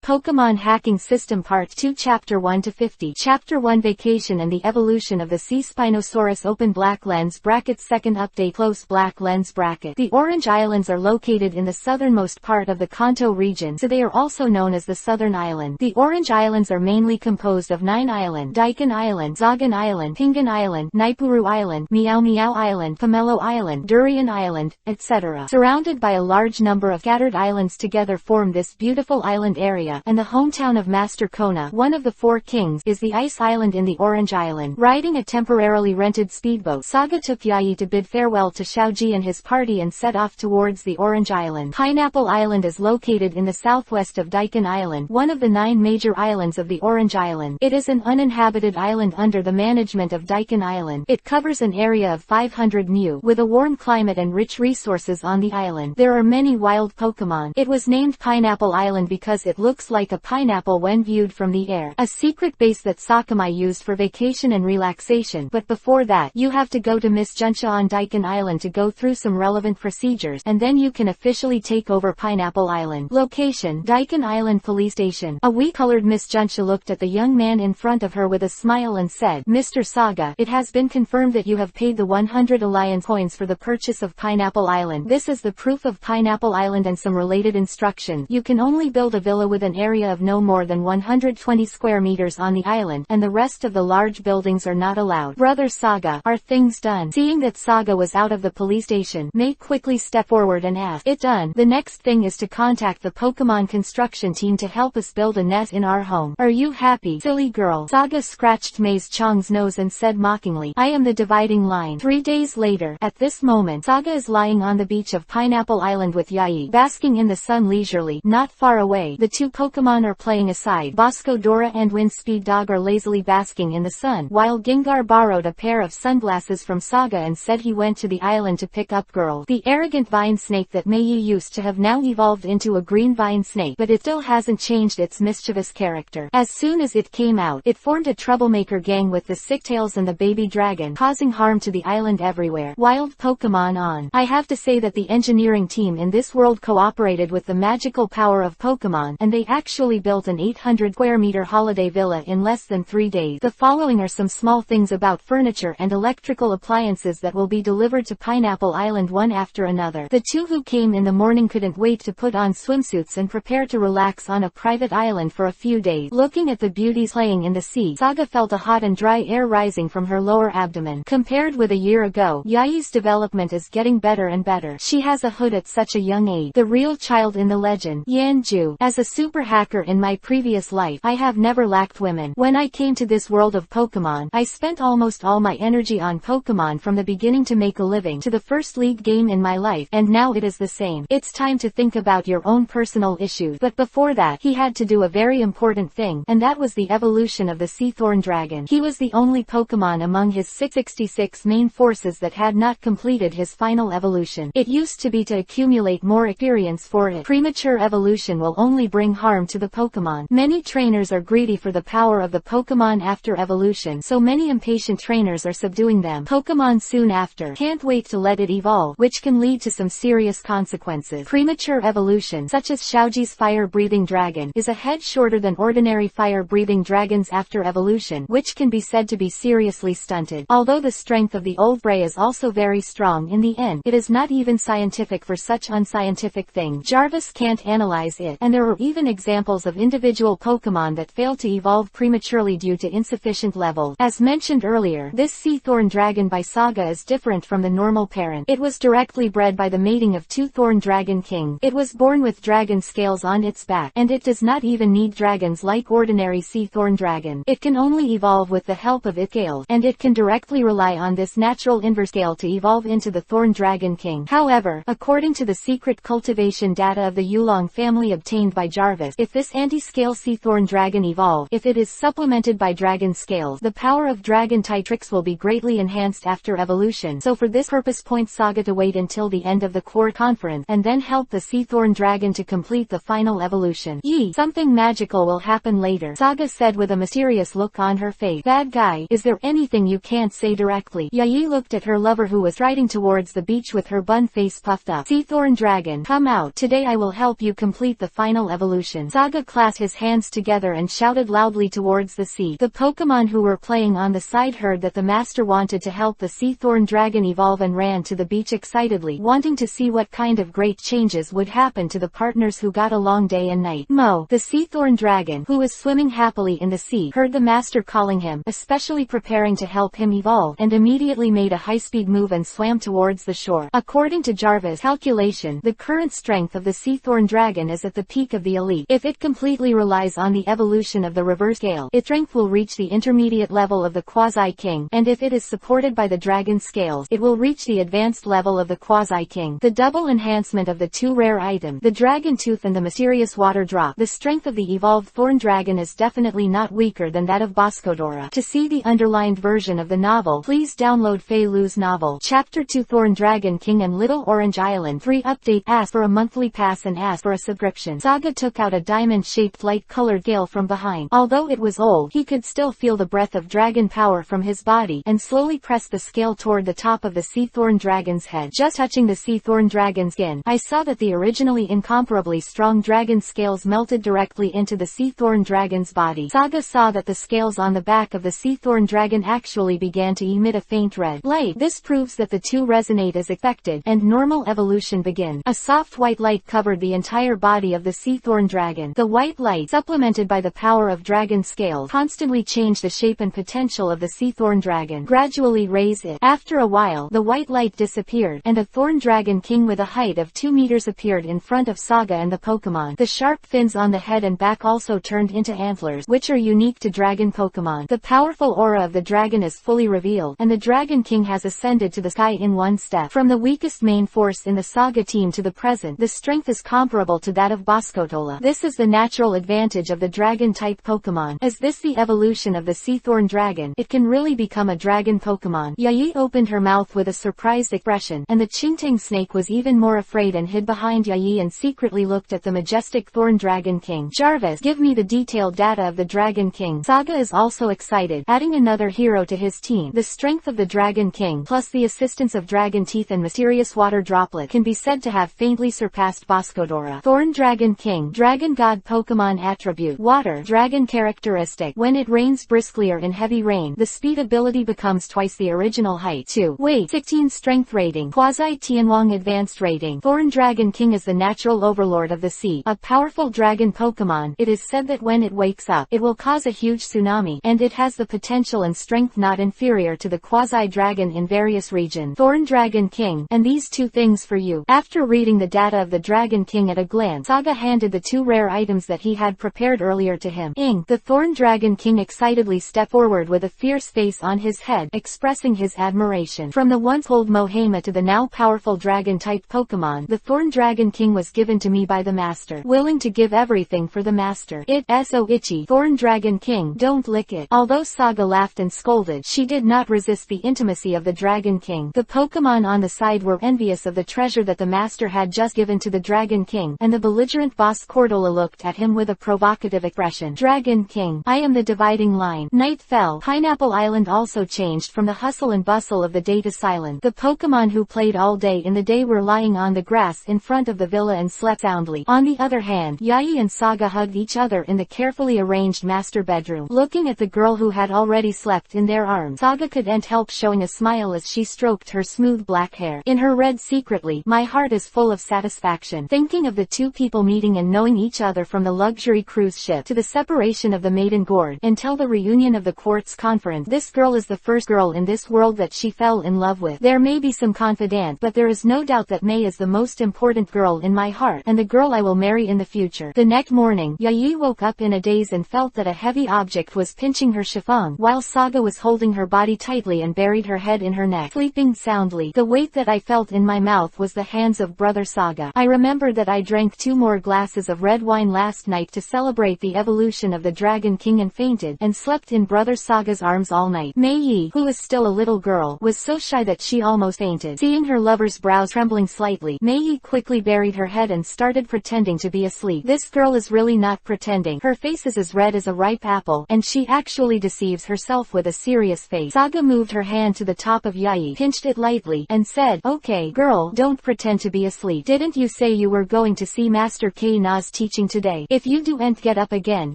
Pokemon Hacking System Part 2 Chapter 1 to 50 Chapter 1 Vacation and the Evolution of the Sea Spinosaurus Open Black Lens Bracket Second Update Close Black Lens Bracket. The Orange Islands are located in the southernmost part of the Kanto region, so they are also known as the Southern Island. The Orange Islands are mainly composed of 9 islands: Daikin Island, Zagan Island, Pingan Island, Naipuru Island, Meow Meow Island, Pomelo Island, Durian Island, etc. Surrounded by a large number of scattered islands together form this beautiful island area, and the hometown of Master Kona, one of the 4 kings, is the Ice Island in the Orange Island. Riding a temporarily rented speedboat, Saga took Yae to bid farewell to Xiaoji and his party and set off towards the Orange Island. Pineapple Island is located in the southwest of Daikin Island, one of the 9 major islands of the Orange Island. It is an uninhabited island under the management of Daikin Island. It covers an area of 500 mu, with a warm climate and rich resources on the island. There are many wild Pokemon. It was named Pineapple Island because it looks like a pineapple when viewed from the air. A secret base that Sakurai used for vacation and relaxation, but before that, you have to go to Miss Junsha on Daikin Island to go through some relevant procedures, and then you can officially take over Pineapple Island. Location: Daikin Island Police Station. A wee-colored Miss Junsha looked at the young man in front of her with a smile and said, "Mr. Saga, it has been confirmed that you have paid the 100 Alliance coins for the purchase of Pineapple Island. This is the proof of Pineapple Island and some related instructions. You can only build a villa with an area of no more than 120 square meters on the island, and the rest of the large buildings are not allowed. Brother Saga, are things done?" Seeing that Saga was out of the police station, May quickly stepped forward and asked, "It done. The next thing is to contact the Pokemon construction team to help us build a net in our home. Are you happy, silly girl?" Saga scratched May's Chong's nose and said mockingly, "I am the dividing line." 3 days later, at this moment, Saga is lying on the beach of Pineapple Island with Yae, basking in the sun leisurely. Not far away, the 2 Pokemon are playing aside. Bosco Dora and Wind Speed Dog are lazily basking in the sun, while Gengar borrowed a pair of sunglasses from Saga and said he went to the island to pick up girls. The arrogant vine snake that Mei used to have now evolved into a green vine snake, but it still hasn't changed its mischievous character. As soon as it came out, it formed a troublemaker gang with the Sicktails and the baby dragon, causing harm to the island everywhere. Wild Pokemon on. I have to say that the engineering team in this world cooperated with the magical power of Pokemon, and they actually built an 800 square meter holiday villa in less than 3 days. The following are some small things about furniture and electrical appliances that will be delivered to Pineapple Island one after another. The 2 who came in the morning couldn't wait to put on swimsuits and prepare to relax on a private island for a few days. Looking at the beauties playing in the sea, Saga felt a hot and dry air rising from her lower abdomen. Compared with a year ago, Yae's development is getting better and better. She has a hood at such a young age. The real child in the legend. Yanju. As a super hacker in my previous life, I have never lacked women. When I came to this world of Pokemon, I spent almost all my energy on Pokemon from the beginning to make a living, to the first league game in my life, and now it is the same. It's time to think about your own personal issues. But before that, he had to do a very important thing, and that was the evolution of the Sea Thorn Dragon. He was the only Pokemon among his 666 main forces that had not completed his final evolution. It used to be to accumulate more experience for it. Premature evolution will only bring harm to the Pokemon. Many trainers are greedy for the power of the Pokemon after evolution, so many impatient trainers are subduing them. Pokemon soon after can't wait to let it evolve, which can lead to some serious consequences. Premature evolution, such as Xiaoji's fire-breathing dragon, is a head shorter than ordinary fire-breathing dragons after evolution, which can be said to be seriously stunted. Although the strength of the old Bray is also very strong, in the end, it is not even scientific for such unscientific thing. Jarvis can't analyze it, and there are even examples of individual Pokemon that fail to evolve prematurely due to insufficient levels. As mentioned earlier, this Sea Thorn Dragon by Saga is different from the normal parent. It was directly bred by the mating of 2 Thorn Dragon Kings. It was born with dragon scales on its back, and it does not even need dragons like ordinary Sea Thorn Dragon. It can only evolve with the help of its scales, and it can directly rely on this natural inverse scale to evolve into the Thorn Dragon King. However, according to the secret cultivation data of the Yulong family obtained by Jarvis, if this anti-scale Sea Thorn Dragon evolve, if it is supplemented by dragon scales, the power of Dragon Tytrix will be greatly enhanced after evolution. So for this purpose point Saga to wait until the end of the core conference, and then help the Sea Thorn Dragon to complete the final evolution. Something magical will happen later, Saga said with a mysterious look on her face. Bad guy, is there anything you can't say directly? Yae looked at her lover who was striding towards the beach with her bun face puffed up. Sea Thorn Dragon, come out. Today I will help you complete the final evolution. subscription. Saga clasped his hands together and shouted loudly towards the sea. The Pokemon who were playing on the side heard that the master wanted to help the sea Thorn Dragon evolve and ran to the beach excitedly, wanting to see what kind of great changes would happen to the partners who got along day and night. Mo, the sea Thorn Dragon, who was swimming happily in the sea, heard the master calling him, especially preparing to help him evolve, and immediately made a high-speed move and swam towards the shore. According to Jarvis' calculation, the current strength of the sea Thorn Dragon is at the peak of the elite. If it completely relies on the evolution of the reverse scale, its strength will reach the intermediate level of the Quasi-King, and if it is supported by the Dragon Scales, it will reach the advanced level of the Quasi-King. The double enhancement of the two rare items, the Dragon Tooth and the mysterious water drop, the strength of the evolved Thorn Dragon is definitely not weaker than that of Boscodora. To see the underlined version of the novel, please download Fei Lu's novel. Chapter 2 Thorn Dragon King and Little Orange Island 3 Update. Ask for a monthly pass and ask for a subscription. Saga took out a diamond-shaped light-colored scale from behind. Although it was old, he could still feel the breath of dragon power from his body, and slowly pressed the scale toward the top of the sea Thorn Dragon's head. Just touching the sea Thorn Dragon's skin, I saw that the originally incomparably strong dragon scales melted directly into the sea Thorn Dragon's body. Saga saw that the scales on the back of the sea Thorn Dragon actually began to emit a faint red light. This proves that the two resonate as expected, and normal evolution begins. A soft white light covered the entire body of the sea Thorn Dragon. The white light, supplemented by the power of dragon scales, constantly changed the shape and potential of the sea Thorn Dragon, gradually raise it. After a while, the white light disappeared, and a Thorn Dragon King with a height of 2 meters appeared in front of Saga and the Pokemon. The sharp fins on the head and back also turned into antlers, which are unique to dragon Pokemon. The powerful aura of the dragon is fully revealed, and the Dragon King has ascended to the sky in one step. From the weakest main force in the Saga team to the present, the strength is comparable to that of Boscotola. This is the natural advantage of the dragon-type Pokemon. As this the evolution of the sea Thorn Dragon, it can really become a dragon Pokemon. Yayi opened her mouth with a surprised expression, and the Chingtang snake was even more afraid and hid behind Yayi and secretly looked at the majestic Thorn Dragon King. Jarvis, give me the detailed data of the Dragon King. Saga is also excited, adding another hero to his team. The strength of the Dragon King, plus the assistance of Dragon Teeth and mysterious water droplet, can be said to have faintly surpassed Boscodora. Thorn Dragon King, Dragon God Pokemon attribute, Water, Dragon characteristic. When it rains briskly or in heavy rain, the speed ability becomes twice the original height. 2. Weight, 16 strength rating, Quasi-Tianwang advanced rating. Thorn Dragon King is the natural overlord of the sea, a powerful dragon Pokemon. It is said that when it wakes up, it will cause a huge tsunami, and it has the potential and strength not inferior to the Quasi-Dragon in various regions. Thorn Dragon King, and these two things for you. After reading the data of the Dragon King at a glance, Saga handed the two rare items that he had prepared earlier to him. The Thorn Dragon King excitedly stepped forward with a fierce face on his head, expressing his admiration. From the once old Mohama to the now powerful dragon-type Pokemon, the Thorn Dragon King was given to me by the master, willing to give everything for the master. It's so itchy. Thorn Dragon King, don't lick it. Although Saga laughed and scolded, she did not resist the intimacy of the Dragon King. The Pokemon on the side were envious of the treasure that the master had just given to the Dragon King, and the belligerent boss Cordola looked at him with a provocative expression. Dragon King, I am the dividing line. Night fell. Pineapple Island also changed from the hustle and bustle of the day to silent. The Pokemon who played all day in the day were lying on the grass in front of the villa and slept soundly. On the other hand, Yayi and Saga hugged each other in the carefully arranged master bedroom. Looking at the girl who had already slept in their arms, Saga couldn't help showing a smile as she stroked her smooth black hair. In her read secretly, my heart is full of satisfaction. Thinking of the two people meeting and knowing each other from the luxury cruise ship to the separation of the Maiden Gourd until the reunion of the Quartz Conference, this girl is the first girl in this world that she fell in love with. There may be some confidant, but there is no doubt that May is the most important girl in my heart, and the girl I will marry in the future. The next morning, Yayi woke up in a daze and felt that a heavy object was pinching her chiffon, while Saga was holding her body tightly and buried her head in her neck, sleeping soundly. The weight that I felt in my mouth was the hands of brother Saga. I remembered that I drank 2 more glasses of red wine last night to celebrate the evolution of the Dragon King and fainted, and slept in brother Saga's arms all night. Mei Yi, who is still a little girl, was so shy that she almost fainted. Seeing her lover's brows trembling slightly, Mei Yi quickly buried her head and started pretending to be asleep. This girl is really not pretending. Her face is as red as a ripe apple, and she actually deceives herself with a serious face. Saga moved her hand to the top of Yayi, pinched it lightly, and said, "Okay, girl, don't pretend to be asleep. Didn't you say you were going to see Master K-Na's teaching today. If you don't get up again,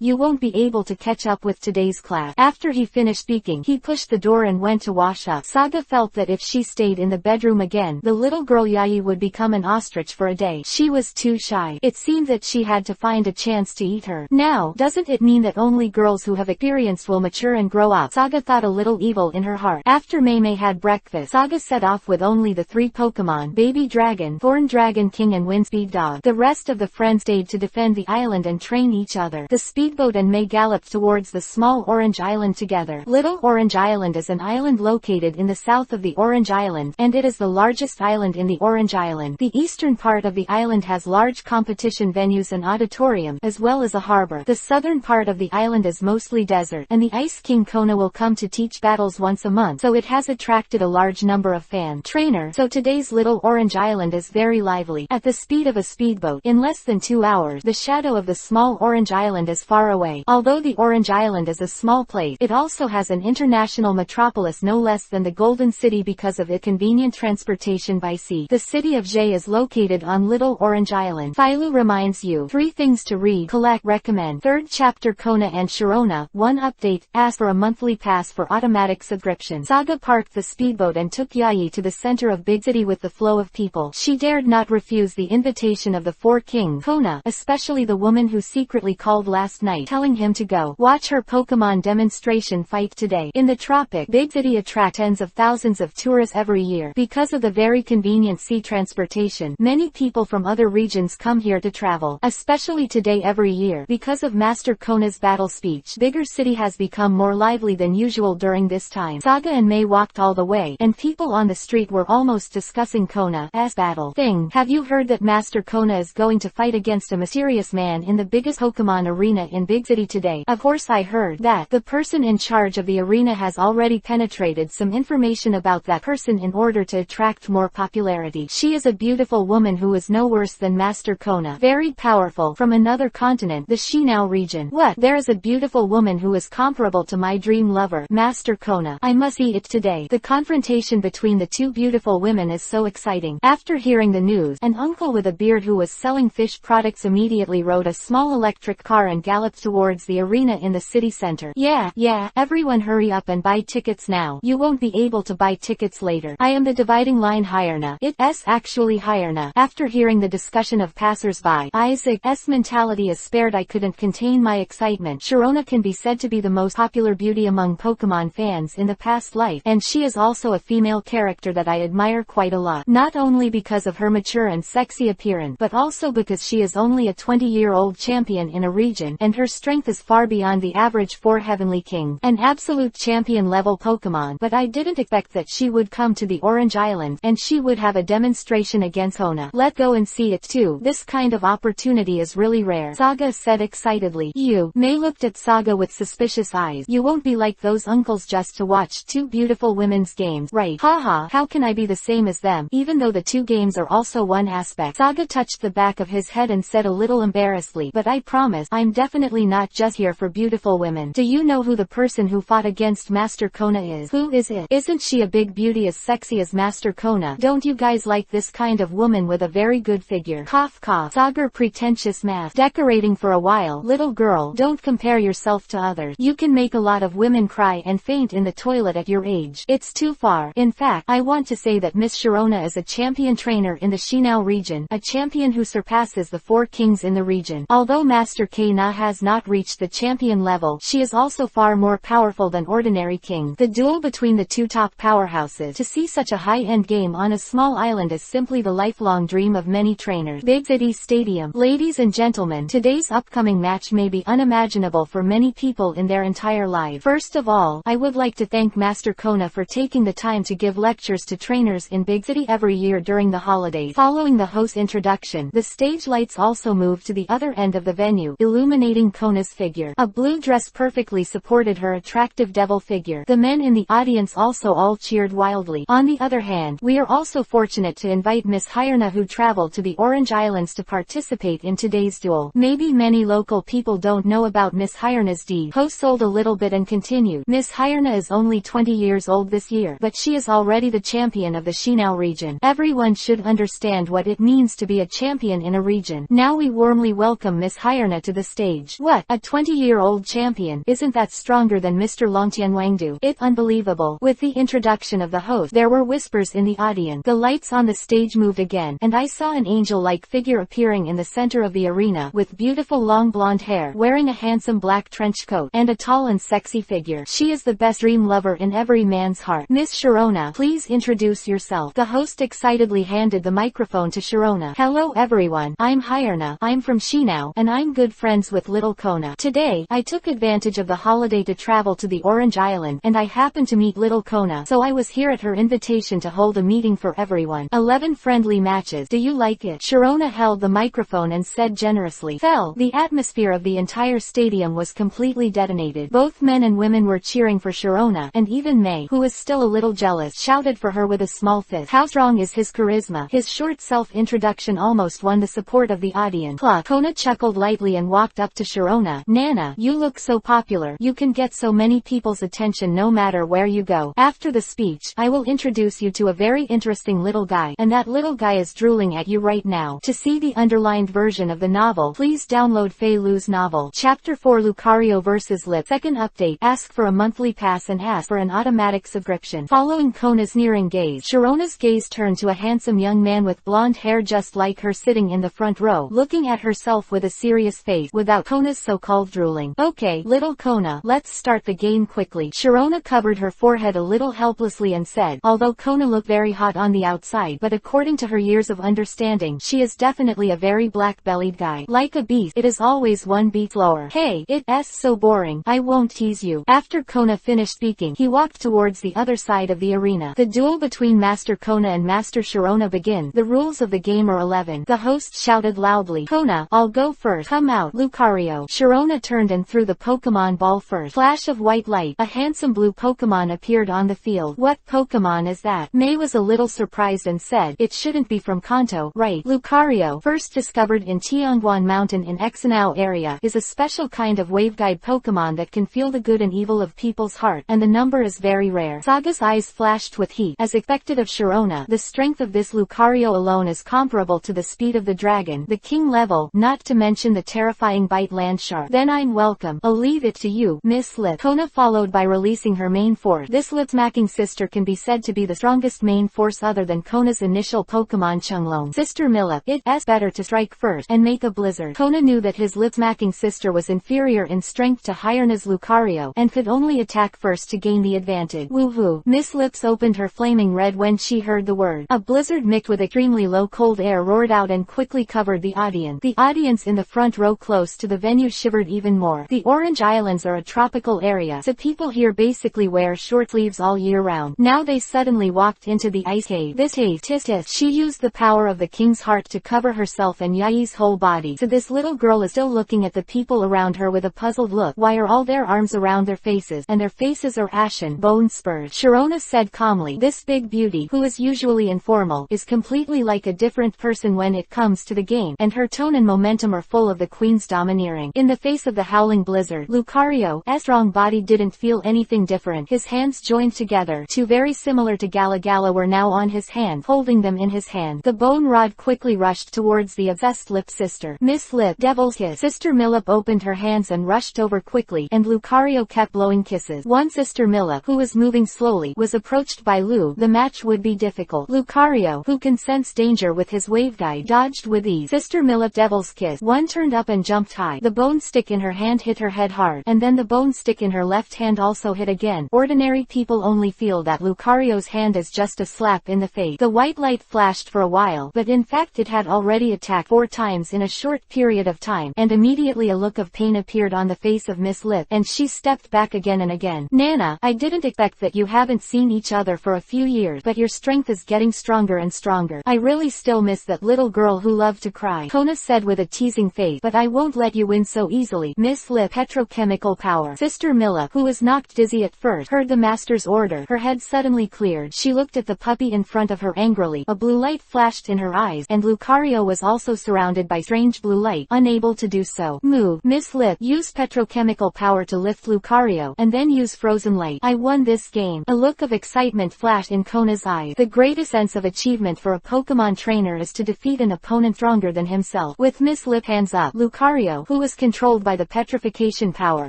you won't be able to catch up with today's class. After he finished speaking, he pushed the door and went to wash up. Saga felt that if she stayed in the bedroom again, the little girl Yayi would become an ostrich for a day. She was too shy. It seemed that she had to find a chance to eat her. Now, doesn't it mean that only girls who have experienced will mature and grow up? Saga thought a little evil in her heart. After Mei had breakfast, Saga set off with only the 3 Pokemon, Baby Dragon, Thorn Dragon King and Windspeed Dog. The rest of the friends stayed to defend the island and train each other. The speedboat and Mei galloped towards the small Orange Island together. Little Orange Island is an island located in the south of the Orange Island, and it is the largest island in the Orange Island. The eastern part of the island has large competition venues and auditorium, as well as a harbor. The southern part of the island is mostly desert, and the Ice King Kona will come to teach battles once a month, so it has attracted a large number of fan trainers. So today's Little Orange Island is very lively. At the speed of a speedboat, in less than 2 hours, the shadow of the small Orange Island is far away. Although the Orange Island is a small place, it also has an international metropolis no less than the Golden City because of its convenient transportation by sea. The city of Jay is located on Little Orange Island. Philo reminds you 3 things to read, collect, recommend. 3rd chapter Kona and Sharona. 1 update, ask for a monthly pass for automatic subscription. Saga parked the speedboat and took Yayi to the center of Big City with the flow of people. She dared not refuse the invitation of the 4 kings, Kona, especially the woman who secretly called last night, telling him to go watch her Pokemon demonstration fight today. In the tropic, Big City attracts tens of thousands of tourists every year. Because of the very convenient sea transportation, many people from other regions come here to travel, especially today every year. Because of Master Kona's battle speech, Bigger City has become more lively than usual during this time. Saga and Mei walked all the way, and people on the street were almost discussing Kona's battle thing. Have you heard that Master Kona is going to fight against a mysterious man in the biggest Pokemon arena in Big City today? Of course I heard that. The person in charge of the arena has already penetrated some information about that person in order to attract more popularity. She is a beautiful woman who is no worse than Master Kona. Very powerful, from another continent, the Shinao region. What? There is a beautiful woman who is comparable to my dream lover, Master Kona. I must see it today. The confrontation between the 2 beautiful women is so exciting. After hearing the news, an uncle with a beard who was selling fish products immediately rode a small electric car and galloped towards the arena in the city center. Yeah, everyone hurry up and buy tickets now. You won't be able to buy tickets later. I am the dividing line Hirna. It's actually Hirna. After hearing the discussion of passers-by, Isaac's mentality is spared. I couldn't contain my excitement. Sharona can be said to be the most popular beauty among Pokemon fans in the past life, and she is also a female character that I admire quite a lot. Not only because of her mature and sexy appearance, but also because she is only a 20-year-old champion in a region, and her strength is far beyond the average for Heavenly King. An absolute champion level Pokemon, but I didn't expect that she would come to the Orange Island, and she would have a demonstration against Kona. Let go and see it too. This kind of opportunity is really rare, Saga said excitedly. Mei looked at Saga with suspicious eyes. You won't be like those uncles just to watch 2 beautiful women's games, right? Haha, how can I be the same as them, even though the 2 games are also one aspect? Saga touched the back of his head and said a little embarrassedly, but I promise, I'm definitely not just here for beautiful women. Do you know who the person who fought against Master Kona is? Who is it? Isn't she a big beauty as sexy as Master Kona? Don't you guys like this kind of woman with a very good figure? Cough cough. Saga pretentious math. Decorating for a while. Little girl, don't compare yourself to others. You can make a lot of women cry and faint in the toilet at your age. It's too far. In fact, I want to say that Miss Sharona is a champion trainer in the Shinao region, a champion who surpasses the 4 kings in the region. Although Master Kona has not reached the champion level, she is also far more powerful than ordinary king. The duel between the 2 top powerhouses. To see such a high-end game on a small island is simply the lifelong dream of many trainers. Big City Stadium. Ladies and gentlemen, today's upcoming match may be unimaginable for many people in their entire life. First of all, I would like to thank Master Kona for taking the time to give lectures to trainers in Big City every year during the holidays. Following the host's introduction, the stage lights also moved to the other end of the venue, illuminating Kona's figure. A blue dress perfectly supported her attractive devil figure. The men in the audience also all cheered wildly. On the other hand, we are also fortunate to invite Miss Hirna, who traveled to the Orange Islands to participate in today's duel. Maybe many local people don't know about Miss Hirna's deed. Host sold a little bit and continued. Miss Hirna is only 20 years old this year, but she is already the champion of the Shinao region. Everyone should understand what it means to be a champion in a region. Now we warmly welcome Miss Hyerna to the stage. What? A 20-year-old champion? Isn't that stronger than Mr. Longtianwangdu? It's unbelievable. With the introduction of the host, there were whispers in the audience. The lights on the stage moved again, and I saw an angel-like figure appearing in the center of the arena, with beautiful long blonde hair, wearing a handsome black trench coat, and a tall and sexy figure. She is the best dream lover in every man's heart. Miss Sharona, please introduce yourself. The host excitedly handed the microphone to Sharona. Hello everyone, I'm Hyerna, I'm from Shinao, and I'm good friends with little Kona. Today, I took advantage of the holiday to travel to the Orange Island, and I happened to meet little Kona, so I was here at her invitation to hold a meeting for everyone. 11 friendly matches. Do you like it? Sharona held the microphone and said generously. The atmosphere of the entire stadium was completely detonated. Both men and women were cheering for Sharona, and even May, who was still a little jealous, shouted for her with a small fist. How strong is his charisma? His short self-introduction almost won the support of the audience. Kona chuckled lightly and walked up to Sharona. Nana, you look so popular. You can get so many people's attention no matter where you go. After the speech, I will introduce you to a very interesting little guy, and that little guy is drooling at you right now. To see the underlined version of the novel, please download Fei Lu's novel. Chapter 4 Lucario vs. Lip. Second update. Ask for a monthly pass and ask for an automatic subscription. Following Kona's nearing gaze, Sharona's gaze turned to a handsome young man with blonde hair just like her sitting in the front row, looking at herself with a serious face, without Kona's so-called drooling. Okay, little Kona, let's start the game quickly. Sharona covered her forehead a little helplessly and said, although Kona looked very hot on the outside, but according to her years of understanding, she is definitely a very black-bellied guy. Like a beast, it is always one beat slower. Hey, it's so boring. I won't tease you. After Kona finished speaking, he walked towards the other side of the arena. The duel between Master Kona and Master Sharona begins. The rules of the game are 11. The host shouted loudly. Kona, I'll go first. Come out, Lucario. Sharona turned and threw the Pokemon ball first. Flash of white light. A handsome blue Pokemon appeared on the field. What Pokemon is that? May was a little surprised and said, it shouldn't be from Kanto, right? Lucario, first discovered in Tianguan Mountain in Exinao area, is a special kind of waveguide Pokemon that can feel the good and evil of people's heart, and the number is very rare. Saga's eyes flashed with heat. As expected of Sharona, the strength of this Lucario alone is comparable to the speed of the dragon, the king level, not to mention the terrifying bite land shark. Then I'm welcome. I'll leave it to you, Miss Lip. Kona followed by releasing her main force. This lip-smacking sister can be said to be the strongest main force other than Kona's initial Pokemon Chunglong. Sister Millip, it's better to strike first and make a blizzard. Kona knew that his lip-smacking sister was inferior in strength to Hyerna's Lucario, and could only attack first to gain the advantage. Woohoo! Miss Lips opened her flaming red when she heard the word. A blizzard mixed with extremely low cold air roared out and quickly covered the audience. The audience in the front row close to the venue shivered even more. The Orange Islands are a tropical area, so people here basically wear short sleeves all year round. Now they suddenly walked into the ice cave. This cave, she used the power of the king's heart to cover herself and Yai's whole body. So this little girl is still looking at the people around her with a puzzled look. Why are all their arms around their faces, and their faces are ashen, bone spurred? Sharona said calmly. This big beauty, who is usually informal, is completely like a different person when it comes to the game, and her tone and momentum are full of the queen's domineering. In the face of the howling blizzard, Lucario's strong body didn't feel anything different. His hands joined together, two very similar to Gala were now on his hand, holding them in his hand. The bone rod quickly rushed towards the obsessed Lip sister. Miss Lip, devil's kiss. Sister Millip opened her hands and rushed over quickly, and Lucario kept blowing kisses. One Sister Millip, who was moving slowly, was approached by Lu. The match would be difficult. Lucario, who can sense danger with his waveguide, dodged with ease. Sister Millip devil's kiss. One turned up and jumped high. The bone stick in her hand hit her head hard, and then the bone stick in her left hand also hit again. Ordinary people only feel that Lucario's hand is just a slap in the face. The white light flashed for a while, but in fact it had already attacked 4 times in a short period of time, and immediately a look of pain appeared on the face of Miss Lip, and she stepped back again and again. Nana, I didn't expect that. You haven't seen each other for a few years, but your strength is getting stronger and stronger. I really still miss that little girl who loved to cry, Kona said with a teasing face. But I won't let you win so easily. Miss Lip, petrochemical power. Sister Milla, who was knocked dizzy at first, heard the master's order. Her head suddenly cleared. She looked at the puppy in front of her angrily. A blue light flashed in her eyes, and Lucario was also surrounded by strange blue light, unable to do so. Move. Miss Lip, use petrochemical power to lift Lucario, and then use frozen light. I won this game. A look of excitement flashed in Kona's eyes. The greatest sense of achievement for a Pokemon trainer is to defeat an opponent stronger than himself. himself. With Miss Lip hands up, Lucario, who was controlled by the petrification power,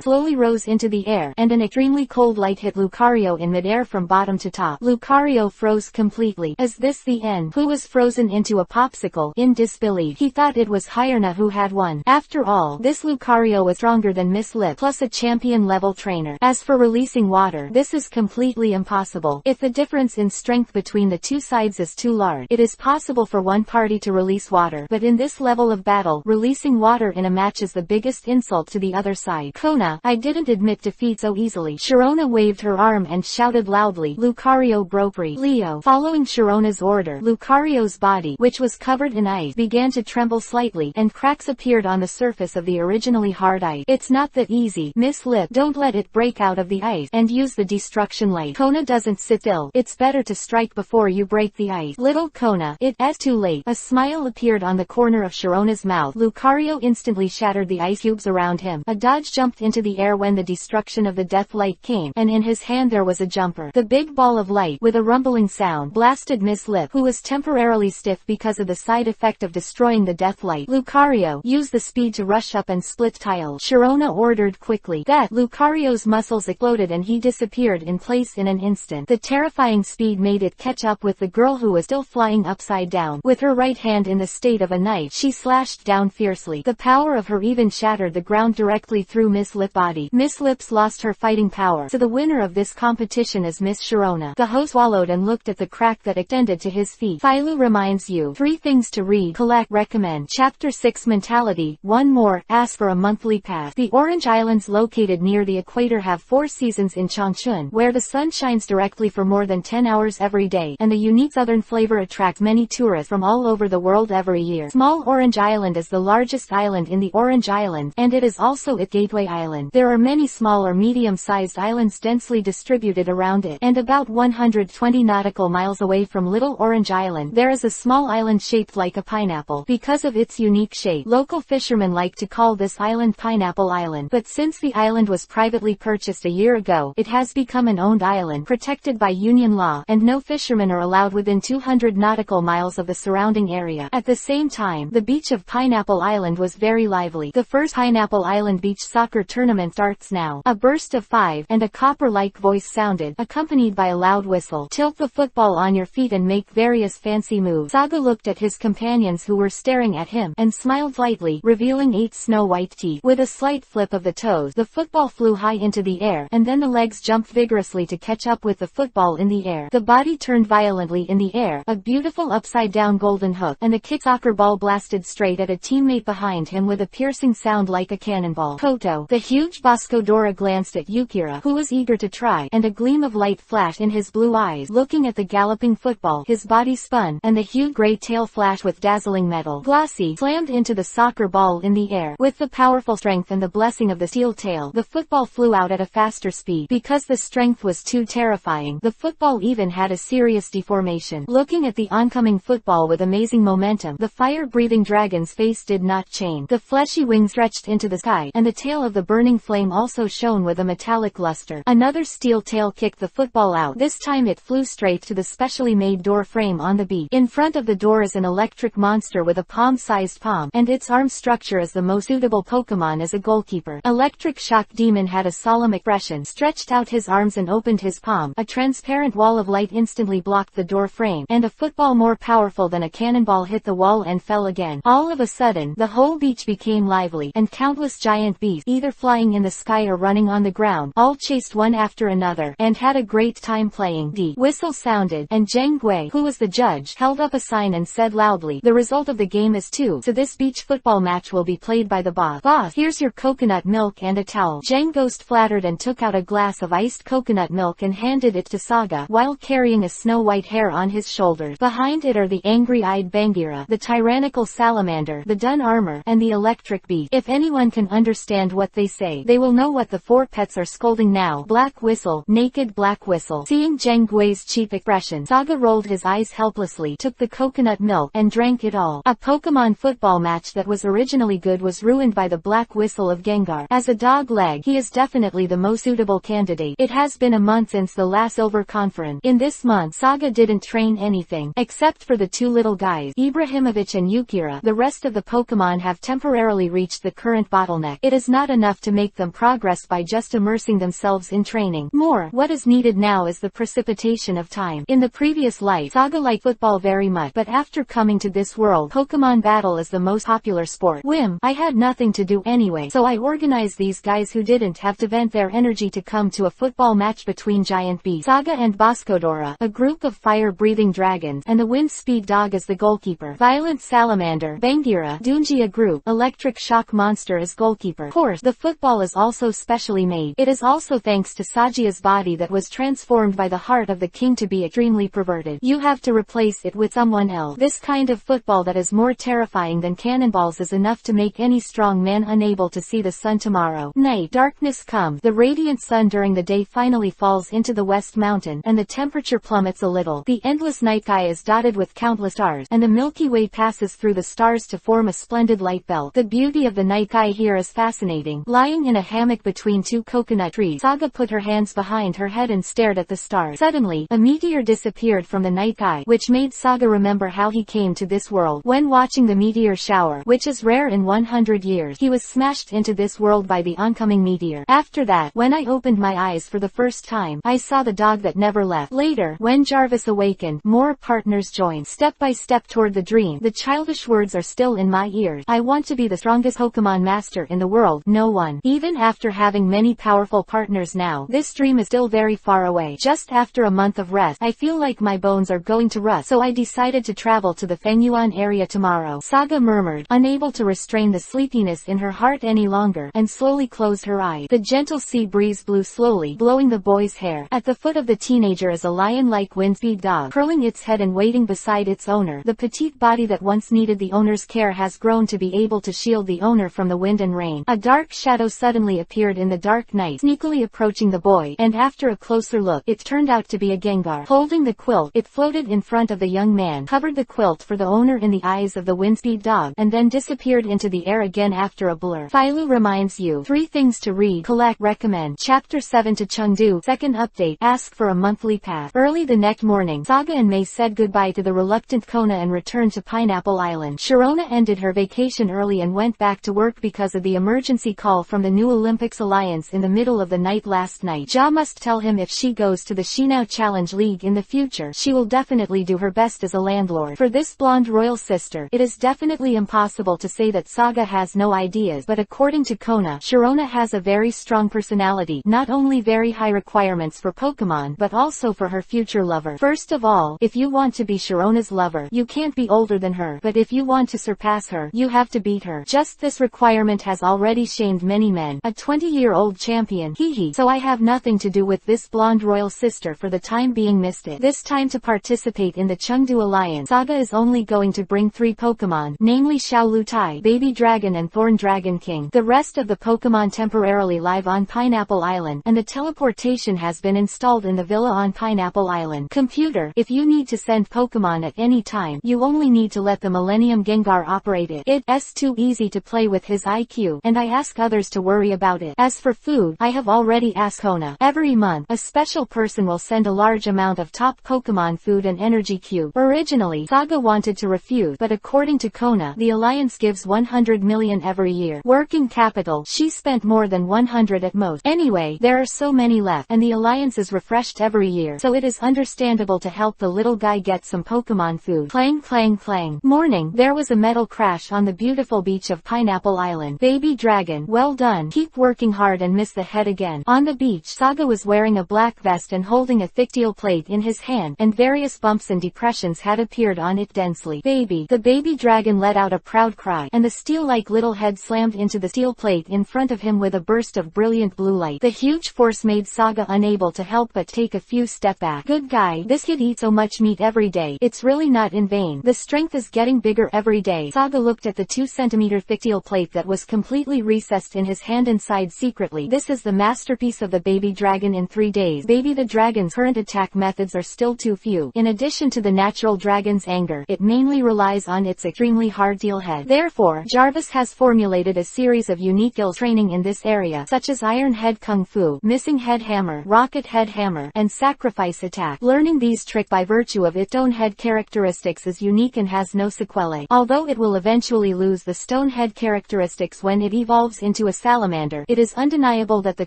slowly rose into the air, and an extremely cold light hit Lucario in midair from bottom to top. Lucario froze completely. Is this the end? Who was frozen into a popsicle? In disbelief, he thought it was Hyena who had won. After all, this Lucario was stronger than Miss Lip, plus a champion level trainer. As for releasing water, this is completely impossible. If the difference in strength between the two sides is too large, it is possible for one party to release water, but in this level of battle, releasing water in a match is the biggest insult to the other side. Kona, I didn't admit defeat so easily. Sharona waved her arm and shouted loudly. Lucario broke free. Leo. Following Sharona's order, Lucario's body, which was covered in ice, began to tremble slightly, and cracks appeared on the surface of the originally hard ice. It's not that easy, Miss Lip. Don't let it break out of the ice, and use the destruction light. Kona doesn't sit still. It's better to strike before you break the ice. Little Kona, it's too late. A smile appeared on the corner of Sharona's mouth. Lucario instantly shattered the ice cubes around him. A dodge jumped into the air when the destruction of the death light came, and in his hand there was a jumper. The big ball of light, with a rumbling sound, blasted Miss Lip, who was temporarily stiff because of the side effect of destroying the death light. Lucario, use the speed to rush up and split tiles. Sharona ordered quickly. That, Lucario's muscles exploded and he disappeared in place in an instant. The terrifying speed made it catch up with the girl who was still flying upside down. With her right hand in the state of a knife, she slashed down fiercely. The power of her even shattered the ground directly through Miss Lip's body. Miss Lip's lost her fighting power, so the winner of this competition is Miss Sharona. The host swallowed and looked at the crack that extended to his feet. Philo reminds you 3 things to read, collect, recommend. Chapter 6 Mentality. 1 more, ask for a monthly pass. The Orange Islands located near the equator have 4 seasons in Changchun, where the sun shines directly for more than 10 hours every day, and the unique southern flavor attracts many tourists from all over the world every year. Small Orange Island is the largest island in the Orange Island, and it is also its gateway island. There are many small or medium-sized islands densely distributed around it, and about 120 nautical miles away from Little Orange Island, there is a small island shaped like a pineapple. Because of its unique shape, local fishermen like to call this island Pineapple Island, but since the island was privately purchased a year ago, it has become an owned island, protected by union law, and no fishermen are allowed within 200 nautical miles of the surrounding area. At the same time, the beach of Pineapple Island was very lively. The first Pineapple Island beach soccer tournament starts now. A burst of 5, and a copper-like voice sounded, accompanied by a loud whistle. Tilt the football on your feet and make various fancy moves. Saga looked at his companions who were staring at him, and smiled lightly, revealing 8 snow-white teeth. With a slight flip of the toes, the football flew high into the air, and then the legs jumped vigorously to catch up with the football in the air. The body turned violently in the air, a beautiful upside-down golden hook, and the kick soccer ball blasted straight at a teammate behind him with a piercing sound like a cannonball. Koto, the huge Boscodora, glanced at Yukira, who was eager to try, and a gleam of light flashed in his blue eyes. Looking at the galloping football, his body spun, and the huge gray tail flashed with dazzling metal. Glossy slammed into the soccer ball in the air. With the powerful strength and the blessing of the steel tail, the football flew out at a faster speed. Because the strength was too terrifying, the football even had a serious deformation. Looking at the oncoming football with amazing momentum, the fire-breathing dragon's face did not change. The fleshy wings stretched into the sky, and the tail of the burning flame also shone with a metallic luster. Another steel tail kicked the football out. This time it flew straight to the specially made door frame on the beach. In front of the door is an electric monster with a palm-sized palm, and its arm structure is the most suitable Pokemon as a goalkeeper. Electric Shock Demon had a solemn expression, stretched out his arms and opened his palm. A transparent wall of light instantly blocked the door frame, and a football more powerful than a cannonball hit the wall and fell again. All of a sudden, the whole beach became lively, and countless giant beasts, either flying in the sky or running on the ground, all chased one after another, and had a great time playing. The whistle sounded, and Zhang Gui, who was the judge, held up a sign and said loudly, "The result of the game is 2, so this beach football match will be played by the boss. Boss, here's your coconut milk and a towel." Zhang Ghost flattered and took out a glass of iced coconut milk and handed it to Saga, while carrying a snow-white hare on his shoulders. Behind it are the angry-eyed Bangira, the tyrannical salamander, the dun armor, and the electric beast. If anyone can understand what they say, they will know what the 4 pets are scolding now. Black Whistle, naked Black Whistle. Seeing Zhang Gui's cheap expression, Saga rolled his eyes helplessly, took the coconut milk, and drank it all. A Pokemon football match that was originally good was ruined by the Black Whistle of Gengar. As a dog leg, he is definitely the most suitable candidate. It has been a month since the last Silver Conference. In this month, Saga didn't train anything, except for the 2 little guys, Ibrahimovic and Yukira, the rest of the Pokemon have temporarily reached the current bottleneck. It is not enough to make them progress by just immersing themselves in training. What is needed now is the precipitation of time. In the previous life, Saga liked football very much, but after coming to this world, Pokemon battle is the most popular sport. I had nothing to do anyway, so I organized these guys who didn't have to vent their energy to come to a football match between Giant Beast, Saga and Boscodora, a group of fire-breathing dragons, and the Wind Speed Dog as the goalkeeper, Violent Salamander, Bangira, Dungia group, Electric Shock Monster as goalkeeper. Of course, the football is also specially made. It is also thanks to Sagia's body that was transformed by the heart of the king to be extremely perverted. You have to replace it with someone else. This kind of football that is more terrifying than cannonballs is enough to make any strong man unable to see the sun tomorrow. Night. Darkness comes. The radiant sun during the day finally falls into the west mountain, and the temperature plummets a little. The endless night sky is dotted with countless stars, and the Milky Way passes through the stars to form a splendid light belt. The beauty of the night sky here is fascinating. Lying in a hammock between two coconut trees, Saga put her hands behind her head and stared at the stars. Suddenly, a meteor disappeared from the night sky, which made Saga remember how he came to this world. When watching the meteor shower, which is rare in 100 years, he was smashed into this world by the oncoming meteor. After that, when I opened my eyes for the first time, I saw the dog that never left. Later, when Jarvis awakened, more partners joined. Step by step toward the dream, the childish words are still in my ears. I want to be the strongest Pokemon master in the world. No one. Even after having many powerful partners now, this dream is still very far away. Just after a month of rest, I feel like my bones are going to rust, so I decided to travel to the Fengyuan area tomorrow. Saga murmured, unable to restrain the sleepiness in her heart any longer, and slowly closed her eyes. The gentle sea breeze blew slowly, blowing the boy's hair. At the foot of the teenager is a lion-like Windspeed dog, curling its head and waiting beside its owner. The petite body that once needed the owner's care has grown to be able to shield the owner from the wind and rain. A dark shadow suddenly appeared in the dark night, sneakily approaching the boy, and after a closer look, it turned out to be a Gengar. Holding the quilt, it floated in front of the young man, covered the quilt for the owner in the eyes of the Windspeed dog, and then disappeared into the air again after a blur. Philo reminds you 3 things to read, collect, recommend. Chapter 7 to Chengdu. Second update. Ask for a monthly pass. Early the next morning, Saga and May said goodbye to the reluctant Kona and returned to Pineapple Island. Sharona ended her vacation early and went back to work because of the emergency call from the New Olympics Alliance in the middle of the night last night. Ja must tell him if she goes to the Shinao Challenge League in the future, she will definitely do her best as a landlord. For this blonde royal sister, it is definitely impossible to say that Saga has no ideas, but according to Kona, Sharona has a very strong personality, not only very high requirements for Pokemon, but also for her future lover. First of all, if you want to be Sharona's lover, you can't be older than her, but if you want to surpass her, you have to beat her. Just this requirement has already shamed many men. A 20-year-old champion, hehe. So I have nothing to do with this blonde royal sister for the time being. Missed it. This time to participate in the Chengdu Alliance, Saga is only going to bring 3 Pokemon, namely Xiaolutai, Baby Dragon and Thorn Dragon King. The rest of the Pokemon temporarily live on Pineapple Island, and the teleportation has been installed in the villa on Pineapple Island. Computer, if you need to send Pokemon at any time, you only need to let the Millennium Gengar operate it. It's too easy to play with his IQ, and I ask others to worry about it. As for food, I have already asked Kona. Every month, a special person will send a large amount of top Pokemon food and energy cube. Originally, Saga wanted to refuse, but according to Kona, the Alliance gives 100 million every year. Working capital, she spent more than 100 at most. Anyway, there are so many left, and the Alliance is refreshed every year, so it is understandable to help the little guy get some Pokemon food. Clang clang clang. Morning, there was a metal crash on the beautiful beach of Pineapple Island. Baby Dragon, well done. Keep working hard and miss the head again. On the beach, Saga was wearing a black vest and holding a thick steel plate in his hand, and various bumps and depressions had appeared on it densely. Baby. The baby dragon let out a proud cry, and the steel-like little head slammed into the steel plate in front of him with a burst of brilliant blue light. The huge force made Saga unable to help but take a few steps back. Good guy, this kid eats so much meat every day. It's really not in vain. The strength is getting bigger every day. Saga looked at the 2-centimeter thick steel plate that was completely recessed in his hand and sighed secretly. This is the masterpiece of the baby dragon in 3 days. Baby the dragon's current attack methods are still too few. In addition to the natural dragon's anger, it mainly relies on its extremely hard steel head. Therefore, Jarvis has formulated a series of unique skill training in this area, such as Iron Head Kung Fu, Missing Head Hammer, Rocket Head Hammer, and Sacrifice Attack. Learning these tricks by virtue of its own head characteristics is unique and has no sequelae. Although it will eventually lose the stone head characteristics when it evolves into a salamander, it is undeniable that the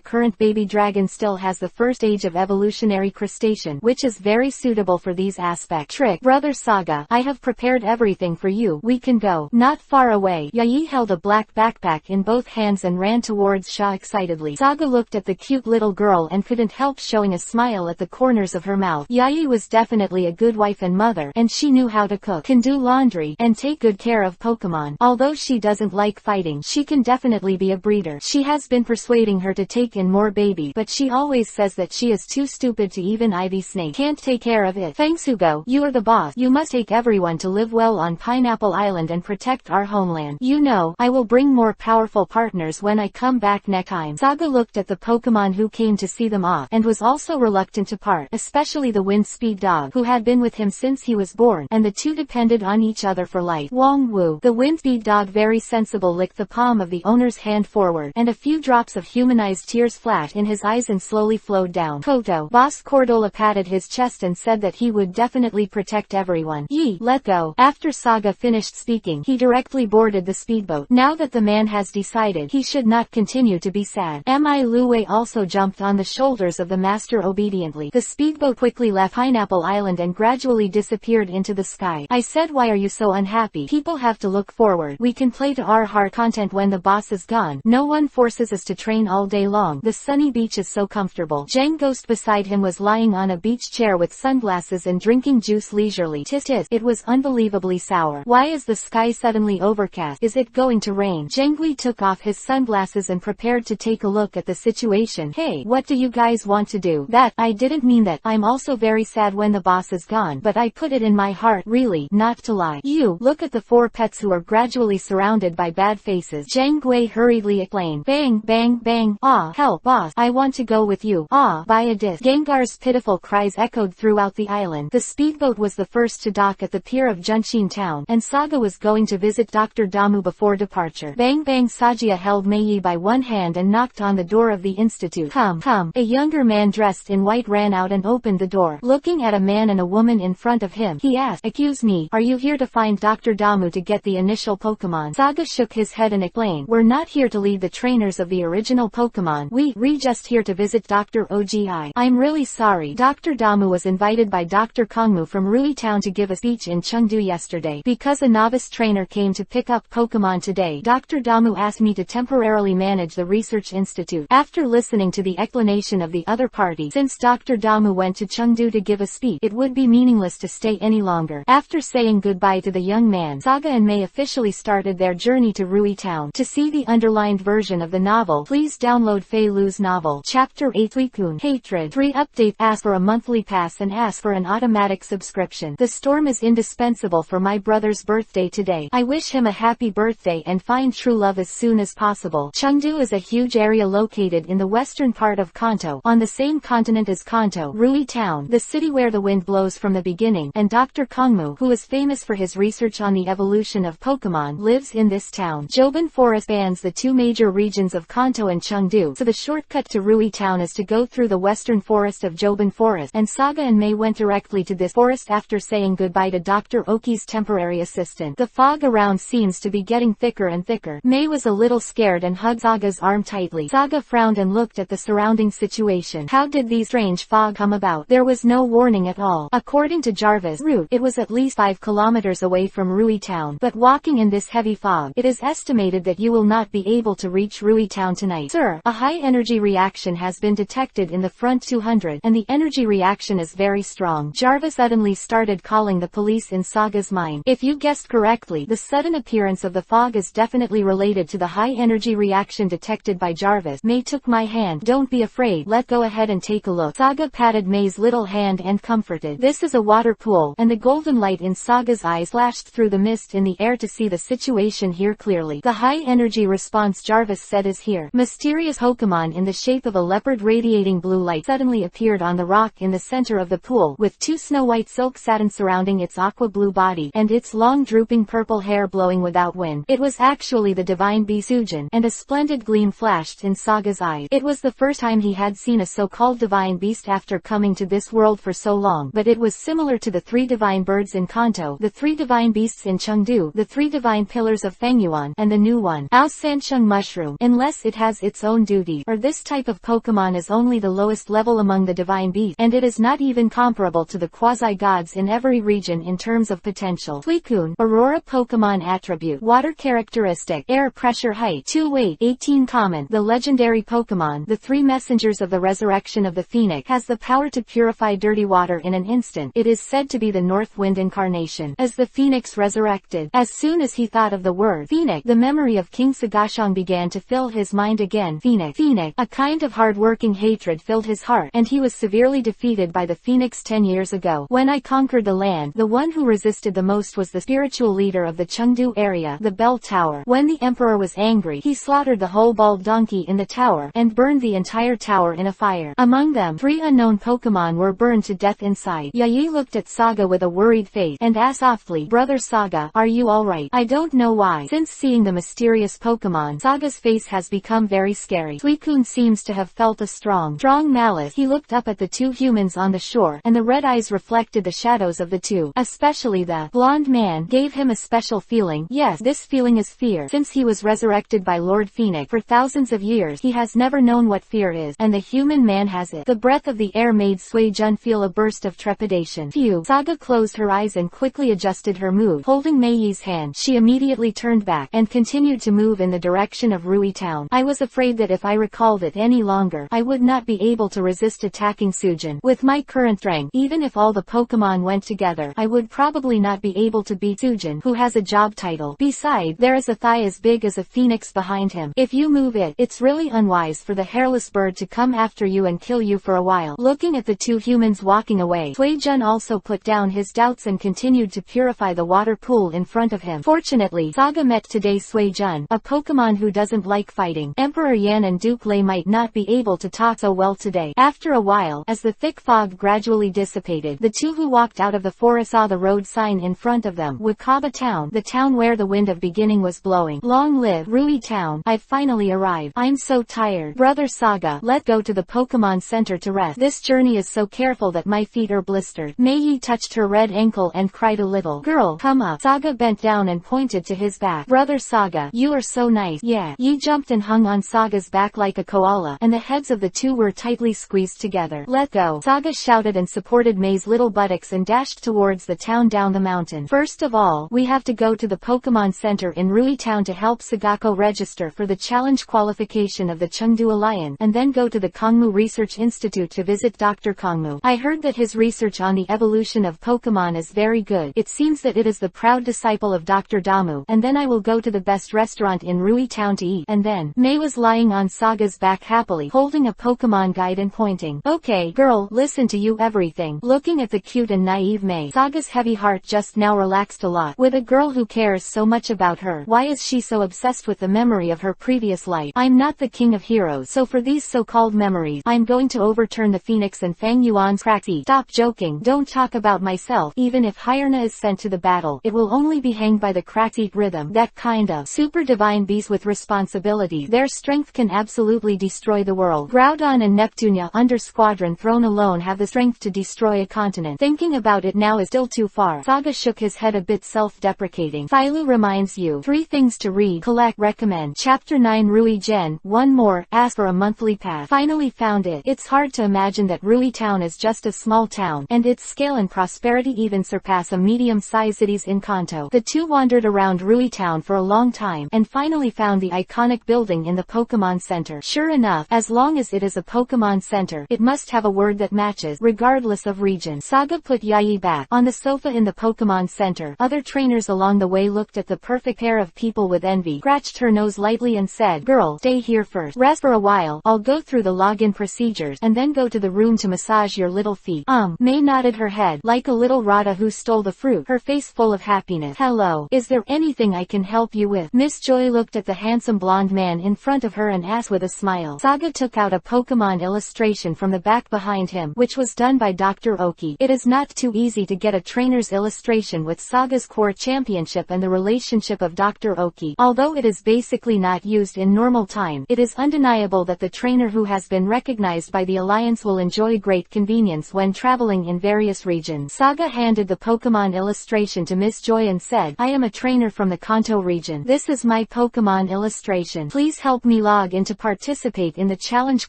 current baby dragon still has the first stage of evolutionary crustacean, which is very suitable for these aspects. Trick, brother Saga, I have prepared everything for you. We can go. Not far away. Yayi held a black backpack in both hands and ran towards Sha excitedly. Saga looked at the cute little girl and couldn't help showing a smile at the corners of her mouth. Yayi was definitely a good wife and mother, and she knew how to cook, can do laundry, and take good care of Pokemon. Although she doesn't like fighting, she can definitely be a breeder. She has been persuading her to take in more baby, but she always says that she is too stupid to even Ivy Snake can't take care of it. Thanks Hugo, you are the boss. You must take everyone to live well on Pineapple Island and protect our homeland. You know, I will bring more powerful partners when I come back next time. Saga looked at the Pokemon who came to see them off, and was also reluctant to part, especially the Wind Speed dog, who had been with him since he was born, and the two depended on each other for life. Wong Wu, the Wind Speed dog, very sensible, licked the palm of the owner's hand forward, and a few drops of humanized tears flat in his eyes and slowly flowed down. Koto, Boss Cordola, patted his chest and said that he would definitely protect everyone. Yi, let go. After Saga finished speaking, he directly boarded the speedboat. Now that the man has decided, he should not continue to be sad. Mi Luwei also jumped on the shoulders of the master obediently. The speedboat quickly left Pineapple Island and gradually disappeared into the sky. I said, why are you so unhappy? People have to look forward. We can play to our heart content when the boss is gone. No one forces us to train all day long. The sunny beach is so comfortable. Jang Ghost beside him was lying on a beach chair with sunglasses and drinking juice leisurely. Tis tis. It was unbelievably sour. Why is the sky suddenly overcast? Is it going to rain? Zhengli took off his sunglasses and prepared to take a look at the situation. Hey, what do you guys want to do? That, I didn't mean that. I'm also very sad when the boss is gone, but I put it in my heart, really, not to lie. You, look at the four pets who are gradually surrounded by bad faces. Zhang Gui hurriedly explained. Bang, bang, bang. Ah, help, boss. I want to go with you. Ah, buy a disc. Gengar's pitiful cries echoed throughout the island. The speedboat was the first to dock at the pier of Junshin Town, and Saga was going to visit Dr. Damu before departure. Bang bang. Sajia held Mei by one hand and knocked on the door of the institute. Come, come. A younger man dressed in white ran out and opened the door. Looking at a man and a woman in front of him, he asked, excuse me, are you here to find Dr. Damu to get the initial Pokemon? Saga shook his head and explained, we're not here to lead the trainers of the original Pokemon. We're just here to visit Dr. Ogi. I'm really sorry. Dr. Damu was invited by Dr. Kongmu from Rui Town to give a speech in Chengdu yesterday. Because a novice trainer came to pick up Pokemon today, Dr. Damu asked me to temporarily manage the research institute. After listening to the explanation of the other party, since Dr. Damu went to Chengdu to give a speech, it would be meaningless to stay any longer. After saying goodbye to the young man, Saga and Mei officially started their journey to Rui Town. To see the underlined version of the novel, please download Fei Lu's novel. Chapter 8, Suicune Hatred 3 Update. Ask for a monthly pass and ask for an automatic subscription. The storm is indispensable for my brother's birthday today. I wish him a happy birthday and find true love as soon as possible. Chengdu is a huge area located in the western part of Kanto, on the same continent as Kanto. Rui Town, the city where the wind blows from the beginning, and Dr. Kongmu, who is famous for his research on the evolution of Pokemon, lives in this town. Jobin Forest spans the two major regions of Kanto and Chengdu, so the shortcut to Rui Town is to go through the western forest of Jobin Forest, and Saga and Mei went directly to this forest after saying goodbye to Dr. Oki's temporary assistant. The fog around seems to be getting thicker and thicker. Mei was a little scared and hugged Saga's arm tightly. Saga frowned and looked at the surrounding situation. How did these strange fog come about? There was no warning at all. According to Jarvis' route, it was at least 5 kilometers away from Rui Town, but walking in this heavy fog, it is estimated that you will not be able to reach Rui Town tonight. Sir, a high energy reaction has been detected in the front 200, and the energy reaction is very strong. Jarvis suddenly started calling the police in Saga's mind. If you guessed correctly, the sudden appearance of the fog is definitely related to the high energy reaction detected by Jarvis. Mei took my hand. Don't be afraid. Let's go ahead and take a look. Saga patted Mei's little hand and comforted. This is a water pool, and the golden light in Saga's eyes flashed through the mist in the air to see the situation here clearly. The high energy response Jarvis said is here. Mysterious Pokemon in the shape of a leopard radiating blue light suddenly appeared on the rock in the center of the pool, with 2 snow-white silk satin surrounding its aqua blue body, and its long drooping purple hair blowing without wind. It was actually the divine beast Suicune, and a splendid gleam flashed in Saga's eyes. It was the first time he had seen a so-called divine beast after coming to this world for so long, but it was similar to the 3 divine birds in Kanto. The 3 divine beasts exists in Chengdu, the 3 divine pillars of Fangyuan, and the new one, Ascension mushroom, unless it has its own duty, or this type of Pokemon is only the lowest level among the divine beasts, and it is not even comparable to the quasi-gods in every region in terms of potential. Suicune, Aurora Pokemon attribute, water characteristic, air pressure height, 2 weight, 18 common. The legendary Pokemon, the 3 messengers of the resurrection of the Phoenix, has the power to purify dirty water in an instant. It is said to be the North Wind incarnation. As the Phoenix resurrected, as soon as he thought of the word Phoenix, the memory of King Sagashong began to fill his mind again. Phoenix, a kind of hard-working hatred filled his heart, and he was severely defeated by the Phoenix 10 years ago. When I conquered the land, the one who resisted the most was the spiritual leader of the Chengdu area, the Bell Tower. When the emperor was angry, he slaughtered the whole bald donkey in the tower, and burned the entire tower in a fire. Among them, 3 unknown Pokemon were burned to death inside. Yayi looked at Saga with a worried face, and asked softly, Brother Saga, are you alright? I don't know why. Since seeing the mysterious Pokemon, Saga's face has become very scary. Suicune seems to have felt a strong malice. He looked up at the 2 humans on the shore, and the red eyes reflected the shadows of the 2. Especially the blonde man gave him a special feeling. Yes, this feeling is fear. Since he was resurrected by Lord Phoenix, for thousands of years he has never known what fear is, and the human man has it. The breath of the air made Sui Jun feel a burst of trepidation. Phew. Saga closed her eyes and quickly adjusted her mood. Holding Meiyi's hand, she immediately turned back, and continued to move in the direction of Rui Town. I was afraid that if I recalled it any longer, I would not be able to resist attacking Sujin. With my current strength, even if all the Pokemon went together, I would probably not be able to beat Sujin, who has a job title. Besides, there is a thigh as big as a phoenix behind him. If you move it, it's really unwise for the hairless bird to come after you and kill you for a while. Looking at the 2 humans walking away, Sui Jun also put down his doubts and continued to purify the water pool in front of him. Fortunately, Saga met today Sui Jun, a Pokemon who doesn't like fighting. Emperor Yan and Duke Lei might not be able to talk so well today. After a while, as the thick fog gradually dissipated, the 2 who walked out of the forest saw the road sign in front of them, Wakaba Town, the town where the wind of beginning was blowing. Long live Rui Town. I've finally arrived. I'm so tired. Brother Saga, let's go to the Pokemon Center to rest. This journey is so careful that my feet are blistered. Meiyi touched her red ankle and cried a little. Girl, come up. Saga bent down and pointed to his back. Brother Saga, you are so nice. Yeah. Yi jumped and hung on Saga's back like a koala, and the heads of the 2 were tightly squeezed together. Let go. Saga shouted and supported Mei's little buttocks and dashed towards the town down the mountain. First of all, we have to go to the Pokemon Center in Rui Town to help Sagako register for the challenge qualification of the Chengdu Alliance, and then go to the Kongmu Research Institute to visit Dr. Kongmu. I heard that his research on the evolution of Pokemon is very good. It seems that it is the proud disciple of Dr. Damu, and then I will go to the best restaurant in Rui Town to eat, and then. Mei was lying on Saga's back happily, holding a Pokemon guide and pointing. Okay, girl, listen to you everything. Looking at the cute and naive Mei, Saga's heavy heart just now relaxed a lot. With a girl who cares so much about her, why is she so obsessed with the memory of her previous life? I'm not the king of heroes, so for these so-called memories, I'm going to overturn the Phoenix and Fang Yuan's cracky. Stop joking. Don't talk about myself. Even if Hyena is sent to the battle, it will only be hanged by the cracky rhythm. That kind of super divine beast with responsibility. Their strength can absolutely destroy the world. Groudon and Neptunia under Squadron Throne alone have the strength to destroy a continent. Thinking about it now is still too far. Saga shook his head a bit self-deprecating. Phyllu reminds you. 3 things to read, collect, recommend. Chapter 9 Rui Gen. One more, ask for a monthly pass. Finally found it. It's hard to imagine that Rui Town is just a small town, and its scale and prosperity even surpass a medium-sized cities in Kanto. The 2 wandered around Rui Town for a long time, and finally found the iconic building in the Pokemon Center. Sure enough, as long as it is a Pokemon Center, it must have a word that matches, regardless of region. Saga put Yayi back on the sofa in the Pokemon Center. Other trainers along the way looked at the perfect pair of people with envy, scratched her nose lightly and said, girl, stay here first. Rest for a while. I'll go through the login procedures, and then go to the room to massage your little feet. Mei nodded her head, like a little Rada who stole the fruit, her face full of happiness. Hello. Is there anything I can help you with? Miss Joy looked at the handsome blonde man in front of her and asked with a smile. Saga took out a Pokemon illustration from the back behind him, which was done by Dr. Oki. It is not too easy to get a trainer's illustration with Saga's core championship and the relationship of Dr. Oki. Although it is basically not used in normal time, it is undeniable that the trainer who has been recognized by the Alliance will enjoy great convenience when traveling in various regions. Saga handed the Pokemon illustration to Miss Joy and said, I am a trainer from the Kanto region. This is my Pokemon illustration. Please help me log in to participate in the challenge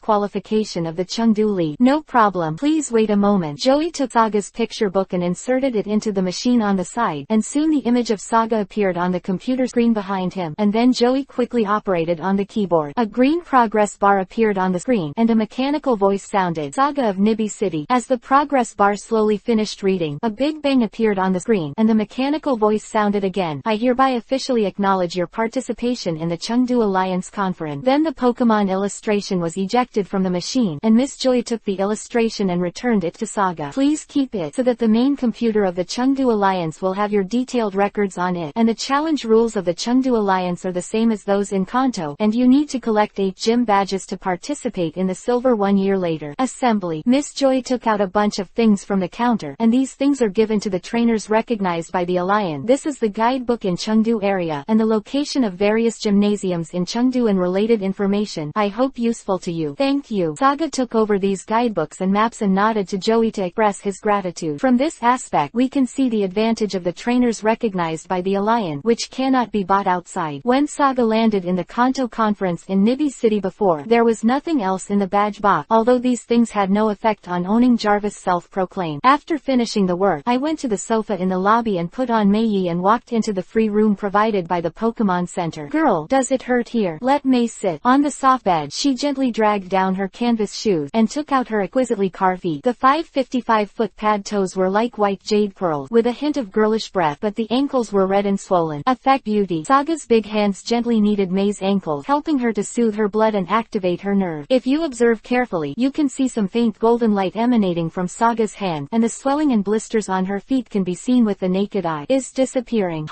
qualification of the Chengdu League. No problem. Please wait a moment. Joey took Saga's picture book and inserted it into the machine on the side, and soon the image of Saga appeared on the computer screen behind him, and then Joey quickly operated on the keyboard. A green progress bar appeared on the screen, and a mechanical voice sounded, Saga of Nibi City. As the progress bar slowly finished reading, a big bang appeared on the screen, and the mechanical voice sounded again, I hereby officially acknowledge your participation in the Chengdu Alliance Conference. Then the Pokemon illustration was ejected from the machine, and Miss Joy took the illustration and returned it to Saga. Please keep it, so that the main computer of the Chengdu Alliance will have your detailed records on it, and the challenge rules of the Chengdu Alliance are the same as those in Kanto, and you need to collect 8 gym badges to participate in the silver 1 year later. Assembly. Miss Joy took out a bunch of things from the counter, and these things are given to the trainers recognized by the Alliance. This is the guidebook in Chengdu area, and the location of various gymnasiums in Chengdu and related information. I hope useful to you. Thank you. Saga took over these guidebooks and maps and nodded to Joey to express his gratitude. From this aspect we can see the advantage of the trainers recognized by the Alliance, which cannot be bought outside. When Saga landed in the Kanto conference in Nibi City before, there was nothing else in the badge box, although these things had no effect on owning Jarvis self-proclaimed. After finishing the work, I went to the sofa in the lobby and put on Mei and walked into the free room provided by the Pokemon Center. Girl, does it hurt here? Let Mei sit. On the soft bed, she gently dragged down her canvas shoes, and took out her exquisitely carved feet. The 555-foot pad toes were like white jade pearls, with a hint of girlish breath, but the ankles were red and swollen. Effect beauty. Saga's big hands gently kneaded Mei's ankles, helping her to soothe her blood and activate her nerve. If you observe carefully, you can see some faint golden light emanating from Saga's hand, and the swelling and blisters on her feet can be seen with the naked eye. Is disappearing.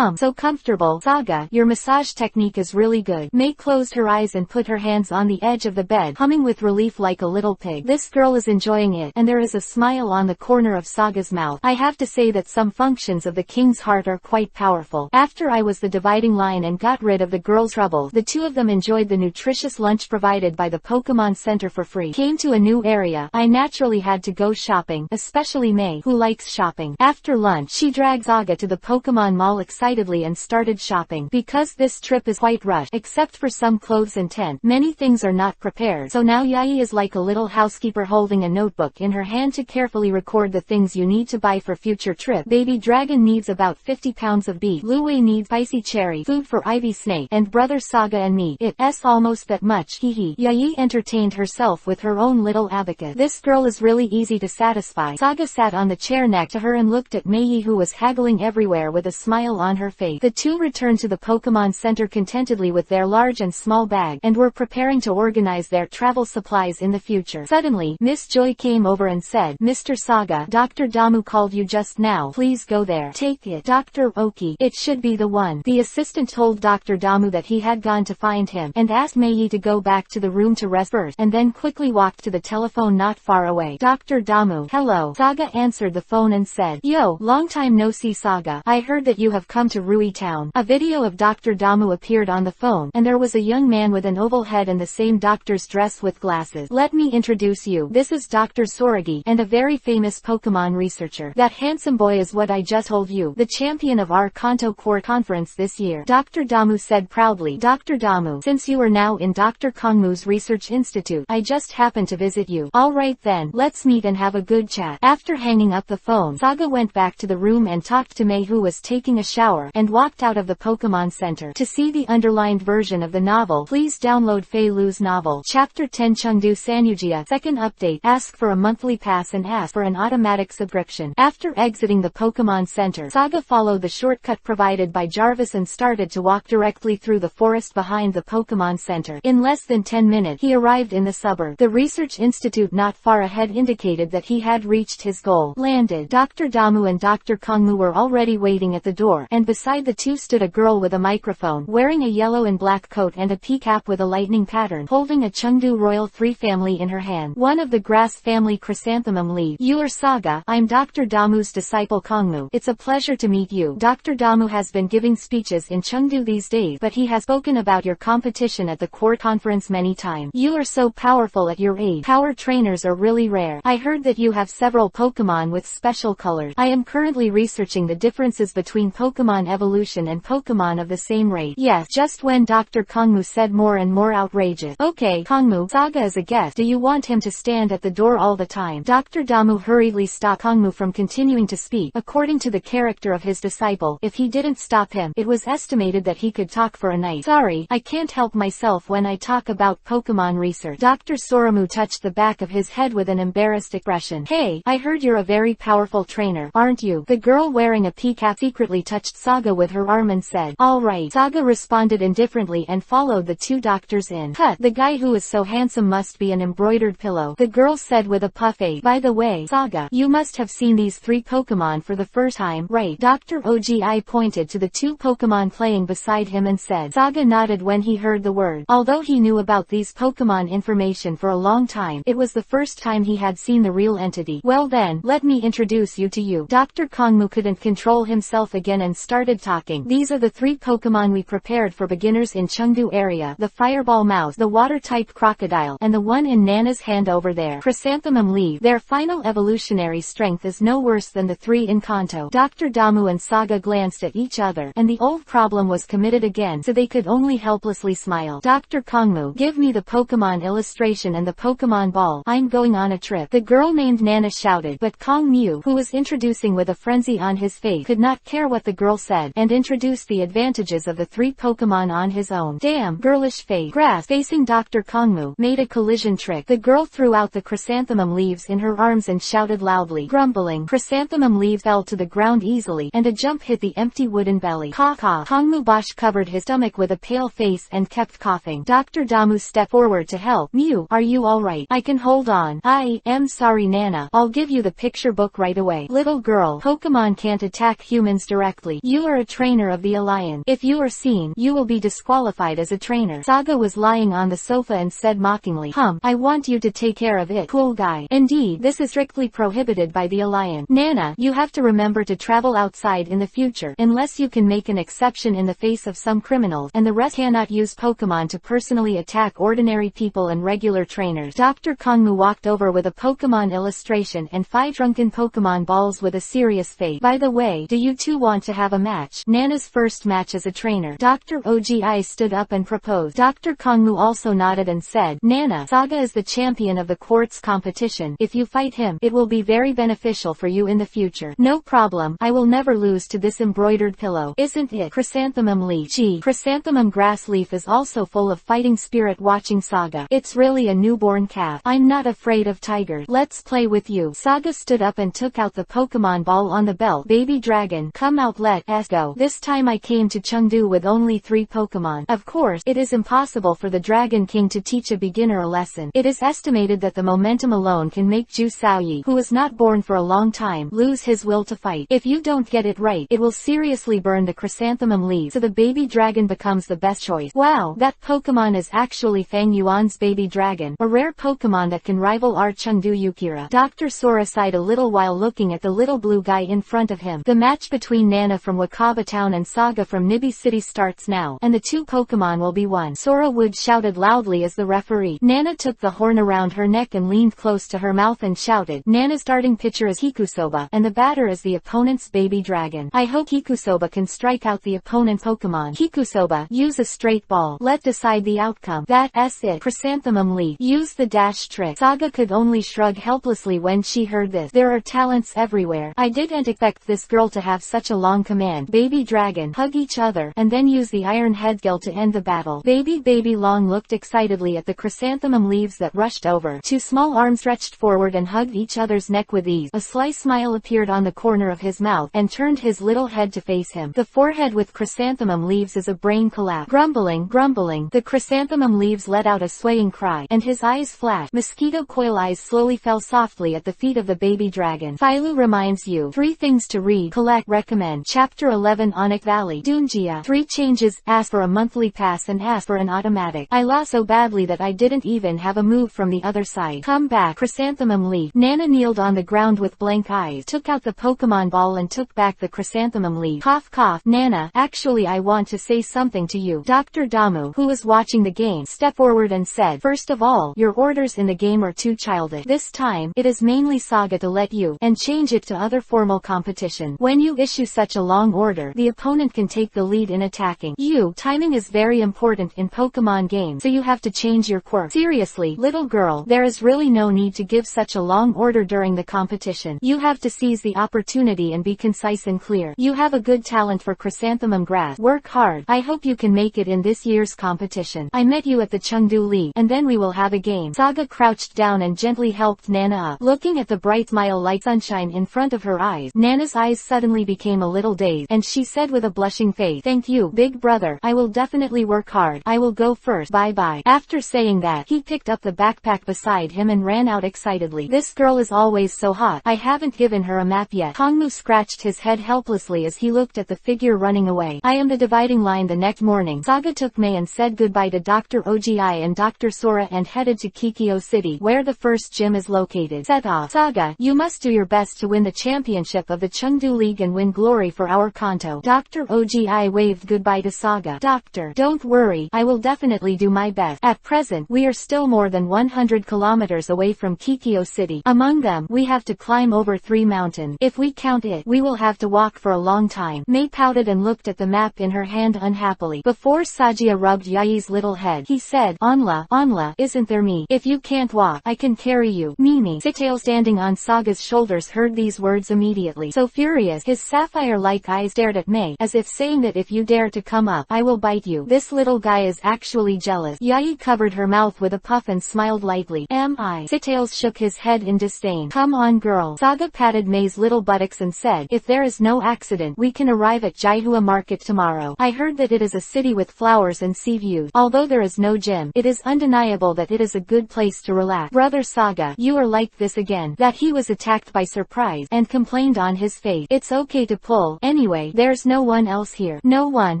So comfortable. Saga, your massage technique is really good. Mei closed her eyes and put her hands on the edge of the bed, humming with relief like a little pig. This girl is enjoying it, and there is a smile on the corner of Saga's mouth. I have to say that some functions of the king's heart are quite powerful. After I was the dividing line and got rid of the girls' trouble, the two of them enjoyed the nutritious lunch provided by the Pokemon Center for free. Came to a new area, I naturally had to go shopping, especially Mei, who likes shopping. After lunch, she dragged Saga to the Pokemon Mall excitedly and started shopping. Because this trip is quite rushed, except for some clothes and tent, many things are not prepared, so now Yai is like a little housekeeper holding a notebook in her hand to carefully record the things you need to buy for future trip. Baby Dragon needs about 50 pounds of beef. Luwei needs spicy cherry, food for Ivy Snake, and brother Saga and me. It's almost that much. Hehe. Yai entertained herself with her own little abacus. This girl is really easy to satisfy. Saga sat on the chair next to her and looked at Mei, who was haggling everywhere with a smile on her face. The two returned to the Pokemon Center contentedly with their large and small bag, and were preparing to organize their travel supplies in the future. Suddenly, Miss Joy came over and said, Mr. Saga, Dr. Damu called you just now. Please go there. Take it. Dr. Oki. It should be the one. The assistant told Dr. Damu that he had gone to find him, and asked Mei to go back to the room to rest first, and then quickly walked to the telephone not far away. Dr. Damu. Hello. Saga answered the phone and said, Yo, long time no see Saga. I heard that you have come to Rui Town. A video of Dr. Damu appeared on the phone, and there was a young man with an oval head and the same doctor's dress with glasses. Let me introduce you. This is Dr. Soragi, and a very famous Pokemon researcher. That handsome boy is what I just told you, the champion of our Kanto Core Conference this year. Dr. Damu said proudly. Dr. Damu, since you are now in Dr. Kongmu's Research Institute, I just happened to visit you. Alright then, let's meet and have a good chat. After hanging up the phone, Saga went back to the room and talked to Mei, who was taking a shower, and walked out of the Pokemon Center. To see the underlined version of the novel, please download Fei Lu's novel. Chapter 10 Chengdu Sanujia. Second update. Ask for a monthly pass and ask for an automatic subscription. After exiting the Pokemon Center, Saga followed the shortcut provided by Jarvis and started to walk directly through the forest behind the Pokemon Center. In less than 10 minutes, he arrived in the suburb. The research institute not far ahead indicated that he had reached his goal. Landed. Dr. Damu and Dr. Kongmu were already waiting at the door, and beside the two stood a girl with a microphone, wearing a yellow and black coat and a pea cap with a lightning pattern, holding a Chengdu Royal 3 family in her hand. One of the grass family chrysanthemum leaves. You are Saga. I'm Dr. Damu's disciple Kongmu. It's a pleasure to meet you. Dr. Damu has been giving speeches in Chengdu these days, but he has spoken about your competition at the Core Conference many times. You are so powerful at your age. Power trainers are really rare. I heard that you have several Pokemon with special colors. I am currently researching researching the differences between Pokemon evolution and Pokemon of the same race. Yes, just when Dr. Kongmu said more and more outrageous. Okay, Kongmu, Saga is a guest. Do you want him to stand at the door all the time? Dr. Damu hurriedly stopped Kongmu from continuing to speak. According to the character of his disciple, if he didn't stop him, it was estimated that he could talk for a night. Sorry, I can't help myself when I talk about Pokemon research. Dr. Soramu touched the back of his head with an embarrassed expression. Hey, I heard you're a very powerful trainer, aren't you? The girl wearing a pea cap secretly touched Saga with her arm and said, all right. Saga responded indifferently and followed the two doctors in. Cut, the guy who is so handsome must be an embroidered pillow, the girl said with a puff face. By the way, Saga, you must have seen these three Pokemon for the first time, right? Dr. Ogi pointed to the two Pokemon playing beside him and said. Saga nodded when he heard the word. Although he knew about these Pokemon information for a long time, it was the first time he had seen the real entity. Well then, let me introduce you to you. Dr. Kongmu couldn't control himself again and started talking. These are the three Pokemon we prepared for beginners in Chengdu area. The Fireball Mouse, the Water-type Crocodile, and the one in Nana's hand over there. Chrysanthemum Leaf. Their final evolutionary strength is no worse than the three in Kanto. Dr. Damu and Saga glanced at each other, and the old problem was committed again, so they could only helplessly smile. Dr. Kongmu, give me the Pokemon illustration and the Pokemon ball. I'm going on a trip. The girl named Nana shouted, but Kongmu, who was introducing with a frenzy on his face, could not care what the girl said, and introduced the advantages of the three Pokemon on his own. Damn, girlish face. Grass, facing Dr. Kongmu, made a collision trick. The girl threw out the chrysanthemum leaves in her arms and shouted loudly. Grumbling, chrysanthemum leaves fell to the ground easily, and a jump hit the empty wooden belly. Cough cough. Kongmu Bosch covered his stomach with a pale face and kept coughing. Dr. Damu stepped forward to help. Mew, are you alright? I can hold on. I am sorry Nana. I'll give you the picture book right away. Little girl, Pokemon can't attack humans directly. You are a trainer of the Alliance. If you are seen, you will be disqualified as a trainer. Saga was lying on the sofa and said mockingly, I want you to take care of it, cool guy. Indeed, this is strictly prohibited by the Alliance. Nana, you have to remember to travel outside in the future, unless you can make an exception in the face of some criminals, and the rest cannot use Pokemon to personally attack ordinary people and regular trainers. Dr. Kongmu walked over with a Pokemon illustration and 5 drunken Pokemon balls with a serious face. By the way, do you two want to have a match? Nana's first match as a trainer. Dr. Ogi stood up and proposed. Dr. Kongmu also nodded and said, Nana, Saga is the champion of the quartz competition. If you fight him, it will be very beneficial for you in the future. No problem, I will never lose to this embroidered pillow. Isn't it? Chrysanthemum leaf. Gee, chrysanthemum grass leaf is also full of fighting spirit. Watching Saga, it's really a newborn calf. I'm not afraid of tigers. Let's play with you. Saga stood up and took out the Pokemon ball on the belt. Baby Dragon, come out, let us go. This time I came to Chengdu with only 3 Pokemon. Of course, it is impossible for the Dragon King to teach a beginner a lesson. It is estimated that the momentum alone can make Ju Xiaoyi, who was not born for a long time, lose his will to fight. If you don't get it right, it will seriously burn the chrysanthemum leaves, so the baby dragon becomes the best choice. Wow, that Pokemon is actually Fang Yuan's baby dragon, a rare Pokemon that can rival our Chengdu Yukira. Dr. Sora sighed a little while looking at the little blue guy in front of him. The match between Nana from Wakaba Town and Saga from Nibi City starts now, and the 2 Pokemon will be one. Sora Wood shouted loudly as the referee. Nana took the horn around her neck and leaned close to her mouth and shouted. Nana's starting pitcher is Hikusoba, and the batter is the opponent's baby dragon. I hope Hikusoba can strike out the opponent Pokemon. Hikusoba, use a straight ball. Let decide the outcome. That's it. Chrysanthemum leaf. Use the dash trick. Saga could only shrug helplessly when she heard this. There are talents everywhere. I didn't expect this girl to have such a long command. Baby dragon, hug each other, and then use the iron headgill to end the battle. Baby Long looked excitedly at the chrysanthemum leaves that rushed over. 2 small arms stretched forward and hugged each other's neck with ease. A sly smile appeared on the corner of his mouth, and turned his little head to face him. The forehead with chrysanthemum leaves is a brain collapse. Grumbling, the chrysanthemum leaves let out a swaying cry, and his eyes flashed. Mosquito coil eyes slowly fell softly at the feet of the baby dragon. Philo reminds you 3 things to read, collect, recommend. Chapter 11 Onyx Valley. Dunjia. 3 changes, ask for a monthly pass and ask for an automatic. I lost so badly that I didn't even have a move from the other side. Come back. Chrysanthemum leaf. Nana kneeled on the ground with blank eyes, took out the Pokemon ball and took back the chrysanthemum leaf. Cough cough. Nana, actually I want to say something to you. Dr. Damu, who was watching the game, stepped forward and said, first of all, your orders in the game are too childish. This time, it is mainly Saga to let you, and change it to other formal competition. competition. When you issue such a long order, the opponent can take the lead in attacking you. Timing is very important in Pokemon games, so you have to change your quirk. Seriously, little girl, there is really no need to give such a long order during the competition. You have to seize the opportunity and be concise and clear. You have a good talent for chrysanthemum grass. Work hard. I hope you can make it in this year's competition. I met you at the Chengdu League, and then we will have a game. Saga crouched down and gently helped Nana up. Looking at the bright smile-like sunshine in front of her eyes, Nana's eyes suddenly became a little dazed, and she said with a blushing face, "Thank you, big brother. I will definitely work hard. I will go first. Bye-bye." After saying that, he picked up the backpack beside him and ran out excitedly. This girl is always so hot. I haven't given her a map yet. Hongmu scratched his head helplessly as he looked at the figure running away. I am the dividing line. The next morning, Saga took May and said goodbye to Dr. Ogi and Dr. Sora and headed to Kikyo City, where the first gym is located. Set off. Saga, you must do your best to win the championship of the Chengdu League and win glory for our Kanto. Dr. Ogi waved goodbye to Saga. Doctor, don't worry, I will definitely do my best. At present, we are still more than 100 kilometers away from Kikyo City. Among them, we have to climb over 3 mountains. If we count it, we will have to walk for a long time. May pouted and looked at the map in her hand unhappily. Before Sajia rubbed Yai's little head, he said, Onla, isn't there me? If you can't walk, I can carry you. Mimi. Sitail standing on Saga's shoulders heard these words immediately. So furious, his sapphire-like eyes stared at May, as if saying that if you dare to come up, I will bite you. This little guy is actually jealous. Yai covered her mouth with a puff and smiled lightly. Am I? Sitails shook his head in disdain. Come on girl. Saga patted May's little buttocks and said, if there is no accident, we can arrive at Jaihua Market tomorrow. I heard that it is a city with flowers and sea views. Although there is no gym, it is undeniable that it is a good place to relax. Brother Saga, you are like this again. That he was attacked by surprise, and complained on his face. It's okay to pull. Anyway, there's no one else here. No one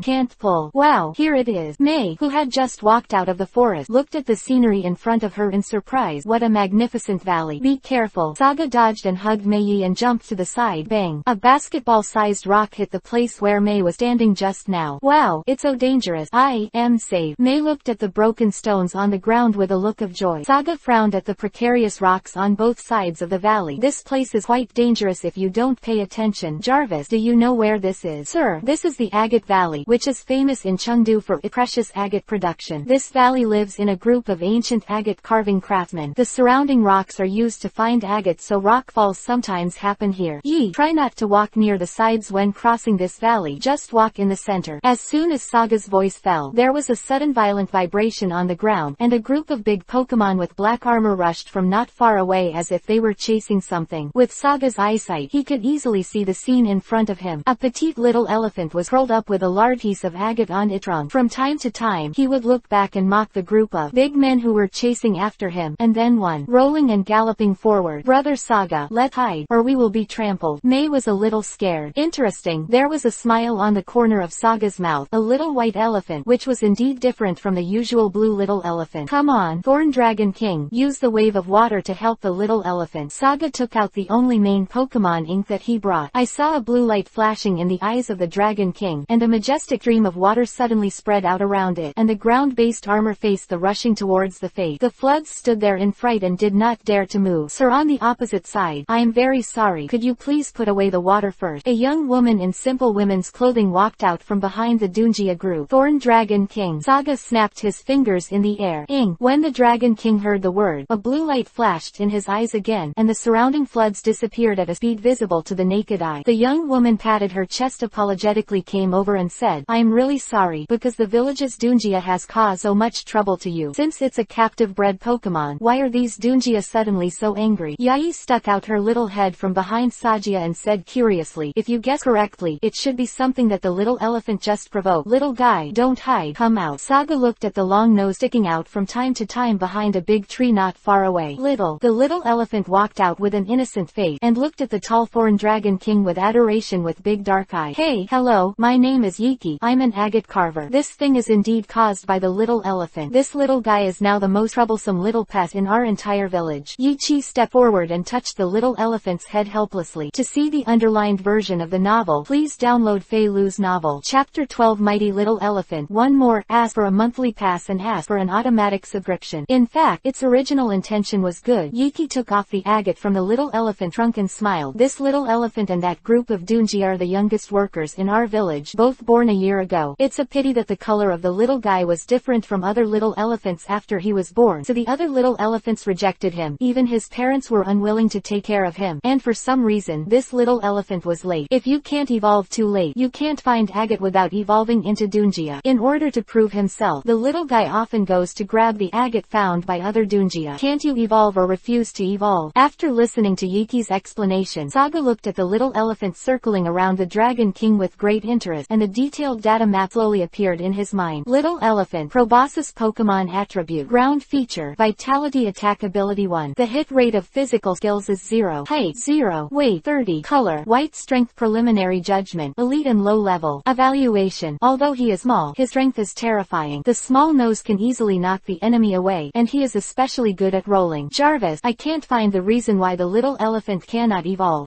can't pull. Wow, here it is. May, who had just walked out of the forest, looked at the scenery in front of her in surprise. What a magnificent valley. Be careful. Saga dodged and hugged Mei and jumped to the side. Bang. A basketball-sized rock hit the place where May was standing just now. Wow, it's so dangerous. I am safe. May looked at the broken stones on the ground with a look of joy. Saga frowned at the precarious rocks on both sides of the valley. This place is quite dangerous if you don't pay attention. Jarvis, do you know where this is? Sir, this is the Agate Valley, which is famous in Chengdu for its precious agate production. This valley lives in a group of ancient agate carving craftsmen. The surrounding rocks are used to find agate, so rockfalls sometimes happen here. Try not to walk near the sides when crossing this valley, just walk in the center. As soon as Saga's voice fell, there was a sudden violent vibration on the ground, and a group of big Pokemon with black armor rushed from not far away as if they were chasing something. With Saga's eyesight, he could easily see the scene in front of him. A petite little elephant was curled up with a large piece of agate on its trunk. From time to time, he would look back and mock the group of big men who were chasing after him, and then one, rolling and galloping forward. Brother Saga, let's hide, or we will be trampled. May was a little scared. Interesting. There was a smile on the corner of Saga's mouth. A little white elephant, which was indeed different from the usual blue little elephant. Come on, Thorn Dragon King. Use the wave of water to help the little elephant. Saga took out the only main Pokemon ink that he brought. I saw a blue light flashing in the eyes of the Dragon King, and a majestic stream of water suddenly spread out around it, and the ground-based armor faced the rushing towards the face. The floods stood there in fright and did not dare to move. Sir, on the opposite side, I am very sorry. Could you please put away the water first? A young woman in simple women's clothing walked out from behind the Dunjia group. Thorn Dragon King. Saga snapped his fingers in the air. Ing. When the Dragon King heard the word, a blue light flashed in his eyes again, and the surrounding floods disappeared at a speed visible to the naked eye. The young woman patted her chest apologetically, came over and said, I am really sorry, because the village's Dunjia has caused so much trouble to you. Since it's a captive-bred Pokemon, why are these Dunjia suddenly so angry? Yai stuck out her little head from behind Sajia and said curiously, if you guess correctly, it should be something that the little elephant just provoked. Little guy, don't hide, come out. Saga looked at the long nose sticking out from time to time behind a big tree not far away. The little elephant walked out with an innocent face, and looked at the tall Thorn Dragon King with adoration with big dark eyes. Hey, hello, my name is Yiki. I'm an agate carver. This thing is indeed caused by the little elephant. This little guy is now the most troublesome little pet in our entire village. Yichi stepped forward and touched the little elephant's head helplessly. To see the underlined version of the novel, please download Fei Lu's novel. Chapter 12 Mighty Little Elephant. One more, ask for a monthly pass and ask for an automatic subscription. In fact, its original intention was good. Yiki took off the agate from the little elephant trunk and smiled. This little elephant elephant and that group of Doonji are the youngest workers in our village, both born a year ago. It's a pity that the color of the little guy was different from other little elephants after he was born, so the other little elephants rejected him. Even his parents were unwilling to take care of him, and for some reason this little elephant was late. If you can't evolve too late, you can't find agate without evolving into Doonjia. In order to prove himself, the little guy often goes to grab the agate found by other Doonjia. Can't you evolve or refuse to evolve? After listening to Yiki's explanation, Saga looked at the little elephant circling around the Dragon King with great interest, and the detailed data map slowly appeared in his mind. Little elephant, proboscis Pokemon attribute, ground feature, vitality attack ability 1. The hit rate of physical skills is 0, height 0, weight 30, color white, strength preliminary judgment, elite and low level. Evaluation: although he is small, his strength is terrifying. The small nose can easily knock the enemy away, and he is especially good at rolling. Jarvis, I can't find the reason why the little elephant cannot evolve.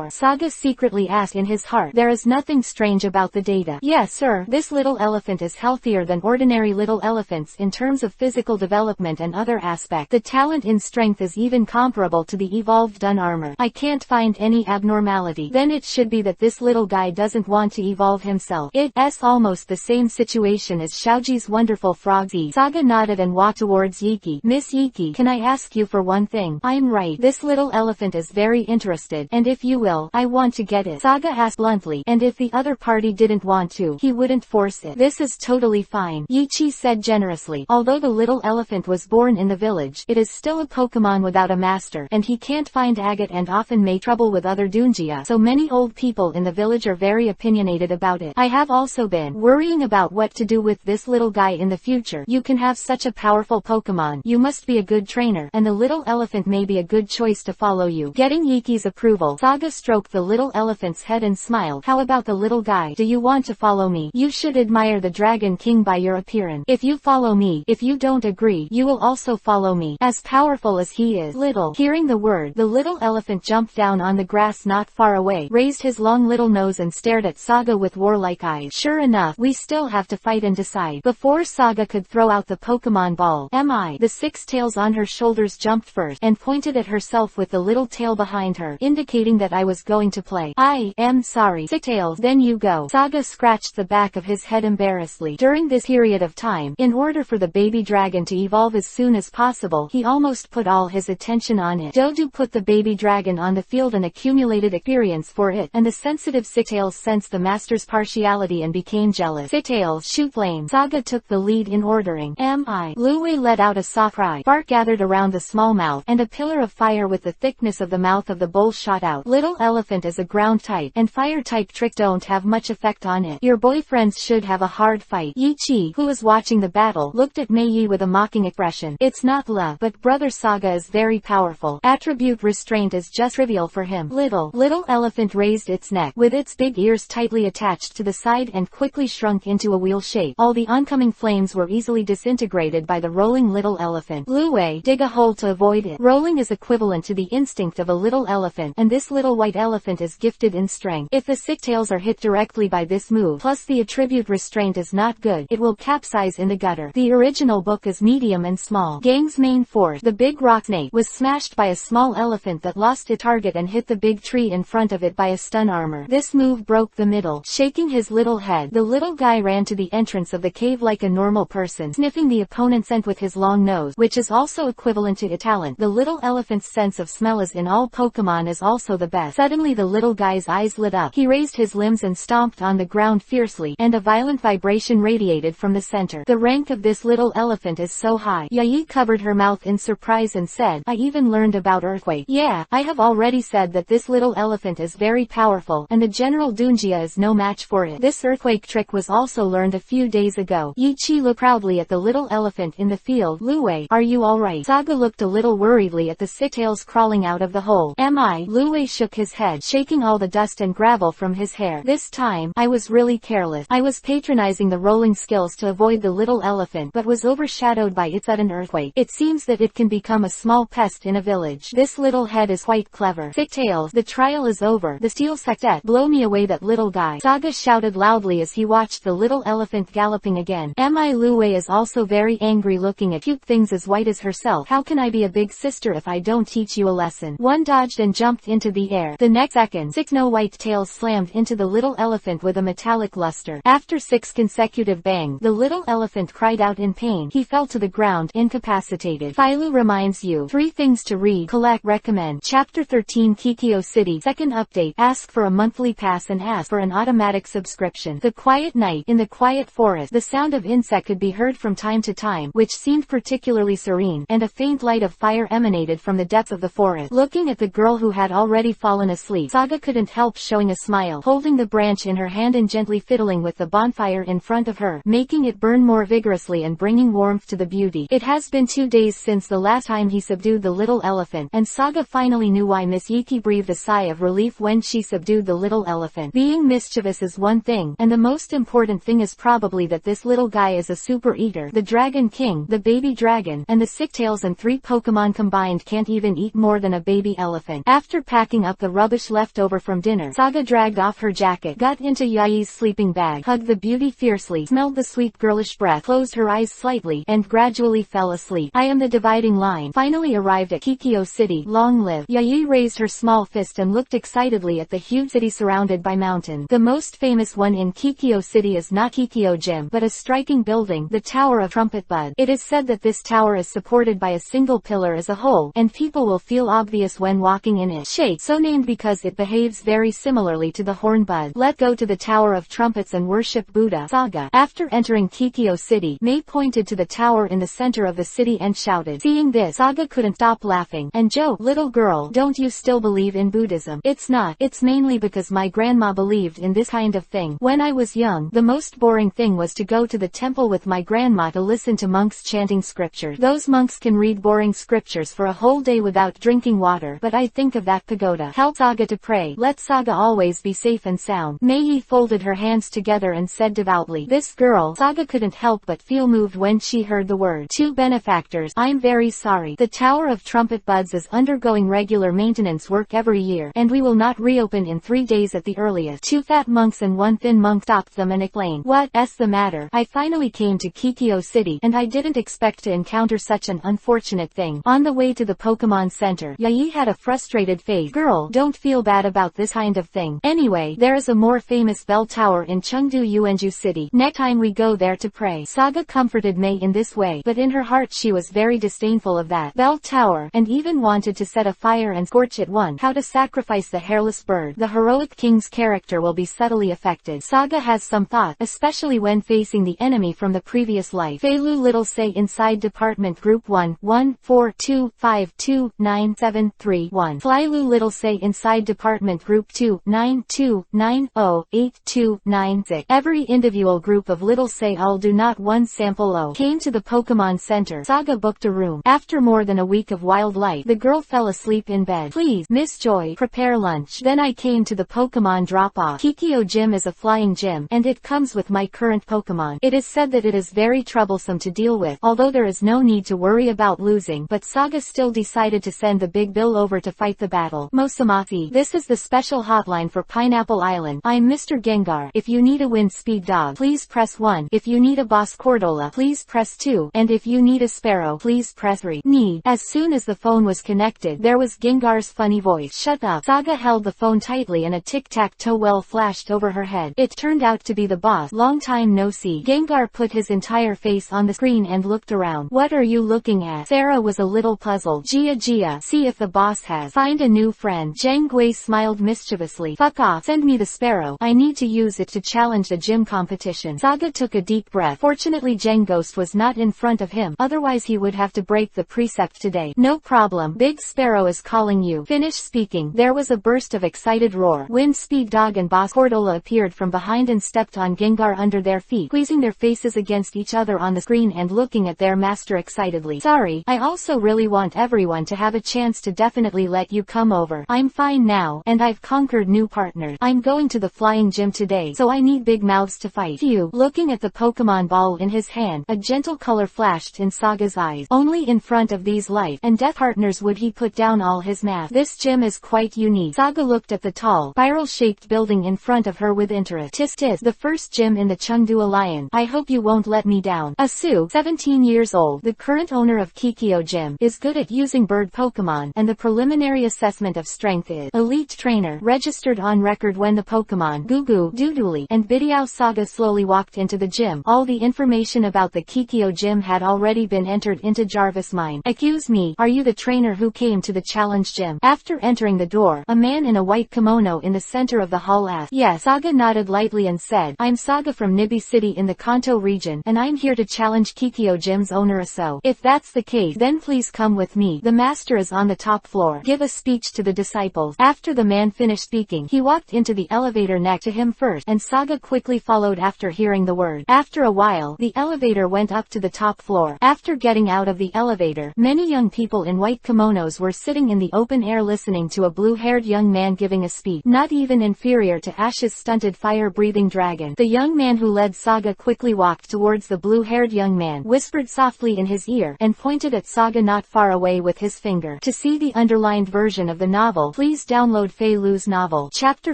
Saga secretly asked in his heart. There is nothing strange about the data. Yes, sir. This little elephant is healthier than ordinary little elephants in terms of physical development and other aspects. The talent in strength is even comparable to the evolved Dunarmor. I can't find any abnormality. Then it should be that this little guy doesn't want to evolve himself. It's almost the same situation as Xiaoji's wonderful frog. Saga nodded and walked towards Yiki. Miss Yiki, can I ask you for one thing? I'm right. This little elephant is very interested, and if you will, I want to get it. Saga asked bluntly, and if the other party didn't want to, he wouldn't force it. This is totally fine, Yichi said generously. Although the little elephant was born in the village, it is still a Pokemon without a master, and he can't find agate and often make trouble with other Doonjia, so many old people in the village are very opinionated about it. I have also been worrying about what to do with this little guy in the future. You can have such a powerful Pokemon. You must be a good trainer, and the little elephant may be a good choice to follow you. Getting Yiki's approval, Saga stroked the little elephant's head and smiled. How about the little guy? Do you want to follow me? You should admire the Dragon King by your appearance. If you follow me, if you don't agree, you will also follow me. As powerful as he is. Little. Hearing the word, the little elephant jumped down on the grass not far away, raised his long little nose and stared at Saga with warlike eyes. Sure enough, we still have to fight and decide. Before Saga could throw out the Pokemon ball, the 6 tails on her shoulders jumped first, and pointed at herself with the little tail behind her, indicating that I was going to play. I am sorry. 6 tails, then you go. Saga scratched the back of his head embarrassedly. During this period of time, in order for the baby dragon to evolve as soon as possible, he almost put all his attention on it. Dojo put the baby dragon on the field and accumulated experience for it, and the sensitive Sixtails sensed the master's partiality and became jealous. Sixtails, shoot flame. Saga took the lead in ordering. Luwei let out a soft cry. Bark gathered around the small mouth, and a pillar of fire with the thickness of the mouth of the bull shot out. Little elephant is a ground type, and fire type tricks don't have much effect on it. Your boyfriends should have a hard fight. Yichi, who was watching the battle, looked at Mei with a mocking expression. It's not love, but brother Saga is very powerful. Attribute restraint is just trivial for him. Little elephant raised its neck, with its big ears tightly attached to the side, and quickly shrunk into a wheel shape. All the oncoming flames were easily disintegrated by the rolling little elephant. Luwei, dig a hole to avoid it. Rolling is equivalent to the instinct of a little elephant, and this little white elephant is gifted in strength. If the Sixtails are hit directly by this move, plus the attribute restraint is not good, it will capsize in the gutter. The original book is medium and small. Gang's main force, the big rock snake, was smashed by a small elephant that lost its target and hit the big tree in front of it by a stun armor. This move broke the middle. Shaking his little head, the little guy ran to the entrance of the cave like a normal person, sniffing the opponent's scent with his long nose, which is also equivalent to a talent. The little elephant's sense of smell as in all Pokemon is also the best. Suddenly the little guy's eyes lit up. He raised his limbs and stomped on the ground fiercely, and a violent vibration radiated from the center. The rank of this little elephant is so high. Yai covered her mouth in surprise and said, I even learned about earthquake. Yeah, I have already said that this little elephant is very powerful, and the general Doonjia is no match for it. This earthquake trick was also learned a few days ago. Yichi looked proudly at the little elephant in the field. Luwei, are you alright? Saga looked a little worriedly at the Sixtails crawling out of the hole. Am I? Luwei shook his head, shaking all the dust and gravel from his hair. This time, I was really careless. I was patronizing the rolling skills to avoid the little elephant, but was overshadowed by its sudden earthquake. It seems that it can become a small pest in a village. This little head is quite clever. Sixtails, the trial is over. The steel sextet, blow me away that little guy. Saga shouted loudly as he watched the little elephant galloping again. Mi Luwei is also very angry, looking at cute things as white as herself. How can I be a big sister if I don't teach you a lesson? One dodged and jumped into the air. air. The next second, 6 Snow White tails slammed into the little elephant with a metallic luster. After 6 consecutive bangs, the little elephant cried out in pain. He fell to the ground, incapacitated. Philo reminds you 3 things to read, collect, recommend. Chapter 13 Kikyo City. Second update. Ask for a monthly pass and ask for an automatic subscription. The quiet night. In the quiet forest, the sound of insect could be heard from time to time, which seemed particularly serene, and a faint light of fire emanated from the depths of the forest. Looking at the girl who had already fallen asleep, Saga couldn't help showing a smile, holding the branch in her hand and gently fiddling with the bonfire in front of her, making it burn more vigorously and bringing warmth to the beauty. It has been 2 days since the last time he subdued the little elephant, and Saga finally knew why Miss Yuki breathed a sigh of relief when she subdued the little elephant. Being mischievous is one thing, and the most important thing is probably that this little guy is a super eater. The Dragon King, the baby dragon, and the 6 tails and 3 Pokemon combined can't even eat more than a baby elephant. After packing up the rubbish left over from dinner, Saga dragged off her jacket, got into Yai's sleeping bag, hugged the beauty fiercely, smelled the sweet girlish breath, closed her eyes slightly, and gradually fell asleep. I am the dividing line. Finally arrived at Kikyo City. Long live. Yai raised her small fist and looked excitedly at the huge city surrounded by mountains. The most famous one in Kikyo City is not Kikyo Gym, but a striking building, the Tower of Trumpet Bud. It is said that this tower is supported by a single pillar as a whole, and people will feel obvious when walking in its shape, so named because it behaves very similarly to the horn bud. Let go to the Tower of Trumpets and worship Buddha. Saga. After entering Kikyo City, Mei pointed to the tower in the center of the city and shouted. Seeing this, Saga couldn't stop laughing. And Joe, little girl, don't you still believe in Buddhism? It's not. It's mainly because my grandma believed in this kind of thing. When I was young, the most boring thing was to go to the temple with my grandma to listen to monks chanting scripture. Those monks can read boring scriptures for a whole day without drinking water, but I think of that pagoda. Help Saga to pray. Let Saga always be safe and sound. Mei folded her hands together and said devoutly. This girl. Saga couldn't help but feel moved when she heard the word. 2 benefactors. I'm very sorry. The Tower of Trumpet Buds is undergoing regular maintenance work every year, and we will not reopen in 3 days at the earliest. 2 fat monks and 1 thin monk stopped them and explained. What's the matter? I finally came to Kikyo City, and I didn't expect to encounter such an unfortunate thing. On the way to the Pokemon Center, Yai had a frustrated face. Girl, don't feel bad about this kind of thing. Anyway, there is a more famous bell tower in Chengdu Yuanju City. Next time we go there to pray. Saga comforted Mei in this way, but in her heart she was very disdainful of that bell tower, and even wanted to set a fire and scorch it. 1. How to sacrifice the hairless bird. The heroic king's character will be subtly affected. Saga has some thought, especially when facing the enemy from the previous life. Feilu Little Say inside Department Group 1, 1-4-2-5-2-9-7-3-1. Flylu Little Say inside Department Group 2, 9-2-9-0-8-2-9-6. Every individual group of Little Say all do not 1 sample O. Came to the Pokemon Center. Saga booked a room. After more than a week of wildlife, the girl fell asleep in bed. Please, Miss Joy, prepare lunch. Then I came to the Pokemon drop-off. Kikyo Gym is a flying gym, and it comes with my current Pokemon. It is said that it is very troublesome to deal with, although there is no need to worry about losing, but Saga still decided to send the Big Bill over to fight the battle. Mosamasi. This is the special hotline for Pineapple Island. I'm Mr. Gengar. If you need a wind speed dog, please press 1. If you need a boss Cordola, please press 2. And if you need a sparrow, please press 3. Need. As soon as the phone was connected, there was Gengar's funny voice. Shut up. Saga held the phone tightly and a tic-tac-toe well flashed over her head. It turned out to be the boss. Long time no see. Gengar put his entire face on the screen and looked around. What are you looking at? Sarah was a little puzzled. Gia, see if the boss has. Find a new friend. Zhang Gui smiled mischievously. Fuck off. Send me the sparrow. I need to use it to challenge the gym competition. Saga took a deep breath. Fortunately Zhang Ghost was not in front of him, otherwise he would have to break the precept today. No problem. Big Sparrow is calling you. Finish speaking. There was a burst of excited roar. Wind Speed Dog and Boss Cordola appeared from behind and stepped on Gengar under their feet, squeezing their faces against each other on the screen and looking at their master excitedly. Sorry, I also really want everyone to have a chance to definitely let you come over. I'm fine now, and I've conquered new partners. I'm going to the flying gym today, so I need big mouths to fight. Phew. Looking at the Pokemon ball in his hand, a gentle color flashed in Saga's eyes. Only in front of these life and death partners would he put down all his math. This gym is quite unique. Saga looked at the tall, spiral-shaped building in front of her with interest. Tis, the first gym in the Chengdu Alliance. I hope you won't let me down. Asu, 17 years old, the current owner of Kikyo Gym, is good at using bird Pokemon, and the preliminary assessment of strength strength is Elite Trainer, registered on record when the Pokemon Gugu, Doodly, and Bidiao Saga slowly walked into the gym. All the information about the Kikyo gym had already been entered into Jarvis' mind. Excuse me, are you the trainer who came to the challenge gym? After entering the door, a man in a white kimono in the center of the hall asked. Yes. Saga nodded lightly and said, I'm Saga from Nibi City in the Kanto region, and I'm here to challenge Kikyo gym's owner Aso. If that's the case, then please come with me. The master is on the top floor. Give a speech to the disciples. After the man finished speaking, he walked into the elevator next to him first, and Saga quickly followed after hearing the word. After a while, the elevator went up to the top floor. After getting out of the elevator, many young people in white kimonos were sitting in the open air listening to a blue-haired young man giving a speech, not even inferior to Ash's stunted fire-breathing dragon. The young man who led Saga quickly walked towards the blue-haired young man, whispered softly in his ear, and pointed at Saga not far away with his finger. To see the underlined version of the novel, please download Fei Lu's novel. Chapter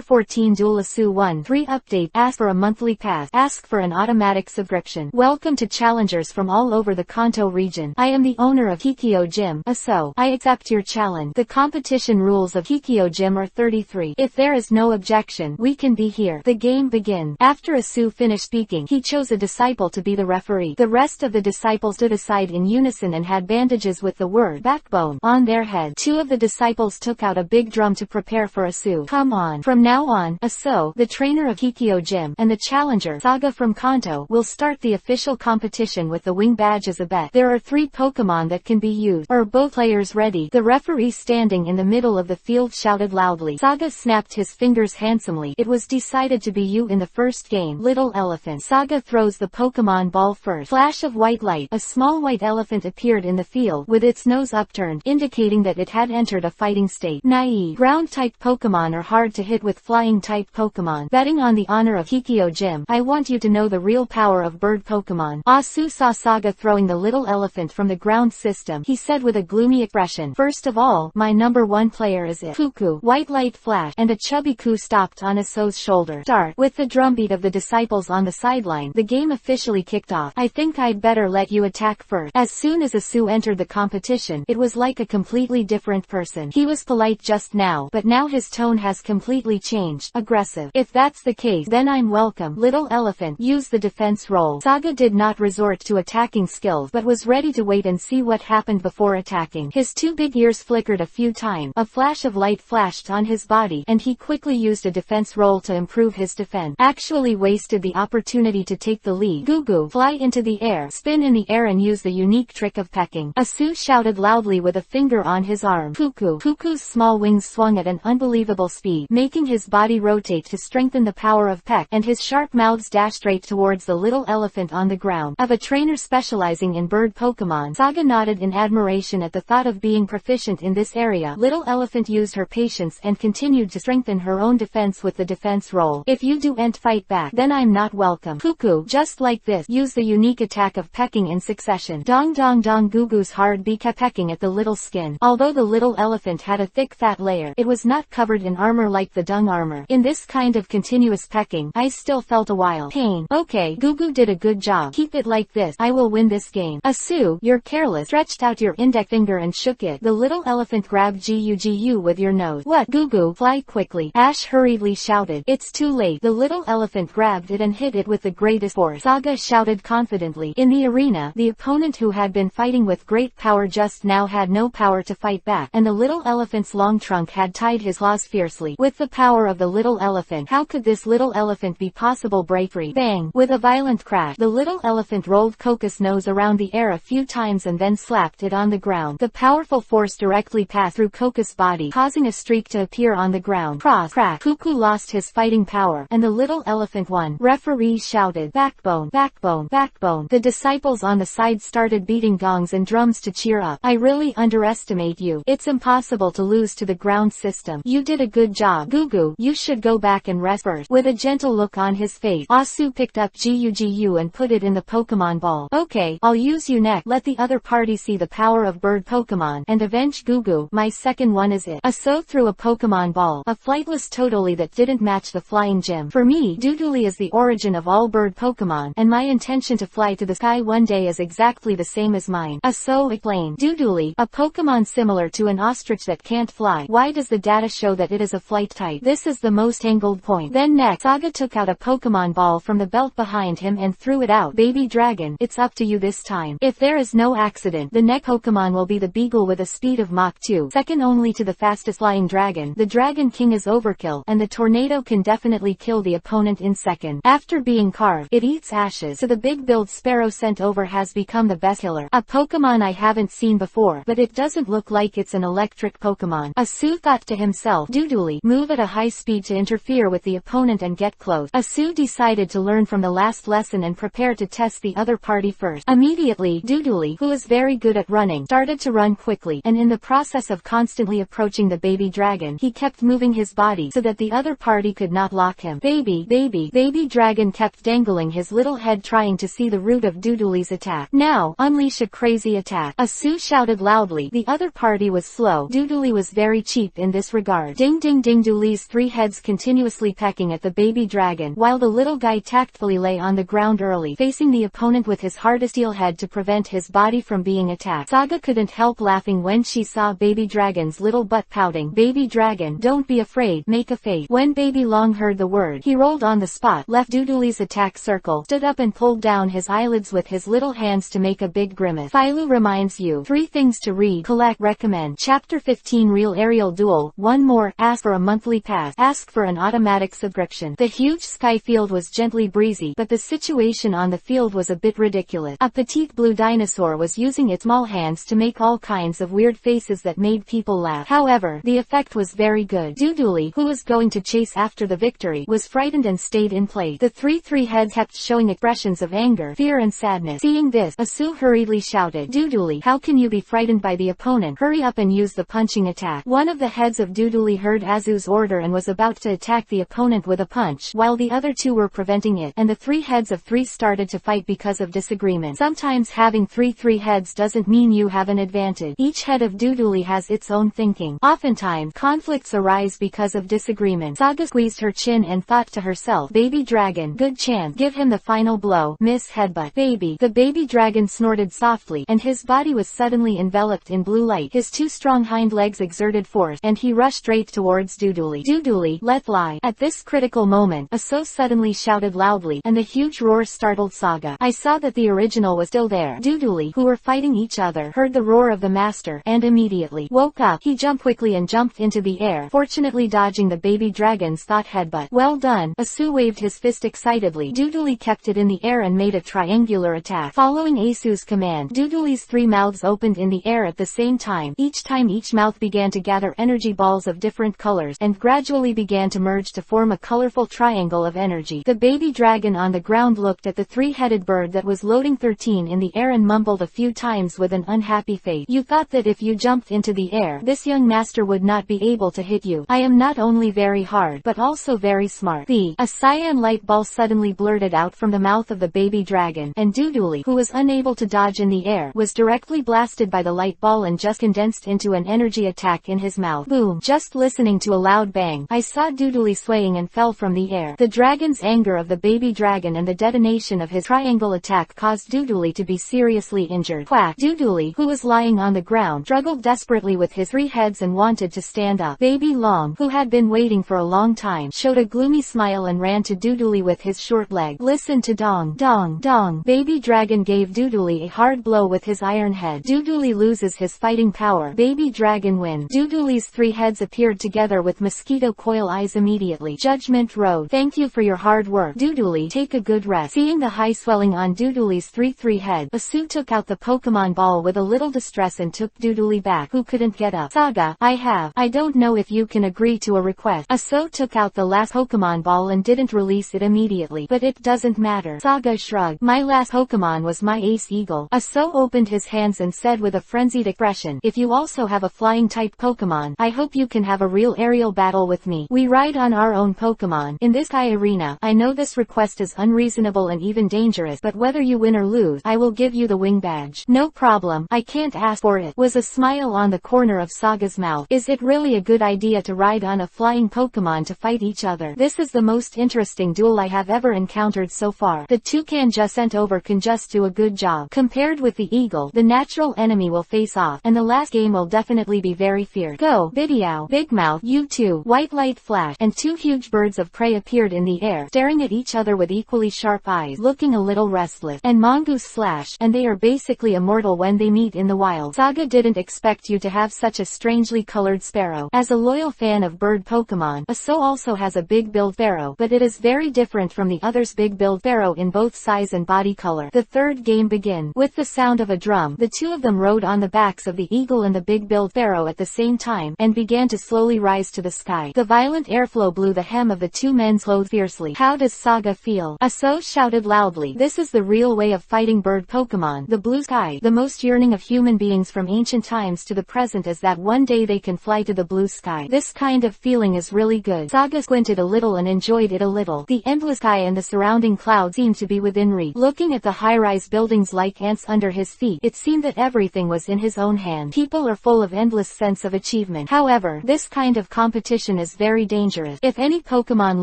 14 Duelasu 1-3 Update. Ask for a monthly pass. Ask for an automatic subscription. Welcome to challengers from all over the Kanto region. I am the owner of Kikyo Gym, Aso. I accept your challenge. The competition rules of Kikyo Gym are 33. If there is no objection, we can be here. The game begins. After Asu finished speaking, he chose a disciple to be the referee. The rest of the disciples stood aside in unison and had bandages with the word backbone on their head. Two of the disciples took out a big drum to prepare for Asu. Come on. From now on, Aso, the trainer of Kikyo Gym, and the challenger, Saga from Kanto, will start the official competition with the wing badge as a bet. There are 3 Pokemon that can be used. Are both players ready? The referee standing in the middle of the field shouted loudly. Saga snapped his fingers handsomely. It was decided to be you in the first game. Little Elephant. Saga throws the Pokemon ball first. Flash of white light. A small white elephant appeared in the field, with its nose upturned, indicating that it had entered a fighting state. Naive. Ground-type Pokemon are hard to hit with flying-type Pokemon. Betting on the honor of Kikyo Gym, I want you to know the real power of bird Pokemon. Asu saw Saga throwing the little elephant from the ground system. He said with a gloomy expression, first of all, my number 1 player is Fuku. White light flashed, and a chubby Ku stopped on Asu's shoulder. Start. With the drumbeat of the disciples on the sideline, the game officially kicked off. I think I'd better let you attack first. As soon as Asu entered the competition, it was like a completely different person. He was polite just now, but now his tone has completely changed. Aggressive. If that's the case, then I'm welcome. Little Elephant, use the defense roll. Saga did not resort to attacking skills, but was ready to wait and see what happened before attacking. His 2 big ears flickered a few times. A flash of light flashed on his body, and he quickly used a defense roll to improve his defense. Actually wasted the opportunity to take the lead. Gugu, fly into the air, spin in the air and use the unique trick of pecking. Asu shouted loudly with a finger on his arm. Fuku. Fuku's small wings swung at an unbelievable speed, making his body rotate to strengthen the power of peck, and his sharp mouths dashed straight towards the little elephant on the ground. Of a trainer specializing in bird Pokemon, Saga nodded in admiration at the thought of being proficient in this area. Little Elephant used her patience and continued to strengthen her own defense with the defense roll. If you don't fight back, then I'm not welcome. Fuku, just like this, use the unique attack of pecking in succession. Dong dong dong. Gugu's hard beak kept pecking at the little skin. Although the little elephant had a thick fat layer, it was not covered in armor like the dung armor. In this kind of continuous pecking, I still felt a while pain. Okay, Gugu did a good job. Keep it like this. I will win this game. Asu, you're careless. Stretched out your index finger and shook it. The little elephant grabbed Gugu with your nose. What? Gugu, fly quickly. Ash hurriedly shouted. It's too late. The little elephant grabbed it and hit it with the greatest force. Saga shouted confidently. In the arena, the opponent who had been fighting with great power just now had no power to fight back, and the little elephant's long trunk had tied his claws fiercely. With the power of the little elephant, how could this little elephant be possible? Break free. Bang! With a violent crash, the little elephant rolled Coco's nose around the air a few times and then slapped it on the ground. The powerful force directly passed through Coco's body, causing a streak to appear on the ground. Cross, crack. Cuckoo lost his fighting power, and the little elephant won. Referee shouted, backbone, backbone, backbone. The disciples on the side started beating gongs and drums to cheer up. I really underestimate you. It's impossible to lose to the ground system. You did a good job. Gugu, you should go back and rest first. With a gentle look on his face, Asu picked up Gugu and put it in the Pokemon ball. Okay, I'll use you next. Let the other party see the power of bird Pokemon and avenge Gugu. My second one is it. Asu threw a Pokemon ball, a flightless Totally that didn't match the flying gym. For me, Doodly is the origin of all bird Pokemon, and my intention to fly to the sky one day is exactly the same as mine. Asu explained. Doodly, a Pokemon similar to an ostrich that can't fly, Why does the data show that it is a flight type? This is the most angled point. Then next, Saga took out a Pokemon ball from the belt behind him and threw it out. Baby Dragon, it's up to you this time. If there is no accident, the next Pokemon will be the Beagle with a speed of Mach 2, second only to the fastest flying dragon. The Dragon King is overkill, and the tornado can definitely kill the opponent in second. After being carved, it eats ashes, so the big build Sparrow sent over has become the best killer. A Pokemon I haven't seen before, but it doesn't look like it's an electric Pokemon. Asu thought to himself, Doodly, move at a high speed to interfere with the opponent and get close. Asu decided to learn from the last lesson and prepare to test the other party first. Immediately, Doodly, who is very good at running, started to run quickly, and in the process of constantly approaching the baby dragon, he kept moving his body so that the other party could not lock him. Baby Dragon kept dangling his little head trying to see the route of Doodly's attack. Now, unleash a crazy attack. Asu shouted loudly. The other party was slow. Doodly was very cheap in this regard. Ding ding ding. Doodly's three heads continuously pecking at the baby dragon, while the little guy tactfully lay on the ground early, facing the opponent with his hard steel head to prevent his body from being attacked. Saga couldn't help laughing when she saw baby dragon's little butt pouting. Baby dragon, don't be afraid, make a face. When baby Long heard the word, he rolled on the spot, left Doodly's attack circle, stood up and pulled down his eyelids with his little hands to make a big grimace. Philo reminds you, 3 things to read, collect, recommend. Chapter 15 Real Aerial Duel. 1 more, ask for a monthly pass, ask for an automatic subscription. The huge sky field was gently breezy, but the situation on the field was a bit ridiculous. A petite blue dinosaur was using its small hands to make all kinds of weird faces that made people laugh. However, the effect was very good. Doodly, who was going to chase after the victory, was frightened and stayed in place. The three heads kept showing expressions of anger, fear and sadness. Seeing this, Asu hurriedly shouted, Doodly, how can you be frightened by the opponent? Hurry up and use the punching attack. One of the heads of Doodly heard Asu's order and was about to attack the opponent with a punch, while the other 2 were preventing it, and the 3 heads of 3 started to fight because of disagreement. Sometimes having 3 heads doesn't mean you have an advantage. Each head of Doodly has its own thinking. Oftentimes, conflicts arise because of disagreement. Saga squeezed her chin and thought to herself, baby dragon, good chance, give him the final blow, miss headbutt. Baby. The baby dragon snorted softly, and his body was suddenly enveloped in blue light. His 2 strong hind legs exerted force, and he rushed straight towards Doodly. Doodly, let fly. At this critical moment, Aso suddenly shouted loudly, and the huge roar startled Saga. I saw that the original was still there. Doodly, who were fighting each other, heard the roar of the master, and immediately woke up. He jumped quickly and jumped into the air, fortunately dodging the baby dragon's thought headbutt. Well done. Asu waved his fist excitedly. Doodly kept it in the air and made a triangular attack. Following Asu's command, Doodly's 3 mouths opened in the air at the same time. Each time each mouth began to gather energy balls of different colors, and gradually began to merge to form a colorful triangle of energy. The baby dragon on the ground looked at the 3-headed bird that was loading 13 in the air and mumbled a few times with an unhappy face. You thought that if you jumped into the air, this young master would not be able to hit you. I am not only very hard, but also very smart. A cyan light ball suddenly blurted out from the mouth of the baby dragon, and Doodly, who was unable to dodge in the air, was directly blasted by the light ball and just condensed into an energy attack in his mouth. Boom. Just listening to a loud bang, I saw Doodly swaying and fell from the air. The dragon's anger of the baby dragon and the detonation of his triangle attack caused Doodly to be seriously injured. Quack. Doodly, who was lying on the ground, struggled desperately with his 3 heads and wanted to stand up. Baby Long, who had been waiting for a long time, showed a gloomy smile and ran to Doodly with his short leg. Listen to dong, dong, dong. Baby dragon gave Doodly a hard blow with his iron head. Doodly loses his fighting power. Baby dragon wins. Doodly's 3 heads appeared together with mosquito coil eyes immediately. Judgment Road. Thank you for your hard work. Doodly, take a good rest. Seeing the high swelling on Doodly's 3 head, Asu took out the Pokemon ball with a little distress and took Doodly back, who couldn't get up. Saga, I don't know if you can agree to a request. Asu took out the last Pokemon ball and didn't release it immediately, but it doesn't matter. Saga shrugged. My last Pokemon was my Ace Eagle. Asu opened his hands and said with a frenzied expression, if you also have a flying type Pokemon, I hope you can have a real aerial battle with me. We ride on our own Pokemon. In this Sky Arena, I know this request is unreasonable and even dangerous, but whether you win or lose, I will give you the wing badge. No problem, I can't ask for it. Was a smile on the corner of Saga's mouth. Is it really a good idea to ride on a flying Pokemon to fight each other? This is the most interesting duel I have ever encountered so far. The toucan just sent over can just do a good job. Compared with the eagle, the natural enemy will face off, and the last game will definitely be very fierce. go, Bidiao, Big Mouth, you two, white light flash, and two huge birds of prey appeared in the air, staring at each other with equally sharp eyes, looking a little restless, and Mongoose slash, and they are basically immortal when they meet in the wild. Saga didn't expect you to have such a strangely colored sparrow. As a loyal fan of bird Pokemon, Aso also has a big-billed sparrow, but it is very different from the others' big-billed sparrow in both size and body color. The third game begins. With the sound of a drum, the two of them rode on the backs of the eagle and the big-billed sparrow at the same time, and began to slowly rise to the sky. The violent airflow blew the hem of the two men's clothes fiercely. How does Saga feel? Aso shouted loudly. This is the real way of fighting bird Pokemon. The blue sky. The most yearning of human beings from ancient times to the present is that one day they can fly to the blue sky. This kind of feeling is really good. Saga squinted a little and enjoyed it a little. The endless sky and the surrounding clouds seemed to be within reach. Looking at the high-rise buildings like ants under his feet, it seemed that everything was in his own hand. People are full of endless sense of achievement. However, this kind of competition is very dangerous. If any Pokemon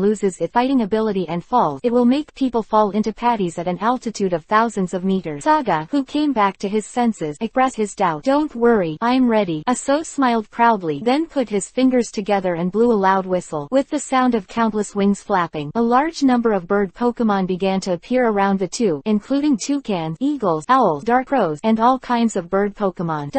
loses its fighting ability and falls, it will make people fall into patties at an altitude of thousands of meters. Saga, who came back to his senses, expressed his doubt. Don't worry, I'm ready. Aso smiled proudly, then put his fingers together and blew a loud whistle. With the sound of countless wings flapping, a large number of bird Pokemon began to appear around the two, including toucans, eagles, owls, dark crows, and all kinds of bird Pokemon.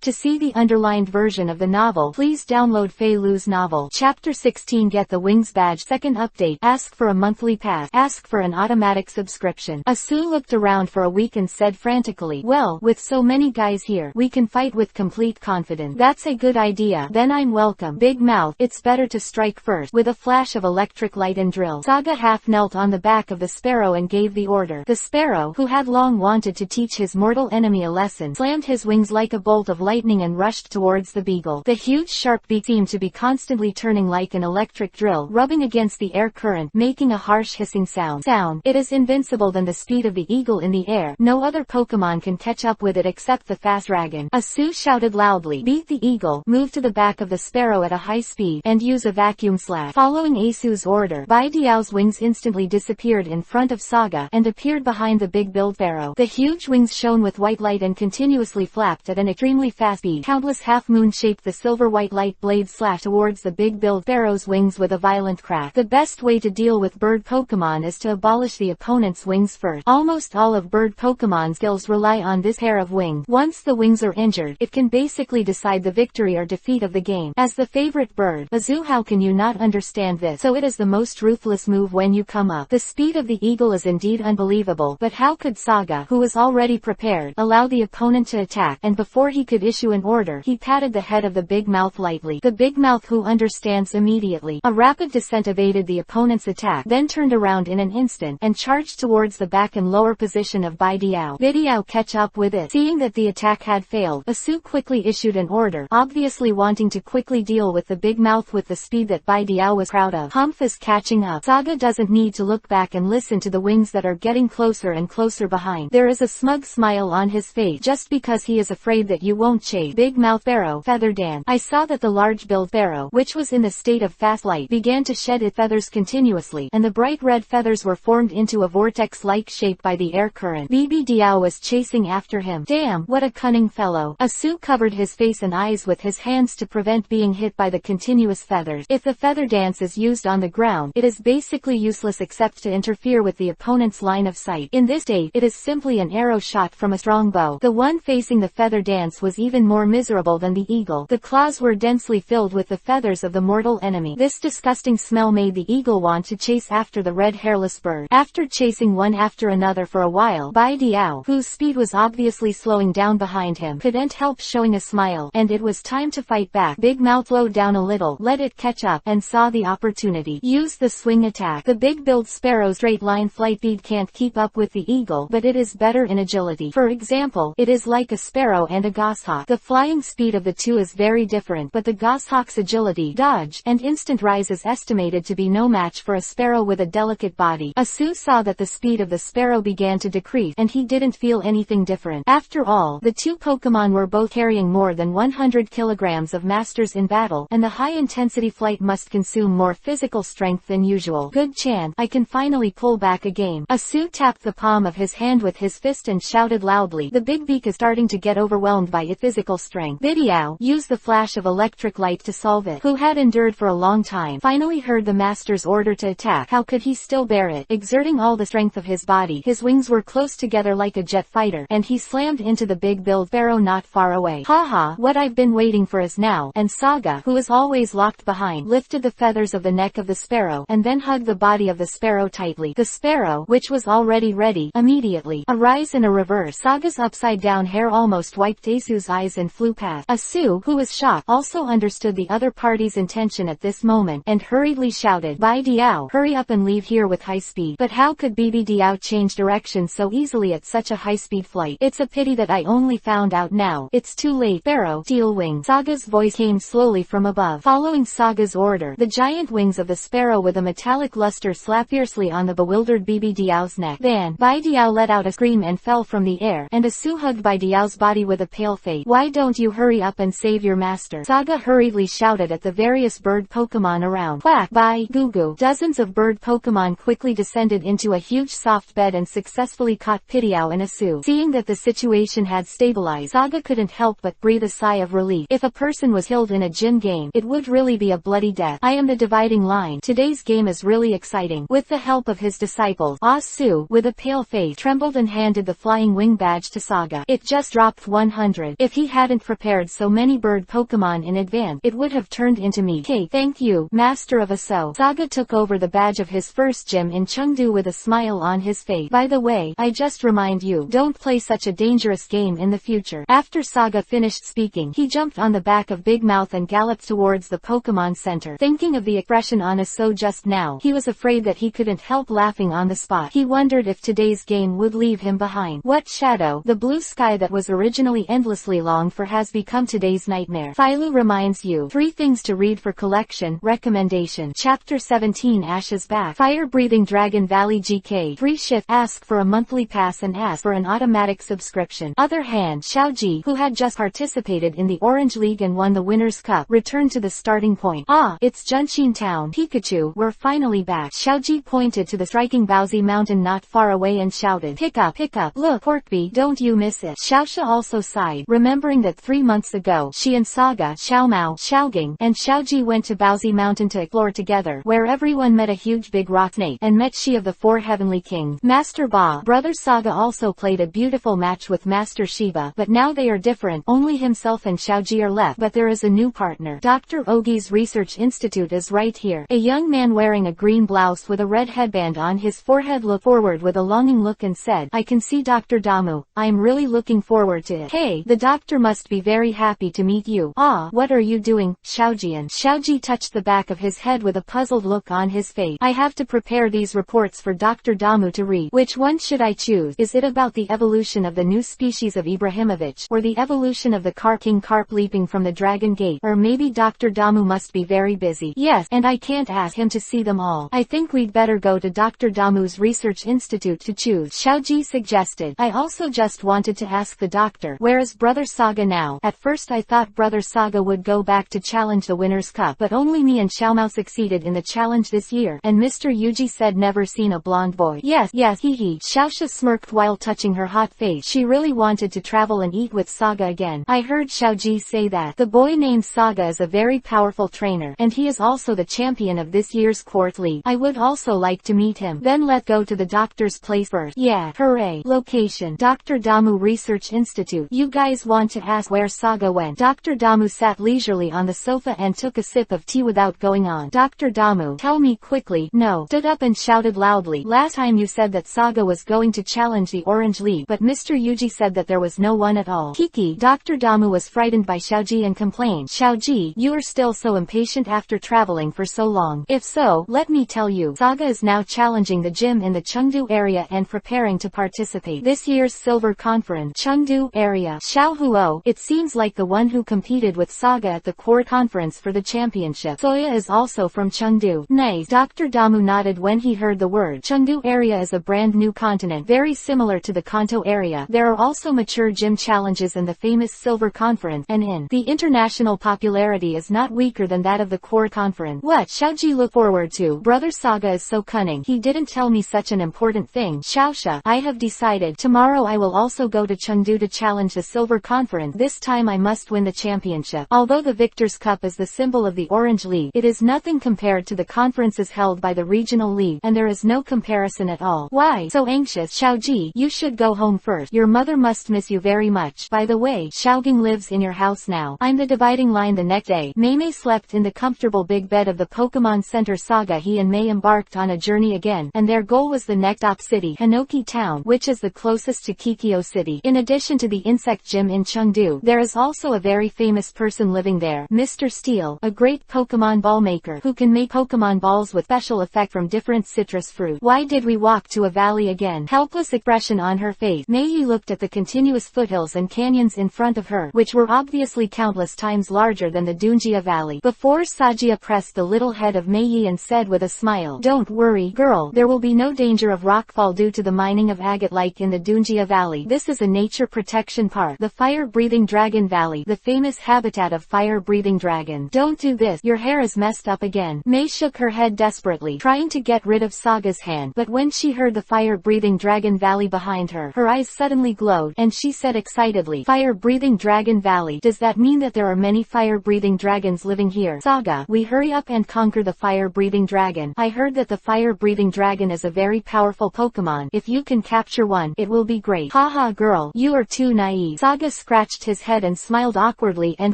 To see the underlined version of the novel, please download Fei Lu's novel. Chapter 16. Get the Wings badge. Second update. Ask for a monthly pass. Ask for an automatic subscription. Asu looked around for a week and said frantically, well, with so many guys here, we can fight with complete confidence. That's a good idea. Then I'm welcome. Big Mouth, it's better to strike first. With a flash of electric light and drill, Saga half knelt on the back of the sparrow and gave the order. The sparrow, who had long wanted to teach his mortal enemy a lesson, slammed his wings like a bolt of lightning and rushed towards the beagle. The huge sharp beak seemed to be constantly turning like an electric drill, rubbing against the air current, making a harsh hissing sound. It is invincible than the speed of the eagle in the air. No other Pokemon can catch up with it except the fast dragon. Asu shouted loudly. Beat the eagle, move to the back of the sparrow at a high speed, and use a vacuum slash. Following Asu's order, Bidiao's wings instantly disappeared in front of Saga, and appeared behind the big-billed sparrow. The huge wings shone with white light and continuously flapped at an extremely fast speed. Countless half-moon shaped the silver-white light blades slash towards the big-billed sparrow's wings with a violent crack. The best way to deal with bird Pokemon is to abolish the opponent's wings first. Almost all of bird Pokemon's skills rely on this pair of wings. Once the wings are injured, it can basically decide the victory or defeat of the game. As the favorite bird, Azu, how can you not understand this? So it is the most ruthless move when you come up. The speed of the eagle is indeed unbelievable, but how could Saga, who was already prepared, allow the opponent to attack? And before he could issue an order, he patted the head of the big mouth lightly. The big mouth, who understands immediately. A rapid descent evaded the opponent's attack, then turned around in an instant, and charged towards the back and lower position of Bidiao. Catch up with it. Seeing that the attack had failed, Asu quickly issued an order, obviously wanting to quickly deal with the big mouth with the speed that Bidiao was proud of. Humph is catching up. Saga doesn't need to look back and listen to the wings that are getting closer and closer behind. There is a smug smile on his face, just because he is afraid that you won't chase. Big Mouth Sparrow, Feather Dance. I saw that the large-billed sparrow, which was in the state of fast light, began to shed its feathers continuously, and the bright red feathers were formed into a vortex-like shape by the air current. Bidiao was chasing after him. Damn, what a cunning fellow. Asu covered his face and eyes with his hands to prevent being hit by the continuous feathers. If the feather dance is used on the ground, it is basically useless except to interfere with the opponent's line of sight. In this state, it is simply an arrow shot from a strong bow. The one facing the feather dance was even more miserable than the eagle. The claws were densely filled with the feathers of the mortal enemy. This disgusting smell made the eagle want to chase after the red hairless bird. After chasing one after another for a while, Bidiao, whose speed was obviously slowing down behind him, couldn't help showing a smile, and it was time to fight back. Big Mouth slowed down a little, let it catch up, and saw the opportunity. Use the swing attack. The big-billed sparrow's straight-line flight speed can't keep up with the eagle, but it is better in agility. For example, it is like a sparrow and a goshawk. The flying speed of the two is very different, but the goshawk's agility, dodge, and instant rise is estimated to be no match for a sparrow with a delicate body. Asu saw that the speed of the sparrow began to decrease, and he didn't feel anything different. After all, the two Pokemon were both carrying more than 100 kilograms of masters in battle, and the high-intensity flight must consume more physical strength than usual. Good chance, I can finally pull back a game. Asu tapped the palm of his hand with his fist and shouted loudly. The big beak is starting to get overwhelmed by its physical strength. Bidiao, use the flash of electric light to solve it. Who had endured for a long time, finally heard the master's order to attack. How could he still bear it? Exerting all the strength of his body, his wings were close together like a jet fighter, and he slammed into the big-billed sparrow not far away. Haha, what I've been waiting for is now. And Saga, who is always locked behind, lifted the feathers of the neck of the sparrow, and then hugged the body of the sparrow tightly. The sparrow, which was already ready, immediately, a rise and a reverse. Saga's upside-down hair almost wiped Asu's eyes and flew past. Asu, who was shocked, also understood the other party's intention at this moment, and hurriedly shouted, "Bai Diao, hurry up and leave here with high speed." But how could Bibi Diao change direction so easily at such a high-speed flight? It's a pity that I only found out now. It's too late. Sparrow, steel wing. Saga's voice came slowly from above. Following Saga's order, the giant wings of the sparrow with a metallic luster slapped fiercely on the bewildered Bibi Diao's neck. Then, Bai Diao let out a scream and fell from the air, and Asu hugged Bai Diao's body with a pale face. "Why don't you hurry up and save your master?" Saga hurriedly shouted at the various bird Pokemon around. Quack, Bai, Goo. Dozens of bird Pokemon quickly descended into a huge soft bed and successfully caught Pidgeot and Asu. Seeing that the situation had stabilized, Saga couldn't help but breathe a sigh of relief. If a person was killed in a gym game, it would really be a bloody death. I am the dividing line. Today's game is really exciting. With the help of his disciples, Asu, with a pale face, trembled and handed the flying wing badge to Saga. It just dropped 100. If he hadn't prepared so many bird Pokemon in advance, it would have turned into me. "Hey, thank you, Master of Aso." Saga took over the badge of his first gym in Chengdu with a smile on his face. "By the way, I just remind you, don't play such a dangerous game in the future." After Saga finished speaking, he jumped on the back of Big Mouth and galloped towards the Pokemon Center. Thinking of the expression on Aso just now, he was afraid that he couldn't help laughing on the spot. He wondered if today's game would leave him behind. What shadow? The blue sky that was originally endlessly longed for has become today's nightmare. Philo reminds you, 3 things to read for collection. Recommendation. Chapter 17, Ash's Back. Fire-breathing Dragon Valley GK. Free shift. Ask for a monthly pass and ask for an automatic subscription. Other hand, Xiaoji, who had just participated in the Orange League and won the Winner's Cup, returned to the starting point. "Ah, it's Junshin Town. Pikachu, we're finally back." Xiaoji pointed to the striking Bowsy Mountain not far away and shouted, pick up, look, Porkby, don't you miss it." Xiaoxia also sighed, remembering that 3 months ago, she and Saga, Xiaomao, Xiaoging, and Xiaoji went to Bowsy Mountain to explore together, where everyone met a huge big rock snake, and met she of the 4 heavenly kings. Master Ba, brother Saga also played a beautiful match with Master Shiba, but now they are different. Only himself and Xiaoji are left, but there is a new partner. Dr. Ogi's Research Institute is right here. A young man wearing a green blouse with a red headband on his forehead looked forward with a longing look and said, "I can see Dr. Damu. I am really looking forward to it." "Hey, the doctor must be very happy to meet you." "Ah, what are you doing, Xiaojian?" Xiaoji touched the back of his head with a puzzled look on his face. "I have to prepare these reports for Dr. Damu to read. Which one should I choose? Is it about the evolution of the new species of Ibrahimovich, or the evolution of the King Carp leaping from the Dragon Gate? Or maybe Dr. Damu must be very busy." "Yes, and I can't ask him to see them all. I think we'd better go to Dr. Damu's Research Institute to choose," Xiaoji suggested. "I also just wanted to ask the doctor, where is Brother Saga now? At first I thought Brother Saga would go back to challenge the Winner's Cup, but only me and Xiaomao succeeded in the challenge this year, and Mr. Yuji said never seen a blonde boy." Yes, hee. Xiaoxia smirked while touching her hot face. She really wanted to travel and eat with Saga again. "I heard Xiaoji say that the boy named Saga is a very powerful trainer, and he is also the champion of this year's Court League. I would also like to meet him." "Then let's go to the doctor's place first." "Yeah, hooray." Location: Dr. Damu Research Institute. "You guys want to ask where Saga went?" Dr. Damu sat leisurely on the sofa and took a sip of tea without going on. "Dr. Damu, tell me quickly." "No." Stood up and shouted loudly, "Last time you said that Saga was going to challenge the Orange League, but Mr. Yuji said that there was no one at all." Kiki. Dr. Damu was frightened by Xiaoji and complained, "Xiaoji, you are still so impatient after traveling for so long. If so, let me tell you, Saga is now challenging the gym in the Chengdu area and preparing to participate this year's Silver Conference." Chengdu area. Xiaohuo. It seems like the one who competed with Saga at the Court Conference for the championship. Soya is also from Chengdu. Nice. Dr. Damu nodded when he heard the word. Chengdu area is a brand new continent, very similar to the Kanto area. There are also mature gym challenges in the famous Silver Conference, and the international popularity is not weaker than that of the Court Conference. What Xiaoji looked forward to. Brother Saga is so cunning. He didn't tell me such an important thing. Xiaoxia. I have decided. Tomorrow I will also go to Chengdu to challenge the Silver Conference. This time I must win the championship. championship. Although the Victor's Cup is the symbol of the Orange League, it is nothing compared to the conferences held by the Regional League, and there is no comparison at all. Why so anxious, Xiaoji? You should go home first. Your mother must miss you very much. By the way, Xiaogang lives in your house now. I'm the dividing line. The next day, Mei slept in the comfortable big bed of the Pokemon Center. Saga he and Mei embarked on a journey again, and their goal was the next top city, Hinoki Town, which is the closest to Kikyo City. In addition to the insect gym in Chengdu, there is also a very famous person living there, Mr. Steel, a great Pokemon ball maker who can make Pokemon balls with special effect from different citrus fruit. Why did we walk to a valley again? Helpless expression on her face, Mei looked at the continuous foothills and canyons in front of her, which were obviously countless times larger than the Dunjia Valley. Before Sajia pressed the little head of Mei and said with a smile, "Don't worry, girl, there will be no danger of rockfall due to the mining of agate like in the Dunjia Valley. This is a nature protection park, the fire-breathing dragon valley, the famous habitat of fire-breathing dragons. Don't do this, your hair is messed up again." Mei shook her head desperately, trying to get rid of Saga's hand, but when she heard the fire-breathing dragon valley behind her, her eyes suddenly glowed, and she said excitedly, "Fire-breathing dragon valley, does that mean that there are many fire-breathing dragons living here? Saga, we hurry up and conquer the fire-breathing dragon. I heard that the fire-breathing dragon is a very powerful Pokemon. If you can capture one, it will be great." "Haha girl, you are too naive." Saga scratched his head and smiled awkwardly and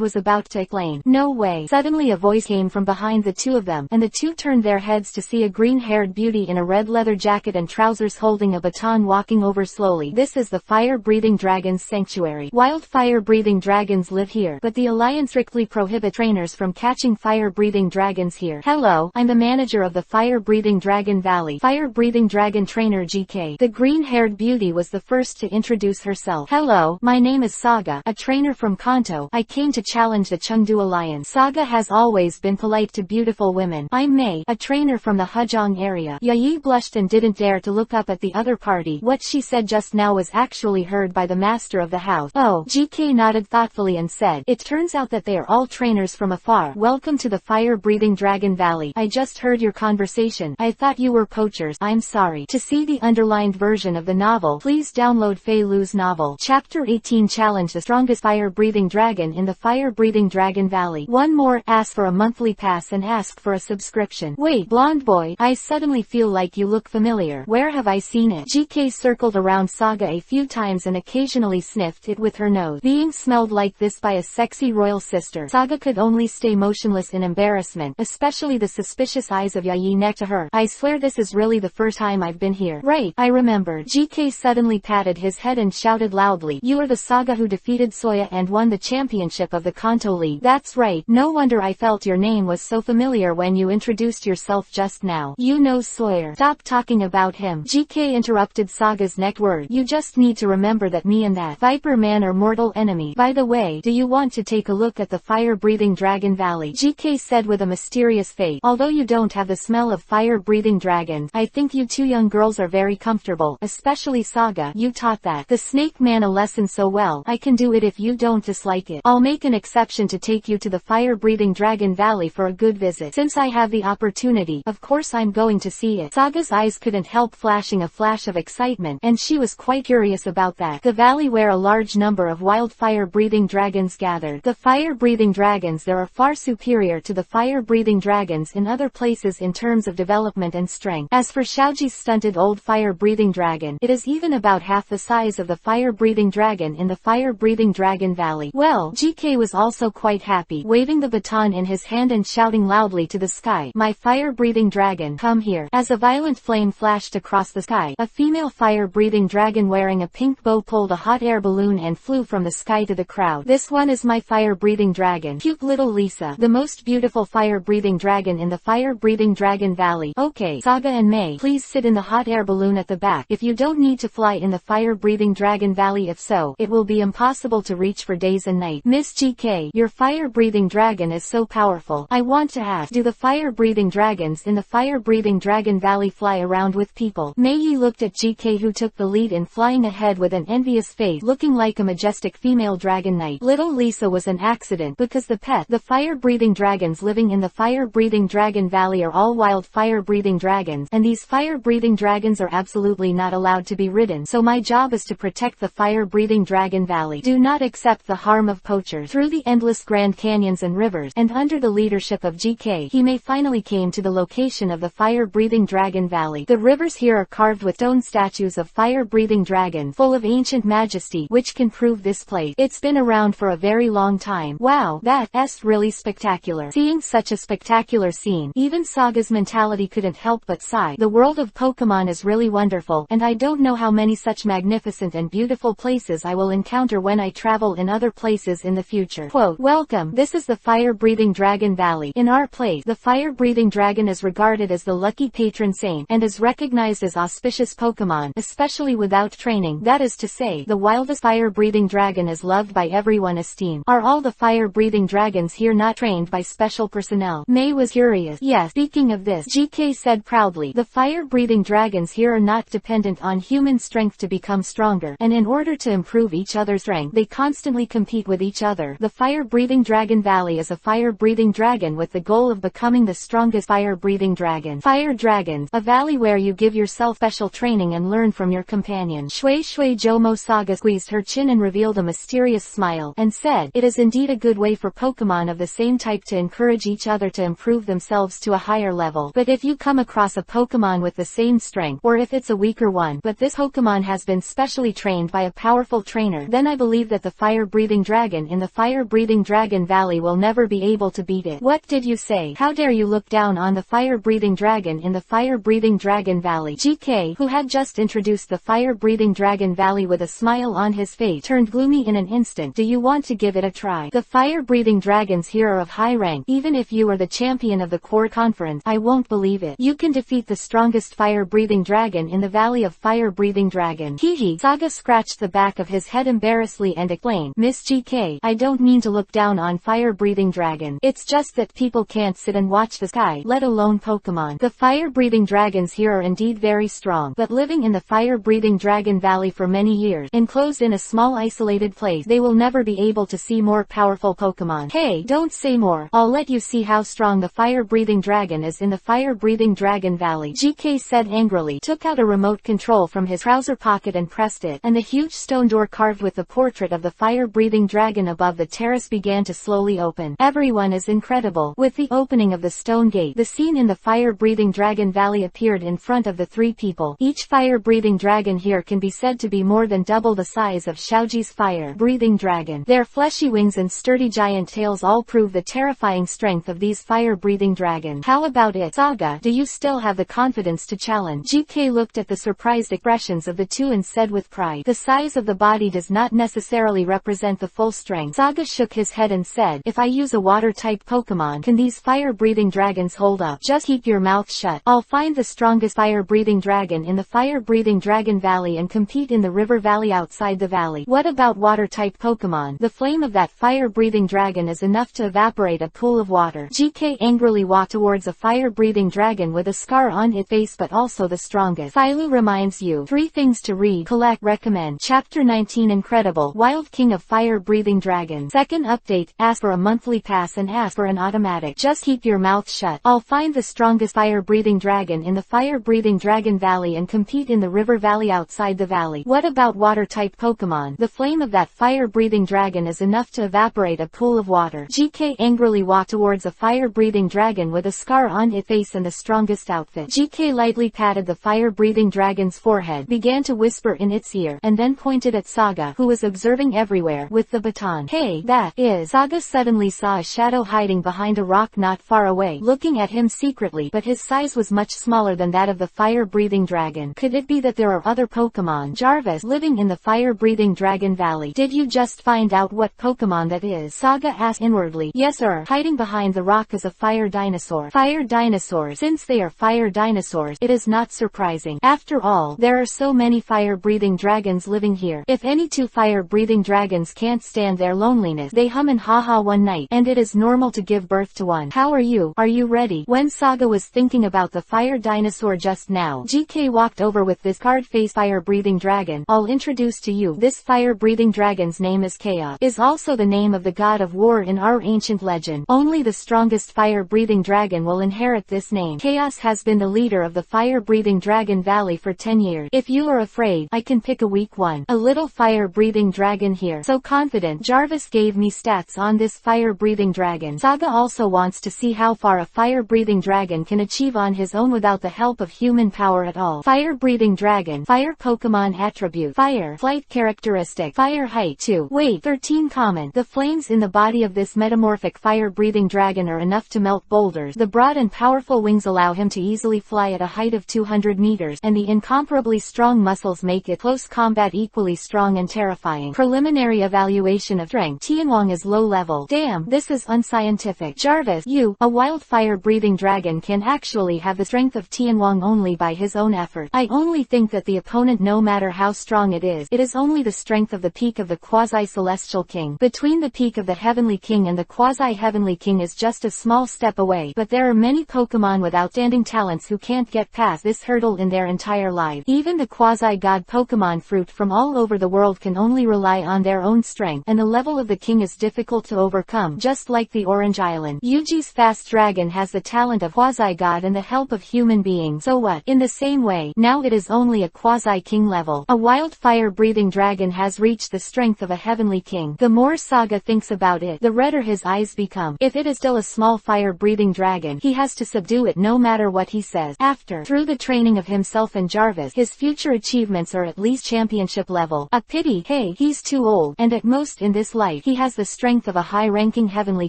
was about to explain. "No way." Suddenly a voice came from behind the two of them, and the two turned their heads to see a green-haired beauty in a red leather jacket and trousers holding a baton walking over slowly. "This is the fire-breathing dragon's sanctuary. Wild fire-breathing dragons live here, but the Alliance strictly prohibits trainers from catching fire-breathing dragons here. Hello, I'm the manager of the fire-breathing dragon valley, fire-breathing dragon trainer GK." The green-haired beauty was the first to introduce herself. "Hello, my name is Saga, a trainer from Kanto. I came to challenge the Chengdu Alliance." Saga has always been polite to beautiful women. "I'm Mei, a trainer from the Hejong area." Yayi blushed and didn't dare to look up at the other party. What she said just now was actually heard by the master of the house. "Oh." GK nodded thoughtfully and said, "It turns out that they are all trainers from afar. Welcome to the fire-breathing dragon valley. I just heard your conversation. I thought you were poachers. I'm sorry." To see the underlined version of the novel, please download Fei Lu's novel. Chapter 18 Challenge the strongest fire-breathing dragon in the fire-breathing dragon valley. One more, ask for a monthly pass and ask for a subscription. "Wait, blonde boy, I suddenly feel like you look familiar. Where have I seen it?" GK circled around Saga a few times and occasionally sniffed it with her nose. Being smelled like this by a sexy royal sister, Saga could only stay motionless in embarrassment, especially the suspicious eyes of Yayi next to her. "I swear this is really the first time I've been here." "Right, I remembered." GK suddenly patted his head and shouted loudly, "You are the Saga who defeated Soya and won the championship of the Kanto League." "That's right. No wonder I felt your name was so familiar when you introduced yourself just now. You know Sawyer." "Stop talking about him." GK interrupted Saga's next word. "You just need to remember that me and that Viper Man are mortal enemies. By the way, do you want to take a look at the fire-breathing dragon valley?" GK said with a mysterious face. "Although you don't have the smell of fire-breathing dragons, I think you two young girls are very comfortable, especially Saga. You taught that the snake man a lesson so well. I can do it if you don't dislike it. I'll make an exception to take you to the fire-breathing dragon valley for a good visit. Since I have the opportunity, of course I'm going to see it." Saga's eyes couldn't help flashing a flash of excitement, and she was quite curious about that. The valley where a large number of wild fire-breathing dragons gathered. The fire-breathing dragons there are far superior to the fire-breathing dragons in other places in terms of development and strength. As for Xiaoji's stunted old fire-breathing dragon, it is even about half the size of the fire-breathing dragon in the fire-breathing dragon valley. Well, GK was also quite happy, waving the baton in his hand and shouting loudly to the sky, "My fire-breathing dragon, come here." As a violent flame flashed across the sky, a female fire-breathing dragon wearing a pink bow pulled a hot air balloon and flew from the sky to the crowd. "This one is my fire-breathing dragon, cute little Lisa, the most beautiful fire-breathing dragon in the fire-breathing dragon valley." "Okay, Saga and Mei, please sit in the hot air balloon at the back. If you don't need to fly in the fire-breathing dragon valley, if so, it will be impossible to reach for days and nights." "Miss GK, your fire-breathing dragon is so powerful. I want to ask, do the fire-breathing dragons in the fire-breathing dragon valley fly around with people?" Mei looked at GK, who took the lead in flying ahead with an envious face, looking like a majestic female dragon knight. Little Lisa was an accident because the fire-breathing dragons living in the fire-breathing dragon valley are all wild fire-breathing dragons, and these fire-breathing dragons are absolutely not allowed to be ridden, so my job is to protect the fire-breathing dragon valley. Do not accept the harm of poachers. adventure through the endless Grand Canyons and rivers, and under the leadership of GK, he may finally came to the location of the fire-breathing dragon valley. The rivers here are carved with stone statues of fire-breathing dragon full of ancient majesty, which can prove this place. It's been around for a very long time. Wow, that's really spectacular. Seeing such a spectacular scene, even Saga's mentality couldn't help but sigh. The world of Pokemon is really wonderful, and I don't know how many such magnificent and beautiful places I will encounter when I travel in other places in the future. Quote, welcome, this is the fire-breathing dragon valley. In our place, the fire-breathing dragon is regarded as the lucky patron saint, and is recognized as auspicious Pokemon, especially without training. That is to say, the wildest fire-breathing dragon is loved by everyone esteemed. Are all the fire-breathing dragons here not trained by special personnel? May was curious. Yes, speaking of this, GK said proudly, the fire-breathing dragons here are not dependent on human strength to become stronger, and in order to improve each other's strength, they constantly compete with each other. The fire-breathing dragon valley is a fire-breathing dragon with the goal of becoming the strongest fire-breathing dragon. Fire dragons, a valley where you give yourself special training and learn from your companion. Shui Jomo Saga squeezed her chin and revealed a mysterious smile, and said, it is indeed a good way for Pokemon of the same type to encourage each other to improve themselves to a higher level. But if you come across a Pokemon with the same strength, or if it's a weaker one, but this Pokemon has been specially trained by a powerful trainer, then I believe that the fire-breathing dragon in the fire-breathing dragon valley will never be able to beat it. What did you say? How dare you look down on the fire-breathing dragon in the fire-breathing dragon valley? GK, who had just introduced the fire-breathing dragon valley with a smile on his face, turned gloomy in an instant. Do you want to give it a try? The fire-breathing dragons here are of high rank. Even if you are the champion of the core conference, I won't believe it. You can defeat the strongest fire-breathing dragon in the valley of fire-breathing dragon. Hehe. Saga scratched the back of his head embarrassedly and explained, Miss GK, I don't mean to look down on fire-breathing dragon. It's just that people can't sit and watch the sky, let alone Pokemon. The fire-breathing dragons here are indeed very strong, but living in the fire-breathing dragon valley for many years, enclosed in a small isolated place, they will never be able to see more powerful Pokemon. Hey, don't say more. I'll let you see how strong the fire-breathing dragon is in the fire-breathing dragon valley. GK said angrily, took out a remote control from his trouser pocket and pressed it, and the huge stone door carved with the portrait of the fire-breathing dragon above the terrace began to slowly open. Everyone is incredible. With the opening of the stone gate, the scene in the fire-breathing dragon valley appeared in front of the three people. Each fire-breathing dragon here can be said to be more than double the size of Xiaoji's fire-breathing dragon. Their fleshy wings and sturdy giant tails all prove the terrifying strength of these fire-breathing dragons. How about it, Saga? Do you still have the confidence to challenge? GK looked at the surprised expressions of the two and said with pride, the size of the body does not necessarily represent the full strength. Saga shook his head and said, if I use a water-type Pokemon, can these fire-breathing dragons hold up? Just keep your mouth shut. I'll find the strongest fire-breathing dragon in the fire-breathing dragon valley and compete in the river valley outside the valley. What about water-type Pokemon? The flame of that fire-breathing dragon is enough to evaporate a pool of water. GK angrily walked towards a fire-breathing dragon with a scar on its face but also the strongest. Phylum reminds you, 3 things to read, collect, recommend. Chapter 19 Incredible, Wild King of Fire-Breathing Dragons. Second update, ask for a monthly pass and ask for an automatic. Just keep your mouth shut. I'll find the strongest fire-breathing dragon in the fire-breathing dragon valley and compete in the river valley outside the valley. What about water-type Pokemon? The flame of that fire-breathing dragon is enough to evaporate a pool of water. GK angrily walked towards a fire-breathing dragon with a scar on its face and the strongest outfit. GK lightly patted the fire-breathing dragon's forehead, began to whisper in its ear, and then pointed at Saga, who was observing everywhere, with the baton. Hey, that is. Saga suddenly saw a shadow hiding behind a rock not far away, looking at him secretly, but his size was much smaller than that of the fire-breathing dragon. Could it be that there are other Pokemon, Jarvis, living in the fire-breathing dragon valley? Did you just find out what Pokemon that is? Saga asked inwardly. Yes sir. Hiding behind the rock is a fire dinosaur. Fire dinosaurs. Since they are fire dinosaurs, it is not surprising. After all, there are so many fire-breathing dragons living here. If any two fire-breathing dragons can't stand their loneliness, they hum and ha-ha one night, and it is normal to give birth to one. How are you? Are you ready? When Saga was thinking about the fire dinosaur just now, GK walked over with this card-faced fire-breathing dragon. I'll introduce to you, this fire-breathing dragon's name is Chaos, is also the name of the god of war in our ancient legend. Only the strongest fire-breathing dragon will inherit this name. Chaos has been the leader of the fire-breathing dragon valley for 10 years. If you are afraid, I can pick a weak one. A little fire-breathing dragon here. So confident, Jarvis gave me stats on this fire-breathing dragon. Saga also wants to see how far a fire-breathing dragon can achieve on his own without the help of human power at all. Fire-breathing dragon. Fire Pokemon attribute. Fire. Flight characteristic. Fire height 2. Weight 13 common. The flames in the body of this metamorphic fire-breathing dragon are enough to melt boulders. The broad and powerful wings allow him to easily fly at a height of 200 meters, and the incomparably strong muscles make it close combat equally strong and terrifying. Preliminary evaluation of strength. Tianwang is low level. Damn, this is unscientific. Jarvis, a wild fire-breathing dragon can actually have the strength of Tianwang only by his own effort. I only think that the opponent, no matter how strong it is only the strength of the peak of the quasi-celestial king. Between the peak of the heavenly king and the quasi-heavenly king is just a small step away, but there are many Pokemon with outstanding talents who can't get past this hurdle in their entire life. Even the quasi-god Pokemon fruit from all over the world can only rely on their own strength, and the level of the king is difficult to overcome, just like the Orange Island. Yuji's fast dragon has the talent of quasi-god and the help of human beings, so what? In the same way, now it is only a quasi-king level. A wild fire-breathing dragon has reached the strength of a heavenly king. The more Saga thinks about it, the redder his eyes become. If it is still a small fire-breathing dragon, he has to subdue it no matter what he says. Through the training of himself and Jarvis, his future achievements are at least championship level. A pity, hey, he's too old, and at most in this life he has the strength of a high-ranking heavenly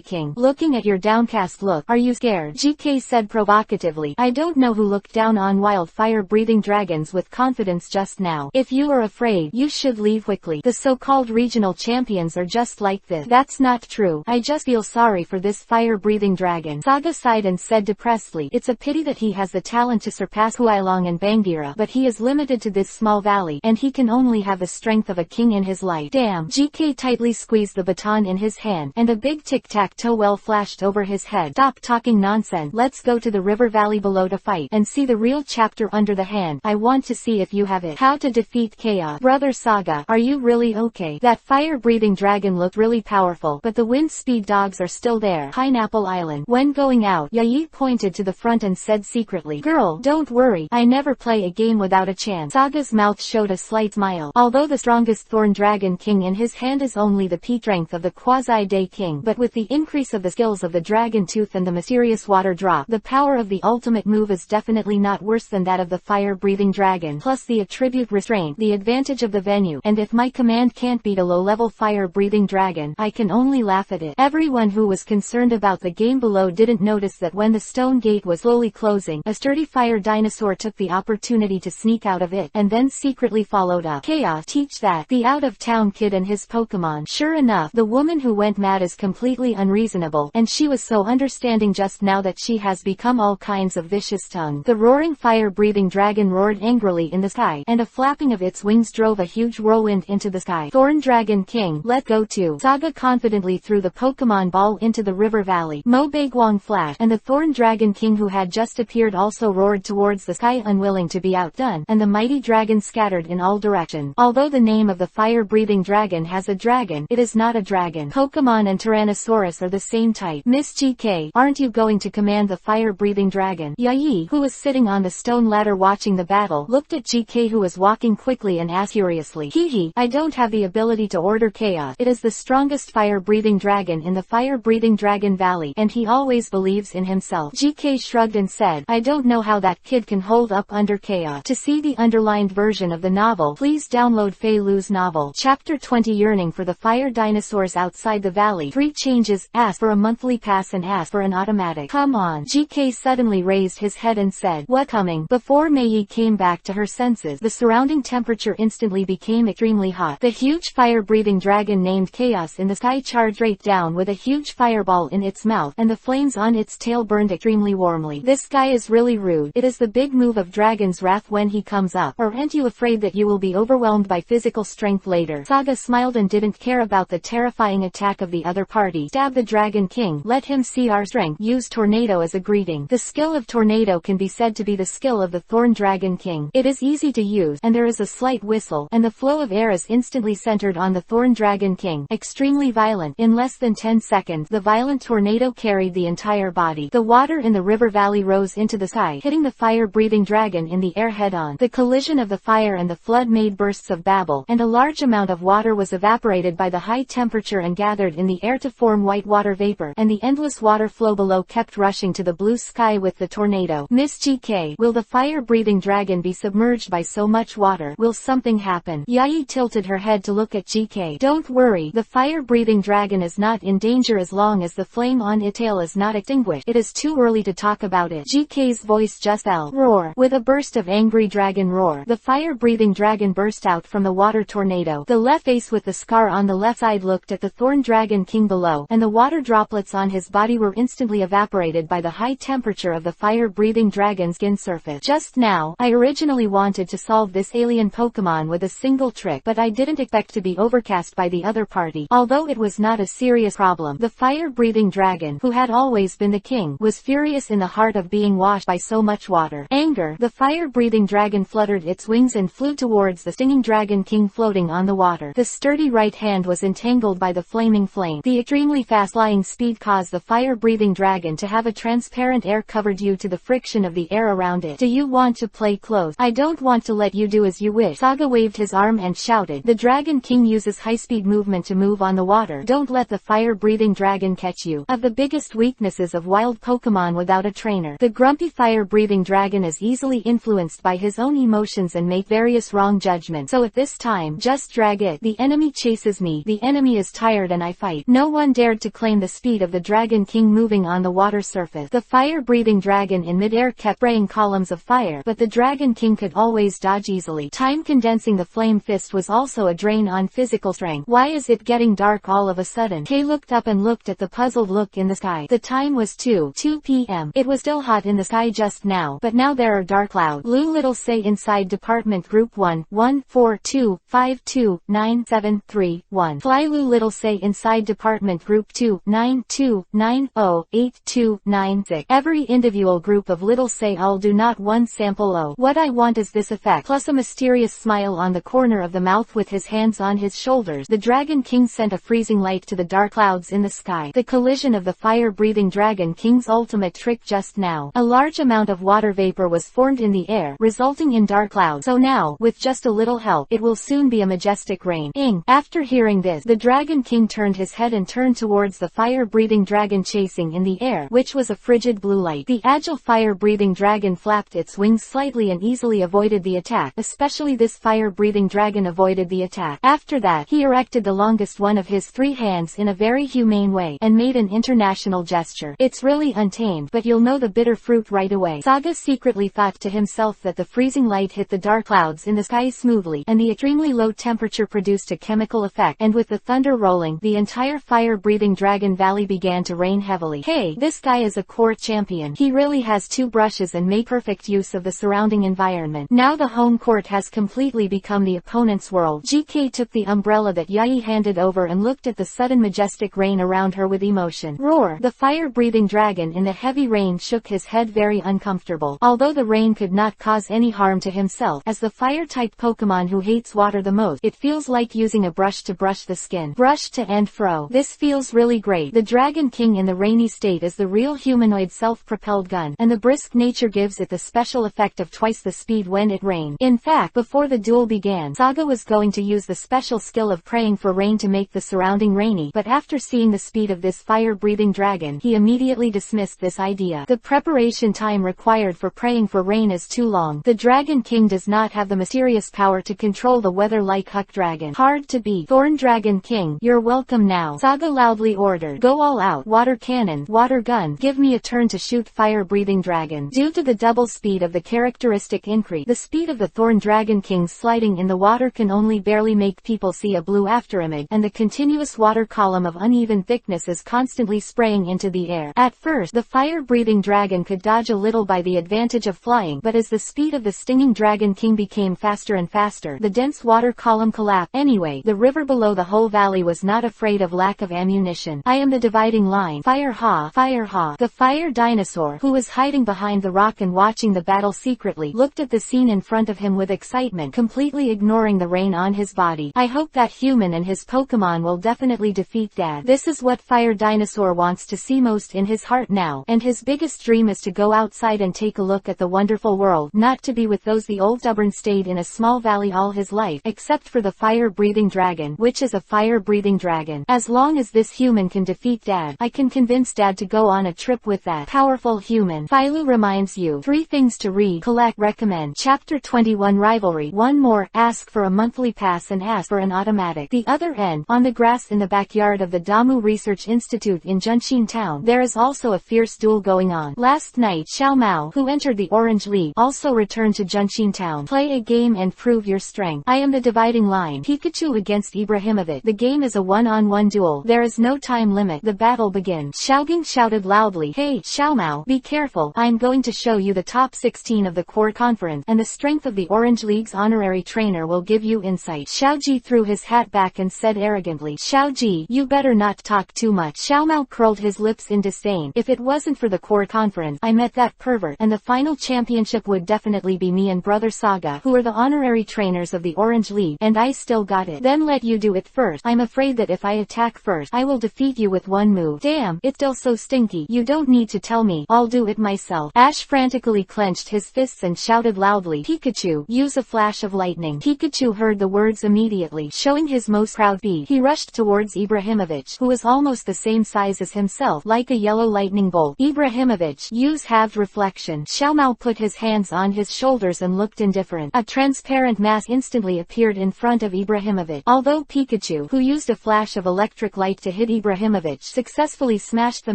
king. Looking at your downcast look, are you scared? GK said provocatively. I don't know who looked down on wild fire-breathing dragons with confidence just now. If you are afraid, you should leave quickly. The so-called regional champions are just like this. That's not true. I just feel sorry for this fire-breathing dragon. Saga sighed and said depressedly, it's a pity that he has the talent to surpass Huailong and Bangira, but he is limited to this small valley, and he can only have the strength of a king in his life. Damn. GK tightly squeezed the baton in his hand, and a big tic-tac-toe well flashed over his head. Stop talking nonsense. Let's go to the river valley below to fight, and see the real chapter under the hand. I want to see if you have it. How to defeat Chaos. Brother Saga, are you really okay? That fire-breathing dragon looked really powerful, but the wind speed dogs are still there. Pineapple Island. When going out, Yayi pointed to the front and said secretly, girl, don't worry, I never play a game without a chance. Saga's mouth showed a slight smile. Although the strongest Thorn Dragon King in his hand is only the peak strength of the Quasi-Day King, but with the increase of the skills of the Dragon Tooth and the mysterious water drop, the power of the ultimate move is definitely not worse than that of the fire-breathing dragon, plus the attribute restraint, the advantage of the venue, and if my command can't beat a low-level fire-breathing dragon, I can only laugh at it. Everyone who was concerned about the game below didn't notice that when the stone gate was slowly closing, a sturdy fire dinosaur took the opportunity to sneak out of it, and then secretly followed up. Chaos, teach that. The out-of-town kid and his Pokemon. Sure enough, the woman who went mad is completely unreasonable, and she was so understanding just now that she has become all kinds of vicious tongue. The roaring fire-breathing dragon roared angrily in the sky, and a flapping of its wings drove a huge whirlwind into the sky. Thorn Dragon King, let go too. Saga confidently threw the Pokemon ball into the river valley. Mo Bagwong flashed, and the Thorn Dragon King who had just appeared also roared towards the sky, unwilling to be outdone, and the mighty dragon scattered in all directions. Although the name of the fire-breathing dragon has a dragon, it is not a dragon. Pokemon and Tyrannosaurus are the same type. Miss GK, aren't you going to command the fire-breathing dragon? Yayi, who was sitting on the stone ladder watching the battle, looked at GK who was walking quickly and asked curiously, Hehe, I don't have the ability to order chaos. It is the strongest fire-breathing dragon in the fire-breathing dragon valley, and he always believes in himself. GK shrugged and said, I don't know how that kid can hold up under chaos. To see the underlined version of the novel, please download Fei Lu's novel. Chapter 20 Yearning for the fire dinosaurs outside the valley. 3 changes, ask for a monthly pass and ask for an automatic. Come on. GK suddenly raised his head and said, what coming? Before Mei came back to her senses, the surrounding temperature instantly became extremely hot. The huge fire-breathing dragon named Chaos in the sky charged right down with a huge fireball in its mouth, and the flames on its tail burned extremely warmly. This guy is really rude. It is the big move of Dragon's Wrath when he comes up. Or aren't you afraid that you will be overwhelmed by physical strength later? Saga smiled and didn't care about the terrifying attack of the other party. Stab the Dragon King. Let him see our strength. Use Tornado as a greeting. The skill of Tornado can be said to be the skill of the Thorn Dragon King. It is easy to use, and there is a slight whistle, and the flow of air is instantly centered on the Thorn Dragon King. Extremely violent. In less than 10 seconds, the violent tornado carried the entire body. The water in the river valley rose into the sky, hitting the fire-breathing dragon in the air head-on. The collision of the fire and the flood made bursts of babble, and a large amount of water was evaporated by the the high temperature and gathered in the air to form white water vapor, and the endless water flow below kept rushing to the blue sky with the tornado. Miss GK, will the fire-breathing dragon be submerged by so much water? Will something happen? Yayi tilted her head to look at GK. Don't worry, the fire-breathing dragon is not in danger as long as the flame on its tail is not extinguished. It is too early to talk about it. GK's voice just fell. Roar. With a burst of angry dragon roar, the fire-breathing dragon burst out from the water tornado. The left face with the scar on the left side looked at the Thorn Dragon King below, and the water droplets on his body were instantly evaporated by the high temperature of the fire-breathing dragon's skin surface. Just now, I originally wanted to solve this alien Pokemon with a single trick, but I didn't expect to be overcast by the other party. Although it was not a serious problem, the fire-breathing dragon, who had always been the king, was furious in the heart of being washed by so much water. Anger. The fire-breathing dragon fluttered its wings and flew towards the stinging Dragon King floating on the water. The sturdy right hand was entangled by the flaming flame. The extremely fast flying speed caused the fire-breathing dragon to have a transparent air cover due to the friction of the air around it. Do you want to play close? I don't want to let you do as you wish. Saga waved his arm and shouted. The Dragon King uses high-speed movement to move on the water. Don't let the fire-breathing dragon catch you. Of the biggest weaknesses of wild Pokemon without a trainer, the grumpy fire-breathing dragon is easily influenced by his own emotions and make various wrong judgments. So at this time, just drag it. The enemy chases me. The enemy is tired and I fight. No one dared to claim the speed of the Dragon King moving on the water surface. The fire-breathing dragon in midair kept spraying columns of fire, but the Dragon King could always dodge easily. Time condensing the flame fist was also a drain on physical strength. Why is it getting dark all of a sudden? Kay looked up and looked at the puzzled look in the sky. The time was 2 p.m. It was still hot in the sky just now, but now there are dark clouds. Lou Little say inside Department Group 1-1-4-2-5-2-9-7-3-1. Fly Lou Little say inside Department Group 2-9-2-9-0-8-2-9-6. Every individual group of Little say all do not one sample O. What I want is this effect, plus a mysterious smile on the corner of the mouth with his hands on his shoulders. The Dragon King sent a freezing light to the dark clouds in the sky. The collision of the fire-breathing Dragon King's ultimate trick just now. A large amount of water vapor was formed in the air, resulting in dark clouds. So now, with just a little help, it will soon be a majestic rain. After hearing this, the Dragon King turned his head and turned towards the fire-breathing dragon chasing in the air, which was a frigid blue light. The agile fire-breathing dragon flapped its wings slightly and easily avoided the attack. Especially this fire-breathing dragon avoided the attack. After that, he erected the longest one of his 3 hands in a very humane way, and made an international gesture. It's really untamed, but you'll know the bitter fruit right away. Saga secretly thought to himself that the freezing light hit the dark clouds in the sky smoothly, and the extremely low temperature produced a chemical effect, and with the thunder rolling, the entire fire-breathing dragon valley began to rain heavily. Hey, this guy is a court champion. He really has 2 brushes and made perfect use of the surrounding environment. Now the home court has completely become the opponent's world. GK took the umbrella that Yayi handed over and looked at the sudden majestic rain around her with emotion. Roar! The fire-breathing dragon in the heavy rain shook his head very uncomfortable. Although the rain could not cause any harm to himself, as the fire-type Pokemon who hates water the most, it feels like using a brush to brush the skin. Brush to and fro. This feels really great. The Dragon King in the rainy state is the real humanoid self-propelled gun, and the brisk nature gives it the special effect of twice the speed when it rained. In fact, before the duel began, Saga was going to use the special skill of praying for rain to make the surrounding rainy, but after seeing the speed of this fire-breathing dragon, he immediately dismissed this idea. The preparation time required for praying for rain is too long. The Dragon King does not have the mysterious power to control the weather like Huck Dragon. Hard to beat. Thorn Dragon King, you're welcome now. Saga loudly ordered. Go all out. Water cannon, water gun, give me a turn to shoot fire-breathing dragon. Due to the double speed of the characteristic increase, the speed of the Thorn Dragon King sliding in the water can only barely make people see a blue afterimage, and the continuous water column of uneven thickness is constantly spraying into the air. At first, the fire-breathing dragon could dodge a little by the advantage of flying, but as the speed of the stinging Dragon King became faster and faster, the dense water column collapsed. Anyway, the river below the whole valley was not afraid of lack of ammunition. I am the dividing line. Fire ha! Fire ha! The fire dinosaur, who was hiding behind the rock and watching the battle secretly, looked at the scene in front of him with excitement, completely ignoring the rain on his body. I hope that human and his Pokemon will definitely defeat Dad. This is what Fire Dinosaur wants to see most in his heart now, and his biggest dream is to go outside and take a look at the wonderful world, not to be with those the old stubborn stayed in a small valley all his life, except for the fire-breathing dragon, which is is a fire-breathing dragon. As long as this human can defeat Dad, I can convince Dad to go on a trip with that powerful human. Philo reminds you. 3 things to read, collect, recommend. Chapter 21 Rivalry. 1 more, ask for a monthly pass and ask for an automatic. The other end, on the grass in the backyard of the Damu Research Institute in Junshin Town, there is also a fierce duel going on. Last night, Xiao Mao, who entered the Orange League, also returned to Junshin Town. Play a game and prove your strength. I am the dividing line. Pikachu against Ibrahimovic. The game is a one-on-one duel. There is no time limit. The battle begins. Xiaogang shouted loudly, "Hey, Xiao Mao, be careful. I'm going to show you the top 16 of the core conference, and the strength of the Orange League's honorary trainer will give you insight." Xiaoji threw his hat back and said arrogantly, "Xiaoji, you better not talk too much." Xiao Mao curled his lips in disdain. If it wasn't for the core conference, I met that pervert, and the final championship would definitely be me and Brother Saga, who are the honorary trainers of the Orange League, and I still got it. Then let you do it first. I'm afraid that if I attack first, I will defeat you with one move. Damn, it's still so stinky. You don't need to tell me. I'll do it myself. Ash frantically clenched his fists and shouted loudly, "Pikachu, use a flash of lightning." Pikachu heard the words immediately. Showing his most proud speed, he rushed towards Ibrahimovic, who was almost the same size as himself, like a yellow lightning bolt. Ibrahimovic, use halved reflection. Xiao Mao put his hands on his shoulders and looked indifferent. A transparent mass instantly appeared in front of Ibrahimovic. Although Pikachu, who used a flash of electric light to hit Ibrahimovic, successfully smashed the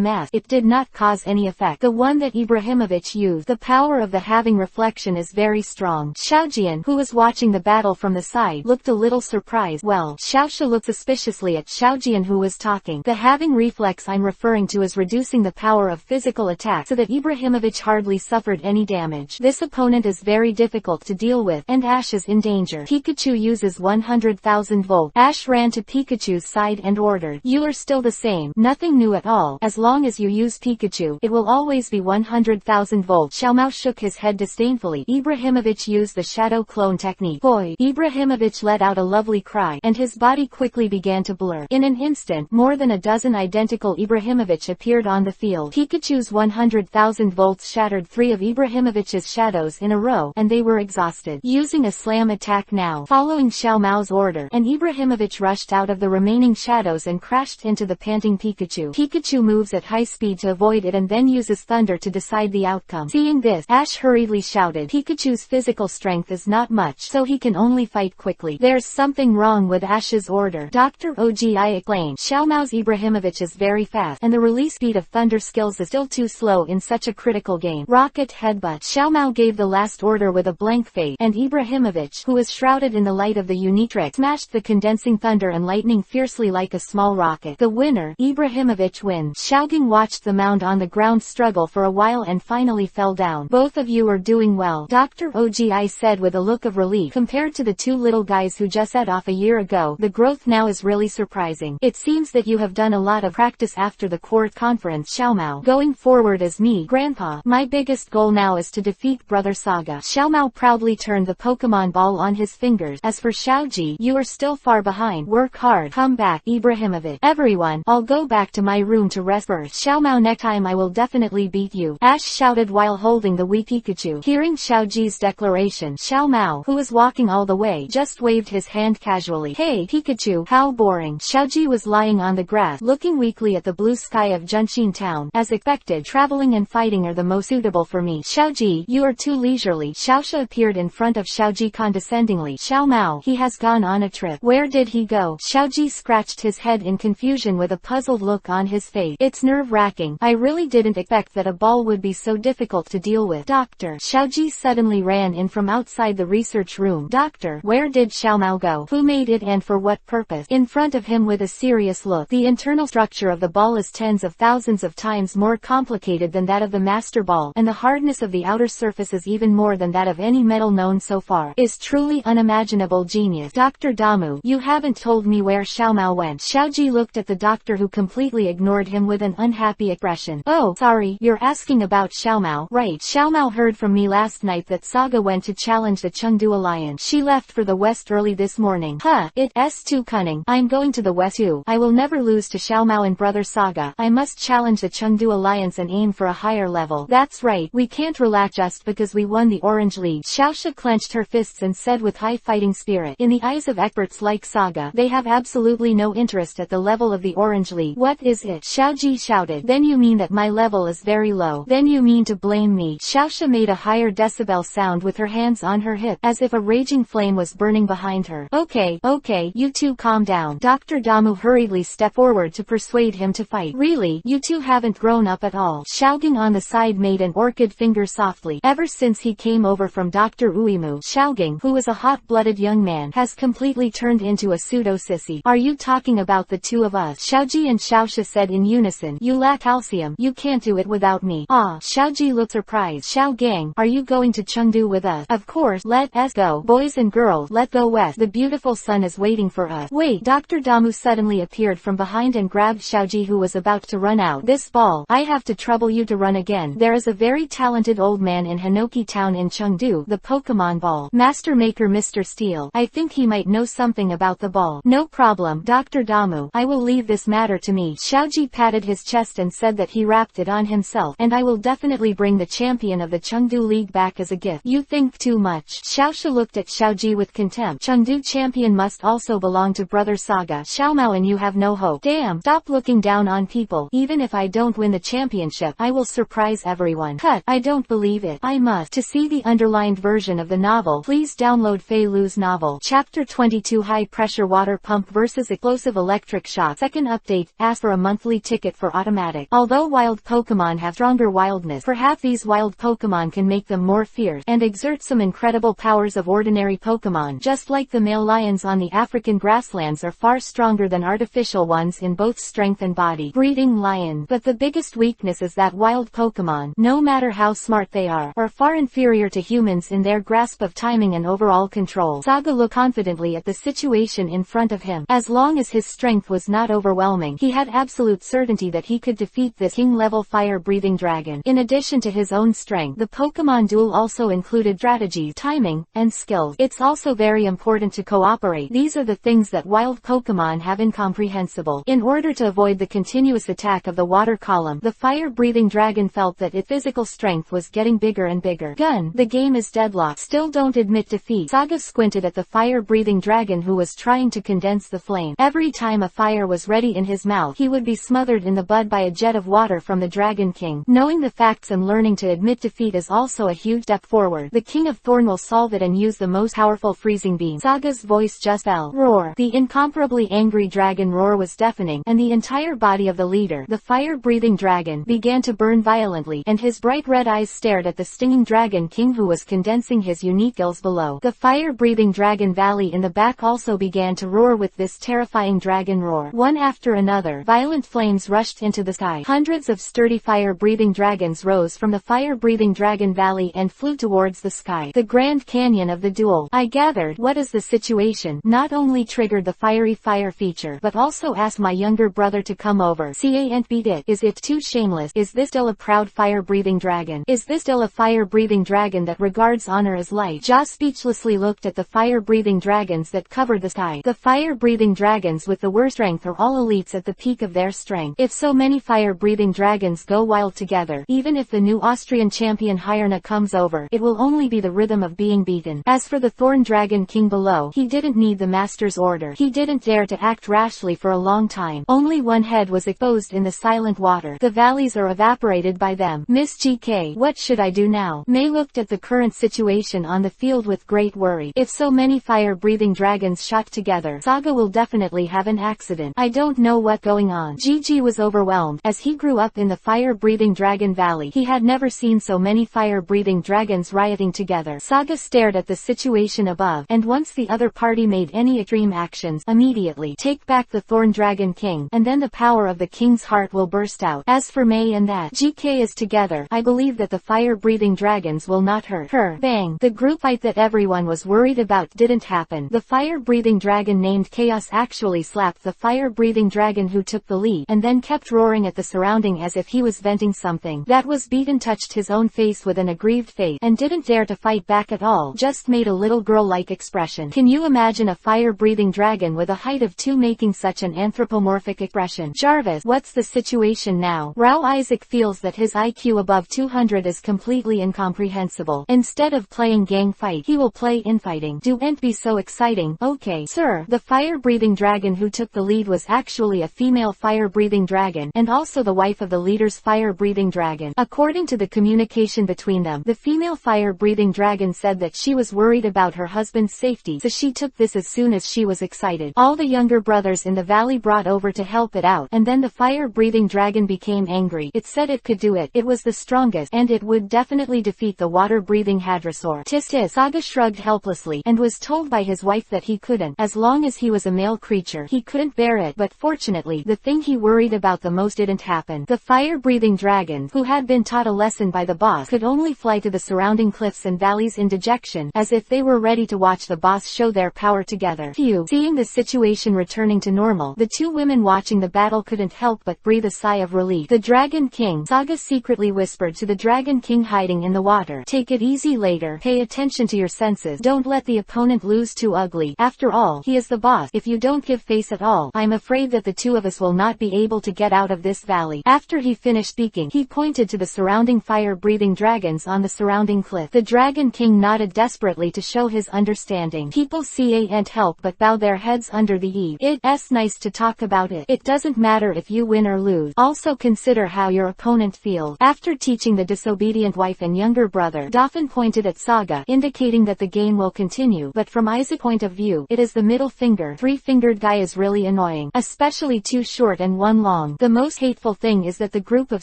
mass, it did not cause any effect. The one that Ibrahimovic used, the power of the halving reflection is very strong. Xiaojian, who was watching the battle from the side, looked a little surprised. Well, Xiaoxia looked suspiciously at Xiaojian, who was talking. The halving reflex I'm referring to is reducing the power of physical attack so that Ibrahimovic hardly suffered any damage. This opponent is very difficult to deal with, and Ash is in danger. Pikachu uses 100,000 volt. Ash ran to Pikachu's side and ordered, "You are still the same. Nothing new at all. As long as you use Pikachu, it will always be 100,000 volt." Xiao Mao shook his head disdainfully. Ibrahimovic used the shadow clone technique. Boy! Ibrahimovic let out a lovely cry, and his body quickly began to blur. In an instant, more than a dozen identical Ibrahimovic appeared on the field. Pikachu's 100,000 volts shattered 3 of Ibrahimovic's shadows in a row, and they were exhausted. Using a slam attack now, following Xiao Mao's order, and Ibrahimovic rushed out of the remaining shadows and crashed into the panting Pikachu. Pikachu moves at high speed to avoid it and then uses thunder to decide the outcome. Seeing this, Ash hurriedly shouted, "Pikachu's physical strength is not much, so he can only fight quickly. There's something wrong with Ash's order." Dr. Ogi explained, "Xiao Mao's Ibrahimovic is very fast, and the release speed of thunder skills is still too slow in such a critical game." Rocket headbutt. Xiao Mao gave the last order with a blank face, and Ibrahimovic, who was shrouded in the light of the unique trick, smashed the condensing thunder and lightning fiercely like a small rocket. The winner, Ibrahimovic, wins. Xiaogang watched the mound on the ground struggle for a while and finally fell down. "Both of you are doing well," Dr. Ogi said with a look of relief. "Compared to the 2 little guys who just set off a year ago, the growth now is really surprising. It seems that you have done a lot of practice after the court conference." Xiao Mao, "Going forward as me, Grandpa, my biggest goal now is to defeat Brother Saga." Xiao Mao proudly turned the Pokemon ball on his fingers. "As for Xiaoji, you are still far behind. Work hard. Come back, Ibrahimovic." "Everyone, I'll go back to my room to rest first. Xiao Mao, next time I will definitely beat you," Ash shouted while holding the wee Pikachu. Hearing Xiaoji's declaration, Xiao Mao, who was walking all the way, just waved his hand casually. "Hey, Pikachu, how boring." Xiaoji was lying on the grass, looking weakly at the blue sky of Junshin Town. "As expected, traveling and fighting are the most suitable for me." "Xiaoji, you are too leisurely." Xiaoxia appeared in front of Xiaoji condescendingly. "Xiao Mao, he has gone on a trip." "Where did he go?" Xiaoji scratched his head in confusion with a puzzled look on his face. "It's nerve-wracking. I really didn't expect that a ball would be so difficult to deal with." "Doctor." Xiaoji suddenly ran in from outside the research room. "Doctor, where did Xiao Mao go? Who made it and for what purpose?" In front of him with a serious look. "The internal structure of the ball is tens of thousands of times more complicated than that of the master ball, and the hardness of the outer surface is even more than that of any metal known so far. Is truly unimaginable genius." "Dr. Damu, you haven't told me where Xiao Mao went." Xiaoji looked at the doctor, who completely ignored him with an unhappy expression. "Oh, sorry, you're asking about Xiao Mao, right? Xiao Mao heard from me last night that Saga went to challenge the Chengdu Alliance. She left for the west early this morning." "Huh, it's too cunning. I'm going to the west too. I will never lose to Xiao Mao and Brother Saga. I must challenge the Chengdu Alliance and aim for a higher level." "That's right, we can't relax just because we won the Orange League." Xiaoxia clenched her fists and said with high fighting spirit, "In the eyes of experts like Saga, Saga. They have absolutely no interest at the level of the Orange League. What is it? Xiaoji shouted. Then you mean that my level is very low. Then you mean to blame me. Xiaoxia made a higher decibel sound with her hands on her hip, as if a raging flame was burning behind her. Okay, you two calm down. Dr. Damu hurriedly stepped forward to persuade him to fight. Really, you two haven't grown up at all. Xiaogang on the side made an orchid finger softly. Ever since he came over from Dr. Uemu, Xiaogang, who is a hot-blooded young man, has completely turned into a pseudo-sissy. Are you talking about the two of us? Xiaoji and Xiaoxia said in unison. You lack calcium. You can't do it without me. Ah, Xiaoji looked surprised. Xiaogang, are you going to Chengdu with us? Of course, let us go. Boys and girls, let go west. The beautiful sun is waiting for us. Wait, Dr. Damu suddenly appeared from behind and grabbed Xiaoji, who was about to run out. This ball, I have to trouble you to run again. There is a very talented old man in Hinoki Town in Chengdu, the Pokemon ball master maker Mr. Steel. I think he might know something about the ball. No problem, Dr. Damu. I will leave this matter to me. Xiaoji patted his chest and said that he wrapped it on himself, and I will definitely bring the champion of the Chengdu League back as a gift. You think too much. Xiaoxia looked at Xiaoji with contempt. Chengdu champion must also belong to Brother Saga. Xiaomao, and you have no hope. Damn, stop looking down on people. Even if I don't win the championship, I will surprise everyone. Cut, I don't believe it. I must. To see the underlined version of the novel, please download Fei Lu's novel. Chapter 22 High Pressure Water Pump vs Explosive Electric Shock. Second update, ask for a monthly ticket for automatic. Although wild Pokemon have stronger wildness, perhaps these wild Pokemon can make them more fierce, and exert some incredible powers of ordinary Pokemon. Just like the male lions on the African grasslands are far stronger than artificial ones in both strength and body. Breeding lion. But the biggest weakness is that wild Pokemon, no matter how smart they are far inferior to humans in their grasp of timing and overall control. Saga looked confidently at the situation in front of him. As long as his strength was not overwhelming, he had absolute certainty that he could defeat this king-level fire-breathing dragon. In addition to his own strength, the Pokemon duel also included strategy, timing, and skills. It's also very important to cooperate. These are the things that wild Pokemon have incomprehensible. In order to avoid the continuous attack of the water column, the fire-breathing dragon felt that its physical strength was getting bigger and bigger. Gun, the game is deadlocked. Still don't admit defeat. Saga squinted at the fire-breathing dragon who was trying to condense the flame. Every time a fire was ready in his mouth, he would be smothered in the bud by a jet of water from the Dragon King. Knowing the facts and learning to admit defeat is also a huge step forward. The King of Thorn will solve it and use the most powerful freezing beam. Saga's voice just fell. Roar. The incomparably angry dragon roar was deafening, and the entire body of the leader, the fire-breathing dragon, began to burn violently, and his bright red eyes stared at the stinging Dragon King who was condensing his unique gills below. The fire-breathing dragon valley in the back also began to roar with this terrifying dragon roar. One after another, violent flames rushed into the sky. Hundreds of sturdy fire-breathing dragons rose from the fire-breathing dragon valley and flew towards the sky. The Grand Canyon of the duel. I gathered, what is the situation? Not only triggered the fiery fire feature, but also asked my younger brother to come over. Can't beat it. Is it too shameless? Is this still a proud fire-breathing dragon? Is this still a fire-breathing dragon that regards honor as life? Ja speechlessly looked at the fire-breathing dragons that covered the sky. The fire-breathing dragons with the worst strength are all elites at the peak of their strength. If so many fire-breathing dragons go wild together, even if the new Austrian champion Hyrna comes over, it will only be the rhythm of being beaten. As for the Thorn Dragon King below, he didn't need the master's order. He didn't dare to act rashly for a long time. Only one head was exposed in the silent water. The valleys are evaporated by them. Miss GK, what should I do now? May looked at the current situation on the field with great worry. If so many fire-breathing dragons shot together, Saga will definitely have an accident. I don't know what's going on. Gigi was overwhelmed. As he grew up in the fire-breathing dragon valley, he had never seen so many fire-breathing dragons rioting together. Saga stared at the situation above, and once the other party made any extreme actions, immediately take back the Thorn Dragon King, and then the power of the king's heart will burst out. As for May and that GK is together, I believe that the fire-breathing dragons will not hurt her. Bang! The group fight that everyone was worried about didn't happen. The fire-breathing dragon named Chaos actually slapped the fire-breathing dragon who took the lead, and then kept roaring at the surrounding as if he was venting something. That was beaten touched his own face with an aggrieved face, and didn't dare to fight back at all, just made a little girl-like expression. Can you imagine a fire-breathing dragon with a height of 2 making such an anthropomorphic expression? Jarvis, what's the situation now? Rao Isaac feels that his IQ above 200 is completely incomprehensible. Instead of playing gang fight, he will play infighting. Don't be so exciting. Okay, sir. The fire-breathing dragon who took the lead was actually a female fire-breathing dragon, and also the wife of the leader's fire-breathing dragon. According to the communication between them, the female fire-breathing dragon said that she was worried about her husband's safety, so she took this as soon as she was excited. All the younger brothers in the valley brought over to help it out, and then the fire-breathing dragon became angry. It said it could do it. It was the strongest, and it would definitely defeat the water-breathing hadrosaur. Tis tis. Saga shrugged helplessly, and was told by his wife that he couldn't. As long as he was a male creature, he couldn't bear it, but fortunately, the thing he worried about the most didn't happen. The fire-breathing dragon, who had been taught a lesson by the boss, could only fly to the surrounding cliffs and valleys in dejection, as if they were ready to watch the boss show their power together. Phew. Seeing the situation returning to normal, the two women watching the battle couldn't help but breathe a sigh of relief. The Dragon King, Saga secretly whispered to the Dragon King hiding in the water. Take it easy later. Pay attention to your senses. Don't let the opponent lose too ugly. After all, he is the boss. If you don't give face at all, I'm afraid that the two of us will not be able to get out of this valley. After he finished speaking, he pointed to the surrounding fire-breathing dragons on the surrounding cliff. The Dragon King nodded desperately to show his understanding. People see and help but bow their heads under the eve. It's nice to talk about it. It doesn't matter if you win or lose. Also consider how your opponent feels. After teaching the disobedient wife and younger brother, Dauphin pointed at Saga, indicating that the game will continue, but from Isaac's point of view, it is the middle finger. Three-fingered guy is really annoying, especially two short and one long. The most hateful thing is that the group of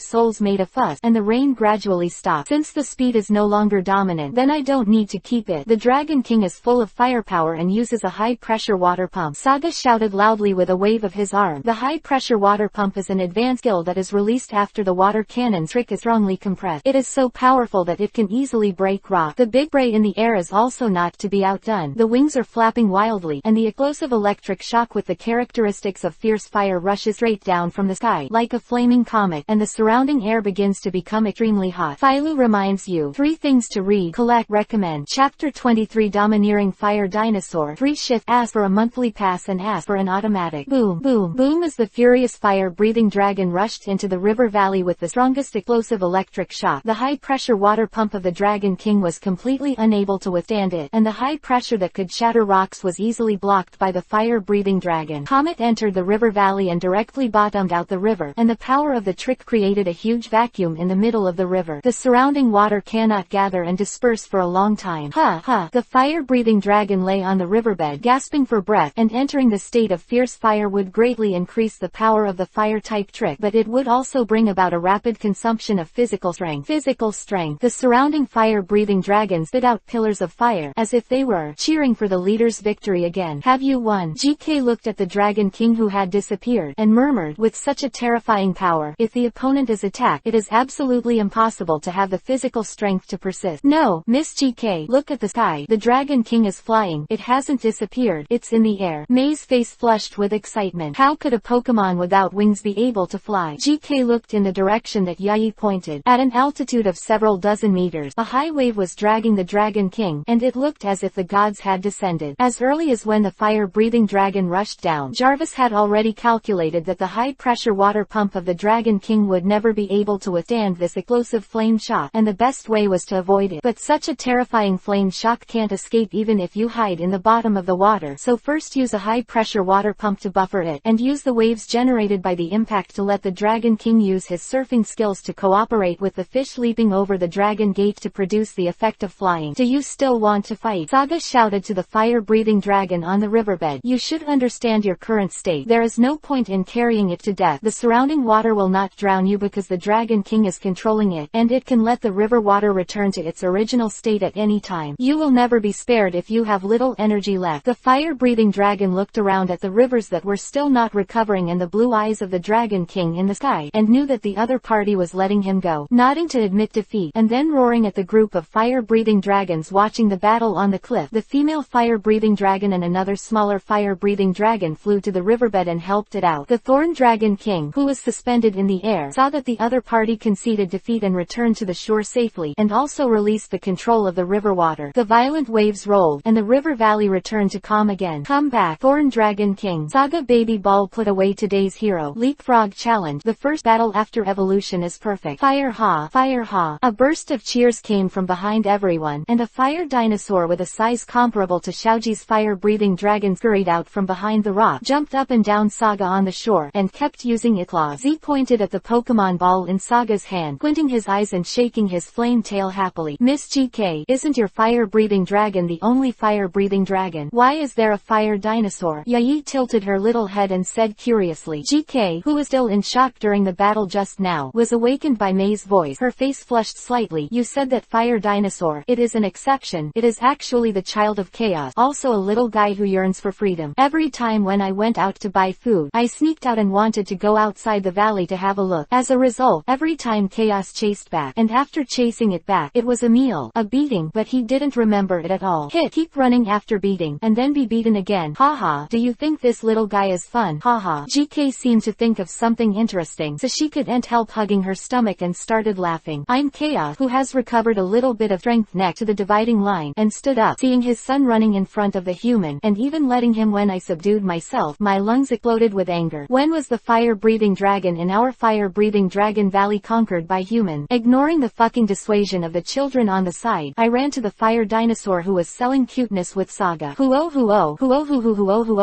souls made a fuss, and the rain gradually stopped. Since the speed is no longer dominant, then I don't need to keep it. The Dragon King is full of firepower and uses a high-pressure water pump. Saga shouted loudly with a wave of his arm. The high-pressure water pump is an advanced skill that is released after the water cannon trick is strongly compressed. It is so powerful that it can easily break rock. The big ray in the air is also not to be outdone. The wings are flapping wildly, and the explosive electric shock with the characteristics of fierce fire rushes straight down from the sky, like a flaming comet, and the surrounding air begins to become extremely hot. Philo reminds you. 3 things to read, collect, recommend. Chapter 23 Domineering Fire Dinosaur. 3 Shift. Ask for a monthly pass and ask for an automatic. Boom, boom, boom. As the furious fire-breathing dragon rushed into the river valley with the strongest explosive electric shock, the high-pressure water pump of the Dragon King was completely unable to withstand it, and the high pressure that could shatter rocks was easily blocked by the fire-breathing dragon. Comet entered the river valley and directly bottomed out the river, and the power of the trick created a huge vacuum in the middle of the river. The surrounding water cannot gather and disperse for a long time. The fire-breathing dragon lay on the riverbed, gasping for breath, and entering the state of fierce fire would greatly increase the power of the fire-type trick, but it would also bring about a rapid consumption of physical strength. The surrounding fire-breathing dragons spit out pillars of fire, as if they were cheering for the leader's victory again. Have you won? GK looked at the Dragon King who had disappeared, and murmured, with such a terrifying power, if the opponent is attacked, it is absolutely impossible to have the physical strength to persist. No, Miss GK, look at the sky. The Dragon King is flying. It hasn't disappeared. It's in the air. May's face flushed with excitement. How could a Pokemon without wings be able to fly? GK looked in the direction that Yayi pointed. At an altitude of several dozen meters, a high wave was dragging the Dragon King, and it looked as if the gods had descended. As early as when the fire-breathing dragon rushed down, Jarvis had already calculated that the high-pressure water pump of the Dragon King would never be able to withstand this explosive flame shock, and the best way was to avoid it. But such a terrifying flame shock can't escape even if you hide in the bottom of the water, so first use a high-pressure water pump to buffer it, and use the waves generated by the impact to let the Dragon King use his surfing skills to cooperate with the fish leaping over the Dragon Gate to produce the effect of flying. Do you still want to fight? Saga shouted to the fire-breathing dragon on the riverbed. You should understand your current state. There is no point in carrying it to death. The surrounding water will not drown you because the Dragon King is controlling it, and it can let the river water return to its original state at any time. You will never be spared if you have little energy left. The fire-breathing dragon looked around at the rivers that were still not recovering and the blue eyes of the Dragon King in the sky, and knew that the other party was letting him go, nodding to admit defeat, and then roaring at the group of fire-breathing dragons watching the battle on the cliff. The female fire-breathing dragon and another smaller fire-breathing dragon flew to the riverbed and helped it out. The Thorn Dragon King, who was suspended in the air, saw that the other party conceded defeat and returned to the shore safely, and also released the control of the river water. The violent waves rolled, and the river valley returned to calm again. Come back, Thorn Dragon King. Saga Baby Ball put away today's hero. Leapfrog Challenge. The first battle after evolution is perfect. Fire ha! Fire ha! A burst of cheers came from behind everyone, and a fire dinosaur with a size comparable to Xiaoji's fire-breathing breathing dragon scurried out from behind the rock, jumped up and down Saga on the shore, and kept using its claws. Z pointed at the Pokemon ball in Saga's hand, squinting his eyes and shaking his flame tail happily. Miss GK, isn't your fire-breathing dragon the only fire-breathing dragon? Why is there a fire dinosaur? Yayi tilted her little head and said curiously. GK, who was still in shock during the battle just now, was awakened by May's voice. Her face flushed slightly. You said that fire dinosaur. It is an exception. It is actually the child of chaos, also a little guy who yearns for freedom. Every time when I went out to buy food, I sneaked out and wanted to go outside the valley to have a look. As a result, every time chaos chased back, and after chasing it back, it was a meal, a beating, but he didn't remember it at all. Keep running after beating, and then be beaten again. Haha, do you think this little guy is fun? Haha. GK seemed to think of something interesting, so she couldn't help hugging her stomach and started laughing. I'm Chaos, who has recovered a little bit of strength next to the dividing line, and stood up, seeing his son running in front of the human, and even letting him. When I subdued myself, my lungs exploded with anger. When was the fire-breathing dragon in our fire-breathing dragon valley conquered by human? Ignoring the fucking dissuasion of the children on the side, I ran to the fire dinosaur who was selling cuteness with Saga. Huo.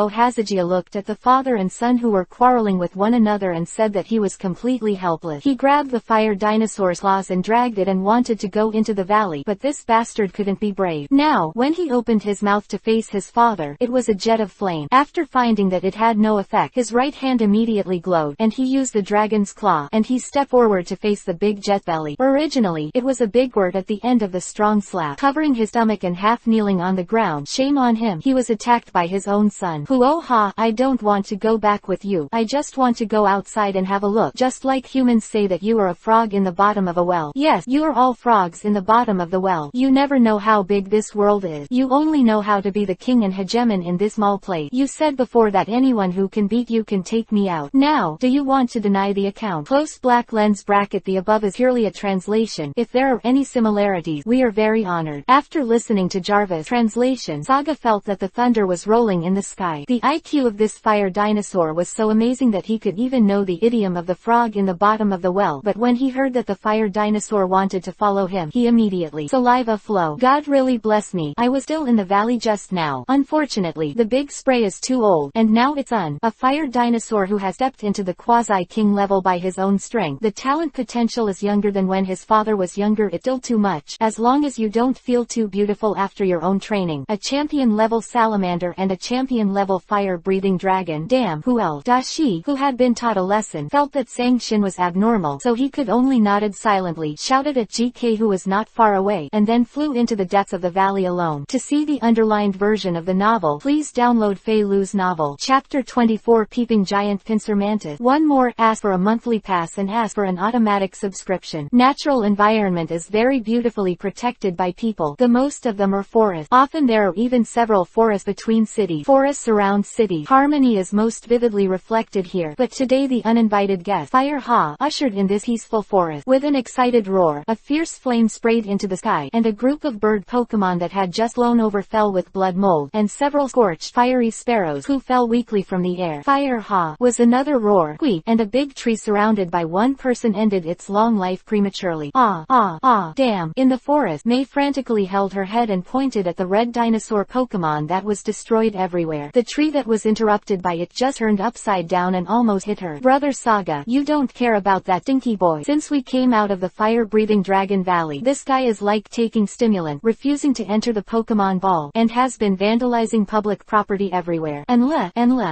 Hazugia looked at the father and son who were quarreling with one another and said that he was completely helpless. He grabbed the fire dinosaur's claws and dragged it and wanted to go into the valley, but this bastard couldn't be brave. Now, when he opened his mouth to face his father, it was a jet of flame. After finding that it had no effect, his right hand immediately glowed, and he used the dragon's claw, and he stepped forward to face the big jet belly. Originally, it was a big word at the end of the strong slap, covering his stomach and half kneeling on the ground. Shame on him. He was attacked by his own son. Huoha, I don't want to go back with you. I just want to go outside and have a look. Just like humans say that you are a frog in the bottom of a well. Yes, you are all frogs in the bottom of the well. You never know how big this world is. You only know how to be the king and hegemon in this small place. You said before that anyone who can beat you can take me out. Now, do you want to deny the account? Close black lens bracket. The above is purely a translation. If there are any similarities, we are very honored. After listening to Jarvis' translation, Saga felt that the thunder was rolling in the sky. The IQ of this fire dinosaur was so amazing that he could even know the idiom of the frog in the bottom of the well, but when he heard that the fire dinosaur wanted to follow him, he immediately saliva flow. God really bless me. I was still in the valley just now. Unfortunately, the big spray is too old, and now it's a fire dinosaur who has stepped into the quasi-king level by his own strength. The talent potential is younger than when his father was younger. It's still too much, as long as you don't feel too beautiful after your own training. A champion level salamander and a champion level fire-breathing dragon. Damn. Dashi, who had been taught a lesson, felt that sanction was abnormal, so he could only nodded silently, shouted at GK who was not far away, and then flew into the depths of the valley alone. To see the underlined version of the novel, please download Fei Lu's novel. Chapter 24. Peeping Giant Pincer Mantis. One more, ask for a monthly pass and ask for an automatic subscription. Natural environment is very beautifully protected by people. The most of them are forests. Often there are even several forests between cities. Forests surround cities. Harmony is most vividly reflected here. But today the uninvited guest, Fire Ha, ushered in this peaceful forest. With an excited roar, a fierce flame sprayed into the sky, and a group of bird Pokemon that had just blown over fell with blood mold, and several scorched fiery sparrows who fell weakly from the air. Fire Ha was another roar, squeak, and a big tree surrounded by one person ended its long life prematurely. Damn. In the forest, May frantically held her head and pointed at the red dinosaur Pokemon that was destroyed everywhere. The tree that was interrupted by it just turned upside down and almost hit her. Brother Saga, you don't care about that stinky boy. Since we came out of the fire-breathing dragon valley, this guy is like taking stimulant, refusing to enter the Pokemon ball, and has been vandalizing public property everywhere.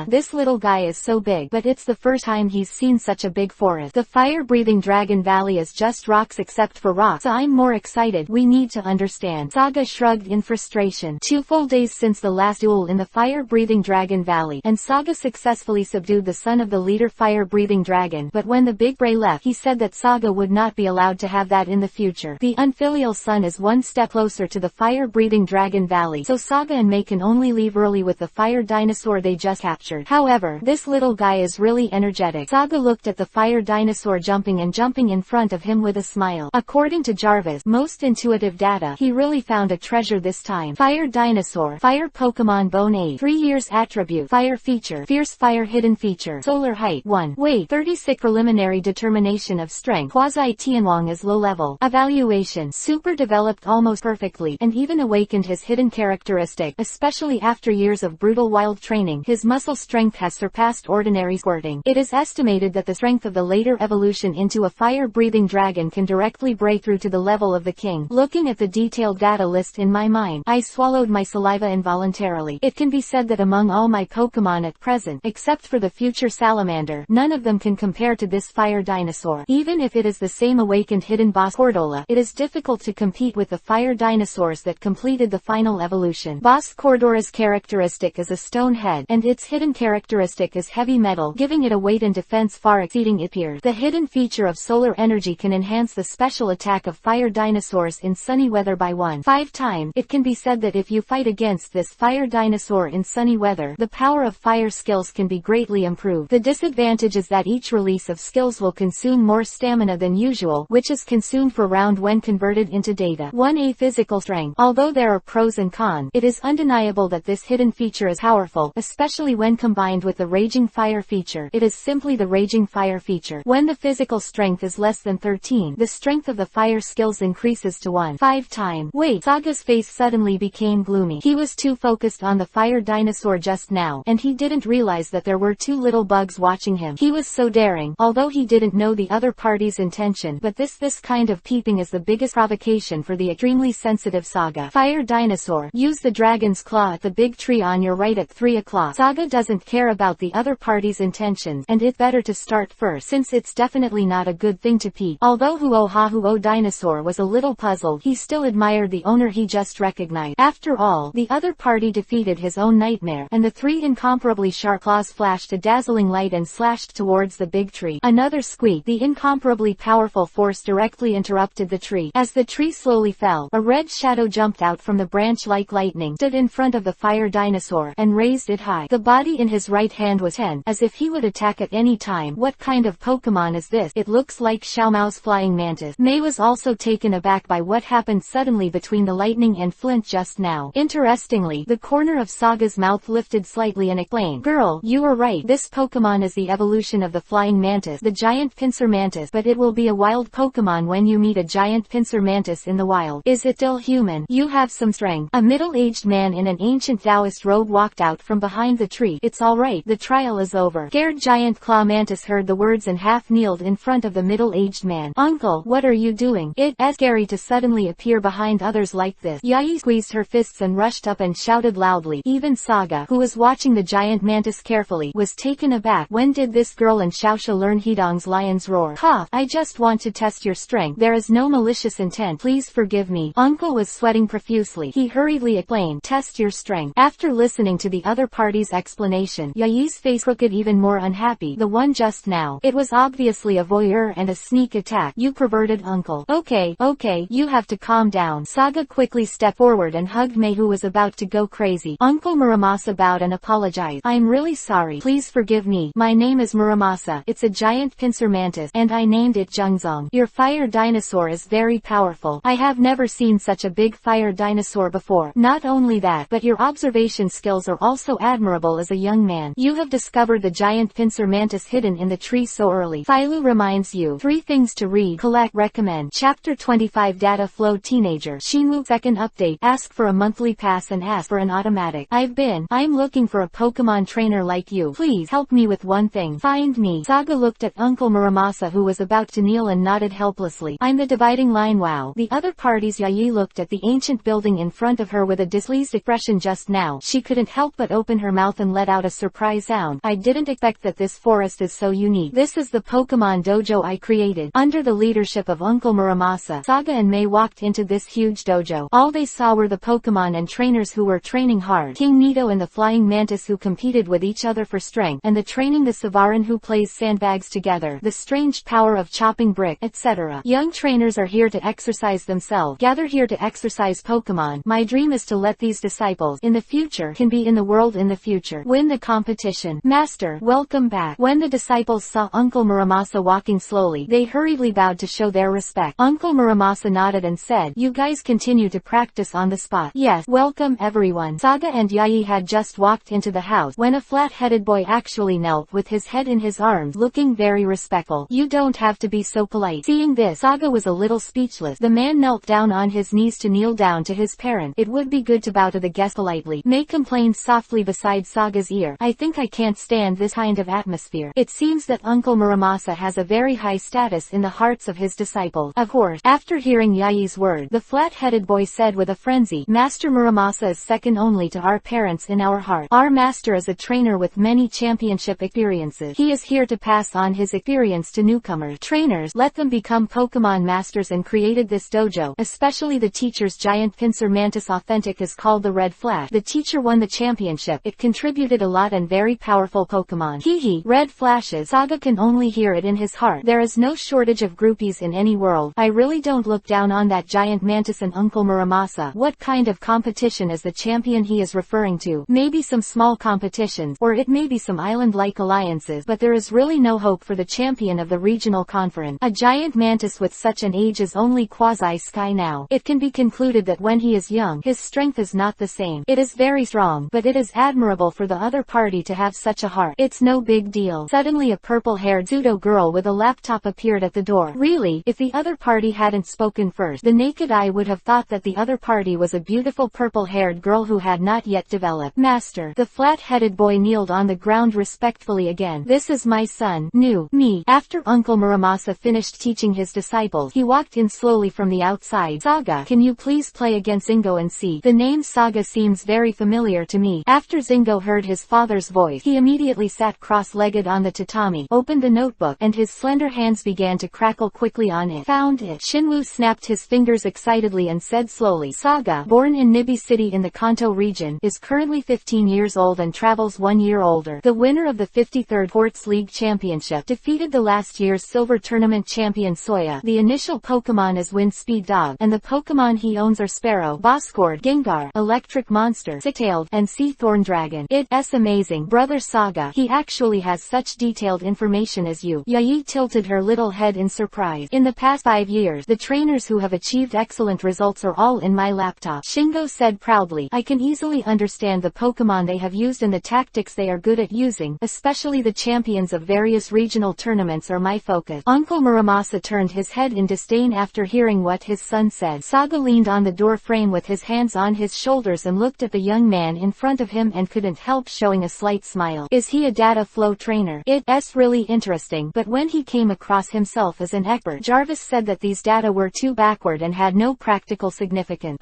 This little guy is so big, but it's the first time he's seen such a big forest. The fire-breathing dragon valley is just rocks except for rocks, so I'm more excited. We need to understand. Saga shrugged in frustration. 2 full days since the last duel in the fire-breathing dragon valley, and Saga successfully subdued the son of the leader fire-breathing dragon, but when the big Bray left, he said that Saga would not be allowed to have that in the future. The unfilial son is one step closer to the fire-breathing dragon valley, so Saga and May can only leave early with the fire dinosaur they just captured. However, this little guy is really energetic. Saga looked at the fire dinosaur jumping in front of him with a smile. According to Jarvis' most intuitive data, he really found a treasure this time. Fire dinosaur, fire Pokemon bone age, 3 years attribute, fire feature, fierce fire hidden feature, solar height, 1, weight, 36 preliminary determination of strength, quasi Tianwang is low level, evaluation, super developed almost perfectly, and even awakened his hidden characteristic, especially after years of brutal wild training, his muscle strength has surpassed ordinary squirting. It is estimated that the strength of the later evolution into a fire-breathing dragon can directly break through to the level of the king. Looking at the detailed data list in my mind, I swallowed my saliva involuntarily. It can be said that among all my Pokemon at present, except for the future salamander, none of them can compare to this fire dinosaur. Even if it is the same awakened hidden boss Cordola, it is difficult to compete with the fire dinosaurs that completed the final evolution. Boss Cordora's characteristic is a stone head, and its hidden characteristic is heavy metal, giving it a weight and defense far exceeding EPUB. The hidden feature of solar energy can enhance the special attack of fire dinosaurs in sunny weather by 1.5 times. It can be said that if you fight against this fire dinosaur in sunny weather, the power of fire skills can be greatly improved. The disadvantage is that each release of skills will consume more stamina than usual, which is consumed for round when converted into data. 1A physical strength. Although there are pros and cons, it is undeniable that this hidden feature is powerful, especially when combined with the Raging Fire feature. It is simply the Raging Fire feature. When the physical strength is less than 13, the strength of the fire skills increases to 1.5 times. Wait, Saga's face suddenly became gloomy. He was too focused on the fire dinosaur just now, and he didn't realize that there were two little bugs watching him. He was so daring, although he didn't know the other party's intention, but this kind of peeping is the biggest provocation for the extremely sensitive Saga. Fire dinosaur, use the dragon's claw at the big tree on your right at 3 o'clock. Saga doesn't care about the other party's intentions, and it's better to start first, since it's definitely not a good thing to peep. Although Huo dinosaur was a little puzzled, he still admired the owner he just recognized. After all, the other party defeated his own nightmare, and the three incomparably sharp claws flashed a dazzling light and slashed towards the big tree. Another squeak. The incomparably powerful force directly interrupted the tree. As the tree slowly fell, a red shadow jumped out from the branch like lightning, stood in front of the fire dinosaur, and raised it high. The body in his right hand was tense, as if he would attack at any time. What kind of Pokemon is this? It looks like Xiaomao's flying mantis. Mei was also taken aback by what happened suddenly between the lightning and Flint just now. Interestingly, the corner of Saga's mouth lifted slightly and explained, "Girl, you were right. This Pokemon is the evolution of the flying mantis, the giant pincer mantis, but it will be a wild Pokemon when you meet a giant pincer mantis in the wild. Is it still human? You have some strength." A middle-aged man in an ancient Taoist robe walked out from behind the tree. "It's alright, the trial is over." Scared giant claw mantis heard the words and half kneeled in front of the middle-aged man. "Uncle, what are you doing? It's scary to suddenly appear behind others like this." Yayi squeezed her fists and rushed up and shouted loudly. Even Saga, who was watching the giant mantis carefully, was taken aback. When did this girl and Xiaoxia learn Hedong's lion's roar? "Cough, I just want to test your strength. There is no malicious intent. Please forgive me." Uncle was sweating profusely. He hurriedly explained, "Test your strength." After listening to the other party's explanation, Yayi's face crooked even more unhappy. The one just now. It was obviously a voyeur and a sneak attack. "You perverted uncle." Okay, you have to calm down." Saga quickly stepped forward and hugged Mei, who was about to go crazy. Uncle Muramasa bowed and apologized. "I'm really sorry. Please forgive me. My name is Muramasa. It's a giant pincer mantis, and I named it Jungzong. Your fire dinosaur is very powerful. I have never seen such a big fire dinosaur before. Not only that, but your observation skills are also admirable as a young man. You have discovered the giant pincer mantis hidden in the tree so early. Phylum reminds you. 3 things to read, collect, recommend. Chapter 25 Data Flow Teenager. Shinwu second update. Ask for a monthly pass and ask for an automatic. I'm looking for a Pokemon trainer like you. Please help me with one thing. Find me. Saga looked at Uncle Muramasa, who was about to kneel, and nodded helplessly. I'm the dividing line. Wow. The other party's Yayi looked at the ancient building in front of her with a displeased expression. Just now, she couldn't help but open her mouth and let out a surprise sound. I didn't expect that this forest is so unique. This is the Pokemon dojo I created. Under the leadership of Uncle Muramasa, Saga and Mei walked into this huge dojo. All they saw were the Pokemon and trainers who were training hard. King Nito and the Flying Mantis, who competed with each other for strength, and the training the Savarin, who plays sandbags together, the strange power of chopping brick, etc. Young trainers are here to exercise themselves. Gather here to exercise Pokemon. My dream is to let these disciples, in the future, can be in the world in the future, win the competition. Master, welcome back. When the disciples saw Uncle Muramasa walking slowly, they hurriedly bowed to show their respect. Uncle Muramasa nodded and said, "You guys continue to practice on the spot." "Yes, welcome everyone." Saga and Yayi had just walked into the house when a flat-headed boy actually knelt with his head in his arms, looking very respectful. "You don't have to be so polite." Seeing this, Saga was a little speechless. The man knelt down on his knees to kneel down to his parent. It would be good to bow to the guest politely. politely. May complained softly beside Saga's ear. I think I can't stand this kind of atmosphere. It seems that Uncle Muramasa has a very high status in the hearts of his disciples. Of course. After hearing Yayi's word, the flat-headed boy said with a frenzy, Master Muramasa is second only to our parents in our heart. Our master is a trainer with many championship experiences. He is here to pass on his experience to newcomers. Trainers, let them become Pokemon masters, and created this dojo. Especially the teacher's giant pincer mantis authentic is called the Red Flash. The teacher won the championship. It contributed a lot and very powerful Pokemon. Hehe, Red Flashes. Saga can only hear it in his heart. There is no shortage of groupies in any world. I really don't look down on that giant mantis and Uncle Muramasa. What kind of competition is the champion he is referring to? Maybe some small competitions, or it may be some island-like alliances, but there is really no hope for the champion of the regional conference. A giant mantis with such an age is only quasi-sky now. It can be concluded that when he is young, his strength is not the same. It is very strong, but it is admirable for the other party to have such a heart. It's no big deal. Suddenly a purple-haired pseudo girl with a laptop appeared at the door. Really? If the other party hadn't spoken first, the naked eye would have thought that the other party was a beautiful purple-haired girl who had not yet developed. Master. The flat-headed boy kneeled on the ground respectfully again. This is my son, me. After Uncle Muramasa finished teaching his disciples, he walked in slowly from the outside. Saga, can you please play against Zingo and see? The name Saga seems very familiar to me. After Zingo heard his father's voice, he immediately sat cross-legged on the tatami, opened the notebook, and his slender hands began to crackle quickly on it. Found it. Shinwoo snapped his fingers excitedly and said slowly, Saga, born in Nibi City in the Kanto region, is currently 15 years old and travels 1 year older. The winner of the 53rd Quartz League Championship defeated the last year's Silver Tournament champion Soya. The initial Pokemon is Wind Speed Dog, and the Pokemon he owns are Sparrow, Boscord, Gengar, Electric Monster, Six-Tailed, and Sea Thorn Dragon. It's amazing, brother Saga. He actually has such detailed information as you. Yayi tilted her little head in surprise. In the past 5 years, the trainers who have achieved excellent results are all in my laptop. Shingo said proudly. I can easily understand the Pokemon they have used and the tactics they are good at using, especially the champions of various regional tournaments are my focus. Uncle Muramasa turned his head in disdain after hearing what his son said. Saga leaned on the door frame with his hands on his shoulders and looked at the young man in front of him and couldn't help showing a slight smile. Is he a data flow trainer? It's really interesting, but when he came across himself as an expert, Jarvis said that these data were too backward and had no practical significance.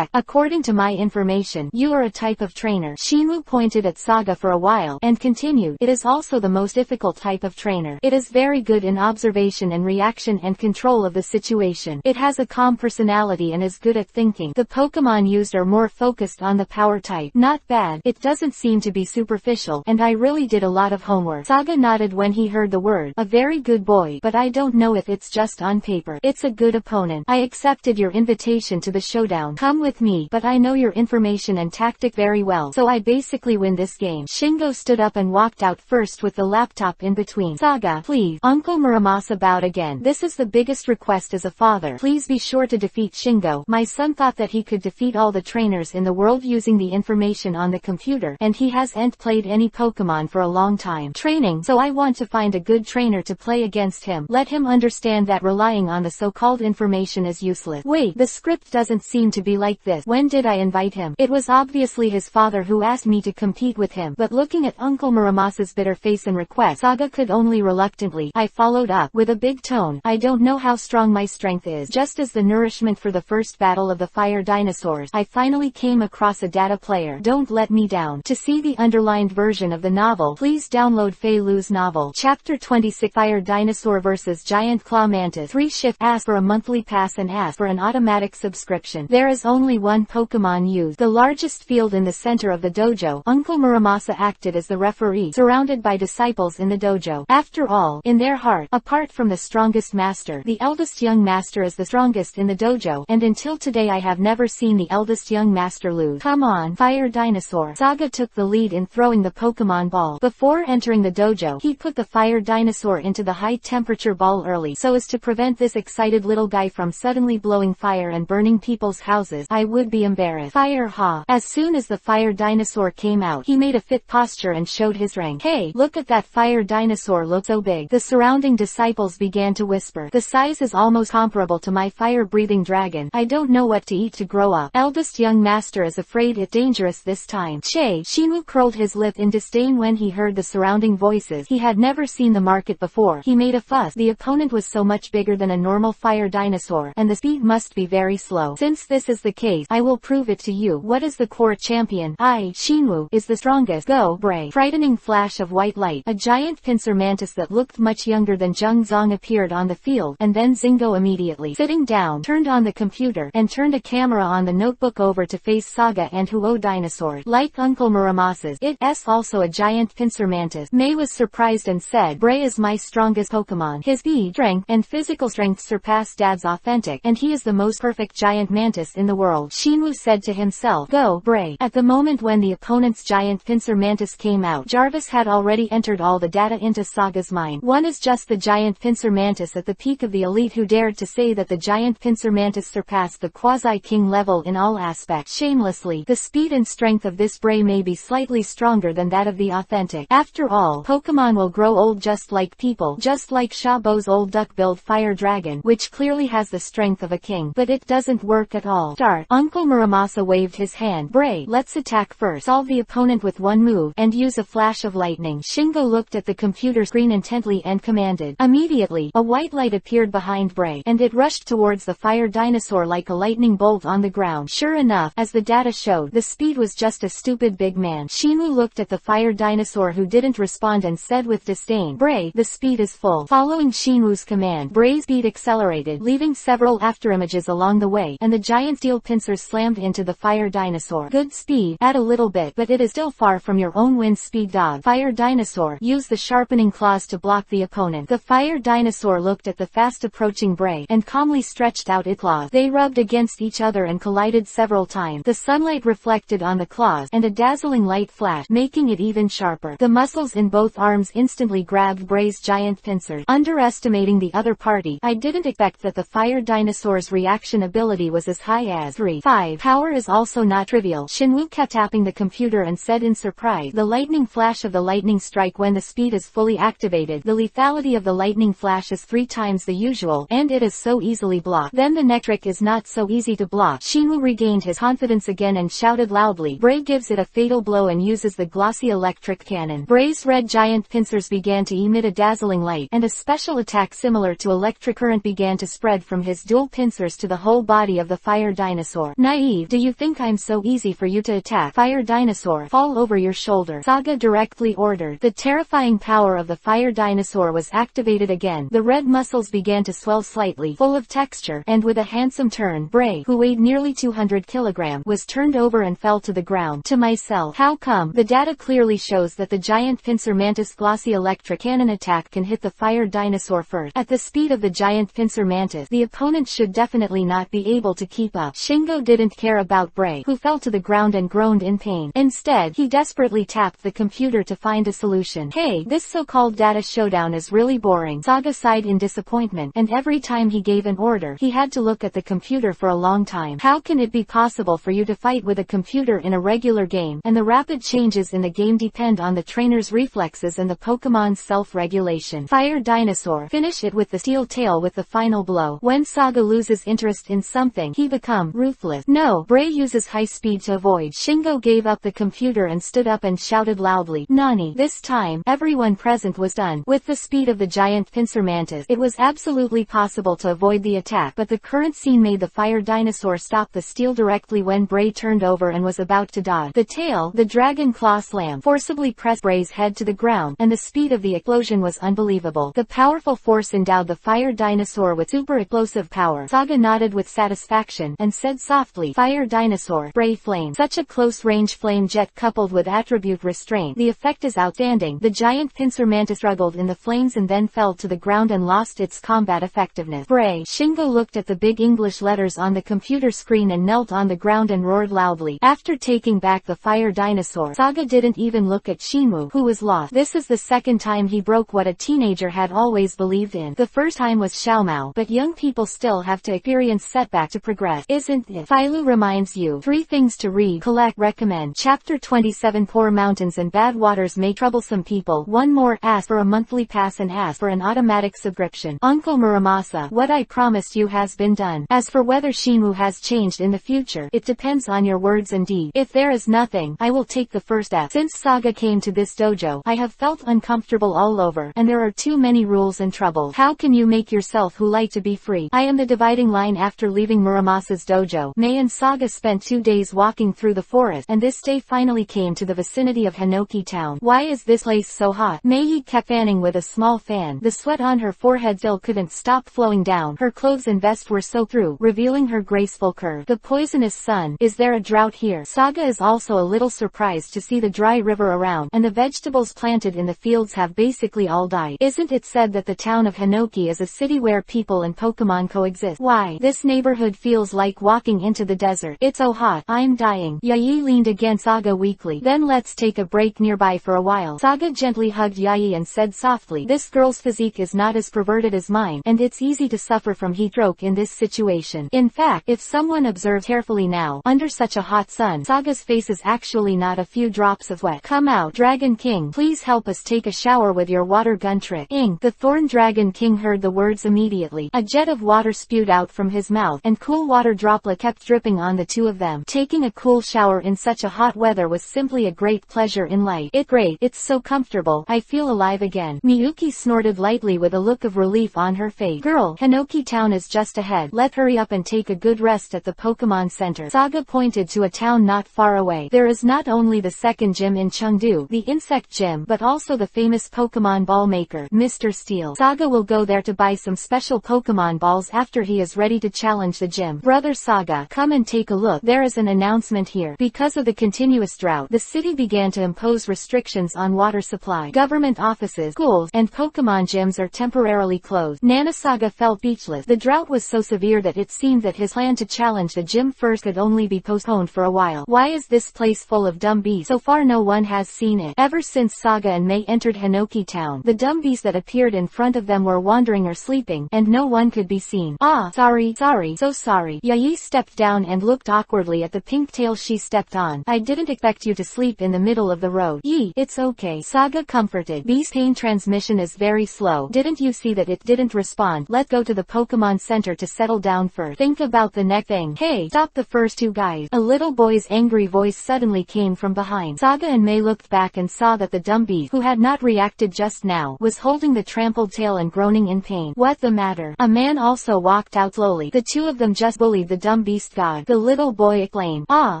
According to my information, you are a type of trainer. Shinwoo pointed at Saga for a while, and continued, it is also the most difficult type of trainer. It is very good in observation and reaction and control of the situation. It has a calm personality and is good at thinking. The Pokemon used are more focused on the power type. Not bad. It doesn't seem to be superficial, and I really did a lot of homework. Saga nodded when he heard the word. A very good boy, but I don't know if it's just on paper. It's a good opponent. I accepted your invitation to the showdown. Come with me, but I know your information and tactic very well, so I basically win this game. Shingo stood up and walked out first with the laptop in between. Saga, please. Uncle Muramasa bowed again. This is the biggest request as a father. Please be sure to defeat Shingo. My son thought that he could defeat all the trainers in the world using the information on the computer, and he hasn't played any Pokemon for a long time training, so I want to find a good trainer to play against him. Let him understand that relying on the so-called information is useless. Wait, the script doesn't seem to be like this. When did I invite him? It was obviously his father who asked me to compete with him, but looking at Uncle Muramasa's bitter face and request, Saga could only reluctantly. I followed up with a big tone. I don't know how strong my strength is. Just as the nourishment for the first battle of the fire dinosaurs, I finally came across a data player. Don't let me down. To see the underlined version of the novel, please download Fei Lu's novel. Chapter 26 Fire Dinosaur vs Giant Claw Mantis. 3 shift. Ask for a monthly pass and ask for an automatic subscription. There is only one Pokemon used. The largest field in the center of the dojo. Uncle Muramasa acted as the referee, surrounded by disciples in the dojo. After all, in their heart, apart from the strongest master, the eldest young master is the strongest in the dojo, and until today I have never seen the eldest young master lose. Come on, Fire Dinosaur. Saga took the lead in throwing the Pokemon ball. Before entering the dojo, he put the Fire Dinosaur into the high temperature ball early, so as to prevent this excited little guy from suddenly blowing fire and burning people's houses. I would be embarrassed. Fire ha. As soon as the Fire Dinosaur came out, he made a fit posture and showed his rank. Hey, look at that Fire Dinosaur, looks so big. The surrounding disciples began to whisper. The size is almost comparable to my fire-breathing dragon. I don't know what to eat to grow up. Eldest young master is afraid made it dangerous this time. Shinwu curled his lip in disdain when he heard the surrounding voices. He had never seen the market before. He made a fuss. The opponent was so much bigger than a normal fire dinosaur, and the speed must be very slow. Since this is the case, I will prove it to you. What is the core champion? Shinwu, is the strongest. Go, Bray. Frightening flash of white light. A giant pincer mantis that looked much younger than Zheng Zong appeared on the field, and then Zingo immediately, sitting down, turned on the computer, and turned a camera on the notebook over to face Saga and Huo dinosaurs. Like Uncle Muramasa's, it's also a giant pincer mantis. Mei was surprised and said, Bray is my strongest Pokemon. His speed, strength, and physical strength surpass Dad's authentic, and he is the most perfect giant mantis in the world. Shinwu said to himself, Go, Bray. At the moment when the opponent's giant pincer mantis came out, Jarvis had already entered all the data into Saga's mind. One is just the giant pincer mantis at the peak of the elite who dared to say that the giant pincer mantis surpassed the quasi-king level in all aspects. Shamelessly, the speed and strength of this Bray may be slightly stronger than that of the authentic. After all, Pokemon will grow old just like people, just like Shabo's old duck-billed fire dragon, which clearly has the strength of a king, but it doesn't work at all. Start. Uncle Muramasa waved his hand. Bray, let's attack first. Solve the opponent with one move, and use a flash of lightning. Shingo looked at the computer screen intently and commanded. Immediately, a white light appeared behind Bray, and it rushed towards the fire dinosaur like a lightning bolt on the ground. Sure enough, as the data showed, the speed was just a stupid big man. Shinwu looked at the fire dinosaur who didn't respond and said with disdain, Bray, the speed is full. Following Shinwu's command, Bray's speed accelerated, leaving several afterimages along the way, and the giant steel pincers slammed into the fire dinosaur. Good speed, add a little bit, but it is still far from your own wind speed. Dog. Fire dinosaur, use the sharpening claws to block the opponent. The fire dinosaur looked at the fast approaching Bray, and calmly stretched out its claws. They rubbed against each other and collided several times. The sunlight reflected on the claws, and a dazzling light flashed, making it even sharper. The muscles in both arms instantly grabbed Bray's giant pincers. Underestimating the other party, I didn't expect that the fire dinosaur's reaction ability was as high as 3-5. Power is also not trivial. Shinwu kept tapping the computer and said in surprise, the lightning flash of the lightning strike when the speed is fully activated. The lethality of the lightning flash is 3 times the usual, and it is so easily blocked. Then the next trick is not so easy to block. Shinwu regained his confidence again and shouted loudly, Bray gives it a fatal blow and uses the glossy electric cannon. Bray's red giant pincers began to emit a dazzling light, and a special attack similar to electric current began to spread from his dual pincers to the whole body of the fire dinosaur. Naive, do you think I'm so easy for you to attack? Fire dinosaur, fall over your shoulder. Saga directly ordered. The terrifying power of the fire dinosaur was activated again. The red muscles began to swell slightly, full of texture, and with a handsome turn, Bray, who weighed nearly 200 kilograms, was turned over and fell to the ground. To myself, how come? The data clearly shows that the giant pincer mantis glossy electric cannon attack can hit the fire dinosaur first. At the speed of the giant pincer mantis, the opponent should definitely not be able to keep up. Shingo didn't care about Bray, who fell to the ground and groaned in pain. Instead, he desperately tapped the computer to find a solution. Hey, this so-called data showdown is really boring. Saga sighed in disappointment, and every time he gave an order, he had to look at the computer for a long time. How can it be possible for you to fight with a computer in a regular game, and the rapid changes in the game depend on the trainer's reflexes and the Pokemon's self-regulation? Fire dinosaur, finish it with the steel tail with the final blow. When Saga loses interest in something, he becomes ruthless. No, Bray uses high speed to avoid. Shingo gave up the computer and stood up and shouted loudly, Nani. This time, everyone present was stunned. With the speed of the giant pincer mantis, it was absolutely possible to avoid the attack, but the current scene made the fire dinosaur stop the steel directly when Bray turned over and was about to dodge. The tail, the dragon claw slam, forcibly pressed Bray's head to the ground, and the speed of the explosion was unbelievable. The powerful force endowed the fire dinosaur with super explosive power. Saga nodded with satisfaction, and said softly, Fire dinosaur, Bray flame. Such a close-range flame jet coupled with attribute restraint. The effect is outstanding. The giant pincer mantis struggled in the flames and then fell to the ground and lost its combat effectiveness. Bray. Shingo looked at the big English letters on the computer screen and knelt on the ground and roared loudly. After taking back the fire dinosaur, Saga didn't even look at Shinwu, who was lost. This is the second time he broke what a teenager had always believed in. The first time was Xiaomao, but young people still have to experience setback to progress, isn't it? Filu reminds you. 3 things to read, collect, recommend. Chapter 27. Poor mountains and bad waters make troublesome people. 1 more, ask for a monthly pass and ask for an automatic subscription. Uncle Muramasa, what I promised you has been done. As for whether Shinwu has changed in the future, it depends on your words and deed. If there is nothing, I will take the first step. Since Saga came to this dojo, I have felt uncomfortable all over, and there are too many rules and troubles. How can you make yourself who like to be free? I am the dividing line. After leaving Muramasa's dojo, Mei and Saga spent 2 days walking through the forest, and this day finally came to the vicinity of Hinoki town. Why is this place so hot? Mei kept fanning with a small fan. The sweat on her forehead still couldn't stop flowing down. Her clothes and vest were soaked through, revealing her graceful curve. The poisonous sun. Is there a drought here? Saga is also a little surprised to see the dry river around, and the vegetables planted in the fields have basically all died. Isn't it said that the town of Hinoki is a city where people and Pokemon coexist? Why, this neighborhood feels like walking into the desert. It's so hot, I'm dying. Yayi leaned against Saga weakly. Then let's take a break nearby for a while. Saga gently hugged Yayi and said softly, this girl's physique is not as perverted as mine, and it's easy to suffer from heat stroke in this situation. In fact, if someone observes carefully now, under such a hot sun, Saga's face is actually not a few drops of sweat. Come out, Dragon King. Please help us take a shower with your water gun trick. Ing. The Thorn Dragon King heard the words immediately. A jet of water spewed out from his mouth, and cool water droplet kept dripping on the two of them. Taking a cool shower in such a hot weather was simply a great pleasure in life. It's great. It's so comfortable. I feel alive again. Miyuki snorted lightly with a look of relief on her face. Girl, Hinoki town is just ahead. Let's hurry up and take a good rest at the Pokemon Center. Saga pointed to a town not far away. There is not only the second gym in Chengdu, the insect gym, but also the famous Pokemon ball maker, Mr. Steel. Saga will go there to buy some special Pokemon balls after he is ready to challenge the gym. Brother Saga, come and take a look. There is an announcement here. Because of the continuous drought, the city began to impose restrictions on water supply. Government offices, schools, and Pokemon gyms are temporarily closed. Nanasaga felt speechless. The drought was so severe that it seemed that his plan to challenge the gym first could only be postponed for a while. Why is this place full of dumb beasts? So far no one has seen it. Ever since Saga and Mei entered Hinoki town, the dumb beasts that appeared in front of them were wandering or sleeping, and no one could be seen. Ah, sorry, so sorry. Yayi stepped down and looked awkwardly at the pink tail she stepped on. I didn't expect you to sleep in the middle of the road. Yee, it's okay. Saga comforted. Beast pain transmission is very slow. Didn't you see that it didn't respond? Let's go to the Pokemon Center to settle down first. Think about the next thing. Hey, stop the first two guys. A little boy's angry voice suddenly came from behind. Saga and Mei looked back and saw that the dumb beast, who had not reacted just now, was holding the trampled tail and groaning in pain. What the matter? A man also walked out slowly. The two of them just bullied the dumb beast god. The little boy exclaimed. Ah,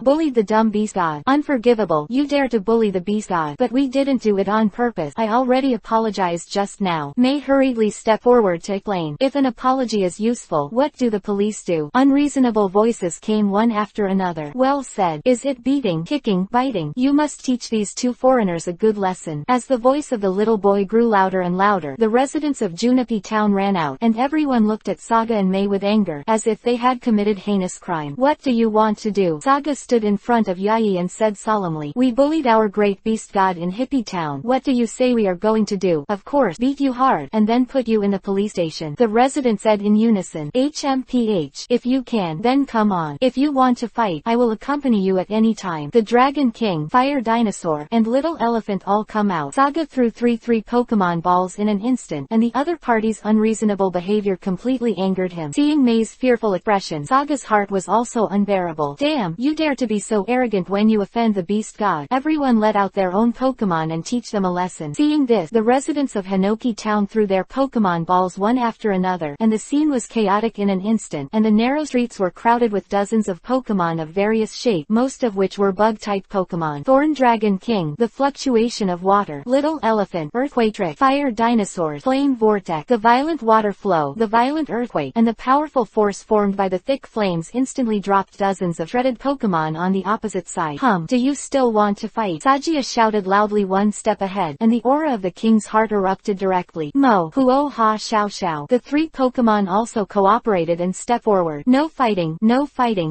bullied the dumb beast god. Unforgivable. You dare to bully the beast god. But we didn't do it on purpose. I already apologized just now. Mei hurriedly stepped forward to explain. If an apology is useful, what do the police do? Unreasonable voices came one after another. Well said. Is it beating, kicking, biting? You must teach these two foreigners a good lesson. As the voice of the little boy grew louder and louder, the residents of Junipi town ran out, and everyone looked at Saga and Mei with anger, as if they had committed heinous crime. What do you want to do? Saga stood in front of Yayi and said solemnly. We bullied our great beast god in Hippie town. What do you say we are going to do? Of course, beat you hard, and then put you in the police station. The residents said in unison. HMPH. If you can, then come on. If you want to fight, I will accompany you at any time. The Dragon King, Fire Dinosaur, and Little Elephant all come out. Saga threw three Pokemon balls in an instant, and the other party's unreasonable behavior completely angered him. Seeing Mei's fearful expression, Saga's heart was also unbearable. Damn, you dare to be so arrogant when you offend the beast god. Everyone let out their own Pokemon and teach them a lesson. Seeing this, the residents of Hinoki town threw their Pokemon balls one after another, and the scene was chaotic in an instant, and the narrow streets were crowded with dozens of Pokemon of various shape, most of which were bug-type Pokemon. Thorn Dragon King, the fluctuation of water, Little Elephant, Earthquake Trick, Fire Dinosaurs, Flame Vortex, the violent water flow, the violent earthquake, and the powerful force formed by the thick flames instantly dropped dozens of shredded Pokemon on the opposite side. Do you still want to fight? Sagia shouted loudly one step ahead, and the aura of the king's heart erupted directly. Mo, Huo Ha Xiao Xiao. The three Pokemon also cooperated and stepped forward. No fighting,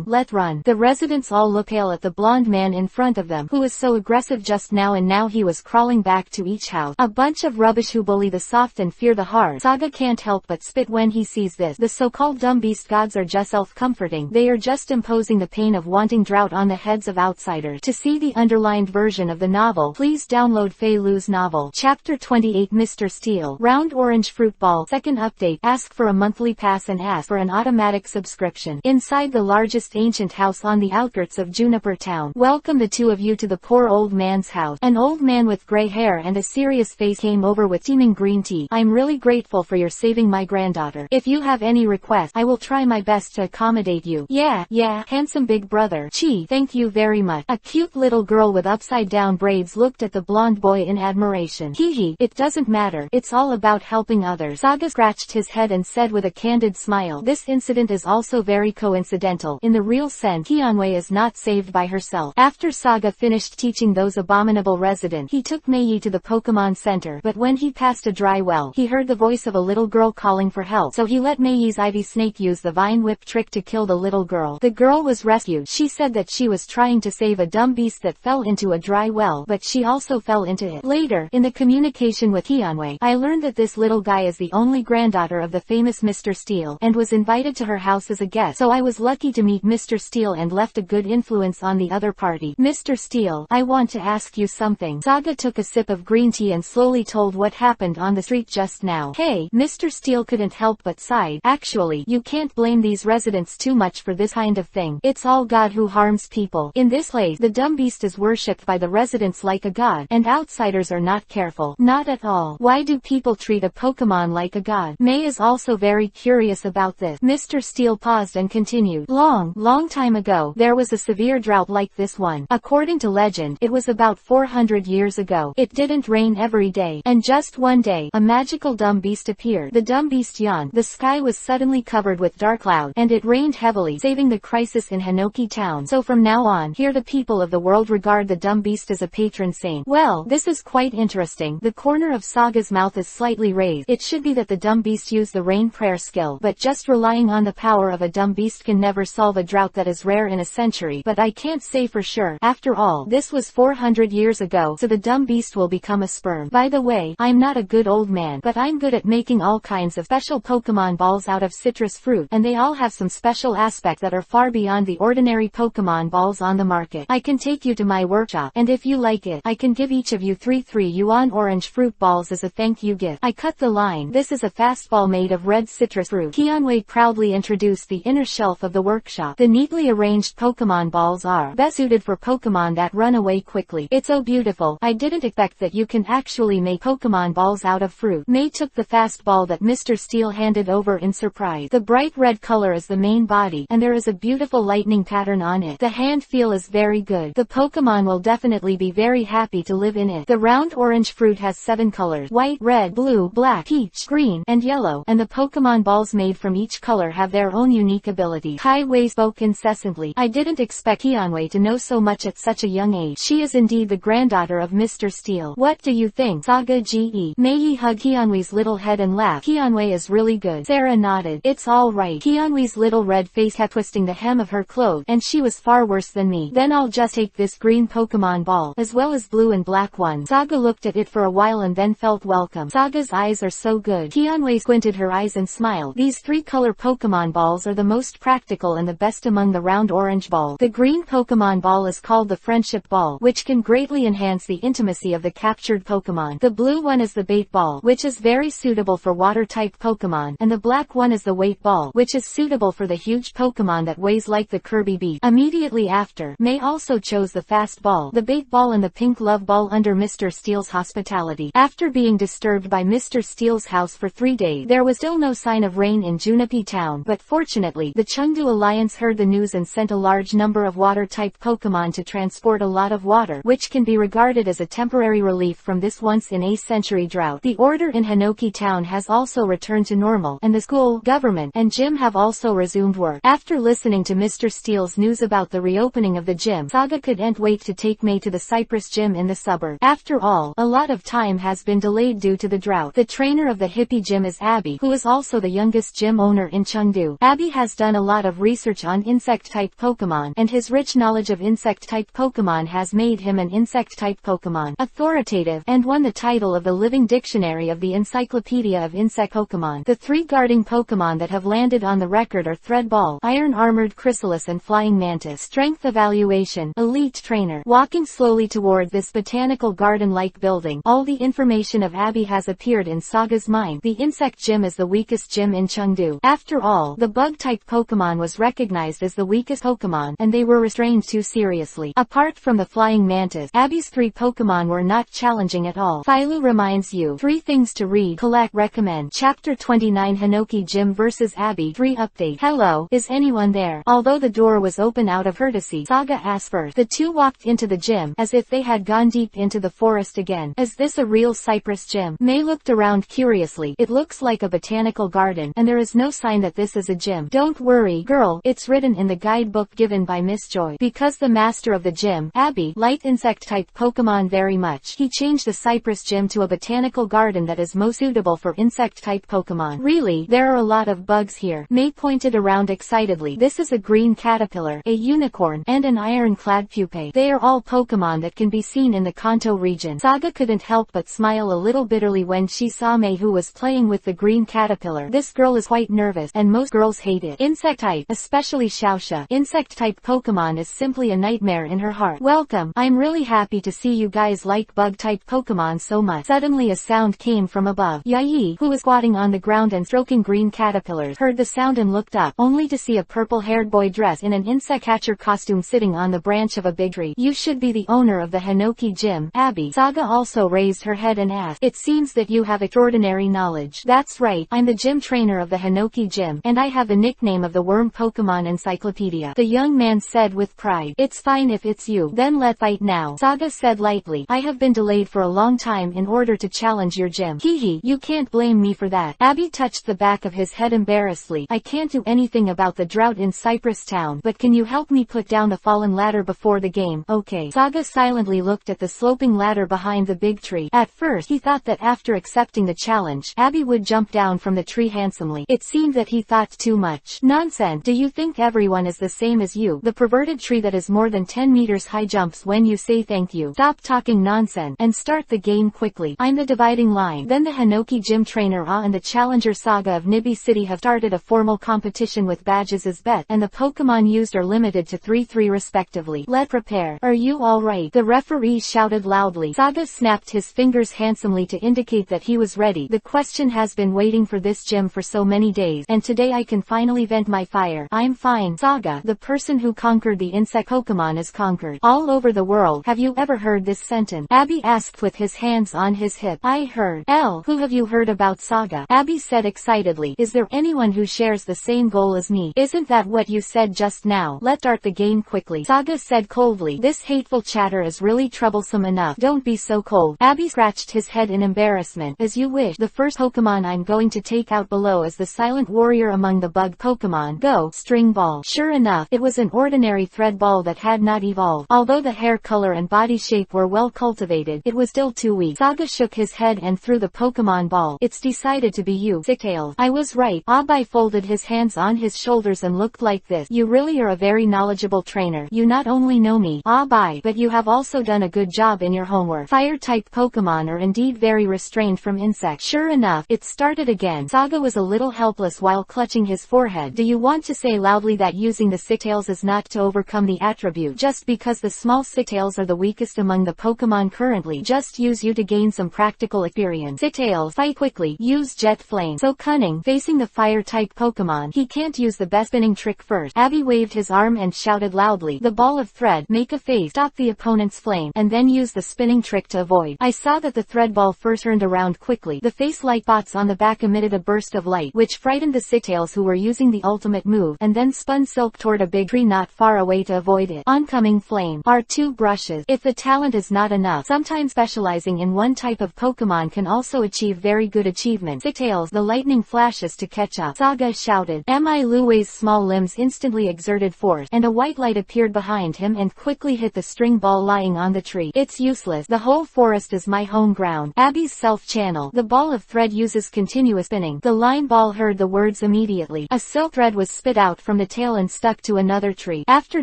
let's run. The residents all looked pale at the blonde man in front of them, who was so aggressive just now, and now he was crawling back to each house. A bunch of rubbish who bully the soft and fear the hard. Saga can't help but spit when he sees this. The so-called dumb beast gods are just self-comforting. They are just imposing the pain of wanting drought on the heads of outsiders. To see the underlined version of the novel, please download Fei Lu's novel. Chapter 28 Mr. Steel. Round Orange Fruit Ball. Second update. Ask for a monthly pass and ask for an automatic subscription. Inside the largest ancient house on the the outskirts of Juniper Town. Welcome the two of you to the poor old man's house. An old man with gray hair and a serious face came over with steaming green tea. I'm really grateful for your saving my granddaughter. If you have any requests, I will try my best to accommodate you. Yeah, handsome big brother. Gee, thank you very much. A cute little girl with upside down braids looked at the blonde boy in admiration. Hee, it doesn't matter. It's all about helping others. Saga scratched his head and said with a candid smile, this incident is also very coincidental. In the real sense, Hyunwei is not saved by herself. After Saga finished teaching those abominable residents, he took Mei to the Pokemon Center, but when he passed a dry well, he heard the voice of a little girl calling for help, so he let Mei's Ivy Snake use the Vine Whip trick to kill the little girl. The girl was rescued. She said that she was trying to save a dumb beast that fell into a dry well, but she also fell into it. Later, in the communication with Hyunwei, I learned that this little guy is the only granddaughter of the famous Mr. Steele, and was invited to her house as a guest, so I was lucky to meet Mr. Steele and left a good influence on the other party. Mr. Steele, I want to ask you something. Saga took a sip of green tea and slowly told what happened on the street just now. Hey, Mr. Steele couldn't help but sigh. Actually, you can't blame these residents too much for this kind of thing. It's all God who harms people. In this place, the dumb beast is worshipped by the residents like a god, and outsiders are not careful. Not at all. Why do people treat a Pokemon like a god? Mei is also very curious about this. Mr. Steele paused and continued. Long time ago, there was a severe drought like this one. According to legend, it was about 400 years ago. It didn't rain every day, and just one day, a magical dumb beast appeared. The dumb beast yawned. The sky was suddenly covered with dark clouds, and it rained heavily, saving the crisis in Hinoki Town. So from now on, here the people of the world regard the dumb beast as a patron saint. Well, this is quite interesting. The corner of Saga's mouth is slightly raised. It should be that the dumb beast used the rain prayer skill, but just relying on the power of a dumb beast can never solve a drought that is rare in a century, but I can't say for sure. After all, this was 400 years ago, so the dumb beast will become a sperm. By the way, I'm not a good old man, but I'm good at making all kinds of special Pokemon balls out of citrus fruit, and they all have some special aspects that are far beyond the ordinary Pokemon balls on the market. I can take you to my workshop, and if you like it, I can give each of you 3 yuan orange fruit balls as a thank you gift. I cut the line. This is a fastball made of red citrus fruit. Hyunwei proudly introduced the inner shelf of the workshop. The neatly arranged Pokemon balls are best suited for Pokemon that run away quickly. It's so beautiful. I didn't expect that you can actually make Pokemon balls out of fruit. Mei took the fastball that Mr. Steele handed over in surprise. The bright red color is the main body, and there is a beautiful lightning pattern on it. The hand feel is very good. The Pokemon will definitely be very happy to live in it. The round orange fruit has 7 colors: white, red, blue, black, peach, green, and yellow, and the Pokemon balls made from each color have their own unique ability. Kai Wei spoke incessantly. I didn't expect Hyunwei to know so much at such a young age. She is indeed the granddaughter of Mr. Steele. What do you think? Saga Ge. Mei hugged Hyunwei's little head and laughed. Hyunwei is really good. Sarah nodded. It's all right. Hyunwei's little red face kept twisting the hem of her clothes, and she was far worse than me. Then I'll just take this green Pokemon ball, as well as blue and black one. Saga looked at it for a while and then felt welcome. Saga's eyes are so good. Hyunwei squinted her eyes and smiled. These 3-color Pokemon balls are the most practical and the best among the round orange ball. The green Pokemon ball is called the Friendship Ball, which can greatly enhance the intimacy of the captured Pokemon. The blue one is the Bait Ball, which is very suitable for water-type Pokemon, and the black one is the Weight Ball, which is suitable for the huge Pokemon that weighs like the Kirby Beast. Immediately after, Mei also chose the Fast Ball, the Bait Ball, and the Pink Love Ball under Mr. Steele's hospitality. After being disturbed by Mr. Steele's house for 3 days, there was still no sign of rain in Juniper Town, but fortunately, the Chengdu Alliance heard the news and sent a large number of water-type Pokemon to transport a lot of water, which can be regarded as a temporary relief from this once-in-a-century drought. The order in Hinoki Town has also returned to normal, and the school, government, and gym have also resumed work. After listening to Mr. Steele's news about the reopening of the gym, Saga couldn't wait to take Mei to the Cypress Gym in the suburb. After all, a lot of time has been delayed due to the drought. The trainer of the hippie gym is Abby, who is also the youngest gym owner in Chengdu. Abby has done a lot of research on insect-type Pokemon, and his rich knowledge of insect-type Pokemon has made him an insect-type Pokemon authoritative, and won the title of the Living Dictionary of the Encyclopedia of Insect Pokemon. The 3 guarding Pokemon that have landed on the record are Threadball, Iron-Armored Chrysalis, and Flying Mantis. Strength Evaluation, Elite Trainer. Walking slowly toward this botanical garden-like building, all the information of Abby has appeared in Saga's mind. The insect gym is the weakest gym in Chengdu. After all, the bug-type Pokemon was recognized as the weakest Pokemon Pokemon, and they were restrained too seriously. Apart from the flying mantis, Abby's 3 Pokemon were not challenging at all. Philo reminds you 3 things to read, collect, recommend. Chapter 29 Hinoki Gym vs Abby 3 update. Hello, is anyone there? Although the door was open out of courtesy, Saga asked first. The two walked into the gym, as if they had gone deep into the forest again. Is this a real cypress gym? May looked around curiously. It looks like a botanical garden, and there is no sign that this is a gym. Don't worry, girl, it's written in the guidebook given by Miss Joy. Because the master of the gym, Abby, liked insect-type Pokemon very much, he changed the cypress gym to a botanical garden that is most suitable for insect-type Pokemon. Really, there are a lot of bugs here. May pointed around excitedly. This is a green caterpillar, a unicorn, and an ironclad pupae. They are all Pokemon that can be seen in the Kanto region. Saga couldn't help but smile a little bitterly when she saw May, who was playing with the green caterpillar. This girl is quite nervous, and most girls hate it. Insect-type, especially Xiaoxia. Insect-type Pokemon is simply a nightmare in her heart. Welcome, I'm really happy to see you guys like bug-type Pokemon so much. Suddenly a sound came from above. Yayi, who was squatting on the ground and stroking green caterpillars, heard the sound and looked up, only to see a purple-haired boy dressed in an insect catcher costume sitting on the branch of a big tree. You should be the owner of the Hinoki Gym, Abby. Saga also raised her head and asked, it seems that you have extraordinary knowledge. That's right, I'm the gym trainer of the Hinoki Gym, and I have the nickname of the Worm Pokemon Encyclopedia. The young man said with pride. It's fine if it's you, then let's fight now. Saga said lightly, I have been delayed for a long time in order to challenge your gym. Hehe, you can't blame me for that. Abby touched the back of his head embarrassedly. I can't do anything about the drought in Cypress Town, but can you help me put down the fallen ladder before the game? Okay. Saga silently looked at the sloping ladder behind the big tree. At first he thought that after accepting the challenge, Abby would jump down from the tree handsomely. It seemed that he thought too much. Nonsense. Do you think everyone is the same as you? The perverted tree that is more than 10 meters high jumps when you say thank you. Stop talking nonsense and start the game quickly. I'm the dividing line. Then the Hinoki Gym trainer and the challenger Saga of Nibi City have started a formal competition with badges as bet, and the Pokemon used are limited to 3 respectively. Let's prepare. Are you alright? The referee shouted loudly. Saga snapped his fingers handsomely to indicate that he was ready. The question has been waiting for this gym for so many days, and today I can finally vent my fire. I'm fine. Saga, the person who conquered the insect Pokemon is conquered all over the world. Have you ever heard this sentence? Abby asked with his hands on his hip. I heard. Who have you heard about Saga? Abby said excitedly. Is there anyone who shares the same goal as me? Isn't that what you said just now? Let's start the game quickly. Saga said coldly. This hateful chatter is really troublesome enough. Don't be so cold. Abby scratched his head in embarrassment. As you wish. The first Pokemon I'm going to take out below is the silent warrior among the bug Pokemon. Go. String ball. Sure enough, it was an ordinary thread ball that had not evolved. Although the hair color and body shape were well cultivated, it was still too weak. Saga shook his head and threw the Pokemon ball. It's decided to be you, Sicktails. I was right. Abai folded his hands on his shoulders and looked like this. You really are a very knowledgeable trainer. You not only know me, Abai, but you have also done a good job in your homework. Fire-type Pokemon are indeed very restrained from insects. Sure enough, it started again. Saga was a little helpless while clutching his forehead. Do you want to say loudly that using the Sicktails is not to overcome the attribute just because the small Sicktails are the weakest among the Pokemon currently? Just use you to gain some practical experience. Sicktails, fight quickly. Use Jet Flame. So cunning. Facing the fire-type Pokemon, he can't use the best spinning trick first. Abby waved his arm and shouted loudly. The ball of thread. Make a face. Stop the opponent's flame, and then use the spinning trick to avoid. I saw that the thread ball first turned around quickly. The face light spots on the back emitted a burst of light, which frightened the Sicktails who were using the ultimate move, and then spun silk toward a big tree not far away to avoid it. Oncoming flame. R2 brushes. If the talent is not enough, sometimes specializing in one type of Pokemon can also achieve very good achievement. Sicktails, the lightning flashes to catch up. Saga shouted. Mi Luwei's small limbs instantly exerted force, and a white light appeared behind him and quickly hit the string ball lying on the tree. It's useless. The whole forest is my home ground. Abby's self-channel. The ball of thread uses continuous spinning. The line ball heard the words immediately. A silk thread was spit out from the tail and stuck to another tree. After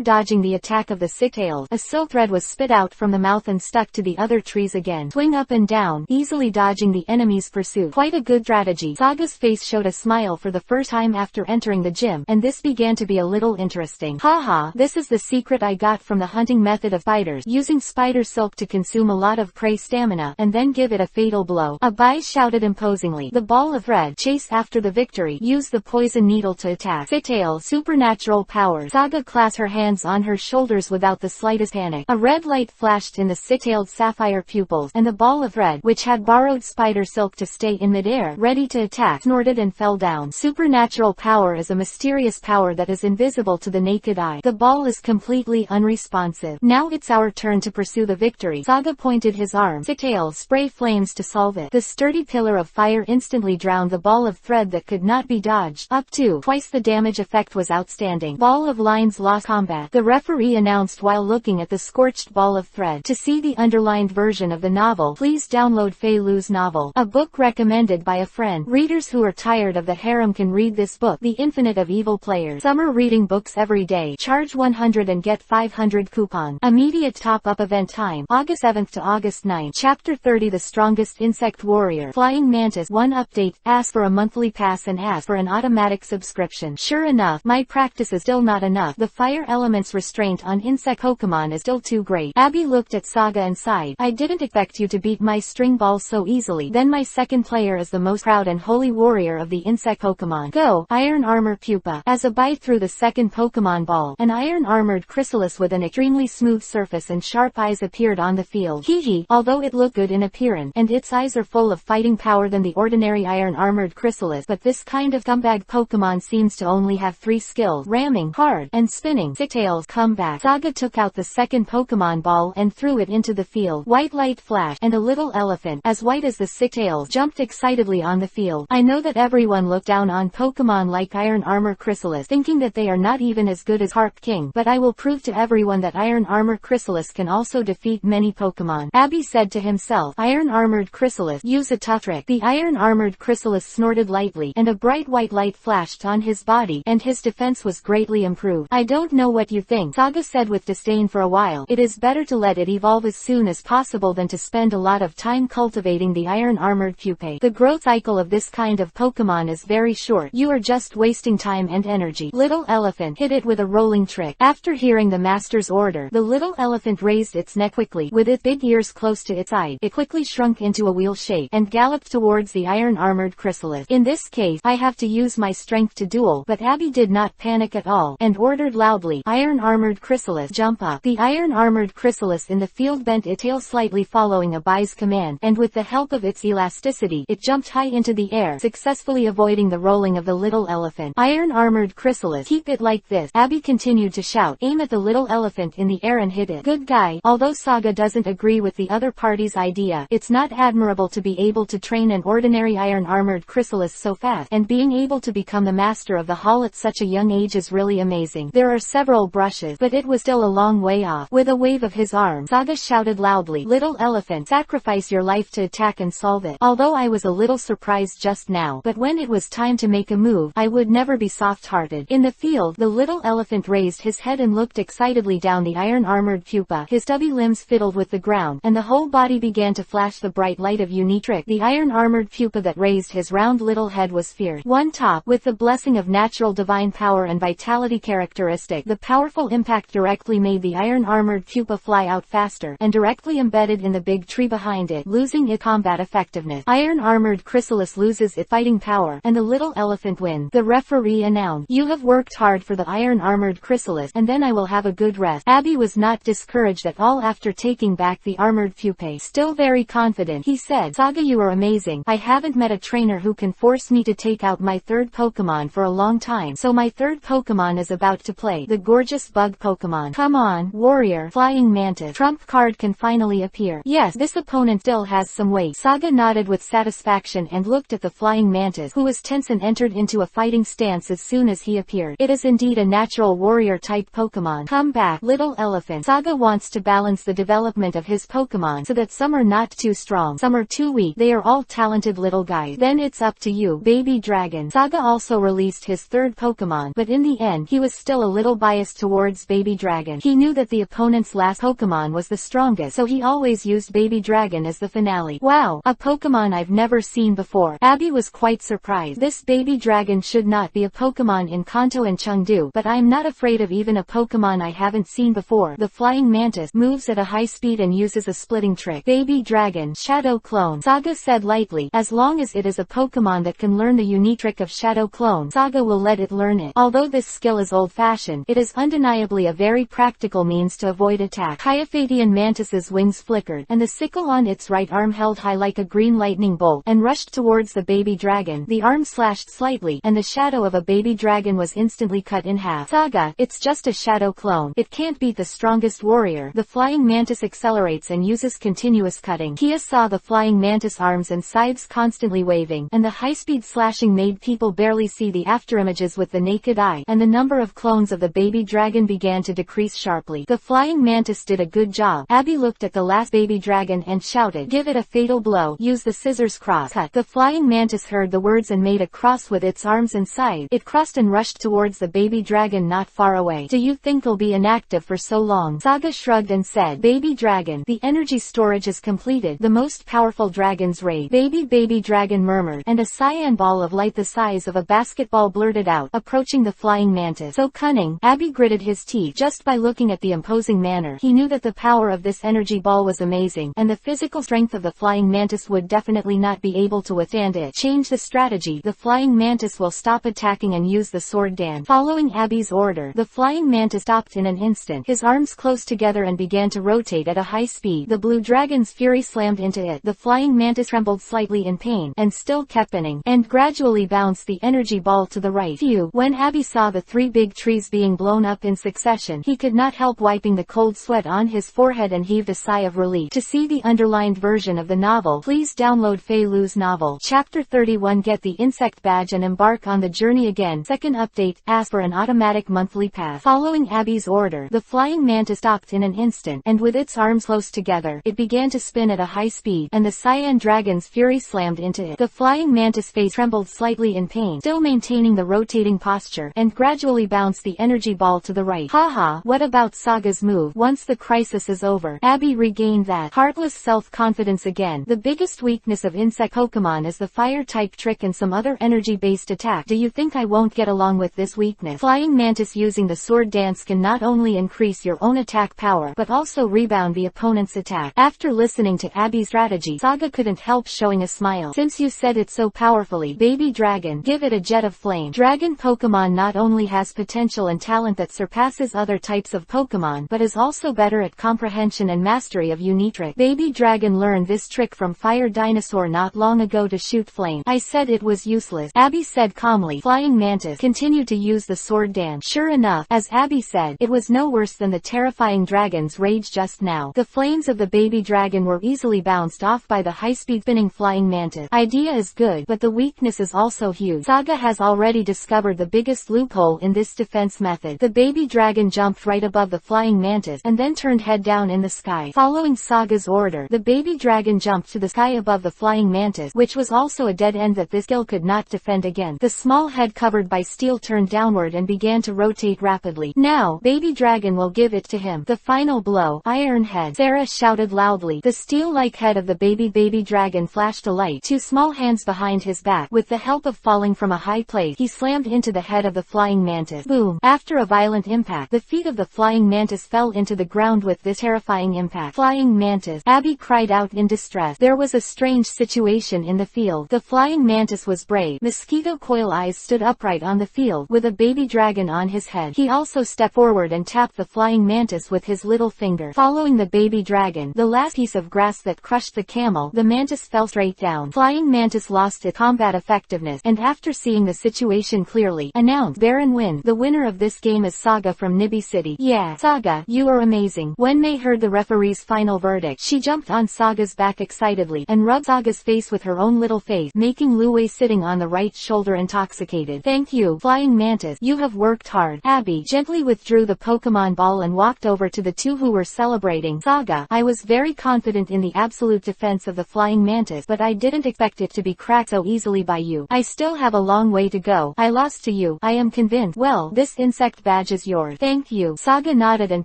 dodging the attack of the Sicktails, a silk thread was spit out from the mouth and stuck to the other trees again. Swing up and down, easily dodging the enemy's pursuit. Quite a good strategy. Saga's face showed a smile for the first time after entering the gym, and this began to be a little interesting. Haha, this is the secret I got from the hunting method of spiders, using spider silk to consume a lot of prey stamina, and then give it a fatal blow. Abai shouted imposingly. The ball of thread chased after the victory. Use the poison needle to attack. Sicktail, supernatural powers. Crystalis. Saga clasped her hands on her shoulders without the slightest panic. A red light flashed in the sick-tailed sapphire pupils, and the ball of thread, which had borrowed spider silk to stay in midair, ready to attack, snorted and fell down. Supernatural power is a mysterious power that is invisible to the naked eye. The ball is completely unresponsive. Now it's our turn to pursue the victory. Saga pointed his arm. Sick-tail, spray flames to solve it. The sturdy pillar of fire instantly drowned the ball of thread that could not be dodged. Up to twice the damage effect was outstanding. Ball of lines lost combat. The referee announced while looking at the scorched ball of thread. To see the underlined version of the novel, please download Fei Lu's novel, a book recommended by a friend. Readers who are tired of the harem can read this book, The Infinite of Evil Players. Summer reading books every day. Charge 100 and get 500 coupon. Immediate top-up event time, August 7th to August 9th. Chapter 30, The Strongest Insect Warrior. Flying Mantis. 1 update. Ask for a monthly pass and ask for an automatic subscription. Sure enough, my practice is still not enough. The fire element's restraint on insect Pokemon is still too great. Abby looked at Saga and sighed. I didn't expect you to beat my string balls so easily. Then my second player is the most proud and holy warrior of the insect Pokemon. Go! Iron Armor Pupa. As a bite through the second Pokemon ball, an iron-armored chrysalis with an extremely smooth surface and sharp eyes appeared on the field. Hee. Although it looked good in appearance, and its eyes are full of fighting power than the ordinary iron-armored chrysalis, but this kind of scumbag Pokemon seems to only have 3 skills: ramming, hard, and spinning. Sick-tails, come back. Saga took out the second Pokemon ball and threw it into the field. White light flashed, and a little elephant, as white as the Sick-tails, jumped excitedly on the field. I know that everyone looked down on Pokemon like Iron Armor Chrysalis, thinking that they are not even as good as Harp King, but I will prove to everyone that Iron Armor Chrysalis can also defeat many Pokemon. Abby said to himself, Iron Armored Chrysalis, use a tough trick. The Iron Armored Chrysalis snorted lightly, and a bright white light flashed on his body, and his defense was greatly improved. I don't know what you think, Saga said with disdain. For a while, it is better to let it evolve as soon as possible than to spend a lot of time cultivating the Iron Armored pupae. The growth cycle of this kind of Pokemon is very short. You are just wasting time and energy. Little elephant, hit it with a rolling trick. After hearing the master's order, the little elephant raised its neck quickly. With its big ears close to its eye, it quickly shrunk into a wheel shape, and galloped towards the Iron Armored Chrysalis. In this case, I have to use my strength to duel, but Abby did not panic at all, and ordered loudly, Iron Armored Chrysalis, jump up. The Iron Armored Chrysalis in the field bent its tail slightly following Abby's command, and with the help of its elasticity, it jumped high into the air, successfully avoiding the rolling of the little elephant. Iron Armored Chrysalis, keep it like this. Abby continued to shout, aim at the little elephant in the air and hit it. Good guy. Although Saga doesn't agree with the other party's idea, it's not admirable to be able to train an ordinary Iron Armored Chrysalis so fast, and being able to become the master of the hall at such a young age is really amazing. There are several brushes, but it was still a long way off. With a wave of his arm, Saga shouted loudly, little elephant, sacrifice your life to attack and solve it. Although I was a little surprised just now, but when it was time to make a move, I would never be soft-hearted. In the field, the little elephant raised his head and looked excitedly down the iron-armored pupa. His stubby limbs fiddled with the ground, and the whole body began to flash the bright light of unique trick. The iron-armored pupa that raised his round little head was fierce. One top, with the blessing of natural divine power and vitality characteristic, the powerful impact directly made the iron-armored pupa fly out faster, and directly embedded in the big tree behind it, losing its combat effectiveness. Iron-armored chrysalis loses its fighting power, and the little elephant wins. The referee announced, you have worked hard for the iron-armored chrysalis, and then I will have a good rest. Abby was not discouraged at all after taking back the armored pupae. Still very confident, he said, Saga, you are amazing. I haven't met a trainer who can force me to take out my third Pokemon for a long time, so my third Pokemon is about to play the gorgeous bug Pokemon. Come on, warrior. Flying Mantis. Trump card can finally appear. Yes, this opponent still has some weight. Saga nodded with satisfaction and looked at the Flying Mantis, who was tense and entered into a fighting stance as soon as he appeared. It is indeed a natural warrior-type Pokemon. Come back, little elephant. Saga wants to balance the development of his Pokemon so that some are not too strong, some are too weak. They are all talented little guys. Then it's up to you, Baby Dragon. Saga also released his third Pokemon, but in the end, he was still a little biased towards Baby Dragon. He knew that the opponent's last Pokemon was the strongest, so he always used Baby Dragon as the finale. Wow, a Pokemon I've never seen before. Abby was quite surprised. This Baby Dragon should not be a Pokemon in Kanto and Chengdu, but I'm not afraid of even a Pokemon I haven't seen before. The Flying Mantis moves at a high speed and uses a splitting trick. Baby Dragon, Shadow Clone. Saga said lightly, as long as it is a Pokemon that can learn the unique trick of Shadow Clone, Saga will let it learn it. Although this skill is old-fashioned, it is undeniably a very practical means to avoid attack. Hyaphatian Mantis's wings flickered, and the sickle on its right arm held high like a green lightning bolt, and rushed towards the baby dragon. The arm slashed slightly, and the shadow of a baby dragon was instantly cut in half. Saga, it's just a shadow clone. It can't beat the strongest warrior. The flying mantis accelerates and uses continuous cutting. Kia saw the flying mantis arms and sides constantly waving, and the high-speed slashing made people barely see the afterimages with the naked eye, and the number of clones of the baby dragon began to decrease sharply. The flying mantis did a good job. Abby looked at the last baby dragon and shouted, "Give it a fatal blow. Use the scissors cross cut." The flying mantis heard the words and made a cross with its arms and sides. It crossed and rushed towards the baby dragon not far away. "Do you think they'll be inactive for so long?" Saga shrugged and said, "Baby dragon, the energy storage is completed. The most powerful dragons raid." Baby dragon murmured, and a cyan ball of light the size of a basketball blurted out, approaching the flying mantis. "So cunning." Abby gritted his teeth. Just by looking at the imposing manner, he knew that the power of this energy ball was amazing, and the physical strength of the flying mantis would definitely not be able to withstand it. "Change the strategy. The flying mantis will stop attacking and use the sword dance." Following Abby's order, the flying mantis stopped in an instant. His arms closed together and began to rotate at a high speed. The blue dragon's fury slammed into it. The flying mantis trembled slightly in pain, and still kept spinning, and gradually bounced the energy ball to the right. Phew! When Abby saw the three big trees being blown up in succession, he could not help wiping the cold sweat on his forehead and heaved a sigh of relief. To see the underlined version of the novel, please download Fei Lu's novel. Chapter 31. Get the insect badge and embark on the journey again. Second update, ask for an automatic monthly pass. Following Abby's order, the flying mantis stopped in an instant, and with its arms close together, it began to spin at a high speed, and the cyan dragon's fury slammed into it. The flying mantis face trembled slightly in pain, still maintaining the rotating posture, and gradually bounced the energy ball to the right. Haha, what about Saga's move? Once the crisis is over, Abby regained that heartless self-confidence again. The biggest weakness of insect Pokemon is the fire-type trick and some other energy-based attack. Do you think I won't get along with this weakness? Flying mantis using the sword dance can not only increase your own attack power, but also rebound the opponent's attack. After listening to Abby's strategy, Saga couldn't help showing a smile. Since you said it so powerfully, baby dragon, give it a jet of flame. Dragon Pokemon not only has potential and talent that surpasses other types of Pokemon, but is also better at comprehension and mastery of unique trick. Baby dragon learned this trick from Fire Dinosaur not long ago to shoot flame. I said it was useless, Abby said calmly. Flying mantis continued to use the sword dance. Sure enough, as Abby said, it was no worse than the terrifying dragon's rage just now. The flames of the baby dragon were easily bounced off by the high-speed spinning flying mantis. Idea is good, but the weakness is also huge. Saga has already discovered the biggest loophole in this defense method. The baby dragon jumped right above the flying mantis, and then turned head down in the sky. Following Saga's order, the baby dragon jumped to the sky above the flying mantis, which was also a dead end that this skill could not defend again. The small head covered by steel turned downward and began to rotate rapidly. Now, baby dragon will give it to him. The final blow. Iron head. Sarah shouted loudly. The steel-like head of the baby dragon flashed a light. Two small hands behind his back. With the help of falling from a high place, he slammed into the head of the flying mantis. Boom! After a violent impact, the feet of the flying mantis fell into the ground with this terrifying impact. Flying mantis! Abby cried out in distress. There was a strange situation in the field. The flying mantis was brave. Mosquito coil eyes stood upright on the field, with a baby dragon on his head. He also stepped forward and tapped the flying mantis with his little finger. Following the baby dragon, the last piece of grass that crushed the camel, the mantis fell straight down. Flying mantis lost its combat effectiveness, and after seeing the situation clearly, announced, Baron win. The winner of this game is Saga from Nibby City. Yeah, Saga, you are amazing. When May heard the referee's final verdict, she jumped on Saga's back excitedly, and rubbed Saga's face with her own little face, making Luwei sitting on the right shoulder intoxicated. Thank you, Flying Mantis. You have worked hard. Abby gently withdrew the Pokemon ball and walked over to the two who were celebrating. Saga, I was very confident in the absolute defense of the Flying Mantis, but I didn't expect it to be cracked so easily by you. I still have a long way to go. I lost to you, I am convinced. Well, this insect badge is yours. Thank you. Saga nodded and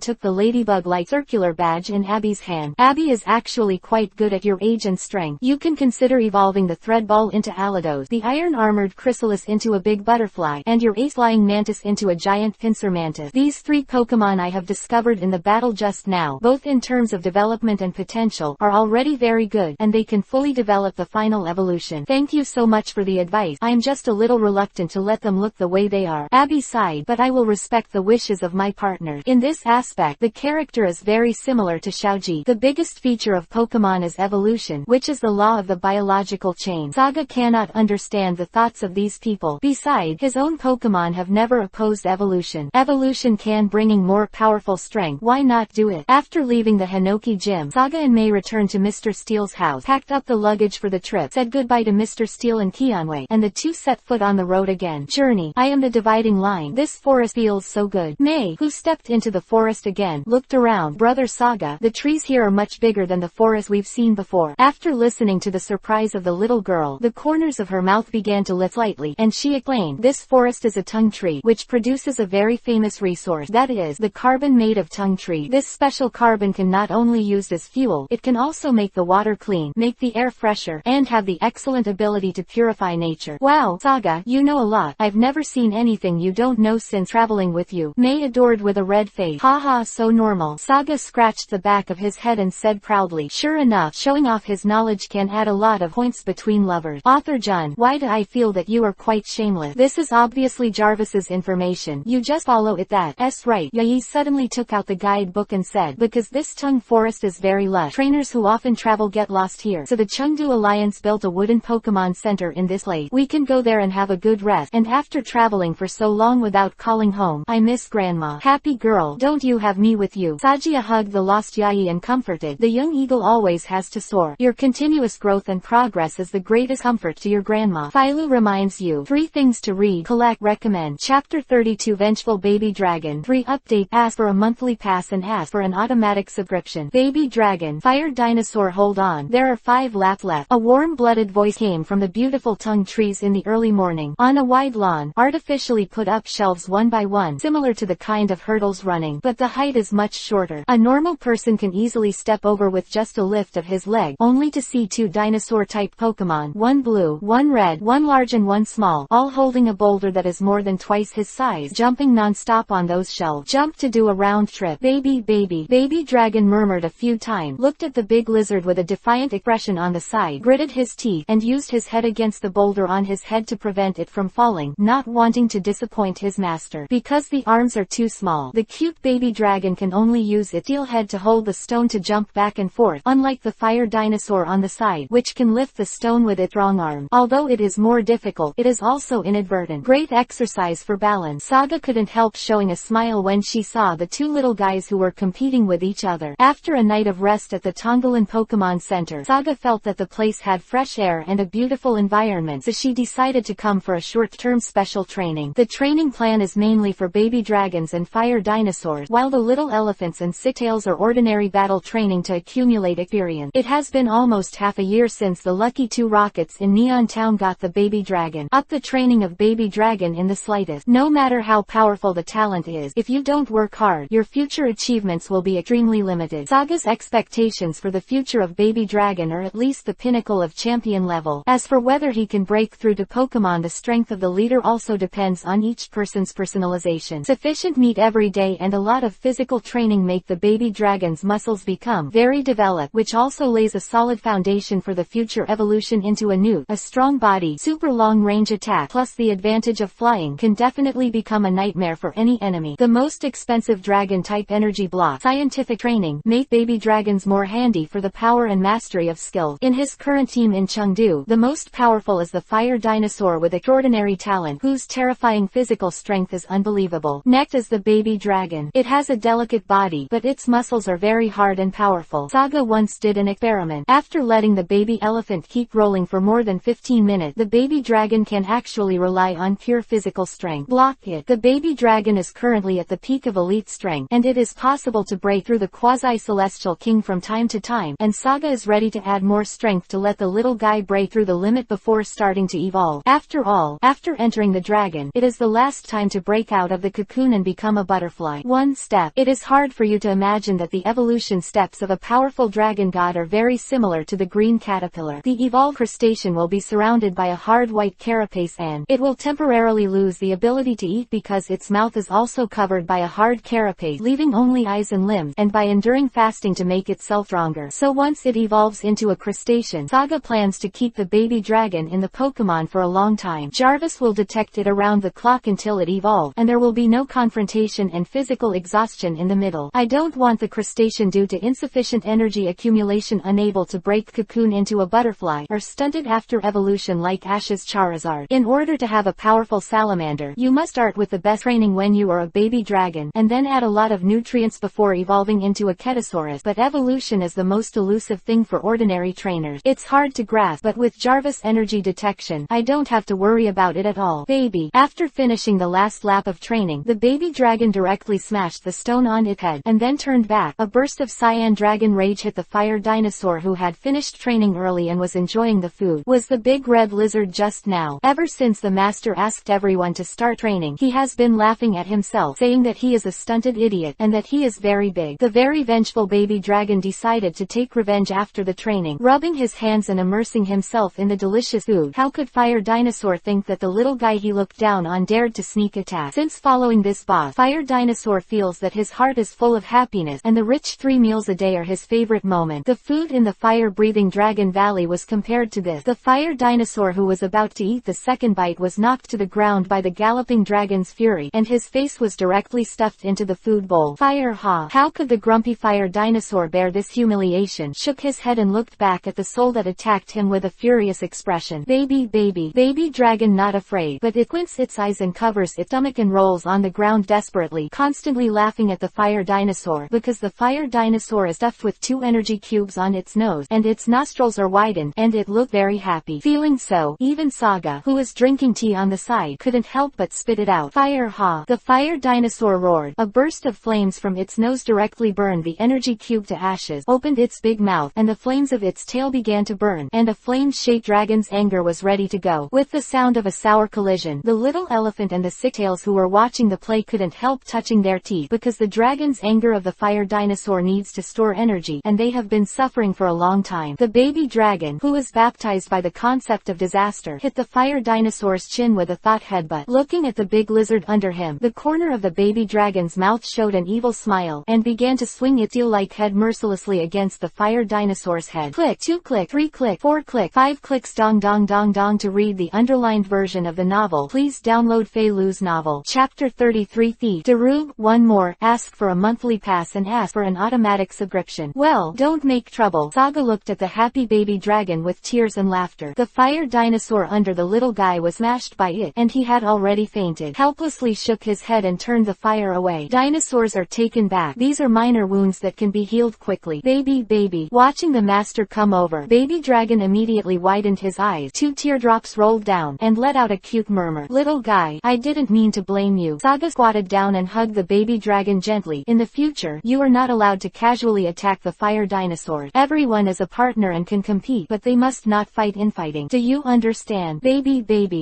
took the ladybug-like circular badge in Abby's hand. Abby is actually quite good at your age and strength. You can consider evolving the thread ball into Alados, the iron-armored chrysalis into a big butterfly, and your ace-flying mantis into a giant pincer mantis. These three Pokemon I have discovered in the battle just now, both in terms of development and potential, are already very good, and they can fully develop the final evolution. Thank you so much for the advice. I'm just a little reluctant to let them look the way they are. Abby sighed. decide, but I will respect the wishes of my partner. In this aspect, the character is very similar to Xiaoji. The biggest feature of Pokemon is evolution, which is the law of the biological chain. Saga cannot understand the thoughts of these people. Besides, his own Pokemon have never opposed evolution. Evolution can bringing more powerful strength. Why not do it? After leaving the Hinoki Gym, Saga and Mei returned to Mr. Steele's house, packed up the luggage for the trip, said goodbye to Mr. Steele and Kionwei, and the two set foot on the road again. Journey. I am the dividing line. This forest feels so good. Mei, who stepped into the forest again, looked around. Brother Saga, the trees here are much bigger than the forest we've seen before. After listening to the surprise of the little girl, the corners of her mouth began to lift slightly, and she explained, this forest is a tongue tree, which produces a very famous resource, that is, the carbon made of tongue tree. This special carbon can not only used as fuel, it can also make the water clean, make the air fresher, and have the excellent ability to purify nature. Wow, Saga, you know a lot. I've never seen anything you don't know since traveling with you. Mei adored with a red face. Haha, so normal. Saga scratched the back of his head and said proudly, sure enough, showing off his knowledge can add a lot of points between lovers. Author Jun, why do I feel that you are quite shameless? This is obviously Jarvis's information. You just follow it. That's right. Yae suddenly took out the guidebook and said, because this tongue forest is very lush. Trainers who often travel get lost here. So the Chengdu Alliance built a wooden Pokemon Center in this lake. We can go there and have a good rest. And after traveling for so long without calling home, I miss Grandma. Happy girl, don't you have me with you? Sajia hugged the lost Yae and comforted. The young eagle always has to soar. Your continuous growth and progress is the greatest comfort to your grandma. Philo reminds you. 3 things to read, collect, recommend. Chapter 32 Vengeful Baby Dragon. 3 update. Ask for a monthly pass and ask for an automatic subscription. Baby Dragon. Fire Dinosaur, hold on. There are 5 laps left. A warm-blooded voice came from the beautiful tongue trees in the early morning. On a wide lawn, artificially put up shelves one by one, similar to the kind of hurdles running, but the height is much shorter. A normal person can easily step over with just a lift of his leg, only to see 2 dinosaur-type Pokemon, one blue, one red, one large and one small, all holding a boulder that is more than twice his size, jumping non-stop on those shelves. Jump to do a round trip. Baby Dragon murmured a few times, looked at the big lizard with a defiant expression on the side, gritted his teeth, and used his head against the boulder on his head to prevent it from falling, not wanting to disappoint his master. Because the arms are too small, the cute baby dragon can only use its steel head to hold the stone to jump back and forth, unlike the fire dinosaur on the side, which can lift the stone with its strong arm. Although it is more difficult, it is also inadvertent. Great exercise for balance. Saga couldn't help showing a smile when she saw the 2 little guys who were competing with each other. After a night of rest at the Tonggalan Pokemon Center, Saga felt that the place had fresh air and a beautiful environment, so she decided to come for a short-term special training. The training plan is mainly for baby dragons and fire dinosaurs, while the little elephants and sicktails are ordinary battle training to accumulate experience. It has been almost half a year since the lucky 2 rockets in Neon Town got the baby dragon. Up the training of baby dragon in the slightest. No matter how powerful the talent is, if you don't work hard, your future achievements will be extremely limited. Saga's expectations for the future of baby dragon are at least the pinnacle of champion level. As for whether he can break through to Pokemon, the strength of the leader also depends on each person's personalization. Sufficient meat every day and a lot of physical training make the baby dragon's muscles become very developed, which also lays a solid foundation for the future evolution into a newt. A strong body, super long range attack, plus the advantage of flying can definitely become a nightmare for any enemy. The most expensive dragon type energy block, scientific training, make baby dragons more handy for the power and mastery of skill. In his current team in Chengdu, the most powerful is the fire dinosaur with extraordinary talent, whose terrifying physical strength is unbelievable. Next is the baby dragon. It has a delicate body, but its muscles are very hard and powerful. Saga once did an experiment. After letting the baby elephant keep rolling for more than 15 minutes, the baby dragon can actually rely on pure physical strength. Block it. The baby dragon is currently at the peak of elite strength, and it is possible to break through the quasi-celestial king from time to time, and Saga is ready to add more strength to let the little guy break through the limit before starting to evolve. After all, after entering the dragon, it is the last time to break out of the cocoon and become a butterfly. 1 step. It is hard for you to imagine that the evolution steps of a powerful dragon god are very similar to the green caterpillar. The evolved crustacean will be surrounded by a hard white carapace and it will temporarily lose the ability to eat because its mouth is also covered by a hard carapace, leaving only eyes and limbs, and by enduring fasting to make itself stronger. So once it evolves into a crustacean, Saga plans to keep the baby dragon in the Pokemon for a long time. Jarvis will detect it around the clock until until it evolves, and there will be no confrontation and physical exhaustion in the middle. I don't want the crustacean due to insufficient energy accumulation unable to break cocoon into a butterfly, or stunted after evolution like Ash's Charizard. In order to have a powerful salamander, you must start with the best training when you are a baby dragon, and then add a lot of nutrients before evolving into a Ketasaurus. But evolution is the most elusive thing for ordinary trainers. It's hard to grasp, but with Jarvis energy detection, I don't have to worry about it at all. Baby. After finishing the last lap of training, the baby dragon directly smashed the stone on its head, and then turned back. A burst of cyan dragon rage hit the fire dinosaur, who had finished training early and was enjoying the food. Was the big red lizard just now? Ever since the master asked everyone to start training, he has been laughing at himself, saying that he is a stunted idiot, and that he is very big. The very vengeful baby dragon decided to take revenge after the training, rubbing his hands and immersing himself in the delicious food. How could Fire Dinosaur think that the little guy he looked down on dared to sneak attack? Since following this boss, Fire Dinosaur feels that his heart is full of happiness, and the rich 3 meals a day are his favorite moment. The food in the fire-breathing Dragon Valley was compared to this. The Fire Dinosaur, who was about to eat the second bite, was knocked to the ground by the galloping dragon's fury, and his face was directly stuffed into the food bowl. Fire ha! How could the grumpy Fire Dinosaur bear this humiliation? Shook his head and looked back at the soul that attacked him with a furious expression. Baby dragon not afraid, but it squints its eyes and covers its stomach and rolls on the ground desperately, constantly laughing at the Fire Dinosaur, because the Fire Dinosaur is stuffed with 2 energy cubes on its nose, and its nostrils are widened, and it looked very happy. Feeling so, even Saga, who was drinking tea on the side, couldn't help but spit it out. Fire ha! The Fire Dinosaur roared. A burst of flames from its nose directly burned the energy cube to ashes, opened its big mouth, and the flames of its tail began to burn, and a flame-shaped dragon's anger was ready to go. With the sound of a sour collision, the little elephant and the sicktails who were watching the play couldn't help touching their teeth, because the dragon's anger of the Fire Dinosaur needs to store energy, and they have been suffering for a long time. The baby dragon, who was baptized by the concept of disaster, hit the Fire Dinosaur's chin with a thought headbutt. Looking at the big lizard under him, the corner of the baby dragon's mouth showed an evil smile, and began to swing its eel-like head mercilessly against the Fire Dinosaur's head. Click, 2 click, 3 click, 4 click, 5 clicks. Dong dong dong dong. To read the underlined version of the novel, please download Fei Lu's novel. Chapter 33 Thief. Darug, one more, ask for a monthly pass and ask for an automatic subscription. Well, don't make trouble. Saga looked at the happy baby dragon with tears and laughter. The Fire Dinosaur under the little guy was smashed by it, and he had already fainted. Helplessly shook his head and turned the fire away. Dinosaurs are taken back. These are minor wounds that can be healed quickly. Baby. Watching the master come over, baby dragon immediately widened his eyes. 2 teardrops rolled down, and let out a cute murmur. Little guy, I didn't mean to blame you. Saga squatted down and hugged the baby dragon gently. In the future, you are not allowed to casually attack the Fire Dinosaur. Everyone is a partner and can compete, but they must not fight infighting. Do you understand? Baby.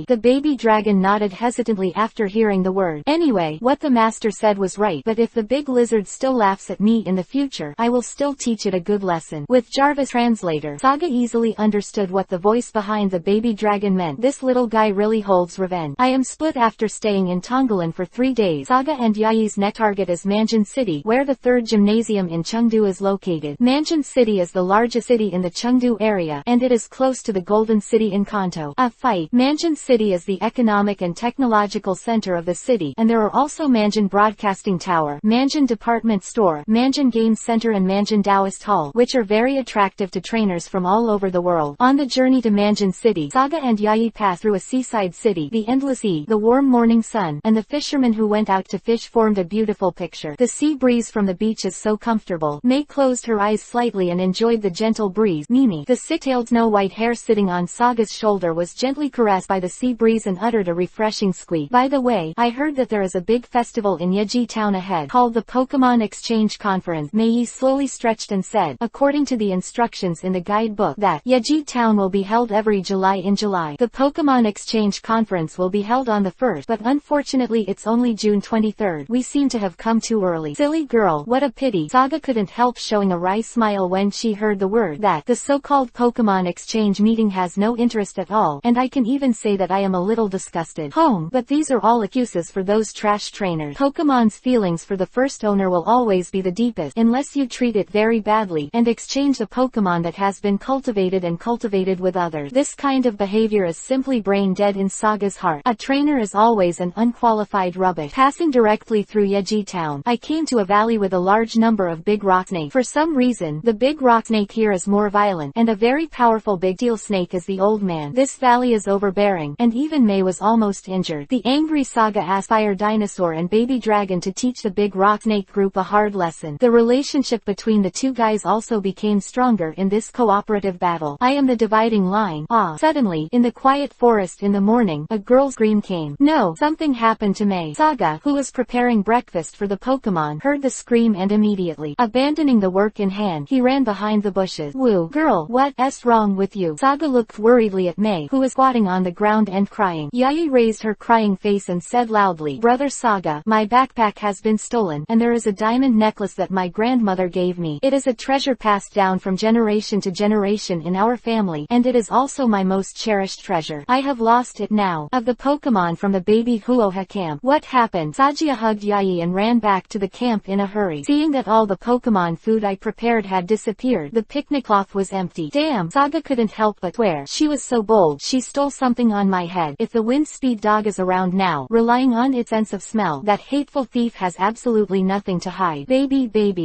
The baby dragon nodded hesitantly after hearing the word. Anyway, what the master said was right, but if the big lizard still laughs at me in the future, I will still teach it a good lesson. With Jarvis translator, Saga easily understood what the voice behind the baby dragon meant. This little guy really holds revenge. I am split after staying in Tonggalan for 3 days. Saga and Yayi's next target is Manjin City, where the 3rd gymnasium in Chengdu is located. Manjin City is the largest city in the Chengdu area, and it is close to the Golden City in Kanto. A fight. Manjin City is the economic and technological center of the city, and there are also Manjin Broadcasting Tower, Manjin Department Store, Manjin Games Center and Manjin Taoist Hall, which are very attractive to trainers from all over the world. On the journey to Manjin City, Saga and Yayi pass through a seaside city. The endless sea, the warm morning sun, and the fishermen who went out to fish formed a beautiful picture. The sea breeze from the beach is so comfortable. May closed her eyes slightly and enjoyed the gentle breeze. Mimi, the sick-tailed snow-white hair sitting on Saga's shoulder, was gently caressed by the sea breeze and uttered a refreshing squeak. By the way, I heard that there is a big festival in Yeji Town ahead, called the Pokemon Exchange Conference. Mei slowly stretched and said, according to the instructions in the guidebook, that Yeji Town will be held every July in July. The Pokemon Exchange Conference will be held on the 1st, but unfortunately it's only June 23rd. We seem to have come too early. Silly girl, what a pity. Saga couldn't help showing a wry smile when she heard the word that. The so-called Pokemon Exchange meeting has no interest at all, and I can even say that I am a little disgusted. But these are all excuses for those trash trainers. Pokemon's feelings for the first owner will always be the deepest, unless you treat it very badly, and exchange the Pokemon that has been cultivated with others. This kind of behavior is simply brain dead in Saga's heart. A trainer is always hallways and unqualified rubbish. Passing directly through Yeji Town, I came to a valley with a large number of big rock snakes. For some reason, the big rock snake here is more violent, and a very powerful big steel snake is the old man. This valley is overbearing, and even May was almost injured. The angry Saga asked Fire Dinosaur and Baby Dragon to teach the big rock snake group a hard lesson. The relationship between the two guys also became stronger in this cooperative battle. I am the dividing line. Suddenly, in the quiet forest in the morning, a girl's scream came. No, something happened to May. Saga, who was preparing breakfast for the Pokemon, heard the scream and immediately, abandoning the work in hand, he ran behind the bushes. Woo, girl, what's wrong with you? Saga looked worriedly at May, who was squatting on the ground and crying. Yayi raised her crying face and said loudly, Brother Saga, my backpack has been stolen, and there is a diamond necklace that my grandmother gave me. It is a treasure passed down from generation to generation in our family, and it is also my most cherished treasure. I have lost it now. Of the Pokemon from the baby Huoha camp. What happened? Sagia hugged Yayi and ran back to the camp in a hurry. Seeing that all the Pokemon food I prepared had disappeared, the picnic cloth was empty. Damn, Saga couldn't help but swear. She was so bold. She stole something on my head. If the wind speed dog is around now, relying on its sense of smell, that hateful thief has absolutely nothing to hide. Baby.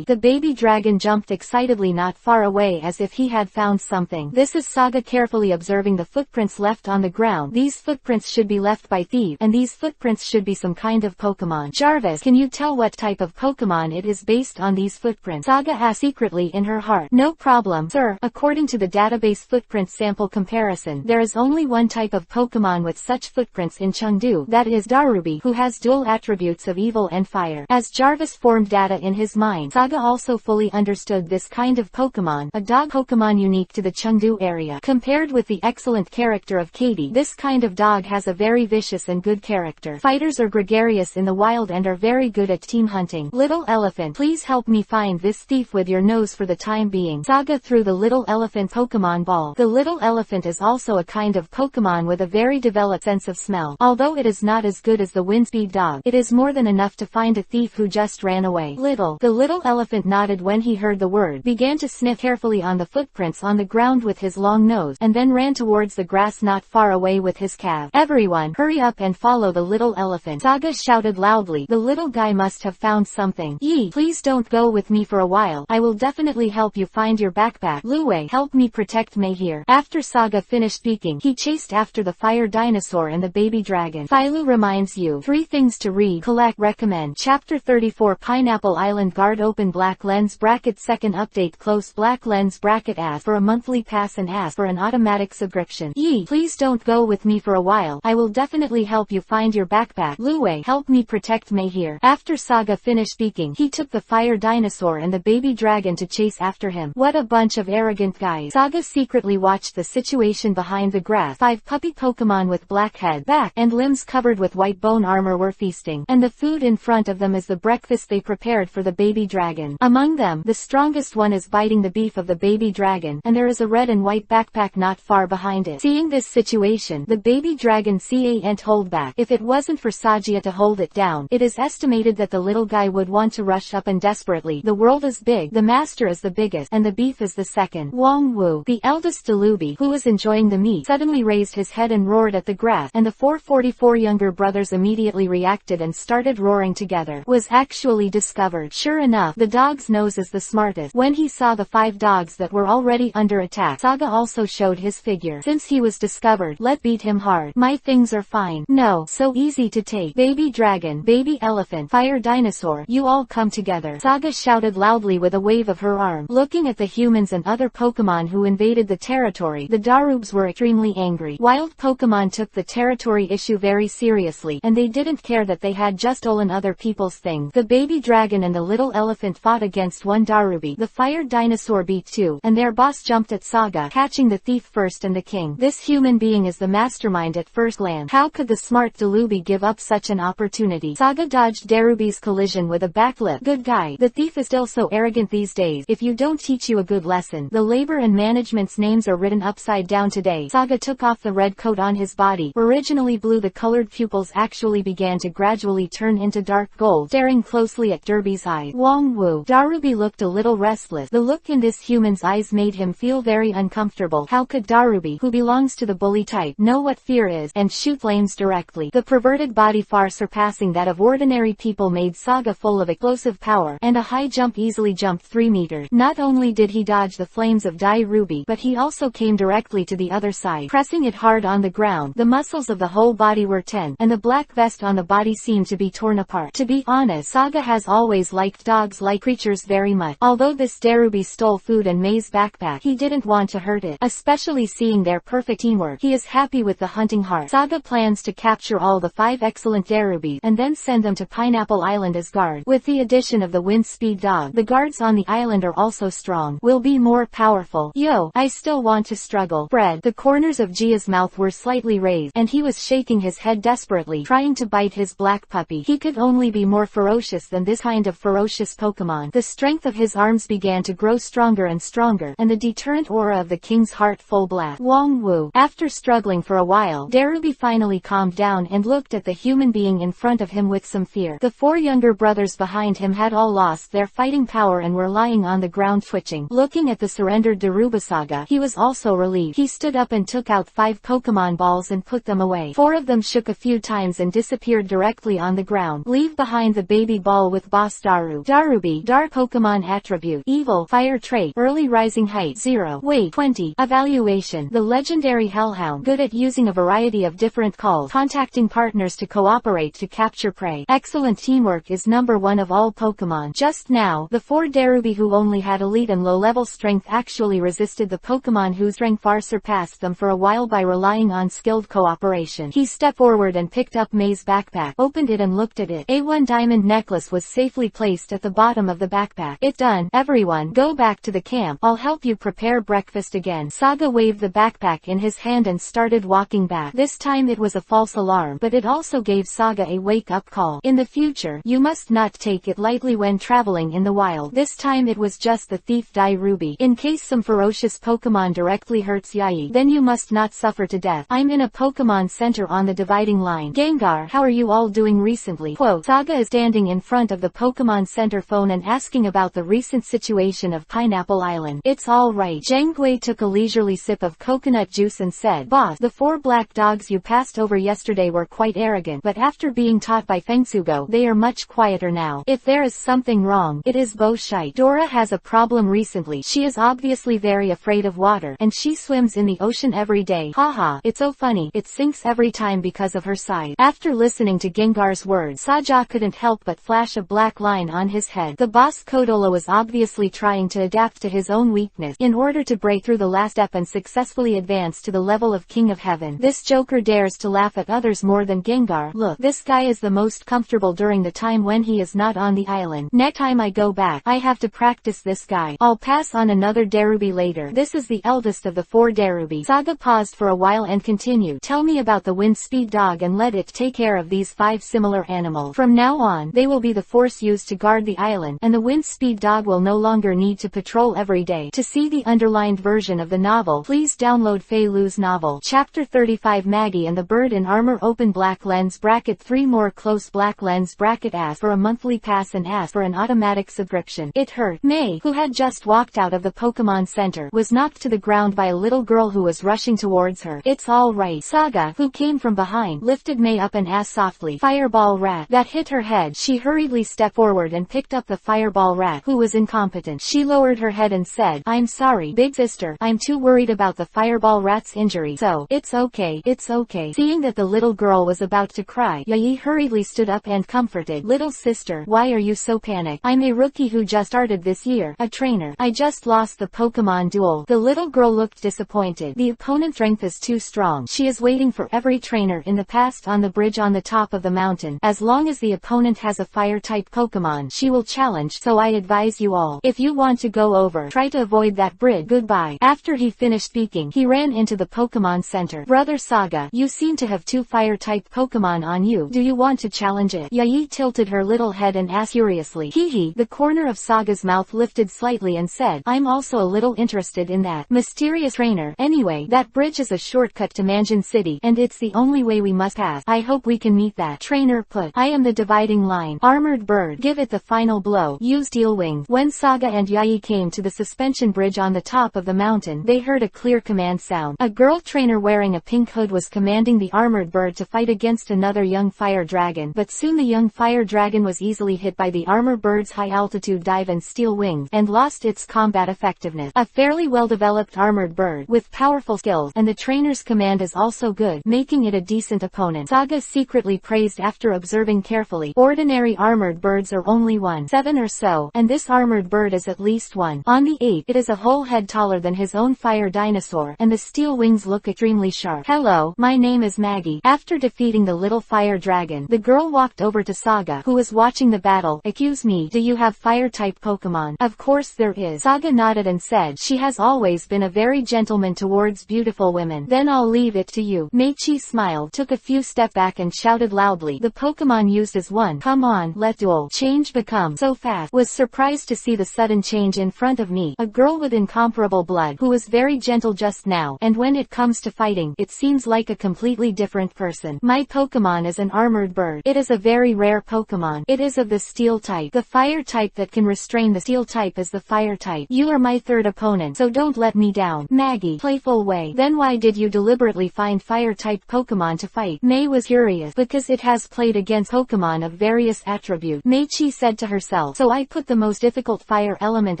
The baby dragon jumped excitedly not far away as if he had found something. This is Saga carefully observing the footprints left on the ground. These footprints should be left by thieves, and these footprints should be some kind of Pokemon. Jarvis, can you tell what type of Pokemon it is based on these footprints? Saga asked secretly in her heart. No problem, sir. According to the database footprint sample comparison, there is only one type of Pokemon with such footprints in Chengdu, that is Darubi, who has dual attributes of evil and fire. As Jarvis formed data in his mind, Saga also fully understood this kind of Pokemon, a dog Pokemon unique to the Chengdu area. Compared with the excellent character of Katie, this kind of dog has a very vicious and good character. Fighters are gregarious in the wild and are very good at team hunting. Little Elephant, please help me find this thief with your nose for the time being. Saga threw the Little Elephant Pokemon ball. The Little Elephant is also a kind of Pokemon with a very developed sense of smell. Although it is not as good as the Windspeed dog, it is more than enough to find a thief who just ran away. The Little Elephant nodded when he heard the word, began to sniff carefully on the footprints on the ground with his long nose, and then ran towards the grass not far away with his calf. Everyone, hurry up and follow the Little Elephant. Saga shouted loudly. The little guy must have found something. Yee, please don't go with me for a while. I will definitely help you find your backpack. Luwei, help me protect May here. After Saga finished speaking, he chased after the fire dinosaur and the baby dragon. Philo reminds you 3 things to read, collect, recommend. Chapter 34 Pineapple Island Guard Open Black Lens Bracket Second Update Close Black Lens Bracket Ask for a monthly pass and ask for an automatic subscription. Yee, please don't go with me for a while. I will definitely help you find your backpack. Luwei, help me protect May here. After Saga finished speaking, he took the fire dinosaur and the baby dragon to chase after him. What a bunch of arrogant guys. Saga secretly watched the situation behind the grass. 5 puppy Pokemon with black head, back, and limbs covered with white bone armor were feasting, and the food in front of them is the breakfast they prepared for the baby dragon. Among them, the strongest one is biting the beef of the baby dragon, and there is a red and white backpack not far behind it. Seeing this situation, the baby dragon can't hold back. If it wasn't for Sagia to hold it down, it is estimated that the little guy would want to rush up and desperately. The world is big, the master is the biggest, and the beef is the second. Wong Wu, the eldest Delubi, who was enjoying the meat, suddenly raised his head and roared at the grass, and the 444 younger brothers immediately reacted and started roaring together. Was actually discovered. Sure enough, the dog's nose is the smartest. When he saw the 5 dogs that were already under attack, Saga also showed his figure. Since he was discovered, let beat him hard. My things are fine. No, so easy to take. Baby dragon, baby elephant, fire dinosaur, you all come together. Saga shouted loudly with a wave of her arm. Looking at the humans and other Pokemon who invaded the territory, the Darubs were extremely angry. Wild Pokemon took the territory issue very seriously, and they didn't care that they had just stolen other people's things. The baby dragon and the little elephant fought against one Darubi. The fire dinosaur beat 2, and their boss jumped at Saga, catching the thief first and the king. This human being is the mastermind at first glance. How could the smart Delubi give up such an opportunity? Saga dodged Darubi's collision with a backlip. Good guy. The thief is still so arrogant these days. If you don't teach you a good lesson. The labor and management's names are written upside down today. Saga took off the red coat on his body. Originally blue, the colored pupils actually began to gradually turn into dark gold, staring closely at Derby's eyes. Wong Wu. Darubi looked a little restless. The look in this human's eyes made him feel very uncomfortable. How could Darubi, who belongs to the bully type, know what fear is, and shoot flames directly? swiftly. The perverted body far surpassing that of ordinary people made Saga full of explosive power, and a high jump easily jumped 3 meters. Not only did he dodge the flames of Dai Ruby, but he also came directly to the other side, pressing it hard on the ground. The muscles of the whole body were tense, and the black vest on the body seemed to be torn apart. To be honest, Saga has always liked dogs-like creatures very much. Although this Darubi stole food and May's backpack, he didn't want to hurt it, especially seeing their perfect teamwork. He is happy with the hunting heart. Saga plans to capture all the 5 excellent Darubis, and then send them to Pineapple Island as guards. With the addition of the wind speed dog, the guards on the island are also strong, will be more powerful. Yo, I still want to struggle. Fred. The corners of Gia's mouth were slightly raised, and he was shaking his head desperately, trying to bite his black puppy. He could only be more ferocious than this kind of ferocious Pokemon. The strength of his arms began to grow stronger and stronger, and the deterrent aura of the king's heart full blast. Wong Wu. After struggling for a while, Darubi finally calmed down and looked at the human being in front of him with some fear. The 4 younger brothers behind him had all lost their fighting power and were lying on the ground twitching. Looking at the surrendered Darubasaga, he was also relieved. He stood up and took out 5 Pokemon balls and put them away. 4 of them shook a few times and disappeared directly on the ground. Leave behind the baby ball with Boss Daru. Darubi, Dark Pokemon Attribute, Evil, Fire Trait, Early Rising Height 0, Weight 20, Evaluation. The legendary Hellhound, good at using a variety of different calls, contacting partners to cooperate to capture prey. Excellent teamwork is number 1 of all Pokemon. Just now, the 4 Darubi who only had elite and low-level strength actually resisted the Pokemon whose strength far surpassed them for a while by relying on skilled cooperation. He stepped forward and picked up May's backpack, opened it and looked at it. A 1 diamond necklace was safely placed at the bottom of the backpack. It done. Everyone, go back to the camp. I'll help you prepare breakfast again. Saga waved the backpack in his hand and started walking back. This time it was a false alarm, but it also gave Saga a wake-up call. In the future, you must not take it lightly when traveling in the wild. This time it was just the thief Dai Ruby. In case some ferocious Pokemon directly hurts Yae, then you must not suffer to death. I'm in a Pokemon Center on the dividing line. Gengar, how are you all doing recently? Quote, Saga is standing in front of the Pokemon Center phone and asking about the recent situation of Pineapple Island. It's all right. Zhang Gui took a leisurely sip of coconut juice and said, Boss, the 4 black dogs you passed over yesterday were quite arrogant, but after being taught by Fengsugo, they are much quieter now. If there is something wrong, it is Boshite. Dora has a problem recently. She is obviously very afraid of water, and she swims in the ocean every day. Haha, it's so funny. It sinks every time because of her size. After listening to Gengar's words, Saja couldn't help but flash a black line on his head. The boss Kodolo was obviously trying to adapt to his own weakness in order to break through the last step and successfully advance to the level of King of Heaven. This Joker dares to laugh at others more than Gengar. Look, this guy is the most comfortable during the time when he is not on the island. Next time I go back, I have to practice this guy. I'll pass on another Darubi later. This is the eldest of the 4 Darubi. Saga paused for a while and continued. Tell me about the wind speed dog and let it take care of these 5 similar animals. From now on, they will be the force used to guard the island, and the wind speed dog will no longer need to patrol every day. To see the underlined version of the novel, please download Fei Lu's novel. Chapter 35 Maggie and the Bird in Armor. Open black lens bracket 3 more close black lens bracket. Ask for a monthly pass and ask for an automatic subscription. It hurt. May, who had just walked out of the Pokemon Center, was knocked to the ground by a little girl who was rushing towards her. It's all right. Saga, who came from behind, lifted May up and asked softly, Fireball rat. That hit her head. She hurriedly stepped forward and picked up the Fireball rat, who was incompetent. She lowered her head and said, I'm sorry, big sister. I'm too worried about the Fireball rat's injury. So, it's okay. It's okay. Seeing that the little girl was about to cry, Yae hurriedly stood up and comforted. Little sister, why are you so panicked? I'm a rookie who just started this year. A trainer. I just lost the Pokemon duel. The little girl looked disappointed. The opponent's strength is too strong. She is waiting for every trainer in the past on the bridge on the top of the mountain. As long as the opponent has a fire-type Pokemon, she will challenge. So I advise you all, if you want to go over, try to avoid that bridge. Goodbye. After he finished speaking, he ran into the Pokemon Center. Brother Saga, you seem to have 2 fire-type Pokemon on you. Do you want to challenge it? Yae tilted her little head and asked curiously. Hee. The corner of Saga's mouth lifted slightly and said, I'm also a little interested in that. Mysterious trainer. Anyway, that bridge is a shortcut to Mansion City, and it's the only way we must pass. I hope we can meet that trainer. Put. I am the dividing line. Armored bird. Give it the final blow. Use steel wings. When Saga and Yae came to the suspension bridge on the top of the mountain, they heard a clear command sound. A girl trainer wearing a pink hood was commanding the armored bird bird to fight against another young fire dragon, but soon the young fire dragon was easily hit by the armor bird's high-altitude dive and steel wings, and lost its combat effectiveness. A fairly well-developed armored bird, with powerful skills, and the trainer's command is also good, making it a decent opponent. Saga secretly praised after observing carefully. Ordinary armored birds are only 1/7 or so, and this armored bird is at least 1/8. It is a whole head taller than his own fire dinosaur, and the steel wings look extremely sharp. Hello, my name is Maggie. After defeating the little fire dragon, the girl walked over to Saga, who was watching the battle. Excuse me, do you have fire-type Pokemon? Of course there is. Saga nodded and said she has always been a very gentleman towards beautiful women. Then I'll leave it to you. Meichi smiled, took a few steps back and shouted loudly. The Pokemon used as one. Come on, let duel. Change become so fast. Was surprised to see the sudden change in front of me. A girl with incomparable blood, who was very gentle just now, and when it comes to fighting, it seems like a completely different person. My Pokemon is an armored bird. It is a very rare Pokemon. It is of the steel type. The fire type that can restrain the steel type is the fire type. You are my third opponent, so don't let me down. Maggie, playful way. Then why did you deliberately find fire type Pokemon to fight? Mei was curious. Because it has played against Pokemon of various attributes. Meichi said to herself. So I put the most difficult fire element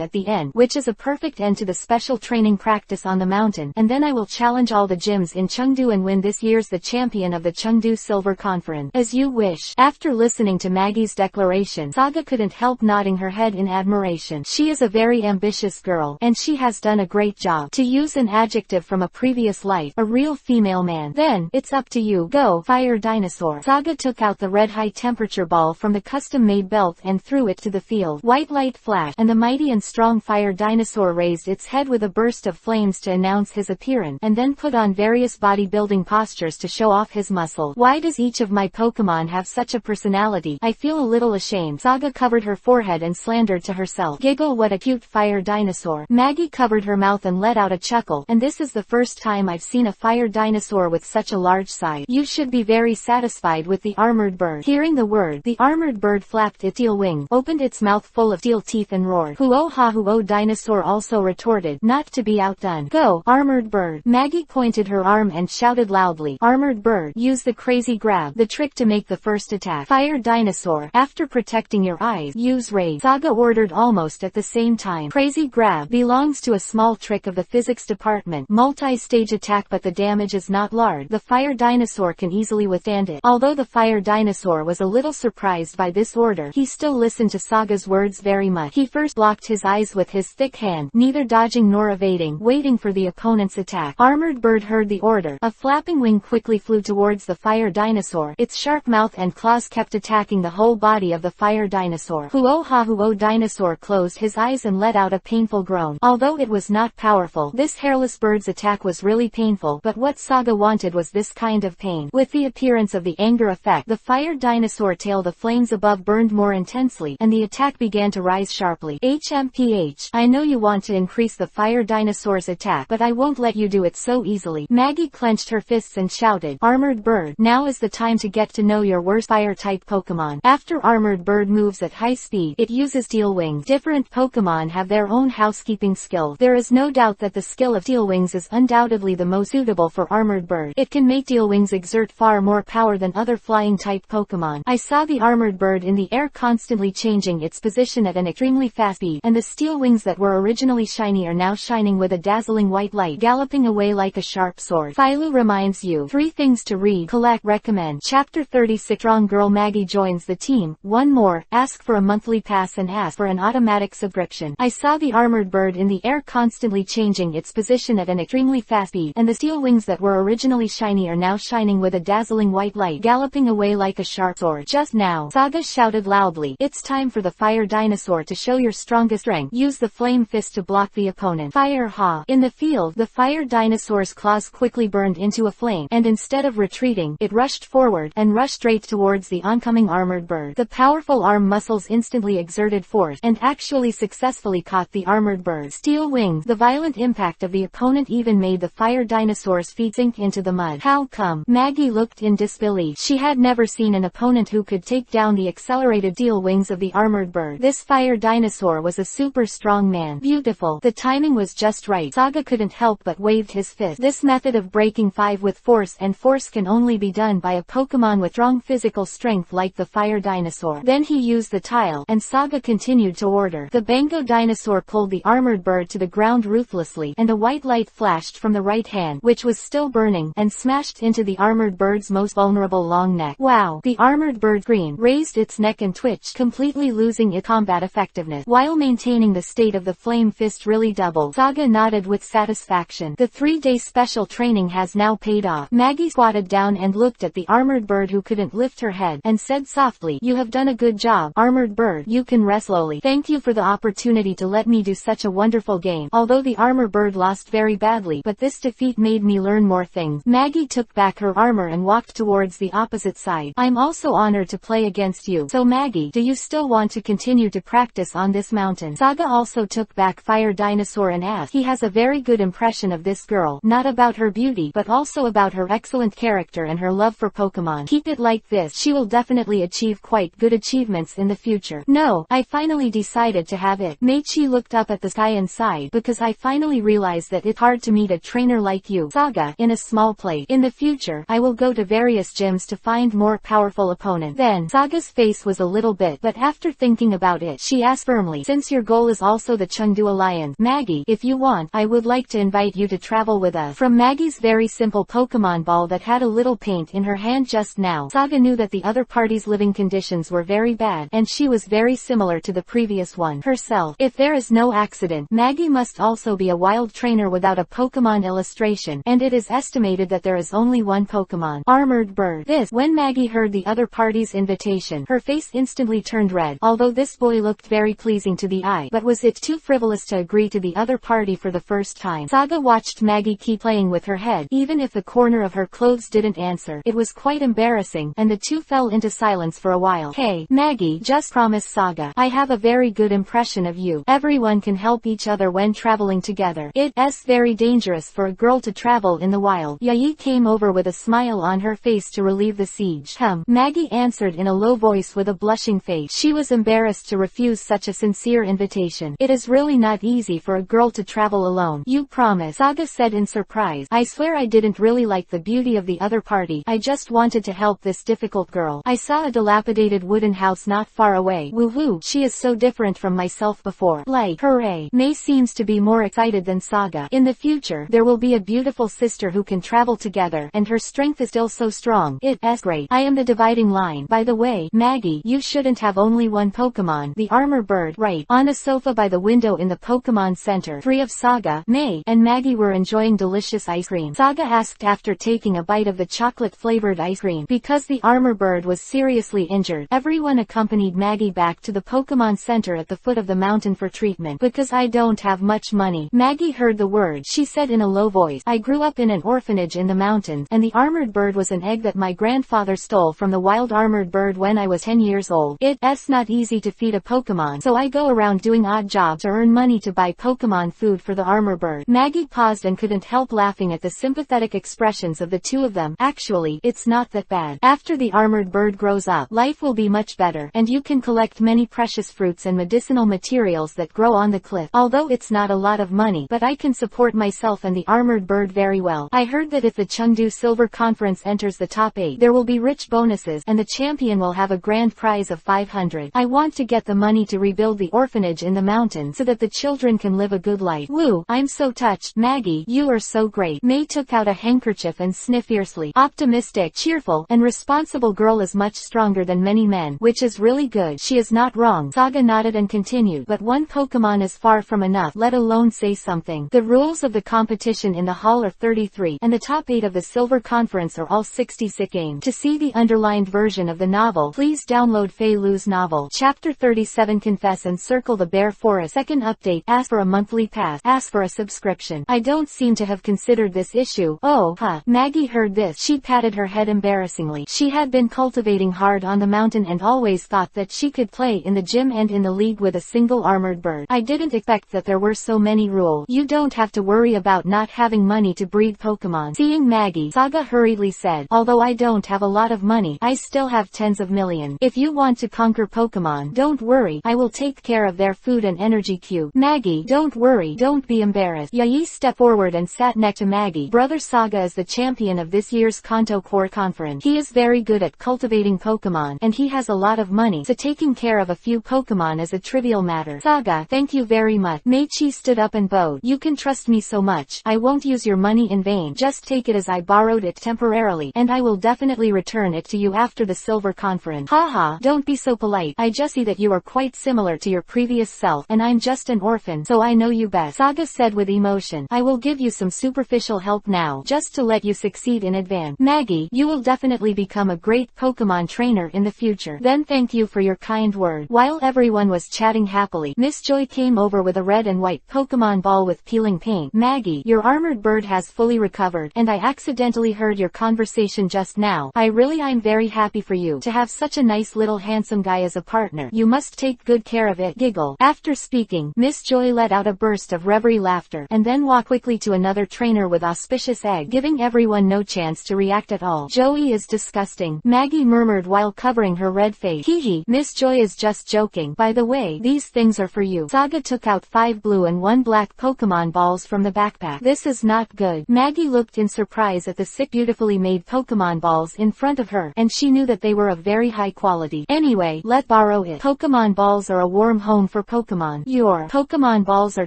at the end, which is a perfect end to the special training practice on the mountain, and then I will challenge all the gyms in Chengdu and win this year's the champion of the Chengdu Silver Conference. As you wish. After listening to Maggie's declaration, Saga couldn't help nodding her head in admiration. She is a very ambitious girl, and she has done a great job. To use an adjective from a previous life, a real female man. Then, it's up to you. Go, fire dinosaur. Saga took out the red high-temperature ball from the custom-made belt and threw it to the field. White light flashed, and the mighty and strong fire dinosaur raised its head with a burst of flames to announce his appearance, and then put on various bodybuilding postures to show off his muscle. Why does each of my Pokemon have such a personality? I feel a little ashamed. Saga covered her forehead and slandered to herself. Giggle, what a cute fire dinosaur. Maggie covered her mouth and let out a chuckle. And this is the first time I've seen a fire dinosaur with such a large size. You should be very satisfied with the armored bird. Hearing the word, the armored bird flapped its steel wings, opened its mouth full of steel teeth and roared. Huo ha huo. Dinosaur also retorted, not to be outdone. Go, armored bird. Maggie pointed her arm and shouted loudly. Armored bird, use the crazy grab, the trick to make the first attack. Fire dinosaur, after protecting your eyes, use raise. Saga ordered almost at the same time. Crazy grab belongs to a small trick of the physics department. Multi-stage attack, but the damage is not large. The fire dinosaur can easily withstand it. Although the fire dinosaur was a little surprised by this order, he still listened to Saga's words very much. He first blocked his eyes with his thick hand, neither dodging nor evading, waiting for the opponent's attack. Armored bird heard the order. A flapping wing quickly flew towards the fire dinosaur. Its sharp mouth and claws kept attacking the whole body of the fire dinosaur. Huo ha huo. Dinosaur closed his eyes and let out a painful groan. Although it was not powerful, this hairless bird's attack was really painful, but what Saga wanted was this kind of pain. With the appearance of the anger effect, the fire dinosaur tail, the flames above burned more intensely, and the attack began to rise sharply. HMPH. I know you want to increase the fire dinosaur's attack, but I won't let you do it so easily. Maggie clenched her fists and shouted, Armored bird, now is the time to get to know your worst fire-type Pokemon. After armored bird moves at high speed, it uses steel wings. Different Pokemon have their own housekeeping skill. There is no doubt that the skill of steel wings is undoubtedly the most suitable for armored bird. It can make steel wings exert far more power than other flying-type Pokemon. I saw the armored bird in the air constantly changing its position at an extremely fast speed, and the steel wings that were originally shiny are now shining with a dazzling white light, galloping away like a sharp sword. Philo reminds you 3 things to read, collect, recommend. Chapter 36. Strong girl Maggie joins the team. 1 more, ask for a monthly pass and ask for an automatic subscription. I saw the armored bird in the air constantly changing its position at an extremely fast speed, and the steel wings that were originally shiny are now shining with a dazzling white light, galloping away like a sharp sword. Just now, Saga shouted loudly, it's time for the fire dinosaur to show your strongest strength. Use the flame fist to block the opponent. Fire ha. In the field, the fire dinosaur's claws quickly burned into a flame, and instead of retreating, it rushed forward, and rushed straight towards the oncoming armored bird. The powerful arm muscles instantly exerted force, and actually successfully caught the armored bird's steel wings. The violent impact of the opponent even made the fire dinosaur's feet sink into the mud. How come? Maggie looked in disbelief. She had never seen an opponent who could take down the accelerated steel wings of the armored bird. This fire dinosaur was a super strong man. Beautiful. The timing was just right. Saga couldn't help but waved his fist. This method of breaking 5 with force and force can only be done by a Pokemon with strong physical strength like the fire dinosaur. Then he used the tile, and Saga continued to order. The Bango dinosaur pulled the armored bird to the ground ruthlessly, and a white light flashed from the right hand, which was still burning, and smashed into the armored bird's most vulnerable long neck. Wow! The armored bird screamed, raised its neck and twitched, completely losing its combat effectiveness, while maintaining the state of the flame fist really doubled. Saga nodded with satisfaction. The 3-day special training has now paid off. Maggie squatted down and looked at the armored bird who couldn't lift her head, and said softly, "You have done a good job, armored bird. You can rest slowly. Thank you for the opportunity to let me do such a wonderful game." Although the armor bird lost very badly, but this defeat made me learn more things. Maggie took back her armor and walked towards the opposite side. "I'm also honored to play against you. So Maggie, do you still want to continue to practice on this mountain?" Saga also took back Fire Dinosaur and asked. He has a very good impression of this girl, not about her beauty but also about her excellent character and her love for Pokemon. Keep it like this. She will definitely achieve quite good achievements in the future. "No, I finally decided to have it." Meichi looked up at the sky and sighed, "Because I finally realized that it's hard to meet a trainer like you, Saga, in a small place. In the future, I will go to various gyms to find more powerful opponents." Then, Saga's face was a little bit, but after thinking about it, she asked firmly, "Since your goal is also the Chengdu Alliance, Maggie, if you want, I would like to invite you to travel with us." From Maggie's very simple Pokemon ball that had a little paint in her hand just now, Saga knew that the other party's living conditions were very bad, and she was very similar to the previous one herself. If there is no accident, Maggie must also be a wild trainer without a Pokemon illustration, and it is estimated that there is only one Pokemon, Armored Bird. When Maggie heard the other party's invitation, her face instantly turned red. Although this boy looked very pleasing to the eye, but was it too frivolous to agree to the other party for the first time? Saga watched Maggie keep playing with her head, even if the corner of her clothes didn't answer. It was quite embarrassing, and the two fell into silence for a while. "Hey, Maggie, just promise Saga. I have a very good impression of you. Everyone can help each other when traveling together. It's very dangerous for a girl to travel in the wild." Yayi came over with a smile on her face to relieve the siege. Maggie answered in a low voice with a blushing face. She was embarrassed to refuse such a sincere invitation. "It is really not easy for a girl to travel alone." "You promise?" Saga said in surprise. "I swear I didn't really like the beauty of the other party. I just wanted to help this difficult girl. I saw a dilapidated wooden house not far away. Woo-woo, she is so different from myself before. Like, hooray." Mei seems to be more excited than Saga. "In the future, there will be a beautiful sister who can travel together, and her strength is still so strong. It's great. I am the dividing line. By the way, Maggie, you shouldn't have only one Pokemon, the Armor Bird, right?" On a sofa by the window in the Pokemon Center, 3 of Saga, Mei, and Maggie were enjoying delicious ice cream. Saga asked after taking a bite of the chocolate-flavored ice cream. Because the Armor Bird was seriously injured, everyone accompanied Maggie back to the Pokemon Center at the foot of the mountain for treatment. "Because I don't have much money." Maggie heard the word. She said in a low voice, "I grew up in an orphanage in the mountains, and the Armored Bird was an egg that my grandfather stole from the wild Armored Bird when I was 10 years old. It's not easy to feed a Pokemon, so I go around doing odd jobs to earn money to buy Pokemon food for the Armor Bird." Maggie paused and couldn't help laughing at the sympathetic expressions of the two of them. "Actually, it's not that bad. After the Armored Bird grows up, life will be much better, and you can collect many precious fruits and medicinal materials that grow on the cliff. Although it's not a lot of money, but I can support myself and the Armored Bird very well. I heard that if the Chengdu Silver Conference enters the top 8, there will be rich bonuses, and the champion will have a grand prize of 500. I want to get the money to rebuild the orphanage in the mountains so that the children can live a good life." "Woo, I'm so touched. Maggie, you are so great." Mei took out a handkerchief and sniffed fiercely. "Optimistic, cheerful, and responsible girl is much stronger than many men, which is really good. She is not wrong." Saga nodded and continued, "But one Pokemon is far from enough, let alone say something. The rules of the competition in the hall are 33, and the top 8 of the Silver Conference are all 66 games. To see the underlined version of the novel, please download Fei Lu's novel. Chapter 37 Confess and Circle the Bear Forest. Second update, ask for a monthly pass, ask for a subscription. I don't seem to have considered this issue. Oh, Maggie heard this. She patted her head embarrassingly. She had been cultivating hard on the mountain and always thought that she could play in the gym and in the league with a single Armored Bird. I didn't expect that there were so many rules. You don't have to worry about not having money to breed Pokemon." Seeing Maggie, Saga hurriedly said, "Although I don't have a lot of money, I still have tens of millions. If you want to conquer Pokemon, don't worry, I will take care of their food and energy cube." "Maggie, don't worry, don't be embarrassed." Yayi stepped forward and sat next to Maggie. "Brother Saga is the champion of this year's Kanto Core Conference. He is very good at cultivating Pokemon, and he has a lot of money, so taking care of a few Pokemon is a trivial matter. Saga, thank you very much. Meichi stood up and bowed. You can trust me so much. I won't use your money in vain. Just take it as I borrowed it temporarily, and I will definitely return it to you after the Silver Conference. Haha, don't be so polite. I just see that you are quite similar to your previous self, and I'm just an orphan, so I know you best. Saga said with emotion. I will give you some superficial help now, just to let you succeed in advance. Maggie, you will definitely become a great Pokemon trainer in the future. Then thank you for your kind word. While everyone was chatting happily, Miss Joy came over with a red and white Pokemon ball with peeling paint. Maggie, your armored bird has fully recovered, and I accidentally heard your conversation just now. I'm very happy for you to have such a nice little handsome guy as a partner. You must take good care of it. Giggle. After speaking, Miss Joy let out a burst of reverie laughter, and then walked quickly to another trainer with auspicious egg, giving everyone no chance to react at all. Joey is disgusting, Maggie murmured while covering her red face. Hee. Miss Joy is just joking. By the way, these things are for you. Saga took out 5 blue and 1 black Pokemon balls from the backpack. This is not good. Maggie looked in surprise at the 6 beautifully made Pokemon balls in front of her, and she knew that they were of very high quality. Anyway, let borrow it. Pokemon balls are a warm home for Pokemon. Your Pokemon balls are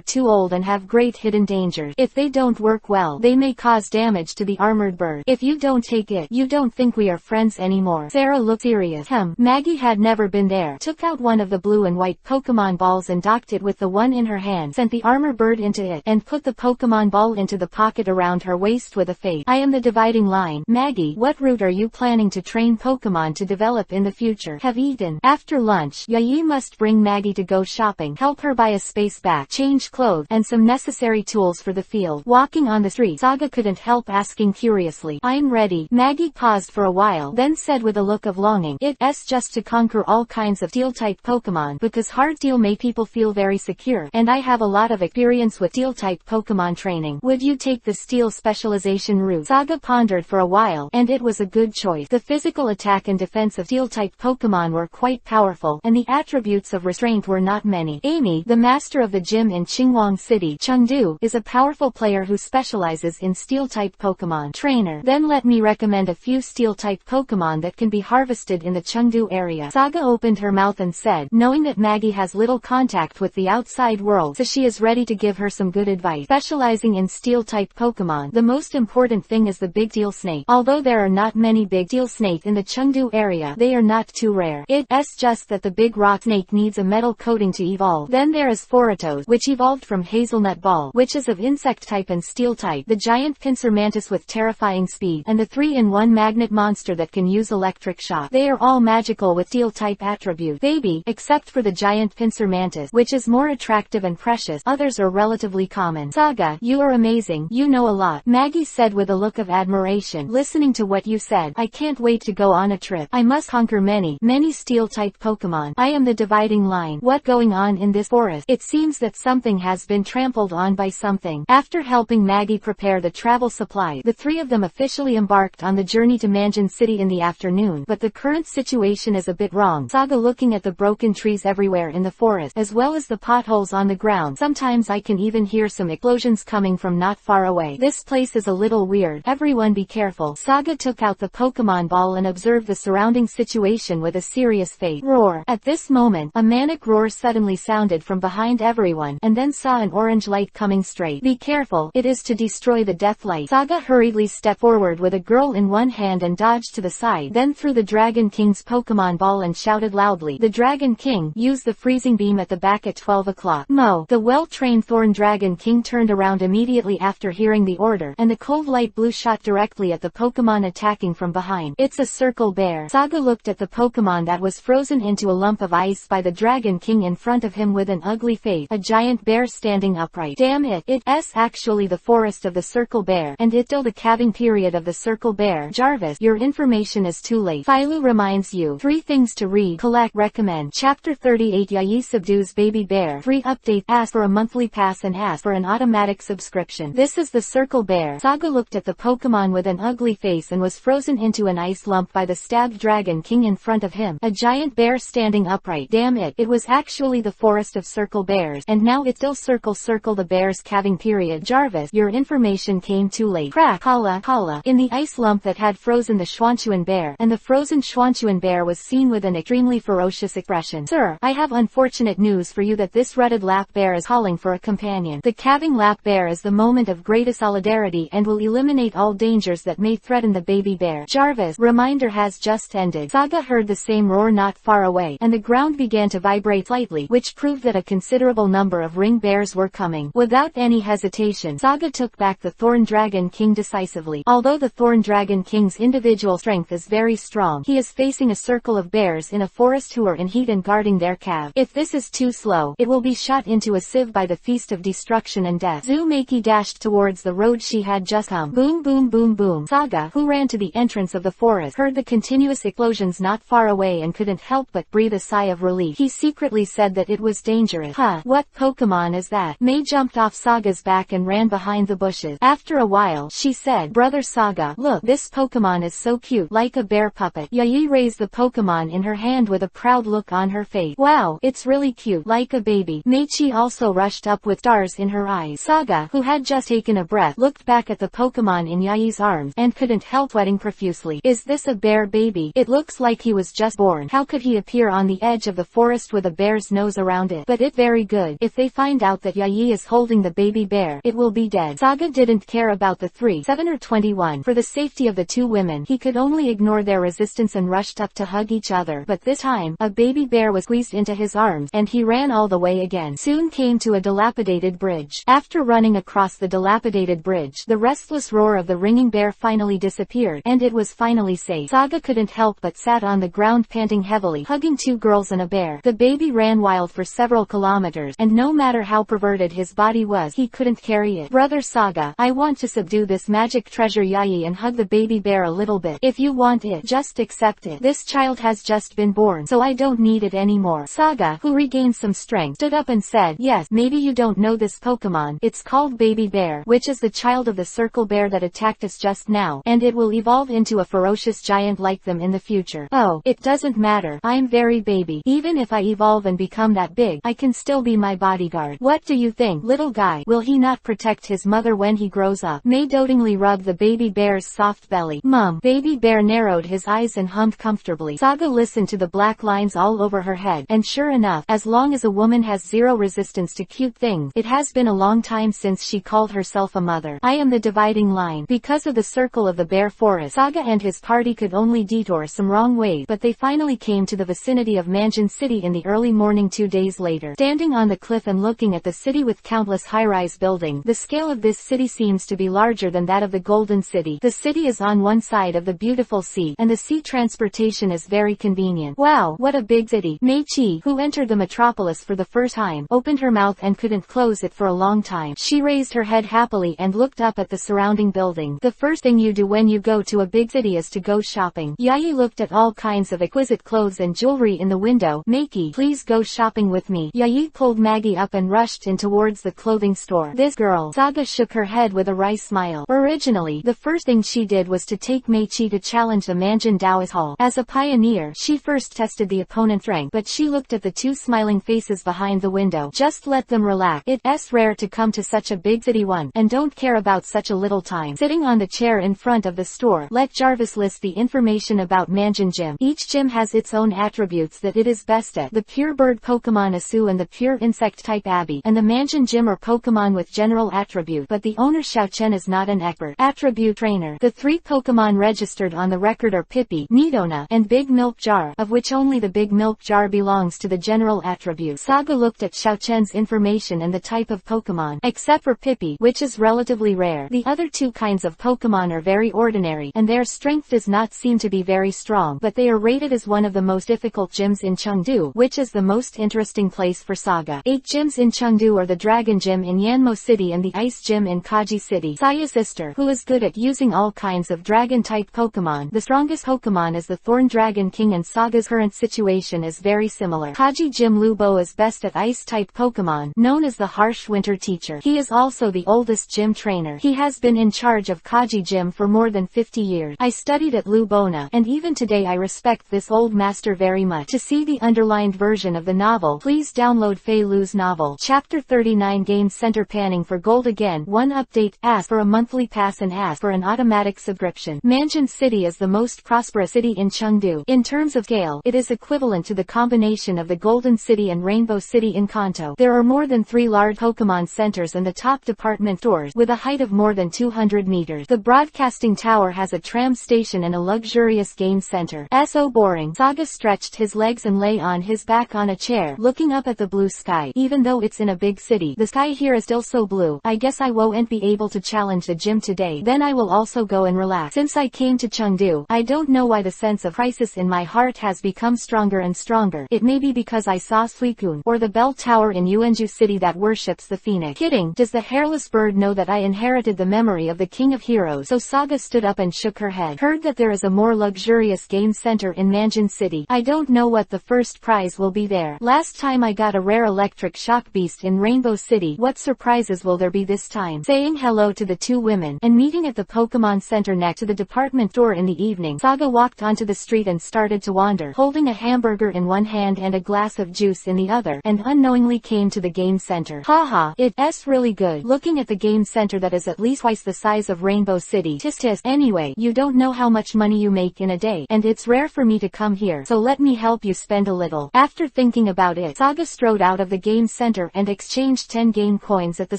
too old and have great hidden dangers. If they don't work well, they may cause damage to the armored bird. If you don't take it, you don't think we are friends anymore. Sarah looked serious. Maggie had never been there. Took out one of the blue and white Pokemon balls and docked it with the one in her hand, sent the armor bird into it, and put the Pokemon ball into the pocket around her waist with a face. I am the dividing line. Maggie, what route are you planning to train Pokemon to develop in the future? Have eaten. After lunch, Yayi must bring Maggie to go shopping, help her buy a space bag, change clothes, and some necessary tools for the field. Walking on the street, Saga couldn't help asking curiously, I'm ready. Maggie paused for a while, then said with a look of longing, it's just to conquer all kinds of Steel-type Pokemon, because hard Steel make people feel very secure, and I have a lot of experience with Steel-type Pokemon training. Would you take the Steel specialization route? Saga pondered for a while, and it was a good choice. The physical attack and defense of Steel-type Pokemon were quite powerful, and the attributes of restraint were not many. Amy, the master of the gym in Qingyuan City, Chengdu, is a powerful player who specializes in Steel-type Pokemon. Trainer, then let me recommend a few Steel-type Pokemon that can be harvested in the Chengdu area. Saga opened her mouth and said, knowing that Maggie has little contact with the outside world, so she is ready to give her some good advice. Specializing in Steel-type Pokemon, the most important thing is the Big Steel Snake. Although there are not many Big Steel Snake in the Chengdu area, they are not too rare. It's just that the Big Rock Snake needs a metal coating to evolve. Then there is Forotos, which evolved from Hazelnut Ball, which is of Insect type and Steel type, the giant Pincer Mantis with terrifying speed, and the 3-in-1 Magnet Monster that can use electric shock. They are all magical with Steel type attributes. Baby, except for the giant Pincer Mantis, which is more attractive and precious, others are relatively common. Saga, you are amazing, you know a lot, Maggie said with a look of admiration. Listening to what you said, I can't wait to go on a trip. I must conquer many Steel-type Pokemon. I am the dividing line. What going on in this forest? It seems that something has been trampled on by something. After helping Maggie prepare the travel supplies, the three of them officially embarked on the journey to Mansion City in the afternoon, but the current situation is a bit wrong. Saga looking at the broken trees everywhere in the forest, as well as the potholes on the ground. Sometimes I can even hear some explosions coming from not far away. This place is a little weird. Everyone be careful. Saga took out the Pokemon ball and observed the surrounding situation with a serious face. Roar. At this moment, a manic roar suddenly sounded from behind everyone, and then saw an orange light coming straight. Be careful, it is to destroy the death light. Saga hurriedly stepped forward with a girl in one hand and dodged to the side, then threw the Dragon King's Pokemon ball and shouted loudly, the Dragon King, use the freezing beam at the back at 12 o'clock. Mo. The well-trained Thorn Dragon King turned around immediately after hearing the order, and the cold light blue shot directly at the Pokemon attacking from behind. It's a circle bear. Saga looked at the Pokemon that was frozen into a lump of ice by the Dragon King in front of him with an ugly face, a giant bear standing upright. Damn it, it's actually the forest of the circle bear, and it's still the calving period of the circle bear. Jarvis, your information is too late. Philo reminds you. 3 things to read, collect, recommend. Chapter 38 Yayi subdues baby bear. Free update, ask for a monthly pass and ask for an automatic subscription. This is the circle bear. Saga looked at the Pokemon with an ugly face and was frozen into an ice lump by the stabbed Dragon King in front of him, a giant bear standing upright. Damn it, it was actually the forest of circle bears, and now it's still circle the bear's calving period. Jarvis, your information came too late. Crack. Kala. Hala, in the ice lump that had frozen the Schwanchuan bear, and the frozen Schwanchuan bear was seen with an extremely ferocious expression. Sir, I have unfortunate news for you that this rutted lap bear is calling for a companion. The calving lap bear is the moment of greatest solidarity and will eliminate all dangers that may threaten the baby bear. Jarvis, reminder has just ended. Saga heard the same roar not far away, and the ground began to vibrate slightly, which proved that a considerable number of ring bears were coming. Without any hesitation, Saga took back the Thorn Dragon King decisively. Although the Thorn Dragon King's individual strength is very strong, he is facing a circle of bears in a forest who are in heat and guarding their calf. If this is too slow, it will be shot into a sieve by the Feast of Destruction and Death. Uzumaki dashed towards the road she had just come. Boom boom boom boom. Saga, who ran to the entrance of the forest, heard the continuous explosions not far away and couldn't help but breathe a sigh of relief. He secretly said that it was dangerous. Huh, what Pokemon is that? Mei jumped off Saga's back and ran behind the bushes. After a while, she said, Brother Saga, look, this Pokemon is so cute, like a bear puppet. Yayi raised the Pokemon in her hand with a proud look on her face. Wow, it's really cute, like a baby. Meichi also rushed up with stars in her eyes. Saga, who had just taken a breath, looked back at the Pokemon in Yayi's arms, and couldn't help sweating profusely. Is this a bear baby? It looks like he was just born. How could he appear on the edge of the forest with a bear's nose around it? But it's very good. If they find out that Yayi is holding the baby bear, it will be dead. Saga didn't care about the 3, 7 or 21. For the safety of the two women, he could only ignore their resistance and rushed up to hug each other. But this time, a baby bear was squeezed into his arms, and he ran all the way again. Soon came to a dilapidated bridge. After running across the dilapidated bridge, the restless roar of the ringing bear finally disappeared, and it was finally safe. Saga couldn't help but sat on the ground panting heavily, hugging two girls and a bear. The baby ran wild for several kilometers, and no matter how perverted his body was, he couldn't carry it. Brother Saga, I want to subdue this magic treasure Yayi and hug the baby bear a little bit. If you want it, just accept it. This child has just been born, so I don't need it anymore. Saga, who regained some strength, stood up and said, yes, maybe you don't know this Pokemon. It's called Baby Bear, which is the child of the circle bear that attacked us just now, and it will evolve into a ferocious giant like them in the future. Oh, it doesn't matter. I'm very baby. Even if I evolve and become that big, I can still be my bodyguard. What do you think, little guy? Will he not protect his mother when he grows up? Mei dotingly rubbed the baby bear's soft belly. Mum. Baby bear narrowed his eyes and hummed comfortably. Saga listened to the black lines all over her head, and sure enough, as long as a woman has zero resistance to cute things, it has been a long time since she called herself a mother. I am the dividing line. Because of the circle of the bear forest, Saga and his party could only detour some wrong ways, but they finally came to the vicinity of Mansion City in the early morning 2 days later. Standing on the cliff and looking at the city with countless high-rise buildings, the scale of this city seems to be larger than that of the Golden City. The city is on one side of the beautiful sea, and the sea transportation is very convenient. Wow, what a big city. Meichi, who entered the metropolis for the first time, opened her mouth and couldn't close it for a long time. She raised her head happily and looked up at the surrounding building. The first thing you do when you go to a big city is to go shopping. Yayi looked at all kinds of exquisite clothes and jewelry in the window. Meiki, please go shopping with me. Yayi pulled Maggie up and rushed in towards the clothing store. This girl. Saga shook her head with a wry smile. Originally, the first thing she did was to take Meichi to challenge the Mansion Taoist Hall. As a pioneer, she first tested the opponent's rank, but she looked at the two smiling faces behind the window. Just let them relax. It's rare to come to such a big city one, and don't care about such a little time. Sitting on the chair in front of the store, let Jarvis list the information about Mansion Gym. Each gym has its own attributes that it is best at. The pure bird Pokemon Asu and the pure insect type Abby, and the Mansion Gym are Pokemon with general attribute, but the owner Xiaochen is not an expert attribute trainer. The 3 Pokemon registered on the record are Pippi, Nidona, and Big Milk Jar, of which only the Big Milk Jar belongs to the general attribute. Saga looked at Xiaochen's information and the type of Pokemon. Except for Pippi, which is relatively rare, the other 2 kinds of Pokemon are very ordinary, and their strength does not seem to be very strong, but they are rated as one of the most difficult gyms in Chengdu, which is the most interesting place for Saga. 8 gyms in Chengdu are the Dragon Gym in Yanmo City and the Ice Gym in Kaji City. Saya's sister, who is good at using all kinds of dragon-type Pokemon. The strongest Pokemon is the Thorn Dragon King, and Saga's current situation is very similar. Kaji Gym Lubo is best at Ice-type Pokemon, known as the Harsh Winter Teacher. He is also the oldest gym trainer. He has been in charge of Kaji Gym for more than 50 years. I studied at Lubona, and even today I respect this old master very much. To see the underlined version of the novel, please download Fei Lu's novel. Chapter 39 Game Center Panning for Gold. Again, one update, ask for a monthly pass and add ask for an automatic subscription. Mansion City is the most prosperous city in Chengdu. In terms of scale, it is equivalent to the combination of the Golden City and Rainbow City in Kanto. There are more than 3 large Pokemon centers and the top department stores, with a height of more than 200 meters. The broadcasting tower has a tram station and a luxurious game center. So boring. Saga stretched his legs and lay on his back on a chair, looking up at the blue sky. Even though it's in a big city, the sky here is still so blue. I guess I won't be able to challenge the gym today. Then I will also go and relax. Since I came to Chengdu, I don't know why the sense of crisis in my heart has become stronger and stronger. It may be because I saw Suicune, or the bell tower in Yuanju City that worships the phoenix. Kidding. Does the hairless bird know that I inherited the memory of the king of heroes? So Saga stood up and shook her head. Heard that there is a more luxurious game center in Mansion City. I don't know what the first prize will be there. Last time I got a rare electric shock beast in Rainbow City. What surprises will there be this time? Saying hello to the 2 women, and meeting at the Pokemon Center next to the department store in the evening, Saga walked onto the street and started to wander, holding a hamburger in one hand and a glass of juice in the other, and unknowingly came to the game center. Haha, it's really good. Looking at the game center that is at least twice the size of Rainbow City. Tis. Anyway, you don't know how much money you make in a day, and it's rare for me to come here, so let me help you spend a little. After thinking about it, Saga strode out of the game center and exchanged 10 game coins at the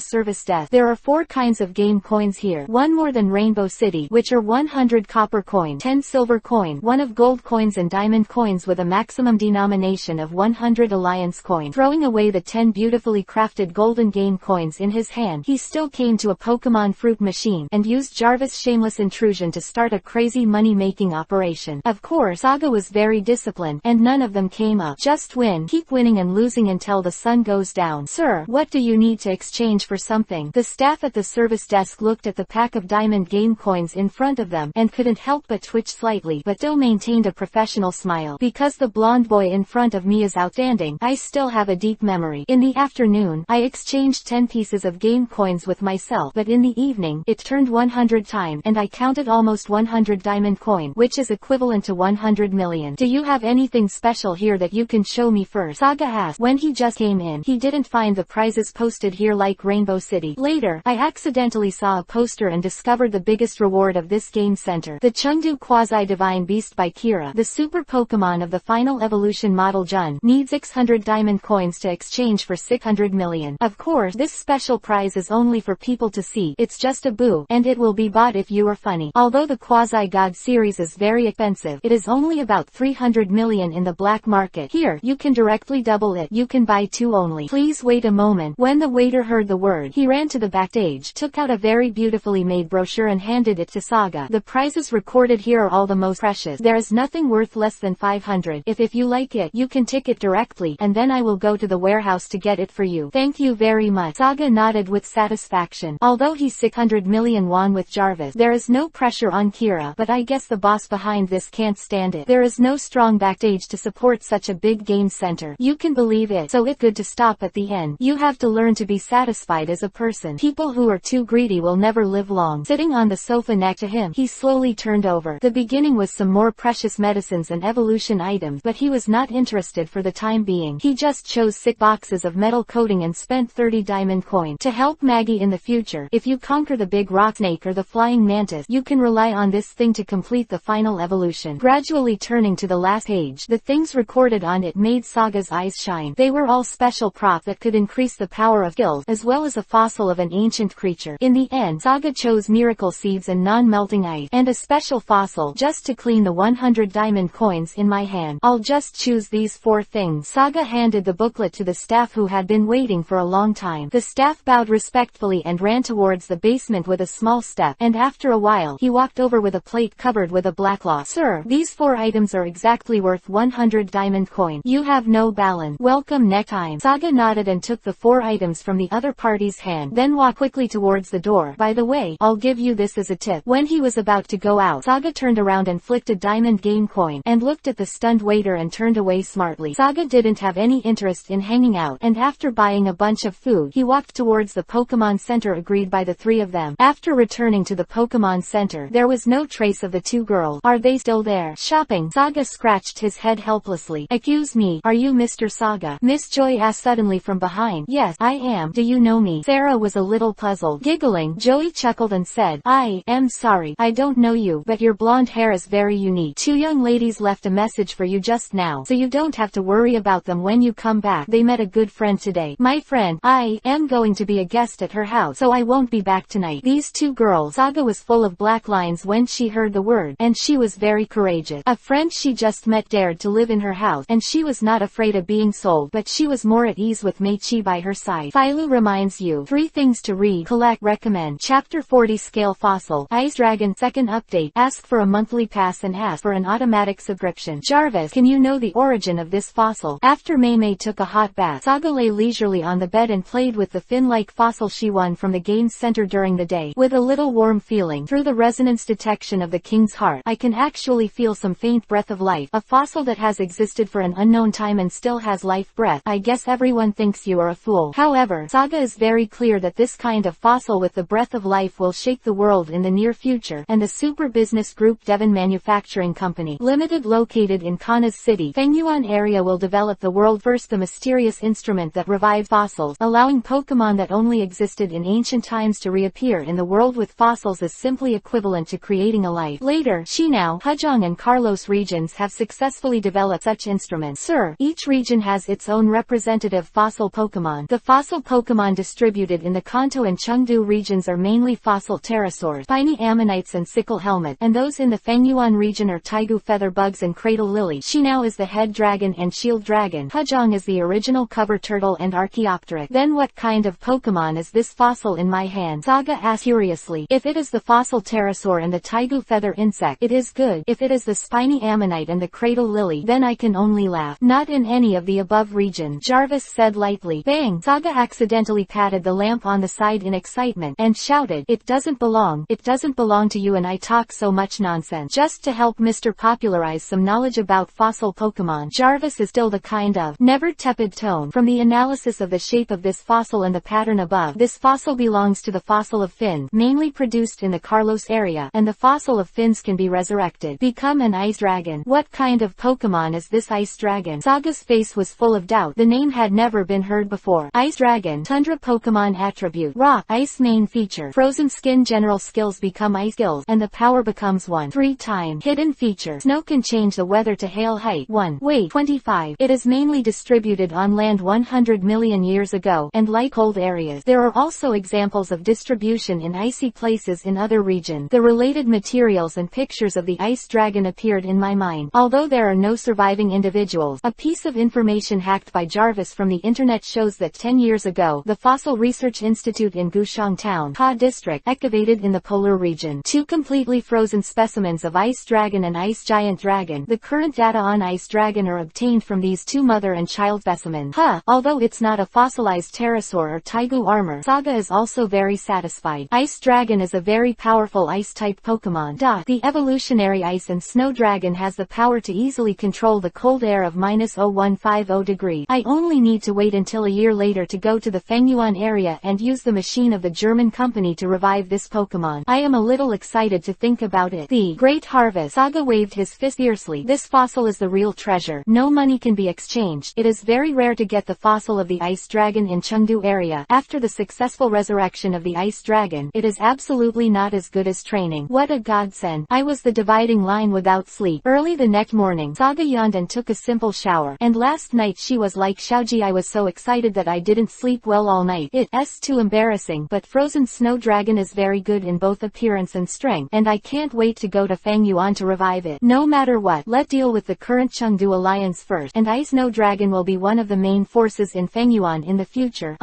service desk. There are 4 kinds of game coins here. 1 more than Rainbow City, which are 100 copper coin, 10 silver coin, 1 of gold coins and diamond coins with a maximum denomination of 100 alliance coin. Throwing away the 10 beautifully crafted golden game coins in his hand, he still came to a Pokemon fruit machine, and used Jarvis' shameless intrusion to start a crazy money-making operation. Of course, Saga was very disciplined, and none of them came up. Just win, keep winning and losing until the sun goes down. Sir, what do you need to exchange for something? The staff at the service desk looked at the pack of diamond game coins in front of them, and couldn't help but twitch slightly, but still maintained a professional smile. Because the blonde boy in front of me is outstanding, I still have a deep memory. In the afternoon, I exchanged 10 pieces of game coins with myself, but in the evening, it turned 100 times, and I counted almost 100 diamond coin, which is equivalent to 100 million. Do you have anything special here that you can show me first? Saga asked. When he just came in, he didn't find the prizes posted here like Rainbow City. Later, I accidentally saw a poster and discovered the biggest reward of this game center. The Chengdu Quasi-Divine Beast by Kira, the super Pokemon of the final evolution model Jun, needs 600 diamond coins to exchange for 600 million. Of course, this special prize is only for people to see. It's just a boo, and it will be bought if you are funny. Although the Quasi-God series is very expensive, it is only about 300 million in the black market. Here, you can directly double it. You can buy 2 only. Please wait a moment. When the waiter heard the word, he ran to the backstage, took out a very beautifully made brochure and handed it to Saga. The prizes recorded here are all the most precious. There is nothing worth less than 500. If you like it, you can take it directly, and then I will go to the warehouse to get it for you. Thank you very much. Saga nodded with satisfaction. Although he's 600 million won with Jarvis, there is no pressure on Kira, but I guess the boss behind this can't stand it. There is no strong backstage to support such a big game center. You can believe it, so it's good to stop at the end. You have to learn to be satisfied as a person. People who are too greedy will never live long. Sitting on the sofa next to him, he slowly turned over. The beginning was some more precious medicines and evolution items, but he was not interested for the time being. He just chose 6 boxes of metal coating and spent 30 diamond coin. To help Maggie in the future, if you conquer the big rock snake or the flying mantis, you can rely on this thing to complete the final evolution. Gradually turning to the last page, the things recorded on it made Saga's eyes shine. They were all special props that could increase the power of skills, as well as a fossil of an ancient creature. In the end, Saga chose miracle seeds and non-melting ice, and a special fossil, just to clean the 100 diamond coins in my hand. I'll just choose these 4 things. Saga handed the booklet to the staff who had been waiting for a long time. The staff bowed respectfully and ran towards the basement with a small step, and after a while, he walked over with a plate covered with a black cloth. Sir, these 4 items are exactly worth 100 diamond coin. You have no balance. Welcome next time. Saga nodded and took the 4 items from the other party's hand, then walked quickly towards the door. By the way, I'll give you this as a tip. When he was about to go out, Saga turned around and flicked a diamond game coin, and looked at the stunned waiter and turned away smartly. Saga didn't have any interest in hanging out, and after buying a bunch of food, he walked towards the Pokemon Center agreed by the 3 of them. After returning to the Pokemon Center, there was no trace of the 2 girls. Are they still there? Shopping? Saga scratched his head helplessly. Excuse me, are you Mr. Saga? Miss Joy asked suddenly from behind. Yes, I am. Do you know me? Sarah was a little puzzled. Giggling, Joey chuckled and said, said, I am sorry, I don't know you, but your blonde hair is very unique. Two young ladies left a message for you just now, so you don't have to worry about them when you come back. They met a good friend today. My friend, I am going to be a guest at her house, so I won't be back tonight. These two girls. Saga was full of black lines when she heard the word, and she was very courageous. A friend she just met dared to live in her house, and she was not afraid of being sold, but she was more at ease with Meichi by her side. Philo reminds you 3 things to read, collect, recommend. Chapter 40 Scale Fossil. Ice Dragon second update. Ask for a monthly pass and ask for an automatic subscription. Jarvis, can you know the origin of this fossil? After Mei took a hot bath, Saga lay leisurely on the bed and played with the fin-like fossil she won from the games center during the day. With a little warm feeling, through the resonance detection of the king's heart, I can actually feel some faint breath of life. A fossil that has existed for an unknown time and still has life breath. I guess everyone thinks you are a fool. However, Saga is very clear that this kind of fossil with the breath of life will shake the world in the near future, and the super business group Devon Manufacturing Company Limited located in Kona's city, Fengyuan area will develop the world first the mysterious instrument that revives fossils, allowing Pokemon that only existed in ancient times to reappear in the world with fossils is simply equivalent to creating a life. Later, Shinao, Hujong and Carlos regions have successfully developed such instruments. Sir, each region has its own representative fossil Pokemon. The fossil Pokemon distributed in the Kanto and Chengdu regions are mainly fossil pterosaurs, spiny ammonites and sickle helmet, and those in the Fengyuan region are Taigu feather bugs and cradle lily. Shinao is the head dragon and shield dragon. Hujong is the original cover turtle and Archaeopteryx. Then what kind of Pokemon is this fossil in my hand? Saga asked curiously. If it is the fossil pterosaur and the Taigu feather insect, it is good. If it is the spiny ammonite and the cradle lily, then I can only laugh. Not in any of the above region, Jarvis said lightly. Bang! Saga accidentally patted the lamp on the side in excitement, and shouted, It doesn't belong to you, and I talk so much nonsense just to help Mr. popularize some knowledge about fossil Pokemon. Jarvis is still the kind of never tepid tone. From the analysis of the shape of this fossil and the pattern above, this fossil belongs to the fossil of Finn, mainly produced in the Carlos area, and the fossil of Finns can be resurrected. Become an ice dragon. What kind of Pokemon is this ice dragon? Saga's face was full of doubt. The name had never been heard before. Ice dragon. Tundra Pokemon attribute. Rock. Ice main feature. Frozen skin. General skills become ice skills, and the power becomes 1/3 time. Hidden feature. Snow can change the weather to hail. Height 1. Weight 25. It is mainly distributed on land 100 million years ago, and like cold areas. There are also examples of distribution in icy places in other regions. The related materials and pictures of the ice dragon appeared in my mind. Although there are no surviving individuals, a piece of information hacked by Jarvis from the internet shows that 10 years ago, the Fossil Research Institute in Gushang Town, Ha District, excavated in the polar region 2 completely frozen specimens of ice dragon and ice giant dragon. The current data on ice dragon are obtained from these 2 mother and child specimens. Although it's not a fossilized pterosaur or Taigu armor, Saga is also very satisfied. Ice dragon is a very powerful ice-type Pokemon. The evolutionary ice and snow dragon has the power to easily control the cold air of -0150 degrees. I only need to wait until a year later to go to the Fengyuan area and use the machine of the German company to revive this Pokemon. I am a little excited to think about it. The Great Harvest. Saga waved his fist fiercely. This fossil is the real treasure. No money can be exchanged. It is very rare to get the fossil of the ice dragon in Chengdu area. After the successful resurrection of the ice dragon, it is absolutely not as good as training. What a godsend. I was the dividing line without sleep. Early the next morning, Saga yawned and took a simple shower. And last night she was like Xiaoji, I was so excited that I didn't sleep well all night. It's too embarrassing, but Frozen Snow Dragon is very good in both appearance and strength, and I can't wait to go to Fengyuan to revive it. No matter what, let's deal with the current Chengdu alliance first, and Ice Snow Dragon will be one of the main forces in Fengyuan in the future.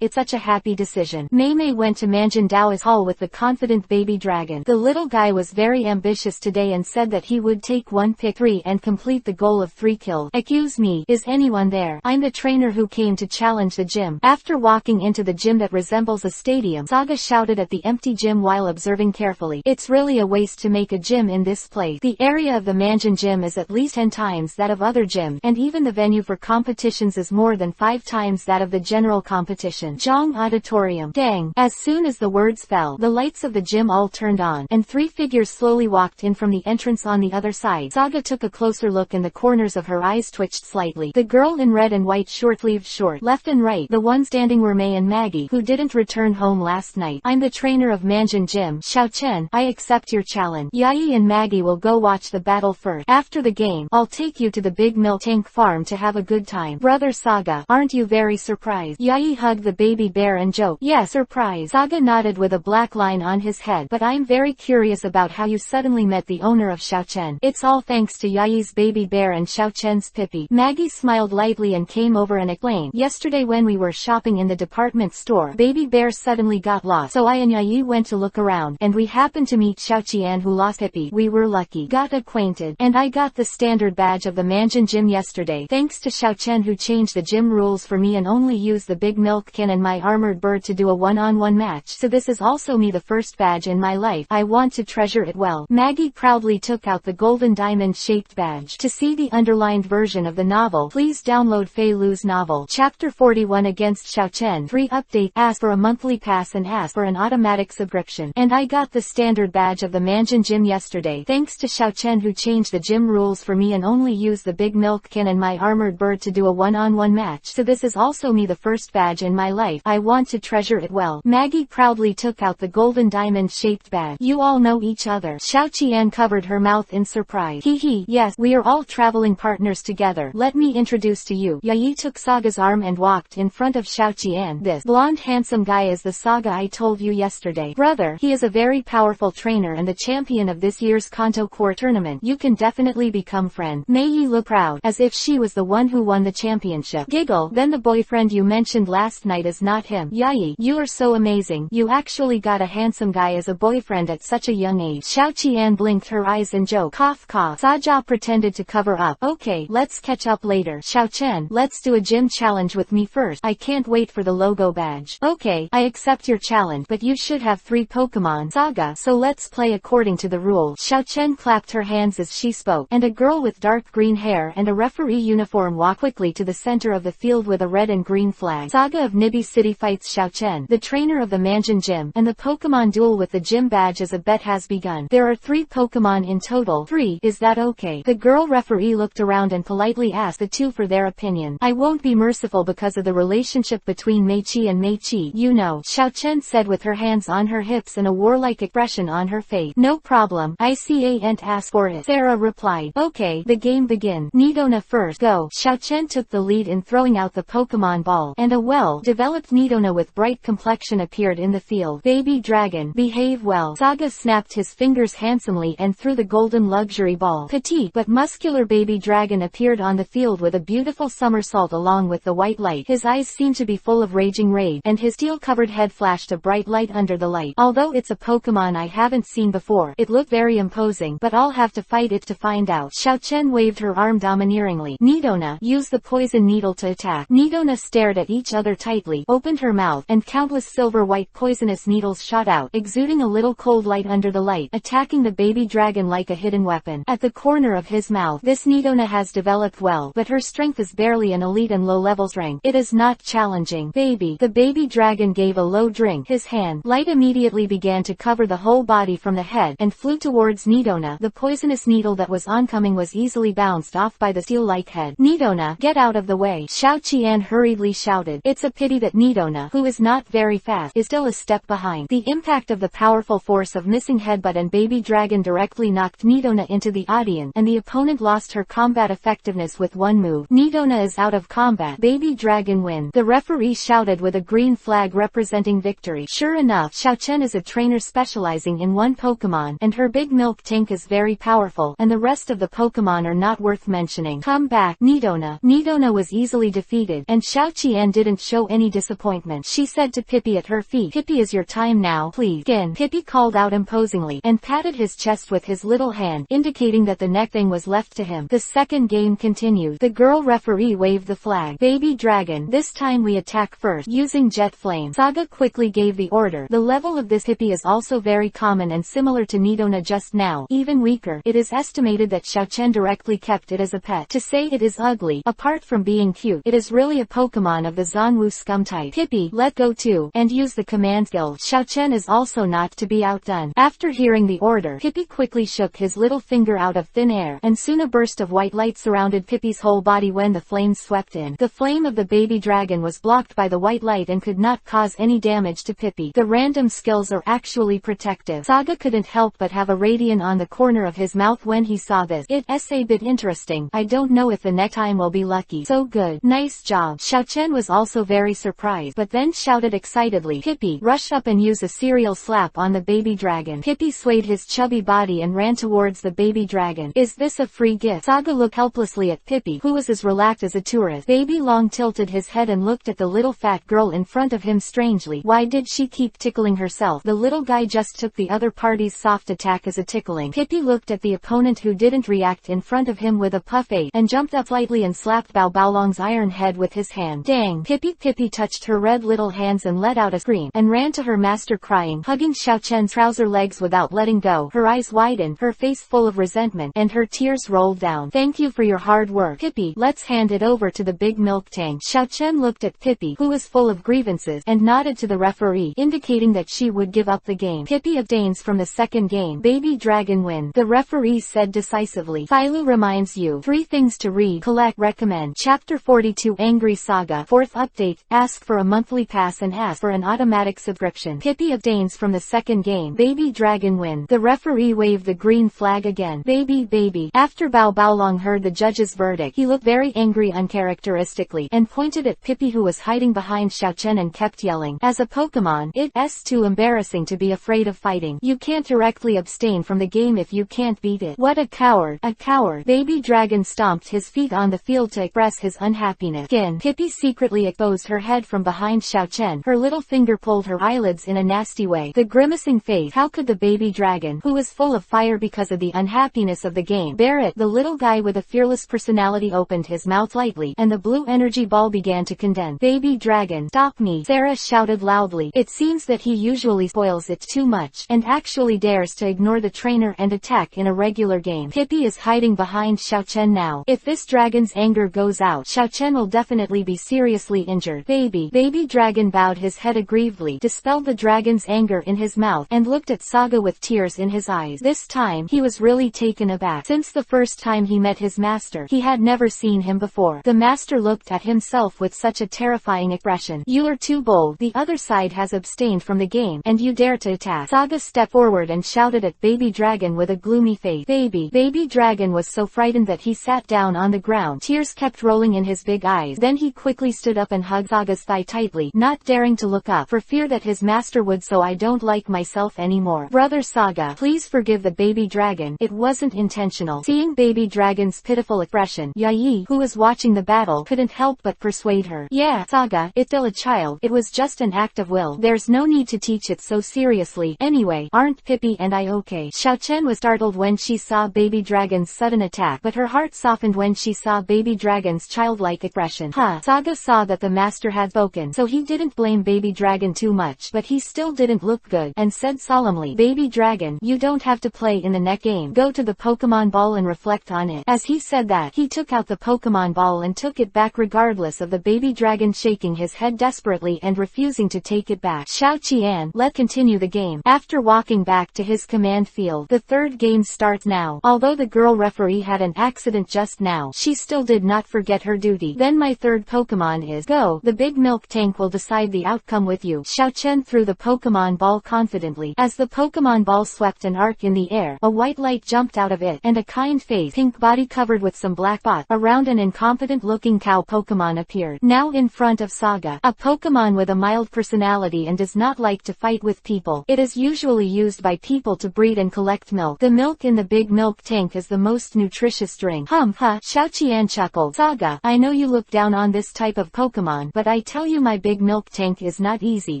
It's such a happy decision. Mei went to Manjin Dao's hall with the confident baby dragon. The little guy was very ambitious today and said that he would take 1 pick 3 and complete the goal of 3 kills. Excuse me, is anyone there? I'm the trainer who came to challenge the gym. After walking into the gym that resembles a stadium, Saga shouted at the empty gym while observing carefully. It's really a waste to make a gym in this place. The area of the Manjin gym is at least 10 times that of other gyms, and even the venue for competitions is more than 5 times that of the general competition. Zhang Auditorium. Dang. As soon as the words fell, the lights of the gym all turned on, and 3 figures slowly walked in from the entrance on the other side. Saga took a closer look and the corners of her eyes twitched slightly. The girl in red and white short-sleeved short, left and right. The ones standing were May and Maggie, who didn't return home last night. I'm the trainer trainer of Mansion Gym. Xiaochen, I accept your challenge. Yayi and Maggie will go watch the battle first. After the game, I'll take you to the big milk tank farm to have a good time. Brother Saga, aren't you very surprised? Yayi hugged the baby bear and joked. Yes, surprise. Saga nodded with a black line on his head. But I'm very curious about how you suddenly met the owner of Xiaochen. It's all thanks to Yayi's baby bear and Xiaochen's Pippi. Maggie smiled lightly and came over and explained. Yesterday when we were shopping in the department store, baby bear suddenly got lost. So I and Yayi went to look around, and we happened to meet Xiaoqian who lost Pippi. We were lucky. Got acquainted. And I got the standard badge of the Mansion Gym yesterday. Thanks to Xiaochen who changed the gym rules for me and only used the big milk can and my armored bird to do a one-on-one match. So this is also me the first badge in my life. I want to treasure it well. Maggie proudly took out the golden diamond-shaped badge. To see the underlined version of the novel, please download Fei Lu's novel. Chapter 41 Against Xiaochen 3 Update. Ask for a monthly pass and ask for an automatic subscription. And I got the standard badge of the Mansion Gym yesterday. Thanks to Xiaochen who changed the gym rules for me and only used the big milk can and my armored bird to do a one-on-one match. So this is also me the first badge in my life. I want to treasure it well. Maggie proudly took out the golden diamond-shaped badge. You all know each other. Xiaoqian covered her mouth in surprise. Hee, yes, we are all traveling partners together. Let me introduce to you. Yayi took Saga's arm and walked in front of Xiaoqian. This blonde handsome guy is the Saga I told you yesterday. Brother, he is a very powerful trainer and the champion of this year's Kanto Core tournament. You can definitely become friend. Mei looked proud, as if she was the one who won the championship. Giggle, then the boyfriend you mentioned last night is not him. Yayi, you are so amazing. You actually got a handsome guy as a boyfriend at such a young age. Xiaoqian blinked her eyes and joked. Cough cough. Saja pretended to cover up. Okay, let's catch up later. Xiaochen, let's do a gym challenge with me first. I can't wait for the logo badge. Okay, I accept your challenge, but you should have 3 Pokemon. Saga, so let's play according to the rules. Xiaochen clapped her hands as she spoke, and a girl with dark green hair and a referee uniform walked quickly to the center of the field with a red and green flag. Saga of Nibi City fights Xiaochen, the trainer of the Mansion Gym, and the Pokemon duel with the gym badge as a bet has begun. There are 3 Pokemon in total. 3, is that okay? The girl referee looked around and politely asked the 2 for their opinion. I won't be merciful because of the relationship between Meichi and Meichi, you know, Xiaochen said with her hands on her hips and a warlike expression on her face. No problem, I can't ask for it, Sarah replied. Okay, the game begins. Nidona first, go. Xiaochen took the lead in throwing out the Pokemon ball, and a well-developed Nidona with bright complexion appeared in the field. Baby Dragon, behave well. Saga snapped his fingers handsomely and threw the golden luxury ball. Petite but muscular Baby Dragon appeared on the field with a beautiful somersault along with the white light. His eyes seemed to be full of raging rage, and his steel-covered head flashed a bright light under the light. Although it's a Pokemon I haven't seen before, it looked very imposing, but I'll have to fight it to find out. Xiaochen waved her arm domineeringly. Nidona, use the poison needle to attack. Nidona stared at each other tightly, opened her mouth, and countless silver-white poisonous needles shot out, exuding a little cold light under the light, attacking the baby dragon like a hidden weapon. At the corner of his mouth, this Nidona has developed well, but her strength is barely an elite and low-level strength. It is not challenging. Baby. The baby dragon gave a low drink. His hand, light immediately began to cover the whole body from the head, and flew towards Nidona. The poisonous needle that was oncoming was easily bounced off by the steel-like head. Nidona, get out of the way. Xiaoqian hurriedly shouted. It's a pity that Nidona, who is not very fast, is still a step behind. The impact of the powerful force of missing headbutt and baby dragon directly knocked Nidona into the audience, and the opponent lost her combat effectiveness with one move. Nidona is out of combat. Baby dragon win. The referee shouted with a green flag representing victory. Sure enough, Xiaochen is a trainer specializing in one Pokemon, and her big milk tank is very powerful, and the rest of the Pokemon are not worth mentioning. Come back, Nidona. Nidona was easily defeated, and Xiaoqian didn't show any disappointment. She said to Pippi at her feet, Pippi, is your time now, please. Again, Pippi called out imposingly, and patted his chest with his little hand, indicating that the next thing was left to him. The second game continued. The girl referee waved the flag. Baby dragon, this time we attack first, using jet flame. Saga quickly gave the order. The level of this Pippi is also very common and similar to Nidona just now, even weaker. It is estimated that Xiaochen directly kept it as a pet. To say it is ugly, apart from being cute, it is really a Pokemon of the Zanwu scum type. Pippi, let go too, and use the command skill. Xiaochen is also not to be outdone. After hearing the order, Pippi quickly shook his little finger out of thin air, and soon a burst of white light surrounded Pippi's whole body when the flames swept in. The flame of the baby dragon was blocked by the white light and could not cause any damage to Pippi. The random skills or actually protective. Saga couldn't help but have a radian on the corner of his mouth when he saw this. It's a bit interesting. I don't know if the next time will be lucky. So good. Nice job. Xiaochen was also very surprised, but then shouted excitedly, Pippi, rush up and use a serial slap on the baby dragon. Pippi swayed his chubby body and ran towards the baby dragon. Is this a free gift? Saga looked helplessly at Pippi, who was as relaxed as a tourist. Baby Long tilted his head and looked at the little fat girl in front of him strangely. Why did she keep tickling herself? The little guy just took the other party's soft attack as a tickling. Pippi looked at the opponent who didn't react in front of him with a puff face, and jumped up lightly and slapped Bao Baolong's iron head with his hand. Dang! Pippi touched her red little hands and let out a scream, and ran to her master crying, hugging Xiaochen's trouser legs without letting go. Her eyes widened, her face full of resentment, and her tears rolled down. Thank you for your hard work, Pippi. Let's hand it over to the big milk tank. Xiaochen looked at Pippi, who was full of grievances, and nodded to the referee, indicating that she would give up the game. Pippi abstains from the second game. Baby Dragon win. The referee said decisively. Philo reminds you 3 things to read, collect, recommend. Chapter 42 Angry Saga. 4th update. Ask for a monthly pass and ask for an automatic subscription. Pippi abstains from the second game. Baby Dragon win. The referee waved the green flag again. Baby. After Bao Baolong heard the judge's verdict, he looked very angry uncharacteristically, and pointed at Pippi, who was hiding behind Xiaochen, and kept yelling. As a Pokemon, it's too embarrassing to be afraid of fighting. You can't directly abstain from the game if you can't beat it. What a coward. A coward. Baby Dragon stomped his feet on the field to express his unhappiness. Again, Pippi secretly exposed her head from behind Xiaochen. Her little finger pulled her eyelids in a nasty way. The grimacing face. How could the baby dragon, who was full of fire because of the unhappiness of the game, bear it? The little guy with a fearless personality opened his mouth lightly, and the blue energy ball began to condense. Baby Dragon, stop me! Sarah shouted loudly. It seems that he usually spoils it too much, and actually dares to ignore the trainer and attack in a regular game. Pippi is hiding behind Xiaochen now. If this dragon's anger goes out, Xiaochen will definitely be seriously injured. Baby Dragon bowed his head aggrievedly, dispelled the dragon's anger in his mouth, and looked at Saga with tears in his eyes. This time, he was really taken aback. Since the first time he met his master, he had never seen him before. The master looked at himself with such a terrifying expression. You're too bold. The other side has abstained from the game, and you dare to attack. Saga stepped forward and shouted at Baby Dragon with a gloomy face. Baby Dragon was so frightened that he sat down on the ground. Tears kept rolling in his big eyes. Then he quickly stood up and hugged Saga's thigh tightly, not daring to look up, for fear that his master would. So I don't like myself anymore. Brother Saga, please forgive the baby dragon. It wasn't intentional. Seeing Baby Dragon's pitiful expression, Yayi, who was watching the battle, couldn't help but persuade her. Yeah, Saga, it's still a child. It was just an act of will. There's no need to teach it so seriously. Anyway, aren't Pippi and I okay? Xiaochen was startled when she saw Baby Dragon's sudden attack, but her heart softened when she saw Baby Dragon's childlike expression. Saga saw that the master had spoken, so he didn't blame Baby Dragon too much, but he still didn't look good, and said solemnly, Baby Dragon, you don't have to play in the next game. Go to the Pokemon ball and reflect on it. As he said that, he took out the Pokemon ball and took it back regardless of the baby dragon shaking his head desperately and refusing to take it back. Xiao Qian, let's continue the game. After walking back to his command field, the third game starts now. Although the girl referee had an accident just now, she still did not forget her duty. Then my third Pokemon is Go. The big milk tank will decide the outcome with you. Xiaochen threw the Pokemon ball confidently. As the Pokemon ball swept an arc in the air, a white light jumped out of it, and a kind face, pink body covered with some black spots, around an incompetent-looking cow Pokemon appeared. Now in front of Saga, a Pokemon with a mild personality and does not like to fight with people. It is usually used by people to breed and collect milk. The milk in the big milk tank is the most nutritious drink. Xiao Qian chuckled. Saga, I know you look down on this type of Pokemon, but I tell you my big milk tank is not easy.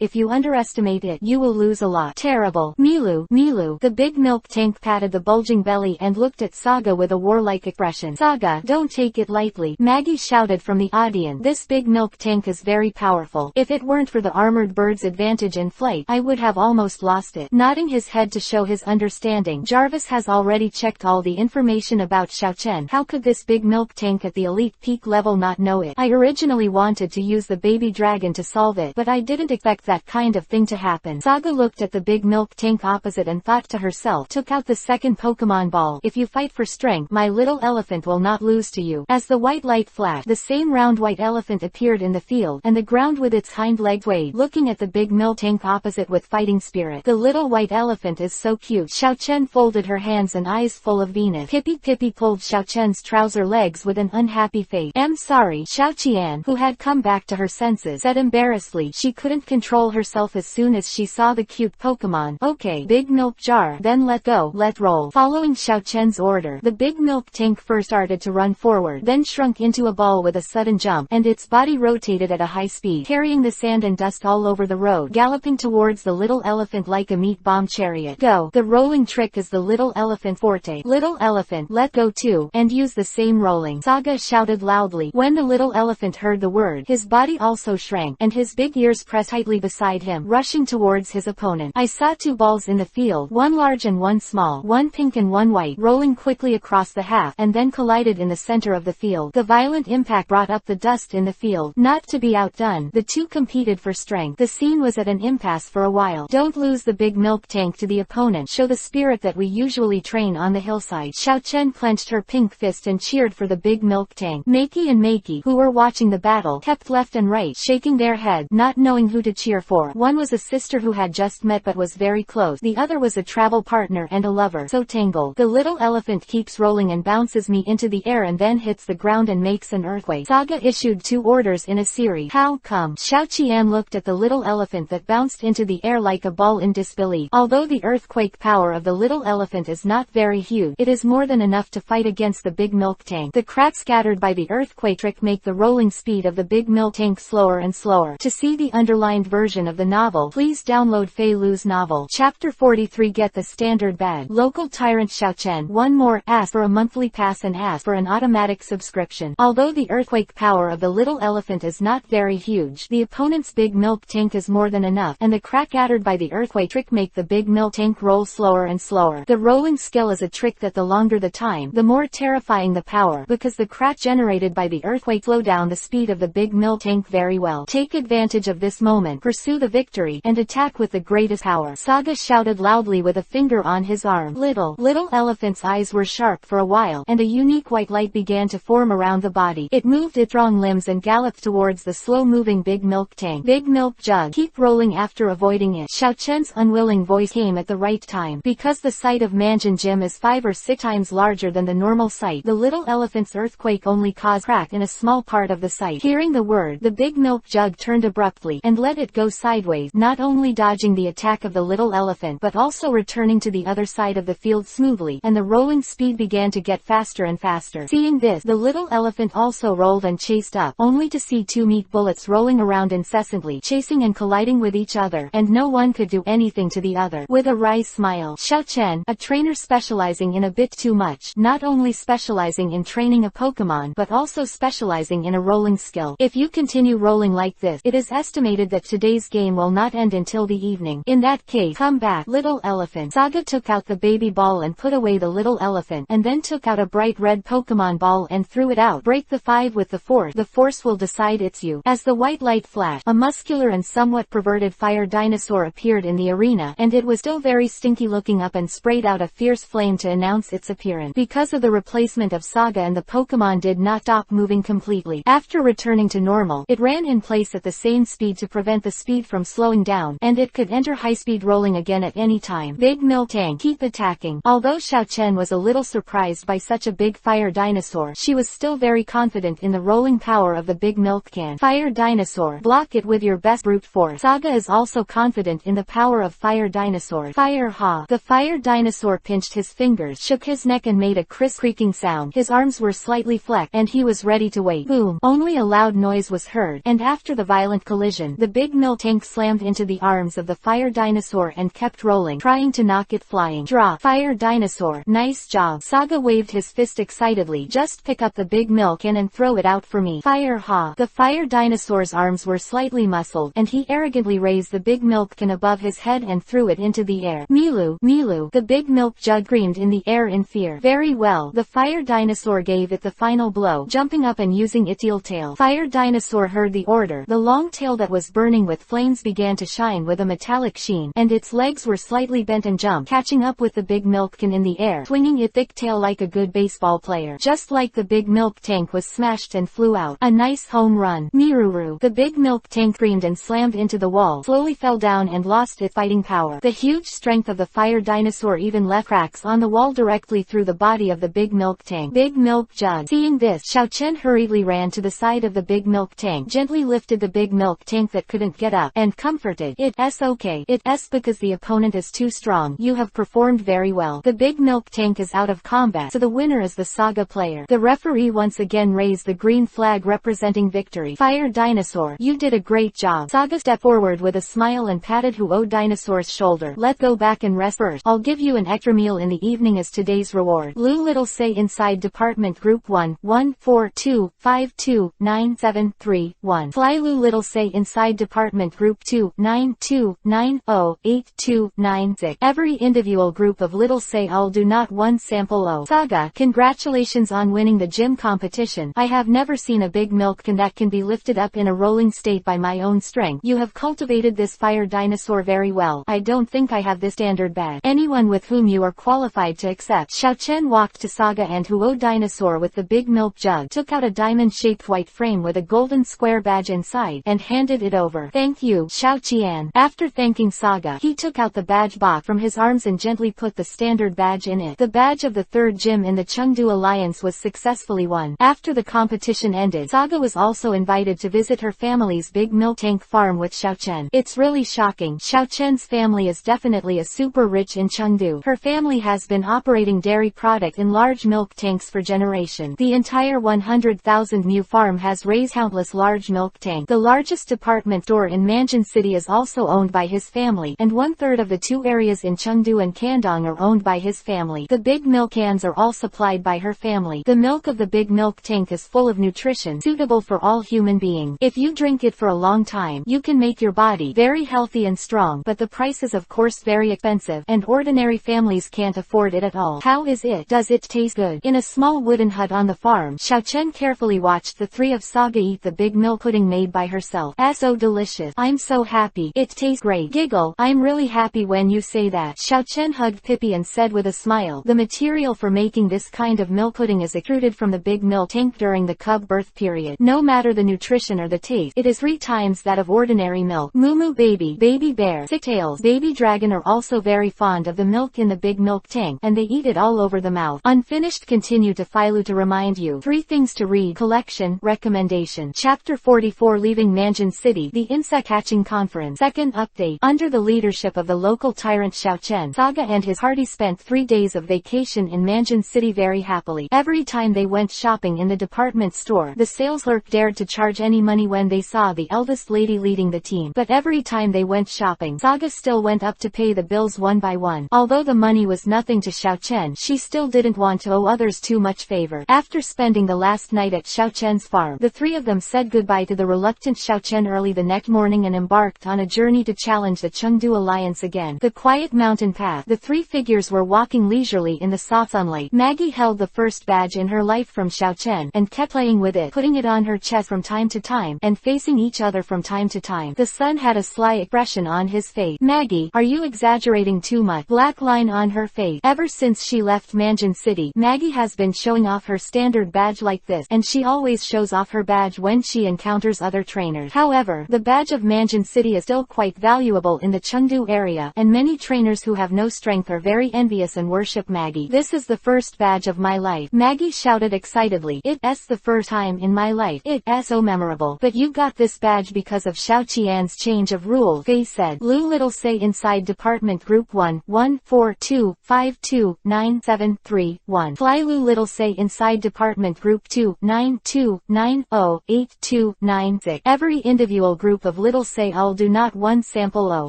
If you underestimate it, you will lose a lot. Terrible. Milu. The big milk tank patted the bulging belly and looked at Saga with a warlike expression. Saga, don't take it lightly. Maggie shouted from the audience. This big milk tank is very powerful. If it weren't for the armored bird's advantage in flight, I would have almost lost it. Nodding his head to show his understanding, Jarvis has already checked all the information about Xiaochen. How could this big milk tank at the elite peak level not know it? I originally wanted to use the baby dragon to solve it, but I didn't expect that kind of thing to happen. Saga looked at the big milk tank opposite and thought to herself, took out the second Pokemon ball. If you fight for strength, my little elephant will not lose to you. As the white light flashed, the same round white elephant appeared in the field, and the ground with its hind legs swayed. Looking at the big milk tank tank opposite with fighting spirit. The little white elephant is so cute. Xiaochen folded her hands and eyes full of Venus. Pippi pulled Xiaochen's trouser legs with an unhappy face. "I'm sorry," Xiaoqian, who had come back to her senses, said embarrassedly. She couldn't control herself as soon as she saw the cute Pokemon. "Okay, big milk jar, then let go, let roll." Following Xiaochen's order, the big milk tank first started to run forward, then shrunk into a ball with a sudden jump, and its body rotated at a high speed, carrying the sand and dust all over the road, galloping towards the little elephant like a meat bomb chariot. Go! The rolling trick is the little elephant forte. Little elephant, let go too, and use the same rolling. Saga shouted loudly. When the little elephant heard the word, his body also shrank, and his big ears pressed tightly beside him, rushing towards his opponent. I saw two balls in the field, one large and one small, one pink and one white, rolling quickly across the half, and then collided in the center of the field. The violent impact brought up the dust in the field. Not to be outdone, the two competed for strength. The scene was at an impasse for a while. Don't lose the big milk tank to the opponent. Show the spirit that we usually train on the hillside. Xiaochen clenched her pink fist and cheered for the big milk tank. Maki and Maki, who were watching the battle, kept left and right, shaking their heads, not knowing who to cheer for. One was a sister who had just met but was very close. The other was a travel partner and a lover. So tangled. The little elephant keeps rolling and bounces me into the air and then hits the ground and makes an earthquake. Saga issued 2 orders in a series. How come? Xiaoqian looked at the little elephant that bounced into the air like a ball in disbelief. Although the earthquake power of the little elephant is not very huge, it is more than enough to fight against the big milk tank. The cracks scattered by the earthquake trick make the rolling speed of the big milk tank slower and slower. To see the underlined version of the novel, please download Fei Lu's novel. Chapter 43. Get the standard badge. Local tyrant Xiaochen. One more, ask for a monthly pass and ask for an automatic subscription. Although the earthquake power of the little elephant is not very huge, the opponent's big milk tank is more than enough, and the crack scattered by the earthquake trick make the big milk tank roll slower and slower. The rolling skill is a trick that the longer the time, the more terrifying the power, because the crack generated by the earthquake slow down the speed of the big milk tank very well. Take advantage of this moment, pursue the victory, and attack with the greatest power. Saga shouted loudly with a finger on his arm. Little elephant's eyes were sharp for a while, and a unique white light began to form around the body. It moved its strong limbs and galloped towards the slow-moving big milk tank. Big milk jug, keep rolling. After avoiding it, Xiaochen's unwilling voice came at the right time. Because the site of Mansion Gym is 5 or 6 times larger than the normal site, the little elephant's earthquake only caused crack in a small part of the site. Hearing the word, the big milk jug turned abruptly, and let it go sideways, not only dodging the attack of the little elephant but also returning to the other side of the field smoothly, and the rolling speed began to get faster and faster. Seeing this, the little elephant also rolled and chased up, only to see 2 meat bullets rolling around incessantly, chasing and colliding with each other, and no one could do anything to the other. With a wry smile, Xiaochen, a trainer specializing in a bit too much, not only specializing in training a Pokemon but also specializing in a rolling skill. If you continue rolling like this, it is estimated that today's game will not end until the evening. In that case, come back, little elephant. Saga took out the baby ball and put away the little elephant, and then took out a bright red Pokemon ball and threw it out. Break the 5 with the force. The force will decide it's you. As the white light flashed, a muscular and somewhat perverted fire dinosaur appeared in the arena, and it was still very stinky looking up and sprayed out a fierce flame to announce its appearance. Because of the replacement of Saga, and the Pokemon did not stop moving completely. After returning to normal, it ran in place at the same speed to prevent the speed from slowing down, and it could enter high-speed rolling again at any time. Big milk tank, keep attacking. Although Xiaochen was a little surprised by such a big fire dinosaur, she was still very confident in the rolling power of the big milk can. Fire dinosaur, block it with your best brute force. Saga is also confident in the power of fire dinosaurs. Fire ha! The fire dinosaur pinched his fingers, shook his neck and made a crisp creaking sound. His arms were slightly flexed, and he was ready to wait. Boom! Only a loud noise was heard, and after the violent collision, the big milk tank slammed into the arms of the fire dinosaur and kept rolling, trying to knock it flying. Drop! Fire dinosaur, nice job. Saga waved his fist excitedly. Just pick up the big milk can and throw it out for me. Fire ha! The fire dinosaur's arms were slightly muscled, and he arrogantly raised the big milk can above his head and threw it into the air. Milu! Milu! The big milk jug screamed in the air in fear. Very well. The fire dinosaur gave it the final blow, jumping up and using its eel tail. Fire dinosaur heard the order. The long tail that was burning with flames began to shine with a metallic sheen, and its legs were slightly bent and jumped, catching up with the big milk can in the air, swinging its thick tail like a good baseball player. Just like the big milk tank was smashed and flew out. A nice home run. Miruru! The big milk tank screamed and slammed into the wall, fell, slowly fell down and lost its fighting power. The huge strength of the fire dinosaur even left cracks on the wall directly through the body of the big milk tank. Big milk jug. Seeing this, Xiao Chen hurriedly ran to the side of the big milk tank, gently lifted the big milk tank that couldn't get up, and comforted it. "It's okay. It's because the opponent is too strong. You have performed very well. The big milk tank is out of combat, so the winner is the Saga player." The referee once again raised the green flag representing victory. "Fire dinosaur, you did a great job." Saga stepped forward with a smile and patted Huo Dinosaur's shoulder. "Let's go back and rest first. I'll give you an extra meal in the evening as today's reward." Lu Little Say inside Department Group 1-1-4-2-5-2-9-7-3-1. Fly Lu Little Say inside Department Group 2-9-2-9-0-8-2-9-6. Every individual group of Little Say all do not one sample O. Saga, congratulations on winning the gym competition. I have never seen a big milk can that can be lifted up in a rolling state by my own strength. You have cultivated this fire dinosaur very well. I don't think I have this standard badge. Anyone with whom you are qualified to accept. Xiao Chen walked to Saga and Huo Dinosaur with the big milk jug, took out a diamond-shaped white frame with a golden square badge inside, and handed it over. "Thank you, Xiao Qian." After thanking Saga, he took out the badge box from his arms and gently put the standard badge in it. The badge of the third gym in the Chengdu Alliance was successfully won. After the competition ended, Saga was also invited to visit her family's big milk tank farm with Xiao Chen. It's really shocking. Xiao Chen's family is definitely a super rich in Chengdu. Her family has been operating dairy product in large milk tanks for generations. The entire 100,000 mu farm has raised countless large milk tanks. The largest department store in Manjin City is also owned by his family, and 1/3 of the two areas in Chengdu and Kandong are owned by his family. The big milk cans are all supplied by her family. The milk of the big milk tank is full of nutrition, suitable for all human beings. If you drink it for a long time, you can make your body very healthy and strong, but the price is of course very expensive, and ordinary families can't afford it at all. How is it? Does it taste good? In a small wooden hut on the farm, Xiao Chen carefully watched the three of Saga eat the big milk pudding made by herself. So delicious. I'm so happy. It tastes great. Giggle. I'm really happy when you say that. Xiao Chen hugged Pippi and said with a smile, the material for making this kind of milk pudding is extruded from the big milk tank during the cub birth period. No matter the nutrition or the taste, it is 3 times that of ordinary milk. Moo baby, baby bear, Sicktails, baby dragon are also very fond of the milk in the big milk tank, and they eat it all over the mouth. Unfinished. Continue to Philo to remind you. 3 things to read. Collection. Recommendation. Chapter 44 Leaving Manjin City, the Insect Hatching Conference. Second update. Under the leadership of the local tyrant Xiao Chen, Saga and his party spent 3 days of vacation in Manjin City very happily. Every time they went shopping in the department store, the sales clerk dared to charge any money when they saw the eldest lady leading the team. But every time they went shopping, Saga still went up to pay the bills one by one. Although the money was nothing to Xiao Chen, she still didn't want to owe others too much favor. After spending the last night at Xiao Chen's farm, the 3 of them said goodbye to the reluctant Xiao Chen early the next morning and embarked on a journey to challenge the Chengdu Alliance again. The quiet mountain path. The 3 figures were walking leisurely in the soft sunlight. Maggie held the first badge in her life from Xiao Chen, and kept playing with it, putting it on her chest from time to time, and facing each other from time to time. The son had a sly expression on his face. Maggie, are you exaggerating too much? Black line on her face. Ever since she left Manjin City, Maggie has been showing off her standard badge like this, and she always shows off her badge when she encounters other trainers. However, the badge of Manjin City is still quite valuable in the Chengdu area, and many trainers who have no strength are very envious and worship Maggie. This is the first badge of my life. Maggie shouted excitedly. It's the first time in my life. It's so memorable. But you got this badge because of Xiao Qian's change of rule, Faye said. Lu Little Say inside Department Group 1-1-4-2-5-2-9-7-3-1. Fly Lu Little Say inside Department Group 2-9-2-9-0-8-2-9-6. Every individual group of Little Say all do not one sample O.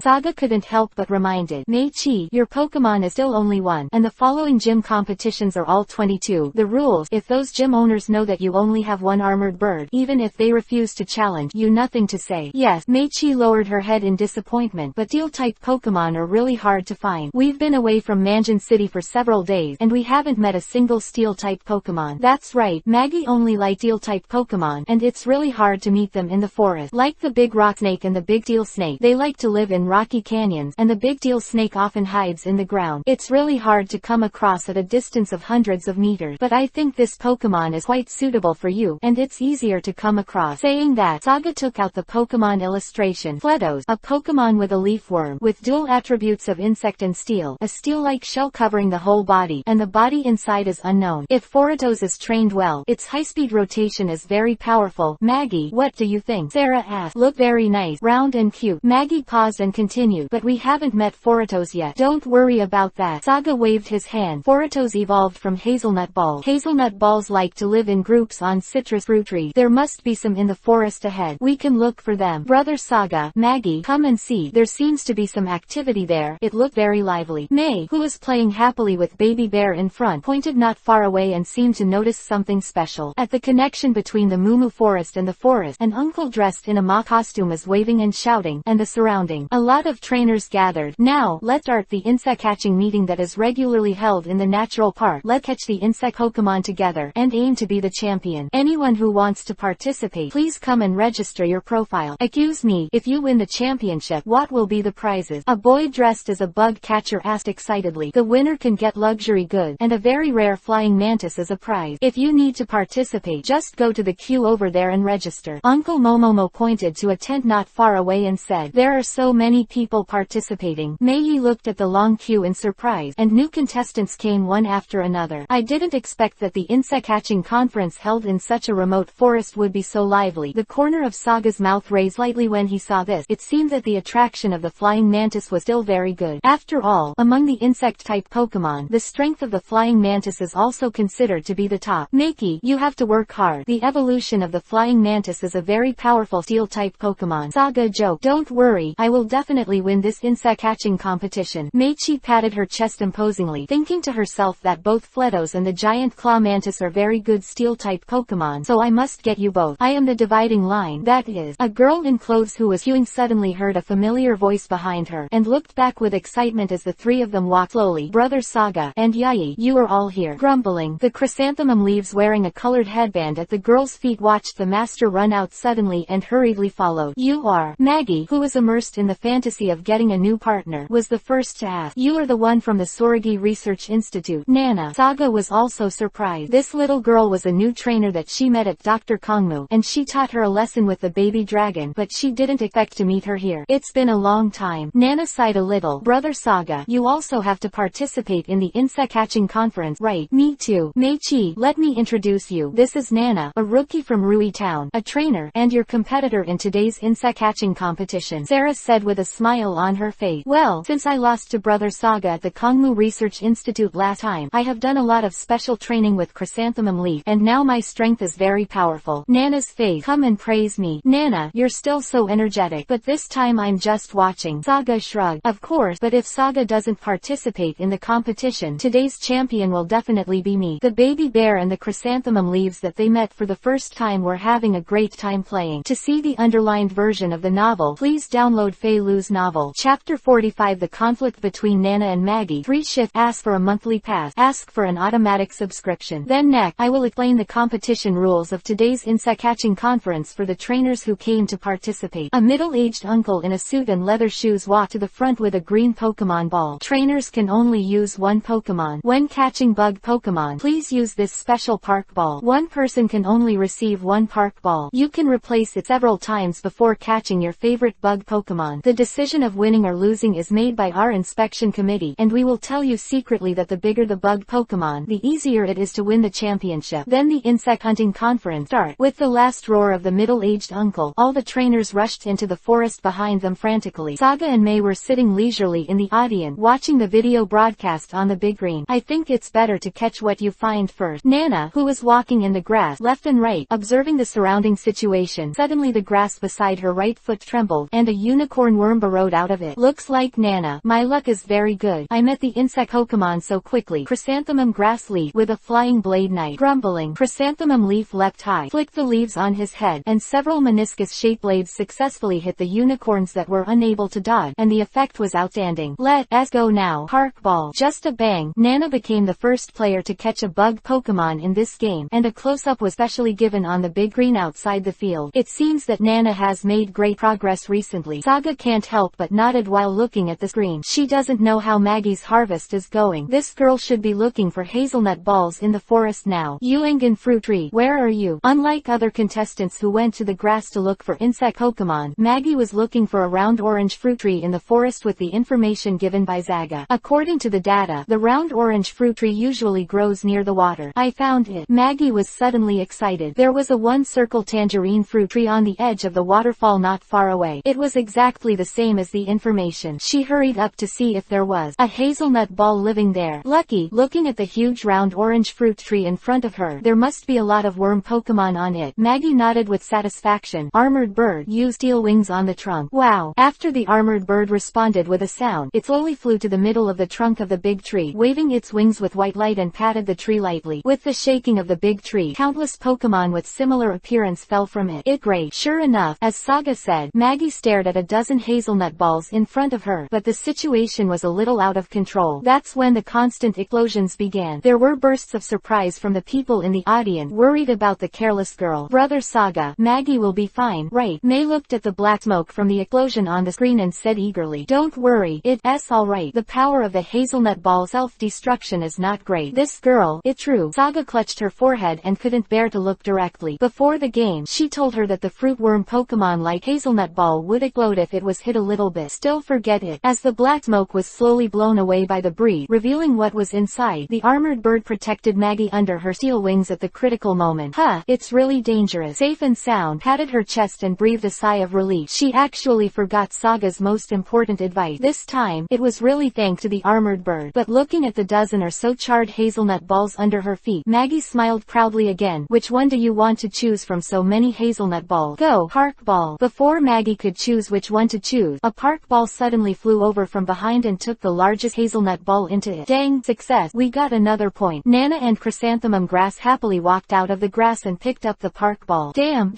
Saga couldn't help but reminded. Mei-Chi, your Pokemon is still only 1, and the following gym competitions are all 22. The rules, if those gym owners know that you only have 1 armored bird, even if they refuse to challenge you, nothing to say. Yes, Mei-Chi lowered her head in disappointment, but steel-type Pokemon are really hard to find. We've been away from Manjin City for several days, and we haven't met a single steel-type Pokemon. That's right, Maggie only likes steel-type Pokemon, and it's really hard to meet them in the forest. Like the big rock snake and the big steel snake, they like to live in rocky canyons, and the big steel snake often hides in the ground. It's really hard to come across at a distance of hundreds of meters, but I think this Pokemon is quite suitable for you, and it's easier to come across. Saying that, Saga took out the Pokemon illustration Fletos, a Pokemon with a leaf worm, with dual attributes of insect and steel, a steel-like shell covering the whole body, and the body inside is unknown. If Fletos is trained well, its high-speed rotation is very powerful. Maggie, what do you think? Sarah asked. Look very nice, round and cute. Maggie paused and continued, but we haven't met Fletos yet. Don't worry about that. Saga waved his hand. Fletos evolved from hazelnut balls. Hazelnut balls like to live in groups on citrus fruit trees. There must be some in the forest ahead. We can look for them. Brother Saga, Maggie, come and see. There seems to be some activity there. It looked very lively. May, who was playing happily with Baby Bear in front, pointed not far away and seemed to notice something special. At the connection between the Moo Forest and the forest, an uncle dressed in a mock costume was waving and shouting, and the surrounding. A lot of trainers gathered. Now, let's start the insect catching meeting that is regularly held in the natural park. Let's catch the insect Pokemon together, and aim to be the champion. Anyone who wants to participate, please come and register your profile. Excuse me, if you win the championship, what will be the prizes? A boy dressed as a bug catcher asked excitedly. The winner can get luxury goods, and a very rare flying mantis as a prize. If you need to participate, just go to the queue over there and register. Uncle Momomo pointed to a tent not far away and said, there are so many people participating. Mei looked at the long queue in surprise, and new contestants came one after another. I didn't expect that the insect catching conference held in such a remote forest would be so lively. The corner of Saga's mouth raised slightly when he saw this. It seemed that the attraction of the flying mantis was still very good. After all, among the insect-type Pokemon, the strength of the flying mantis is also considered to be the top. Maki, you have to work hard. The evolution of the flying mantis is a very powerful steel-type Pokemon. Saga joked. Don't worry, I will definitely win this insect-catching competition. Meichi patted her chest imposingly, thinking to herself that both Fletos and the giant claw mantis are very good steel-type Pokemon, so I must get you both. I am the dividing line. That is. A girl in clothes who was queuing suddenly heard a familiar voice behind her, and looked back with excitement as the three of them walked slowly. Brother Saga, and Yai, you are all here. Grumbling, the chrysanthemum leaves wearing a colored headband at the girl's feet watched the master run out suddenly and hurriedly followed. You are. Maggie, who was immersed in the fantasy of getting a new partner, was the first to ask. You are the one from the Soragi Research Institute. Nana. Saga was also surprised. This little girl was a new trainer that she met at Dr. Kongmu, and she taught her a lesson with the baby dragon, but she didn't expect to meet her here. It's been a long time. Nana sighed a little. Brother Saga, you also have to participate in the insect catching conference, right? Me too. Meichi, let me introduce you. This is Nana, a rookie from Rui Town, a trainer, and your competitor in today's insect catching competition, Sarah said with a smile on her face. Well, since I lost to Brother Saga at the Kongmu Research Institute last time, I have done a lot of special training with Chrysanthemum Leaf, and now my strength is very powerful. Nana's face. Come and praise me. Nana, you're still so energetic, but this time I'm just watching. Saga shrugged. Of course, but if Saga doesn't participate in the competition, today's champion will definitely be me. The baby bear and the chrysanthemum leaves that they met for the first time were having a great time playing. To see the underlined version of the novel, please download Fei Lu's novel. Chapter 45. The conflict between Nana and Maggie. 3 shift. Ask for a monthly pass. Ask for an automatic subscription. Then next, I will explain the competition rules of today's insect catching conference for the trainers who came to participate. A middle-aged uncle in a suit and leather shoes walked to the front with a green Pokemon ball. Trainers can only use one Pokemon. When catching bug Pokemon, please use this special park ball. One person can only receive one park ball. You can replace it several times before catching your favorite bug Pokemon. The decision of winning or losing is made by our inspection committee, and we will tell you secretly that the bigger the bug Pokemon, the easier it is to win the championship. Then the insect hunting conference started. With the last roar of the middle-aged uncle, all the trainers rushed into the forest behind them frantically. Saga and May were sitting leisurely in the audience, watching the video broadcast on the big screen. I think it's better to catch what you find first. Nana, who was walking in the grass left and right, observing the surrounding situation. Suddenly the grass beside her right foot trembled, and a unicorn worm burrowed out of it. Looks like Nana. My luck is very good. I met the insect Pokemon so quickly. Chrysanthemum Grass Leaf with a flying blade knight. Grumbling, Chrysanthemum Leaf leapt high, flicked the leaves on his head, and several meniscus-shaped blades successfully hit the unicorns that were unable to dodge, and the effect was outstanding. Let's go now. Park Ball. Just a bang. Nana became the first player to catch a bug Pokemon in this game, and a close-up was specially given on the big green outside the field. It seems that Nana has made great progress recently. Saga can't help but nodded while looking at the screen. She doesn't know how Maggie's harvest is going. This girl should be looking for hazelnut balls in the forest now. Yuang and Fruit Tree, where are you? Unlike other contestants who went to the grass to look for insect Pokemon, Maggie was looking for a round orange fruit tree in the forest with the information given by Zaga. According to the data, the round orange fruit tree usually grows near the water. I found it. Maggie was suddenly excited. There was a one-circle tangerine fruit tree on the edge of the waterfall not far away. It was exactly the same as the information. She hurried up to see if there was a hazelnut ball living there. Lucky. Looking at the huge round orange fruit tree in front of her, there must be a lot of worm Pokemon on it. Maggie nodded with satisfaction. Armored bird. Use steel wings on the trunk. Wow. After the armored bird responded with a sound, it slowly flew to the middle of the trunk of the big tree, waving its wings with white light and patted the tree lightly. With the shaking of the big tree, countless Pokemon with similar appearance fell from it. Great. Sure enough, as Saga said, Maggie stared at a dozen hazelnut balls in front of her, but the situation was a little out of control. That's when the constant explosions began. There were bursts of surprise from the people in the audience, worried about the careless girl. Brother Saga, Maggie will be fine, right? May looked at the black smoke from the explosion on the screen and said eagerly, don't worry, it's alright. The power of the hazelnut ball self-destruction is not great. This girl, it's true. Saga clutched her forehead and couldn't bear to look directly. Before the game, she told her that the fruit worm Pokemon like hazelnut ball would explode if it was hit a little bit. Still forget it. As the black smoke was slowly blown away by the breeze, revealing what was inside, the armored bird protected Maggie under her steel wings at the critical moment. It's really dangerous. Safe and sound. Patted her chest and breathed a sigh of relief. She actually forgot Saga's most important advice. This time, it was really thanks to the armored bird. But looking at the dozen or so charred hazelnut balls under her feet, Maggie smiled proudly again. Which one do you want to choose from so many hazelnut balls? Go, park ball. Before Maggie could choose which one to choose, a park ball suddenly flew over from behind and took the largest hazelnut ball into it. Dang, success. We got another point. Nana and Chrysanthemum Grass happily walked out of the grass and picked up the park ball. Damn.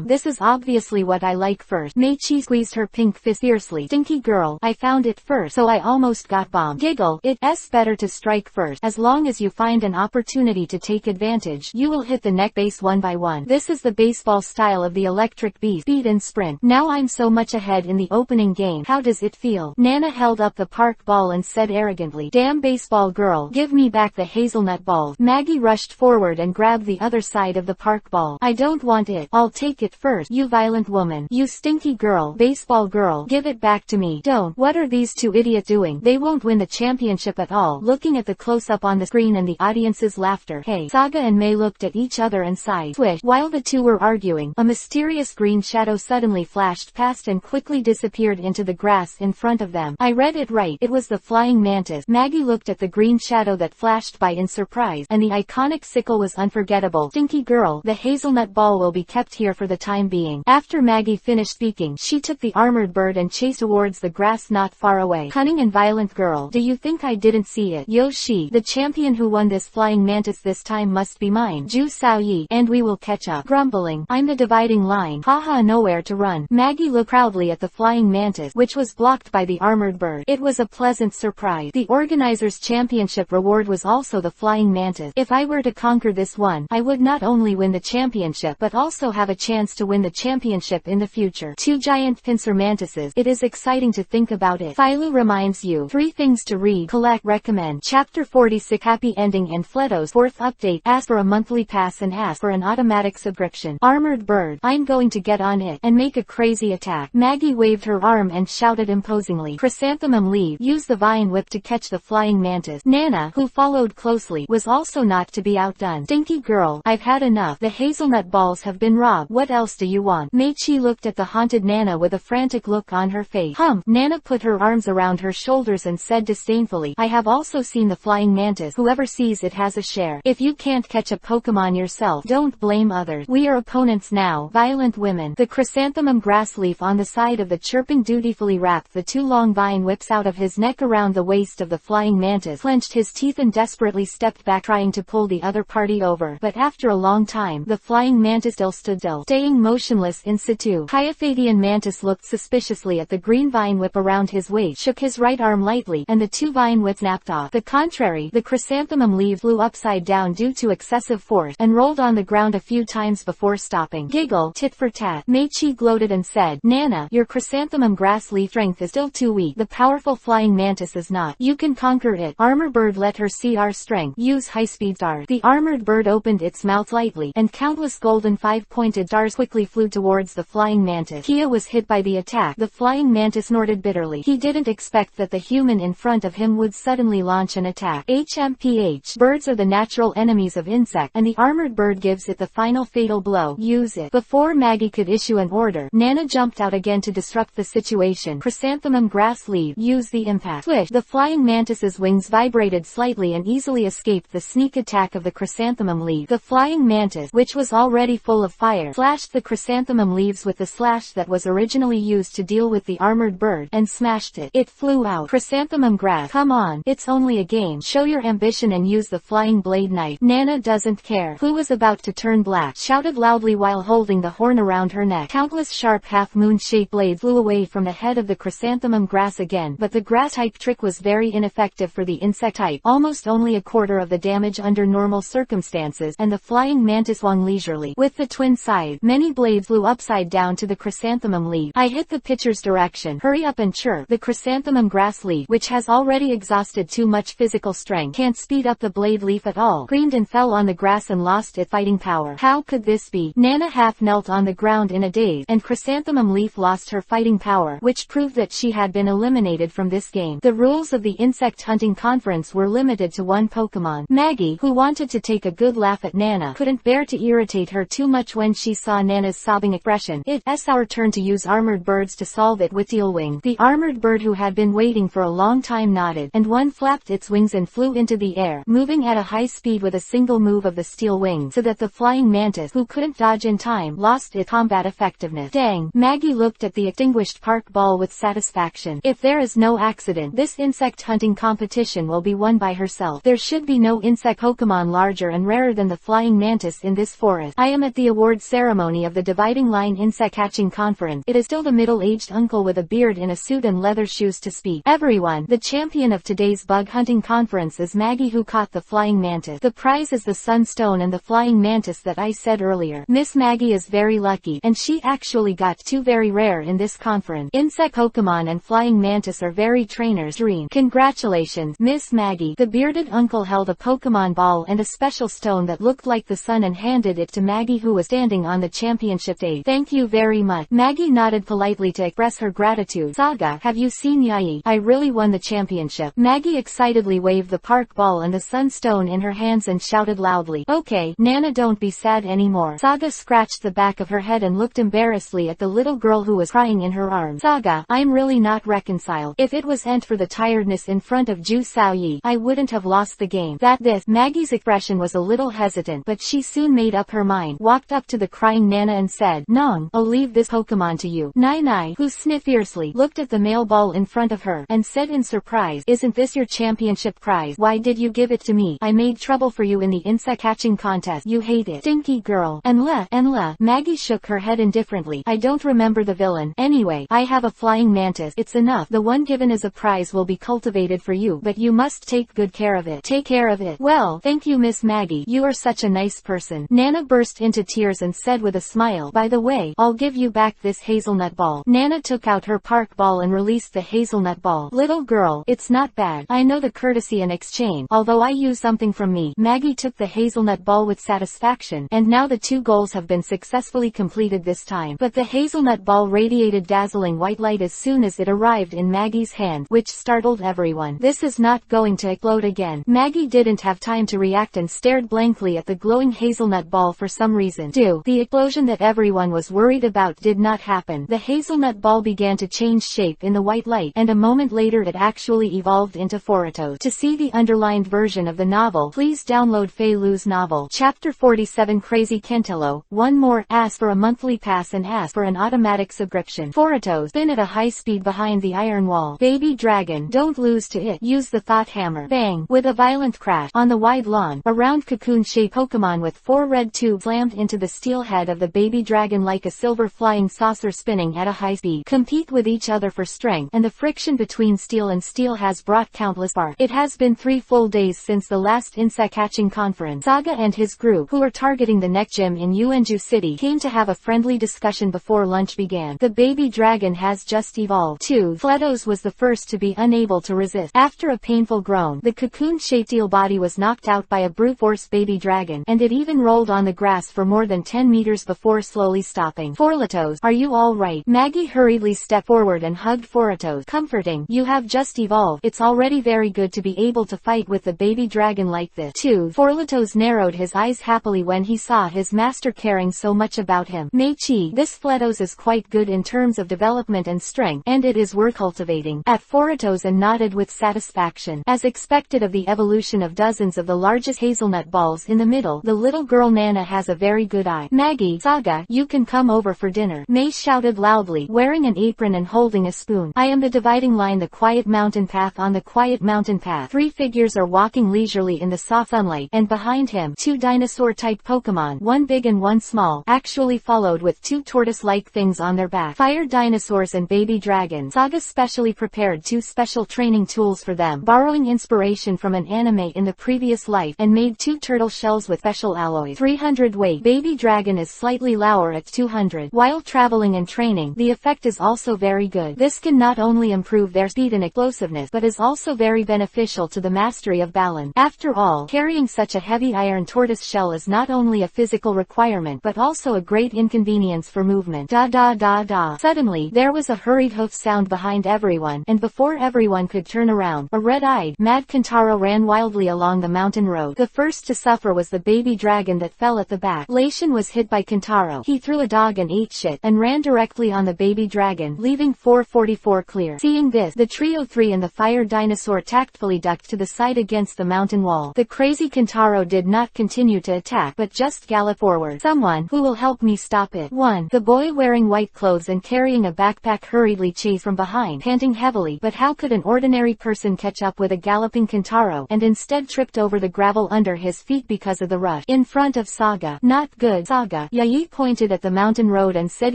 This is obviously what I like first. Meichi squeezed her pink fist fiercely. Stinky girl, I found it first, so I almost got bombed. Giggle. It's better to strike first. As long as you find an opportunity to take advantage, you will hit the neck base one by one. This is the baseball style of the electric beast. Speed and sprint. Now I'm so much ahead in the opening game. How does it feel? Nana held up the park ball and said arrogantly, damn baseball girl, give me back the hazelnut balls. Maggie rushed forward and grabbed the other side of the park ball. I don't want it. I'll take it first. You violent woman. You stinky girl. Baseball girl. Give it back to me. Don't. What are these two idiots doing? They won't win the championship at all. Looking at the close-up on the screen and the audience's laughter. Hey. Saga and May looked at each other and sighed. Swish. While the two were arguing, a mysterious green shadow suddenly flashed past and quickly disappeared into the grass in front of them. I read it right. It was the flying mantis. Maggie looked at the green shadow that flashed by in surprise, and the iconic sickle was unforgettable. Stinky girl, the hazelnut ball will be kept here for the time being. After Maggie finished speaking, she took the armored bird and chased towards the grass not far away. Cunning and violent girl, do you think I didn't see it? Yoshi, the champion who won this flying mantis this time must be mine. Ju Sao Yi, and we will catch up. Grumbling, I'm the dividing line. Haha, nowhere to run. Maggie looked proudly at the flying mantis, which was blocked by the armored bird. It was a pleasant surprise. The organizer's championship reward was also the flying mantis. If I were to conquer this one, I would not only win the championship but also have a chance to win the championship in the future. Two giant pincer mantises. It is exciting to think about it. Philo reminds you. 3 things to read, collect, recommend. Chapter 46 Happy Ending and Fleto's 4th update. Ask for a monthly pass and ask for an automatic subscription. Armored bird, I'm going to get on it and make a crazy attack. Maggie waved her arm and shouted imposingly. Chrysanthemum leave. Use the vine whip to catch the flying mantis. Nana, who followed closely, was also not to be outdone. Stinky girl, I've had enough. The hazelnut balls have been robbed. What else do you want? Meichi looked at the haunted Nana with a frantic look on her face. Nana put her arms around her shoulders and said disdainfully, I have also seen the flying mantis. Whoever sees it has a share. If you can't catch a Pokemon yourself, don't blame others. We are opponents now. Violent women. The chrysanthemum grass leaf on the side of the chirping dutifully wrapped the 2 long vine whips out of his neck around the waist of the flying mantis, clenched his teeth and desperately stepped back trying to pull the other party over. But after a long time, the flying mantis still stood still, staying motionless in situ. Hyaphadian mantis looked suspiciously at the green vine whip around his waist, shook his right arm lightly, and the 2 vine whips snapped off. The contrary, the chrysanthemum leaf flew upside down due to excessive force, and rolled on the ground a few times before stopping. Giggle, tit for tat. Meichi gloated and said, Nana, your chrysanthemum grass leaf strength is still too weak. The powerful flying mantis is not. You can conquer it. Armor bird, let her see our strength. Use high-speed stars. The armored bird opened its mouth lightly, and countless golden 5-pointed stars quickly flew towards the flying mantis. Kia was hit by the attack. The flying mantis snorted bitterly. He didn't expect that the human in front of him would suddenly launch an attack. HMPH. Birds are the natural enemies of insect, and the armored bird gives it the final fatal blow. Use it. Before Maggie could issue an order, Nana jumped out again to disrupt the situation. Chrysanthemum grass leaf. Use the impact. Swish. The flying mantis's wings vibrated slightly and easily escaped the sneak attack of the chrysanthemum leaf. The flying mantis, which was already full of fire, slashed the chrysanthemum leaves with the slash that was originally used to deal with the armored bird, and smashed it. It flew out. Chrysanthemum grass. Come on, it's only a game. Show your ambition and use the flying blade knife. Nana doesn't care. Who was about to turn black, shouted loudly while holding the horn around her neck. Countless sharp half-moon-shaped blades flew away from the head of the chrysanthemum grass again, but the grass-type trick was very ineffective for the insect type, almost only a quarter of the damage under normal circumstances, and the flying mantis swung leisurely. With the twin scythe, many blades flew upside down to the chrysanthemum leaf. I hit the pitcher's direction. Hurry up and chirp. The chrysanthemum grass leaf, which has already exhausted too much physical strength, can't speed up the blade leaf at all, screamed and fell on the grass and lost its fighting power. How could this be? Nana half knelt on the ground in a daze, and chrysanthemum leaf lost her fighting power, which proved that she had been eliminated from this game. The rules of the insect hunting conference were limited to one Pokemon. Maggie, who wanted to take a good laugh at Nana, couldn't bear to irritate her too much when she saw Nana's sobbing expression. It's our turn to use armored birds to solve it with Steel Wing. The armored bird, who had been waiting for a long time, nodded, and one flapped its wings and flew into the air, moving at a high speed with a single move of the steel wing, so that the flying mantis, who couldn't dodge in time, lost its combat effectiveness. Dang! Maggie looked at the extinguished park ball with satisfaction. If there is no accident, this insect hunting competition will be won by herself. There should be no insect Pokemon larger and rarer than the flying mantis in this forest. I am at the award ceremony of the Dividing Line Insect Catching Conference. It is still the middle-aged uncle with a beard in a suit and leather shoes to speak. Everyone, the champion of today's bug hunting conference is Maggie, who caught the flying mantis. The prize is the sunstone and the flying mantis that I said earlier. Miss Maggie is very lucky, and she actually got two very rare in this conference. Insect Pokemon and flying mantis are very trainer's dream. Congratulations, Miss Maggie. The bearded uncle held a Pokemon ball and a special stone that looked like the sun and handed it to Maggie, who was standing on the championship stage. Thank you very much. Maggie nodded politely to express her gratitude. Saga, have you seen Yai? I really won the championship. Maggie excitedly waved the park ball and the sunstone in her hands and shouted loudly. Okay, Nana, don't be sad anymore. Saga scratched the back of her head and looked embarrassedly at the little girl who was crying in her arms. Saga, I'm really not reconciled. If it wasn't for the tiredness in front of Ju Saoyi, I wouldn't have lost the game. Maggie's expression was a little hesitant, but she soon made up her mind, walked up to the crying Nana and said, Nong, I'll leave this Pokemon to you. Nai, who sniffed fiercely, looked at the mail ball in front of her, and said in surprise, isn't this your championship prize? Why did you give it to me? I made trouble for you in the insect catching contest. You hate it. Stinky girl. Enla. Maggie shook her head indifferently. I don't remember the villain. Anyway, I have a flying mantis. It's enough. The one given as a prize will be cultivated for you, but you must take good care of it. Take care of it. Well, thank you, Miss Maggie. You are such a nice person. Nana burst into tears and said with a smile, by the way, I'll give you back this hazelnut ball. Nana took out her park ball and released the hazelnut ball. Little girl, it's not bad. I know the courtesy and exchange, although I use something from me. Maggie took the hazelnut ball with satisfaction, and now the two goals have been successfully completed this time. But the hazelnut ball radiated dazzling white light as soon as it arrived in Maggie's hand, which startled everyone. This is not going to explode again. Maggie didn't have time to react and stared blankly at the glowing hazelnut ball for some reason. The explosion that everyone was worried about did not happen. The hazelnut ball began to change shape in the white light, and a moment later it actually evolved into Forito. To see the underlined version of the novel, please download Fei Lu's novel. Chapter 47 Crazy Kentillo. One more, ask for a monthly pass and ask for an automatic subscription. Forito, spin at a high speed behind the iron wall. Baby dragon, don't lose to it. Use the thought hammer. Bang! With a violent crash, on the wide lawn, a round cocoon-shaped Pokemon with 4 red tubes slammed into the steel head of the baby dragon like a silver flying saucer spinning at a high speed. Compete with each other for strength, and the friction between steel and steel has brought countless sparks. It has been 3 full days since the last insect catching conference. Saga and his group, who are targeting the next gym in Uenju City, came to have a friendly discussion before lunch began. The baby dragon has just evolved. Fletos was the first to be unable to resist. After a painful groan, the cocoon-shaped steel body was knocked out by a brute force baby dragon, and it even rolled on the grass for more than 10 meters before slowly stopping. 4 Forlatos, are you alright? Maggie hurriedly stepped forward and hugged Forlatos, comforting, you have just evolved. It's already very good to be able to fight with the baby dragon like this. 2. Forlatos narrowed his eyes happily when he saw his master caring so much about him. Meichi, this Forlatos is quite good in terms of development and strength, and it is worth cultivating. At Forlatos and nodded with satisfaction. As expected of the evolution of dozens of the largest hazelnut balls in the middle, the little girl Nana has a very good eye. Maggie, Saga, you can come over for dinner. May shouted loudly, wearing an apron and holding a spoon. I am the dividing line, the quiet mountain path. On the quiet mountain path, 3 figures are walking leisurely in the soft sunlight, and behind him, 2 dinosaur-type Pokemon, one big and one small, actually followed with 2 tortoise-like things on their back. Fire dinosaurs and baby dragons. Saga specially prepared 2 special training tools for them, borrowing inspiration from an anime in the previous life, and made 2 turtle shells with special alloys. 300 weight. Baby dragon is slightly lower at 200. While traveling and training, the effect is also very good. This can not only improve their speed and explosiveness, but is also very beneficial to the mastery of balance. After all, carrying such a heavy iron tortoise shell is not only a physical requirement but also a great inconvenience for movement. Suddenly, there was a hurried hoof sound behind everyone, and before everyone could turn around, a red-eyed, mad Kintaro ran wildly along the mountain road. The first to suffer was the baby dragon that fell at the back. Lation was hit by Kintaro. He threw a dog and ate shit, and ran directly on the baby dragon, leaving 444 clear. Seeing this, the trio 3 and the fire dinosaur tactfully ducked to the side against the mountain wall. The crazy Kintaro did not continue to attack, but just galloped forward. Someone who will help me stop it. 1. The boy wearing white clothes and carrying a backpack hurriedly chased from behind, panting heavily. But how could an ordinary person catch up with a galloping Kintaro, and instead tripped over the gravel under his feet because of the rush? In front of Saga. Not good. Saga. Yayi pointed at the mountain road and said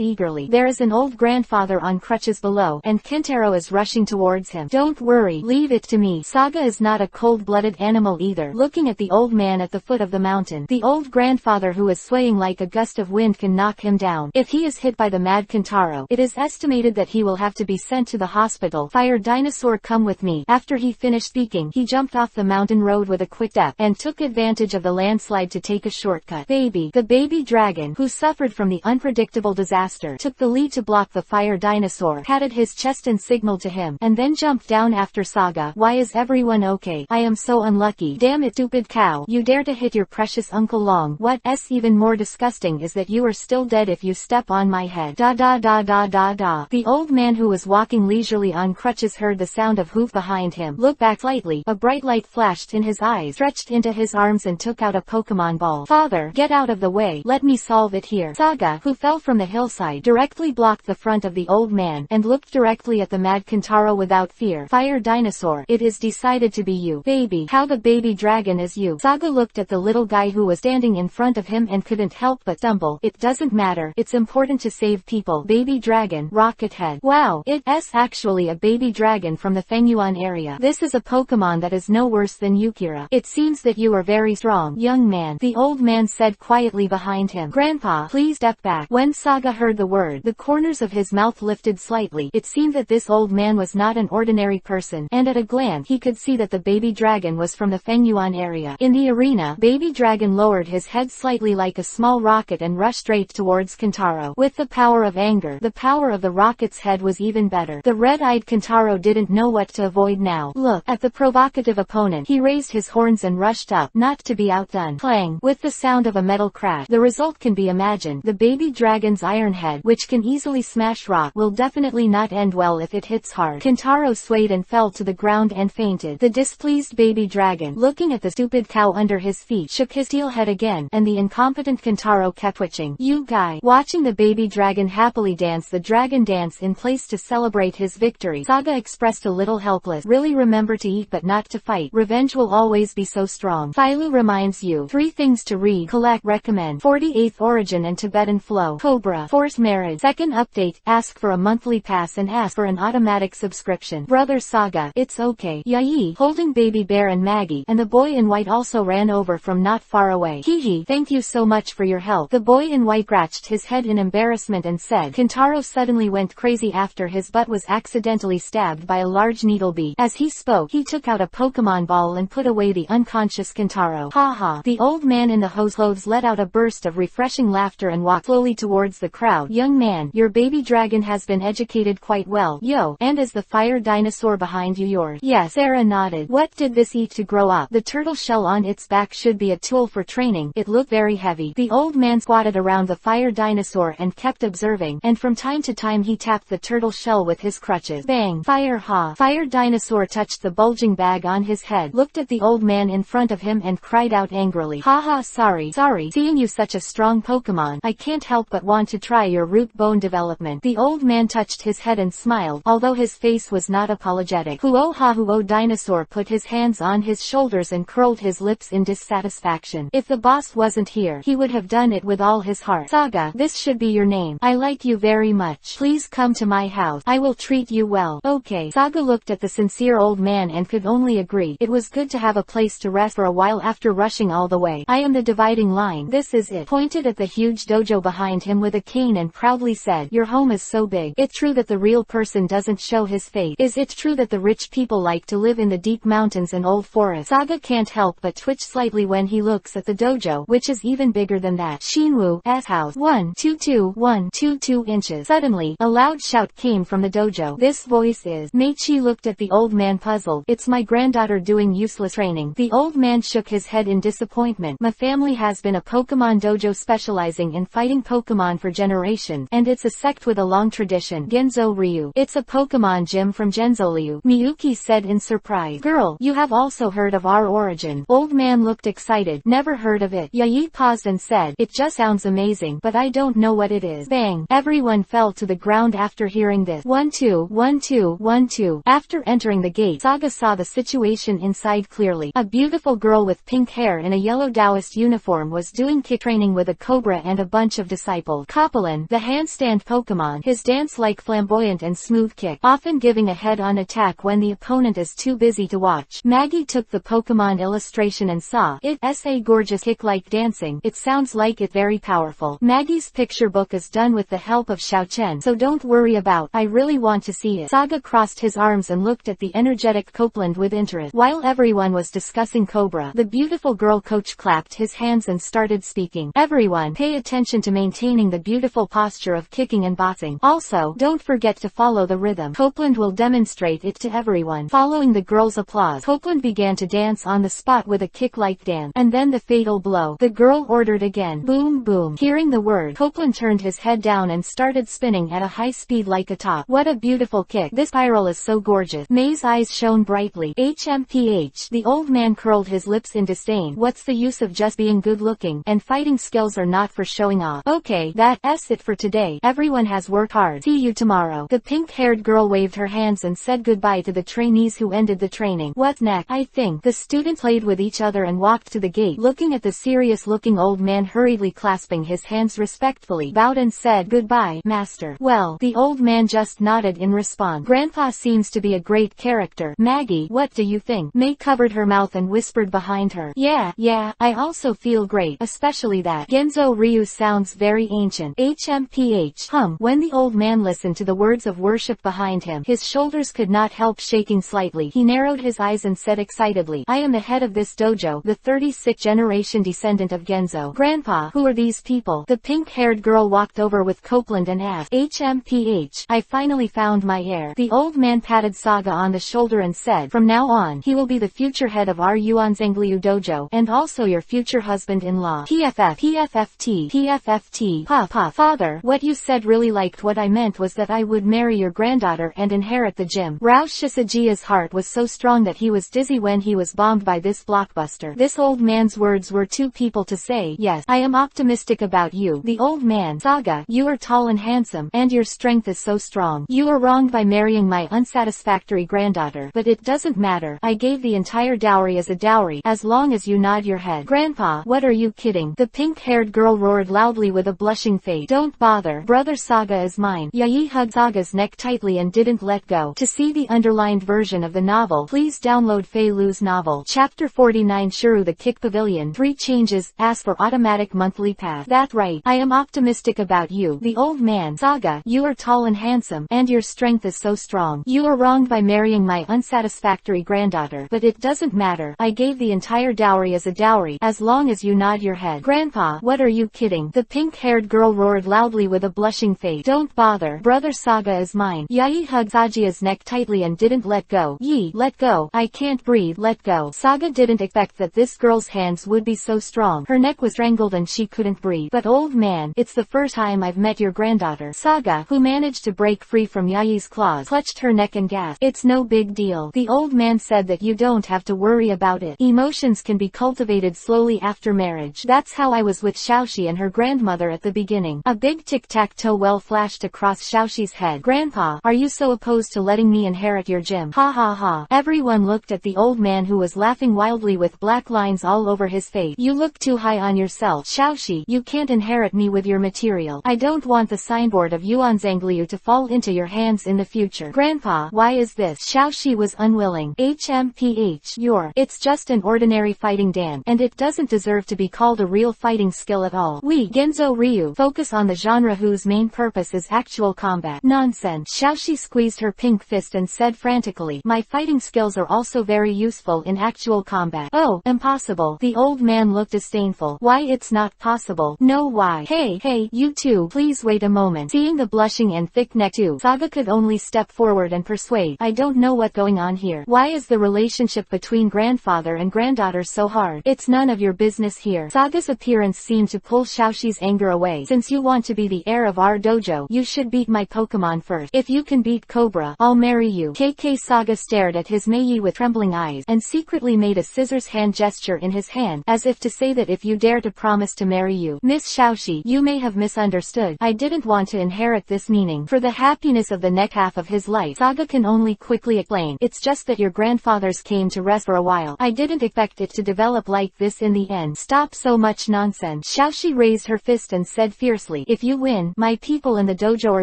eagerly, there is an old grandfather on crutches below, and Kintaro is rushing towards him. Don't worry, leave it to me. Saga is not a cold-blooded animal either. Looking at the old man at the foot of the mountain, the old grandfather who is swaying like a gust of wind can knock him down. If he is hit by the mad Kintaro, it is estimated that he will have to be sent to the hospital. Fire dinosaur, come with me. After he finished speaking, he jumped off the mountain road with a quick step, and took advantage of the landslide to take a shortcut. Baby. The baby dragon, who suffered from the unpredictable disaster, took the lead to block the fire dinosaur, patted his chest and signaled to him, and then jumped down after Saga. Why is everyone okay? I am so unlucky. Damn it, stupid cow. You dare to hit your precious Uncle Long. What's even more disgusting is that you are still dead if you step on my head. The old man who was walking leisurely on crutches heard the sound of hoof behind him. Looked back slightly. A bright light flashed in his eyes, stretched into his arms and took out a Pokemon ball. Father, get out of the way. Let me solve it here. Saga, who fell from the hillside, directly blocked the front of the old man, and looked directly at the mad Kintaro without fear. Fire dinosaur, it is decided to be you. Baby. How the baby dragon is you? Saga looked at the little guy who was standing in front of him and couldn't help but stumble. It doesn't matter. It's important to save people. Baby dragon, rocket head. Wow, it's actually a baby dragon from the Fengyuan area. This is a Pokemon that is no worse than Yukira. It seems that you are very strong, young man. The old man said quietly behind him. Grandpa, please step back. When Saga heard the word, the corners of his mouth lifted slightly. It seemed that this old man was not an ordinary person, and at a glance he could see that the baby dragon was from the Fengyuan area. In the arena, baby dragon lowered his head slightly like a small rocket and rushed straight towards Kintaro. With the power of anger, the power of the rocket's head was even better. The red-eyed Kintaro didn't know what to avoid now. Look at the provocative opponent. He raised his horns and rushed up, not to be outdone. Clang! With the sound of a metal crash, the result can be imagined. The baby dragon's iron head, which can easily smash rock, will definitely not end well if it hits hard. Kintaro swayed and fell to the ground and fainted. The displeased baby dragon, looking at the stupid cow under his feet, shook his steel head again, and the incompetent Kintaro kept twitching. You guy. Watching the baby dragon happily dance the dragon dance in place to celebrate his victory, Saga expressed a little helpless. Really remember to eat but not to fight. Revenge will always be so strong. Phyloo reminds you. 3 things to read, collect, recommend. 48th Origin and Tibetan Flow. Cobra. Forced Marriage. Second update, ask for a monthly pass and ask for an automatic subscription. Brother Saga, it's okay. Yayi, holding baby bear and Maggie, and the boy in white also ran over from not far away. Hihi, thank you so much for your help. The boy in white scratched his head in embarrassment and said. Kintaro suddenly went crazy after his butt was accidentally stabbed by a large needle bee. As he spoke, he took out a Pokemon ball and put away the unconscious Kintaro. Ha ha. The old man in the hose clothes let out a burst of refreshing laughter and walked slowly towards towards the crowd. Young man, your baby dragon has been educated quite well. Yo, and is the fire dinosaur behind you yours? Yes. Sarah nodded. What did this eat to grow up? The turtle shell on its back should be a tool for training. It looked very heavy. The old man squatted around the fire dinosaur and kept observing, and from time to time he tapped the turtle shell with his crutches. Bang! Fire! Ha! Fire dinosaur touched the bulging bag on his head, looked at the old man in front of him and cried out angrily. Haha, sorry. Seeing you such a strong Pokemon, I can't help but want to try your root bone development. The old man touched his head and smiled, although his face was not apologetic. Huo dinosaur put his hands on his shoulders and curled his lips in dissatisfaction. If the boss wasn't here, he would have done it with all his heart. Saga, this should be your name. I like you very much. Please come to my house. I will treat you well. Okay. Saga looked at the sincere old man and could only agree. It was good to have a place to rest for a while after rushing all the way. I am the dividing line. This is it. Pointed at the huge dojo behind him with a cane and proudly said, your home is so big. It's true that the real person doesn't show his face. Is it true that the rich people like to live in the deep mountains and old forests? Saga can't help but twitch slightly when he looks at the dojo, which is even bigger than that. Shinwoo's house. 122 inches. Suddenly, a loud shout came from the dojo. This voice is. Meichi looked at the old man puzzled. It's my granddaughter doing useless training. The old man shook his head in disappointment. My family has been a Pokemon dojo specializing in fighting Pokemon for generations, and it's a sect with a long tradition. Genzo Ryu. It's a Pokemon gym from Genzoryu, Miyuki said in surprise. Girl, you have also heard of our origin. Old man looked excited. Never heard of it. Yayi paused and said, it just sounds amazing, but I don't know what it is. Bang! Everyone fell to the ground after hearing this. 1-2. After entering the gate, Saga saw the situation inside clearly. A beautiful girl with pink hair in a yellow Taoist uniform was doing kick training with a cobra and a bunch of disciples. Kopolin, the handstand Pokemon, his dance-like flamboyant and smooth kick, often giving a head-on attack when the opponent is too busy to watch. Maggie took the Pokemon illustration and saw it's a gorgeous kick like dancing. It sounds like it very powerful. Maggie's picture book is done with the help of Xiaochen, so don't worry about. I really want to see it. Saga crossed his arms and looked at the energetic Copeland with interest. While everyone was discussing Cobra, the beautiful girl coach clapped his hands and started speaking. Everyone, pay attention to maintaining the beautiful posture of kicking and boxing. Also, don't forget to follow the rhythm. Copeland will demonstrate it to everyone. Following the girl's applause, Copeland began to dance on the spot with a kick-like dance, and then the fatal blow. The girl ordered again. Boom, boom. Hearing the word, Copeland turned his head down and started spinning at a high speed like a top. What a beautiful kick. This spiral is so gorgeous. May's eyes shone brightly. HMPH. The old man curled his lips in disdain. What's the use of just being good looking, and fighting skills are not for showing off. Okay, that's it for today. Everyone has worked hard. See you tomorrow. The pink-haired girl waved her hands and said goodbye to the trainees who ended the training. What's next? I think. The students played with each other and walked to the gate, looking at the serious-looking old man hurriedly clasping his hands respectfully, bowed and said goodbye, master. Well, the old man just nodded in response. Grandpa seems to be a great character. Maggie, what do you think? May covered her mouth and whispered behind her. Yeah, I also feel great, especially that Genzo Ryu sounds very ancient. HMPH. When the old man listened to the words of worship behind him, his shoulders could not help shaking slightly. He narrowed his eyes and said excitedly, I am the head of this dojo, the 36th generation descendant of Genzo. Grandpa, who are these people? The pink-haired girl walked over with Copeland and asked. HMPH. I finally found my heir. The old man patted Saga on the shoulder and said, from now on, he will be the future head of our Yuanzangliu dojo, and also your future husband-in-law. PFFT. Papa. Father, what you said really liked. What I meant was that I would marry your granddaughter and inherit the gym. Rao Shisajia's heart was so strong that he was dizzy when he was bombed by this blockbuster. This old man's words were too people to say. Yes, I am optimistic about you. The old man. Saga, you are tall and handsome, and your strength is so strong. You are wronged by marrying my unsatisfactory granddaughter, but it doesn't matter. I gave the entire dowry as a dowry, as long as you nod your head. Grandpa, what are you kidding? The pink-haired girl roared loudly with a blushing face. Don't bother. Brother Saga is mine. Yayi hugged Saga's neck tightly and didn't let go. To see the underlined version of the novel, please download Fei Lu's novel. Chapter 49 Shuru the Kick Pavilion. 3 changes. Ask for automatic monthly pass. That right. I am optimistic about you. The old man. Saga, you are tall and handsome, and your strength is so strong. You are wronged by marrying my unsatisfactory granddaughter, but it doesn't matter. I gave the entire dowry as a dowry, as long as you nod your head. Grandpa, what are you kidding? The pink-haired girl girl roared loudly with a blushing face. Don't bother. Brother Saga is mine. Yayi hugged Sajia's neck tightly and didn't let go. Yi, let go. I can't breathe. Let go. Saga didn't expect that this girl's hands would be so strong. Her neck was strangled and she couldn't breathe. But old man, it's the first time I've met your granddaughter. Saga, who managed to break free from Yayi's claws, clutched her neck and gasped. It's no big deal. The old man said that you don't have to worry about it. Emotions can be cultivated slowly after marriage. That's how I was with Xiaoxi and her grandmother at the beginning. A big tic-tac-toe well flashed across Xiaoxi's head. Grandpa, are you so opposed to letting me inherit your gym? Ha ha ha. Everyone looked at the old man who was laughing wildly with black lines all over his face. You look too high on yourself. Xiaoxi, you can't inherit me with your material. I don't want the signboard of Yuan Zhangliu to fall into your hands in the future. Grandpa, why is this? Xiaoxi was unwilling. It's just an ordinary fighting dance, and it doesn't deserve to be called a real fighting skill at all. We, Genzo Ryu, focus on the genre whose main purpose is actual combat. Nonsense. Xiaoxi squeezed her pink fist and said frantically, my fighting skills are also very useful in actual combat. Oh, impossible. The old man looked disdainful. Why, it's not possible. No, why? Hey, you two, please wait a moment. Seeing the blushing and thick neck too, Saga could only step forward and persuade. I don't know what's going on here. Why is the relationship between grandfather and granddaughter so hard? It's none of your business here. Saga's appearance seemed to pull Xiaoxi's anger away. Since you want to be the heir of our dojo, you should beat my Pokemon first. If you can beat Cobra, I'll marry you. Saga stared at his Mei with trembling eyes, and secretly made a scissors hand gesture in his hand, as if to say that if you dare to promise to marry you. Miss Xiaoxi, you may have misunderstood. I didn't want to inherit this meaning. For the happiness of the next half of his life, Saga can only quickly explain. It's just that your grandfathers came to rest for a while. I didn't expect it to develop like this in the end. Stop so much nonsense. Xiaoxi raised her fist and said fiercely, if you win, my people in the dojo are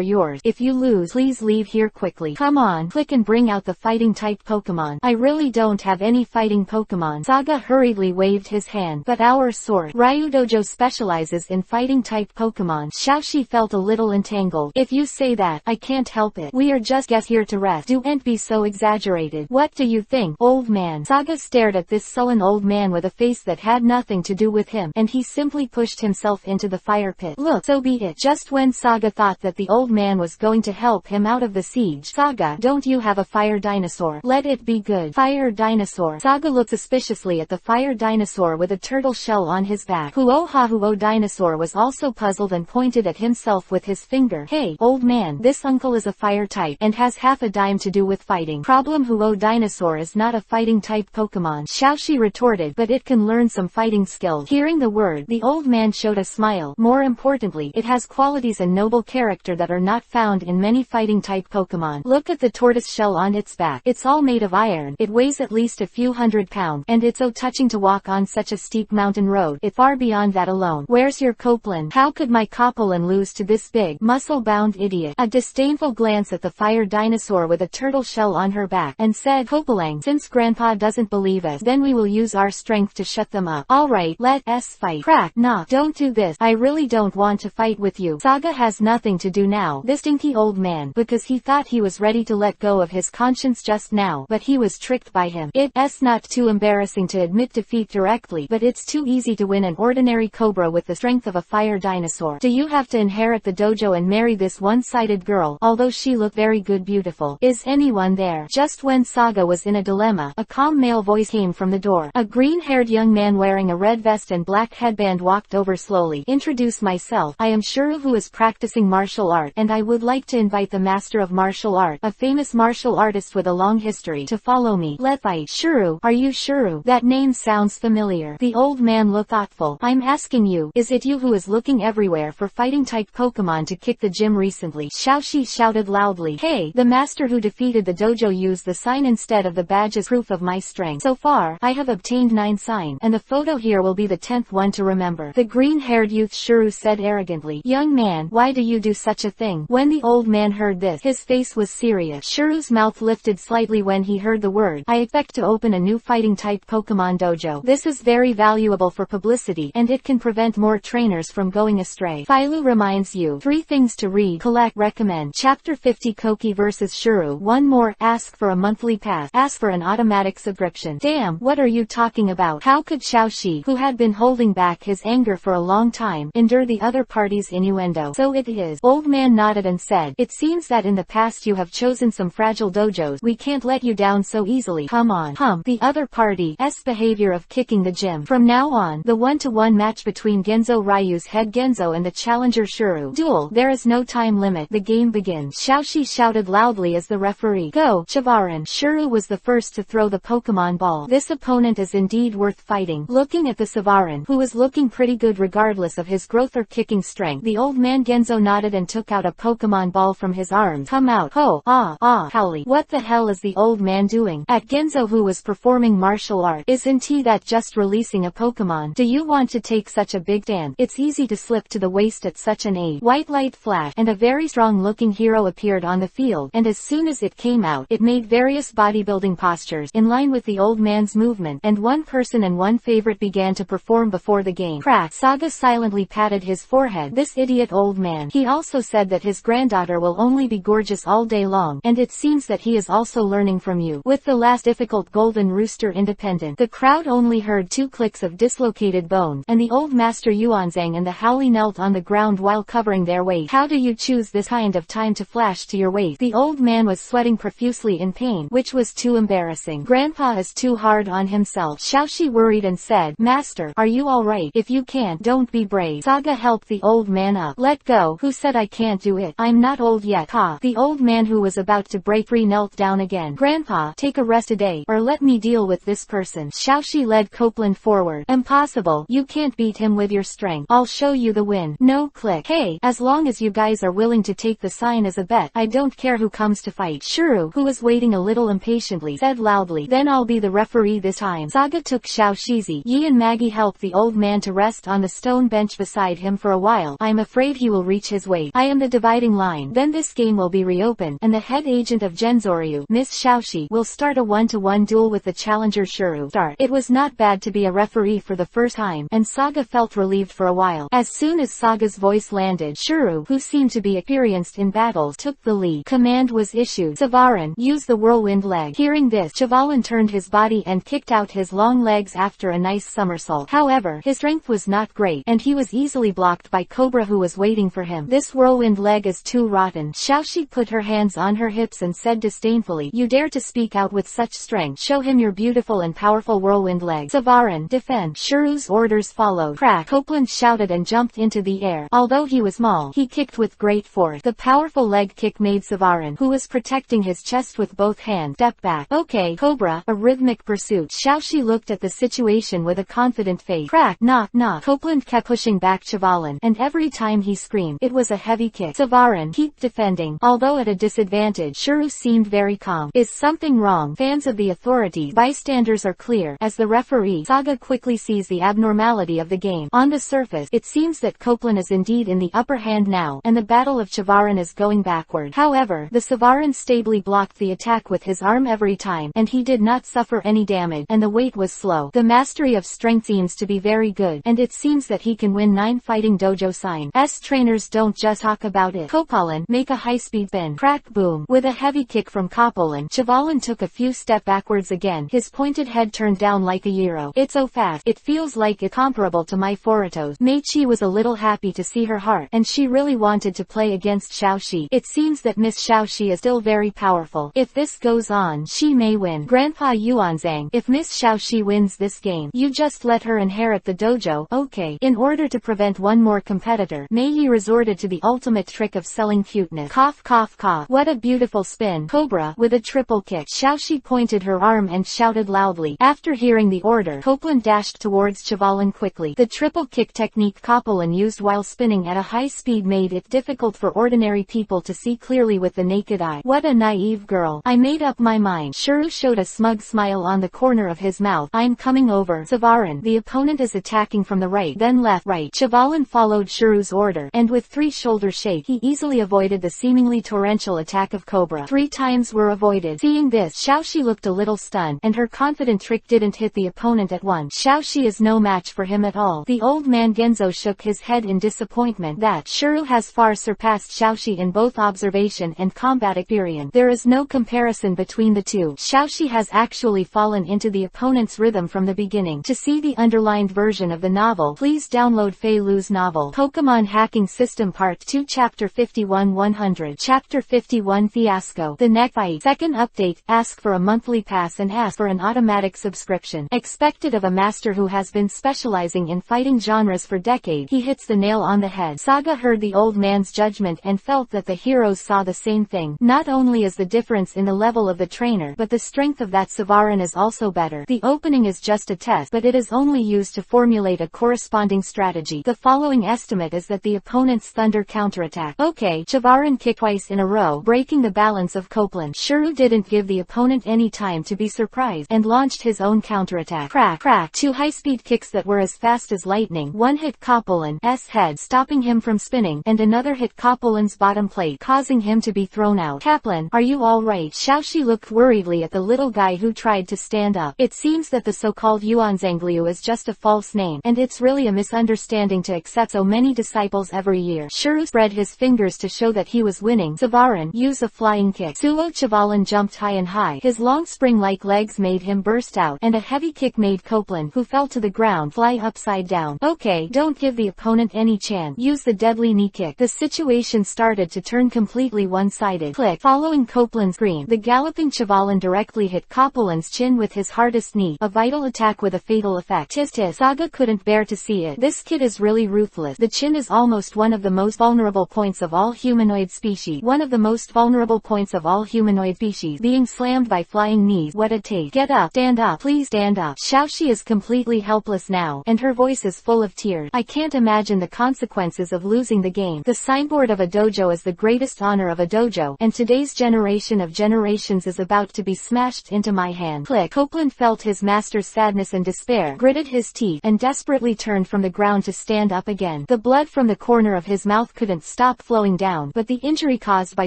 yours. If you lose, please leave here quickly. Come on, click and bring out the fighting type Pokemon. I really don't have any fighting Pokemon. Saga hurriedly waved his hand. But our sort, Ryu Dojo specializes in fighting type Pokemon. Xiaoxi felt a little entangled. If you say that, I can't help it. We are just here to rest. Don't be so exaggerated. What do you think, old man? Saga stared at this sullen old man with a face that had nothing to do with him, and he simply pushed himself into the fire pit. Look, so be it. Just when Saga thought that the old man was going to help him out of the siege. Saga, don't you have a fire dinosaur? Let it be good. Fire dinosaur. Saga looked suspiciously at the fire dinosaur with a turtle shell on his back. Huo dinosaur was also puzzled and pointed at himself with his finger. Hey, old man, this uncle is a fire type, and has half a dime to do with fighting. Problem, Huo dinosaur is not a fighting type Pokemon. Xiaoxi retorted, but it can learn some fighting skills. Hearing the word, the old man showed a smile. More importantly, it has qualities and noble character that are not found in many fighting type Pokemon. Look at the tortoise shell on its back. It's all made of iron. It weighs at least a few hundred pounds, and it's so touching to walk on such a steep mountain road. It's far beyond that alone. Where's your Copeland? How could my Copeland lose to this big, muscle-bound idiot? A disdainful glance at the fire dinosaur with a turtle shell on her back, and said, Copeland, since Grandpa doesn't believe us, then we will use our strength to shut them up. Alright, let us fight. Crack, knock. Don't do this. I really don't want to fight with you. Saga has nothing to do now. This stinky old man, because he thought he was ready to let go of his conscience just now, but he was tricked by him. It's not too embarrassing to admit defeat directly, but it's too easy to win an ordinary cobra with the strength of a fire dinosaur. Do you have to inherit the dojo and marry this one-sided girl, although she looked very good beautiful? Is anyone there? Just when Saga was in a dilemma, a calm male voice came from the door. A green-haired young man wearing a red vest and black headband walked over slowly. Introduce myself. I am Shuru, who is practicing martial art, and I would like to invite the master of martial art, a famous martial artist with a long history, to follow me. Let's fight. Shuru, are you Shuru? That name sounds familiar. The old man looked thoughtful. I'm asking you, is it you who is looking everywhere for fighting type Pokemon to kick the gym recently? Xiaoxi shouted loudly. Hey, the master who defeated the dojo used the sign instead of the badge as proof of my strength. So far, I have obtained 9 signs, and the photo here will be the 10th one to remember. The green-haired youth Shuru said arrogantly. Young man, why do you do such a thing? When the old man heard this, his face was serious. Shuru's mouth lifted slightly when he heard the word. I expect to open a new fighting type Pokemon dojo. This is very valuable for publicity, and it can prevent more trainers from going astray. Phailu reminds you. 3 things to read, collect, recommend. Chapter 50 Koki vs Shuru. 1 more. Ask for a monthly pass. Ask for an automatic subscription. Damn, what are you talking about? How could Xiaoxi, who had been holding back his anger for a long time, endure the other party's innuendo. So it is. Old man nodded and said, it seems that in the past you have chosen some fragile dojos. We can't let you down so easily. Come on. The other party's behavior of kicking the gym. From now on, the 1-to-1 match between Genzo Ryu's head Genzo and the challenger Shuru. Duel. There is no time limit. The game begins. Xiaoxi shouted loudly as the referee. Go, Chavarin. Shuru was the first to throw the Pokemon ball. This opponent is indeed worth fighting. Looking at the Savarin, who was looking pretty good regardless of his growth or kicking strength, the old man Genzo nodded and took out a Pokemon ball from his arms. Come out. Ho, howly. What the hell is the old man doing? At Genzo, who was performing martial art. Isn't he that just releasing a Pokemon? Do you want to take such a big stand? It's easy to slip to the waist at such an age. White light flashed, and a very strong looking hero appeared on the field, and as soon as it came out, it made various bodybuilding postures, in line with the old man's movement, and one person and one favorite began to perform before the game. Crack. Saga silently patted his forehead. This idiot old man. He also said that his granddaughter will only be gorgeous all day long, and it seems that he is also learning from you. With the last difficult Golden Rooster independent, the crowd only heard 2 clicks of dislocated bones, and the old master Yuanzhang and the Howley knelt on the ground while covering their weight. How do you choose this kind of time to flash to your waist? The old man was sweating profusely in pain, which was too embarrassing. Grandpa is too hard on himself. Xiaoxi worried and said, Master, are you alright? If you can't, don't be brave. Saga helped the old man up. Let go. Who said I can't do it? I'm not old yet. Ha. The old man, who was about to break free, knelt down again. Grandpa, take a rest today, or let me deal with this person. Xiaoxi led Copeland forward. Impossible. You can't beat him with your strength. I'll show you the win. No click. Hey, as long as you guys are willing to take the sign as a bet, I don't care who comes to fight. Shuru, who was waiting a little impatiently, said loudly, then I'll be the referee this time. Saga took Xiaoxizi. Yi and Maggie helped the old man to rest on the stone bench beside him for a while. I'm afraid he will reach his weight. I am the dividing line. Then this game will be reopened, and the head agent of Genzoryu, Miss Xiaoxi, will start a 1-to-1 duel with the challenger Shuru. Start. It was not bad to be a referee for the first time, and Saga felt relieved for a while. As soon as Saga's voice landed, Shuru, who seemed to be experienced in battles, took the lead. Command was issued. Savarin, use the whirlwind leg. Hearing this, Chavalan turned his body and kicked out his long legs after a nice somersault. However, his strength was not great, and he was easily blocked by Cobra, who was waiting for him. This whirlwind leg is too rotten. Xiaoxi put her hands on her hips and said disdainfully, you dare to speak out with such strength? Show him your beautiful and powerful whirlwind leg. Savarin, defend. Shuru's orders followed. Crack. Copeland shouted and jumped into the air. Although he was small, he kicked with great force. The powerful leg kick made Savarin, who was protecting his chest with both hands, step back. Okay, Cobra. A rhythmic pursuit. Xiaoxi looked at the situation with a confident face. Crack. Knock, knock. Copeland kept pushing back Chavalan, and every time he screamed, it was a heavy kick. Savarin, keep defending. Although at a disadvantage, Shuru seemed very calm. Is something wrong? Fans of the authorities, bystanders are clear. As the referee, Saga quickly sees the abnormality of the game. On the surface, it seems that Copeland is indeed in the upper hand now, and the battle of Chavarin is going backward. However, the Savarin stably blocked the attack with his arm every time, and he did not suffer any damage, and the weight was slow. The mastery of strength seems to be very good, and it seems that he can win 9 fighting dojo sign. Trainers don't just talk about it. Copeland, make a high-speed spin. Crack, boom. With a heavy kick from Copeland, Chavalan took a few steps backwards again. His pointed head turned down like a gyro. It's so fast. It feels like it's comparable to my Foruto's. Meichi was a little happy to see her heart, and she really wanted to play against Xiaoxi. It seems that Miss Xiaoxi is still very powerful. If this goes on, she may win. Grandpa Yuanzhang, if Miss Xiaoxi wins this game, you just let her inherit the dojo. Okay. In order to prevent one more competitor, Mei resorted to the ultimate trick of selling cuteness. Cough, cough, cough. What a beautiful spin. Cobra, with a triple kick. Xiaoxi pointed her arm and shouted loudly. After hearing the order, Copeland dashed towards Chavalan quickly. The triple kick technique Copeland used while spinning at a high speed made it difficult for ordinary people to see clearly with the naked eye. What a naive girl. I made up my mind. Shuru showed a smug smile on the corner of his mouth. I'm coming over. Savarin, the opponent is attacking from the right, then left, right. Chavalan followed Shuru's order, and with 3 shoulder shake, he easily avoided the seemingly torrential attack of Cobra. 3 times were avoided. Seeing this, Xiaoxi looked a little stunned, and her confident trick didn't hit the opponent at once. Xiaoxi is no match for him at all. The old man Genzo shook his head in disappointment that Shuru has far surpassed Xiaoxi in both observation and combat experience. There is no comparison between the two. Xiaoxi has actually fallen into the opponent's rhythm from the beginning. To see the underlined version of the novel, please download Fei Lu's Novel. Pokemon Hacking System Part 2 Chapter 51 100 Chapter 51 Fiasco. The Neck Fight. Second update. Ask for a monthly pass and ask for an automatic subscription. Expected of a master who has been specializing in fighting genres for decades. He hits the nail on the head. Saga heard the old man's judgment and felt that the heroes saw the same thing. Not only is the difference in the level of the trainer, but the strength of that Savarin is also better. The opening is just a test, but it is only used to formulate a corresponding strategy. The following estimate is that the opponent's thunder counterattack. Okay, Savarin kicked twice in a row, breaking the balance of Copeland. Shuru didn't give the opponent any time to be surprised, and launched his own counterattack. Crack, crack. Two high-speed kicks that were as fast as lightning. One hit Copeland's head, stopping him from spinning, and another hit Copeland's bottom plate, causing him to be thrown out. Kaplan, are you alright? Xiaoxi looked worriedly at the little guy who tried to stand up. It seems that the so-called Yuanzangliu is just a false name, and it's really a misunderstanding to accept so many disciples every year. Shuru spread his fingers to show that he was winning. Savarin, use a flying kick. Suo Chavalan jumped high and high. His long spring-like legs made him burst out, and a heavy kick made Copeland, who fell to the ground, fly upside down. Okay, don't give the opponent any chance. Use the deadly knee kick. The situation started to turn completely one-sided. Click. Following Copeland's scream, the galloping Chavalan directly hit Copeland's chin with his hardest knee, a vital attack with a fatal effect. Tis tis. Saga couldn't bear to see it. This kid is really ruthless. The chin is almost one of the most vulnerable points of all humanoid species. One of the most vulnerable points of all humanoid species. Being slammed by flying knees. What a take. Get up. Stand up. Please stand up. Xiaoxi is completely helpless now, and her voice is full of tears. I can't imagine the consequences of losing the game. The signboard of a dojo is the greatest honor of a dojo, and today's generation of generations is about to be smashed into my hand. Click. Copeland felt his master's sadness and despair, gritted his teeth, and desperately turned from the ground to stand up again. The blood from the corner of his mouth couldn't stop flowing down, but the injury caused by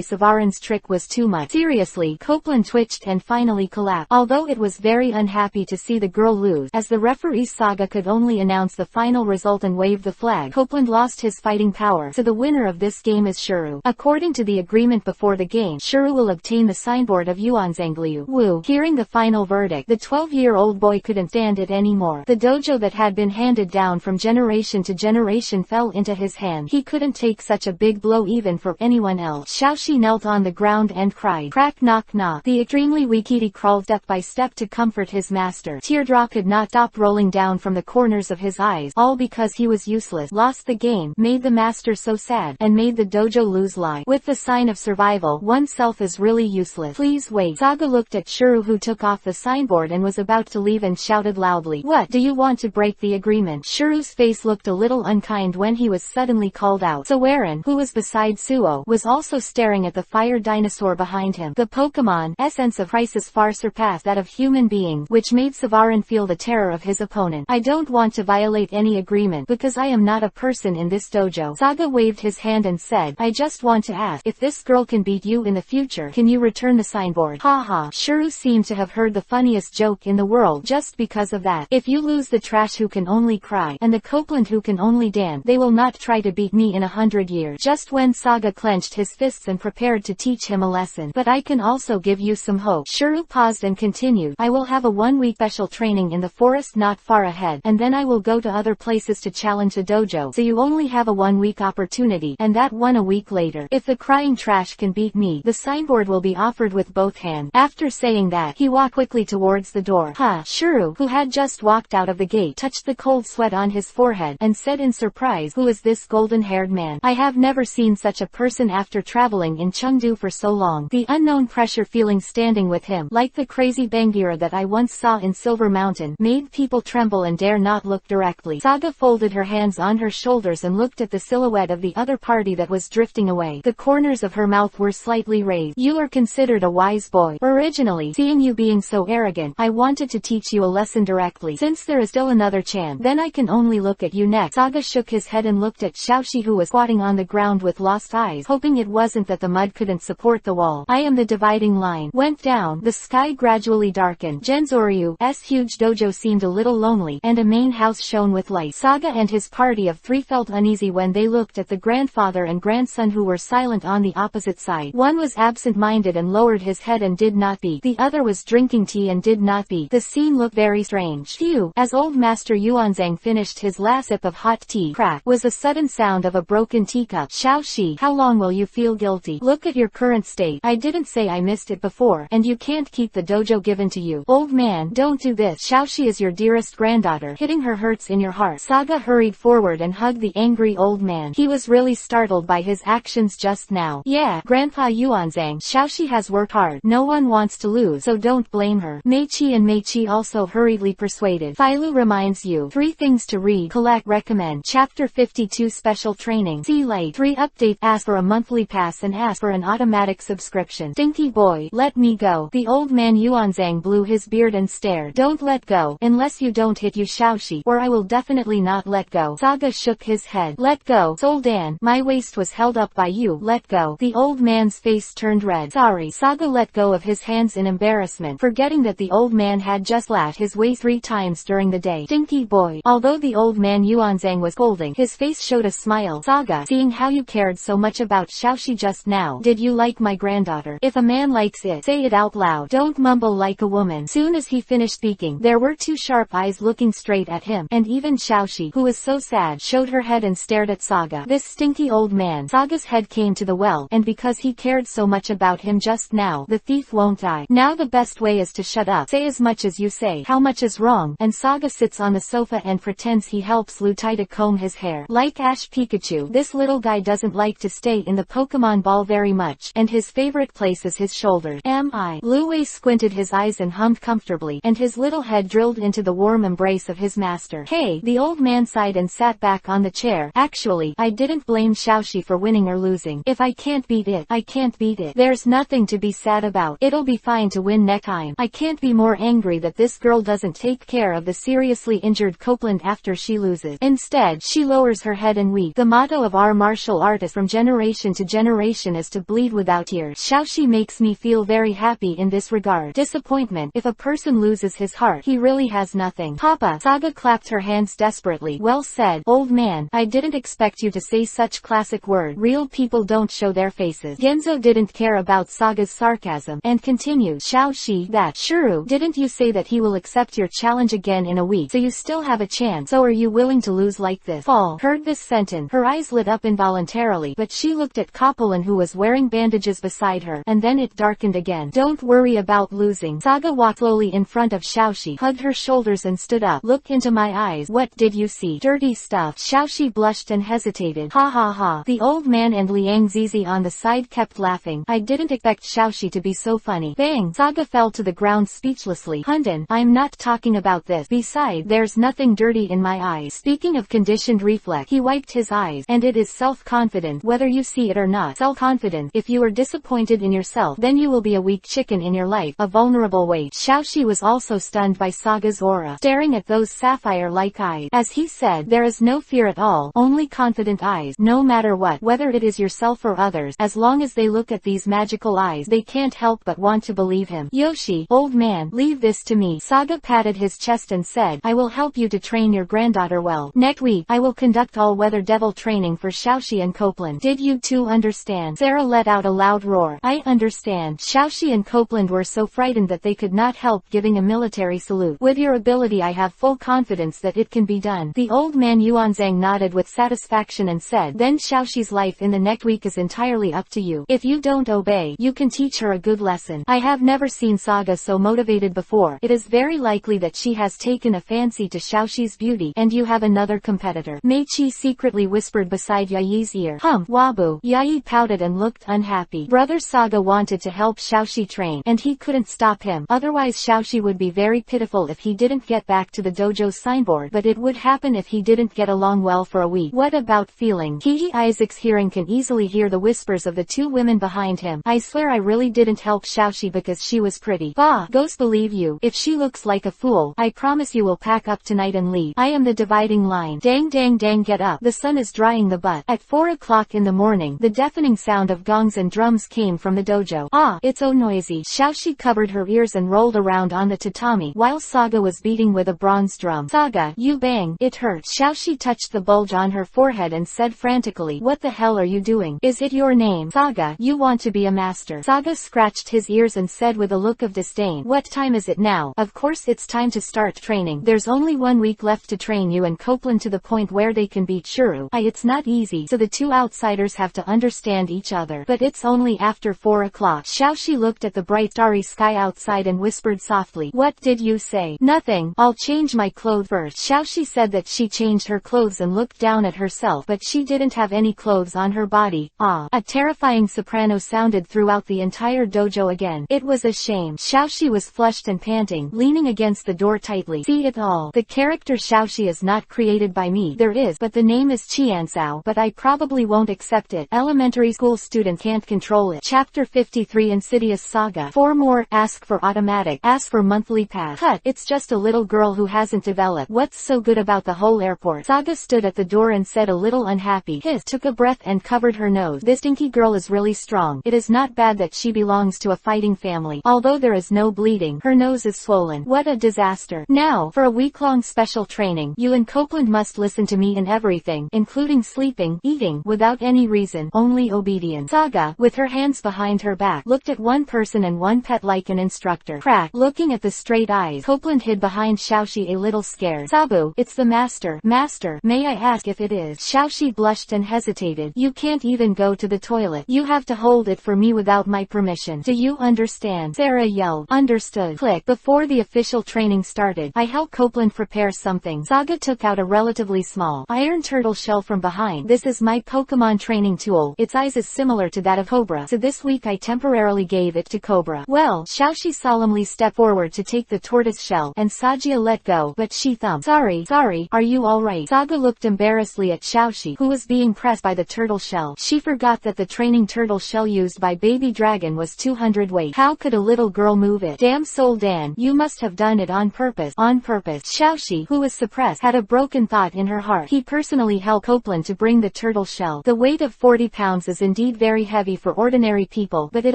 Savarin's trick was too much. Seriously, Copeland twitched and finally collapsed. Although it was very unhappy to see the girl lose, as the referee Saga could only announce the final result and wave the flag, Copeland lost his fighting power, so the winner of this game is Shuru. According to the agreement before the game, Shuru will obtain the signboard of Yuanzangliu. Woo! Hearing the final verdict, the 12-year-old boy couldn't stand it anymore. The dojo that had been handed down from generation to generation fell into his hand. He couldn't take such a big blow even for anyone else. Xiaoxi knelt on the ground and cried. Crack, knock, knock. The extremely weak Edie crawled step by step to comfort his master. Teardrop could not stop rolling down from the corners of his eyes, all because he was useless. Lost the game, made the master so sad, and made the dojo lose life. With the sign of survival, oneself is really useless. Please wait. Saga looked at Shuru, who took off the signboard and was about to leave, and shouted loudly, what, do you want to break the agreement? Shuru's face looked a little unkind when he was suddenly called out. Savarin, who was beside Suo, was also staring at the fire dinosaur behind him. The Pokemon's sense of crisis far surpassed that of human beings, which made Savarin feel the terror of his opponent. I don't want to violate any agreement, because I am not a person in this dojo. Saga waved his hand and said, I just want to ask, if this girl can beat you in the future, can you return the signboard? Ha ha. Shuru seemed to have heard the funniest joke in the world just because of that. If you lose the trash who can only cry, and the Copeland who can only dance, they will not try to beat me in 100 years. Just when Saga clenched his fists and prepared to teach him a lesson. But I can also give you some hope. Shuru paused and continued, I will have a 1-week special training in the forest not far ahead, and then I will go to other places to challenge the dojo, so you only have a 1-week opportunity, and that one a week later. If the crying trash can beat me, the signboard will be offered with both hands. After saying that, he walked quickly towards the door. Shuru, who had just walked out of the gate, touched the cold sweat on his forehead, and said in surprise, who is this golden-haired man? I have never seen such a person after traveling in Chengdu for so long. The unknown pressure feeling standing with him, like the crazy Bangira that I once saw in Silver Mountain, made people tremble and dare not look directly. Saga folded her hands on her shoulders and looked at the silhouette of the other party that was drifting away. The corners of her mouth were slightly raised. You are considered a wise boy. Originally, seeing you being so arrogant, I wanted to teach you a lesson directly. Since there is still another chance, then I can only look at you next. Saga shook his head and looked at Xiaoxi, who was squatting on the ground with lost eyes, hoping it wasn't that the mud couldn't support the wall. I am the dividing line. Went down. The sky gradually darkened. Genzoryu's huge dojo seemed a little lonely, and a main house shone with light. Saga and his party of 3 felt uneasy when they looked at the grandfather and grandson, who were silent on the opposite side. One was absent-minded and lowered his head and did not speak. The other was drinking tea and did not speak. The scene looked very strange. Phew! As old Master Yuanzang finished his last sip of hot tea, tea crack was a sudden sound of a broken teacup. Xiaoxi, how long will you feel guilty? Look at your current state. I didn't say I missed it before, and you can't keep the dojo given to you. Old man, don't do this. Xiaoxi is your dearest granddaughter. Hitting her hurts in your heart. Saga hurried forward and hugged the angry old man. He was really startled by his actions just now. Yeah, Grandpa Yuanzhang, Xiaoxi has worked hard. No one wants to lose, so don't blame her. Meiqi and Meiqi also hurriedly persuaded. Filu reminds you. 3 things to read, collect, recommend. Chapter 52 Special Training. See Light 3 Update. Ask for a monthly pass and ask for an automatic subscription. Stinky boy, let me go. The old man Yuanzhang blew his beard and stared. Don't let go, unless you don't hit you Xiaoxi, or I will definitely not let go. Saga shook his head. Let go, Soldan. My waist was held up by you. Let go. The old man's face turned red. Sorry. Saga let go of his hands in embarrassment, forgetting that the old man had just lashed his waist 3 times during the day. Stinky boy. Although the old man Yuanzhang was scolding, his face showed a smile. Saga, seeing how you cared so much about Xiaoxi just now, did you like my granddaughter? If a man likes it, say it out loud. Don't mumble like a woman. Soon as he finished speaking, there were 2 sharp eyes looking straight at him, and even Xiaoxi, who was so sad, showed her head and stared at Saga. This stinky old man. Saga's head came to the well, and because he cared so much about him just now, the thief won't die. Now the best way is to shut up. Say as much as you say. How much is wrong? And Saga sits on the sofa and pretends he helps Lutai to comb his hair. Like Ash Pikachu, this little guy doesn't like to stay in the Pokemon ball very much, and his favorite place is his shoulders. Am I? Lu Wei squinted his eyes and hummed comfortably, and his little head drilled into the warm embrace of his master. Hey, the old man sighed and sat back on the chair. Actually, I didn't blame Xiaoxi for winning or losing. If I can't beat it, I can't beat it. There's nothing to be sad about. It'll be fine to win next time. I can't be more angry that this girl doesn't take care of the seriously injured Copeland after she loses. Instead, she lowers her head and weeps. The motto of our martial artist from generation to generation is to bleed without tears. Xiaoxi makes me feel very happy in this regard. Disappointment. If a person loses his heart, he really has nothing. Papa. Saga clapped her hands desperately. Well said, old man. I didn't expect you to say such classic word. Real people don't show their faces. Genzo didn't care about Saga's sarcasm, and continued. Xiaoxi, that Shuru, didn't you say that he will accept your challenge again in a week, so you still have a chance? So are you willing to lose like this? Fall. Heard this sentence. Her eyes lit up involuntarily, but she looked at Copeland who was wearing bandages beside her, and then it darkened again. Don't worry about losing. Saga walked slowly in front of Xiaoxi, hugged her shoulders and stood up. Look into my eyes. What did you see? Dirty stuff. Xiaoxi blushed and hesitated. Ha ha ha. The old man and Liang Zizi on the side kept laughing. I didn't expect Xiaoxi to be so funny. Bang. Saga fell to the ground speechlessly. Hunden, I'm not talking about this. Besides, there's nothing dirty in my eyes. Speaking of conditioned reflex, he wiped his eyes, and it is self-confident whether you see it or not. Self-confident. If you are disappointed in yourself, then you will be a weak chicken in your life, a vulnerable weight. Xiaoxi was also stunned by Saga's aura, staring at those sapphire-like eyes. As he said, there is no fear at all, only confident eyes. No matter what, whether it is yourself or others, as long as they look at these magical eyes, they can't help but want to believe him. Yoshi, old man, leave this to me. Saga patted his chest and said, I will help you to train your granddaughter well. Next week, I will conduct all-weather devil training for Xiaoxi and Copeland. Did you two understand? Sarah let out a loud roar. I understand. Xiaoxi and Copeland were so frightened that they could not help giving a military salute. With your ability, I have full confidence that it can be done. The old man Yuanzhang nodded with satisfaction and said, then Xiaoxi's life in the next week is entirely up to you. If you don't obey, you can teach her a good lesson. I have never seen Saga so motivated before. It is very likely that she has taken a fancy to Xiaoxi's beauty, and you have another competitor. Meiqi secretly whispered beside Yayi's ear. Wabu. Yayi pouted and looked unhappy. Brother Saga wanted to help Xiaoxi train, and he couldn't stop him. Otherwise Xiaoxi would be very pitiful if he didn't get back to the dojo's signboard, but it would happen if he didn't get along well for a week. What about feeling? Kiki Isaac's hearing can easily hear the whispers of the 2 women behind him. I swear I really didn't help Xiaoxi because she was pretty. Bah, ghost believe you. If she looks like a fool, I promise you will pack up tonight and leave. I am the dividing line. Dang dang dang, get up. The sun is drying the butt. At 4 o'clock in the morning, the deafening sound of gongs and drums came from the dojo. Ah, it's so noisy. Xiaoxi covered her ears and rolled around on the tatami, while Saga was beating with a bronze drum. Saga, you bang. It hurts. Xiaoxi touched the bulge on her forehead and said frantically, what the hell are you doing? Is it your name? Saga, you want to be a master. Saga scratched his ears and said with a look of disdain, what time is it now? Of course it's time to start training. There's only 1 week left to train you and Copeland to the point where they can beat Shuru. It's not easy, so the two outsiders have to understand each other. But it's only after 4 o'clock. Xiaoxi looked at the bright starry sky outside and whispered softly, "What did you say?" "Nothing. I'll change my clothes first." Xiaoxi said that she changed her clothes and looked down at herself, but she didn't have any clothes on her body. A terrifying soprano sounded throughout the entire dojo again. It was a shame. Xiaoxi was flushed and panting, leaning against the door tightly. "See it all. The character Xiaoxi is not created by me. There is, but the name is Qiansao, but I probably won't accept it. Elementary school student can't control it." Chapter 53 Insidious Saga. 4 more. Ask for automatic. Ask for monthly pass. Cut. It's just a little girl who hasn't developed. What's so good about the whole airport? Saga stood at the door and said a little unhappy. Hiss. Took a breath and covered her nose. This stinky girl is really strong. It is not bad that she belongs to a fighting family. Although there is no bleeding, her nose is swollen. What a disaster. Now, for a week-long special training, you and Copeland must listen to me in everything, including sleeping, eating, without any reason, only obedience. Saga, with her hands behind her back, looked at one person and one pet like an instructor. Crack. Looking at the straight eyes, Copeland hid behind Xiaoxi a little scared. Sabu, it's the master. Master, may I ask if it is? Xiaoxi blushed and hesitated. You can't even go to the toilet. You have to hold it for me without my permission. Do you understand? Sarah yelled. Understood. Click. Before the official training started, I helped Copeland prepare something. Saga took out a relatively small iron turtle shell from behind. This is my Pokemon training tool. Its size is similar to that of Cobra, so this week I temporarily gave it to Cobra. Well, Xiaoxi solemnly stepped forward to take the tortoise shell, and Sagia let go, but she thumped. Sorry, are you alright? Saga looked embarrassedly at Xiaoxi, who was being pressed by the turtle shell. She forgot that the training turtle shell used by Baby Dragon was 200 weight. How could a little girl move it? Damn Soul Dan, you must have done it on purpose. On purpose. Xiaoxi, who was suppressed, had a broken thought in her heart. He personally helped Copeland to bring the turtle shell. The weight of 40 pounds is indeed very heavy for ordinary people, but it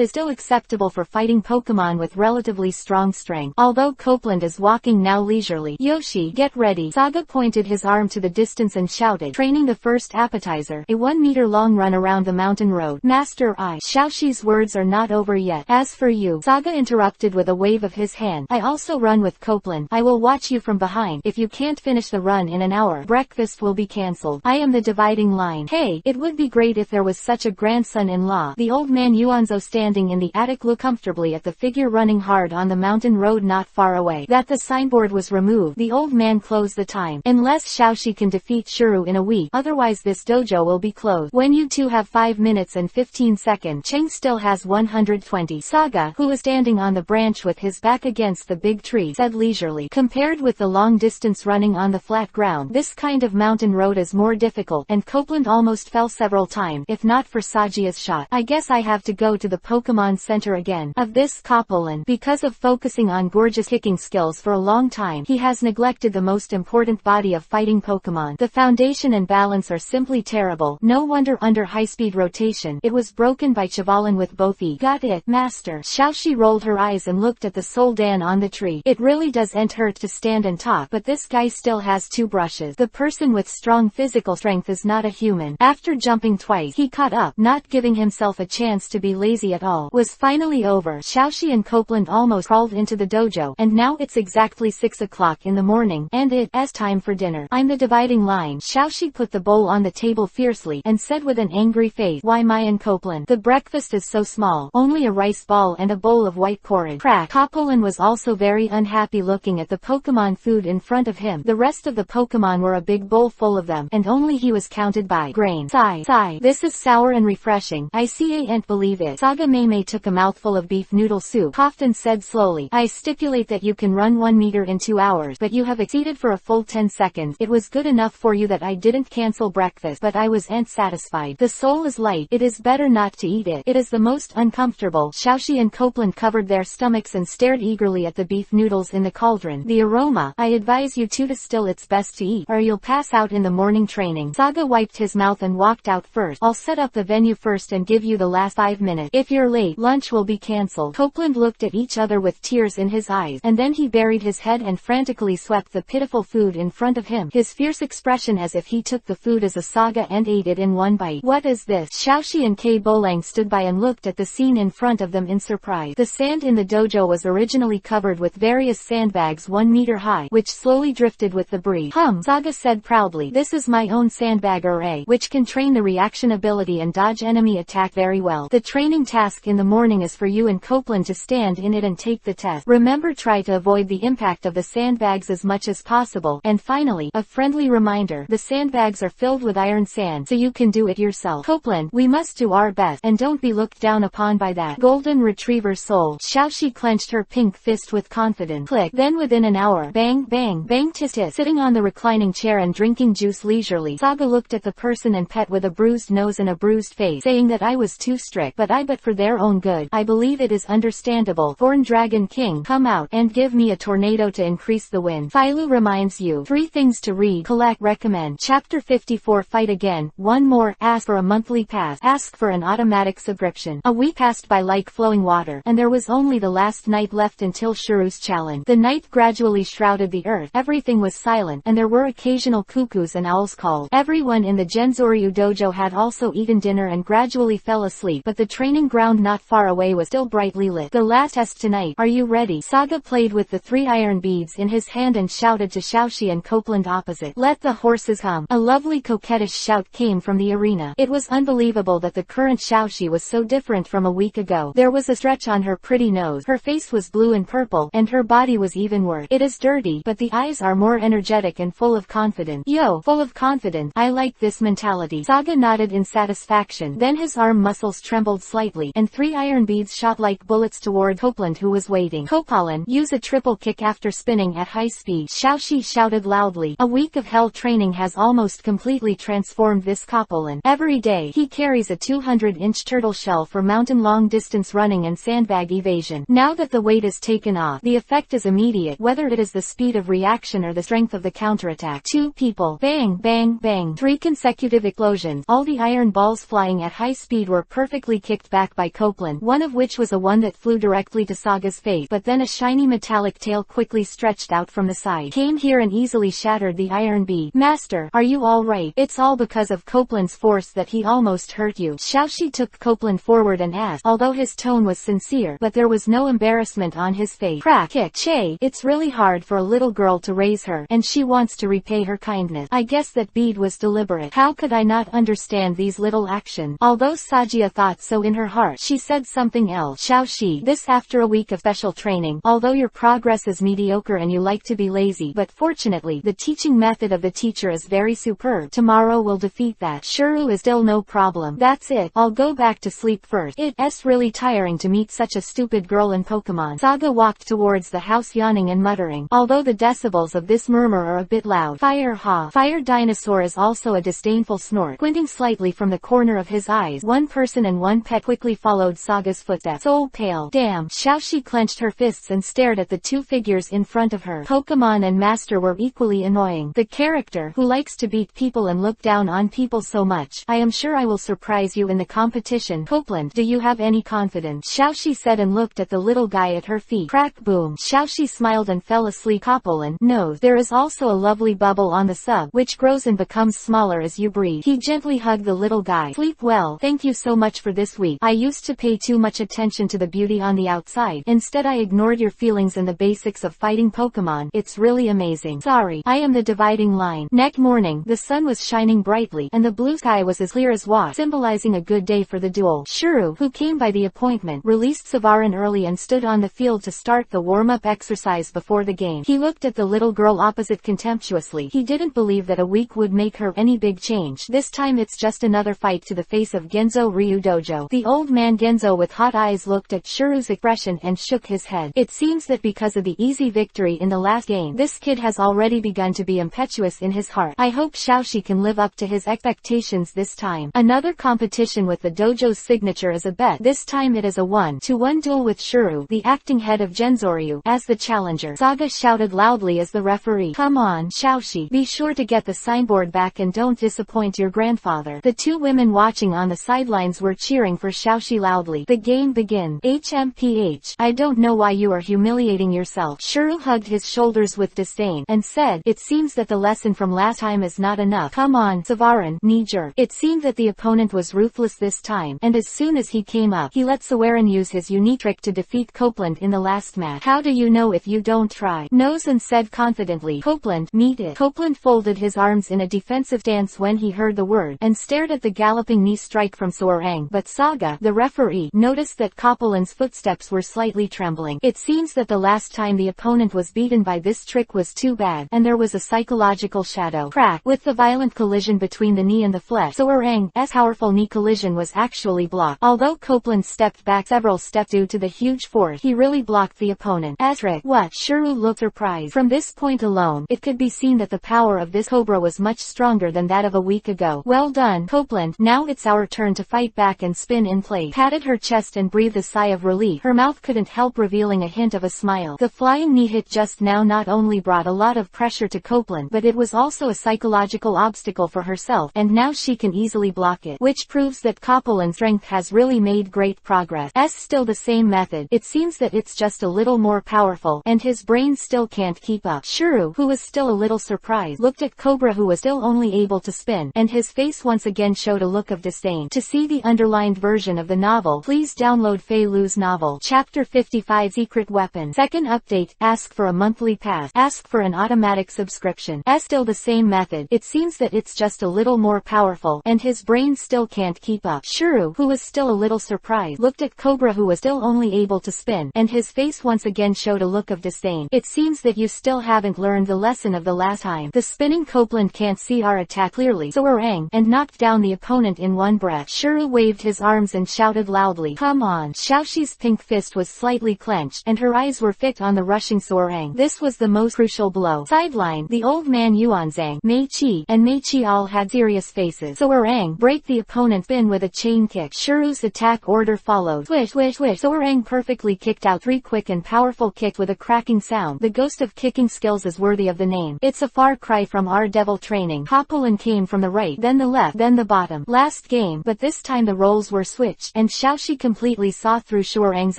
is still acceptable for fighting Pokemon with relatively strong strength. Although Copeland is walking now leisurely. Yoshi, get ready. Saga pointed his arm to the distance and shouted, training the first appetizer, a 1-meter-long run around the mountain road. Master, Xiaoxi's words are not over yet. As for you, Saga interrupted with a wave of his hand. I also run with Copeland. I will watch you from behind. If you can't finish the run in an hour, breakfast will be cancelled. I am the dividing line. Hey, it would be great if there was such a grandson-in-law. The old man Yuanzo standing in the attic looked comfortably at the figure running hard on the mountain road not far away. That the signboard was removed. The old man closed the time. Unless Xiaoxi can defeat Shuru in a week, otherwise this dojo will be closed. When you two have 5 minutes and 15 seconds, Cheng still has 120. Saga, who was standing on the branch with his back against the big tree, said leisurely. Compared with the long distance running on the flat ground, this kind of mountain road is more difficult, and Copeland almost fell several times, if not for Sagia's shot. I guess I have to go to the Pokemon Center again. Of this Copeland, because of focusing on gorgeous kicking skills for a long time, he has neglected the most important body of fighting Pokemon. The foundation and balance are simply terrible. No wonder under high-speed rotation, it was broken by Chevalin with both E. Got it, master. Xiaoxi rolled her eyes and looked at the Soldan on the tree. It really doesn't hurt to stand and talk, but this guy still has 2 brushes. The person with strong physical strength is not a human. After jumping twice, he caught up, not giving himself a chance to be lazy at all. Was finally over. Xiaoxi and Copeland almost crawled into the dojo, and now it's exactly 6 o'clock in the morning, and it's time for dinner. I'm the dividing line. Xiaoxi put the bowl on the table fiercely, and said with an angry face, why my and Copeland? The breakfast is so small, only a rice ball and a bowl of white porridge. Crack. Copeland was also very unhappy looking at the Pokemon food in front of him. The rest of the Pokemon were a big bowl full of them, and only he was counted by grain. Sigh. This is sour and refreshing. I can't believe it. Saga Mei took a mouthful of beef noodle soup, coughed and said slowly, I stipulate that you can run 1 meter in 2 hours, but you have exceeded for a full 10 seconds. It was good enough for you that I didn't cancel breakfast, but I wasn't satisfied. The soul is light. It is better not to eat it. It is the most uncomfortable. Xiaoxi and Copeland covered their stomachs and stared eagerly at the beef noodles in the cauldron. The aroma. I advise you to distill. It's best to eat, or you'll pass out in the morning training. Saga wiped his mouth and walked out first. I'll set up the venue first and give you the last 5 minutes. If you're late, lunch will be cancelled. Copeland looked at each other with tears in his eyes, and then he buried his head and frantically swept the pitiful food in front of him, his fierce expression as if he took the food as a saga and ate it in one bite. What is this? Xiaoxi and K. Bolang stood by and looked at the scene in front of them in surprise. The sand in the dojo was originally covered with various sandbags 1 meter high, which slowly drifted with the breeze. Saga said proudly. This is my own sandbag array, which can train the reaction ability and dodge enemy attack very well. The training task in the morning is for you and Copeland to stand in it and take the test. Remember, try to avoid the impact of the sandbags as much as possible. And finally, a friendly reminder, the sandbags are filled with iron sand, so you can do it yourself. Copeland, we must do our best, and don't be looked down upon by that golden retriever soul. Xiaoxi clenched her pink fist with confidence. Click. Then within an hour, bang, bang, bang, tis tis. Sitting on the reclining chair and drinking juice leisurely, Saga looked at the person and pet with a bruised nose and a bruised face, saying that I was too strict, but for their own good, I believe it is understandable. Thorn Dragon King, come out, and give me a tornado to increase the wind. Philo reminds you, 3 things to read, collect, recommend. Chapter 54 Fight again. One more, ask for a monthly pass, ask for an automatic subscription. A week passed by like flowing water, and there was only the last night left until Shiru's challenge. The night gradually shrouded the earth, everything was silent, and there were occasional cuckoos and owls called. Everyone in the Genzoryu dojo had also eaten dinner and gradually fell asleep, but the training ground not far away was still brightly lit. The last test tonight, are you ready? Saga played with the 3 iron beads in his hand and shouted to Xiaoxi and Copeland opposite. Let the horses come. A lovely coquettish shout came from the arena. It was unbelievable that the current Xiaoxi was so different from a week ago. There was a stretch on her pretty nose, her face was blue and purple, and her body was even worse. It is dirty, but the eyes are more energetic and full of confidence. Yo, full of confidence. I like this mentality. Saga nodded in satisfaction. Then his arm muscles trembled slightly, and 3 iron beads shot like bullets toward Copeland, who was waiting. Copeland, use a triple kick after spinning at high speed. Xiaoxi shouted loudly. A week of hell training has almost completely transformed this Copeland. Every day, he carries a 200-inch turtle shell for mountain long-distance running and sandbag evasion. Now that the weight is taken off, the effect is immediate, whether it is the speed of reaction or the strength of the counterattack. 2 people. Bang, bang, bang. 3 consecutive explosions. All the iron balls flying at high speed were perfectly kicked back by Copeland, one of which was a one that flew directly to Saga's face, but then a shiny metallic tail quickly stretched out from the side, came here and easily shattered the iron bead. Master, are you all right? It's all because of Copeland's force that he almost hurt you. Xiaoxi took Copeland forward and asked, although his tone was sincere, but there was no embarrassment on his face. Crack, kick, Che, it's really hard for a little girl to raise her, and she wants to repay her kindness. I guess that bead was deliberate. How could I not understand these little actions? Although Sagia thought so in her heart, she said something else. Xiaoxi, this after a week of special training, although your progress is mediocre and you like to be lazy, but fortunately, the teaching method of the teacher is very superb. Tomorrow will defeat that. Shiru is still no problem. That's it. I'll go back to sleep first. It's really tiring to meet such a stupid girl in Pokemon. Saga walked towards the house yawning and muttering, although the decibels of this murmur are a bit loud. Fire ha. Fire dinosaur is also a disdainful snort. Squinting slightly from the corner of his eyes, one person and one pet quickly followed Saga's footsteps. Soul pale. Damn. Xiaoxi clenched her fists and stared at the 2 figures in front of her. Pokemon and Master were equally annoying. The character who likes to beat people and look down on people so much. I am sure I will surprise you in the competition. Copeland, do you have any confidence? Xiaoxi said and looked at the little guy at her feet. Crack boom. Xiaoxi smiled and fell asleep. Copeland knows there is also a lovely bubble on the sub, which grows and becomes smaller as you breathe. He gently hugged the little guy. Sleep well. Thank you so much for this week. I used to pay too much attention to the beauty on the outside. Instead I ignored your feelings and the basics of fighting Pokemon. It's really amazing. Sorry. I am the dividing line. Next morning, the sun was shining brightly, and the blue sky was as clear as water, symbolizing a good day for the duel. Shiru, who came by the appointment, released Savarin early and stood on the field to start the warm-up exercise before the game. He looked at the little girl opposite contemptuously. He didn't believe that a week would make her any big change. This time it's just another fight to the face of Genzo Ryu Dojo. The old man Genzo with hot eyes looked at Shiru's expression and shook his head. It seems that because of the easy victory in the last game, this kid has already begun to be impetuous in his heart. I hope Xiaoxi can live up to his expectations this time. Another competition with the dojo's signature is a bet. This time it is a 1-to-1 duel with Shiru, the acting head of Genzoryu, as the challenger. Saga shouted loudly as the referee. Come on, Xiaoxi, be sure to get the signboard back and don't disappoint your grandfather. The 2 women watching on the sidelines were cheering for Xiaoxi loudly. The game begins. HMPH. I don't know why you are humiliating yourself. Shiru hugged his shoulders with disdain, and said, it seems that the lesson from last time is not enough. Come on, Savarin, knee-jerk. It seemed that the opponent was ruthless this time, and as soon as he came up, he let Savarin use his unique trick to defeat Copeland in the last match. How do you know if you don't try? Nose and said confidently, Copeland, meet it. Copeland folded his arms in a defensive stance when he heard the word, and stared at the galloping knee strike from Soarang. But Saga, the referee, noticed that Copeland's footsteps were slightly trembling. It seems that the last time the opponent was beaten by this trick was too bad, and there was a psychological shadow. Crack! With the violent collision between the knee and the flesh, Soarang's powerful knee collision was actually blocked. Although Copeland stepped back several steps due to the huge force, he really blocked the opponent. Trick. What? Shuru looked surprised. From this point alone, it could be seen that the power of this cobra was much stronger than that of a week ago. Well done, Copeland. Now it's our turn to fight back and spin in place. Patted her chest and breathed a sigh of relief. Her mouth couldn't help revealing a hint of a smile. The flying knee hit just now not only brought a lot of pressure to Copeland, but it was also a psychological obstacle for herself, and now she can easily block it, which proves that Copeland's strength has really made great progress. Still the same method. It seems that it's just a little more powerful, and his brain still can't keep up. Shuru, who was still a little surprised, looked at Cobra, who was still only able to spin, and his face once again showed a look of disdain. To see the underlined version of the novel, please download Fei Lu's novel. Chapter 55 Secret Weapon. Second update. Ask for a monthly pass. Ask for an automatic subscription. Still the same method. It seems that it's just a little more powerful, and his brain still can't keep up. Shuru, who was still a little surprised, looked at Cobra, who was still only able to spin, and his face once again showed a look of disdain. It seems that you still haven't learned the lesson of the last time. The spinning Copeland can't see our attack clearly, Soarang, and knocked down the opponent in one breath. Shuru waved his arms and shouted loudly, "Come on!" Xiaoxi's pink fist was slightly clenched, and her eyes were fixed on the rushing Soarang. This was the most crucial blow. Sideline. The old man Yuanzhang, Mei Qi, and Mei Qi all had serious faces. Soarang break the opponent's spin with a chain kick. Shuru's attack order followed. Swish, swish, swish. Soarang perfectly kicked out 3 quick and powerful kicks with a cracking sound. The ghost of kicking skills is worthy of the name. It's a far cry from our devil training. Copeland came from the right, then the left, then the bottom. Last game, but this time the roles were switched, and Xiaoxi completely saw through Soarang's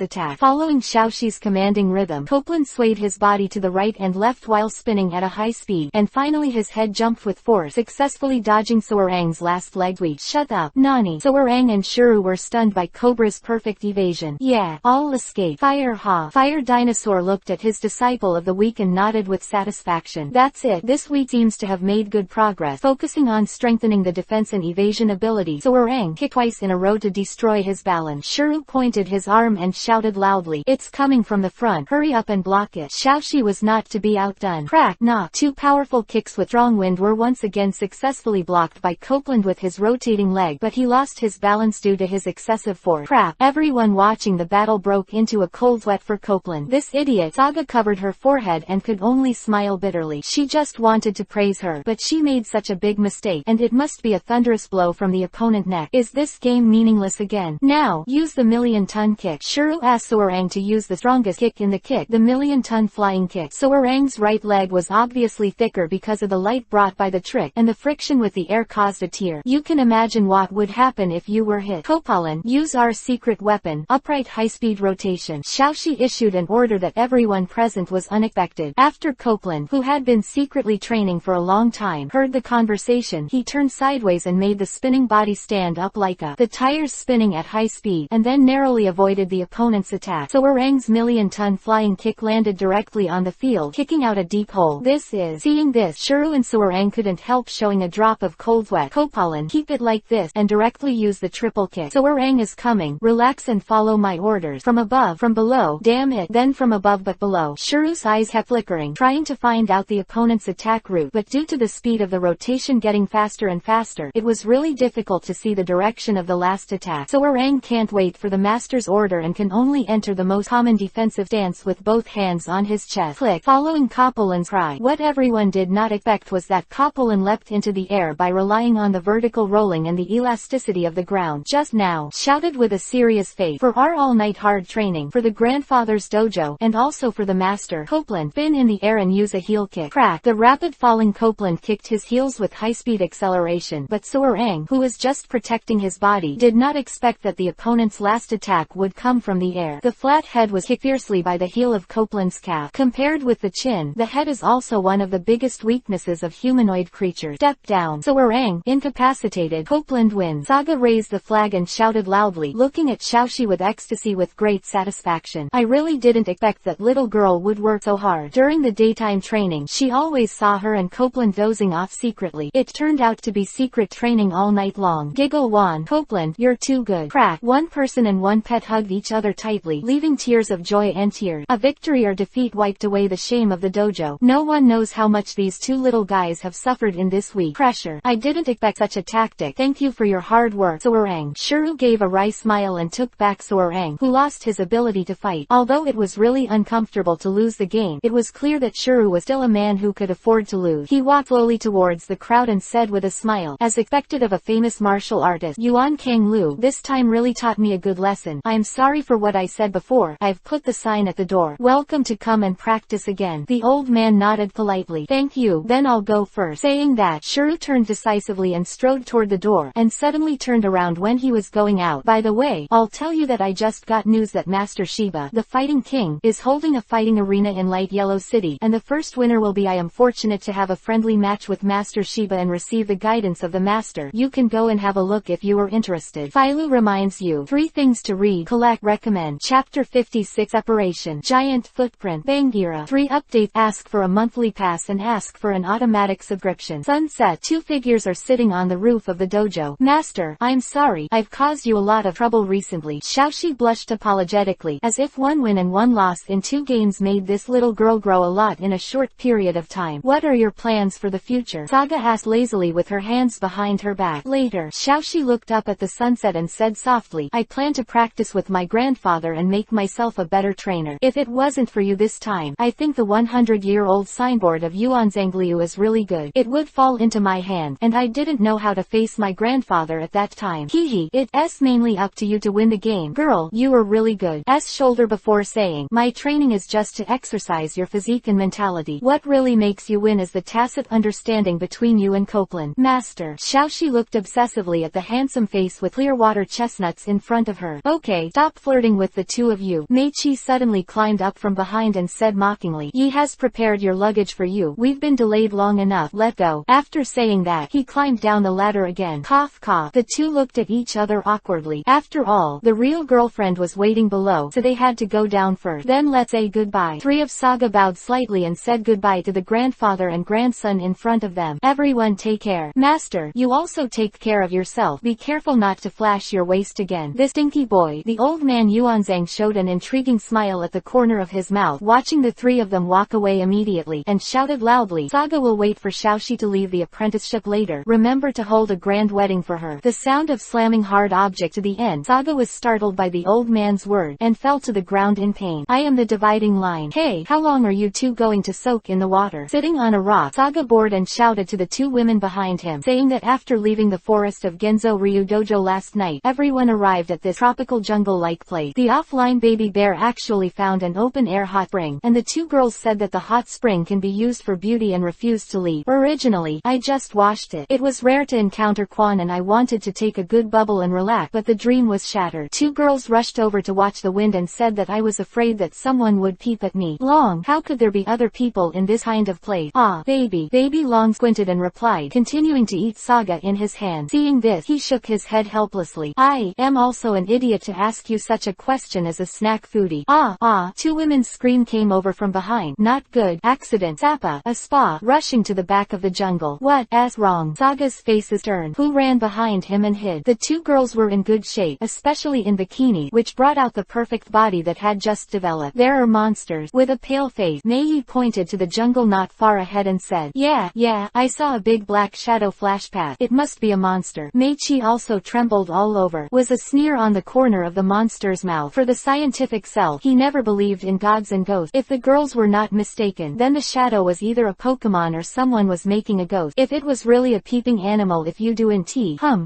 attack. Following Xiaoxi's commanding rhythm, Copeland swayed his body to the right and left while spinning at a high speed, and finally his head jumped with force, successfully dodging Soarang's last leg sweep. Shut up, Nani. Soarang and Shuru were stunned by Cobra's perfect evasion. Yeah, all escaped. Fire ha. Fire Dinosaur looked at his disciple of the week and nodded with satisfaction. That's it. This week seems to have made good progress, focusing on strengthening the defense and evasion ability. Soarang kicked twice in a row to destroy his balance. Shuru pointed his arm and shouted loudly, "It's coming from the front. Hurry up and block it." Xiaoxi was not to be outdone. Crack, knock. 2 powerful kicks with strong wind were once again successfully blocked by Copeland with his rotating leg, but he lost his balance due to his excessive force. Crap. Everyone watching the battle broke into a cold sweat for Copeland. This idiot. Saga covered her forehead and could only smile bitterly. She just wanted to praise her, but she made such a big mistake, and it must be a thunderous blow from the opponent's neck. Is this game meaningless again? Now, use the million-ton kick. Shuru asked Soarang to use the strongest kick in the kick, the million-ton flying kick. Soarang's right leg was obviously thicker because of the light brought by the trick, and the friction with the air caused a tear. You can imagine what would happen if you were hit. Copeland, use our secret weapon, upright high-speed rotation. Xiaoxi issued an order that everyone present was unexpected. After Copeland, who had been secretly training for a long time, heard the conversation, he turned sideways and made the spinning body stand up like the tires spinning at high speed, and then narrowly avoided the opponent's attack. Soarang's million-ton flying kick landed directly on the field, kicking out a deep hole. Seeing this, Shuru and Soarang couldn't help showing a drop of cold sweat. Copeland, keep it like this, and directly use the triple kick. Soarang is coming. Relax and follow my orders. From above, from below, damn it, then from above but below. Shuru's eyes kept flickering, trying to find out the opponent's attack route, but due to the speed of the rotation getting faster and faster, it was really difficult to see the direction of the last attack. Soarang can't wait for the master's order and can only enter the most common defensive stance with both hands on his chest. Click. Following Copeland's cry, what everyone did not expect was that Copeland leapt into the air by relying on the vertical rolling and the elasticity of the ground. Just now, shouted with a serious face, for our all-night hard training, for the grandfather's dojo, and also for the master. Copeland, spin in the air and use a heel kick. Crack. The rapid falling Copeland kicked his heels with high-speed acceleration, but Soarang, who was just protecting his body, did not expect that the opponent's last attack would come from the air. The flat head was kicked fiercely by the heel of Copeland's calf. Compared with the chin, the head is also one of the biggest weaknesses of humanoid creatures. Step down. Soarang, incapacitated. Copeland wins. Saga raised the flag and shouted loudly, looking at Xiaoxi with ecstasy with great satisfaction. I really didn't expect that little girl would work so hard. During the daytime training, she always saw her and Copeland dozing off secretly. It turned out to be secret training all night long. Giggle Juan. Copeland, you're too good. Crack. One person and one pet hugged each other tightly, leaving tears of joy and tears. A victory or defeat wiped away the shame of the dojo. No one knows how much these two little guys have suffered in this week. Pressure. I didn't expect such a tactic. Thank you for your hard work, Soarang. Shuru gave a wry smile and took back Soarang, who lost his ability to fight. Although it was really uncomfortable to lose the game, it was clear that Shuru was still a man who could afford to lose. He walked slowly towards the crowd and said with a smile, as expected of a famous martial artist, Yuan Kang Lu, this time really taught me a good lesson. I'm sorry for what I said before. I've put the sign at the door. Welcome to come and practice again. The old man nodded politely. Thank you, then I'll go first. Saying that, Shuru turned decisively and strode toward the door, and suddenly turned around when he was going out. By the way, I'll tell you that I just got news that Master Shiba, the Fighting King, is holding a fighting arena in Light Yellow City, and the first winner will be. I am fortunate to have a friendly match with Master Shiba and receive the guidance of the Master. You can go and have a look if you are interested. Filu reminds you. 3 things to read, collect, recommend. Chapter 56 Separation. Giant Footprint. Bangira. 3 updates. Ask for a monthly pass and ask for an automatic subscription. Sunset. 2 figures are sitting on the roof of the dojo. Master, I'm sorry, I've caused you a lot of trouble recently. Xiaoxi blushed apologetically, as if 1 win and 1 loss in 2 games made this little girl grow a lot in a short period of time. What are your plans for the future? Saga asked lazily with her hands behind her back. Later, Xiaoxi looked up at the sunset and said softly, I plan to practice with my grandfather and make myself a better trainer. If it wasn't for you this time, I think the 100-year-old signboard of Yuan Zhangliu is really good. It would fall into my hand, and I didn't know how to face my grandfather at that time. Hehe, it's mainly up to you to win the game. Girl, you were really good. Shoulder before saying, my training is just to exercise your physique and mentality. What really makes you win is the tacit understanding between you and Copeland. Master. Xiaoxi looked obsessively at the handsome face with clear water chestnuts in front of her. Okay, stop flirting with the two of you. Meichi suddenly climbed up from behind and said mockingly, Yi has prepared your luggage for you. We've been delayed long enough. Let go. After saying that, he climbed down the ladder again. Cough cough. The two looked at each other awkwardly. After all, the real girlfriend was waiting below, so they had to go down first. Then let's say goodbye. 3 of Saga bowed slightly and said goodbye to the grandfather and grandson in front of them. Everyone take care. Master, you also take care of yourself. Be careful not to flash your waist again. This stinky boy. The old man Yuanzhang showed an intriguing smile at the corner of his mouth, watching the 3 of them walk away immediately, and shouted loudly, Saga will wait for Xiaoxi to leave the apprenticeship later. Remember to hold a grand wedding for her. The sound of slamming hard object to the end. Saga was startled by the old man's word, and fell to the ground in pain. I am the dividing line. Hey, how long are you two going to soak in the water? Sitting on a rock, Saga bored and shouted to the 2 women behind him, saying that after leaving the forest of Genzo Ryu Dojo last night, everyone arrived at this tropical jungle-like place. The offline baby bear actually found an open-air hot spring, and the 2 girls said that the hot spring can be used for beauty and refused to leave. Originally, I just washed it. It was rare to encounter Quan and I wanted to take a good bubble and relax, but the dream was shattered. 2 girls rushed over to watch the wind and said that I was afraid that someone would peep at me. Long, how could there be other people in this kind of place? Ah, baby. Baby Long squinted and replied, continuing to eat Saga in his hand. Seeing this, he shook his head helplessly. I am also an idiot to ask you such a question as a snack foodie. Ah. 2 women's scream came over from behind. Not good. Accident. Zappa. A spa. Rushing to the back of the jungle. What's wrong? Saga's face is turned. Who ran behind him and hid? The 2 girls were in good shape, especially in bikini, which brought out the perfect body that had just developed. There are monsters. With a pale face, Mei pointed to the jungle not far ahead and said, Yeah, I saw a big black shadow flash past. It must be a monster. Meichi also trembled all over. Was a sneer on the corner of the monster's mouth. For the scientific self, he never believed in gods and ghosts. If the girls were not mistaken, then the shadow was either a Pokemon or someone was making a ghost. If it was really a peeping animal, if you do in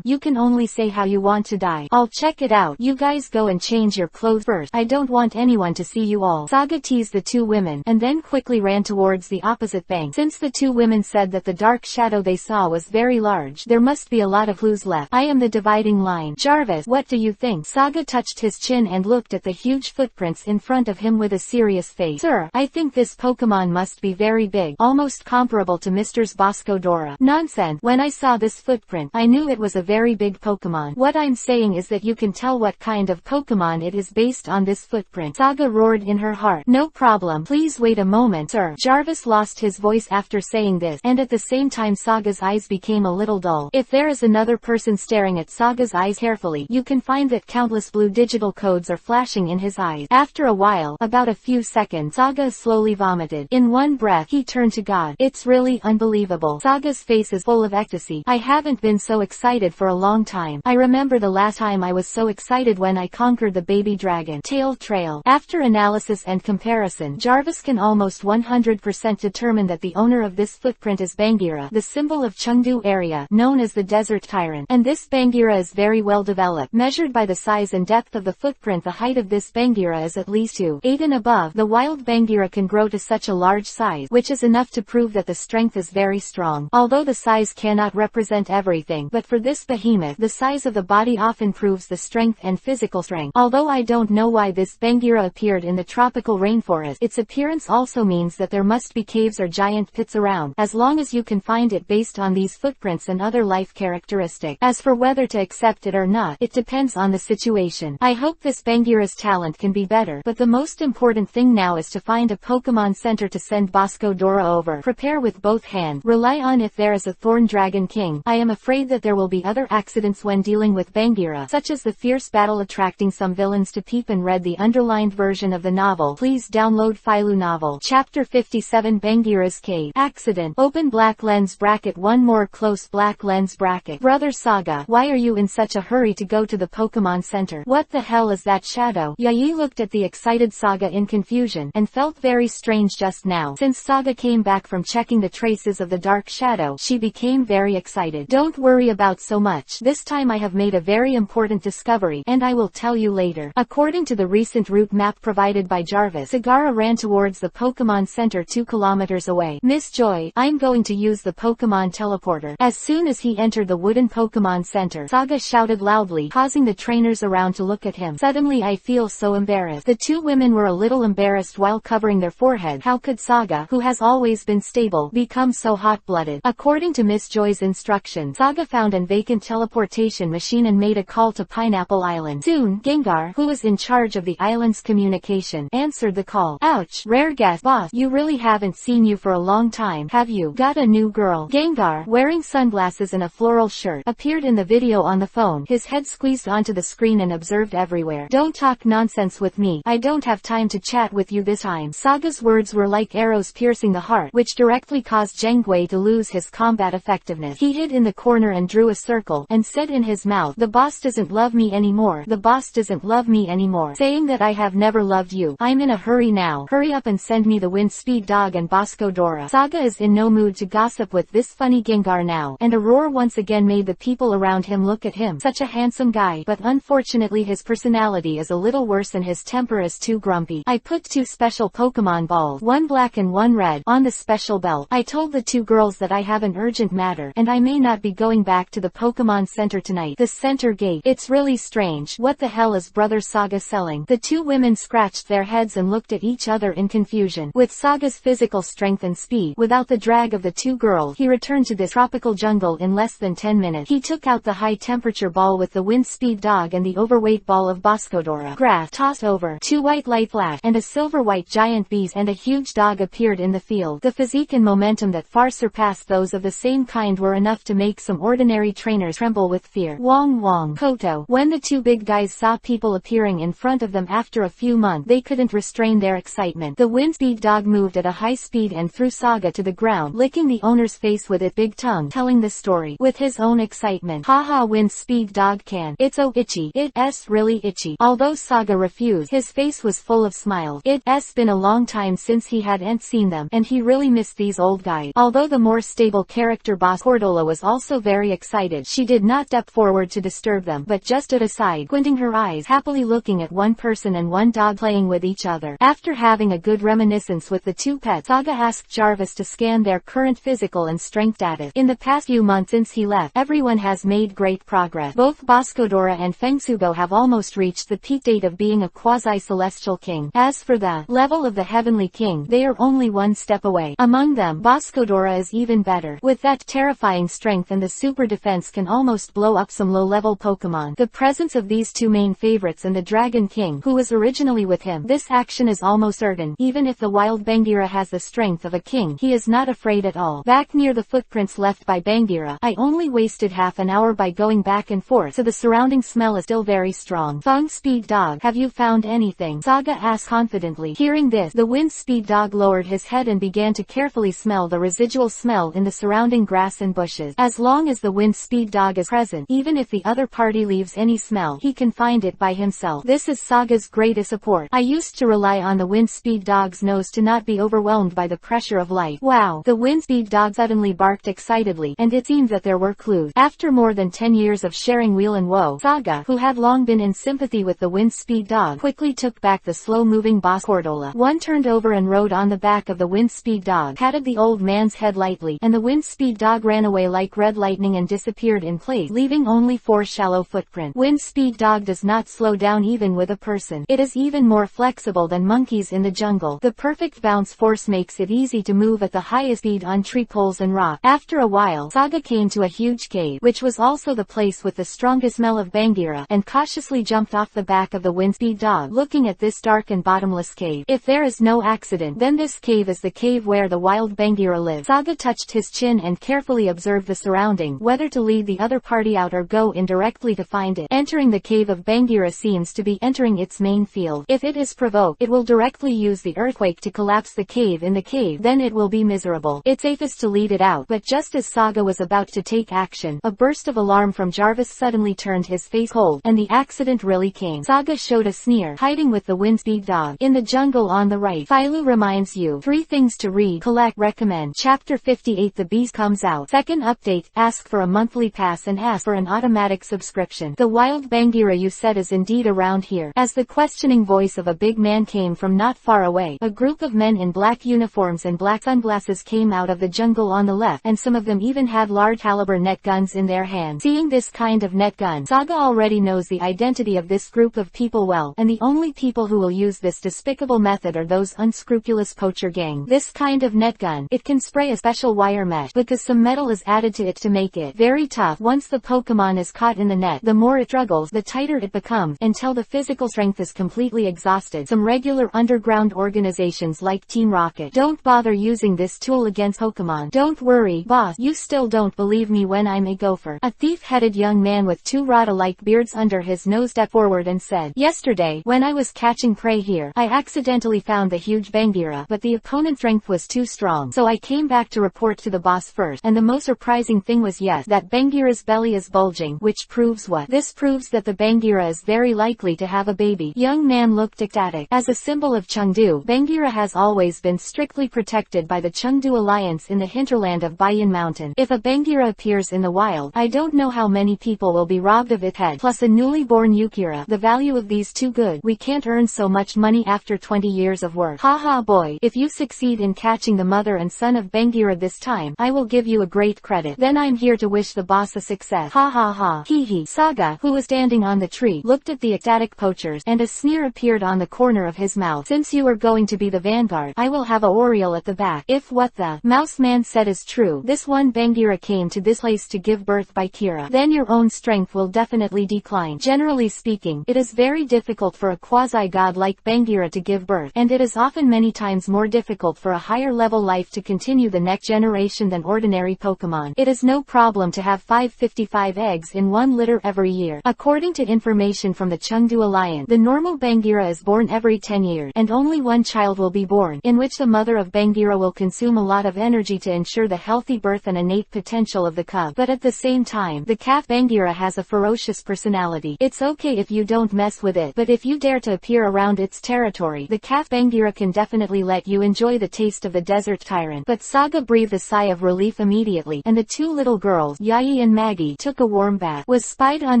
you can only say how you want to die. I'll check it out. You guys go and change your clothes first. I don't want anyone to see you all. Saga teased the 2 women, and then quickly ran towards the opposite bank. Since the 2 women said that the dark shadow they saw was very large, there must be a lot of clues left. I am the dividing line. Jarvis, what do you think? Saga touched his chin and looked at the huge footprints in front of him with a serious face. Sir, I think this Pokemon must be very big, almost comparable to Mr. Bosco Dora. Nonsense. When I saw this footprint, I knew it was a very big Pokemon. What I'm saying is that you can tell what kind of Pokemon it is based on this footprint. Saga roared in her heart. No problem. Please wait a moment, sir. Jarvis lost his Saga's voice after saying this, and at the same time Saga's eyes became a little dull. If there is another person staring at Saga's eyes carefully, you can find that countless blue digital codes are flashing in his eyes. After a while, about a few seconds, Saga slowly vomited. In one breath, he turned to God. It's really unbelievable. Saga's face is full of ecstasy. I haven't been so excited for a long time. I remember the last time I was so excited when I conquered the baby dragon. Tail trail. After analysis and comparison, Jarvis can almost 100% determine that the owner of this footprint is Bangira, the symbol of Chengdu area, known as the Desert Tyrant. And this Bangira is very well developed. Measured by the size and depth of the footprint, the height of this Bangira is at least 2.8 and above. The wild Bangira can grow to such a large size, which is enough to prove that the strength is very strong. Although the size cannot represent everything, but for this behemoth, the size of the body often proves the strength and physical strength. Although I don't know why this Bangira appeared in the tropical rainforest, its appearance also means that there must be caves or giant pits around, as long as you can find it based on these footprints and other life characteristics. As for whether to accept it or not, it depends on the situation. I hope this Bangira's talent can be better, but the most important thing now is to find a Pokemon Center to send Boscodora over. Prepare with both hands. Rely on if there is a Thorn Dragon King. I am afraid that there will be other accidents when dealing with Bangira, such as the fierce battle attracting some villains to peep and read the underlined version of the novel. Please download Filu Novel. Chapter 57 Bangira's Cave. Accident. Open black lens bracket 1 more close black lens bracket. Brother Saga, why are you in such a hurry to go to the Pokemon Center? What the hell is that shadow? Yayi looked at the excited Saga in confusion, and felt very strange just now. Since Saga came back from checking the traces of the dark shadow, she became very excited. Don't worry about so much. This time I have made a very important discovery, and I will tell you later. According to the recent route map provided by Jarvis, Sagara ran towards the Pokemon Center 2 kilometers away. Miss Joy, I'm going to use the Pokemon teleporter. As soon as he entered the wooden Pokemon Center, Saga shouted loudly, causing the trainers around to look at him. Suddenly I feel so embarrassed. The two women were a little embarrassed while covering their forehead. How could Saga, who has always been stable, become so hot-blooded? According to Miss Joy's instructions, Saga found an vacant teleportation machine and made a call to Pineapple Island. Soon, Gengar, who was in charge of the island's communication, answered the call. Ouch, rare guest. Boss, you really haven't seen you for a long time, have you? Got a new girl? Gengar, wearing sunglasses and a floral shirt, appeared in the video on the phone, his head squeezed onto the screen and observed everywhere. Don't talk nonsense with me. I don't have time to chat with you this time. Saga's words were like arrows piercing the heart, which directly caused Zhengwei to lose his combat effectiveness. He hid in the corner and drew a circle, and said in his mouth, the boss doesn't love me anymore. The boss doesn't love me anymore. Saying that I have never loved you. I'm in a hurry now. Hurry up and send me the Wind Speed Dog and Boscodora. Saga is in no mood to gossip with this funny Gengar now, and a roar once again made the people around him look at him. Such a handsome guy, but unfortunately his personality is a little worse and his temper is too grumpy. I put 2 special Pokemon balls, 1 black and 1 red, on the special belt. I told the 2 girls that I have an urgent matter, and I may not be going back to the Pokemon Center tonight. The center gate. It's really strange. What the hell is Brother Saga selling? The 2 women scratched their heads and looked at each other in confusion. With Saga's physical strength and speed, without the drag of the 2 girls, he returned to this tropical jungle in less than 10 minutes. He took out the high-temperature ball with the Wind Speed Dog and the overweight ball of Boscodora. Graph tossed over. 2 white light flash, and a silver-white giant beast and a huge dog appeared in the field. The physique and momentum that far surpassed those of the same kind were enough to make some ordinary trainers tremble with fear. Wong Wong. Koto. When the 2 big guys saw people appearing in front of them after a few months, they couldn't restrain their excitement. The Wind Speed Dog moved at a high speed and threw Saga to the ground, licking the owner's face with its big tongue, telling the story with his own excitement. Haha, Wind Speed Dog can. It's so itchy. It's really itchy. Although Saga refused, his face was full of smiles. It's been a long time since he hadn't seen them, and he really missed these old guys. Although the more stable character Boss Cordola was also very excited, she did not step forward to disturb them, but just stood aside, squinting her eyes, happily looking at one person and one dog playing with each other. After having a good reminiscence with the 2 pets, Saga asked Jarvis to scan their current physical and strength status. In the past few months since he left, everyone has made great progress. Both Boscodora and Fengsugo have almost reached the peak state of being a quasi-celestial king. As for the level of the Heavenly King, they are only 1 step away. Among them, Boscodora is even better. With that terrifying strength and the super defense can almost blow up some low-level Pokemon. The presence of these 2 main favorites and the Dragon King, who was originally with him, this action is almost certain. Even if the wild Bangira has the strength of a king. He is not afraid at all. Back near the footprints left by Bagheera, I only wasted half an hour by going back and forth, so the surrounding smell is still very strong. Feng Speed Dog, have you found anything? Saga asked confidently. Hearing this, the Wind Speed Dog lowered his head and began to carefully smell the residual smell in the surrounding grass and bushes. As long as the Wind Speed Dog is present, even if the other party leaves any smell, he can find it by himself. This is Saga's greatest support. I used to rely on the Wind Speed Dog's nose to not be overwhelmed by the pressure of life. Wow! The Wind Speed Dog suddenly barked excitedly, and it seemed that there were clues. After more than 10 years of sharing weal and woe, Saga, who had long been in sympathy with the Wind Speed Dog, quickly took back the slow-moving boss Cordola. One turned over and rode on the back of the Wind Speed Dog, patted the old man's head lightly, and the Wind Speed Dog ran away like red lightning and disappeared in place, leaving only 4 shallow footprints. Wind Speed Dog does not slow down even with a person. It is even more flexible than monkeys in the jungle. The perfect bounce force makes it easy to move at the highest speed on tree poles and rock. After a while, Saga came to a huge cave, which was also the place with the strongest smell of Bagheera, and cautiously jumped off the back of the Wind Speed Dog, looking at this dark and bottomless cave. If there is no accident, then this cave is the cave where the wild Bagheera lives. Saga touched his chin and carefully observed the surrounding, whether to lead the other party out or go in directly to find it. Entering the cave of Bagheera seems to be entering its main field. If it is provoked, it will directly use the earthquake to collapse the cave in the cave, then it will be miserable. It's safest to lead it out, but just as Saga was about to take action, a burst of alarm from Jarvis suddenly turned his face cold, and the accident really came. Saga showed a sneer, hiding with the Wind Speed Dog. In the jungle on the right, Philo reminds you 3 things to read, collect, recommend. Chapter 58. The Beast comes out. Second update, ask for a monthly pass and ask for an automatic subscription. The wild Bagheera you said is indeed around here. As the questioning voice of a big man came from not far away, a group of men in black uniforms and black sunglasses came out of the jungle on the left, and some of them even had large caliber net guns in their hands. Seeing this kind of net gun, Saga already knows the identity of this group of people well, and the only people who will use this despicable method are those unscrupulous poacher gang. This kind of net gun, it can spray a special wire mesh, because some metal is added to it to make it very tough. Once the Pokemon is caught in the net, the more it struggles, the tighter it becomes, until the physical strength is completely exhausted. Some regular underground organizations like Team Rocket don't bother using this tool against Pokemon. Don't worry, boss, you still don't believe me when I'm a gopher. A thief-headed young man with 2 rod-alike beards under his nose stepped forward and said, yesterday, when I was catching prey here, I accidentally found the huge Bagheera, but the opponent's strength was too strong, so I came back to report to the boss first, and the most surprising thing was that Bagheera's belly is bulging, which proves what? This proves that the Bagheera is very likely to have a baby. Young man looked ecstatic. As a symbol of Chengdu, Bagheera has always been strictly protected by the Chengdu Alliance in the hinterland of Baiyan Mountain. If a Bagheera appears in the wild, I don't know how many people will be robbed of its head, plus a newly born Yukira. The value of these too good. We can't earn so much money after 20 years of work. Haha boy, if you succeed in catching the mother and son of Bagheera this time, I will give you a great credit. Then I'm here to wish the boss a success. Ha ha ha. Hee hee. Saga, who was standing on the tree, looked at the ecstatic poachers, and a sneer appeared on the corner of his mouth. Since you are going to be the vanguard, I will have a Oriole at the back. If what the mouse man said is true, this one Bagheera came to this place to give birth by Kira, then your own strength will definitely decline. Generally speaking, it is very difficult for a quasi-god like Bagheera to give birth, and it is often many times more difficult for a higher level life to continue the next generation than ordinary Pokemon. It is no problem to have 555 eggs in 1 litter every year. According to information from the Chengdu Alliance, the normal Bagheera is born every 10 years, and only 1 child will be born, in which the mother of Bagheera will consume a lot of energy to ensure the healthy birth and innate potential of the cub. But at the same time, the calf Bagheera has a ferocious personality. It's okay if you don't mess with it, but if you dare to appear around its territory, the calf Bagheera can definitely let you enjoy the taste of the desert tyrant. But Saga breathed a sigh of relief immediately, and the 2 little girls, Yai and Maggie, took a warm bath. Was spied on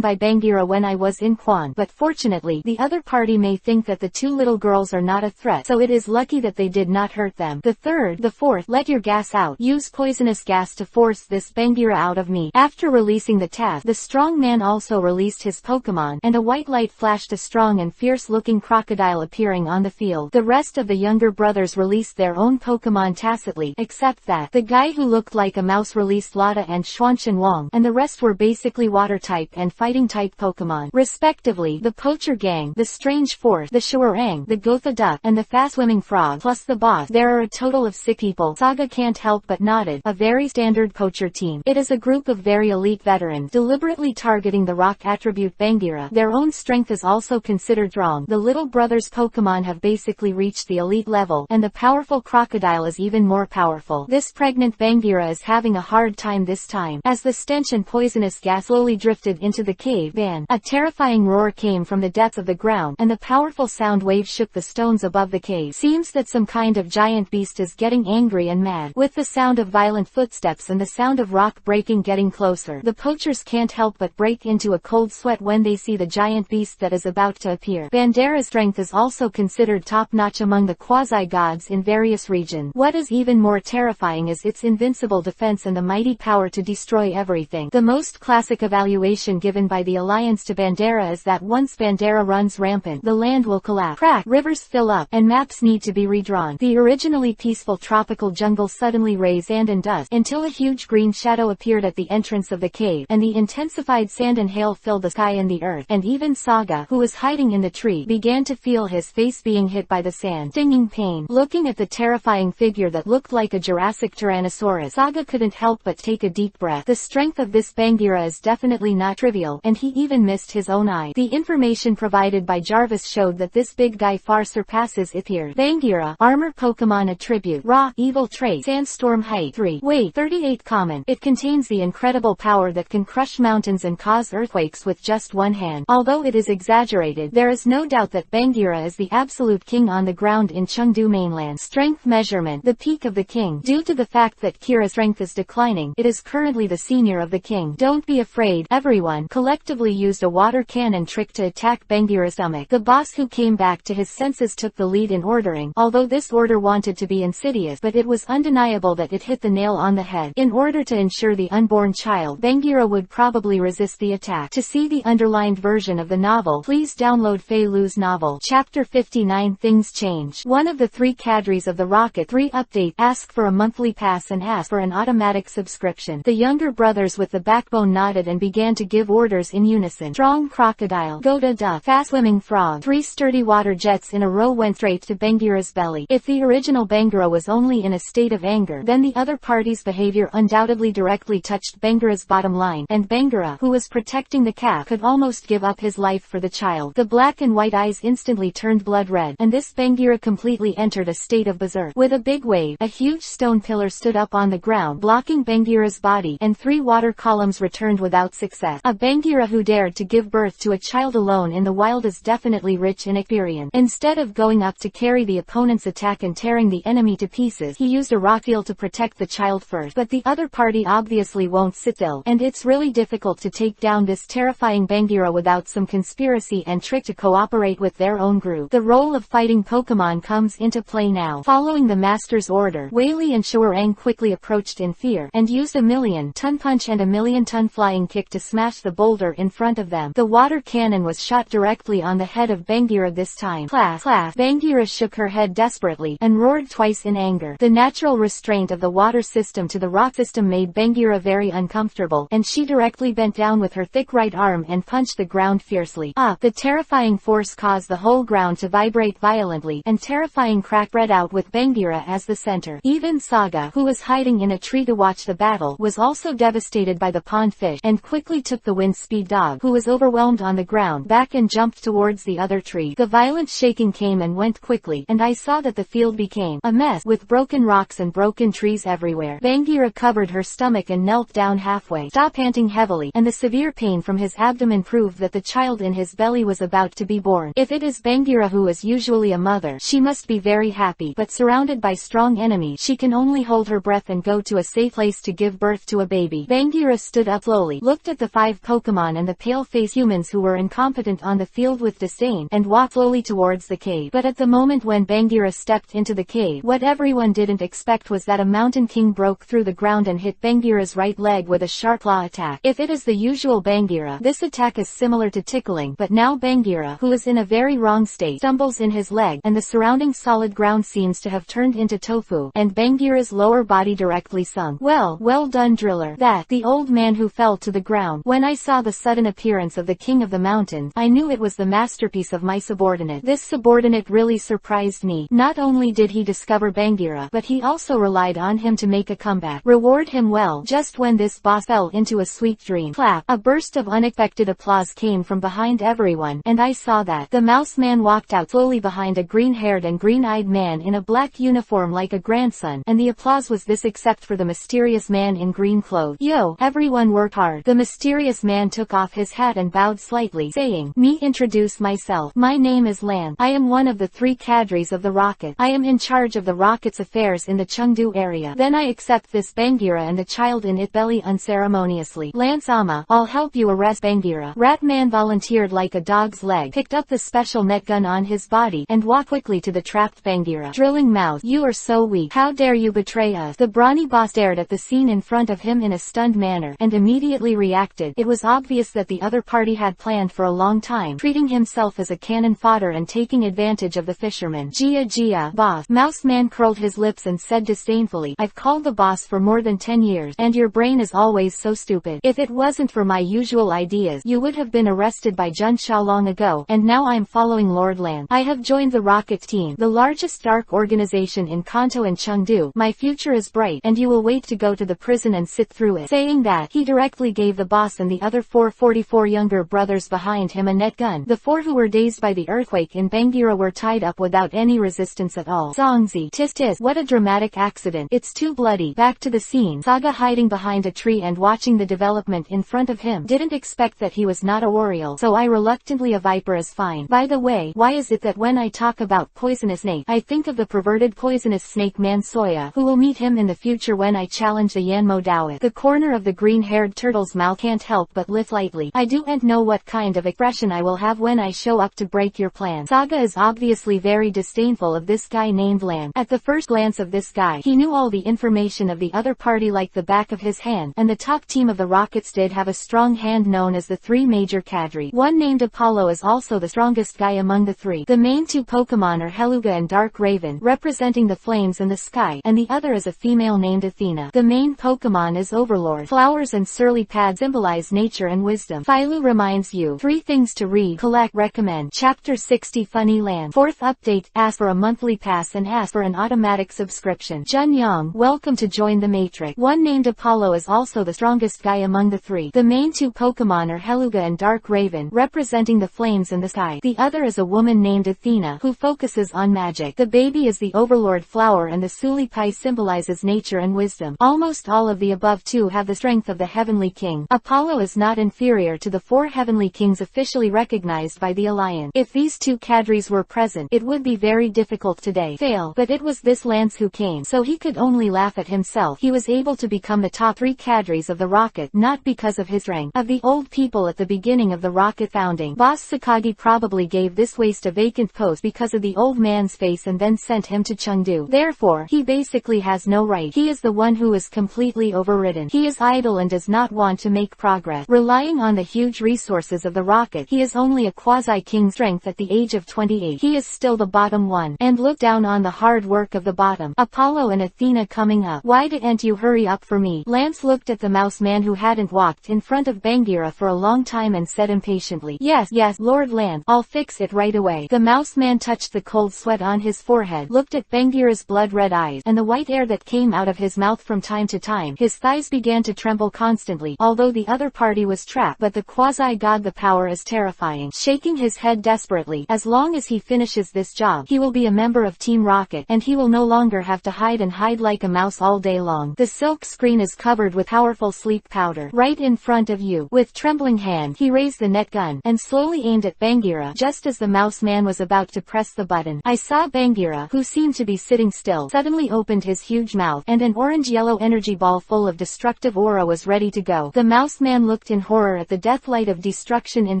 by Bagheera when I was in Quan, but fortunately, the other party may think that the 2 little girls are not a threat, so it is lucky that they did not hurt them. The 3rd, the 4th, let your gas out. Use poisonous gas to force this Bagheera out of me. After releasing the task, the strong man also released his Pokemon, and a white light flashed, a strong and fierce-looking crocodile appearing on the field. The rest of the younger brothers released their own Pokemon tacitly, except that the guy who looked like a mouse released Lada and Xuanshan Wang, and the rest were basically water-type and fighting-type Pokemon, respectively. The Poacher Gang, the Strange Force, the Shuarang, the Gotha Duck, and the fast-swimming frog, plus the boss. There are a total of 6 people. Saga can't help but nodded. A very standard poacher team. It is a group of very elite veterans, deliberately targeting the rock attribute Bangira. Their own strength is also considered strong. The little brothers Pokemon have basically reached the elite level, and the powerful crocodile is even more powerful. This pregnant Bangira is having a hard time this time. As the stench and poisonous gas slowly drifted into the cave, a terrifying roar came from the depths of the ground, and the powerful sound wave shook the stones above the cave. Seems that some kind of giant beast is getting angry and mad. With the sound of violent footsteps and the sound of rock breaking getting closer, the poachers can't help but break into a cold sweat when they see the giant beast that is about to appear. Bandera's strength is also considered top-notch among the quasi-gods in various regions. What is even more terrifying is its invincible defense and the mighty power to destroy everything. The most classic evaluation given by the Alliance to Bandera is that once Bandera runs rampant, the land will collapse, crack, rivers fill up, and maps need to be redrawn. The originally peaceful tropical jungle suddenly raised sand and dust, until a huge green shadow appeared at the entrance of the cave, and the intensified sand and hail filled the sky and the earth, and even Saga, who was hiding in the tree, began to feel his face being hit by the sand, stinging pain. Looking at the terrifying figure that looked like a Jurassic Tyrannosaurus, Saga couldn't help but take a deep breath. The strength of this Bangira is definitely not trivial, and he even missed his own eye. The information provided by Jarvis showed that this big guy far surpasses its peers. Bangira, armor Pokemon attribute, raw, evil trait, sandstorm height 3, weight 38 common. It contains the incredible power that can crush mountains and cause earthquakes with just one hand. Although it is exaggerated, there is no doubt that Bangira is the absolute king on the ground in Chengdu mainland. Strength measurement, the peak of the king. Due to the fact that Kira's strength is declining, it is currently the senior of the king. Don't be afraid, everyone collectively used a water cannon trick to attack Bangira's stomach. The boss, who came back to his senses, took the lead in ordering, although this order wanted to be insidious, but it was undeniable that it hit the nail on the head. In order to ensure the unborn child, Bangira would probably resist the attack. To see the underlined version of the novel, please download Fei Lu's novel. Chapter 59 Things Change. One of the 3 cadres of the Rocket 3 update asked for a monthly pass and asked for an automatic subscription. The younger brothers with the backbone nodded and began to give orders in unison. Strong crocodile, go to duck, fast swimming frog. 3 sturdy water jets in a row went straight to Bangira's belly. If the original Bangira was only in a state of anger, then the other party's behavior undoubtedly directly touched Bangira's bottom line, and Bangira, who was protecting the calf, could almost give up his life for the child. The black and white eyes instantly turned blood red, and this Bangira completely entered a state of berserk. With a big wave, a huge stone pillar stood up on the ground, blocking Bangira's body, and 3 water columns returned without success. A Bangira who dared to give birth to a child alone in the wild is definitely rich in experience. Instead of going up to carry the opponent's attack and tearing the enemy to pieces, he used a rock field to protect the child first. But the other party obviously won't sit still, and it's really difficult to take down this terrifying Bangira without some conspiracy and trick to cooperate with their own group. The role of fighting Pokemon comes into play now. Following the master's order, Whaley and Shuarang quickly approached in fear, and used a 1,000,000-ton punch and a 1,000,000-ton flying kick to smash the boulder in front of them. The water cannon was shot directly on the head of Bangira this time. Clap, clap. Bangira shook her head desperately, and roared twice in anger. The natural restraint of the water system to the rock system made Bangira very uncomfortable, and she directly bent down with her thick right arm and punched the ground fiercely. The terrifying force caused the whole ground to vibrate violently, and terrifying crack spread out with Bangira as the center. Even Saga, who was hiding in a tree to watch the battle, was also devastated by the pond fish, and quickly took the wind speed dog, who was overwhelmed on the ground, back and jumped towards the other tree. The violent shaking came and went quickly, and I saw that the field became a mess, with broken rocks and broken trees everywhere. Bangira covered her stomach and knelt down halfway, stopped panting heavily, and the severe pain from his abdomen proved that the child in his belly was about to be born. If it is Bangira, who is usually a mother, she must be very happy, but surrounded by strong enemies, she can only hold her breath and go to a safe place to give birth to a baby. Bangira stood up slowly, looked at the 5 Pokemon and the pale-faced humans who were incompetent on the field with disdain, and walked slowly towards the cave. But at the moment when Bangira stepped into the cave, what everyone didn't expect was that a mountain king broke through the ground and hit Bangira's right leg with a sharp claw attack. If it is the usual Bangira, this attack is similar to tickling, but now Bangira, who is in a very wrong state, stumbles in his leg, and the surrounding solid ground seems to have turned into tofu, and Bangira's lower body directly sunk. Well done, Driller. That, the old man who fell to the ground. When I saw the sudden appearance of the king of the mountains, I knew it was the masterpiece of my subordinate. This subordinate really surprised me. Not only did he discover discover Bagheera, but he also relied on him to make a comeback. Reward him well. Just when this boss fell into a sweet dream, clap, a burst of unexpected applause came from behind everyone, and I saw that. The mouse man walked out slowly behind a green-haired and green-eyed man in a black uniform like a grandson, and the applause was this except for the mysterious man in green clothes. Yo, everyone worked hard. The mysterious man took off his hat and bowed slightly, saying, "Me introduce myself. My name is Lan. I am one of the 3 cadres of the rocket. I am in charge of the rocket's affairs in the Chengdu area." Then I accept this Bagheera and the child in it belly unceremoniously. "Lance-ama, I'll help you arrest Bagheera." Ratman volunteered like a dog's leg, picked up the special net gun on his body, and walked quickly to the trapped Bagheera. Drilling mouth, "You are so weak. How dare you betray us?" The brawny boss stared at the scene in front of him in a stunned manner, and immediately reacted. It was obvious that the other party had planned for a long time, treating himself as a cannon fodder and taking advantage of the fisherman. Gia, boss. Mouse man curled his lips and said disdainfully, "I've called the boss for more than 10 years, and your brain is always so stupid. If it wasn't for my usual ideas, you would have been arrested by Jun Shao long ago, and now I'm following Lord Lan. I have joined the Rocket Team, the largest dark organization in Kanto and Chengdu. My future is bright, and you will wait to go to the prison and sit through it." Saying that, he directly gave the boss and the other 444 younger brothers behind him a net gun. The 4 who were dazed by the earthquake in Bagheera were tied up without any resistance at all. Zongzi, tis, what a dramatic accident. It's too bloody. Back to the scene. Saga hiding behind a tree and watching the development in front of him. Didn't expect that he was not a Oriole, so I reluctantly a viper is fine. By the way, why is it that when I talk about poisonous snake, I think of the perverted poisonous snake man Soya, who will meet him in the future when I challenge the Yanmo Daoist. The corner of the green-haired turtle's mouth can't help but lift lightly. I don't know what kind of expression I will have when I show up to break your plan. Saga is obviously very disdainful of this guy named Lan. At the first glance of this guy, he knew all the information of the other party like the back of his hand, and the top team of the Rockets did have a strong hand known as the 3 major cadre. One named Apollo is also the strongest guy among the 3. The main 2 Pokemon are Heluga and Dark Raven, representing the flames and the sky, and the other is a female named Athena. The main Pokemon is Overlord. Flowers and Surly Pad symbolize nature and wisdom. Philo reminds you 3 things to read, collect, recommend. Chapter 60 Funny Land. 4th update, ask for a monthly pass and ask for an automatic subscription. Jun Yang, welcome to join the Matrix. One named Apollo is also the strongest guy among the 3. The main 2 Pokemon are Heluga and Dark Raven, representing the flames and the sky. The other is a woman named Athena, who focuses on magic. The baby is the Overlord flower and the Suli Pai symbolizes nature and wisdom. Almost all of the above 2 have the strength of the Heavenly King. Apollo is not inferior to the 4 Heavenly Kings officially recognized by the Alliance. If these 2 cadres were present, it would be very difficult today. Fail, but it was this Lance who came, so he could only laugh at himself. He was able to become the top 3 cadres of the rocket, not because of his rank. Of the old people at the beginning of the rocket founding, Boss Sakagi probably gave this waste a vacant post because of the old man's face and then sent him to Chengdu. Therefore, he basically has no right. He is the one who is completely overridden. He is idle and does not want to make progress. Relying on the huge resources of the rocket, he is only a quasi-king strength at the age of 28. He is still the bottom one, and look down on the hard work of the bottom. Apollo and Athena coming up. Why didn't you hurry up for me? Lance looked at the mouse man who hadn't walked in front of Bagheera for a long time and said impatiently, Yes, Lord Lan, I'll fix it right away. The mouse man touched the cold sweat on his forehead, looked at Bagheera's blood-red eyes, and the white air that came out of his mouth from time to time. His thighs began to tremble constantly, although the other party was trapped, but the quasi-god the power is terrifying. Shaking his head desperately, as long as he finishes this job, he will be a member of Team Rocket, and he will no longer have to hide like a mouse all day long. The silk screen is covered with powerful sleep powder. Right in front of you. With trembling hand, he raised the net gun, and slowly aimed at Bagheera. Just as the mouse man was about to press the button, I saw Bagheera, who seemed to be sitting still, suddenly opened his huge mouth, and an orange-yellow energy ball full of destructive aura was ready to go. The mouse man looked in horror at the death light of destruction in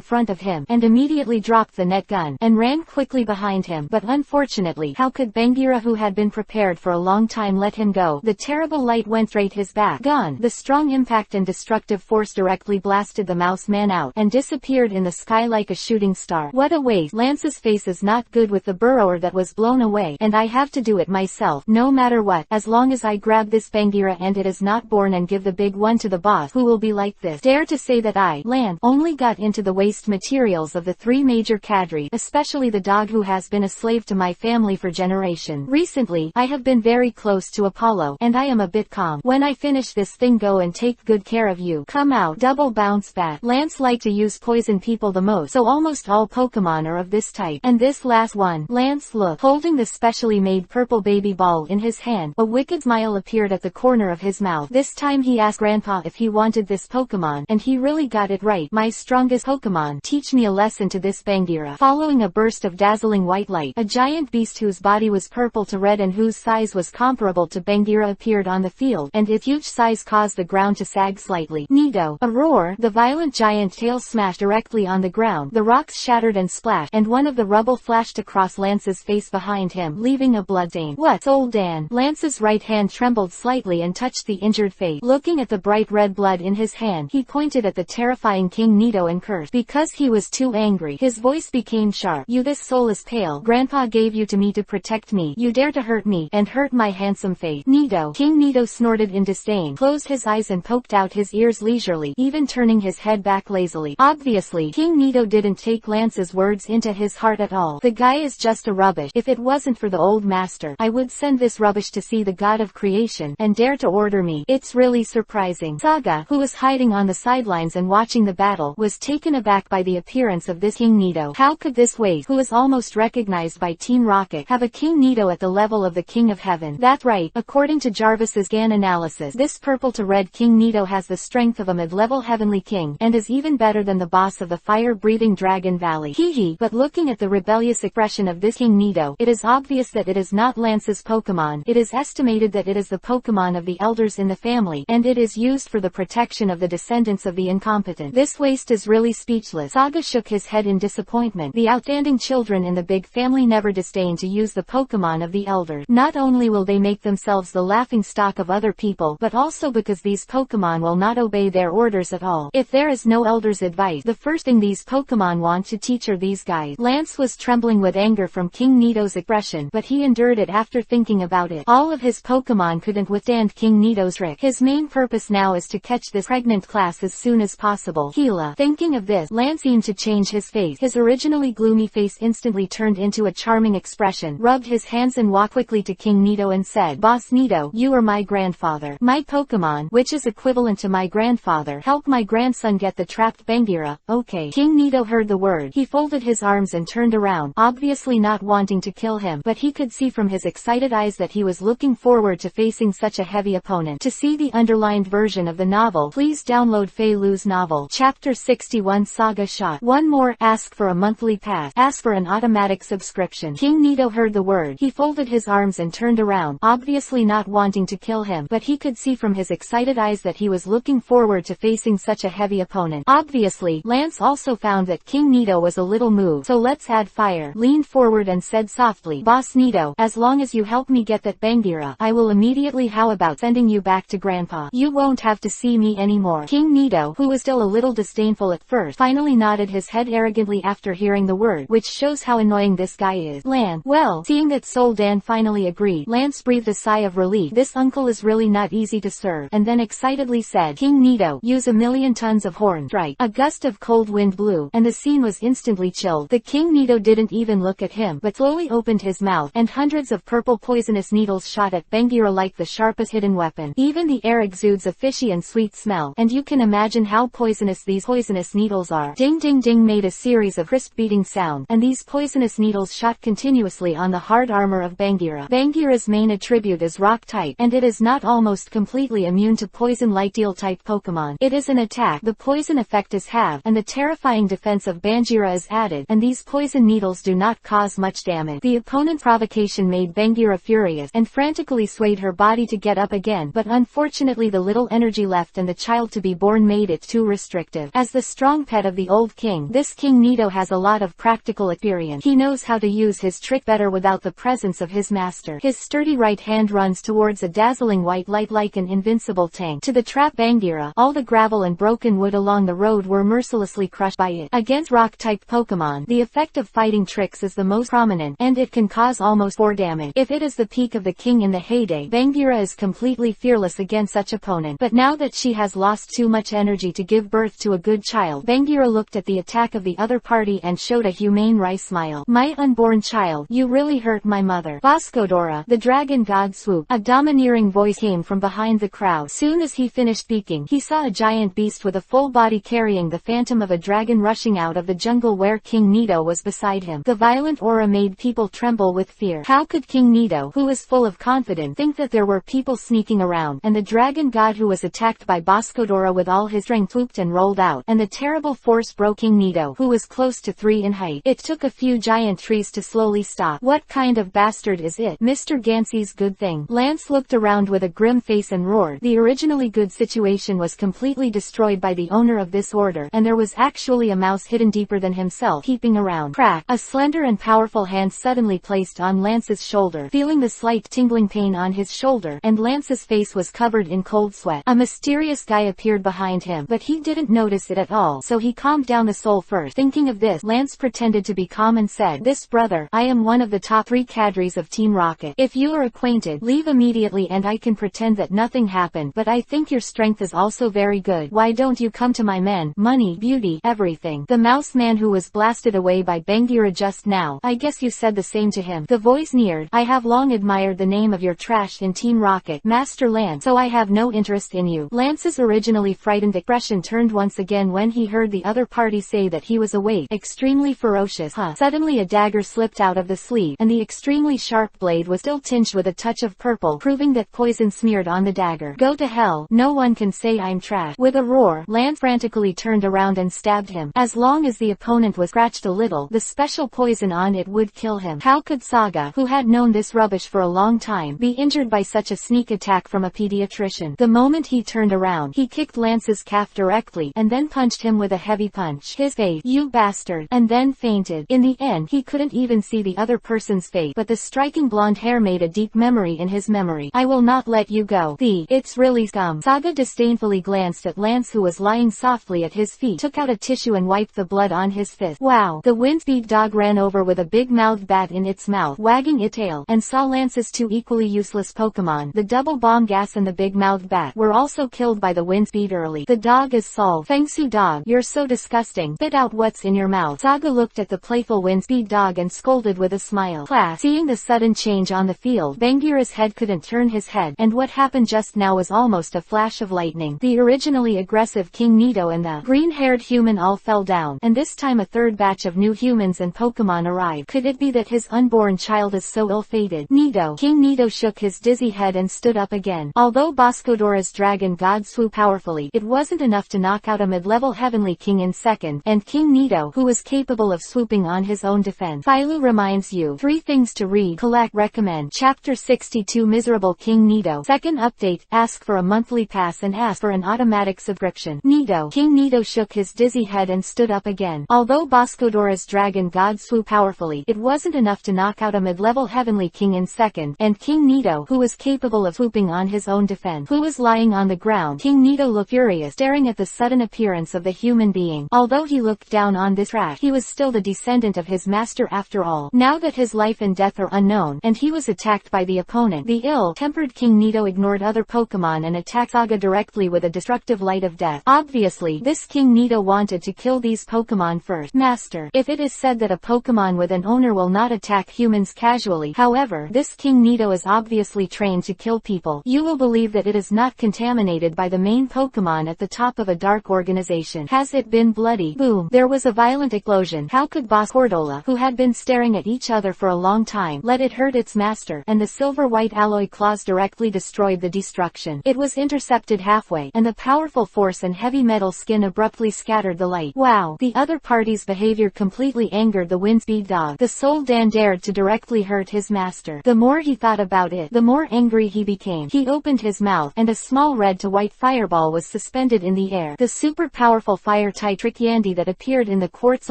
front of him, and immediately dropped the net gun, and ran quickly behind him. But unfortunately, how could Bagheera, who had been prepared for a long time, let him go? The terrible light went straight his back. Gone. The strong impact and destructive force directly blasted the mouse man out, and disappeared in the sky like a shooting star. What a waste. Lance's face is not good with the burrower that was blown away, and I have to do it myself, no matter what, as long as I grab this Bagheera and it is not born and give the big one to the boss, who will be like this. Dare to say that I, Lan, only got into the waste materials of the 3 major cadre, especially the dog who has been a slave to my family for generations. situation. Recently, I have been very close to Apollo, and I am a bit calm. When I finish this thing, go and take good care of you. Come out. Double bounce back. Lance liked to use poison people the most, so almost all Pokemon are of this type. And this last one. Lance looked, holding the specially made purple baby ball in his hand. A wicked smile appeared at the corner of his mouth. This time he asked Grandpa if he wanted this Pokemon, and he really got it right. My strongest Pokemon. Teach me a lesson to this Bangira. Following a burst of dazzling white light, a giant beast whose body was purple to red and whose size was comparable to Bangira appeared on the field, and its huge size caused the ground to sag slightly. Nido. A roar. The violent giant tail smashed directly on the ground. The rocks shattered and splashed, and one of the rubble flashed across Lance's face behind him, leaving a blood stain. What? Soldan. Lance's right hand trembled slightly and touched the injured face. Looking at the bright red blood in his hand, he pointed at the terrifying King Nido and cursed. Because he was too angry, his voice became sharp. You, this soul is pale. Grandpa gave you to me to protect me. You dare to hurt me, and hurt my handsome face. Nido. King Nido snorted in disdain, closed his eyes and poked out his ears leisurely, even turning his head back lazily. Obviously, King Nido didn't take Lance's words into his heart at all. The guy is just a rubbish. If it wasn't for the old master, I would send this rubbish to see the god of creation, and dare to order me. It's really surprising. Saga, who was hiding on the sidelines and watching the battle, was taken aback by the appearance of this King Nido. How could this waste, who is almost recognized by Team Rocket, have a King Nido at the level of the King of Heaven? That's right. According to Jarvis's GAN analysis, this purple to red King Nido has the strength of a mid-level heavenly king, and is even better than the boss of the fire-breathing Dragon Valley. Hehe. But looking at the rebellious expression of this King Nido, it is obvious that it is not Lance's Pokemon. It is estimated that it is the Pokemon of the elders in the family, and it is used for the protection of the descendants of the incompetent. This waste is really speechless. Saga shook his head in disappointment. The outstanding children in the big family never disdain to use the Pokemon of the elders. Not only will they make themselves the laughing stock of other people, but also because these Pokemon will not obey their orders at all. If there is no elder's advice, the first thing these Pokemon want to teach are these guys. Lance was trembling with anger from King Nido's aggression, but he endured it after thinking about it. All of his Pokemon couldn't withstand King Nido's trick. His main purpose now is to catch this pregnant class as soon as possible. Gila. Thinking of this, Lance seemed to change his face. His originally gloomy face instantly turned into a charming expression, rubbed his hands and walked quickly to King Nido and said, Boss Nido, you are my grandfather. My Pokemon, which is equivalent to my grandfather, help my grandson get the trapped Bangira. Okay. King Nido heard the word. He folded his arms and turned around, obviously not wanting to kill him, but he could see from his excited eyes that he was looking forward to facing such a heavy opponent. To see the underlined version of the novel, please download Fei Lu's novel. Chapter 61 Saga Shot. One more. Ask for a monthly pass. Ask for an automatic subscription. King Nido heard the word. He folded his arms and turned around, obviously not wanting to kill him, but he could see from his excited eyes that he was looking forward to facing such a heavy opponent. Obviously, Lance also found that King Nido was a little moved, so let's add fire. Leaned forward and said softly, Boss Nido, as long as you help me get that Bangira, I will immediately. How about sending you back to Grandpa? You won't have to see me anymore. King Nido, who was still a little disdainful at first, finally nodded his head arrogantly after hearing the word, which shows how annoying this guy is. Lance. Well, seeing that Soldan finally agreed, Lance breathed a sigh of relief. This uncle is really not easy to serve, and then excitedly said, King Nido, use 1,000,000 tons of horn strike. A gust of cold wind blew, and the scene was instantly chilled. The King Nido didn't even look at him, but slowly opened his mouth, and hundreds of purple poisonous needles shot at Bangira like the sharpest hidden weapon. Even the air exudes a fishy and sweet smell, and you can imagine how poisonous these poisonous needles are. Ding ding ding made a series of crisp beating sounds, and these poisonous needles shot continuously on the hard armor of Bangira. Bangira's main attribute is rock type, and it is not almost completely immune to poison like steel type Pokemon. It is an attack. The poison effect is halved, and the terrifying defense of Bangira is added, and these poison needles do not cause much damage. The opponent's provocation made Bangira furious, and frantically swayed her body to get up again, but unfortunately the little energy left and the child to be born made it too restrictive. As the strong pet of the old king, this King Nido has a lot of practical experience. He knows how to use his trick better without the presence of his master. His sturdy right hand runs towards a dazzling white light like an invincible tank. To the trap Bangira, all the gravel and broken wood along the road were mercilessly crushed by it. Against rock-type Pokemon, the effect of fighting tricks is the most prominent, and it can cause almost 4 damage. If it is the peak of the king in the heyday, Bangira is completely fearless against such opponent. But now that she has lost too much energy to give birth to a good child, Bangira looked at the attack of the other party and showed a humane wry smile. My unborn child, you really hurt my my mother. Boscodora, the dragon god swooped. A domineering voice came from behind the crowd. Soon as he finished speaking, he saw a giant beast with a full body carrying the phantom of a dragon rushing out of the jungle where King Nito was beside him. The violent aura made people tremble with fear. How could King Nito, who was full of confidence, think that there were people sneaking around? And the dragon god who was attacked by Boscodora with all his strength swooped and rolled out, and the terrible force broke King Nito, who was close to 3 in height. It took a few giant trees to slowly stop. What kind of bastard is it? Mr. Gansey's good thing. Lance looked around with a grim face and roared. The originally good situation was completely destroyed by the owner of this order, and there was actually a mouse hidden deeper than himself, peeping around. Crack! A slender and powerful hand suddenly placed on Lance's shoulder, feeling the slight tingling pain on his shoulder, and Lance's face was covered in cold sweat. A mysterious guy appeared behind him, but he didn't notice it at all, so he calmed down the soul first. Thinking of this, Lance pretended to be calm and said, "This brother, I am one of the top 3 cadres of Team Rocket. If you are acquainted, leave immediately and I can pretend that nothing happened, but I think your strength is also very good. Why don't you come to my men? Money, beauty, everything." The mouse man who was blasted away by Bangira just now, "I guess you said the same to him." The voice neared. "I have long admired the name of your trash in Team Rocket, Master Lance, so I have no interest in you." Lance's originally frightened expression turned once again when he heard the other party say that he was awake, extremely ferocious. Suddenly a dagger slipped out of the sleeve, and the extremely sharp blade was still tinged with a touch of purple, proving that poison smeared on the dagger. "Go to hell, no one can say I'm trash." With a roar, Lance frantically turned around and stabbed him. As long as the opponent was scratched a little, the special poison on it would kill him. How could Saga, who had known this rubbish for a long time, be injured by such a sneak attack from a pediatrician? The moment he turned around, he kicked Lance's calf directly, and then punched him with a heavy punch. His face, "You bastard," and then fainted. In the end, he couldn't even see the other person's face, but the striking blonde hair made a deep memory in his memory. "I will not let you go. It's really scum." Saga disdainfully glanced at Lance, who was lying softly at his feet, took out a tissue and wiped the blood on his fist. Wow! The windspeed dog ran over with a big-mouthed bat in its mouth, wagging its tail, and saw Lance's 2 equally useless Pokemon, the double bomb gas and the big-mouthed bat, were also killed by the windspeed early. "The dog is solved. Thanks you dog, you're so disgusting. Spit out what's in your mouth." Saga looked at the playful windspeed dog and scolded with a smile. Class. Seeing the sudden change on the field, Bangira's head couldn't turn his head, and what happened just now was almost a flash of lightning. The originally aggressive King Nito and the green-haired human all fell down, and this time a third batch of new humans and Pokemon arrived. Could it be that his unborn child is so ill-fated? Nito. King Nito shook his dizzy head and stood up again. Although Boscodora's dragon god swooped powerfully, it wasn't enough to knock out a mid-level heavenly king in second, and King Nito, who was capable of swooping on his own defense. Philo reminds you 3 things to read, collect, recommend. Chapter 62 Miserable King Nito. Second update, ask for a monthly pass and ask for an automatic subscription. Nito. King Nito shook his dizzy head and stood up again. Although Boscodora's dragon god swooped powerfully, it wasn't enough to knock out a mid-level heavenly king in second, and King Nito, who was capable of swooping on his own defense, who was lying on the ground. King Nito looked furious, staring at the sudden appearance of the human being. Although he looked down on this trash, he was still the descendant of his master after all. Now that his life and death are unknown, and he was attacked by the opponent, the ill-tempered King Nito ignored other Pokemon and attacked Saga directly with a destructive light of death. Obviously, this King Nito wanted to kill these Pokemon first. Master. If it is said that a Pokemon with an owner will not attack humans casually, however, this King Nito is obviously trained to kill people. You will believe that it is not contaminated by the main Pokemon at the top of a dark organization. Has it been bloody? Boom. There was a violent explosion. How could Boss Cordola, who had been staring at each other for a long time, let it hurt its master? And the silver-white alloy claws directly destroyed the destruction. It was intercepted halfway, and the powerful force and heavy metal skin abruptly scattered the light. Wow. The other party's behavior completely angered the windspeed dog. The Soul Dan dared to directly hurt his master. The more he thought about it, the more angry he became. He opened his mouth, and a small red to white fireball was suspended in the air. The super powerful fire-type Tricky that appeared in the Quartz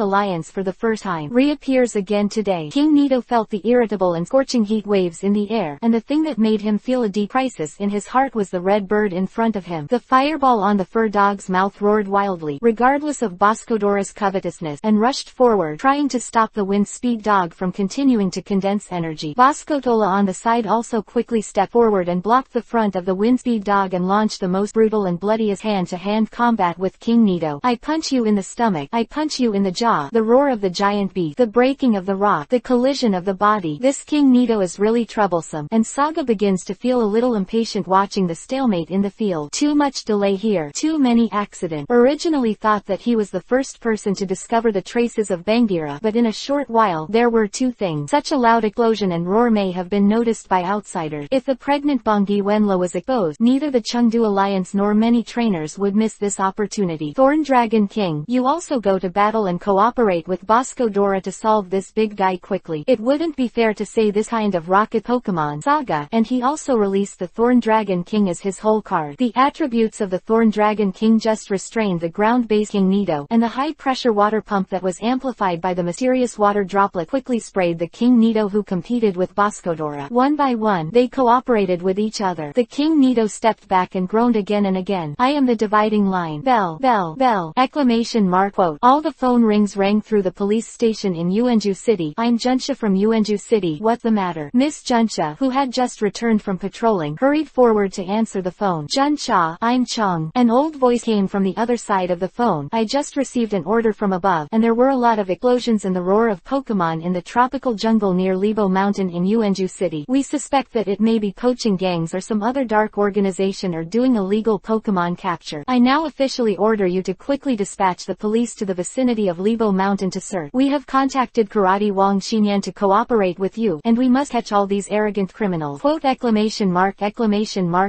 Alliance for the first time reappears again today. King Nito felt the irritable and scorching heat waves in the air, and the thing that made him feel a deep crisis in his heart was the red bird in front of him. The fireball on the fur dog's mouth roared wildly, regardless of Boscodora's covetousness, and rushed forward, trying to stop the windspeed dog from continuing to condense energy. Boscotola on the side also quickly stepped forward and blocked the front of the windspeed dog and launched the most brutal and bloodiest hand-to-hand combat with King Nito. I punch you in the stomach. I punch you in the jaw. The roar of the giant beast. The breaking of the rock. The collision of the body. karate. This King Nito is really troublesome. And Saga begins to feel a little impatient watching the stalemate in the field. Too much delay here. Too many accident. Originally thought that he was the first person to discover the traces of Bangira, but in a short while there were two things. Such a loud explosion and roar may have been noticed by outsiders. If the pregnant Bongi Wenlo was exposed, neither the Chengdu Alliance nor many trainers would miss this opportunity. Thorn Dragon King, you also go to battle and cooperate with Bosco Dora to solve this big guy quickly. It wouldn't be fair to say this kind of rocket Pokemon Saga, and he also released the Thorn Dragon King as his whole card. The attributes of the Thorn Dragon King just restrained the ground-based King Nito, and the high-pressure water pump that was amplified by the mysterious water droplet quickly sprayed the King Nito who competed with Boscodora. One by one, they cooperated with each other. The King Nito stepped back and groaned again and again. I am the dividing line. Bell, bell, bell! Exclamation mark quote. All the phone rings rang through the police station in Uenju City. I'm Junsha from Uenju City. What the matter? Miss Junsha, who had just returned from patrolling, hurried forward to answer the phone. Junsha, I'm Chong. An old voice came from the other side of the phone. I just received an order from above, and there were a lot of explosions and the roar of Pokemon in the tropical jungle near Lebo Mountain in Uenju City. We suspect that it may be poaching gangs or some other dark organization or doing illegal Pokemon capture. I now officially order you to quickly dispatch the police to the vicinity of Lebo Mountain to search. We have contacted Karate Wang Xinyan to cooperate with you, and we must catch all these arrogant criminals. Quote exclamation mark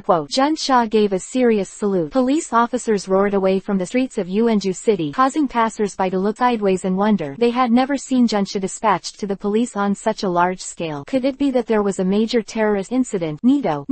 quote. Jun Sha gave a serious salute. Police officers roared away from the streets of Uenju City, causing passers-by to look sideways and wonder. They had never seen Junsha dispatched to the police on such a large scale. Could it be that there was a major terrorist incident? Nito,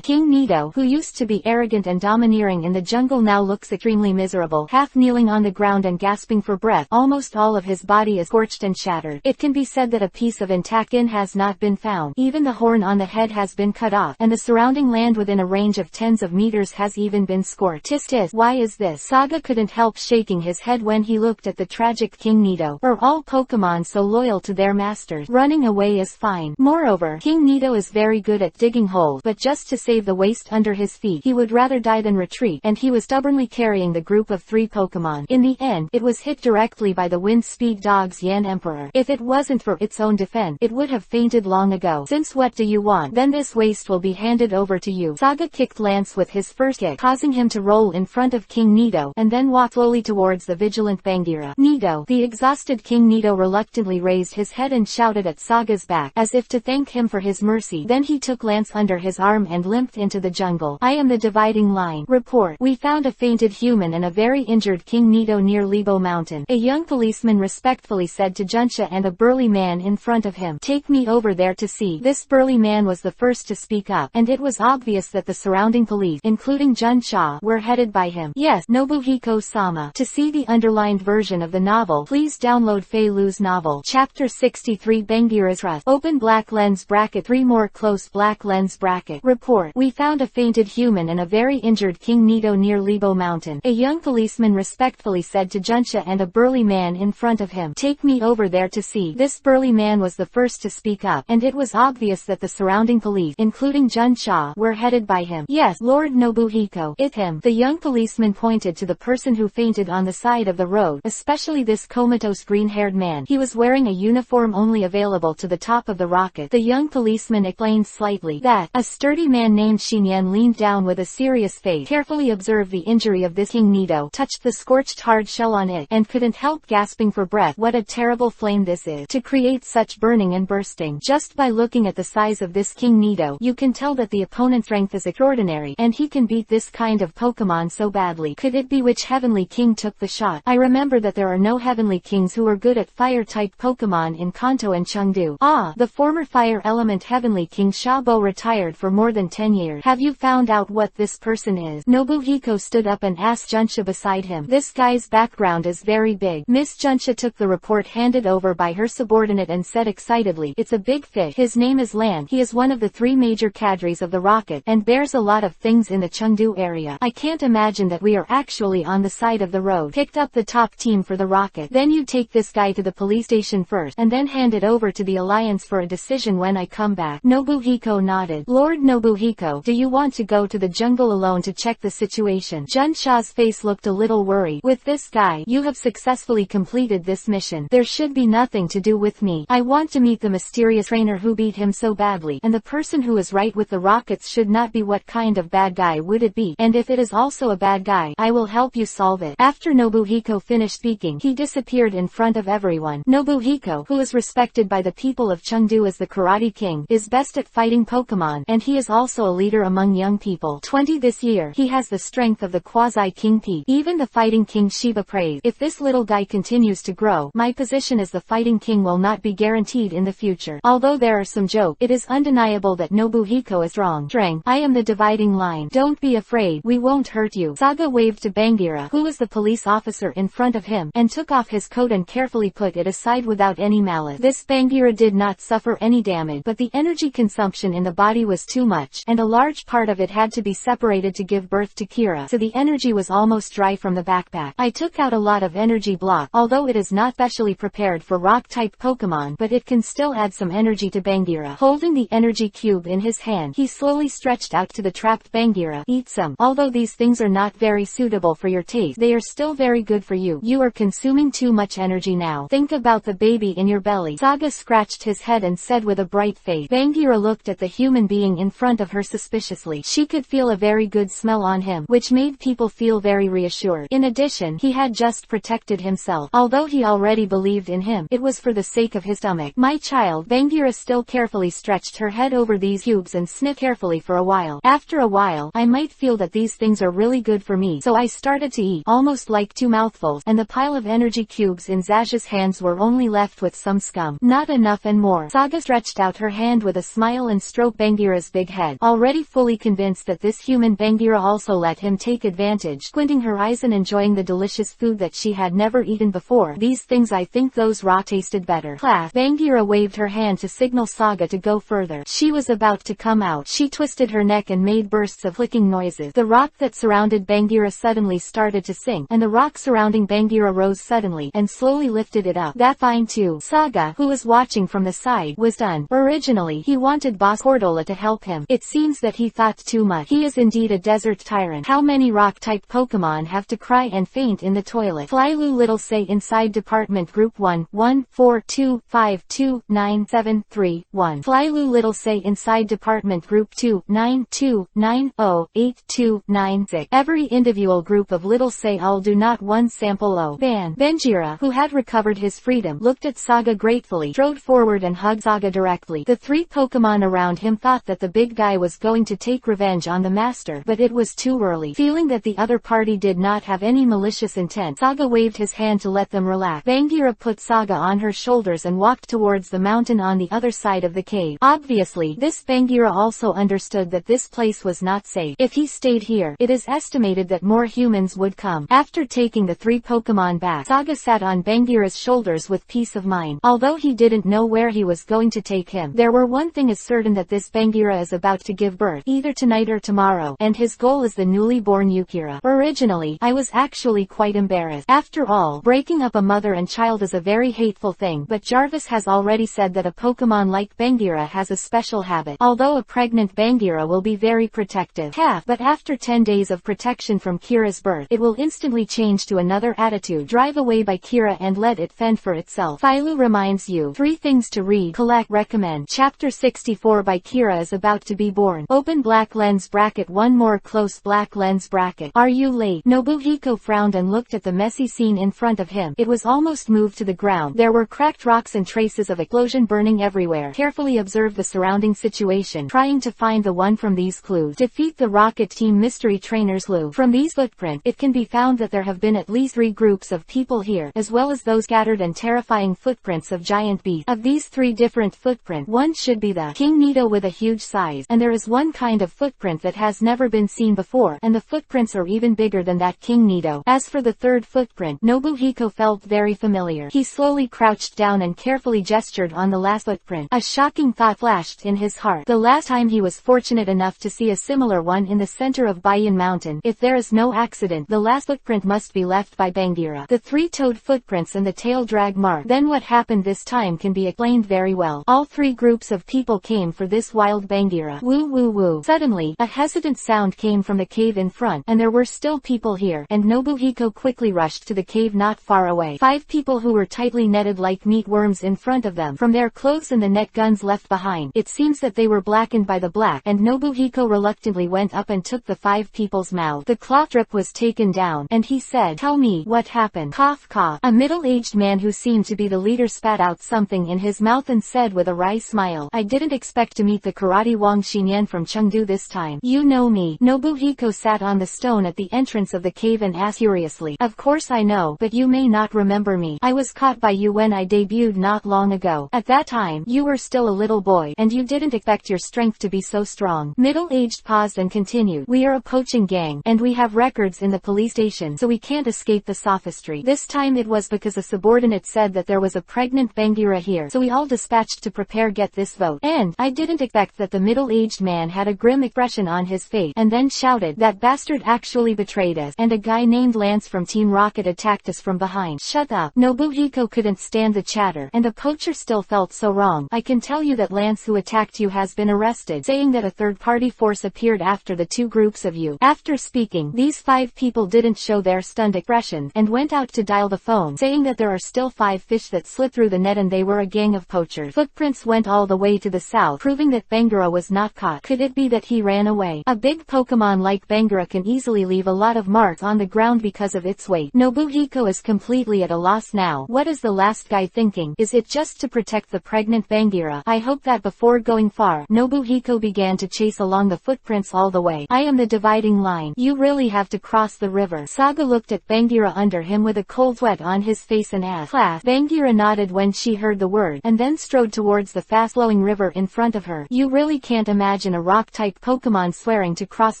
King Nito, who used to be arrogant and domineering in the jungle, now looks extremely miserable, half kneeling on the ground and gasping for breath. Almost all of his body is scorched and shattered. It can be said that a piece of intact skin has not been found. Even the horn on the head has been cut off, and the surrounding land within a range of tens of meters has even been scorched. Tis, why is this? Saga couldn't help shaking his head when he looked at the tragic King Nito. Are all Pokemon so loyal to their masters? Running away is fine. Moreover, King Nito is very good at digging holes, but just to save the waste under his feet, he would rather die than retreat, and he was stubbornly carrying the group of 3 Pokemon. In the end, it was hit directly by the wind speed dog's Yan Emperor. If it wasn't for its own defense, it would have fainted long ago. Since what do you want? Then this waste will be handed over to you. Saga kicked Lance with his first kick, causing him to roll in front of King Nito, and then walk slowly towards the vigilant Bangira. Nito. The exhausted King Nito reluctantly raised his head and shouted at Saga's back, as if to thank him for his mercy. Then he took Lance under his arm and limped into the jungle. I am the dividing line. Report. We found a fainted human and a very injured King Nito near Lebo Mountain. A young policeman respectfully said to Junsha and a burly man in front of him, take me over there to see. This burly man was the first to speak up, and it was obvious that the surrounding police, including Junsha, were headed by him. Yes, Nobuhiko-sama. To see the underlined version of the novel, please download Fei Lu's novel. Chapter 63 Bangira's Trust. Open black lens bracket 3 more close black lens bracket. Report. We found a fainted human and a very injured King Nito near Lebo Mountain. A young policeman respectfully said to Junsha and a burly man in front of him, take me over there to see. This burly man was the first to speak up, and it was obvious that the surrounding police, including Junsha, were headed by him. Yes, Lord Nobuhiko. It's him. The young policeman pointed to the person who fainted on the side of the road, especially this comatose green-haired man. He was wearing a uniform only available to the top of the rocket. The young policeman explained slightly that a sturdy man named Xinyan leaned down with a serious face, carefully observed the injury of this King Nito, touched the scorched hard shell on it, and couldn't help gasping for breath. What a terrible flame this is, to create such burning and bursting. Just by looking at the size of this King Nito, you can tell that the opponent's strength is extraordinary, and he can beat this kind of Pokemon so badly. Could it be which Heavenly King took the shot? I remember that there are no Heavenly Kings who are good at fire-type Pokemon in Kanto and Chengdu. Ah, the former fire element Heavenly King Shabo retired for more than 10 years. Have you found out what this person is? Nobuhiko stood up and asked Junsha beside him. This guy's background is very big. Miss Junsha took the report handed over by her subordinate and said excitedly, it's a big fish. His name is Lan. He is one of the 3 major cadres of the rocket, and bears a lot of things in the Chengdu area. I can't imagine that we are actually on the side of the road. Picked up the top team for the rocket. Then you take this guy to the police station first, and then hand it over to the Alliance for a decision when I come back. Nobuhiko nodded. Lord Nobuhiko, do you want to go to the jungle alone to check the situation? Junsha's face looked a little worried. With this guy, you have successfully completed this mission. There should be nothing to do with me. I want to meet the mysterious trainer who beat him so badly, and the person who is right with the rockets should not be. What kind of bad guy would it be? And if it is also a bad guy, I will help you solve it. After Nobuhiko finished speaking, he disappeared in front of everyone. Nobuhiko, who is respected by the people of Chengdu as the Karate King, is best at fighting Pokemon, and he is also a leader among young people. 20 this year, he has the strength of the Quasi-King P. Even the Fighting King Shiba prays, if this little guy continues to grow, my position as the Fighting King will not be guaranteed in the future. Although there are some jokes, it is undeniable that Nobuhiko is strong. I am the dividing line. Don't be afraid, we won't hurt you. Saga waved to Bangira, who was the police officer in front of him, and took off his coat and carefully put it aside without any malice. This Bangira did not suffer any damage, but the energy consumption in the body was too much, and a large part of it had to be separated to give birth to Kira, so the energy was almost dry from the backpack. I took out a lot of energy block, although it is not specially prepared for rock-type Pokemon, but it can still add some energy to Bangira. Holding the energy cube in his hand, he slowly stretched out to the trapped Bangira. Eat some. Although these things are not very suitable for your taste, they are still very good for you. You are consuming too much energy now. Think about the baby in your belly. Saga scratched his head and said with a bright face. Bangira looked at the human being in front of her suspiciously. She could feel a very good smell on him, which made people feel very reassured. In addition, he had just protected himself. Although he already believed in him, it was for the sake of his stomach. My child. Bangira still carefully stretched her head over these cubes and sniffed carefully for a while. After a while, I might feel that these things are really good for me, so I started to eat, almost like 2 mouthfuls, and the pile of energy cubes in Zaja's hands were only left with some scum. Not enough and more. Saga stretched out her hand with a smile and stroked Bangira's big head. Already fully convinced that this human, Bangira also let him take advantage, squinting her eyes and enjoying the delicious food that she had never eaten before. These things, I think those raw tasted better. Class. Bangira waved her hand to signal Saga to go further. She was about to come out. She twisted her neck and made bursts of clicking noises. The rock that surrounded Bangira suddenly started to sink, and the rock surrounding Bangira rose suddenly, and slowly lifted it up. That fine too. Saga, who was watching from the side, was done. Originally, he wanted Boss Cordola to help him. It seems that he thought too much. He is indeed a desert tyrant. How many rock-type Pokemon have to cry and faint in the toilet? Flylu Little Say inside Department Group 1, 1-4-2-5-2-9-7-3-1. Flylu Little Say inside Department Group 2, 9-2-9-0-8-2-9-6. Every individual group of Little Say all do not one sample O. Bangira, who had recovered his freedom, looked at Saga gratefully, strode forward and hugged Saga directly. The 3 Pokemon around him thought that the big guy was going to take revenge on the master, but it was too early. Feeling that the other party did not have any malicious intent, Saga waved his hand to let them relax. Bangira put Saga on her shoulders and walked towards the mountain on the other side of the cave. Obviously, this Bangira also understood that this place was not safe. If he stayed here, it is estimated that more humans would come. After taking the 3 Pokemon back, Saga sat on Bangira's shoulders with peace of mind. Although he didn't know where he was going to take him, there were one thing is certain, that this Bangira is about to give birth, either tonight or tomorrow, and his goal is the newly born Yukira. Originally, I was actually quite embarrassed. After all, breaking up a mother and child is a very hateful thing, but Jarvis has already said that a Pokemon like Bangira has a special habit. Although a pregnant Bangira will be very protective. But after 10 days of protection from Kira's birth, it will instantly change to another attitude. Drive away by Kira and let it fend for itself. Philo reminds you 3 things to read, collect, recommend. Chapter 64 by Kira is about to be born. Open black lens bracket. One more close black lens bracket. Are you late? Nobuhiko frowned and looked at the messy scene in front of him. It was almost moved to the ground. There were cracked rocks and traces of explosion burning everywhere. Carefully observe the surrounding situation, trying to find the one from these clues. Defeat the Rocket Team mystery trainers Lu. From these footprints, it can be found that there have been at least 3 groups of people here, as well as those scattered and terrifying footprints of giant beasts. Of these 3 different footprints, one should be the King Nido with a huge size, and there is one kind of footprint that has never been seen before, and the footprints are even bigger than that King Nido. As for the 3rd footprint, Nobuhiko felt very familiar. He slowly crouched down and carefully gestured on the last footprint. A shocking thought flashed in his heart. The last time he was fortunate enough to see a similar one in the center of Baiyan Mountain. If there is no accident, the last footprint must be left by Bangira. The 3-toed footprints and the tail drag mark. Then what happened this time can be explained very well. All 3 groups of people came for this wild Bangira. Woo woo woo. Suddenly, a hesitant sound came from the cave in front, and there were still people here, and Nobuhiko quickly rushed to the cave not far away. 5 people who were tightly netted like meatworms in front front of them. From their clothes and the net guns left behind, it seems that they were blackened by the black, and Nobuhiko reluctantly went up and took the 5 people's mouth. The cloth strip was taken down, and he said, "Tell me, what happened?" Cough cough. A middle-aged man who seemed to be the leader spat out something in his mouth and said with a wry smile, "I didn't expect to meet the karate Wang Xinyan from Chengdu this time. You know me." Nobuhiko sat on the stone at the entrance of the cave and asked curiously, "Of course I know, but you may not remember me. I was caught by you when I debuted not long ago. At that time, you were still a little boy, and you didn't expect your strength to be so strong." Middle-aged paused and continued, "We are a poaching gang, and we have records in the police station, so we can't escape the sophistry. This time it was because a subordinate said that there was a pregnant Bangira here, so we all dispatched to prepare get this vote. And I didn't expect that." The middle-aged man had a grim expression on his face, and then shouted, "That bastard actually betrayed us, and a guy named Lance from Team Rocket attacked us from behind." Shut up. Nobuhiko couldn't stand the chatter, and the poacher still felt so wrong. "I can tell you that Lance who attacked you has been arrested," saying that a third-party force appeared after the 2 groups of you. After speaking, these 5 people didn't show their stunned expressions, and went out to dial the phone, saying that there are still 5 fish that slid through the net and they were a gang of poachers. Footprints went all the way to the south, proving that Bangira was not caught. Could it be that he ran away? A big Pokemon like Bangira can easily leave a lot of marks on the ground because of its weight. Nobuhiko is completely at a loss now. What is the last guy thinking? Is it just to protect the pregnant Bangira? I hope that before going far, Nobuhiko began to chase along the footprints all the way. "I am the dividing line. You really have to cross the river." Saga looked at Bangira under him with a cold sweat on his face and asked, "Class?" Bangira nodded when she heard the word, and then strode towards the fast-flowing river in front of her. You really can't imagine a rock-type Pokemon swearing to cross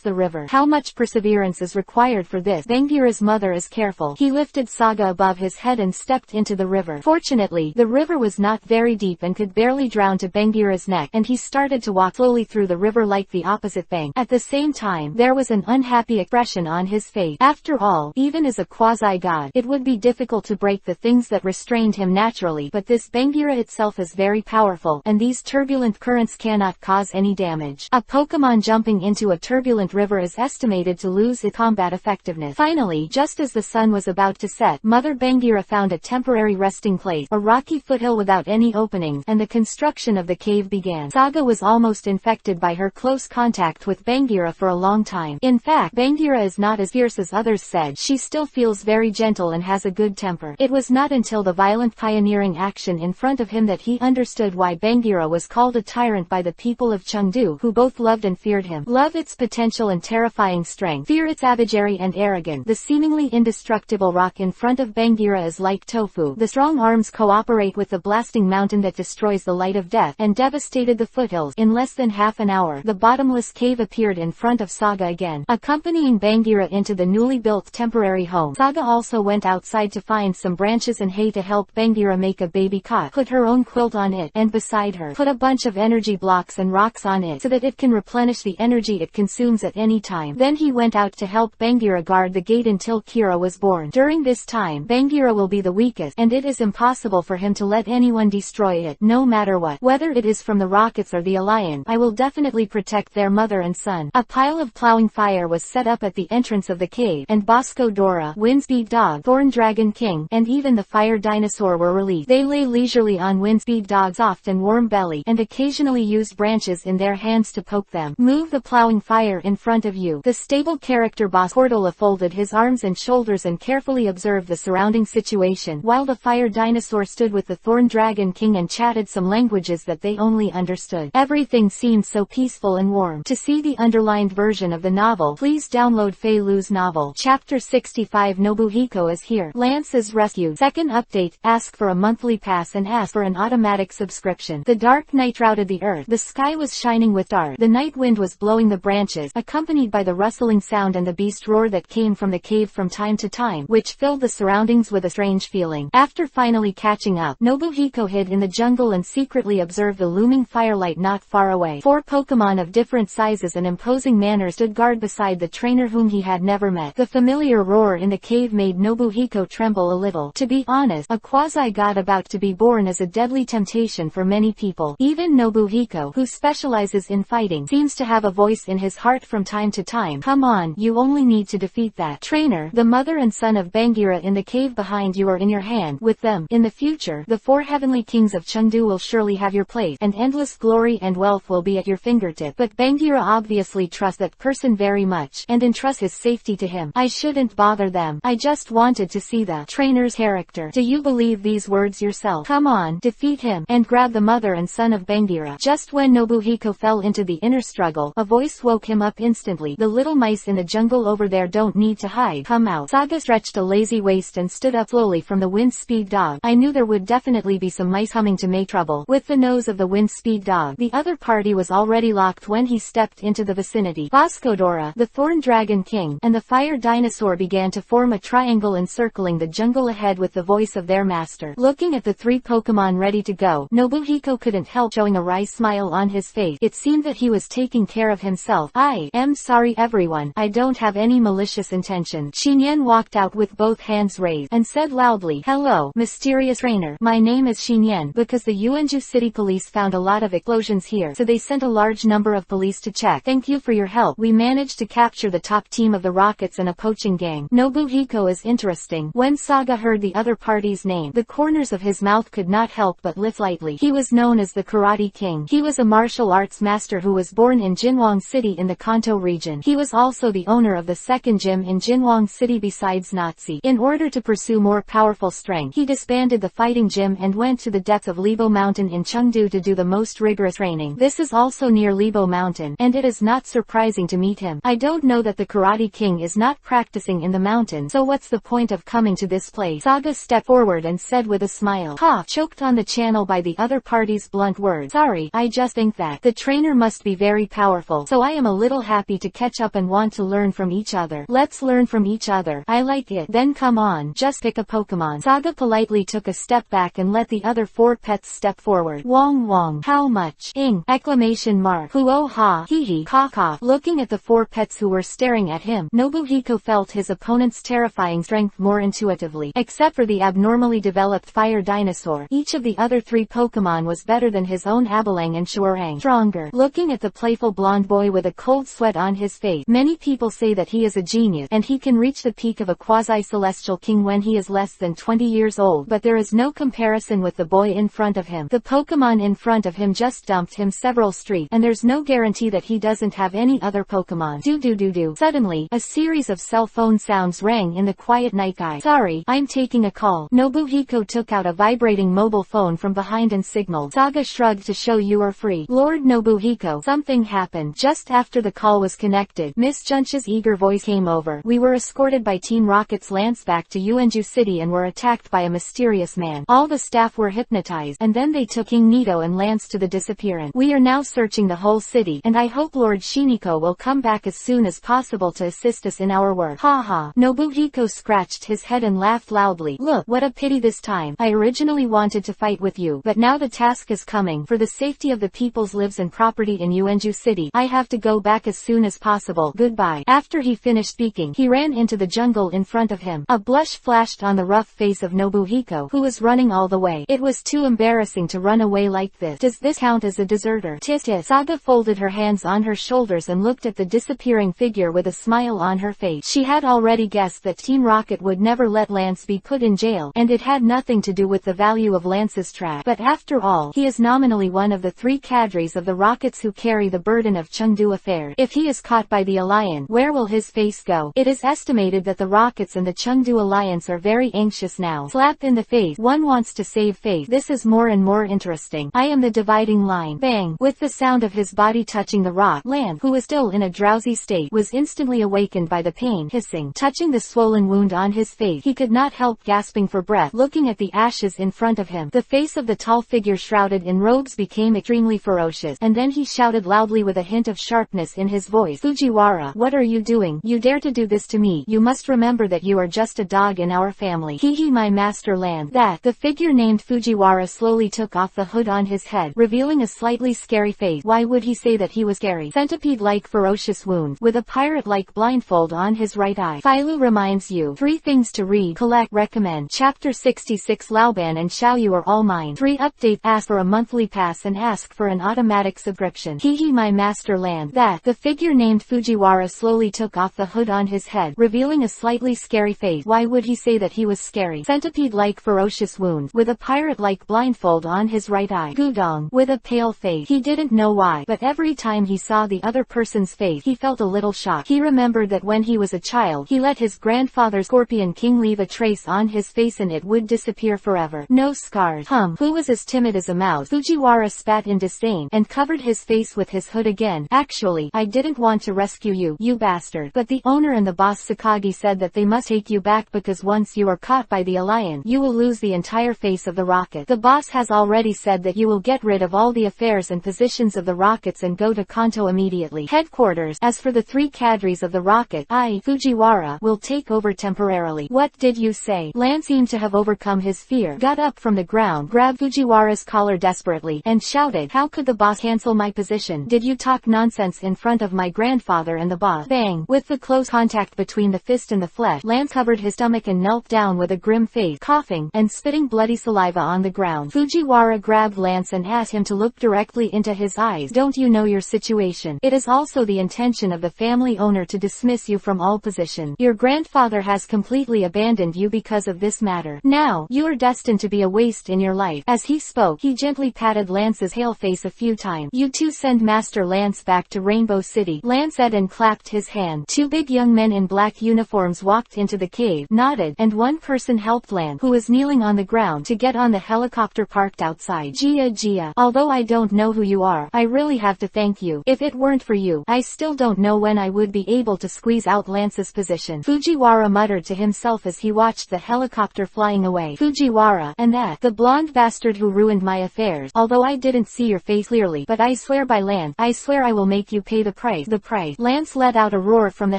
the river. How much perseverance is required for this? Bangira's mother is careful. He lifted Saga above his head and stepped into the river. Fortunately, the river was not very deep and could barely drown to Bangira's neck, and he started to walk slowly through the river like the opposite bank. At the same time, there was an unhappy expression on his face. After all, even as a quasi-god, it would be difficult to break the things that restrained him naturally, but this Bangira itself is very powerful, and these turbulent currents cannot cause any damage. A Pokemon jumping into a turbulent river is estimated to lose its combat effectiveness. Finally, just as the sun was about to set, Mother Bangira found a temporary resting place, a rocky foothill without any openings, and the construction of the cave began. Saga was almost infected by her close contact with Bangira for a long time. In fact, Bangira is not as fierce as others said. She still feels very gentle and has a good temper. It was not until the violent pioneering action in front of him that he understood why Bangira was called a tyrant by the people of Chengdu, who both loved and feared him. Love its potential and terrifying strength, fear its savagery and arrogance. The seemingly indestructible rock in front of Bangira is like tofu. The strong arms cooperate with the blasting mountain that destroys the light of death, and devastated the foothills. In less than half an hour, the bottomless cave appeared in front of Saga again, accompanying Bangira into the newly built temporary home. Saga also went outside to find some branches and hay to help Bangira make a baby cot, put her own quilt on it, and beside her, put a bunch of energy blocks and rocks on it so that it can replenish the energy it consumes at any time. Then he went out to help Bangira guard the gate until Kira was born. During this time, Bangira will be the weakest, and it is impossible for him to let anyone destroy it, no matter what. Whether it is from the Rockets or the Alliance, I will definitely protect their mother and son. A pile of plowing fire was set up at the entrance of the cave, and Bosco Dora, Windspeed Dog, Thorn Dragon King, and even the Fire Dinosaur were released. They lay leisurely on Windspeed Dog's soft and warm belly, and occasionally used branches in their hands to poke them. Move the plowing fire in front of you. The stable character boss Cordola folded his arms and shoulders and carefully observed the surrounding situation, while the Fire Dinosaur stood with the Thorn Dragon King and chatted some languages that they only understood. Everything seemed so peaceful and warm. To see the underlined version of the novel, please download Fei Lu's novel. Chapter 65 Nobuhiko is here. Lance is rescued. Second update, ask for a monthly pass and ask for an automatic subscription. The dark night shrouded the earth. The sky was shining with stars. The night wind was blowing the branches, accompanied by the rustling sound and the beast roar that came from the cave from time to time, which filled the surroundings with a strange feeling. After finally catching up, Nobuhiko hid in the jungle and secretly observed the looming firelight not far away. 4 Pokemon of different sizes and imposing manner stood guard beside the trainer whom he had never met. The familiar roar in the cave made Nobuhiko tremble a little. To be honest, a quasi-god about to be born is a deadly temptation for many people. Even Nobuhiko, who specializes in fighting, seems to have a voice in his heart from time to time. Come on, you only need to defeat that trainer. The mother and son of Bangira in the cave behind you are in your hand. With them, in the future, the 4 4 heavenly kings of Chengdu will surely have your place, and endless glory and wealth will be at your fingertip. But Bagheera obviously trusts that person very much, and entrusts his safety to him. I shouldn't bother them. I just wanted to see the trainer's character. Do you believe these words yourself? Come on, defeat him, and grab the mother and son of Bagheera. Just when Nobuhiko fell into the inner struggle, a voice woke him up instantly. The little mice in the jungle over there don't need to hide. Come out. Saga stretched a lazy waist and stood up slowly from the wind speed dog. I knew there would definitely be some mice humming to make trouble with the nose of the wind speed dog. The other party was already locked when he stepped into the vicinity. Boscodora, the Thorn Dragon King, and the Fire Dinosaur began to form a triangle encircling the jungle ahead with the voice of their master. Looking at the 3 Pokemon ready to go, Nobuhiko couldn't help showing a wry smile on his face. It seemed that he was taking care of himself. I am sorry everyone. I don't have any malicious intention. Xinyan walked out with both hands raised and said loudly, hello, mysterious trainer. My name is Xinyan. Because the Yuanju City Police found a lot of explosions here, so they sent a large number of police to check. Thank you for your help. We managed to capture the top team of the Rockets and a poaching gang. Nobuhiko is interesting. When Saga heard the other party's name, the corners of his mouth could not help but lift lightly. He was known as the Karate King. He was a martial arts master who was born in Jinwang City in the Kanto region. He was also the owner of the second gym in Jinwang City besides Nazi. In order to pursue more powerful strength, he disbanded the fighting gym and went to the depths of Libo Mountain in Chengdu to do the most rigorous training. This is also near Libo Mountain, and it is not surprising to meet him. I don't know that the Karate King is not practicing in the mountain, so what's the point of coming to this place? Saga stepped forward and said with a smile. Ha! Choked on the channel by the other party's blunt words. Sorry, I just think that the trainer must be very powerful, so I am a little happy to catch up and want to learn from each other. Let's learn from each other. I like it. Then come on, just pick a Pokemon. Saga politely took a step back and let the other 4 pets step forward. Wong wong. How much? Ing! Exclamation mark. Huo ha. Hee hee. Cough cough. Looking at the 4 pets who were staring at him, Nobuhiko felt his opponent's terrifying strength more intuitively. Except for the abnormally developed Fire Dinosaur, each of the other 3 Pokemon was better than his own Abalang and Shuarang. Stronger. Looking at the playful blonde boy with a cold sweat on his face, many people say that he is a genius, and he can reach the peak of a quasi-celestial king when he is less than 20 years old, but there is no comparison with the boy in front of him. The Pokemon in front of him just dumped him several streets, and there's no guarantee that he doesn't have any other Pokemon. Do. Suddenly, a series of cell phone sounds rang in the quiet night sky. Sorry, I'm taking a call. Nobuhiko took out a vibrating mobile phone from behind and signaled. Saga shrugged to show you are free. Lord Nobuhiko, something happened. Just after the call was connected, Miss Junch's eager voice came over. We were escorted by Team Rocket's Lance back to Yuanju City and were attacked by a mysterious man. All the staff were hypnotized, and then they took King Nito and Lance to the disappearance. We are now searching the whole city, and I hope Lord Shiniko will come back as soon as possible to assist us in our work. Ha ha. Nobuhiko scratched his head and laughed loudly. Look, what a pity this time. I originally wanted to fight with you, but now the task is coming. For the safety of the people's lives and property in Yuanju City, I have to go back as soon as possible. Goodbye. After he finished speaking, he ran into the jungle in front of him. A blush flashed on the rough face of Nobuhiko, who was running all the way. It was too embarrassing to run away like this. Does this count as a deserter? Tis. Saga folded her hands on her shoulders and looked at the disappearing figure with a smile on her face. She had already guessed that Team Rocket would never let Lance be put in jail, and it had nothing to do with the value of Lance's trash. But after all, he is nominally one of the 3 cadres of the Rockets who carry the burden of Chengdu affairs. If he is caught by the Alliance, where will his face go? It is estimated that the Rockets and the Chengdu Alliance are very anxious now. Slap in the face. One wants to save face. This is more and more interesting. I am the dividing line. Bang! With the sound of his body touching the rock, Lance, who was still in a drowsy state, was instantly awakened by the pain. Hissing. Touching the swollen wound on his face, he could not help gasping for breath. Looking at the ashes in front of him, the face of the tall figure shrouded in robes became extremely ferocious, and then he shouted loudly with a hint of sharpness in his voice. Fujiwara, what are you doing? You dare to do this to me? You must remember that you are just a dog in our family. Hee my master Land. That. The figure named Fujiwara slowly took off the hood on his head, revealing a slightly scary face. Why would he say that he was scary? Centipede-like ferocious wounds, with a pirate-like blindfold on his right eye. Filu reminds you. 3 things to read, collect, recommend. Chapter 66. Laoban and Xiaoyu are all mine. 3 update. Ask for a monthly pass and ask for an automatic subscription. Hee my master Land. That. The figure named Fujiwara slowly took off the hood on his head, revealing a slightly scary face. Why would he say that he was scary? Centipede-like ferocious wounds, with a a pirate-like blindfold on his right eye. Gudong, with a pale face. He didn't know why, but every time he saw the other person's face, he felt a little shocked. He remembered that when he was a child, he let his grandfather Scorpion King leave a trace on his face and it would disappear forever. No scars. Who was as timid as a mouse? Fujiwara spat in disdain, and covered his face with his hood again. Actually, I didn't want to rescue you, you bastard. But the owner and the boss Sakagi said that they must take you back because once you are caught by the Alliance, you will lose the entire face of the rocket. The boss has already said that you will get rid of all the affairs and positions of the rockets and go to Kanto immediately. Headquarters. As for the 3 cadres of the rocket, I, Fujiwara, will take over temporarily. What did you say? Lan seemed to have overcome his fear, got up from the ground, grabbed Fujiwara's collar desperately, and shouted, how could the boss cancel my position? Did you talk nonsense in front of my grandfather and the boss? Bang! With the close contact between the fist and the flesh, Lan covered his stomach and knelt down with a grim face, coughing, and spitting bloody saliva on the ground. Fujiwara grabbed Lance and asked him to look directly into his eyes. Don't you know your situation? It is also the intention of the family owner to dismiss you from all positions. Your grandfather has completely abandoned you because of this matter. Now, you are destined to be a waste in your life. As he spoke, he gently patted Lance's pale face a few times. You two send Master Lance back to Rainbow City, Lance said and clapped his hand. 2 big young men in black uniforms walked into the cave, nodded, and one person helped Lance, who was kneeling on the ground, to get on the helicopter parked outside. Gia, although I don't know who you are, I really have to thank you. If it weren't for you, I still don't know when I would be able to squeeze out Lance's position. Fujiwara muttered to himself as he watched the helicopter flying away. Fujiwara, and that, the blonde bastard who ruined my affairs. Although I didn't see your face clearly, but I swear by Lance, I swear I will make you pay the price. The price. Lance let out a roar from the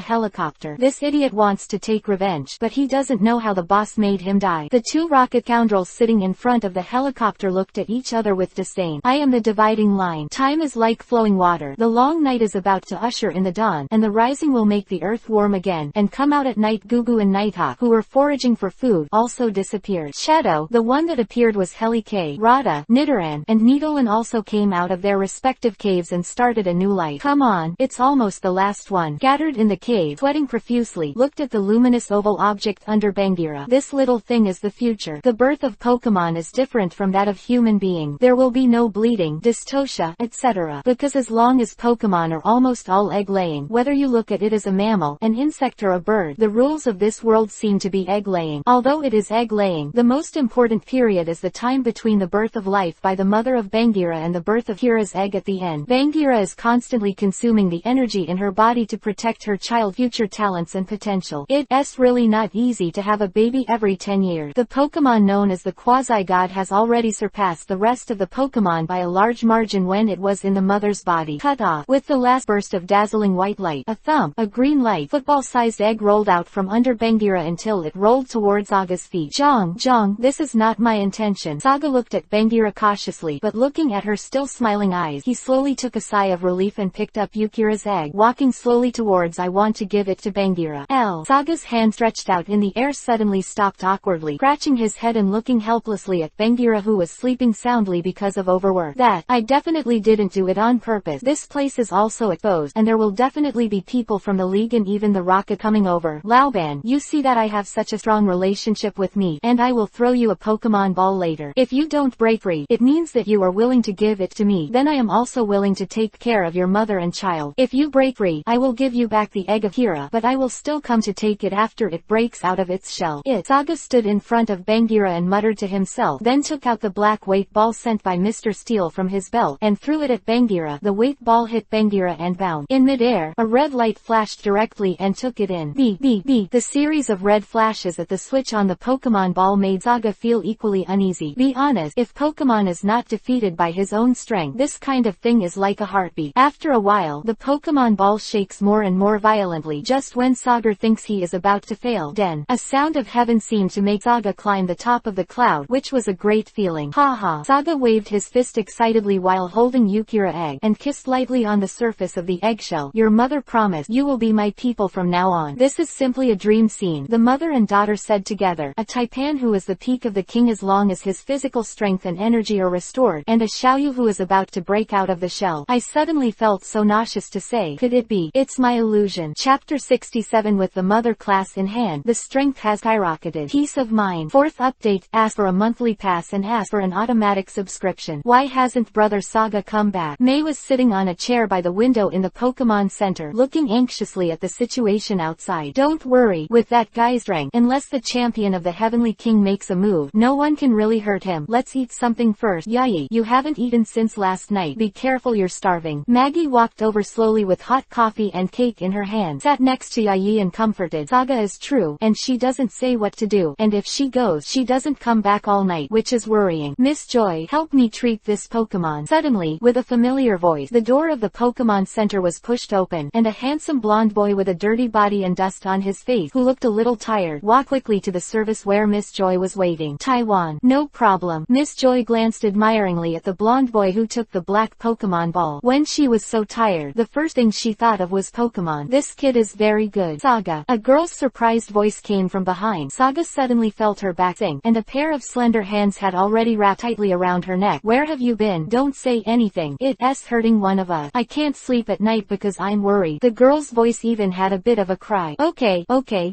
helicopter. This idiot wants to take revenge, but he doesn't know how the boss made him die. The 2 rocket scoundrels sitting in front of the helicopter looked at each other with disdain. I am the dividing line. Time is like flowing water. The long night is about to usher in the dawn, and the rising will make the earth warm again, and come out at night. Gugu and Nighthawk, who were foraging for food, also disappeared. Shadow, the one that appeared was Heli K, Rada, Nidoran, and Nidolan also came out of their respective caves and started a new life. Come on, it's almost the last one. Gathered in the cave, sweating profusely, looked at the luminous oval object under Bangira. This little thing is the future. The birth of Pokemon is different from that of human being. There will be no bleeding, dystocia, etc. Because as long as Pokemon are almost all egg-laying, whether you look at it as a mammal, an insect or a bird, the rules of this world seem to be egg-laying. Although it is egg-laying, the most important period is the time between the birth of life by the mother of Bangira and the birth of Kira's egg at the end. Bangira is constantly consuming the energy in her body to protect her child's future talents and potential. It's really not easy to have a baby every 10 years. The Pokemon known as the Quasi-God has already surpassed the rest of the Pokemon by a large margin when it was in the mother's body. Cut off. With the last burst of dazzling white light, a thump, a green light, football-sized egg rolled out from under Bangira until it rolled towards Saga's feet. Jong, this is not my intention. Saga looked at Bangira cautiously, but looking at her still smiling eyes, he slowly took a sigh of relief and picked up Yukira's egg, walking slowly towards I want to give it to Bangira. Saga's hand stretched out in the air suddenly stopped awkwardly, scratching his head and looking helplessly at Bangira who was sleeping soundly because of overwork. I definitely didn't do it on purpose. This place is also exposed, and there will definitely be people from the League and even the Rocket coming over. Laoban, you see that I have such a strong relationship with me, and I will throw you a Pokemon ball later. If you don't break free, it means that you are willing to give it to me. Then I am also willing to take care of your mother and child. If you break free, I will give you back the egg of Kira, but I will still come to take it after it breaks out of its shell. Saga stood in front of Bangira and muttered to himself, then took out the black weight ball sent by Mr. Steel from his belt, and threw it at Bangira. The weight ball hit Bangira and bounced. In midair, a red light flashed directly and took it in. The series of red flashes at the switch on the Pokemon ball made Saga feel equally uneasy. Be honest, if Pokemon is not defeated by his own strength, this kind of thing is like a heartbeat. After a while, the Pokemon ball shakes more and more violently just when Saga thinks he is about to fail. Then, a sound of heaven seemed to make Saga climb the top of the cloud, which was a great feeling. Ha. Saga waved his fist excitedly while holding Yukira egg, and kissed lightly on the surface of the eggshell. Your mother promised you will be my people from now on. This is simply a dream scene, the mother and daughter said together. A Taipan who is the peak of the king as long as his physical strength and energy are restored, and a Xiaoyu who is about to break out of the shell. I suddenly felt so nauseous to say, could it be? It's my illusion. Chapter 67. With the mother class in hand, the strength has skyrocketed. Peace of mind. Fourth update. As for for a monthly pass and asked for an automatic subscription. Why hasn't Brother Saga come back? May was sitting on a chair by the window in the Pokemon Center, looking anxiously at the situation outside. Don't worry, with that guy's strength, unless the champion of the Heavenly King makes a move, no one can really hurt him. Let's eat something first. Yai, you haven't eaten since last night. Be careful, you're starving. Maggie walked over slowly with hot coffee and cake in her hand, sat next to Yai and comforted. Saga is true, and she doesn't say what to do, and if she goes, she doesn't come back all night, which is worrying. Miss Joy, help me treat this Pokemon. Suddenly, with a familiar voice, the door of the Pokemon Center was pushed open, and a handsome blonde boy with a dirty body and dust on his face, who looked a little tired, walked quickly to the service where Miss Joy was waiting. Taiwan. No problem. Miss Joy glanced admiringly at the blonde boy who took the black Pokemon ball. When she was so tired, the first thing she thought of was Pokemon. This kid is very good. Saga. A girl's surprised voice came from behind. Saga suddenly felt her back sink, and a pair of slender hands had already wrapped tightly around her neck. Where have you been? Don't say anything. It's hurting one of us. I can't sleep at night because I'm worried. The girl's voice even had a bit of a cry. Okay,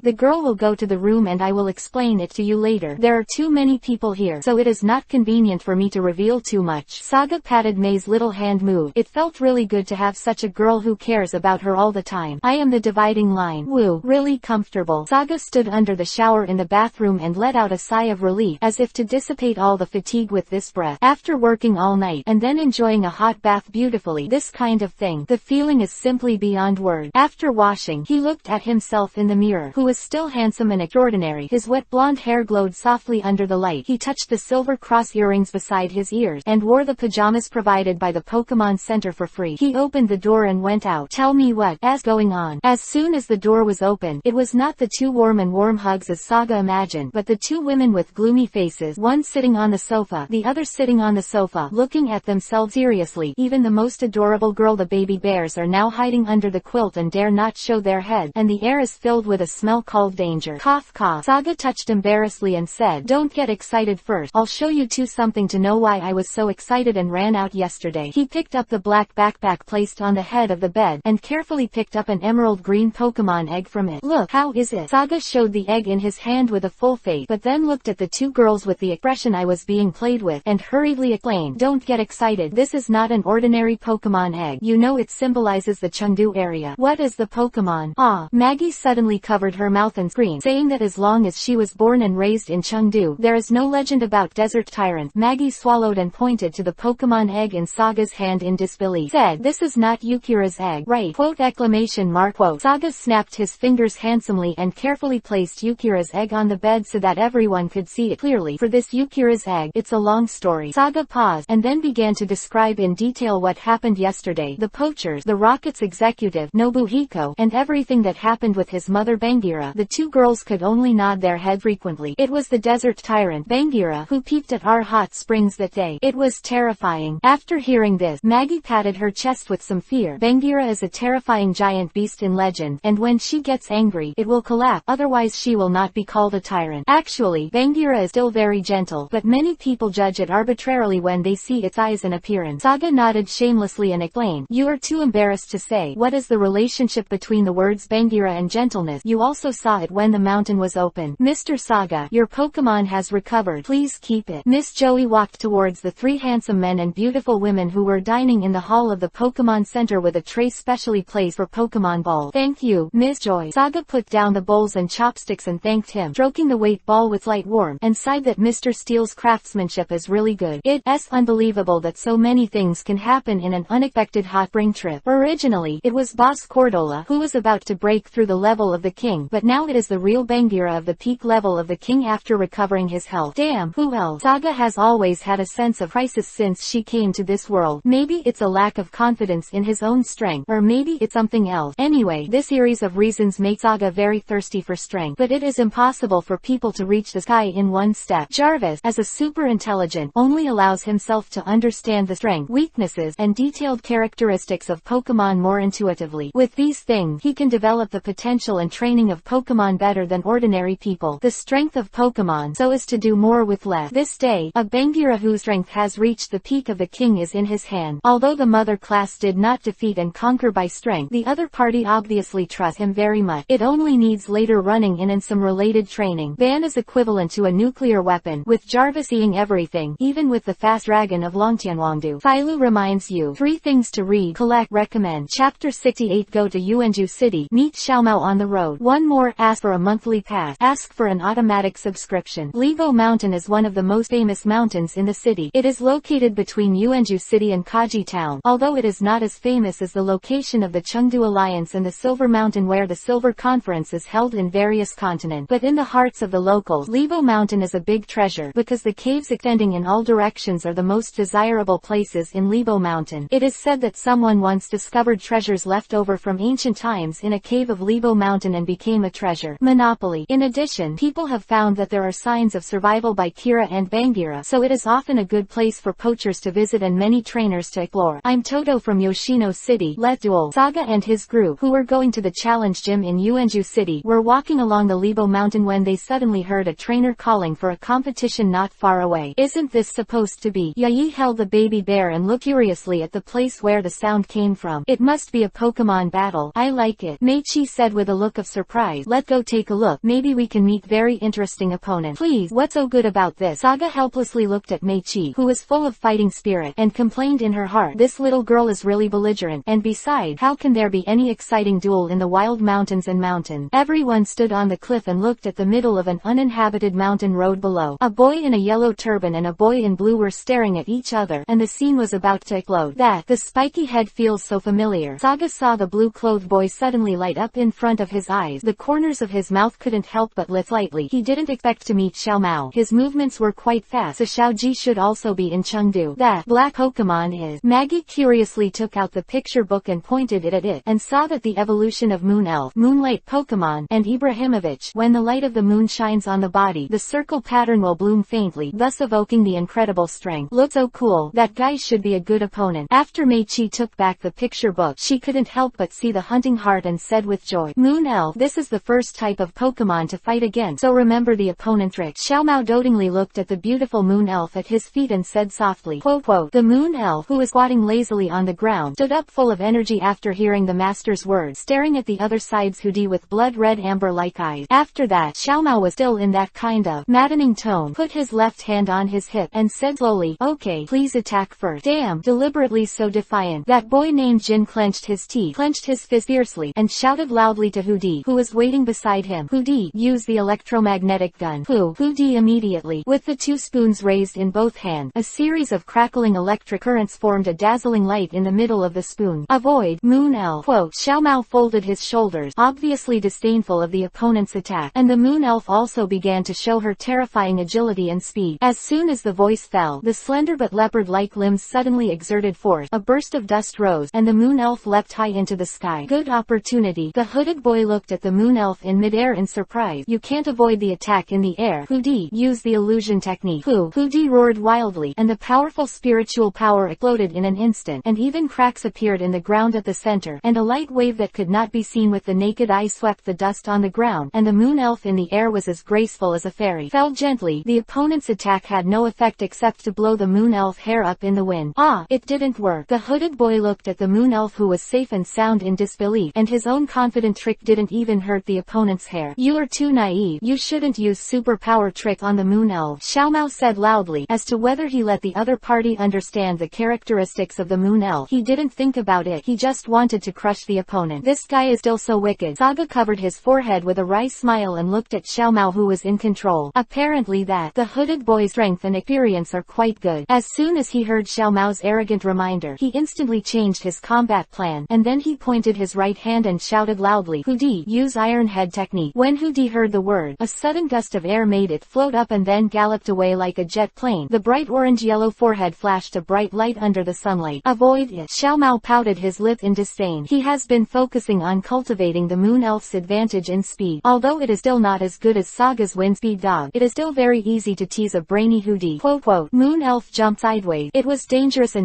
the girl will go to the room and I will explain it to you later. There are too many people here, so it is not convenient for me to reveal too much. Saga patted May's little hand move. It felt really good to have such a girl who cares about her all the time. I am the dividing line. Woo, really comfortable. Saga stood under the shower in the bathroom and let out a sigh of relief, as if to dissipate all the fatigue with this breath. After working all night, and then enjoying a hot bath beautifully, this kind of thing, the feeling is simply beyond words. After washing, he looked at himself in the mirror, who was still handsome and extraordinary. His wet blonde hair glowed softly under the light. He touched the silver cross earrings beside his ears, and wore the pajamas provided by the Pokemon Center for free. He opened the door and went out. Tell me what's going on. As soon as the door was opened, it was not the two warm hugs as Saga imagined, but the two women with gloomy faces, one sitting on the sofa, the other sitting on the sofa, looking at themselves seriously. Even the most adorable girl, the baby bears, are now hiding under the quilt and dare not show their head, and the air is filled with a smell called danger. Cough cough. Saga touched embarrassedly and said, don't get excited first. I'll show you two something to know why I was so excited and ran out yesterday. He picked up the black backpack placed on the head of the bed, and carefully picked up an emerald green Pokemon egg from it. Look, how is it? Saga showed the egg in his hand with a full face, but then looked at the two girls with the expression I was being played with, and hurriedly explained, don't get excited. This is not an ordinary Pokemon egg. You know it symbolizes the Chengdu area. What is the Pokemon? Ah. Maggie suddenly covered her mouth and screamed, saying that as long as she was born and raised in Chengdu, there is no legend about desert tyrants. Maggie swallowed and pointed to the Pokemon egg in Saga's hand in disbelief. Said, this is not Yukira's egg, right? Quote exclamation mark quote. Saga snapped his fingers handsomely and carefully placed Yukira's egg on the bed so that everyone could see it clearly. For this Yukira's egg, it's a long story. Saga paused, and then began to describe in detail what happened yesterday, the poachers, the Rocket's executive, Nobuhiko, and everything that happened with his mother Bangira. The two girls could only nod their head frequently. It was the desert tyrant, Bangira, who peeped at our hot springs that day. It was terrifying. After hearing this, Maggie patted her chest with some fear. Bangira is a terrifying giant beast in legend, and when she gets angry, it will collapse, otherwise she will not be called a tyrant. Actually, Bangira is still very gentle, but many people judge it arbitrarily when they see its eyes and appearance. Saga nodded shamelessly and explained, you are too embarrassed to say. What is the relationship between the words Bangira and gentleness? You also saw it when the mountain was open. Mr. Saga, your Pokemon has recovered. Please keep it. Miss Joey walked towards the three handsome men and beautiful women who were dining in the hall of the Pokemon Center with a tray specially placed for Pokemon balls. Thank you, Miss Joy. Saga put down the bowls and chopsticks and thanked him, stroking the weight ball with light warmth, and sighed that Mr. Steele's craftsmanship is really good. It's unbelievable that so many things can happen in an unexpected hot spring trip. Originally, it was Boss Cordola who was about to break through the level of the king, but now it is the real Bangira of the peak level of the king after recovering his health. Damn, who else? Saga has always had a sense of crisis since she came to this world. Maybe it's a lack of confidence in his own strength, or maybe it's something else. Anyway, this series of reasons makes Saga very thirsty for strength, but it is impossible for people to reach the sky in one step. Jarvis, as a super intelligent, only allows himself to understand the strength, weaknesses, and detailed characteristics of Pokemon more intuitively. With these things, he can develop the potential and training of Pokemon better than ordinary people. The strength of Pokemon so as to do more with less. This day, a Bangira whose strength has reached the peak of the king is in his hand. Although the mother class did not defeat and conquer by strength, the other party obviously trusts him very much. It only needs later running in and some related training. Ban is equivalent to a nuclear nuclear weapon, with Jarvis seeing everything, even with the fast dragon of Longtianwangdu. Filu reminds you 3 things to read, collect, recommend. Chapter 68. Go to Yuanju City, meet Xiaomao on the road. 1 more, ask for a monthly pass, ask for an automatic subscription. Libo Mountain is one of the most famous mountains in the city. It is located between Yuanju City and Kaji Town, although it is not as famous as the location of the Chengdu Alliance and the Silver Mountain where the Silver Conference is held in various continents. But in the hearts of the locals, Libo Mountain is a big treasure, because the caves extending in all directions are the most desirable places in Libo Mountain. It is said that someone once discovered treasures left over from ancient times in a cave of Libo Mountain and became a treasure monopoly. In addition, people have found that there are signs of survival by Kira and Bangira, so it is often a good place for poachers to visit and many trainers to explore. I'm Toto from Yoshino City. Let's duel. Saga and his group, who were going to the challenge gym in Yuanju City, were walking along the Libo Mountain when they suddenly heard a trainer calling for a competition not far away. Isn't this supposed to be? Yayi held the baby bear and looked curiously at the place where the sound came from. It must be a Pokemon battle. I like it, Meichi said with a look of surprise. Let's go take a look. Maybe we can meet very interesting opponent. Please, what's so good about this? Saga helplessly looked at Meichi, who was full of fighting spirit, and complained in her heart, this little girl is really belligerent, and besides, how can there be any exciting duel in the wild mountains and mountain? Everyone stood on the cliff and looked at the middle of an uninhabited mountain road below. A boy in a yellow turban and a boy in blue were staring at each other, and the scene was about to explode. That, the spiky head feels so familiar. Saga saw the blue-clothed boy suddenly light up in front of his eyes. The corners of his mouth couldn't help but lift slightly. He didn't expect to meet Xiaomao. His movements were quite fast, so Xiaoji should also be in Chengdu. That black Pokemon is. Maggie curiously took out the picture book and pointed it at it, and saw that the evolution of Moon Elf, Moonlight Pokemon, and Ibrahimovic. When the light of the moon shines on the body, the circle pattern will bloom faintly, thus evoking the incredible strength. Looks so cool. That guy should be a good opponent. After Meichi took back the picture book, she couldn't help but see the hunting heart and said with joy, Moon Elf, this is the first type of Pokemon to fight against, so remember the opponent trick. Xiaomao dotingly looked at the beautiful Moon Elf at his feet and said softly, quote, quote. The Moon Elf, who was squatting lazily on the ground, stood up full of energy after hearing the master's words, staring at the other side's hoodie with blood-red amber-like eyes. After that, Xiaomao was still in that kind of maddening tone, put his left hand on his hip, and said slowly, okay, please attack first. Damn, deliberately so defiant. That boy named Jin clenched his teeth, clenched his fist fiercely, and shouted loudly to Hudi, who was waiting beside him. Hudi, use the electromagnetic gun. Hudi immediately, with the 2 spoons raised in both hands, a series of crackling electric currents formed a dazzling light in the middle of the spoon. Avoid, Moon Elf. Quote, Xiaomao folded his shoulders, obviously disdainful of the opponent's attack, and the Moon Elf also began to show her terrifying agility and speed. As soon as the voice fell, the slender but leopard-like limbs suddenly exerted force, a burst of dust rose, and the Moon Elf leapt high into the sky. Good opportunity. The hooded boy looked at the Moon Elf in midair in surprise. You can't avoid the attack in the air. Hudi, use the illusion technique. Hudi roared wildly, and the powerful spiritual power exploded in an instant, and even cracks appeared in the ground at the center, and a light wave that could not be seen with the naked eye swept the dust on the ground, and the Moon Elf in the air was as graceful as a fairy. Fell gently. The opponent's attack had no effect except to blow the Moon Elf hair up in the wind. Ah, it didn't work. The hooded boy looked at the Moon Elf, who was safe and sound, in disbelief, and his own confident trick didn't even hurt the opponent's hair. You are too naive. You shouldn't use superpower trick on the Moon Elf, Xiaomao said loudly. As to whether he let the other party understand the characteristics of the Moon Elf, he didn't think about it. He just wanted to crush the opponent. This guy is still so wicked. Saga covered his forehead with a wry smile and looked at Xiaomao, who was in control. Apparently that the hooded boy's strength and experience are quite good. As soon as he heard Xiaomao's arrogant reminder, he instantly changed his combat plan, and then he pointed his right hand and shouted loudly, Hudi, use Iron Head technique. When Hudi heard the word, a sudden gust of air made it float up and then galloped away like a jet plane. The bright orange-yellow forehead flashed a bright light under the sunlight. Avoid it. Xiaomao pouted his lip in disdain. He has been focusing on cultivating the Moon Elf's advantage in speed. Although it is still not as good as Saga's wind speed dog, it is still very easy to tease a brainy Hudi. Quote, quote, Moon Elf jumped sideways. It was dangerous,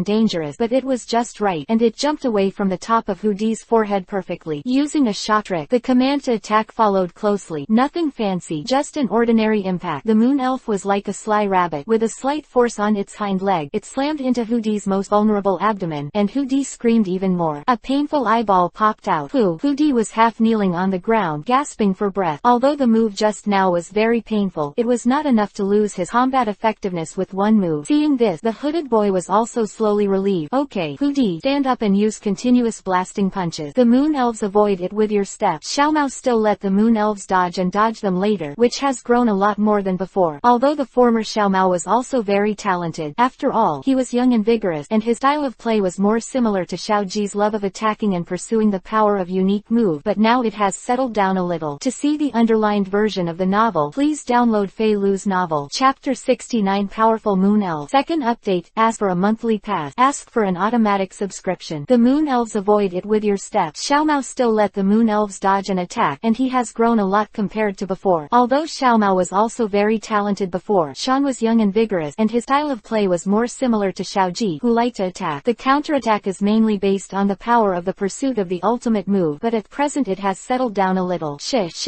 but it was just right, and it jumped away from the top of Hudi's forehead perfectly. Using a shock trick, the command to attack followed closely. Nothing fancy, just an ordinary impact. The Moon Elf was like a sly rabbit. With a slight force on its hind leg, it slammed into Hudi's most vulnerable abdomen, and Hudi screamed even more. A painful eyeball popped out. Hudi was half kneeling on the ground, gasping for breath. Although the move just now was very painful, it was not enough to lose his combat effectiveness with one move. Seeing this, the hooded boy was also slowly relieved. Okay, Hoodie, stand up and use continuous blasting punches. The moon elves avoid it with your steps. Xiaomao still let the moon elves dodge and dodge them later, which has grown a lot more than before. Although the former Xiaomao was also very talented. After all, he was young and vigorous, and his style of play was more similar to Xiaoji's love of attacking and pursuing the power of unique move, but now it has settled down a little. To see the underlined version of the novel, please download Fei Lu's novel. Chapter 69 Powerful Moon Elf. Second update, ask for a monthly pass. Ask for an automatic subscription. The moon elves avoid it with your steps. Xiaomao still let the moon elves dodge and attack, and he has grown a lot compared to before. Although Xiaomao was also very talented before, Shan was young and vigorous, and his style of play was more similar to Xiaoji, who liked to attack. The counterattack is mainly based on the power of the pursuit of the ultimate move, but at present it has settled down a little. Shish.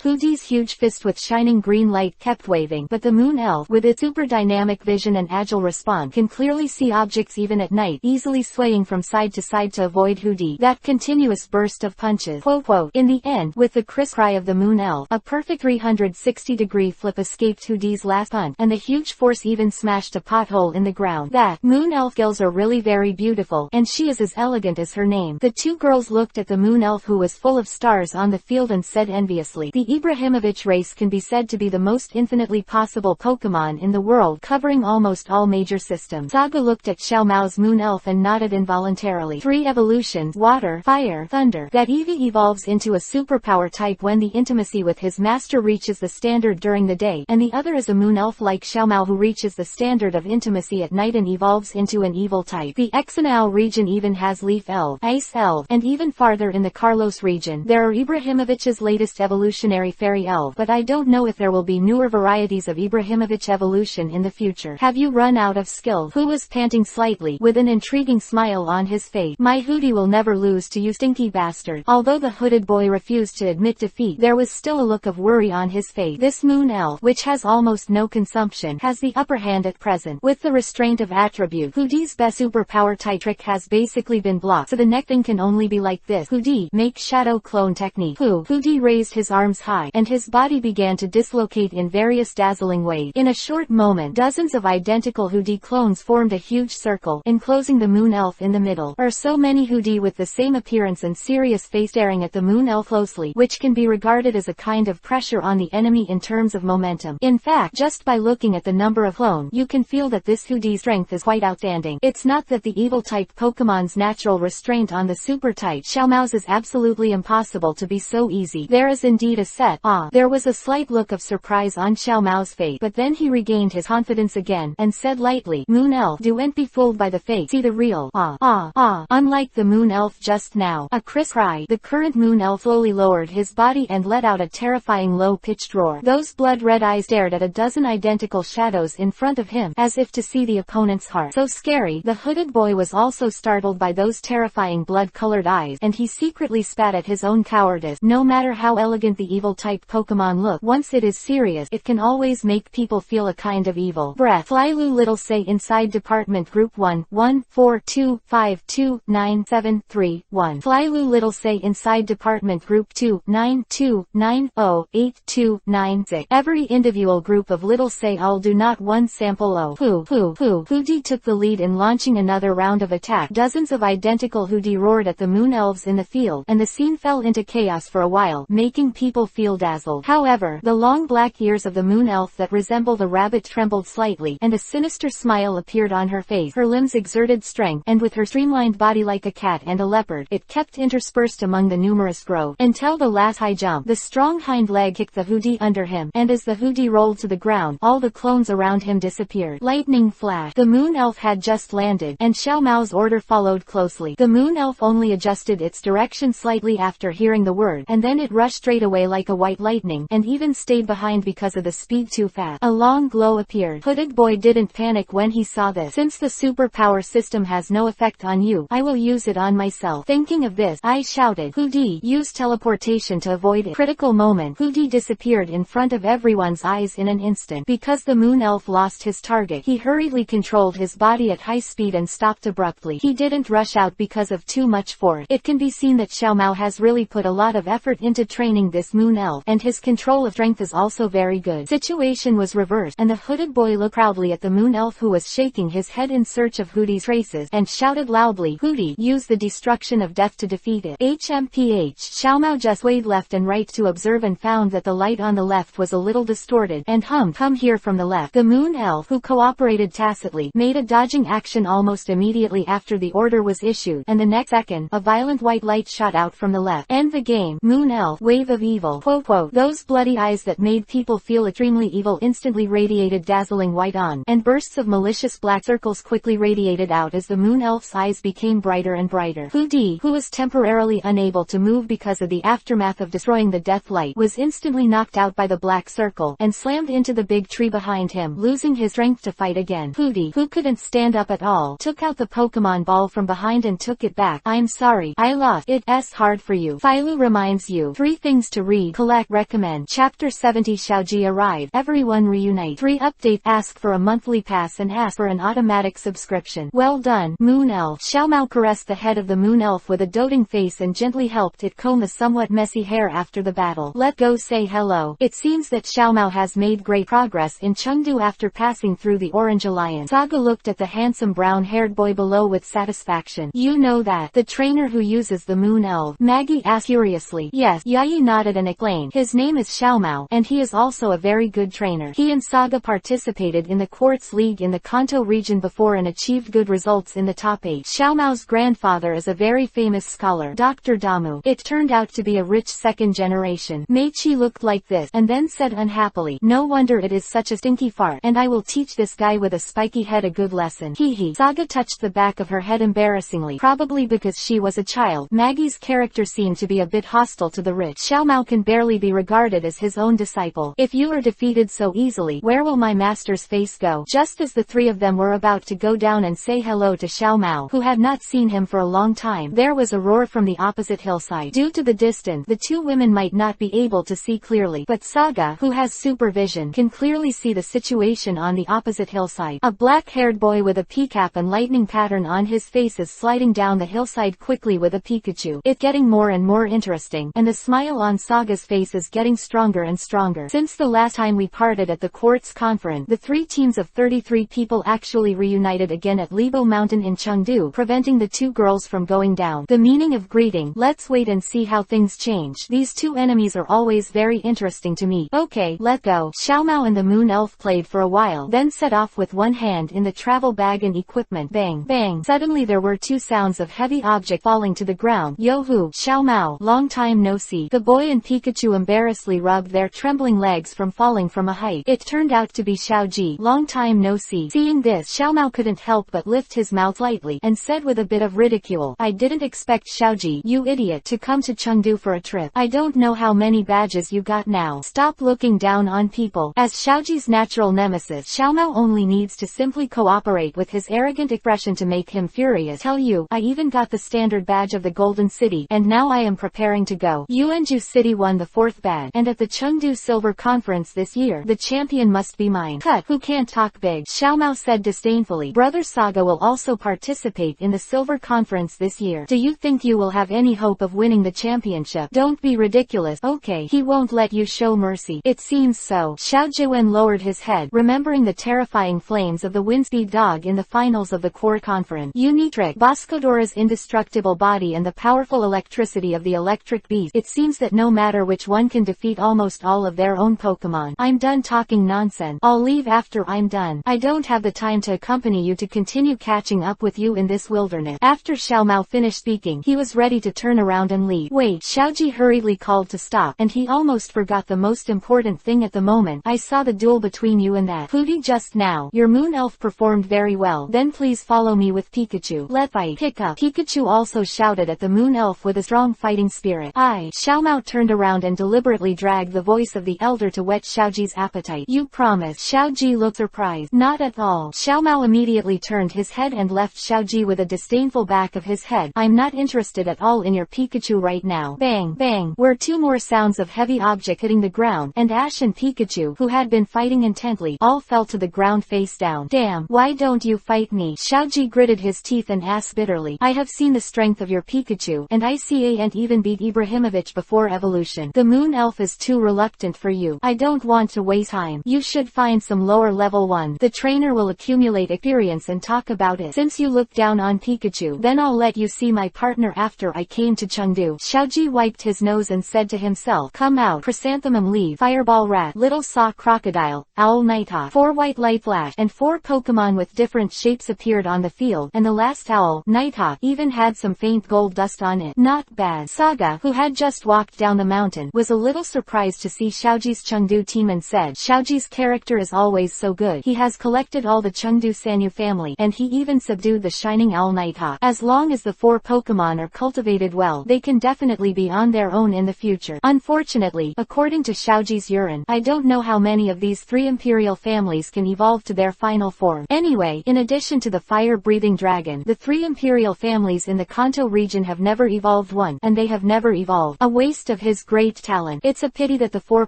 Hoodie's huge fist with shining green light kept waving, but the moon elf, with its super dynamic vision and agile response, can clearly see objects even at night, easily swaying from side to side to avoid Hoodie. That continuous burst of punches. Quote. In the end, with the crisp cry of the moon elf, a perfect 360-degree flip escaped Hoodie's last punch, and the huge force even smashed a pothole in the ground. That moon elf girls are really very beautiful, and she is as elegant as her name. The two girls looked at the moon elf, who was full of stars on the field, and said enviously, the Ibrahimovic race can be said to be the most infinitely possible Pokemon in the world, covering almost all major systems. Saga looked at Xiaomao's moon elf and nodded involuntarily. 3 evolutions: water, fire, thunder. That Eevee evolves into a superpower type when the intimacy with his master reaches the standard during the day, and the other is a moon elf like Xiaomao who reaches the standard of intimacy at night and evolves into an evil type. The Exanao region even has leaf elf, ice elf, and even farther in the Carlos region, there are Ibrahimovic's latest evolutionary fairy elf, but I don't know if there will be newer varieties of Ibrahimovic evolution in the future. Have you run out of skill? Who was panting slightly, with an intriguing smile on his face. My Hoodie will never lose to you, stinky bastard. Although the hooded boy refused to admit defeat, there was still a look of worry on his face. This moon elf, which has almost no consumption, has the upper hand at present. With the restraint of attribute, Hoodie's best superpower type trick has basically been blocked, so the next thing can only be like this. Hoodie, make shadow clone technique. Hoodie raised his arms high, and his body began to dislocate in various dazzling ways. In a short moment, dozens of identical Hoodie clones formed a huge circle, enclosing the moon elf in the middle. So many Hoodie with the same appearance and serious face staring at the moon elf closely, which can be regarded as a kind of pressure on the enemy in terms of momentum. In fact, just by looking at the number of clones, you can feel that this Hoodie's strength is quite outstanding. It's not that the evil type Pokemon's natural restraint on the super type Xiaomao's is absolutely impossible to be so easy. There is indeed a set. There was a slight look of surprise on Xiaomao's face, but then he regained his confidence again, and said lightly, Moon elf, don't be fooled by the fake, see the real. Unlike the moon elf just now. A crisp cry. The current moon elf slowly lowered his body and let out a terrifying low-pitched roar. Those blood-red eyes stared at a dozen identical shadows in front of him, as if to see the opponent's heart. So scary. The hooded boy was also startled by those terrifying blood-colored eyes, and he secretly spat at his own cowardice. No matter how elegant the evil-type Pokemon look, once it is serious, it can always make people feel a kind of evil breath. Flylu Little Say inside Department Group 1, 1-4-2-5-2-9-7-3-1. Flylu Little Say inside Department Group 2, 9-2-9-0-8-2-9-6. Every individual group of Little Say all do not one sample Hoodie took the lead in launching another round of attack. Dozens of identical Hoodie roared at the moon elves in the field, and the scene fell into chaos for a while, making people feel dazzled. However, the long black ears of the moon elf that resembled a rabbit trembled slightly, and a sinister smile appeared on her face. Her limbs exerted strength, and with her streamlined body like a cat and a leopard, it kept interspersed among the numerous grove, until the last high jump. The strong hind leg kicked the Hoodie under him, and as the Hoodie rolled to the ground, all the clones around him disappeared. Lightning flash. The moon elf had just landed, and Xiao Mao's order followed closely. The moon elf only adjusted its direction slightly after hearing the word, and then it rushed straight away like a white lightning, and even stayed behind because of the speed too fast. A long glow appeared. Hooded boy didn't panic when he saw this. Since the superpower system has no effect on you, I will use it on myself. Thinking of this, I shouted, Hoodie, use teleportation to avoid it. Critical moment. Hoodie disappeared in front of everyone's eyes in an instant. Because the moon elf lost his target, he hurriedly controlled his body at high speed and stopped abruptly. He didn't rush out because of too much force. It can be seen that Xiao Mao has really put a lot of effort into training this moon elf, and his control of strength is also very good. Situation was reversed, and the hooded boy looked proudly at the moon elf, who was shaking his head in search of Hootie's traces, and shouted loudly, "Hootie, use the destruction of death to defeat it." HMPH. Xiaomao just swayed left and right to observe and found that the light on the left was a little distorted, and hummed, "Come here from the left." The moon elf, who cooperated tacitly, made a dodging action almost immediately after the order was issued, and the next second, a violent white light shot out from the left. End the game. Moon elf. Wave of evil. Quote, quote. Those bloody eyes that made people feel extremely evil instantly radiated dazzling white on, and bursts of malicious black circles quickly radiated out as the moon elf's eyes became brighter and brighter. Hootie, who was temporarily unable to move because of the aftermath of destroying the death light, was instantly knocked out by the black circle, and slammed into the big tree behind him, losing his strength to fight again. Hootie, who couldn't stand up at all, took out the Pokemon ball from behind and took it back. "I'm sorry, I lost. It's hard for you." Philo reminds you. 3 things to read, collect, recommend. Chapter 70. Xiaoji arrived. Everyone reunite. 3 update. Ask for a monthly pass and ask for an automatic subscription. Well done, Moon Elf. Xiaomao caressed the head of the Moon Elf with a doting face and gently helped it comb the somewhat messy hair after the battle. Let go say hello. It seems that Xiaomao has made great progress in Chengdu after passing through the Orange Alliance. Saga looked at the handsome brown-haired boy below with satisfaction. You know that? The trainer who uses the Moon Elf? Maggie asked curiously. Yes. Yayi nodded and explained. His name is Xiaomao, and he is also a very good trainer. He and Saga participated in the Quartz League in the Kanto region before and achieved good results in the top 8. Xiaomao's grandfather is a very famous scholar, Dr. Damu. It turned out to be a rich second generation. Meichi looked like this, and then said unhappily, "No wonder it is such a stinky fart, and I will teach this guy with a spiky head a good lesson." Hee. Saga touched the back of her head embarrassingly, probably because she was a child. Maggie's character seemed to be a bit hostile to the rich. Xiaomao can barely be regarded as his own disciple. If you are defeated so easily, where will my master's face go? Just as the 3 of them were about to go down and say hello to Xiaomao, who had not seen him for a long time, there was a roar from the opposite hillside. Due to the distance, the 2 women might not be able to see clearly, but Saga, who has supervision, can clearly see the situation on the opposite hillside. A black-haired boy with a peacap and lightning pattern on his face is sliding down the hillside quickly with a Pikachu. It's getting more and more interesting, and the smile on Saga's face is getting stronger and stronger. Since the last time we parted at the Quartz Conference, the 3 teams of 33 people actually reunited again at Libo Mountain in Chengdu, preventing the 2 girls from going down. The meaning of greeting. Let's wait and see how things change. These 2 enemies are always very interesting to me. Okay, let go. Xiaomao and the Moon Elf played for a while, then set off with one hand in the travel bag and equipment. Bang, bang. Suddenly there were 2 sounds of heavy object falling to the ground. Yo-hoo, Xiaomao, long time no see. The boy and Pikachu embarrassedly rubbed their trembling legs from falling from a height. It turned out to be Xiaoji. Long time no see. Seeing this, Xiaomao couldn't help but lift his mouth lightly, and said with a bit of ridicule, "I didn't expect Xiaoji, you idiot, to come to Chengdu for a trip. I don't know how many badges you got now. Stop looking down on people." As Xiaoji's natural nemesis, Xiaomao only needs to simply cooperate with his arrogant expression to make him furious. Tell you, I even got the standard badge of the Golden City, and now I am preparing to go. Yuanju City won the 4th badge, and at the Chengdu Silver Conference this year, the champion must be mine. Cut, who can't talk big? Xiaomao said disdainfully. Brother Saga will also participate in the Silver Conference this year. Do you think you will have any hope of winning the championship? Don't be ridiculous. Okay, he won't let you show mercy. It seems so. Xiao Jiwen lowered his head, remembering the terrifying flames of the Windspeed dog in the finals of the Core Conference. Unitrick, Boscodora's indestructible body and the powerful electricity of the electric beast. It seems that no matter which one can defeat almost all of their own Pokemon. I'm done talking nonsense. I'll leave after I'm done. I don't have the time to accompany you to continue catching up with you in this wilderness. After Xiaomao finished speaking, he was ready to turn around and leave. Wait, Xiaoji hurriedly called to stop, and he almost forgot the most important thing at the moment. I saw the duel between you and that Hootie just now. Your Moon Elf performed very well. Then please follow me with Pikachu. Let's fight. Pick up. Pikachu also shouted at the Moon Elf with a strong fighting spirit. Xiaomao turned around and deliberately dragged the voice of the elder to whet Xiaoji's appetite. You promise? Xiaoji looked surprised. Not at all. Xiaomao immediately turned his head and left Xiaoji with a disdainful back of his head. I'm not interested at all in your Pikachu right now. Bang, bang, were 2 more sounds of heavy object hitting the ground, and Ash and Pikachu, who had been fighting intently, all fell to the ground face down. Damn, why don't you fight me? Xiaoji gritted his teeth and asked bitterly. I have seen the strength of your Pikachu, and I see and even beat Ibrahimovic before evolution. The Moon Elf is too reluctant for you. I don't want to waste time. You should find some lower level one. The trainer will accumulate experience and talk about it. Since you look down on Pikachu, then I'll let you see my partner after I came to Chengdu. Xiaoji wiped his nose and said to himself, come out, chrysanthemum leaf, fireball rat, little saw crocodile, owl nighthawk. 4 white light flash, and 4 Pokemon with different shapes appeared on the field, and the last owl, nighthawk, even had some faint gold dust on it. Not bad. Saga, who had just walked down the mountain, was a little surprised to see Xiaoji's Chengdu team and said, Xiaoji's character is always so good. He has collected all the Chengdu Sanyu family, and he even subdued the shining owl nighthawk. As long as the 4 Pokemon are cultivated well, they can definitely be on their own in the future. Unfortunately, according to Xiaoji's urine, I don't know how many of these 3 imperial families can evolve to their final form. Anyway, in addition to the fire-breathing dragon, the 3 imperial families in the Kanto region have never evolved one, and they have never evolved. A waste of his great talent. It's a pity that the 4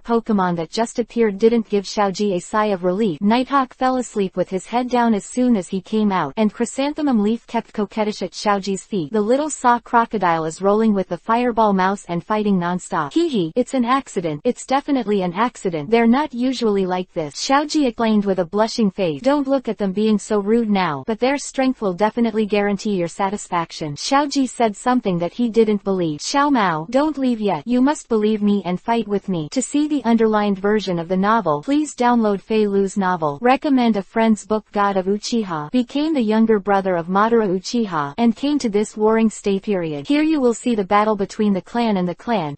Pokemon that just appeared didn't give Xiaoji a sigh of relief. Nighthawk fell asleep with his head down as soon as he came out, and Chrysanthemum Leaf kept coquettish at Xiaoji's feet. The little saw crocodile is rolling with the fireball mouse and fighting non-stop. Hee, it's an accident. It's definitely an accident. They're not usually like this. Xiaoji explained with a blushing face. Don't look at them being so rude now, but their strength will definitely guarantee your satisfaction. Xiaoji said something that he didn't believe. Xiao Mao, don't leave yet. You must believe me and fight with me. To see the underlined version of the novel, please download Fei Lu's novel. Recommend a friend's book. God of Uchiha became the younger brother of Madara Uchiha, and came to this warring state period. Here you will see the battle between the clan,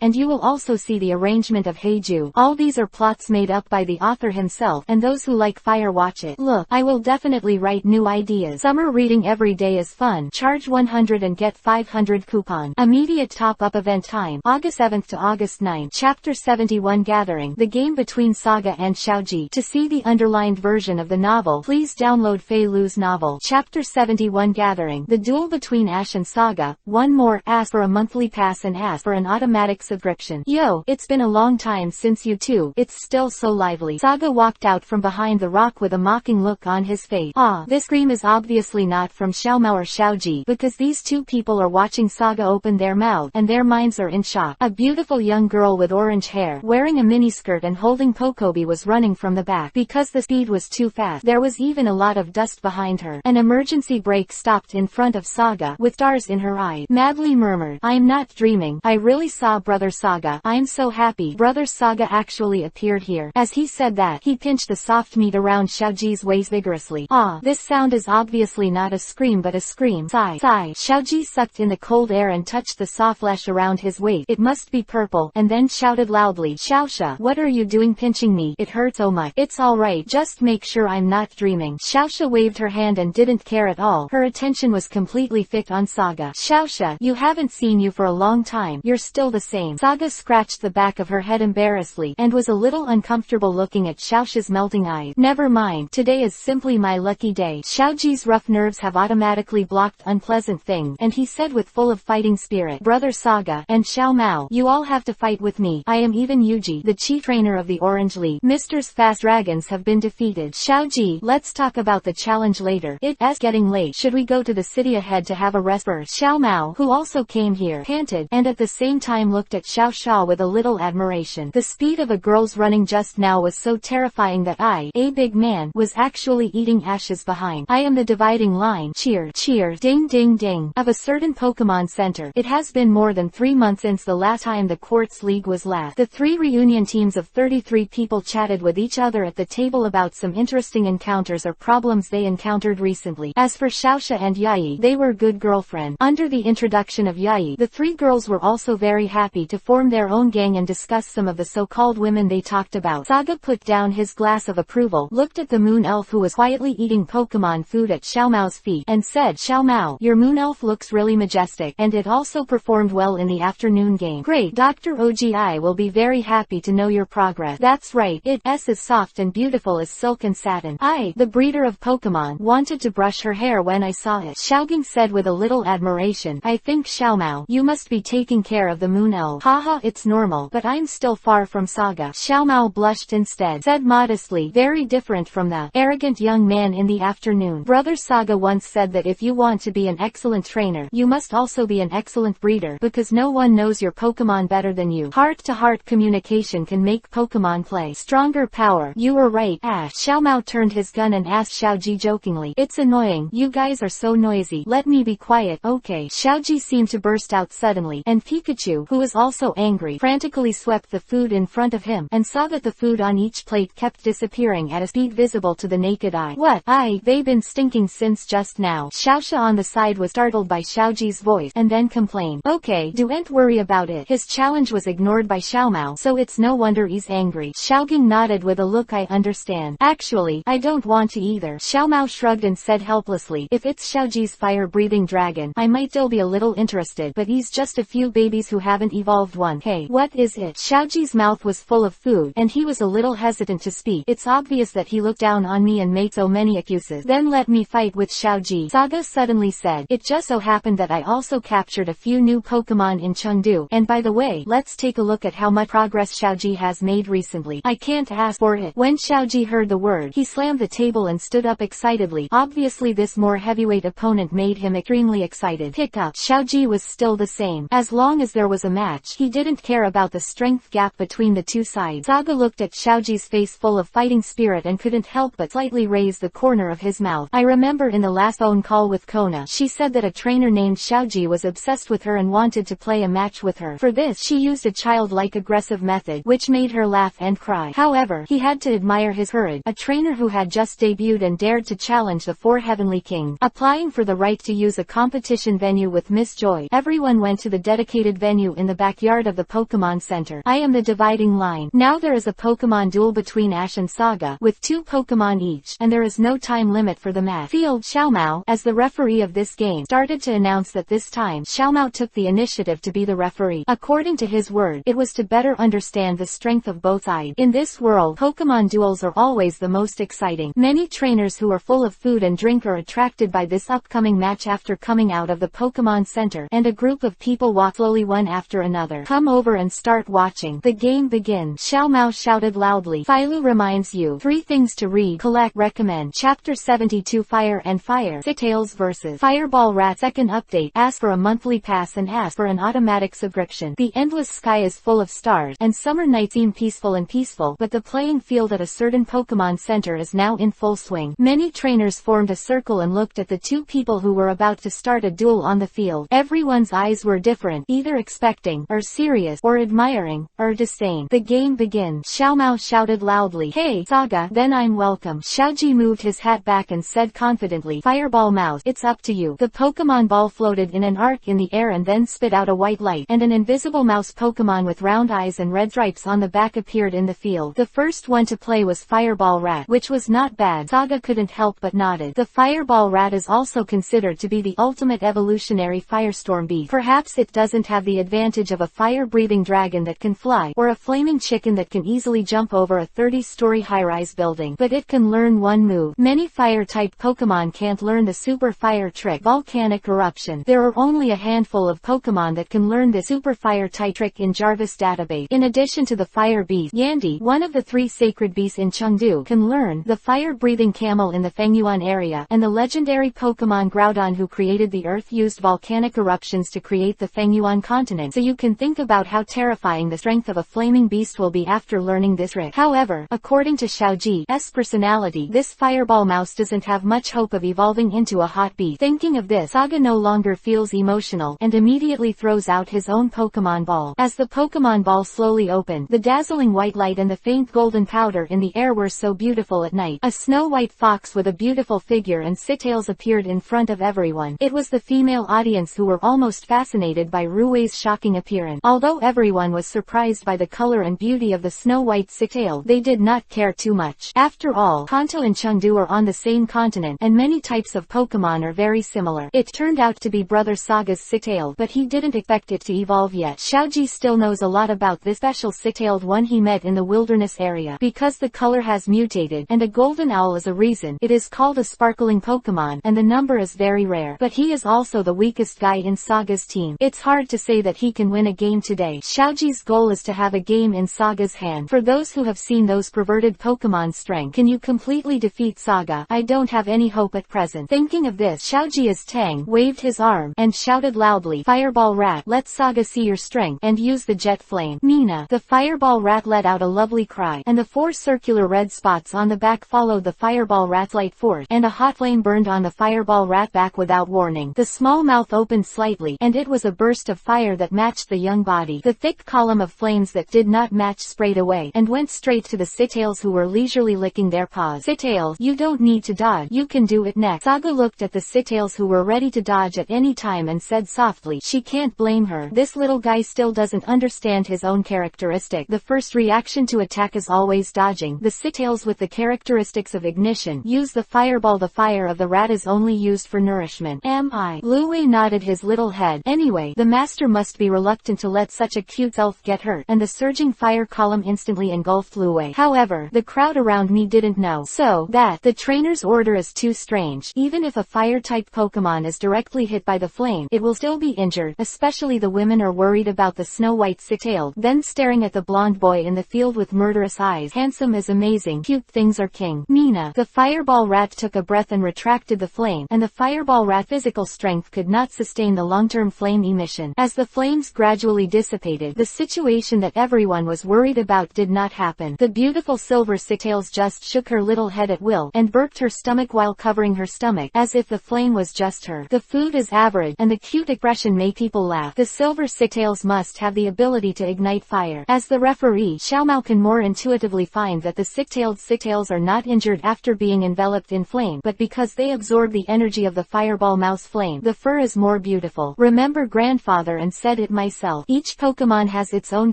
and you will also see the arrangement of Heiju. All these are plots made up by the author himself, and those who like fire watch it. Look, I will definitely write new ideas. Summer reading every day is fun. Charge 100 and get 500 coupon. Immediate top-up event time, August 7th to August 9th. Chapter 71 Gathering, the game between Saga and Xiaoji. To see the underlined version of the novel, please download Fei Lu's novel. Chapter 71 Gathering, the duel between Ash and Saga. One more, ask for a monthly pass and ask for an automatic subscription. Yo, it's been a long time since you two. It's still so lively. Saga walked out from behind the rock with a mocking look on his face. This scream is obviously not from Xiaomao or Xiaoji, because these two people are watching Saga open their mouth, and their minds are in shock. A beautiful young girl with orange hair, wearing a miniskirt and holding Pocobi was running from the back. Because the speed was too fast, there was even a lot of dust behind her. An emergency brake stopped in front of Saga, with stars in her eyes. Madly murmured, I'm not dreaming. I really saw Brother Saga. I'm so happy. Brother Saga actually appeared here. As he said that, he pinched the soft meat around Xiaoji's waist vigorously. This sound is obviously not a scream but a scream. Sigh. Xiaoji sucked in the cold air and touched the soft flesh around his waist. It must be purple, and then shouted loudly, Xiaosha, what are you doing pinching me? It hurts so much. It's alright, just make sure I'm not dreaming. Xiaosha waved her hand and didn't care at all. Her attention was completely fixed on Saga. Xiaosha, you haven't seen you for a long time. You're still the same. Saga scratched the back of her head embarrassedly, and was a little uncomfortable looking at Xiaosha's melting eyes. Never mind, today is simply my lucky day. Xiaoji's rough nerves have automatically blocked unpleasant things, and he said with full of fighting spirit, Brother Saga, and Xiao Mao, you all have to fight with me. I am even Yuji, the chief trainer of the Orange League. Mister's fast dragons have been defeated. Xiaoji, let's talk about the challenge later. It's getting late. Should we go to the city ahead to have a rest first? Xiao Mao, who also came here, panted, and at the same time looked at Xiao Sha with a little admiration. The speed of a girl's running just now was so terrifying that I, a big man, was actually eating ashes behind. I am the dividing line. Cheer, ding ding ding, of a certain Pokemon Center. It has been more than 3 months since the last time the Quartz League was last. The 3 reunion teams of 33 people chatted with each other at the table about some interesting encounters or problems they encountered recently. As for Xiaosha and Yai, they were good girlfriends. Under the introduction of Yai, the 3 girls were also very happy to form their own gang and discuss some of the so-called women they talked about. Saga put down his glass of approval, looked at the moon elf who was quietly eating Pokemon food at Xiao Mao's feet, and said, Xiao Mao, your moon elf looks really majestic, and it also performed well in the afternoon game. Great, Dr. OGI will be very happy to know your progress. That's right, it's as soft and beautiful as silk and satin. I, the breeder of Pokemon, wanted to brush her hair when I saw it. Xiaogang said with a little admiration, I think Xiao Mao, you must be taking care of the moon elf. Haha, it's normal, but I'm still far from Saga. Xiao Mao blushed instead, said modestly, very different from the arrogant young man in the afternoon. Brother Saga once said that if you want to be an excellent trainer, you must also be an excellent breeder, because no one knows your Pokemon better than you. Heart-to-heart communication can make Pokemon Pokemon play. Stronger power. You were right, Ash. Xiaomao turned his gun and asked Xiaoji jokingly. It's annoying. You guys are so noisy. Let me be quiet, okay? Xiaoji seemed to burst out suddenly, and Pikachu, who was also angry, frantically swept the food in front of him, and saw that the food on each plate kept disappearing at a speed visible to the naked eye. What? They've been stinking since just now. Xiaoxia on the side was startled by Xiaoji's voice, and then complained. Okay, don't worry about it. His challenge was ignored by Xiaomao, so it's no wonder he's angry. Xiaogang nodded with a look. I understand. Actually, I don't want to either. Xiaomao shrugged and said helplessly, if it's Xiaoji's fire-breathing dragon, I might still be a little interested, but he's just a few babies who haven't evolved one. Hey, what is it? Xiaoji's mouth was full of food, and he was a little hesitant to speak. It's obvious that he looked down on me and made so many excuses. Then let me fight with Xiaoji. Saga suddenly said, it just so happened that I also captured a few new Pokemon in Chengdu, and by the way, let's take a look at how much progress Xiaoji has made recently. I can't ask for it. When Xiaoji heard the word, he slammed the table and stood up excitedly. Obviously this more heavyweight opponent made him extremely excited. Pick up. Xiaoji was still the same. As long as there was a match, he didn't care about the strength gap between the two sides. Saga looked at Xiaoji's face full of fighting spirit and couldn't help but slightly raise the corner of his mouth. I remember in the last phone call with Kona, she said that a trainer named Xiaoji was obsessed with her and wanted to play a match with her. For this she used a childlike aggressive method, which made her laugh and cry. However, he had to admire his courage, a trainer who had just debuted and dared to challenge the four Heavenly Kings. Applying for the right to use a competition venue with Miss Joy, everyone went to the dedicated venue in the backyard of the Pokemon Center. I am the dividing line. Now there is a Pokemon duel between Ash and Saga, with 2 Pokemon each, and there is no time limit for the match. Field. Xiaomao, as the referee of this game, started to announce that this time, Xiaomao took the initiative to be the referee. According to his word, it was to better understand the strength of both sides. In this world, Pokemon duels are always the most exciting. Many trainers who are full of food and drink are attracted by this upcoming match after coming out of the Pokemon Center, and a group of people walk slowly one after another. Come over and start watching. The game begins. Xiaomao shouted loudly. Phailu reminds you. 3 things to read, collect, recommend. Chapter 72 Fire and Fire. Sitales vs. Fireball Rat. Second update. Ask for a monthly pass and ask for an automatic subscription. The endless sky is full of stars, and summer nights seem peaceful, but the playing field at a certain Pokemon Center is now in full swing. Many trainers formed a circle and looked at the 2 people who were about to start a duel on the field. Everyone's eyes were different, either expecting, or serious, or admiring, or disdain. The game begins. Xiaomao shouted loudly. Hey, Saga, then I'm welcome. Xiaoji moved his hat back and said confidently, Fireball Mouse, it's up to you. The Pokemon ball floated in an arc in the air and then spit out a white light, and an invisible mouse Pokemon with round eyes and red stripes on the back appeared in the field. The first one to play was Fireball Rat, which was not bad. Saga couldn't help but nodded. The Fireball Rat is also considered to be the ultimate evolutionary firestorm beast. Perhaps it doesn't have the advantage of a fire-breathing dragon that can fly, or a flaming chicken that can easily jump over a 30-story high-rise building, but it can learn one move. Many fire-type Pokemon can't learn the super fire trick, Volcanic Eruption. There are only a handful of Pokemon that can learn the super fire type trick in Jarvis database. In addition to the fire beast, Yandy, one of the 3 sacred beasts in Chengdu, can learn the fire-breathing camel in the Fengyuan area, and the legendary Pokemon Groudon who created the earth used volcanic eruptions to create the Fengyuan continent, so you can think about how terrifying the strength of a flaming beast will be after learning this trick. However, according to Xiaoji's personality, this Fireball Mouse doesn't have much hope of evolving into a hot beast. Thinking of this, Saga no longer feels emotional, and immediately throws out his own Pokemon ball. As the Pokemon ball slowly opened, the dazzling white light and the faint golden powder in the air were so beautiful at night. A snow-white fox with a beautiful figure and sitales appeared in front of everyone. It was the female audience who were almost fascinated by Rui's shocking appearance. Although everyone was surprised by the color and beauty of the snow-white sitale, they did not care too much. After all, Kanto and Chengdu are on the same continent, and many types of Pokemon are very similar. It turned out to be Brother Saga's sitale, but he didn't expect it to evolve yet. Xiaoji still knows a lot about this special sitaled one he met in the wilderness area. Because the color has mutated, and a golden owl is a reason, it is called a sparkling Pokemon, and the number is very rare. But he is also the weakest guy in Saga's team. It's hard to say that he can win a game today. Xiaoji's goal is to have a game in Saga's hand. For those who have seen those perverted Pokemon's strength, can you completely defeat Saga? I don't have any hope at present. Thinking of this, Xiaoji's Tang waved his arm, and shouted loudly, Fireball Rat, let Saga see your strength, and use the jet flame. Nina, the Fireball Rat rat let out a lovely cry, and the 4 circular red spots on the back followed the fireball rat's light force, and a hot flame burned on the fireball rat back without warning. The small mouth opened slightly, and it was a burst of fire that matched the young body. The thick column of flames that did not match sprayed away, and went straight to the Sitails, who were leisurely licking their paws. Sitails, you don't need to dodge. You can do it next. Saga looked at the Sitails, who were ready to dodge at any time, and said softly, she can't blame her. This little guy still doesn't understand his own characteristic. The first reaction to attack is always dodging. The Sitails with the characteristics of ignition use the fireball. The fire of the rat is only used for nourishment. Am I? Luwei nodded his little head. Anyway, the master must be reluctant to let such a cute elf get hurt, and the surging fire column instantly engulfed Luwei. However, the crowd around me didn't know. So, that the trainer's order is too strange. Even if a fire-type Pokemon is directly hit by the flame, it will still be injured. Especially the women are worried about the snow-white Sitail, then staring at the blonde boy in the field with murderous eyes. Handsome is amazing. Cute things are king. Nina. The fireball rat took a breath and retracted the flame, and the fireball rat physical strength could not sustain the long-term flame emission. As the flames gradually dissipated, the situation that everyone was worried about did not happen. The beautiful silver Sitails just shook her little head at will, and burped her stomach while covering her stomach, as if the flame was just her. The food is average, and the cute expression made people laugh. The silver Sitails must have the ability to ignite fire. As the referee, Xiaomao can more intuitively find that the six-tailed Sitails are not injured after being enveloped in flame, but because they absorb the energy of the fireball mouse flame. The fur is more beautiful. Remember grandfather and said it myself. Each Pokemon has its own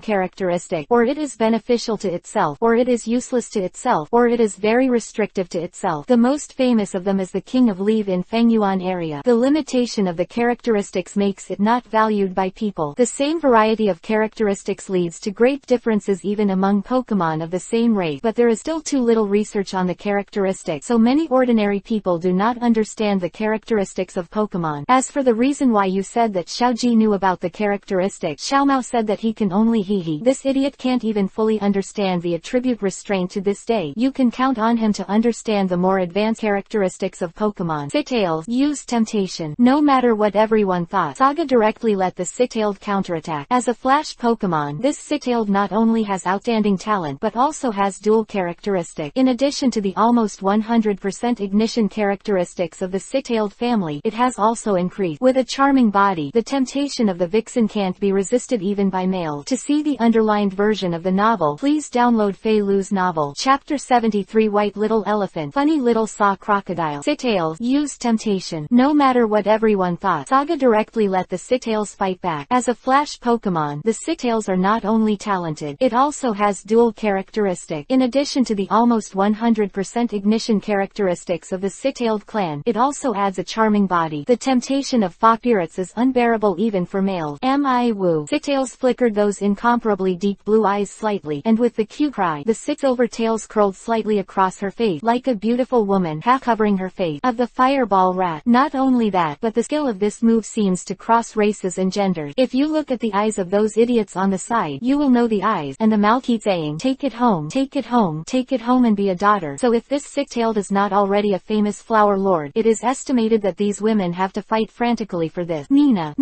characteristic, or it is beneficial to itself, or it is useless to itself, or it is very restrictive to itself. The most famous of them is the King of Leaf in Fangyuan area. The limitation of the characteristics makes it not valued by people. The same variety of characteristics leads to great differences even among Pokemon of the same race, but there is still too little research on the characteristics, so many ordinary people do not understand the characteristics of Pokemon. As for the reason why you said that Xiaoji knew about the characteristics, Xiaomao said that he can only hee. This idiot can't even fully understand the attribute restraint to this day. You can count on him to understand the more advanced characteristics of Pokemon. Sitails use temptation. No matter what everyone thought, Saga directly let the Sitailed counterattack. As a flash Pokemon, this Sitailed not only has outstanding talent but also has dual characteristic. In addition to the almost 100% ignition characteristics of the Sitailed family, it has also increased. With a charming body, the temptation of the Vixen can't be resisted even by males. To see the underlined version of the novel, please download Fei Lu's novel. Chapter 73 White Little Elephant. Funny Little Saw Crocodile. Sitails use temptation. No matter what everyone thought, Saga directly let the Sitails fight back. As a flash Pokemon, the Sitails are not only talented, it also has dual characteristic. In addition to the almost 100% ignition characteristics of the Sitailed clan, it also adds a charming body. The temptation of Fopirates is unbearable even for males. Am I woo? Sitails flickered those incomparably deep blue eyes slightly, and with the cute cry, the six silver tails curled slightly across her face, like a beautiful woman half covering her face, of the fireball rat. Not only that, but the skill of this move seems to cross races and genders. If you look at the eyes of those idiots on the side, you will know the eyes, and the mouth keeps saying, take it home, take it home, take it home and be a daughter. So if this six-tailed is not already a famous flower lord, it is estimated that these women have to fight frantically for this. Nina.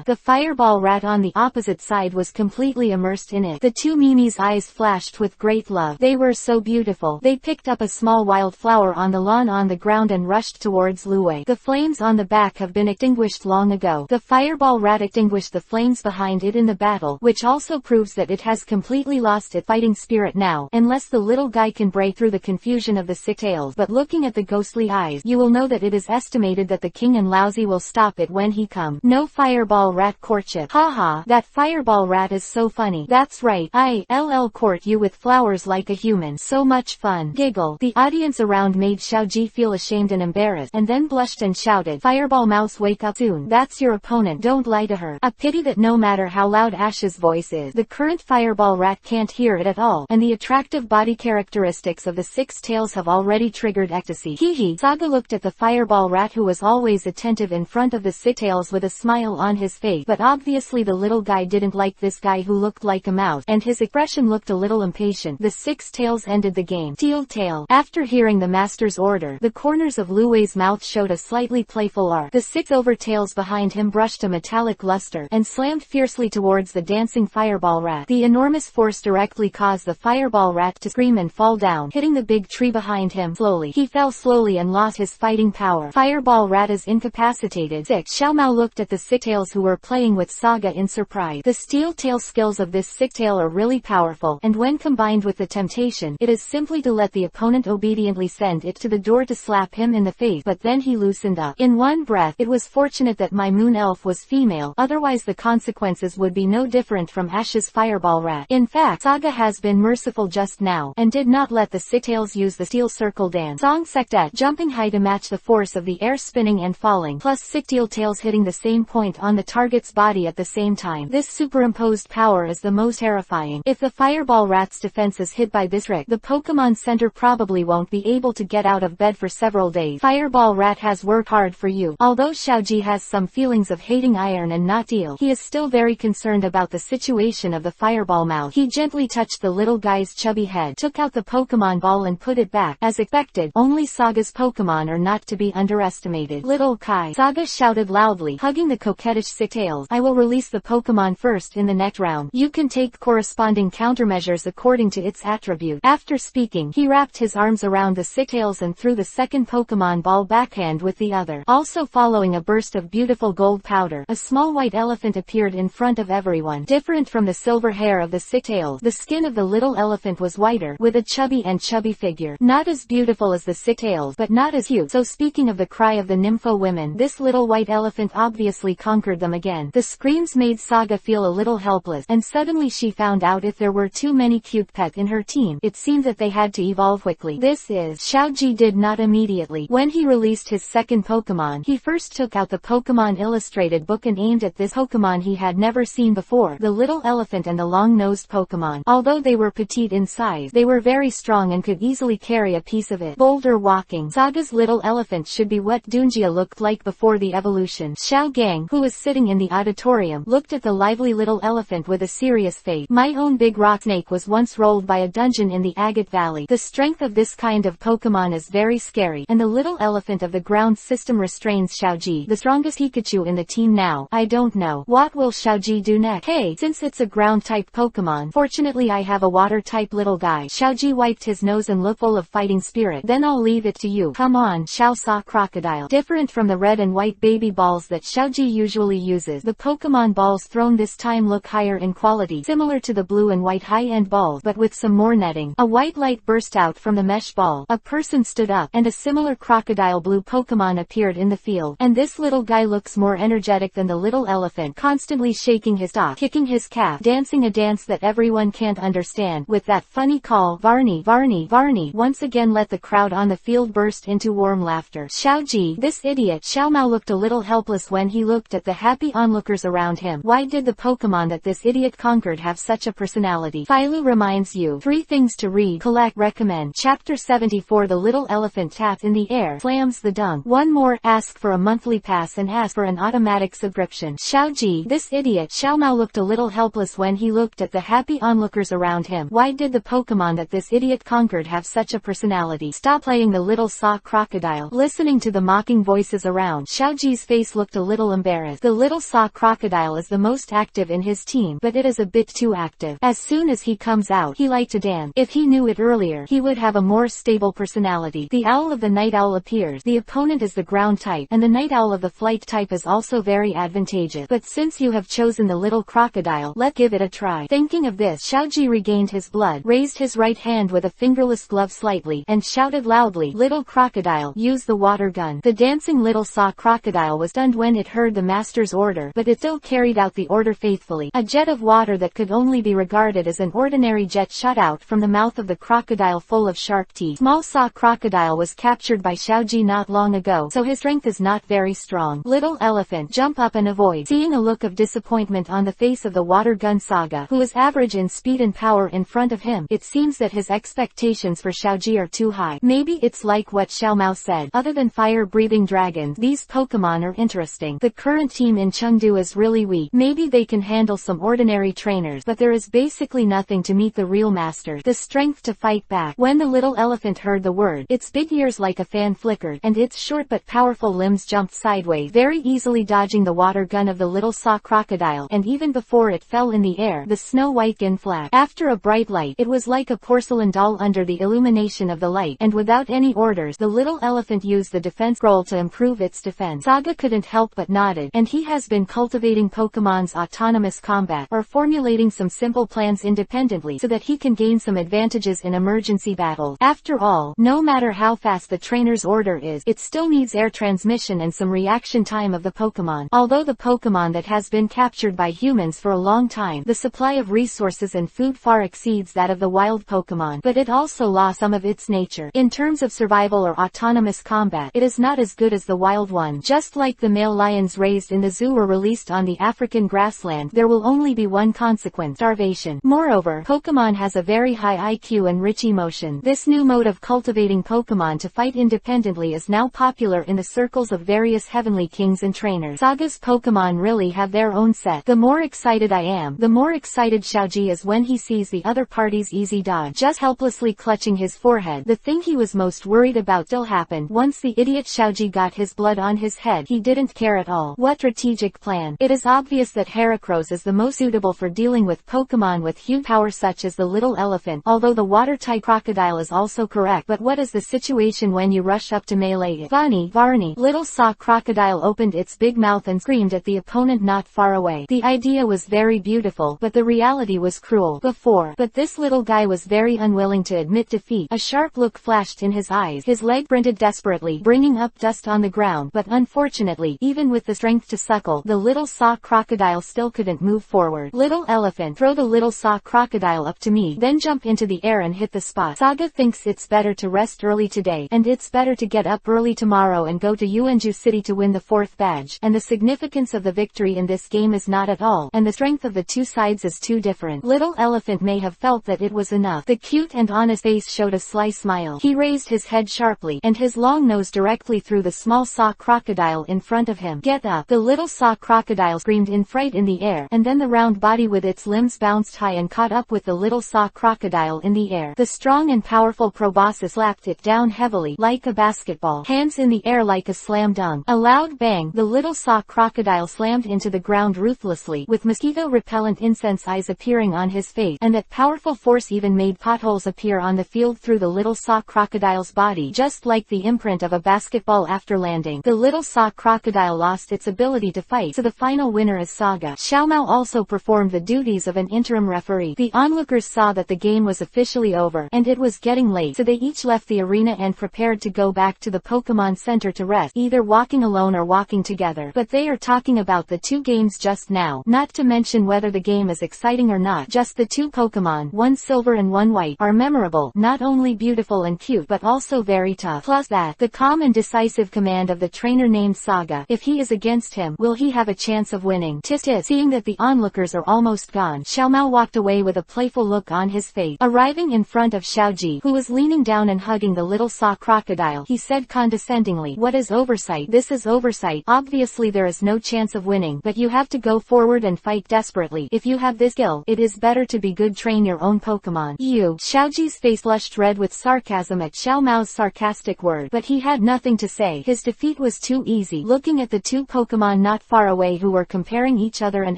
The fireball rat on the opposite side was completely immersed in it. The two Mimi's eyes flashed with great love. They were so beautiful. They picked up a small wildflower on the lawn on the ground and rushed towards Luwei. The flames on the back have been extinguished long ago. The fireball rat extinguished the flames behind it in the battle, which also proves that it has completely lost its fighting spirit now, unless the little guy can break through the confusion of the Sitails. But looking at the ghostly eyes, you will know that it is estimated that the king and Lousy will stop it when he come. No fireball rat courtship. Haha, that fireball rat is so funny. That's right, I'll court you with flowers like a human. So much fun. Giggle. The audience around made Xiaoji feel ashamed and embarrassed, and then blushed and shouted, Fireball Mouse, wake up soon. That's your opponent, don't lie to her. A pity that no matter how loud Ash's voice is, the current fireball rat can't hear it at all, and the attractive body characteristics of the six tails have already triggered ecstasy. Hehe. Saga looked at the fireball rat, who was always attentive in front of the Sitails, with a smile on his face, but obviously the little guy didn't like this guy who looked like a mouse, and his expression looked a little impatient. The six tails ended the game. Teal tail. After hearing the master's order, the corners of Luwei's mouth showed a slightly playful arc. The six silver tails behind him brushed a metallic luster, and slammed fiercely towards the dancing fireball rat. The enormous force force directly caused the fireball rat to scream and fall down, hitting the big tree behind him. Slowly, he fell slowly and lost his fighting power. Fireball rat is incapacitated. 6. Xiao Mao looked at the Sicktails who were playing with Saga in surprise. The steel tail skills of this Sicktail are really powerful, and when combined with the temptation, it is simply to let the opponent obediently send it to the door to slap him in the face, but then he loosened up. In one breath, it was fortunate that my moon elf was female, otherwise the consequences would be no different from Ash's fireball rat. In fact, Saga has been merciful just now, and did not let the Sicktails use the steel circle dance. Song Sectet jumping high to match the force of the air spinning and falling, plus Sicktail tails hitting the same point on the target's body at the same time. This superimposed power is the most terrifying. If the fireball rat's defense is hit by this trick, the Pokemon Center probably won't be able to get out of bed for several days. Fireball rat has worked hard for you. Although Xiaoji has some feelings of hating iron and not steel, he is still very concerned about the situation of the fireball mouth. He gently touched the little guy's chubby head, took out the Pokemon ball and put it back. As expected, only Saga's Pokemon are not to be underestimated. Little Kai, Saga shouted loudly, hugging the coquettish Sicktails. I will release the Pokemon first in the next round. You can take corresponding countermeasures according to its attribute. After speaking, he wrapped his arms around the Sicktails and threw the second Pokemon ball backhand with the other. Also following a burst of beautiful gold powder, a small white elephant appeared in front of everyone. Different from the silver hair of the Sicktails, the skin of the little elephant was whiter, with a chubby figure. Not as beautiful as the Sicktails, but not as cute. So speaking of the cry of the Nympho women, this little white elephant obviously conquered them again. The screams made Saga feel a little helpless, and suddenly she found out if there were too many cute pets in her team, it seemed that they had to evolve quickly. This is Xiaoji did not immediately. When he released his second Pokemon, he first took out the Pokemon illustrated book and aimed at this Pokemon he had never seen before, the little elephant and the long-nosed Pokemon. Although they were petite in size, they were very strong and could easily carry a piece of it. Boulder walking. Saga's little elephant should be what Dunjia looked like before the evolution. Xiao Gang, who was sitting in the auditorium, looked at the lively little elephant with a serious face. My own big rock snake was once rolled by a dungeon in the Agate Valley. The strength of this kind of Pokemon is very scary, and the little elephant of the ground system restrains Xiaoji, the strongest Pikachu in the team now. I don't know. What will Xiaoji do next? Hey, since it's a ground-type Pokemon, fortunately I have a water-type little guy. Xiaoji wiped his nose and looked full of fighting spirit. Then I'll leave it to you. Come on, Xiao Sa Crocodile. Different from the red and white baby balls that Xiaoji usually uses, the Pokemon balls thrown this time look higher in quality, similar to the blue and white high-end balls, but with some more netting. A white light burst out from the mesh ball. A person stood up, and a similar crocodile blue Pokemon appeared in the field. And this little guy looks more energetic than the little elephant, constantly shaking his top, kicking his calf, dancing a dance that everyone can't understand, with that funny call, Varney, Varney, Varney, once again let the crowd on the field burst into warm laughter. Xiaoji, this idiot. Xiao Mao looked a little helpless when he looked at the happy onlookers around him. Why did the Pokemon that this idiot conquered have such a personality? Philo reminds you. 3 things to read, collect, recommend. Chapter 74. The little elephant taps in the air, slams the dung. One more, ask for a monthly pass and ask for an automatic subscription. Xiaoji, this idiot. Xiao Mao looked a little helpless when he looked at the happy onlookers around him. Why did the Pokemon that this idiot conquered have such a personality? Stop playing the little saw crocodile. Listening to the mocking voices around, Xiaoji's face looked a little embarrassed. The little saw crocodile is the most active in his team, but it is a bit too active. As soon as he comes out, he likes to dance. If he knew it earlier, he would have a more stable personality. The owl of the night owl appears. The opponent is the ground type, and the night owl of the flight type is also very advantageous. But since you have chosen the little crocodile, let's give it a try. Thinking of this, Xiaoji regained his blood, raised his right hand with a fingerless glove slightly, and shouted loudly, "Little crocodile, use the water gun." The dancing little saw crocodile was stunned when it heard the master's order, but it still carried out the order faithfully. A jet of water that could only be regarded as an ordinary jet shot out from the mouth of the crocodile full of sharp teeth. Small saw crocodile was captured by Xiaoji not long ago, so his strength is not very strong. Little elephant, jump up and avoid. Seeing a look of disappointment on the face of the water gun Saga, who is average in speed and power in front of him, it seems that his expectations for Xiaoji are too high. Maybe it's like what Xiao Mao said. Other than fire-breathing dragons, these Pokemon are interesting. The current team in Chengdu is really weak. Maybe they can handle some ordinary trainers, but there is basically nothing to meet the real masters. The strength to fight back. When the little elephant heard the word, its big ears like a fan flickered, and its short but powerful limbs jumped sideways, very easily dodging the water gun of the little saw crocodile, and even before it fell in the air, the snow-white like in flash. After a bright light, it was like a porcelain doll under the illumination of the light, and without any orders, the little elephant used the defense scroll to improve its defense. Saga couldn't help but nodded, and he has been cultivating Pokemon's autonomous combat, or formulating some simple plans independently so that he can gain some advantages in emergency battles. After all, no matter how fast the trainer's order is, it still needs air transmission and some reaction time of the Pokemon. Although the Pokemon that has been captured by humans for a long time, the supply of resources and food far exceeds that of the wild Pokemon, but it also lost some of its nature. In terms of survival or autonomous combat, it is not as good as the wild one. Just like the male lions raised in the zoo or released on the African grassland, there will only be one consequence: starvation. Moreover, Pokemon has a very high IQ and rich emotion. This new mode of cultivating Pokemon to fight independently is now popular in the circles of various heavenly kings and trainers. Saga's Pokemon really have their own set. The more excited I am, the more excited Xiaoji is when he sees the other party's easy dodge, just helplessly clutching his forehead. The thing he was most worried about still happened. Once the idiot Xiaoji got his blood on his head, he didn't care at all. What strategic plan? It is obvious that Heracross is the most suitable for dealing with Pokemon with huge power such as the little elephant, although the water-type crocodile is also correct. But what is the situation when you rush up to melee it? Varney. Little saw crocodile opened its big mouth and screamed at the opponent not far away. The idea was very beautiful, but the reality was cruel. But this little guy was very unwilling to admit defeat. A sharp look flashed in his eyes. His leg sprinted desperately, bringing up dust on the ground, but unfortunately, even with the strength to suckle, the little saw crocodile still couldn't move forward. Little elephant, throw the little saw crocodile up to me, then jump into the air and hit the spot. Saga thinks it's better to rest early today, and it's better to get up early tomorrow and go to Uenju City to win the 4th badge. And the significance of the victory in this game is not at all, and the strength of the two sides is too different. Little elephant may have felt that it was enough. The cute and honest face showed a sly smile. He raised his head sharply, and his long nose directly through the small saw crocodile in front of him. Get up! The little saw crocodile screamed in fright in the air, and then the round body with its limbs bounced high and caught up with the little saw crocodile in the air. The strong and powerful proboscis slapped it down heavily, like a basketball, hands in the air like a slam dunk. A loud bang, the little saw crocodile slammed into the ground ruthlessly, with mosquito-repellent incense eyes appearing on his face, and that powerful force even made potholes appear on the field through the little saw crocodile's body, just like the imprint of a basketball after landing. The little saw crocodile lost its ability to fight, so the final winner is Saga. Xiaomao also performed the duties of an interim referee. The onlookers saw that the game was officially over, and it was getting late, so they each left the arena and prepared to go back to the Pokemon Center to rest, either walking alone or walking together. But they are talking about the two games just now, not to mention whether the game is exciting or not. Just the two Pokemon, one silver and one white, are memorable, not only beautiful and cute but also very tough. Plus that, the calm and decisive command of the trainer named Saga. If he is against him, will he have a chance of winning? Tis. Seeing that the onlookers are almost gone, Xiaomao walked away with a playful look on his face. Arriving in front of Xiaoji, who was leaning down and hugging the little saw crocodile, he said condescendingly, "What is oversight? This is oversight. Obviously there is no chance of winning, but you have to go forward and fight desperately. If you have this skill, it is better to be good. Train your own Pokemon." Xiaoji's face flushed red with sarcasm at Xiaomao's sarcastic word, but he had nothing to say. His defeat was too easy. Looking at the two Pokemon not far away who were comparing each other and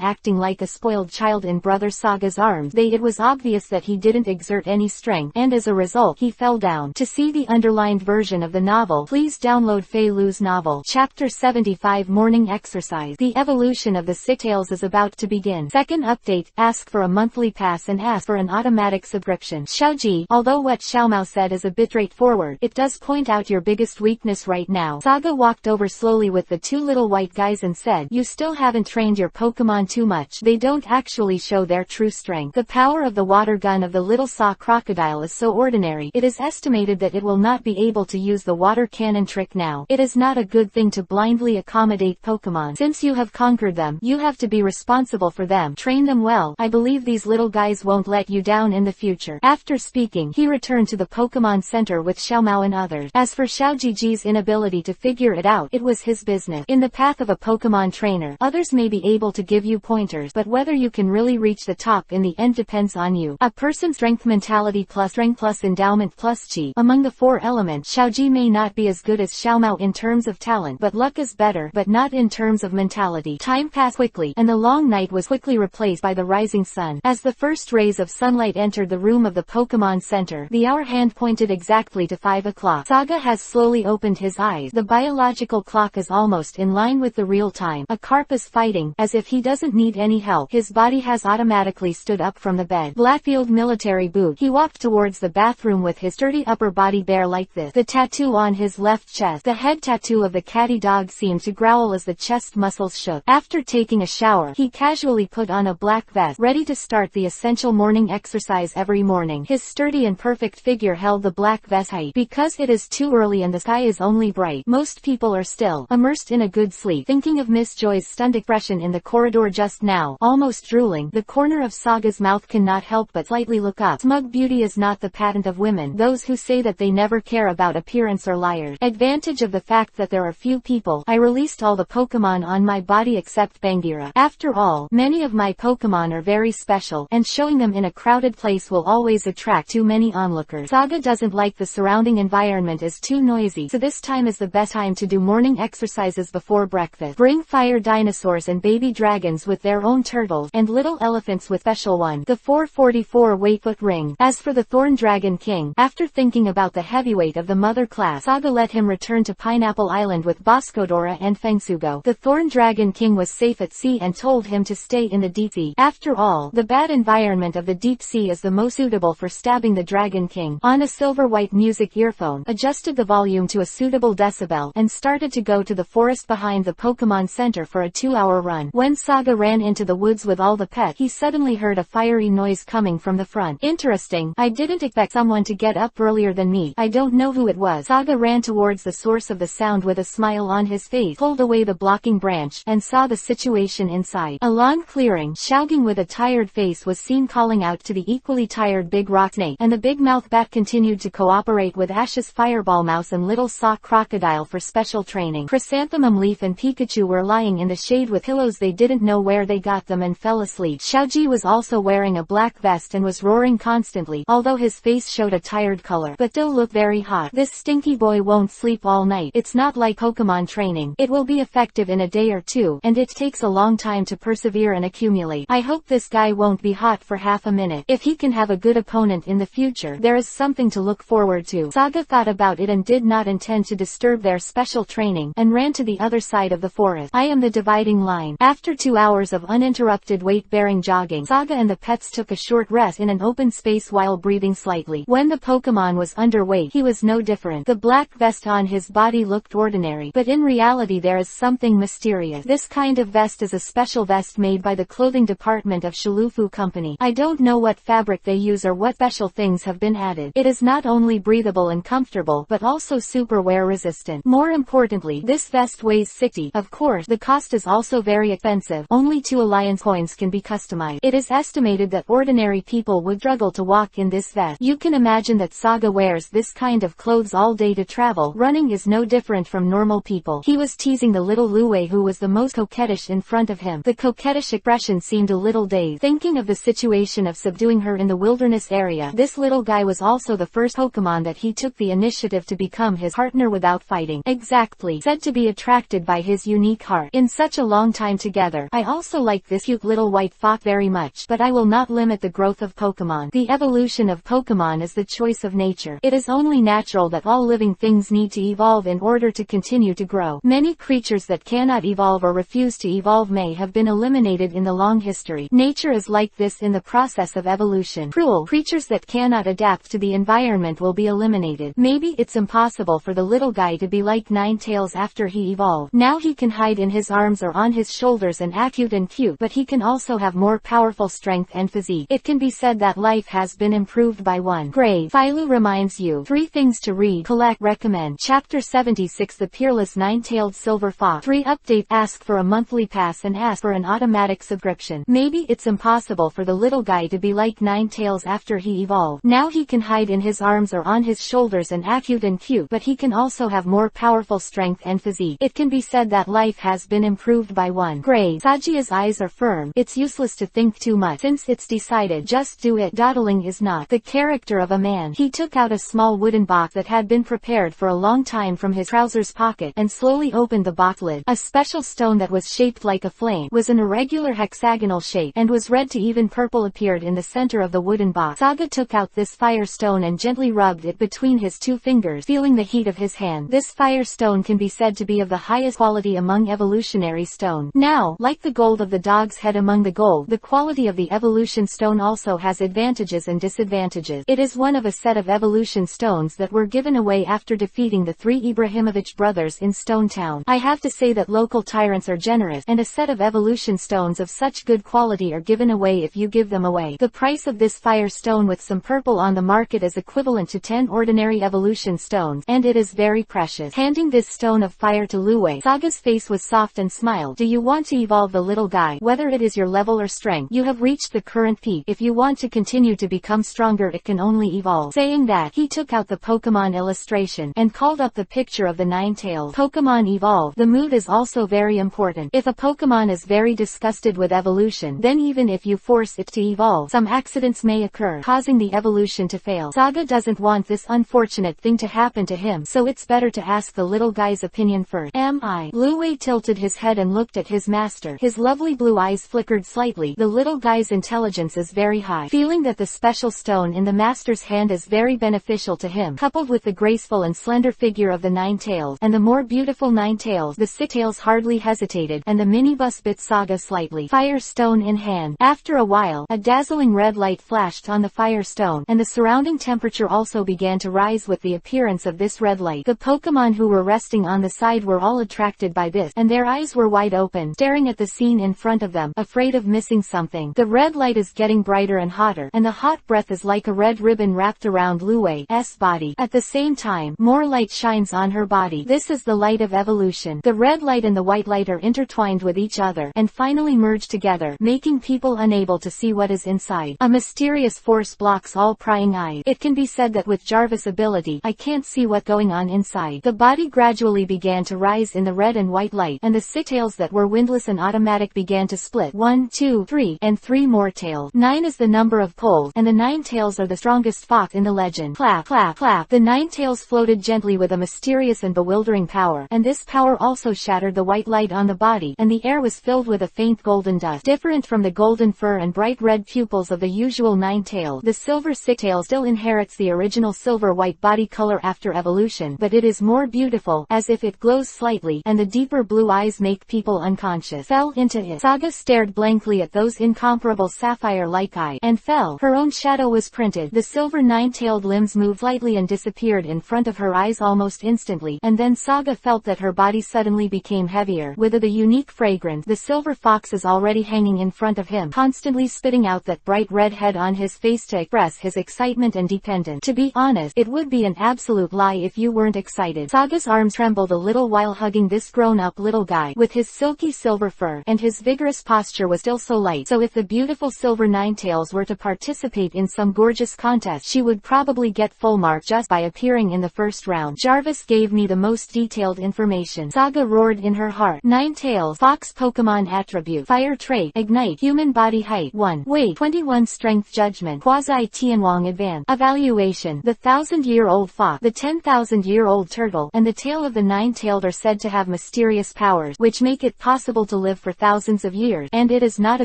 acting like a spoiled child in Brother Saga's arms, it was obvious that he didn't exert any strength, and as a result he fell down. To see the underlined version of the novel, please download Fei Lu's novel. Chapter 75 Morning Exercise. The evolution of the Sixtails is about to begin. Second update, ask for a monthly pass and ask for an automatic subscription. Xiaoji, although what Xiaomao said is a bit straightforward, it does point out your biggest weakness right now. Saga walked over slowly with the two little white guys and said, "You still haven't trained your Pokemon too much. They don't actually show their true strength. The power of the water gun of the little saw crocodile is so ordinary, it is estimated that it will not be able to use the water cannon trick now. It is not a good thing to blindly accommodate Pokemon. Since you have conquered them, you have to be responsible for them. Train them well. I believe these little guys won't let you down in the future." After speaking, he returned to the Pokemon Center with Xiaomao and others. As for Xiaoji's inability to figure it out, it was his business. In the path of a Pokemon trainer, others may be able to give you pointers, but whether you can really reach the top in the end depends on you. A person's strength mentality plus strength plus endowment plus chi. Among the four elements, Xiaoji may not be as good as Xiaomao in terms of talent, but luck is better, but not in terms of mentality. Time passed quickly, and the long night was quickly replaced by the rising sun. sun. As the first rays of sunlight entered the room of the Pokemon Center, the hour hand pointed exactly to 5 o'clock. Saga has slowly opened his eyes. The biological clock is almost in line with the real time. A carp is fighting, as if he doesn't need any help. His body has automatically stood up from the bed. Blackfield military boot. He walked towards the bathroom with his sturdy upper body bare like this. The tattoo on his left chest. The head tattoo of the catty dog seemed to growl as the chest muscles shook. After taking a shower, he casually put on a black vest, ready to start the essential morning exercise every morning. His sturdy and perfect figure held the black vest height. Because it is too early and the sky is only bright, most people are still immersed in a good sleep. Thinking of Miss Joy's stunned expression in the corridor just now, almost drooling, the corner of Saga's mouth cannot help but slightly look up. Smug beauty is not the patent of women. Those who say that they never care about appearance are liars. Advantage of the fact that there are few people. I released all the Pokemon on my body except Bangira. After all, many of my Pokemon are very special, and showing them in a crowded place will always attract too many onlookers. Saga doesn't like the surrounding environment is too noisy, so this time is the best time to do morning exercises before breakfast. Bring fire dinosaurs and baby dragons with their own turtles, and little elephants with special one. The 444 weightfoot ring. As for the Thorn Dragon King, after thinking about the heavyweight of the mother class, Saga let him return to Pineapple Island with Boscodora and Fengsugo. The Thorn Dragon King was safe at sea and told him to stay in the deep sea. After all, the bad environment of the deep sea is the most suitable for stabbing the Dragon King. On a silver-white music earphone, adjusted the volume to a suitable decibel, and started to go to the forest behind the Pokemon Center for a 2-hour run. When Saga ran into the woods with all the pets, he suddenly heard a fiery noise coming from the front. Interesting. I didn't expect someone to get up earlier than me. I don't know who it was. Saga ran towards the source of the sound with a smile on his face, pulled away the blocking branch, and saw the situation inside. A long clearing, Xiaoging with a tired face was seen calling out to the equally tired Big Rock Snake, and the Big Mouth Bat continued to cooperate with Ash's Fireball Mouse and Little Sock Crocodile for special training. Chrysanthemum Leaf and Pikachu were lying in the shade with pillows they didn't know where they got them and fell asleep. Xiaoji was also wearing a black vest and was roaring constantly, although his face showed a tired color, but still looked very hot. This stinky boy won't sleep all night. It's not like Pokemon training. It will be effective in a day or two, and it takes a long time to persevere and accumulate. I hope this guy won't be hot for half a minute. If he can have a good opponent in the future, there is something to look forward to. Saga thought about it and did not intend to disturb their special training, and ran to the other side of the forest. I am the dividing line. After 2 hours of uninterrupted weight-bearing jogging, Saga and the pets took a short rest in an open space while breathing slightly. When the Pokemon was underweight, he was no different. The black vest on his body looked ordinary, but in reality there is something mysterious. This kind of vest is a special vest made by the clothing department of Shilufu Company. I don't know what fabric they use or what special things have been added. It is not only breathable and comfortable but also super wear resistant. More importantly, this vest weighs 60. Of course, the cost is also very expensive. Only 2 Alliance coins can be customized. It is estimated that ordinary people would struggle to walk in this vest. You can imagine that Saga wears this kind of clothes all day to travel. Running is no different from normal people. He was teasing the little Luwei who was the most coquettish in front of him. The coquettish expression seemed a little dazed. Thinking of the situation of subduing her in the wilderness area, this little guy was also the first Pokemon that he took the initiative to become his partner without fighting. Exactly. Said to be attracted by his unique heart. In such a long time together, I also like this cute little white fox very much, but I will not limit the growth of Pokemon. The evolution of Pokemon is the choice of nature. It is only natural that all living things need to evolve in order to continue to grow. Many creatures that cannot evolve or refuse to evolve may have been eliminated in the long history. Nature is like this in the process of evolution. Cruel creatures that cannot adapt to the environment will be eliminated. Maybe it's impossible for the little guy to be like Ninetales after he evolved. Now he can hide in his arms or on his shoulders and act cute and cute, but he can also have more powerful strength and physique. It can be said that life has been improved by one grade. Philo reminds you 3 things to read, collect, recommend. Chapter 76 The Peerless Nine-Tailed Silver Fox. 3 Update. Ask for a monthly pass and ask for an automatic subscription. Maybe it's impossible for the little guy to be like Ninetales after he evolved. Now he can hide in his arms or on his shoulders and act cute and cute, but he can also have more powerful strength and physique. It can be said that life has been improved by one grade. Sajia's eyes are firm. It's useless to think too much. Since it's decided, just do it. Dawdling is not the character of a man. He took out a small wooden box that had been prepared for a long time from his trousers pocket and slowly opened the box lid. A special stone that was shaped like a flame, was an irregular hexagonal shape, and was red to even purple appeared in the center of the wooden box. Saga took out this fire stone and gently rubbed it between his two fingers, feeling the heat of his hand. This fire stone can be said to be of the highest quality among evolutionary stone. Now, like the gold of the dog's head among the gold, the quality of the evolution stone also has advantages and disadvantages. It is one of a set of evolution stones that were given away after defeating the 3 Ibrahimovich brothers in Stone Town. I have to say that local tyrants are generous, and a set of evolution stones of such good quality are given away if you give them away. The price of this fire stone with some purple on the market is equivalent to 10 ordinary evolution stones, and it is very precious. Handing this stone of fire to Lue, Saga's face was soft and smiled. Do you want to evolve the little guy? Whether it is your level or strength, you have reached the current peak. If you want to continue to become stronger, it can only evolve. Saying that, he took out the Pokemon illustration and called up the picture of the Ninetales. Pokemon evolve. The mood is also very important. If a Pokemon is very disgusted with evolution, then even if you force it to evolve, some accidents may occur, causing the evolution to fail. Saga doesn't want this unfortunate thing to happen to him, so it's better to ask the little guy's opinion first. Am I? Lue tilted his head and looked at his master. His lovely blue eyes flickered slightly. The little guy's intelligence is very high. Feeling that the special stone in the master's hand is very beneficial to him, coupled with the graceful and slender figure of the Ninetales, and the more beautiful Ninetales, the Sitales hardly hesitated, and the minibus bit Saga slightly. Fire stone in hand. After a while, a dazzling red light flashed on the fire stone, and the surrounding temperature also began to rise with the appearance of this red light. The Pokemon who were resting on the side were all attracted by this, and their eyes were wide open, staring at the scene in front of them, afraid of missing something. The red light is getting brighter and hotter, and the hot breath is like a red ribbon wrapped around Lue's body. At the same time, more light shines on her body. This is the light of evolution. The red light and the white light are intertwined with each other, and finally merge together, making people unable to see what is inside. A mysterious force blocks all prying eyes. It can be said that with Jarvis' ability, I can't see what's going on inside. The body gradually began to rise in the red and white light, and the Sitales that were windless and automatic began to split. 1, 2, 3, and 3 more tails. 9 is the number of poles, and the Ninetales are the strongest fox in the legend. Clap, clap, clap. The Ninetales floated gently with a mysterious and bewildering power, and this power also shattered the white light on the body, and the air was filled with a faint golden dust. Different from the golden fur and bright red pupils of the usual Ninetales, the silver Sitale still inherits the original silver-white body color after evolution, but it is more beautiful, as if it glows slightly, and the deeper blue eyes make people unconscious. Fell into it. Saga stared blankly at those incomparable sapphire-like eyes, and fell. Her own shadow was printed. The silver nine-tailed limbs moved lightly and disappeared in front of her eyes almost instantly, and then Saga felt that her body suddenly became heavier. With the unique fragrance, the silver fox is already hanging in front of him, constantly spitting out that bright red head on his face to express his excitement and dependence. To be honest, it would be an absolute lie if you weren't excited. Saga's arms trembled a little while hugging this grown-up little guy, with his silky silver fur, and his vigorous posture was still so light, so if the beautiful silver Ninetales were to participate in some gorgeous contest, she would probably get full mark just by appearing in the first round. Jarvis gave me the most detailed information. Saga roared in her heart. Ninetales, Fox Pokemon attribute, Fire trait, Ignite, Human body height, 1, weight, 21, Strength, Judgment, Quasi-Tianwang Advance, Evaluation, the 1,000-year-old fox, the 10,000-year-old turtle, and the tail of the nine-tailed are said to have mysterious powers, which make it possible to live for thousands of years, and it is not a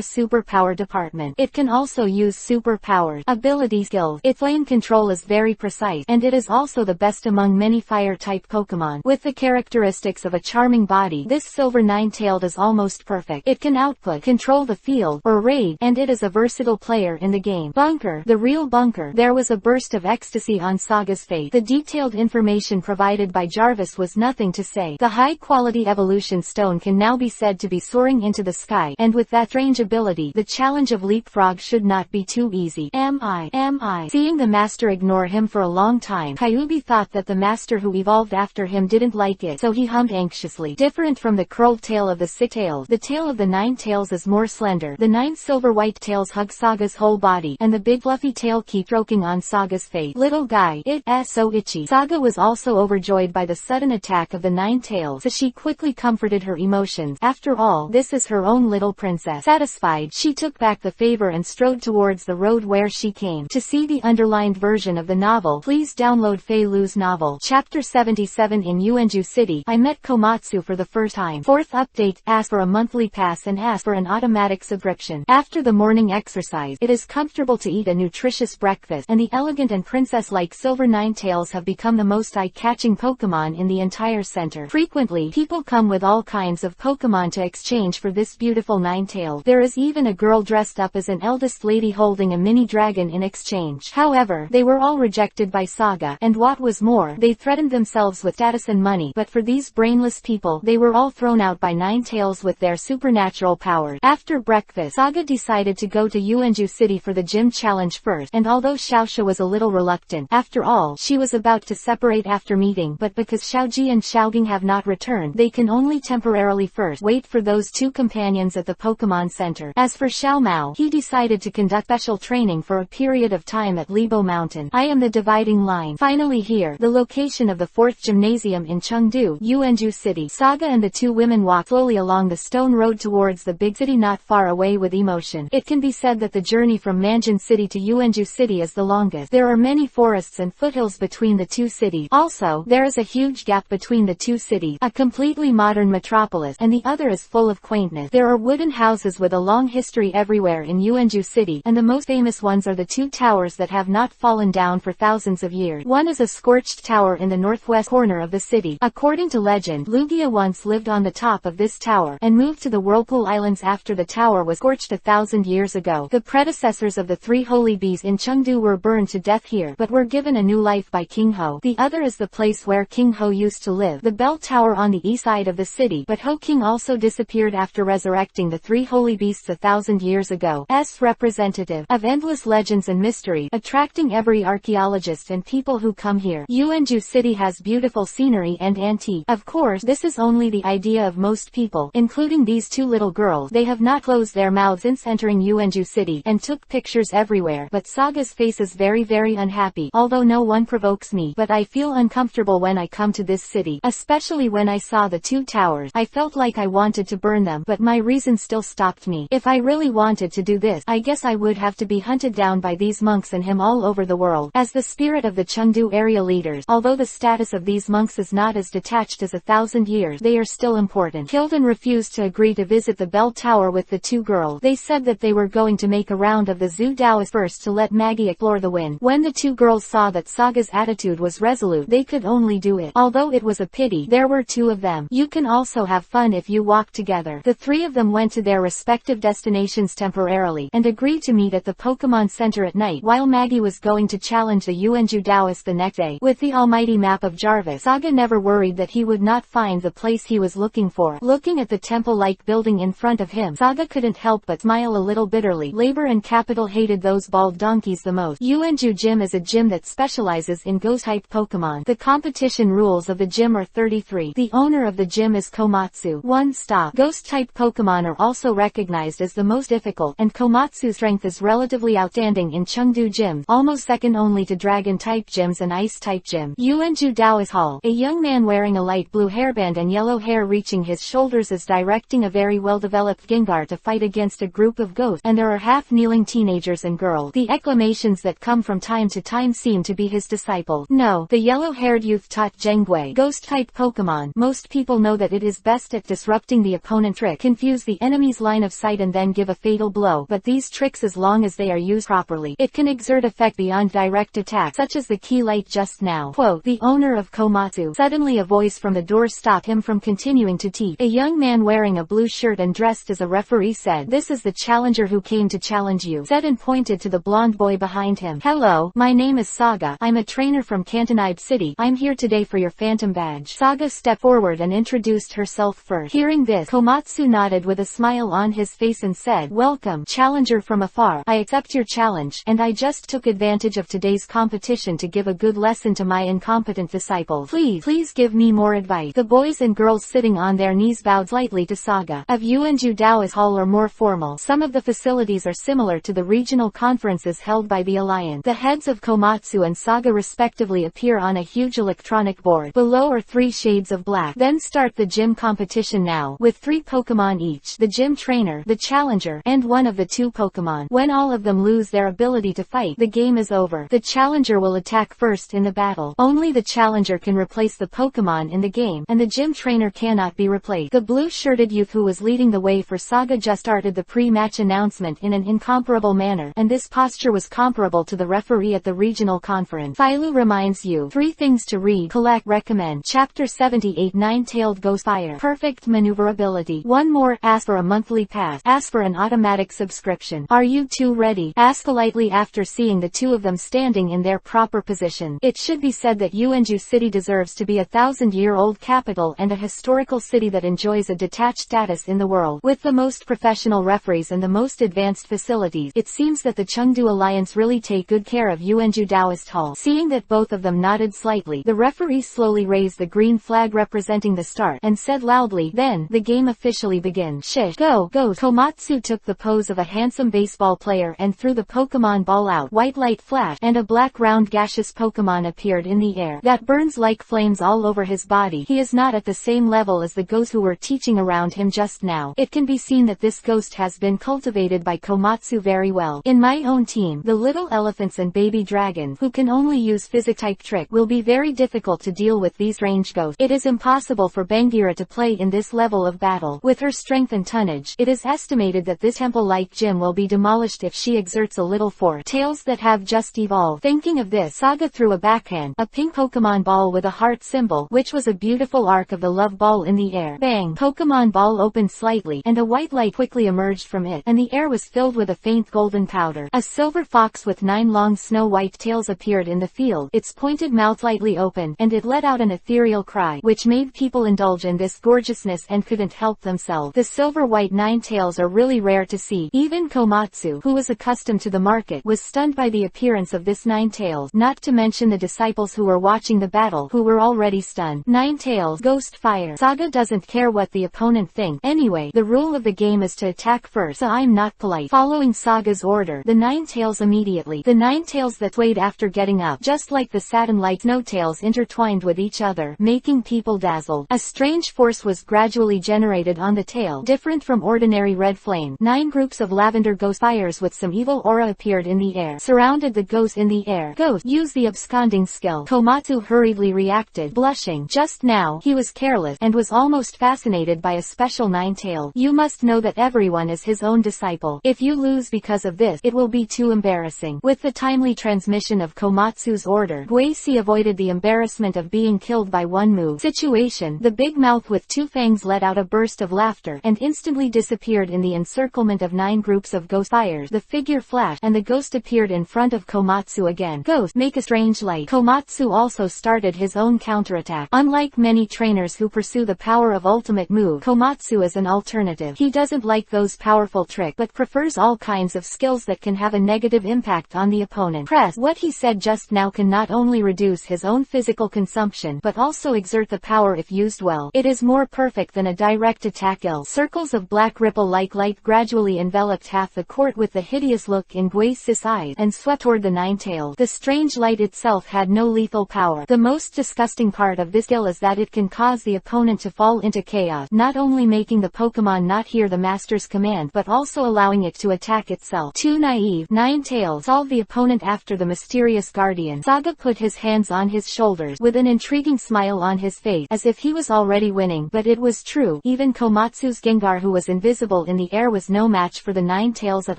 superpower department. It can also use superpowers. Ability skills. Its flame control is very precise, and it is also the best among many fire-type Pokemon. With the characteristics of a charming body, this silver nine-tailed is almost perfect. It can output, control the field, or raid, and it is a versatile player in the game. Bunker. The real Bunker. There was a burst of ecstasy on Saga's face. The detailed information provided by Jarvis was nothing to say. The high-quality evolution stone can now be said to be soaring into the sky, and with that strange ability, the challenge of leapfrog should not be too easy. Am I? Seeing the master ignore him for a long time, Kyubi thought that the master who evolved after him didn't like it, so he hummed anxiously. Different from the curled tail of the Sitales, the tail of the Ninetales is more slender. The 9 silver-white tails hug Saga's whole body, and the big fluffy tail keeps stroking on Saga's face. Little guy, it's so itchy. Saga was also overjoyed by the sudden attack of the Ninetales, so she quickly comforted her emotions. After all, this is her own little princess. Satisfied, she took back the favor and strode towards the road where she came. To see the underlined version of the novel, please download Fei Lu's novel. Chapter 77. In Uenju City, I met Komatsu for the first time. 4th update, ask for a monthly pass and ask for an automatic subscription. Mountain. After the morning exercise, it is comfortable to eat a nutritious breakfast, and the elegant and princess-like Silver Ninetales have become the most eye-catching Pokemon in the entire center. Frequently, people come with all kinds of Pokemon to exchange for this beautiful Ninetale. There is even a girl dressed up as an eldest lady holding a mini dragon in exchange. However, they were all rejected by Saga, and what was more, they threatened themselves with status and money, but for these brainless people, they were all thrown out by Ninetales with their supernatural powers. After breakfast, Saga decided to go to Uenju City for the gym challenge first, and although Xiaoxia was a little reluctant, after all, she was about to separate after meeting, but because Xiaoji and Xiaogang have not returned, they can only temporarily first wait for those two companions at the Pokemon Center. As for Xiao Mao, he decided to conduct special training for a period of time at Libo Mountain. I am the dividing line. Finally here, the location of the 4th Gymnasium in Chengdu, Uenju City. Saga and the two women walk slowly along the stone road towards the big city not far away with emotion. It can be said that the journey from Manjin City to Uenju City is the longest. There are many forests and foothills between the two cities. Also, there is a huge gap between the two cities, a completely modern metropolis, and the other is full of quaintness. There are wooden houses with a long history everywhere in Uenju City, and the most famous ones are the two towers that have not fallen down for thousands of years. One is a scorched tower in the northwest corner of the city. According to legend, Lugia once lived on the top of this tower, and moved to the Whirlpool Islands after the tower was scorched 1,000 years ago. The predecessors of the 3 holy bees in Chengdu were burned to death here, but were given a new life by King Ho. The other is the place where King Ho used to live, the bell tower on the east side of the city, but Ho King also disappeared after resurrecting the 3 holy beasts 1,000 years ago. Representative of endless legends and mystery, attracting every archaeologist and people who come here. Uenju City has beautiful scenery and antique. Of course, this is only the idea of most people, including these two little girls. They have not closed their mouths since entering Uenju City, and took pictures everywhere, but Saga's face is very unhappy. Although no one provokes me, but I feel uncomfortable when I come to this city, especially when I saw the 2 towers. I felt like I wanted to burn them, but my reason still stopped me. If I really wanted to do this, I guess I would have to be hunted down by these monks and him all over the world. As the spirit of the Chengdu area leaders, although the status of these monks is not as detached as 1,000 years, they are still important. Hilden refused to agree to visit the bell tower with the 2 girls. They said that they were going to make a round of the Zhu Daoist first to let Maggie explore the wind. When the 2 girls saw that Saga's attitude was resolute, they could only do it. Although it was a pity, there were 2 of them. You can also have fun if you walk together. The 3 of them went to their respective destinations temporarily, and agreed to meet at the Pokemon Center at night, while Maggie was going to challenge the Uenju Daoist the next day. With the almighty map of Jarvis, Saga never worried that he would not find the place he was looking for. Looking at the temple-like building in front of him, Saga couldn't help but smile a little bitterly. Labor and Capital hated those bald donkeys the most. Uenju Gym is a gym that specializes in ghost-type Pokemon. The competition rules of the gym are 33. The owner of the gym is Komatsu. One-stop. Ghost-type Pokemon are also recognized as the most difficult, and Komatsu's strength is relatively outstanding in Chengdu gyms, almost second only to Dragon-type gyms and Ice-type gyms. Uenju Daoist Hall. A young man wearing a light blue hairband and yellow hair reaching his shoulders is directing a very well-developed Gengar to fight against a group of ghosts, and there are half-kneeling teenagers and girls. The exclamations that come from time to time seem to be his disciples. No, the yellow-haired youth taught Zhengwei ghost-type Pokemon. Most people know that it is best at disrupting the opponent trick, confuse the enemy's line of sight and then give a fatal blow, but these tricks, as long as they are used properly, it can exert effect beyond direct attack, such as the key light just now. Quote, the owner of Komatsu. Suddenly a voice from the door stopped him from continuing to teach. A young man wearing a blue shirt and dressed as a referee said, "This is the challenger who came to challenge you," said, and pointed to the blonde boy behind him. "Hello, my name is Saga. I'm a trainer from Cantonide City. I'm here today for your phantom badge." Saga stepped forward and introduced herself first. Hearing this, Komatsu nodded with a smile on his face and said, "Welcome, challenger from afar. I accept your challenge, and I just took advantage of today's competition to give a good lesson to my incompetent disciples. Please give me more advice." The boys and girls sitting on their knees bowed slightly to Saga. Of Uenju Daoist Hall are more formal. Some of the facilities are similar to the regional conferences held by the Alliance. The heads of Komatsu and Saga respectively appear on a huge electronic board. Below are 3 shades of black. Then start the gym competition now, with 3 Pokemon each: the gym trainer, the challenger, and one of the 2 Pokemon. When all of them lose their ability to fight, the game is over. The challenger will attack first in the battle. Only the challenger can replace the Pokemon in the game, and the gym trainer cannot be replaced. The blue-shirted youth who was leading the way for Saga just started the pre-match announcement in an incomparable manner, and this posture was comparable to the referee at the regional conference. Philo reminds you 3 things to read, collect, recommend. Chapter 78 Nine-Tailed Ghostfire. Perfect maneuverability. One more, ask for a monthly pass. Ask for an automatic subscription. Are you two ready? Ask politely after seeing the two of them standing in their proper position. It should be said that Uenju City deserves to be a 1,000-year-old capital and a historical city that enjoys a detached status in the world. With the most professional referees and the most advanced facilities, it seems that the Chengdu Alliance really take good care of Uenju Daoist Hall. Seeing that both of them nodded slightly, the referee slowly raised the green flag representing the start, and said loudly, "Then, the game officially begins. Shish, go, go." Komatsu took the pose of a handsome baseball player and threw the Pokemon ball out. White light flashed, and a black round gaseous Pokemon appeared in the air that burns like flames all over his body. He is not at the same level as the ghosts who were teaching around him just now. It can be seen that this ghost has been cultivated by Komatsu very well. In my own team, the little elephants and baby dragons, who can only use physic-type trick, will be very difficult to deal with these range ghosts. It is impossible for Bangira to play in this level of battle. With her strength and tonnage, it is estimated that this temple-like gym will be demolished if she exerts a little force. Tails that have just evolved. Thinking of this, Saga threw a backhand, a pink Pokemon ball with a heart symbol, which was a beautiful arc of the love ball in the air. Bang! Pokemon ball opened slightly, and a white light quickly emerged from it, and the air was filled with a faint golden powder. A silver fox with 9 long snow-white tails appeared in the field, its pointed mouth slightly opened, and it let out an ethereal cry, which made people indulge in this gorgeousness and couldn't help themselves. The silver-white 9 tails are really rare to see. Even Komatsu, who was accustomed to the market, was stunned by the appearance of this 9 tails, not to mention the disciples who were watching the battle, who were already stunned. 9 tails, ghost fire. Saga doesn't care what the opponent thinks. Anyway, the rule of the game is to attack first, so I'm not polite. Following Saga's order, the 9 tails immediately. The 9 tails that swayed after getting up, just like the satin-like snow tails intertwined with each other, making people dazzled. A strange force was gradually generated on the tail, different from ordinary red flame. 9 groups of lavender ghost fires with some evil aura appeared in the air, surrounded the ghost in the air. Ghost, use the absconding skill. Komatsu hurriedly reacted, blushing. Just now, he was careless, and was almost fascinated by a special 9 tail. You must know that everyone is his own disciple. If you lose because of this, it will be too embarrassing. With the timely transmission of Komatsu's order, Guisi avoided the embarrassment of being killed by one move. Situation, the big mouth with 2 fangs let out a burst of laughter, and instantly disappeared in the encirclement of 9 groups of ghost fires. The figure flashed, and the ghost appeared in front of Komatsu again. Ghost, make a strange light. Komatsu also started his own counterattack. Unlike many trainers who pursue the power of ultimate move, Komatsu is an alternative. He doesn't like those powerful tricks, but prefers all kinds of skills that can have a negative impact on the opponent. Press. What he said just now can not only reduce his own physical consumption, but also exert the power if used well. It is more perfect than a direct attack. Circles of black ripple-like light gradually enveloped half the court with the hideous look in Guisi's eyes, and swept toward the 9 tails. The strange light itself had no lethal power. The most disgusting part of this skill is that it can cause the opponent to fall into chaos, not only making the Pokemon not hear the master's command, but also allowing it to attack itself. Too naive. 9 tails, solve the opponent after the mysterious guardian. Saga put his hands on his shoulders, with an intriguing smile on his face, as if he was already winning. But it was true. Even Komatsu's Gengar, who was invisible in the air, was no match for the 9 tails at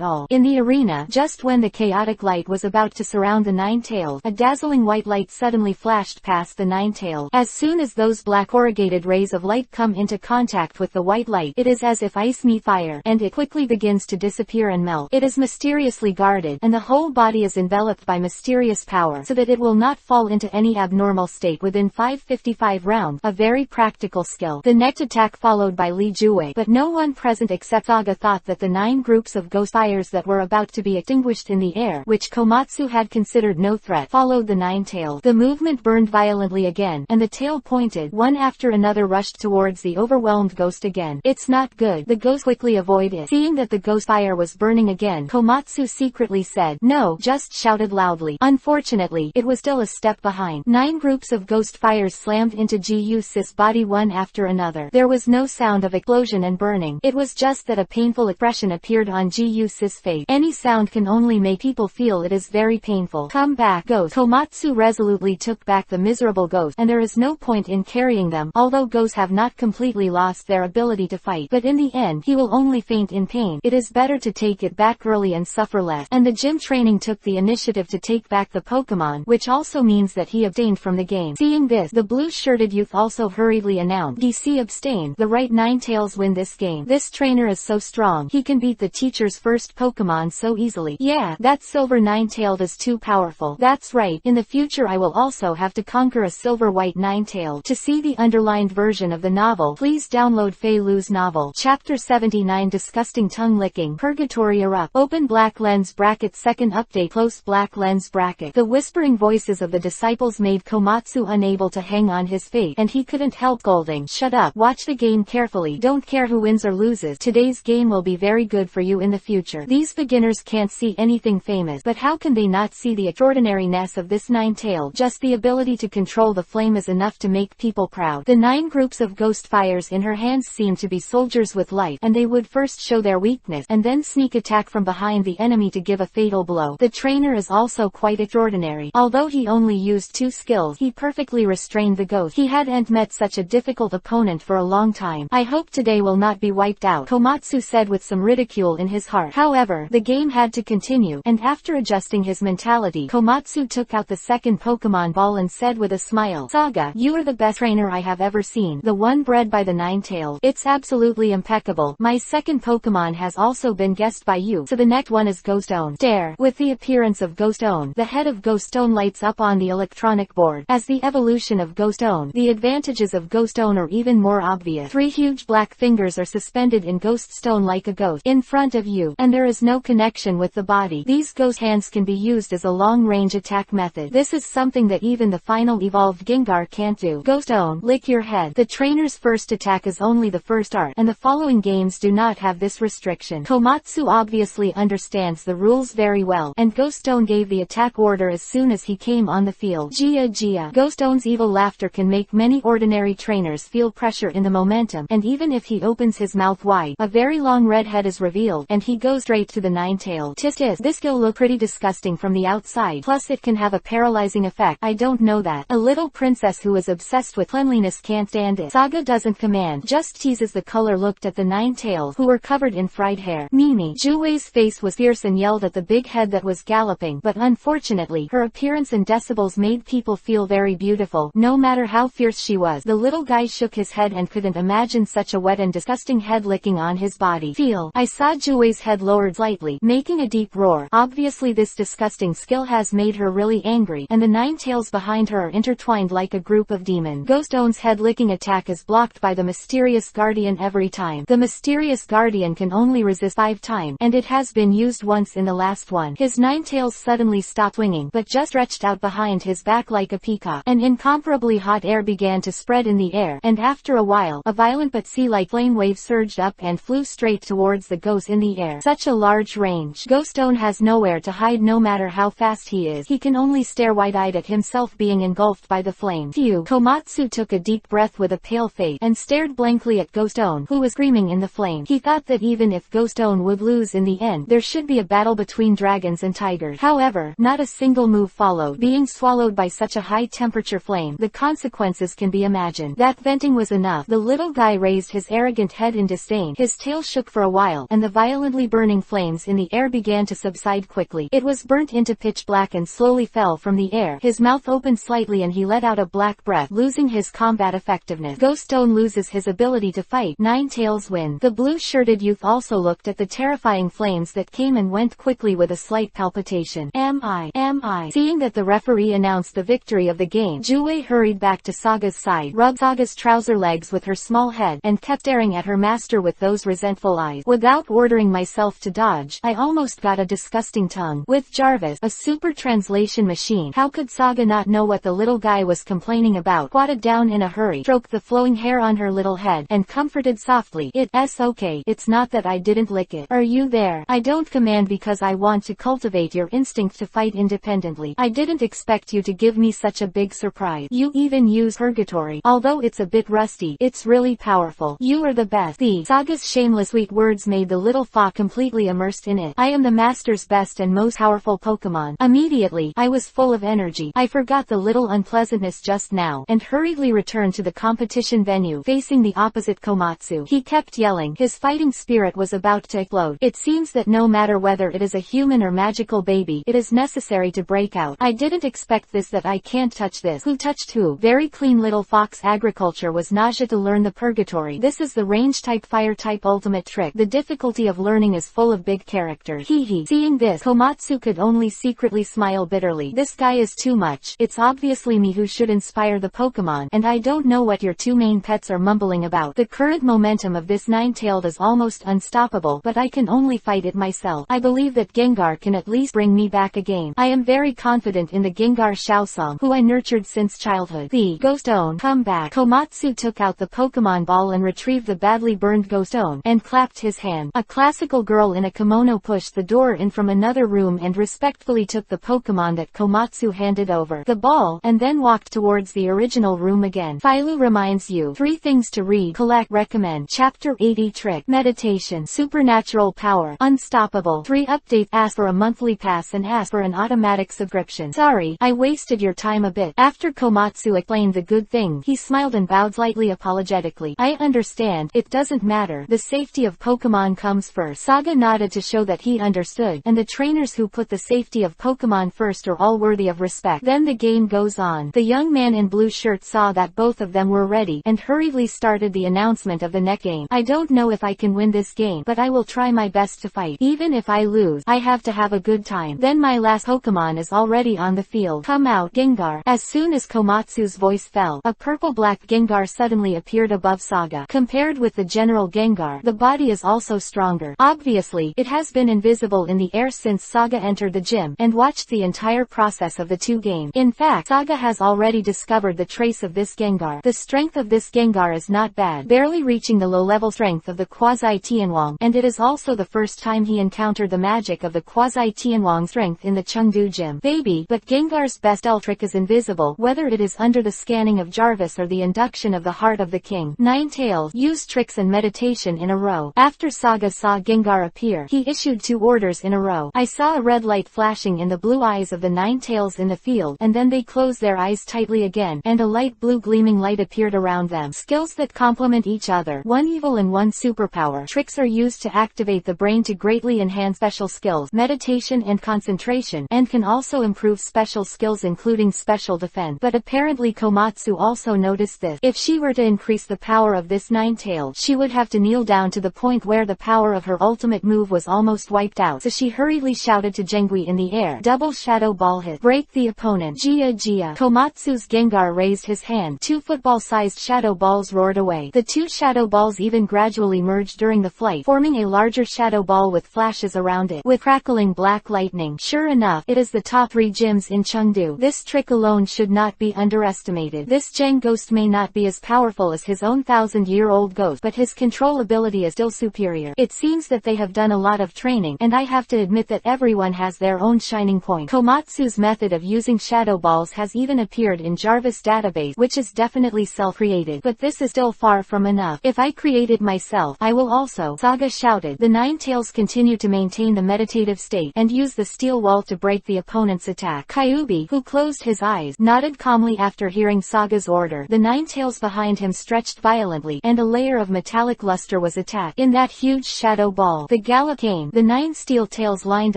all. In the arena, just when the chaotic light was about to surround the 9 tails, a dazzling white light suddenly flashed past the 9 tails. As soon as those black corrugated rays of light come into contact with the white light, it is as if ice meets fire, and it quickly begins to disappear and melt. It is mysteriously guarded, and the whole body is enveloped by mysterious power, so that it will not fall into any abnormal state within 555 rounds. A very practical skill. The next attack followed by Li Jue, but no one present except Saga thought that the 9 groups of ghost fires that were about to be extinguished in the air, which Komatsu had considered no threat, followed the 9 tails. The movement burned violently again, and the tail pointed, one after another rushed towards the overwhelmed ghost again. It's not good. The ghost quickly avoided it. Seeing that the ghost fire was burning again, Komatsu secretly said, "No," just shouted loudly. Unfortunately, it was still a step behind. 9 groups of ghost fires slammed into Guisi's body one after another. There was no sound of explosion and burning. It was just that a painful expression appeared on Guisi's face. Any sound can only make people feel it is very painful. Come back, ghost. Komatsu resolutely took back the miserable ghost, and there is no point in carrying them, although ghosts have not completely lost their ability to fight. But in the end, he will only faint in pain, it is better to take it back early and suffer less. And the gym training took the initiative to take back the Pokemon, which also means that he abstained from the game. Seeing this, the blue-shirted youth also hurriedly announced, DC abstain, the right Ninetales win this game. This trainer is so strong, he can beat the teacher's first Pokemon so easily. Yeah, that silver Ninetailed is too powerful. That's right, in the future I will also have to conquer a silver-white Ninetailed. To see the underlined version of the novel, please download Fei Lu's novel. Chapter 79 Disgusting Tongue Licking. Purgatory Erupt. Open black lens bracket. Second update. Close black lens bracket. The whispering voices of the disciples made Komatsu unable to hang on his fate, and he couldn't help scolding. Shut up. Watch the game carefully. Don't care who wins or loses. Today's game will be very good for you in the future. These beginners can't see anything famous, but how can they not see the extraordinariness of this Ninetailed? Just the ability to control the flame is enough to make people proud. The 9 groups of ghost fires in her hands seemed to be soldiers with life, and they would first show their weakness, and then sneak attack from behind the enemy to give a fatal blow. The trainer is also quite extraordinary. Although he only used 2 skills, he perfectly restrained the ghost. He hadn't met such a difficult opponent for a long time. I hope today will not be wiped out, Komatsu said with some ridicule in his heart. However, the game had to continue, and after adjusting his mentality, Komatsu took out the second Pokemon ball and said with a smile, Saga, you are the best trainer I have ever seen, the one bred by the Ninetailed. It's absolutely impeccable. My second Pokemon has also been guessed by you, so the next one is Ghostone. Stare. With the appearance of Ghostone, the head of Ghostone lights up on the electronic board. As the evolution of Ghostone, the advantages of Ghostone are even more obvious. 3 huge black fingers are suspended in Ghoststone like a ghost in front of you, and there is no connection with the body. These ghost hands can be used as a long-range attack method. This is something that even the final evolved Gengar can't do. Ghostone, lick your head. The trainer's first attack is only the first art, and the following games do not have this restriction. Komatsu obviously understands the rules very well, and Ghostone gave the attack order as soon as he came on the field. Gia Gia. Ghostone's evil laughter can make many ordinary trainers feel pressure in the momentum, and even if he opens his mouth wide, a very long red head is revealed, and he goes straight to the Ninetailed. Tis. This skill look pretty disgusting from the outside, plus it can have a paralyzing effect. I don't know that. A little princess who is obsessed with cleanliness can't stand it. Saga doesn't command, just teases the color. Looked at the Ninetailed, who were covered in fried hair. Mimi. Juwei's face was fierce and yelled at the big head that was galloping, but unfortunately, her appearance and decibels made people feel very beautiful, no matter how fierce she was. The little guy shook his head and couldn't imagine such a wet and disgusting head licking on his body. Feel. I saw Juwei's head lowered slightly, making a deep roar. Obviously this disgusting skill has made her really angry, and the Ninetails behind her are intertwined like a group of demons. Ghostone's head licking attack is blocked by the mysterious guardian every time. The mysterious guardian can only resist 5 times, and it has been used once in the last one. His Ninetails suddenly stopped swinging, but just stretched out behind his back like a peacock. An incomparably hot air began to spread in the air, and after a while, a violent but sea-like flame wave surged up and flew straight towards the ghost in the air. Such a large range. Ghostone has nowhere to hide no matter how fast he is. He can only stare wide-eyed at himself being engulfed by the flame. Phew. Komatsu took a deep breath with a pale face, and stared blankly at Ghostone, who was screaming in the flame. He thought that even if Ghostone would lose in the end, there should be a battle between dragons and tigers. However, not a single move followed. Being swallowed by such a high-temperature flame, the consequences can be imagined. That venting was enough. The little guy raised his arrogant head in disdain. His tail shook for a while, and the violently burning flames in the air began to subside quickly. It was burnt into pitch black and slowly fell from the air. His mouth opened slightly and he let out a black breath, losing his combat effectiveness. Ghostone loses his ability to fight. Ninetails win. The blue-shirted youth also looked at the terrifying flames that came and went quickly with a slight palpitation. Am I? Seeing that the referee announced the victory of the game, Juwei hurried back to Saga's side, rubbed Saga's trouser legs with her small head, and kept staring at her master with those resentful eyes. Without ordering myself to dodge, I almost got a disgusting tongue. With Jarvis, a super translation machine, how could Saga not know what the little guy was complaining about? Squatted down in a hurry, stroked the flowing hair on her little head, and comforted softly. It's okay. It's not that I didn't lick it. Are you there? I don't command because I want to cultivate your instinct to fight independently. I didn't expect you to give me such a big surprise. You even use Purgatory. Although it's a bit rusty, it's really powerful. You are the best. The Saga's shameless sweet words made the little fa completely immersed in it. I am the master's best and most powerful Pokemon. Immediately, I was full of energy. I forgot the little unpleasantness just now, and hurriedly returned to the competition venue, facing the opposite Komatsu. He kept yelling, his fighting fighting spirit was about to explode. It seems that no matter whether it is a human or magical baby, it is necessary to break out. I didn't expect this, that I can't touch this. Who touched who? Very clean little fox. Agriculture was nausea to learn the purgatory. This is the range type fire type ultimate trick. The difficulty of learning is full of big characters. Hee. Seeing this, Komatsu could only secretly smile bitterly. This guy is too much. It's obviously me who should inspire the Pokemon, and I don't know what your two main pets are mumbling about. The current momentum of this nine-tailed is almost unstoppable, but I can only fight it myself. I believe that Gengar can at least bring me back a game. I am very confident in the Gengar Xiaosong, who I nurtured since childhood. The Ghostone, come back. Komatsu took out the Pokemon ball and retrieved the badly burned Ghostone, and clapped his hand. A classical girl in a kimono pushed the door in from another room and respectfully took the Pokemon that Komatsu handed over the ball, and then walked towards the original room again. Philo reminds you 3 things to read, collect, recommend. Chapter 80 Trick, Meditation, Supernatural Power, Unstoppable. 3 Update, ask for a monthly pass and ask for an automatic subscription. Sorry, I wasted your time a bit. After Komatsu explained the good thing, he smiled and bowed slightly apologetically. I understand, it doesn't matter. The safety of Pokemon comes first. Saga nodded to show that he understood, and the trainers who put the safety of Pokemon first are all worthy of respect. Then the game goes on. The young man in blue shirt saw that both of them were ready, and hurriedly started the announcement of the next game. I don't know if I can win this game, but I will try my best to fight. Even if I lose, I have to have a good time. Then my last Pokemon is already on the field. Come out, Gengar. As soon as Komatsu's voice fell, a purple-black Gengar suddenly appeared above Saga. Compared with the general Gengar, the body is also stronger. Obviously, it has been invisible in the air since Saga entered the gym, and watched the entire process of the 2 games. In fact, Saga has already discovered the trace of this Gengar. The strength of this Gengar is not bad, barely reaching the low-level strength of the Quasi-Tianwang, and it is also the first time he encountered the magic of the Quasi-Tianwang strength in the Chengdu Gym. Baby, but Gengar's best spell trick is invisible, whether it is under the scanning of Jarvis or the induction of the heart of the king. Ninetales used tricks and meditation in a row. After Saga saw Gengar appear, he issued 2 orders in a row. I saw a red light flashing in the blue eyes of the Ninetales in the field, and then they closed their eyes tightly again, and a light blue gleaming light appeared around them. Skills that complement each other. 1 evil and 1 superpower. Tricks are used to activate the brain to greatly enhance special skills, meditation and concentration, and can also improve special skills including special defense. But apparently Komatsu also noticed this. If she were to increase the power of this Ninetales, she would have to kneel down to the point where the power of her ultimate move was almost wiped out. So she hurriedly shouted to Jengui in the air. Double shadow ball hit. Break the opponent. Gia. Komatsu's Gengar raised his hand. 2 football-sized shadow balls roared away. The 2 shadow balls even gradually merged during the flight, forming a larger shadow ball with flashes around it, with crackling black lightning. Sure enough, it is the top 3 gyms in Chengdu. This trick alone should not be underestimated. This Jeng ghost may not be as powerful as his own 1,000-year-old ghost, but his control ability is still superior. It seems that they have done a lot of training, and I have to admit that everyone has their own shining point. Komatsu's method of using shadow balls has even appeared in Jarvis' database, which is definitely self-created, but this is still far from enough. If I create it myself, I will also. Saga shouted. The Ninetales continued to maintain the meditative state, and use the steel wall to break the opponent's attack. Kyubi, who closed his eyes, nodded calmly after hearing Saga's order. The Ninetales behind him stretched violently, and a layer of metallic luster was attached. In that huge shadow ball, the gallop came. The 9 steel tails lined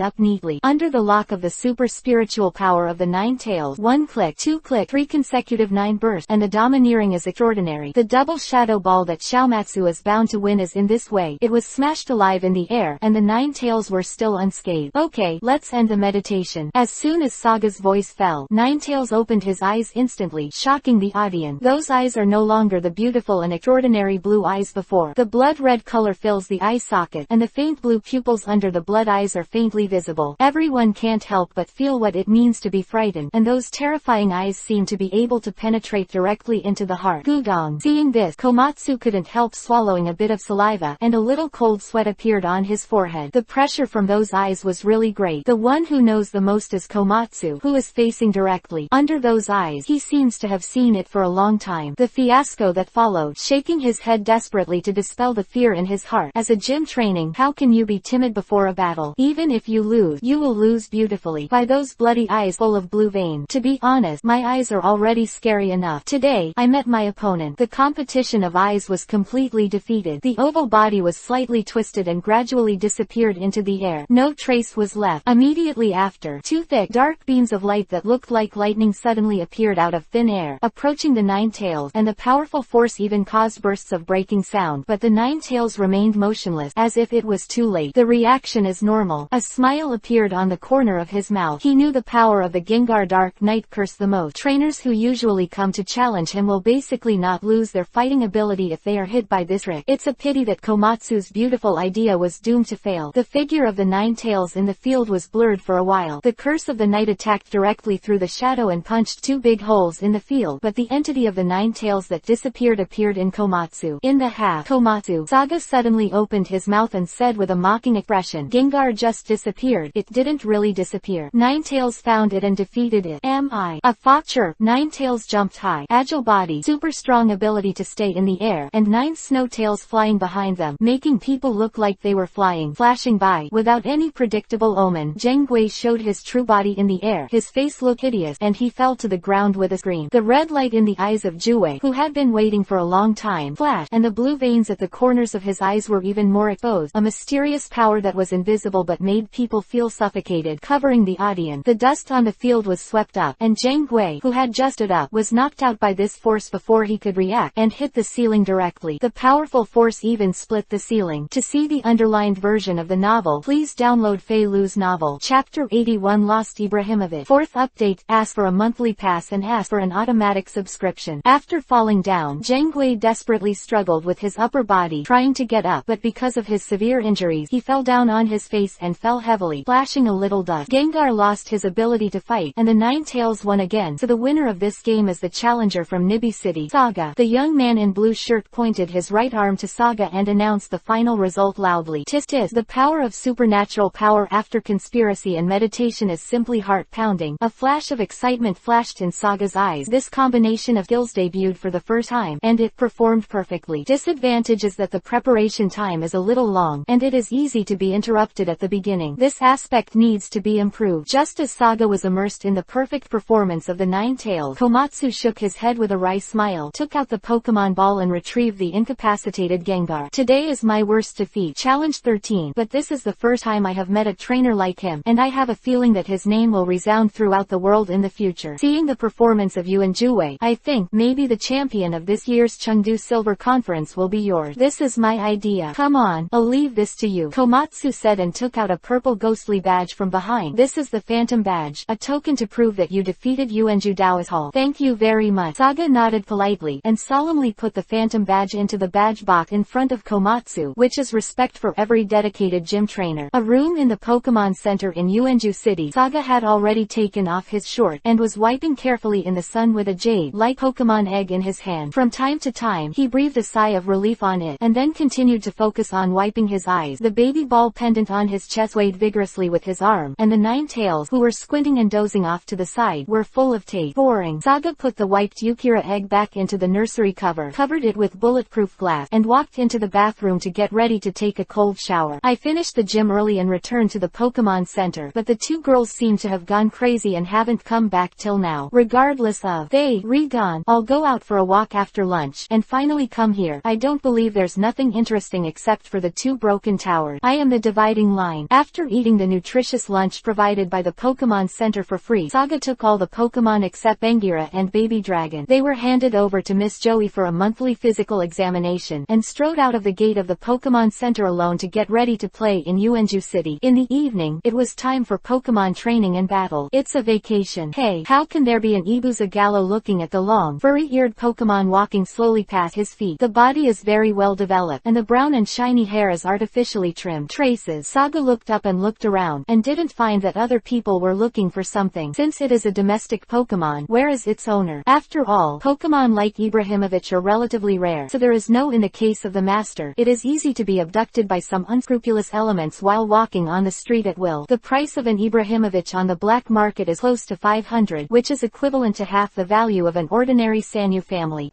up neatly, under the lock of the super spiritual power of the Ninetales. 1 click, 2 click, 3 consecutive 9 bursts, and the domineering is extraordinary. The double shadow ball that Xiaomatsu is bound to win is in this way. It was smashed alive in the air, and the Ninetales were still unscathed. Okay, let's end the meditation. As soon as Saga's voice fell, Ninetales opened his eyes instantly, shocking the audience. Those eyes are no longer the beautiful and extraordinary blue eyes before. The blood-red color fills the eye socket, and the faint blue pupils under the blood eyes are faintly visible. Everyone can't help but feel what it means to be frightened, and those terrifying eyes seem to be able to penetrate directly into the heart. Gudong. Seeing this, Komatsu couldn't help swallowing a bit of saliva, and a little cold sweat appeared on his forehead. The pressure from those eyes was really great. The one who knows the most is Komatsu, who is facing directly under those eyes. He seems to have seen it for a long time. The fiasco that followed, shaking his head desperately to dispel the fear in his heart. As a gym training, how can you be timid before a battle? Even if you lose, you will lose beautifully. By those bloody eyes full of blue veins. To be honest, my eyes are already scary enough. Today, I met my opponent. The competition of eyes was completely defeated. The oval body was slightly twisted and gradually disappeared into the air. No trace was left. Immediately after, two thick, dark beams of light that looked like lightning suddenly appeared out of thin air, approaching the Nine Tails, and the powerful force even caused bursts of breaking sound, but the Nine Tails remained motionless, as if it was too late. The reaction is normal. A smile appeared on the corner of his mouth. He knew the power of the Gengar Dark Knight curse the most. Trainers who usually come to challenge him will basically not lose their fighting ability if they are hit by this trick. It's a pity that Komatsu's beautiful idea was doomed to fail. The figure of the Nine Tails in the field was blurred for a while. The curse of the night attacked directly through the shadow and punched two big holes in the field, but the entity of the Nine Tails that disappeared appeared in Komatsu. In the half, Komatsu, Saga suddenly opened his mouth and said with a mocking expression, "Gengar just disappeared." It didn't really disappear. Nine Tails found it and defeated it. Am I a fox? Sure. Nine Tails jumped high. Agile body, super strong ability to stay in the air, and 9 snow tails flying behind them, making people look like they were flying, flashing by, without any predictable omen. Zheng Gui showed his true body in the air. His face looked hideous, and he fell to the ground with a scream. The red light in the eyes of Jue, who had been waiting for a long time, flashed, and the blue veins at the corners of his eyes were even more exposed. A mysterious power that was invisible but made people feel suffocated, covering the audience. The dust on the field was swept up, and Zheng Gui, who had just stood up, was knocked out by this force before he could react, and hit the ceiling directly. The powerful force even split the ceiling. To see the underlined version of the novel, please download Fei Lu's novel. Chapter 81 Lost Ibrahimovic. Fourth update, ask for a monthly pass and ask for an automatic subscription. After falling down, Zheng Gui desperately struggled with his upper body, trying to get up, but because of his severe injuries, he fell down on his face and fell heavily, splashing a little dust. Gengar lost his ability to fight, and the Nine Tails won again, so the winner of this game is the challenger from Nibi City, Saga. The young man in blue shirt pointed his right arm to Saga and announced the final result loudly. Tis tis. The power of supernatural power after conspiracy and meditation is simply heart-pounding. A flash of excitement flashed in Saga's eyes. This combination of skills debuted for the first time, and it performed perfectly. Disadvantage is that the preparation time is a little long, and it is easy to be interrupted at the beginning. This aspect needs to be improved. Just as Saga was immersed in the perfect performance of the Nine Tails, Komatsu shook his head with a wry smile, took out the Pokemon ball and retrieved the incapacitated Gengar. Today is my worst defeat. Challenge 13. But this is the first time I have met a trainer like him, and I have a feeling that his name will resound throughout the world in the future. Seeing the performance of you and Jue, I think maybe the champion of this year's Chengdu Silver Conference will be yours. This is my idea. Come on, I'll leave this to you, Komatsu said and took out a purple ghostly badge from behind. This is the Phantom Badge, a token to prove that you defeated Yuanju Dao's Hall. Thank you very much. Saga nodded politely, and solemnly put the Phantom Badge into the badge box in front of Komatsu, which is respect for every dedicated gym trainer. A room in the Pokemon Center in Yuanju City. Saga had already taken off his short, and was wiping carefully in the sun with a jade-like Pokemon egg in his hand. From time to time, he breathed a sigh of relief on it, and then continued to focus on wiping his eyes. The baby ball pendant on his chest swayed vigorously with his arm, and the Nine Tails, who were squinting and dozing off to the side, were full of taste. Boring. Saga put the wiped Yukira egg back into the nursery cover, covered it with bulletproof glass, and walked into the bathroom to get ready to take a cold shower. I finished the gym early and returned to the Pokemon Center, but the two girls seem to have gone crazy and haven't come back till now. Regardless of they gone, I'll go out for a walk after lunch, and finally come here. I don't believe there's nothing interesting except for the two broken towers. I am the dividing line. After eating the nutritious lunch provided by the Pokemon Center for free, Saga took all the Pokemon except Bangira and Baby Dragon. They were handed over to Miss Joey for a monthly physical examination, and strode out of the gate of the Pokemon Center alone to get ready to play in Yuanju City. In the evening, it was time for Pokemon training and battle. It's a vacation. Hey, how can there be an Ibuzagalo looking at the long, furry-eared Pokemon walking slowly past his feet? The body is very well developed, and the brown and shiny hair is artificially trimmed. Traces. Saga looked up and looked around, and didn't find that other people were looking for something. Since it is a domestic Pokemon, where is its owner? After all, Pokemon like Ibrahimovic are relatively rare, so there is no in the case of the master. It is easy to be abducted by some unscrupulous elements while walking on the street at will. The price of an Ibrahimovic on the black market is close to 500, which is equivalent to half the value of an ordinary Sanyu family.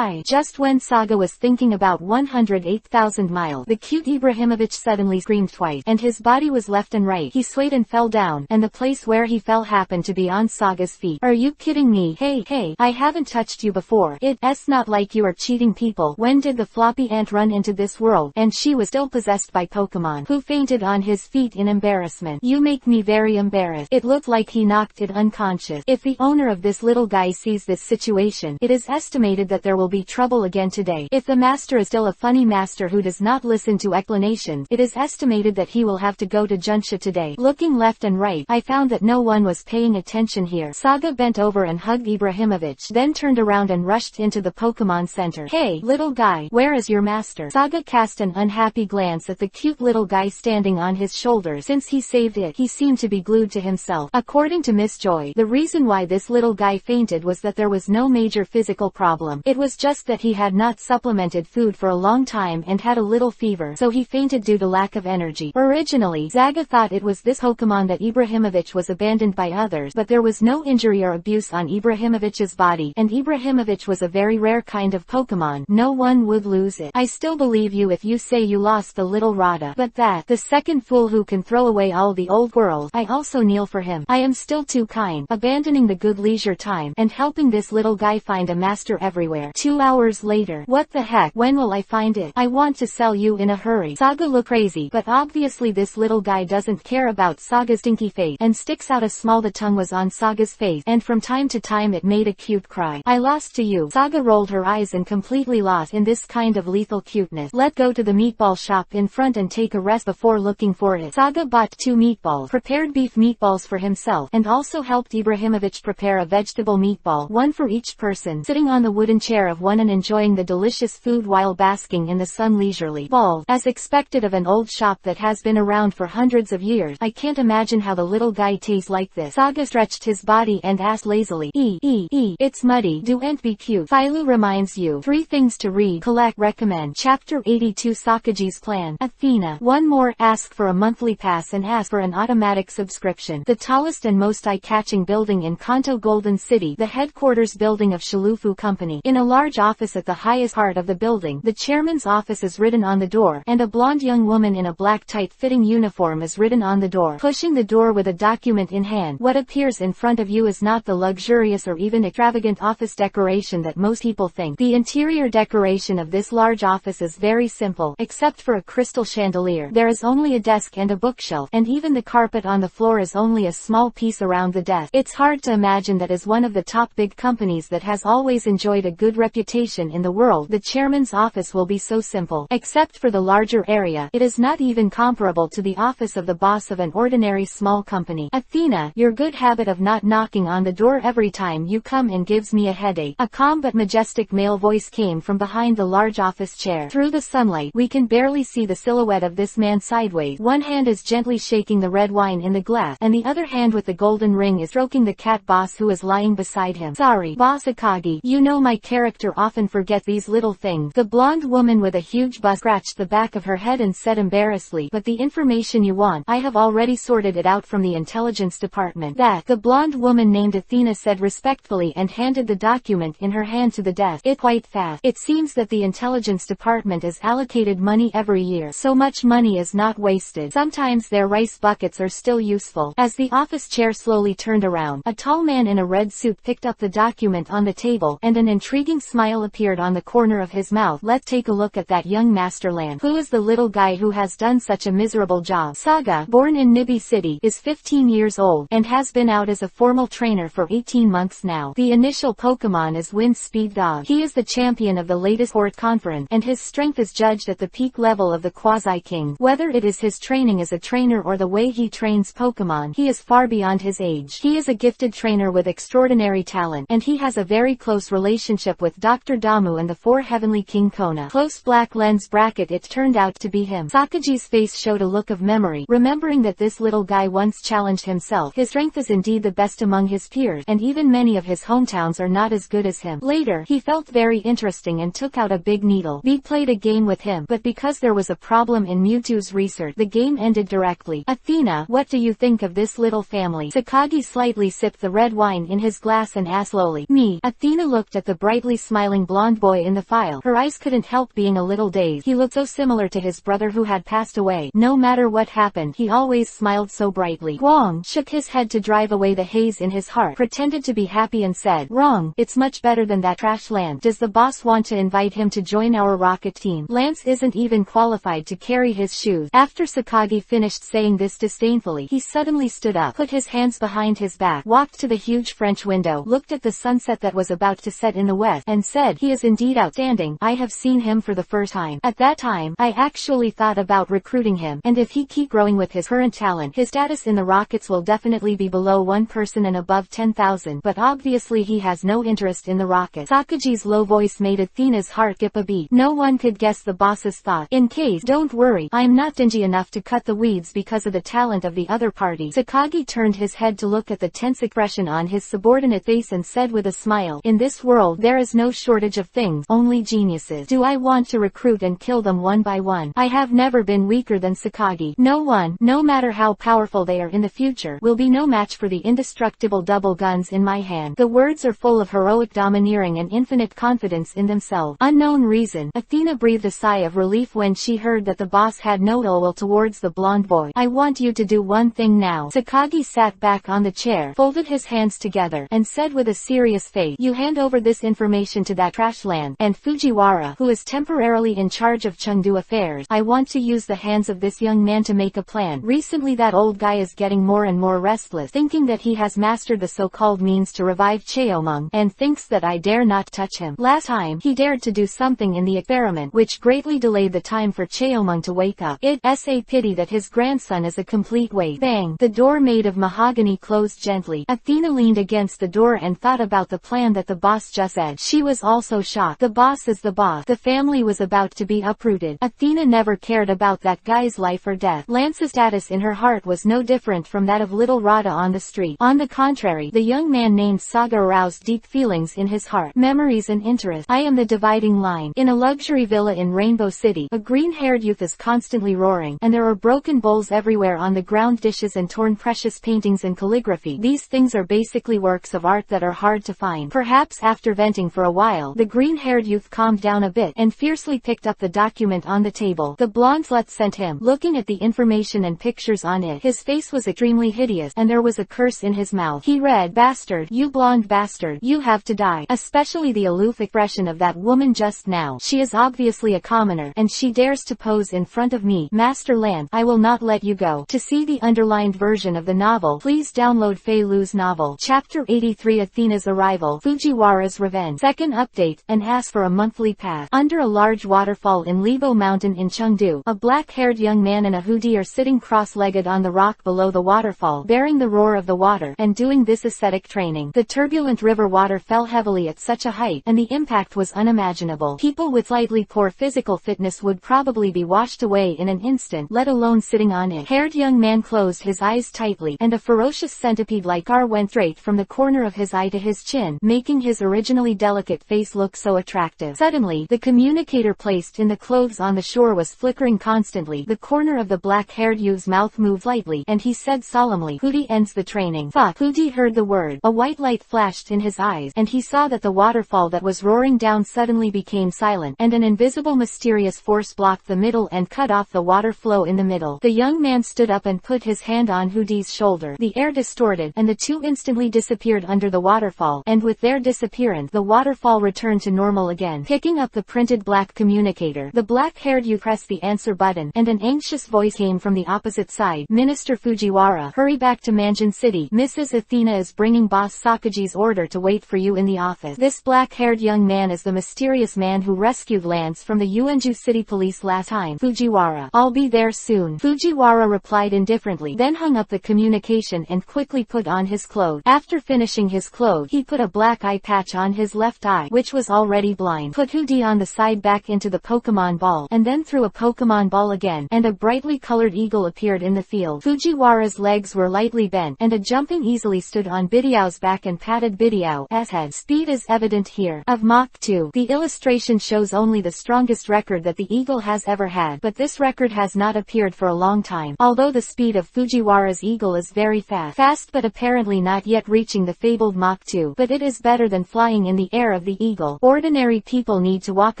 Just when Saga was thinking about 108,000 miles, the cute Ibrahimovic suddenly screamed twice, and his body was left and right. He swayed and fell down, and the place where he fell happened to be on Saga's feet. Are you kidding me? Hey, I haven't touched you before. It's not like you are cheating people. When did the floppy ant run into into this world, and she was still possessed by Pokemon, who fainted on his feet in embarrassment. You make me very embarrassed. It looked like he knocked it unconscious. If the owner of this little guy sees this situation, it is estimated that there will be trouble again today. If the master is still a funny master who does not listen to explanation, it is estimated that he will have to go to Junsha today. Looking left and right, I found that no one was paying attention here. Saga bent over and hugged Ibrahimovic, then turned around and rushed into the Pokemon Center. Hey, little guy, where is your master? Saga cast an unhappy glance at the cute little guy standing on his shoulders. Since he saved it, he seemed to be glued to himself. According to Miss Joy, the reason why this little guy fainted was that there was no major physical problem. It was just that he had not supplemented food for a long time and had a little fever, so he fainted due to lack of energy. Originally, Saga thought it was this Pokemon that Ibrahimovic was abandoned by others, but there was no injury or abuse on Ibrahimovic's body, and Ibrahimovic was a very rare kind of Pokemon. No one would lose it. I still believe you if you say you lost the little Rada, but that, the second fool who can throw away all the old world, I also kneel for him. I am still too kind, abandoning the good leisure time, and helping this little guy find a master everywhere. 2 hours later. What the heck? When will I find it? I want to sell you in a hurry. Saga looked crazy, but obviously this little guy doesn't care about Saga's stinky face, and sticks out a small. The tongue was on Saga's face, and from time to time it made a cute cry. I lost to you. Saga rolled her eyes and completely lost in this kind of lethal cuteness. Let's go to the meatball shop in front and take a rest before looking for it. Saga bought 2 meatballs, prepared beef meatballs for himself, and also helped Ibrahimovic prepare a vegetable meatball, one for each person, sitting on the wooden chair of one and enjoying the delicious food while basking in the sun leisurely. Bald, as expected of an old shop that has been around for hundreds of years. I can't imagine how the little guy tastes like this. Saga stretched his body and asked lazily, it's muddy. Do and be cute. Philo reminds you. 3 things to read, collect, recommend. Chapter 82 Sakaji's Plan. Athena. 1 more. Ask for a monthly pass and ask for an automatic subscription. The tallest and most eye-catching building in Kanto Golden City, the headquarters building of Shalufu Company. In a large office at the highest part of the building, the chairman's office is written on the door, and a blonde young woman in a black tight-fitting uniform is written on the door. Pushing the door with a document in hand, what appears in front of you is not the luxurious or even extravagant office decoration that most people think. The interior decoration of this large office is very simple, except for a crystal chandelier. There is only a desk and a bookshelf, and even the carpet on the floor is only a small piece around the desk. It's hard to imagine that as one of the top big companies that has always enjoyed a good reputation in the world, the chairman's office will be so simple. Except for the larger area, it is not even comparable to the office of the boss of an ordinary small company. Athena, your good habit of not knocking on the door every time you come in gives me a headache. A calm but majestic male voice came from behind the large office chair. Through the sunlight, we can barely see the silhouette of this man sideways. One hand is gently shaking the red wine in the glass, and the other hand with the golden ring is stroking the cat boss who is lying beside him. Sorry, Boss Akagi, you know my character often forget these little things. The blonde woman with a huge buzz scratched the back of her head and said embarrassedly, but the information you want, I have already sorted it out from the intelligence department. That, the blonde woman named Athena said respectfully and handed the document in her hand to the desk. It's quite fast. It seems that the intelligence department is allocated money every year, so much money is not wasted. Sometimes their rice buckets are still useful. As the office chair slowly turned around, a tall man in a red suit picked up the document on the table, and an intriguing smile appeared on the corner of his mouth. Let's take a look at that young masterland. Who is the little guy who has done such a miserable job? Saga, born in Nibi City, is 15 years old, and has been out as a formal trainer for 18 months now. The initial Pokemon is Wind Speed Dog. He is the champion of the latest Horde Conference, and his strength is judged at the peak level of the Quasi-King. Whether it is his training as a trainer or the way he trains Pokemon, he is far beyond his age. He is a gifted trainer with extraordinary talent, and he has a very close relationship with Dr. Damu and the 4 Heavenly King Kona. Close black lens bracket. It turned out to be him. Sakaji's face showed a look of memory, remembering that this little guy once challenged himself. His strength is indeed the best among his peers, and even many of his hometowns are not as good as him. Later, he felt very interesting and took out a big needle. B played a game with him, but because there was a problem in Mewtwo's research, the game ended directly. Athena, what do you think of this little family? Sakagi slightly sipped the red wine in his glass and asked slowly. Me. Athena looked at the brightly smiling blonde boy in the file. Her eyes couldn't help being a little dazed. He looked so similar to his brother who had passed away. No matter what happened, he always smiled so brightly. Wrong. Shook his head to drive away the haze in his heart, pretended to be happy and said, wrong. It's much better than that trash land. Does the boss want to invite him to join our rocket 15. Lance isn't even qualified to carry his shoes. After Sakagi finished saying this disdainfully, he suddenly stood up, put his hands behind his back, walked to the huge French window, looked at the sunset that was about to set in the west, and said, "He is indeed outstanding. I have seen him for the first time. At that time, I actually thought about recruiting him, and if he keep growing with his current talent, his status in the Rockets will definitely be below 1% and above 10,000, but obviously he has no interest in the Rockets." Sakagi's low voice made Athena's heart skip a beat. No one could guess the boss's thought. "In case, don't worry, I'm not dingy enough to cut the weeds because of the talent of the other party." Sakagi turned his head to look at the tense expression on his subordinate face and said with a smile, "In this world there is no shortage of things, only geniuses. Do I want to recruit and kill them one by one? I have never been weaker than Sakagi. No one, no matter how powerful they are in the future, will be no match for the indestructible double guns in my hand." The words are full of heroic domineering and infinite confidence in themselves. Unknown reason, Athena breathed a sigh of relief when she heard that the boss had no ill will towards the blonde boy. "I want you to do one thing now." Sakagi sat back on the chair, folded his hands together, and said with a serious face, "You hand over this information to that trash land, and Fujiwara, who is temporarily in charge of Chengdu affairs. I want to use the hands of this young man to make a plan. Recently that old guy is getting more and more restless, thinking that he has mastered the so-called means to revive Cheomung, and thinks that I dare not touch him. Last time, he dared to do something in the experiment, which greatly delayed the time for Cheomung to wake up. It's a pity that his grandson is a complete waste." Bang! The door made of mahogany closed gently. Athena leaned against the door and thought about the plan that the boss just said. She was also shocked. The boss is the boss. The family was about to be uprooted. Athena never cared about that guy's life or death. Lance's status in her heart was no different from that of little Rada on the street. On the contrary, the young man named Saga aroused deep feelings in his heart, memories and interests. "I am the dividing line." In a luxury villa in Rainbow City, a green-haired youth is constantly roaring, and there are broken bowls everywhere on the ground, dishes and torn precious paintings and calligraphy. These things are basically works of art that are hard to find. Perhaps after venting for a while, the green-haired youth calmed down a bit and fiercely picked up the document on the table. The blonde slut sent him. Looking at the information and pictures on it, his face was extremely hideous, and there was a curse in his mouth. He read, "Bastard, you blonde bastard, you have to die." Especially the aloof expression of that woman just now. "She is obviously a commoner, and she dares to pose in front of me. Master Lan, I will not let you go." To see the underlined version of the novel, please download Fei Lu's novel. Chapter 83 Athena's Arrival, Fujiwara's Revenge. Second update, and ask for a monthly pass. Under a large waterfall in Libo Mountain in Chengdu, a black-haired young man and a hoodie are sitting cross-legged on the rock below the waterfall, bearing the roar of the water, and doing this ascetic training. The turbulent river water fell heavily at such a height, and the impact was unimaginable. People with slightly poor physical fitness would probably be washed away in an instant, let alone sitting on it. Haired young man closed his eyes tightly, and a ferocious centipede-like scar went straight from the corner of his eye to his chin, making his originally delicate face look so attractive. Suddenly, the communicator placed in the clothes on the shore was flickering constantly. The corner of the black-haired youth's mouth moved lightly, and he said solemnly, "Hootie ends the training." Fuck! Hootie heard the word. A white light flashed in his eyes, and he saw that the waterfall that was roaring down suddenly became silent, and an invisible mysterious force blocked the middle and cut off the water flow in the middle. The young man stood up and put his hand on Hootie's shoulder. The air distorted, and the two instantly disappeared under the waterfall, and with their disappearance, the waterfall returned to normal again. Picking up the printed black communicator, the black-haired youth pressed the answer button, and an anxious voice came from the opposite side. "Minister Fujiwara, hurry back to Manjin City. Mrs. Athena is bringing Boss Sakagi's order to wait for you in the office." This black-haired young man is the mysterious man who rescued Lance from the Uenju City Police last time. "Fujiwara, I'll be there soon." Fujiwara replied indifferently, then hung up the communication and quickly put on his clothes. After finishing his clothes, he put a black eye patch on his left eye, which was already blind, put Hootie on the side back into the Pokemon ball, and then threw a Pokemon ball again, and a brightly colored eagle appeared in the field. Fujiwara's legs were lightly bent, and a jumping easily stood on Bidiao's back and patted Bidiao's head. Speed is evident here. Of Mach 2. The illustration shows only the strongest record that the eagle has ever had, but this record has not appeared for a long time. Although the speed of Fujiwara's eagle is very fast but apparently not yet reaching the fabled Mach 2, but it is better than flying in the air of the eagle. Ordinary people need to walk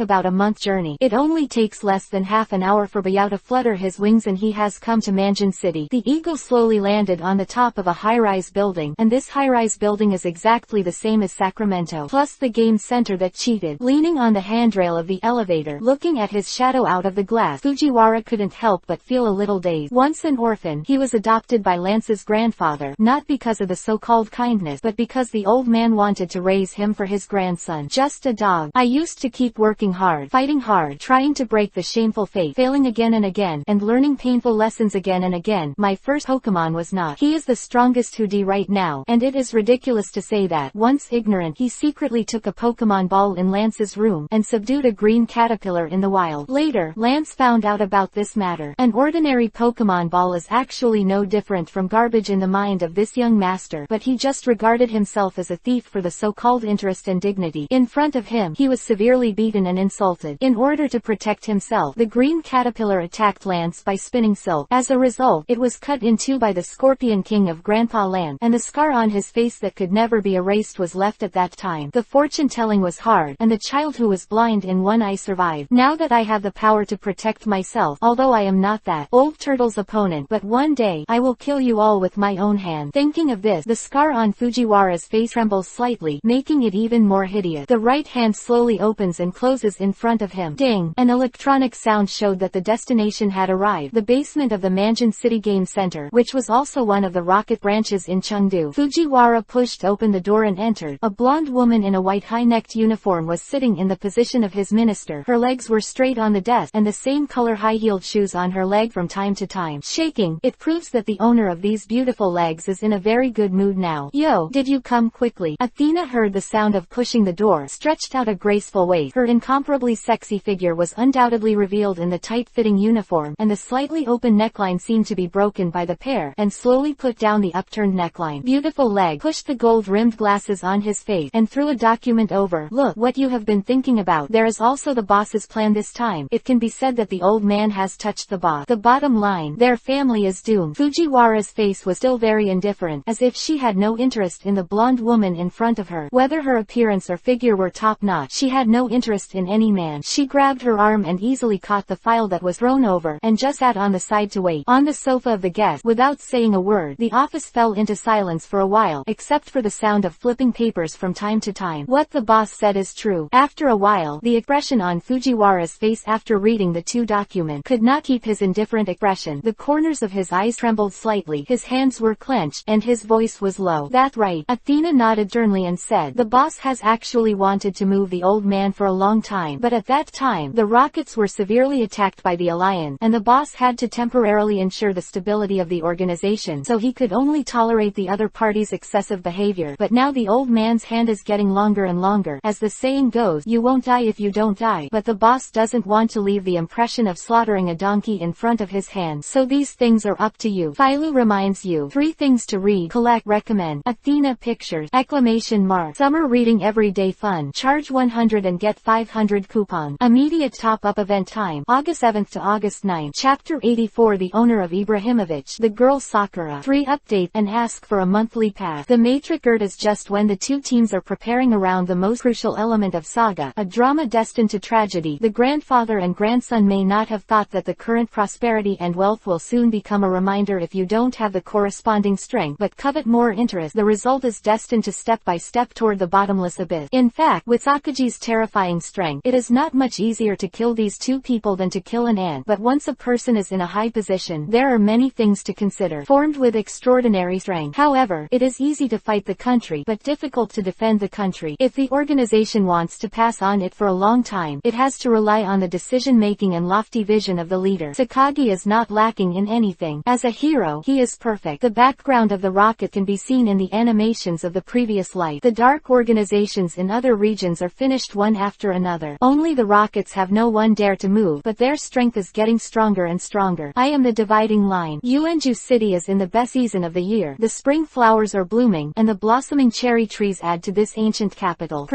about a month journey. It only takes less than half an hour for Biao to flutter his wings and he has come to Manjin City. The eagle slowly landed on the top of a high-rise building, and this high-rise building is exactly the same as Sacramento, plus the game center that cheated. Leaning on the handrail of the elevator. Looking at his shadow out of the glass, Fujiwara couldn't help but feel a little dazed. Once an orphan, he was adopted by Lance's grandfather, not because of the so-called kindness, but because the old man wanted to raise him for his grandson. Just a dog. I used to keep working hard, fighting hard, trying to break the shameful fate, failing again and again, and learning painful lessons again and again. My first Pokemon was not. He is the strongest 2D right now, and it is ridiculous to say that. Once ignorant, he secretly took a Pokemon ball in Lance's room, and subdued a green caterpillar in the wild. Later, Lance found out about this matter. An ordinary Pokemon ball is actually no different from garbage in the mind of this young master, but he just regarded himself as a thief for the so-called interest and dignity. In front of him, he was severely beaten and insulted. In order to protect himself, the green caterpillar attacked Lance by spinning silk. As a result, it was cut in two by the Scorpion King of Grandpa Lance, and the scar on his face that could never be erased was left at that time. The fortune-telling was hard, and the child who was blind in one eye survived. Now that I have the power to protect myself, although I am not that old turtle's opponent, but one day, I will kill you all with my own hand. Thinking of this, the scar on Fujiwara's face trembles slightly, making it even more hideous. The right hand slowly opens and closes in front of him. Ding! An electronic sound showed that the destination had arrived, the basement of the Mansion City Game Center, which was also one of the rocket branches in Chengdu. Fujiwara pushed open the door and entered. A blonde woman in a white high-necked uniform was sitting in the position of his minister. Her legs were straight on the desk, and the same color high-heeled shoes on her leg from time to time. Shaking, it proves that the owner of these beautiful legs is in a very good mood now. Yo, did you come quickly? Athena heard the sound of pushing the door, stretched out a graceful waist. Her incomparably sexy figure was undoubtedly revealed in the tight-fitting uniform, and the slightly open neckline seemed to be broken by the pair, and slowly put down the upturned neckline. Beautiful leg pushed the gold-rimmed glasses on his face, and threw a document over. Look, what you have been thinking about. There is also the boss's plan this time. It can be said that the old man has touched the boss. The bottom line, their family is doomed. Fujiwara's face was still very indifferent, as if she had no interest in the blonde woman in front of her. Whether her appearance or figure were top-notch, she had no interest in any man. She grabbed her arm and easily caught the file that was thrown over, and just sat on the side to wait. On the sofa of the guest, without saying a word, the office fell into silence for a while, except for the sound of flipping papers from time to time. What the boss said is true. After a while, the expression on Fujiwara's face after reading the two documents could not keep his indifferent expression. The corners of his eyes trembled slightly, his hands were clenched, and his voice was low. That right. Athena nodded sternly and said, the boss has actually wanted to move the old man for a long time, but at that time, the rockets were severely attacked by the Alliance, and the boss had to temporarily ensure the stability of the organization, so he could only tolerate the other party's excessive behavior. But now the old man's hand is getting longer and longer. As the saying goes, you won't die if you don't die. But the boss doesn't want to leave the impression of slaughtering a donkey in front of his hand. So these things are up to you. Philo reminds you. 3 things to read, collect, recommend. Athena pictures! Exclamation mark. Summer reading everyday fun. Charge 100 and get 500 coupon. Immediate top-up event time. August 7th to August 9th. Chapter 84. The owner of Ibrahimovic, the girl Sakura. 3 update and ask for a monthly pass. The Matrix is just when the two teams are preparing around the most crucial element of Saga, a drama destined to tragedy. The grandfather and grandson may not have thought that the current prosperity and wealth will soon become a reminder if you don't have the corresponding strength but covet more interest. The result is destined to step by step toward the bottomless abyss. In fact, with Sakaji's terrifying strength, it is not much easier to kill these two people than to kill an ant. But once a person is in a high position, there are many things to consider. Formed with extraordinary strength, however, it is easy to fight the country, but difficult to defend the country. If the organization wants to pass on it for a long time, it has to rely on the decision-making and lofty vision of the leader. Takagi is not lacking in anything. As a hero, he is perfect. The background of the rocket can be seen in the animations of the previous life. The dark organizations in other regions are finished one after another. Only the rockets have no one dare to move, but their strength is getting stronger and stronger. I am the dividing line. Uenju City is in the best season of the year. The spring flowers are blooming, and the blossoming cherry trees add to this ancient capital.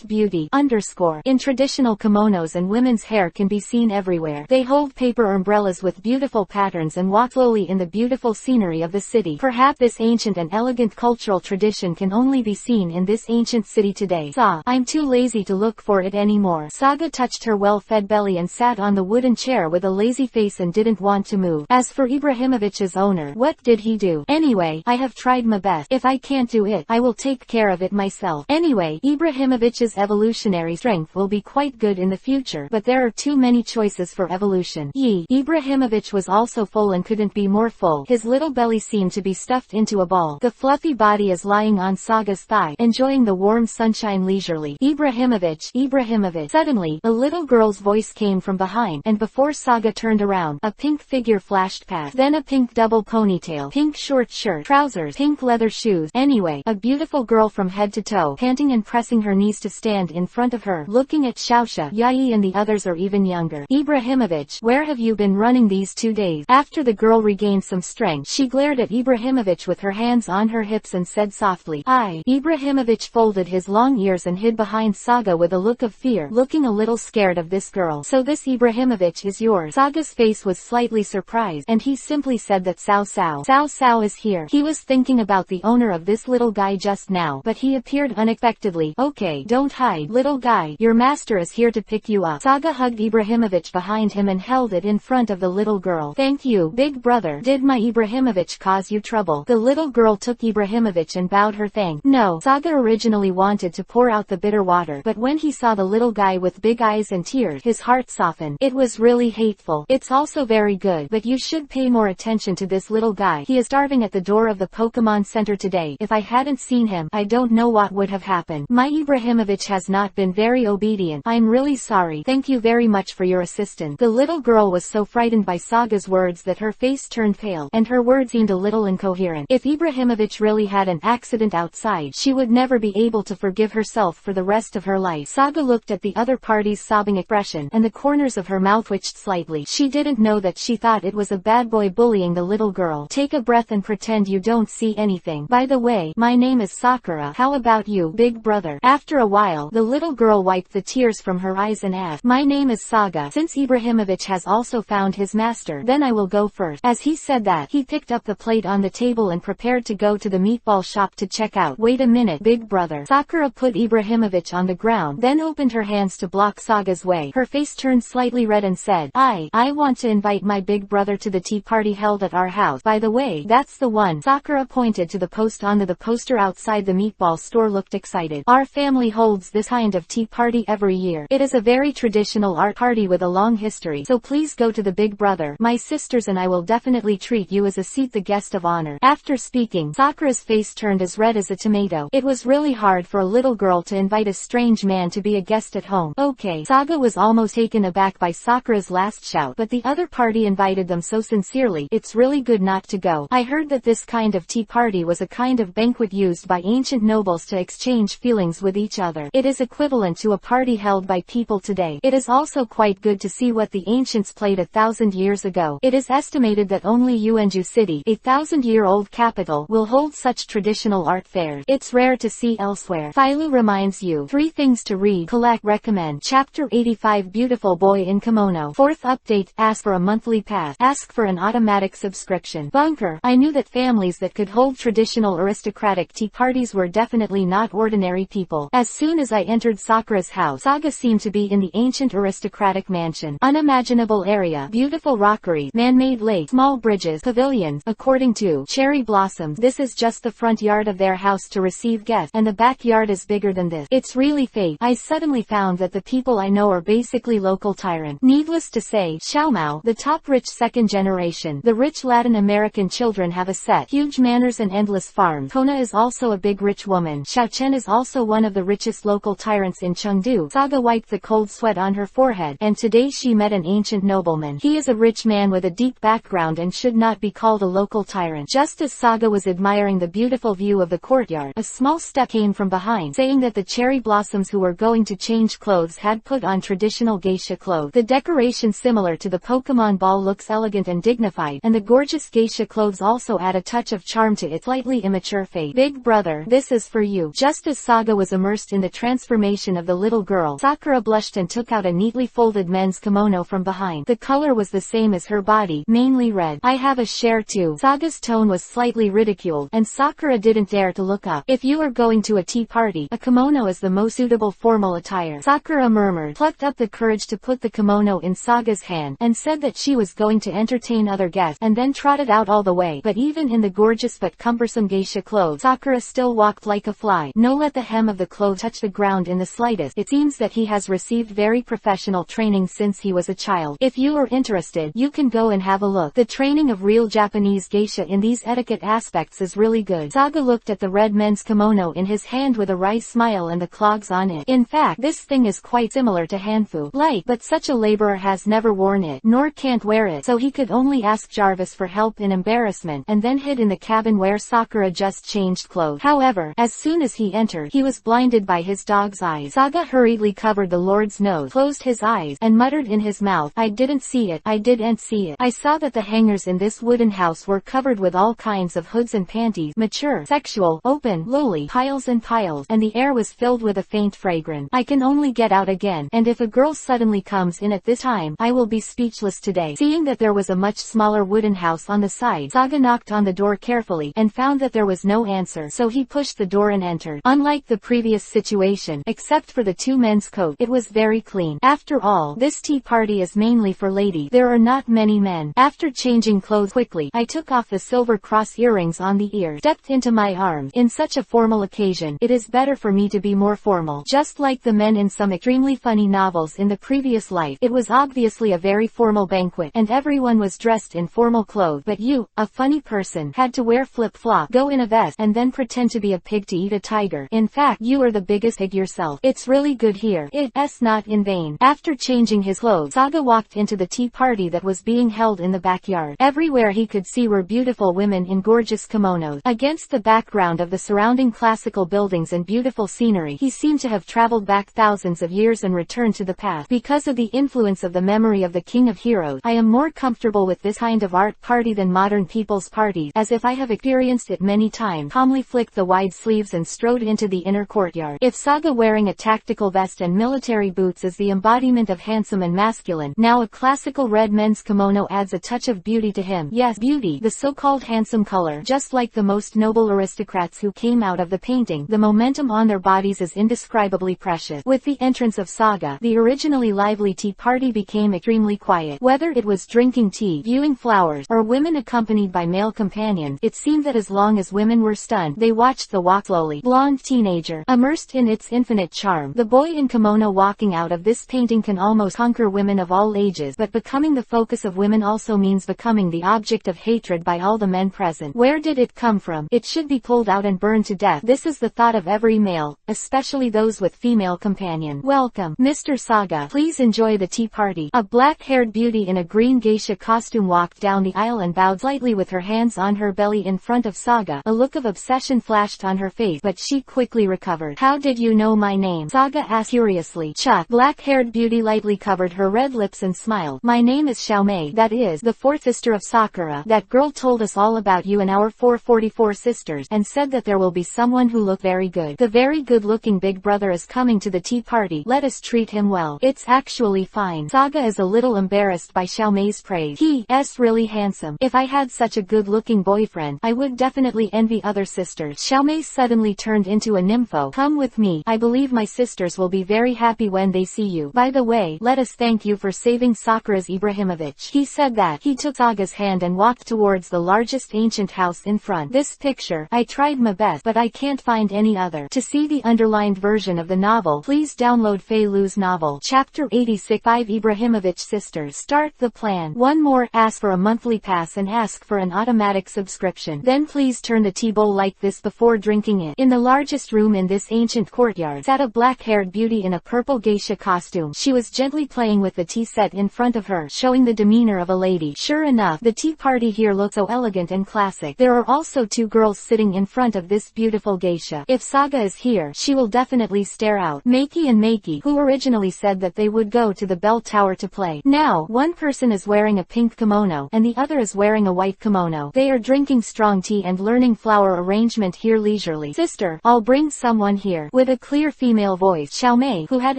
Beauty _ in traditional kimonos, and women's hair can be seen everywhere. They hold paper umbrellas with beautiful patterns and walk slowly in the beautiful scenery of the city. Perhaps this ancient and elegant cultural tradition can only be seen in this ancient city today. I'm too lazy to look for it anymore. Saga touched her well-fed belly and sat on the wooden chair with a lazy face and didn't want to move. As for Ibrahimovic's owner, what did he do? Anyway, I have tried my best. If I can't do it, I will take care of it myself. Anyway, Ibrahimovic's evolutionary strength will be quite good good in the future, but there are too many choices for evolution. Ibrahimovic was also full and couldn't be more full. His little belly seemed to be stuffed into a ball. The fluffy body is lying on Saga's thigh, enjoying the warm sunshine leisurely. Ibrahimovic. Suddenly, a little girl's voice came from behind, and before Saga turned around, a pink figure flashed past. Then a pink double ponytail, pink short shirt, trousers, pink leather shoes. Anyway, a beautiful girl from head to toe, panting and pressing her knees to stand in front of her, looking at Xiaoxia, Yai and the others are even younger. Ibrahimovic, where have you been running these 2 days? After the girl regained some strength, she glared at Ibrahimovic with her hands on her hips and said softly, "I." Ibrahimovic folded his long ears and hid behind Saga with a look of fear, looking a little scared of this girl. "So this Ibrahimovic is yours?" Saga's face was slightly surprised, and he simply said that Cao is here. He was thinking about the owner of this little guy just now, but he appeared unexpectedly. "Okay, don't hide, little guy. Your master is here to pick you up." Saga hugged Ibrahimovic behind him and held it in front of the little girl. "Thank you, big brother. Did my Ibrahimovic cause you trouble?" The little girl took Ibrahimovic and bowed her thanks. "No." Saga originally wanted to pour out the bitter water, but when he saw the little guy with big eyes and tears, his heart softened. It was really hateful. "It's also very good, but you should pay more attention to this little guy. He is starving at the door of the Pokemon Center today. If I hadn't seen him, I don't know what would have happened. My Ibrahimovic has not been very obedient. I'm really sorry. Thank you very much for your assistance." The little girl was so frightened by Saga's words that her face turned pale, and her words seemed a little incoherent. If Ibrahimovic really had an accident outside, she would never be able to forgive herself for the rest of her life. Saga looked at the other party's sobbing expression, and the corners of her mouth twitched slightly. She didn't know that she thought it was a bad boy bullying the little girl. "Take a breath and pretend you don't see anything. By the way, my name is Sakura. How about you, big brother?" After a while, the little girl wiped the tears from her eyes and asked, "My name is Saga. Since Ibrahimovic has also found his master, then I will go first." As he said that, he picked up the plate on the table and prepared to go to the meatball shop to check out. "Wait a minute, big brother." Sakura put Ibrahimovic on the ground, then opened her hands to block Saga's way. Her face turned slightly red and said, I want to invite my big brother to the tea party held at our house. By the way, that's the one." Sakura pointed to the post on the poster outside the meatball store. Looked excited. "Our family holds this kind of tea party every year. It is a very traditional art party with a long history, so please go to the big brother. My sisters and I will definitely treat you as a seat the guest of honor." After speaking, Sakura's face turned as red as a tomato. It was really hard for a little girl to invite a strange man to be a guest at home. "Okay." Saga was almost taken aback by Sakura's last shout, but the other party invited them so sincerely, it's really good not to go. "I heard that this kind of tea party was a kind of banquet used by ancient nobles to exchange feelings with each other. It is equivalent to a party held by people today. It is also quite good to see what the ancients played 1,000 years ago. It is estimated that only Uenju City, a 1,000-year-old capital, will hold such traditional art fairs. It's rare to see elsewhere." Philo reminds you 3 things to read, collect, recommend. Chapter 85 Beautiful Boy in Kimono. 4th update, ask for a monthly pass. Ask for an automatic subscription. Bunker. I knew that families that could hold traditional aristocratic tea parties were definitely not ordinary people. As soon as I entered Sakura's house, Saga seemed to be in the ancient aristocratic mansion. Unimaginable area, beautiful rockeries, man-made lakes, small bridges, pavilions. According to Cherry Blossoms, this is just the front yard of their house to receive guests, and the backyard is bigger than this. It's really fake. I suddenly found that the people I know are basically local tyrants. Needless to say, Xiaomao, the top rich second generation, the rich Latin American children have a set, huge manors and endless farms. Kona is also a big rich woman. Xiaochen is also one of the richest local tyrants in Chengdu. Saga wiped the cold sweat on her forehead, and today she met an ancient nobleman. He is a rich man with a deep background and should not be called a local tyrant. Just as Saga was admiring the beautiful view of the courtyard, a small step came from behind, saying that the Cherry Blossoms who were going to change clothes had put on traditional geisha clothes. The decoration similar to the Pokemon ball looks elegant and dignified, and the gorgeous geisha clothes also add a touch of charm to its slightly immature face. "Big brother, this is for you." Just as Saga was immersed in the transformation of the little girl, Sakura blushed and took out a neatly folded men's kimono from behind. The color was the same as her body, mainly red. "I have a share too." Saga's tone was slightly ridiculed, and Sakura didn't dare to look up. "If you are going to a tea party, a kimono is the most suitable formal attire." Sakura murmured, plucked up the courage to put the kimono in Saga's hand, and said that she was going to entertain other guests, and then trotted out all the way. But even in the gorgeous but cumbersome geisha clothes, Sakura still walked like a fly. No, let the hem of the clothes touch the ground in the slightest. It seems that he has has received very professional training since he was a child. If you are interested, you can go and have a look. The training of real Japanese geisha in these etiquette aspects is really good. Saga looked at the red men's kimono in his hand with a wry smile and the clogs on it. In fact, this thing is quite similar to hanfu. Like, but such a laborer has never worn it, nor can't wear it, so he could only ask Jarvis for help in embarrassment, and then hid in the cabin where Sakura just changed clothes. However, as soon as he entered, he was blinded by his dog's eyes. Saga hurriedly covered the Lord's nose, closed his eyes, and muttered in his mouth, I didn't see it, I didn't see it. I saw that the hangers in this wooden house were covered with all kinds of hoods and panties, mature, sexual, open, lowly, piles and piles, and the air was filled with a faint fragrance. I can only get out again, and if a girl suddenly comes in at this time, I will be speechless today. Seeing that there was a much smaller wooden house on the side, Saga knocked on the door carefully, and found that there was no answer, so he pushed the door and entered. Unlike the previous situation, except for the two men's coat, it was very clean. After all, this tea party is mainly for ladies. There are not many men. After changing clothes quickly, I took off the silver cross earrings on the ears, stepped into my arms. In such a formal occasion, it is better for me to be more formal. Just like the men in some extremely funny novels in the previous life, it was obviously a very formal banquet, and everyone was dressed in formal clothes, but you, a funny person, had to wear flip-flop, go in a vest, and then pretend to be a pig to eat a tiger. In fact, you are the biggest pig yourself. It's really good here. It's not in vain. After changing his clothes, Saga walked into the tea party that was being held in the backyard. Everywhere he could see were beautiful women in gorgeous kimonos. Against the background of the surrounding classical buildings and beautiful scenery, he seemed to have traveled back thousands of years and returned to the past. Because of the influence of the memory of the King of Heroes, I am more comfortable with this kind of art party than modern people's parties, as if I have experienced it many times. Calmly flicked the wide sleeves and strode into the inner courtyard. If Saga wearing a tactical vest and military boots is the embodiment of handsome and masculine, now a classical red men's kimono adds a touch of beauty to him. Yes, beauty, the so-called handsome color. Just like the most noble aristocrats who came out of the painting, the momentum on their bodies is indescribably precious. With the entrance of Saga, the originally lively tea party became extremely quiet. Whether it was drinking tea, viewing flowers, or women accompanied by male companions, it seemed that as long as women were stunned, they watched the slowly blonde teenager, immersed in its infinite charm. The boy in kimono walking out of this painting can almost conquer women of all ages, but becoming the focus of women also means becoming the object of hatred by all the men present. Where did it come from? It should be pulled out and burned to death. This is the thought of every male, especially those with female companion. Welcome, Mr. Saga. Please enjoy the tea party. A black-haired beauty in a green geisha costume walked down the aisle and bowed slightly with her hands on her belly in front of Saga. A look of obsession flashed on her face, but she quickly recovered. How did you know my name? Saga asked curiously. Chuck. Black-haired beauty lightly covered her red lips and smiled. My name is Xiaomei, that is, the fourth sister of Sakura. That girl told us all about you and our 444 sisters, and said that there will be someone who look very good. The very good-looking big brother is coming to the tea party. Let us treat him well. It's actually fine. Saga is a little embarrassed by Xiaomei's praise. He's really handsome. If I had such a good-looking boyfriend, I would definitely envy other sisters. Xiaomei suddenly turned into a nympho. Come with me. I believe my sisters will be very happy when they see you. By the way, let us thank you for saving Sakura's Ibrahimovich. He said that. He took Saga's hand and walked towards the largest ancient house in front. This picture, I tried my best, but I can't find any other. To see the underlined version of the novel, please download Fei Lu's novel. Chapter 86. 5 Ibrahimovich Sisters. Start the plan. One more, ask for a monthly pass and ask for an automatic subscription. Then please turn the tea bowl like this before drinking it. In the largest room in this ancient courtyard sat a black-haired beauty in a purple geisha costume. She was gently playing with the tea set in front of her, showing the demeanor of a lady. Sure enough, the tea party here looks so elegant and classic. There are also two girls sitting in front of this beautiful geisha. If Saga is here, she will definitely stare out. Meiki and Meiki, who originally said that they would go to the bell tower to play. Now, one person is wearing a pink kimono, and the other is wearing a white kimono. They are drinking strong tea and learning flower arrangement here leisurely. Sister, I'll bring someone here. With a clear female voice, Xiaomei, who had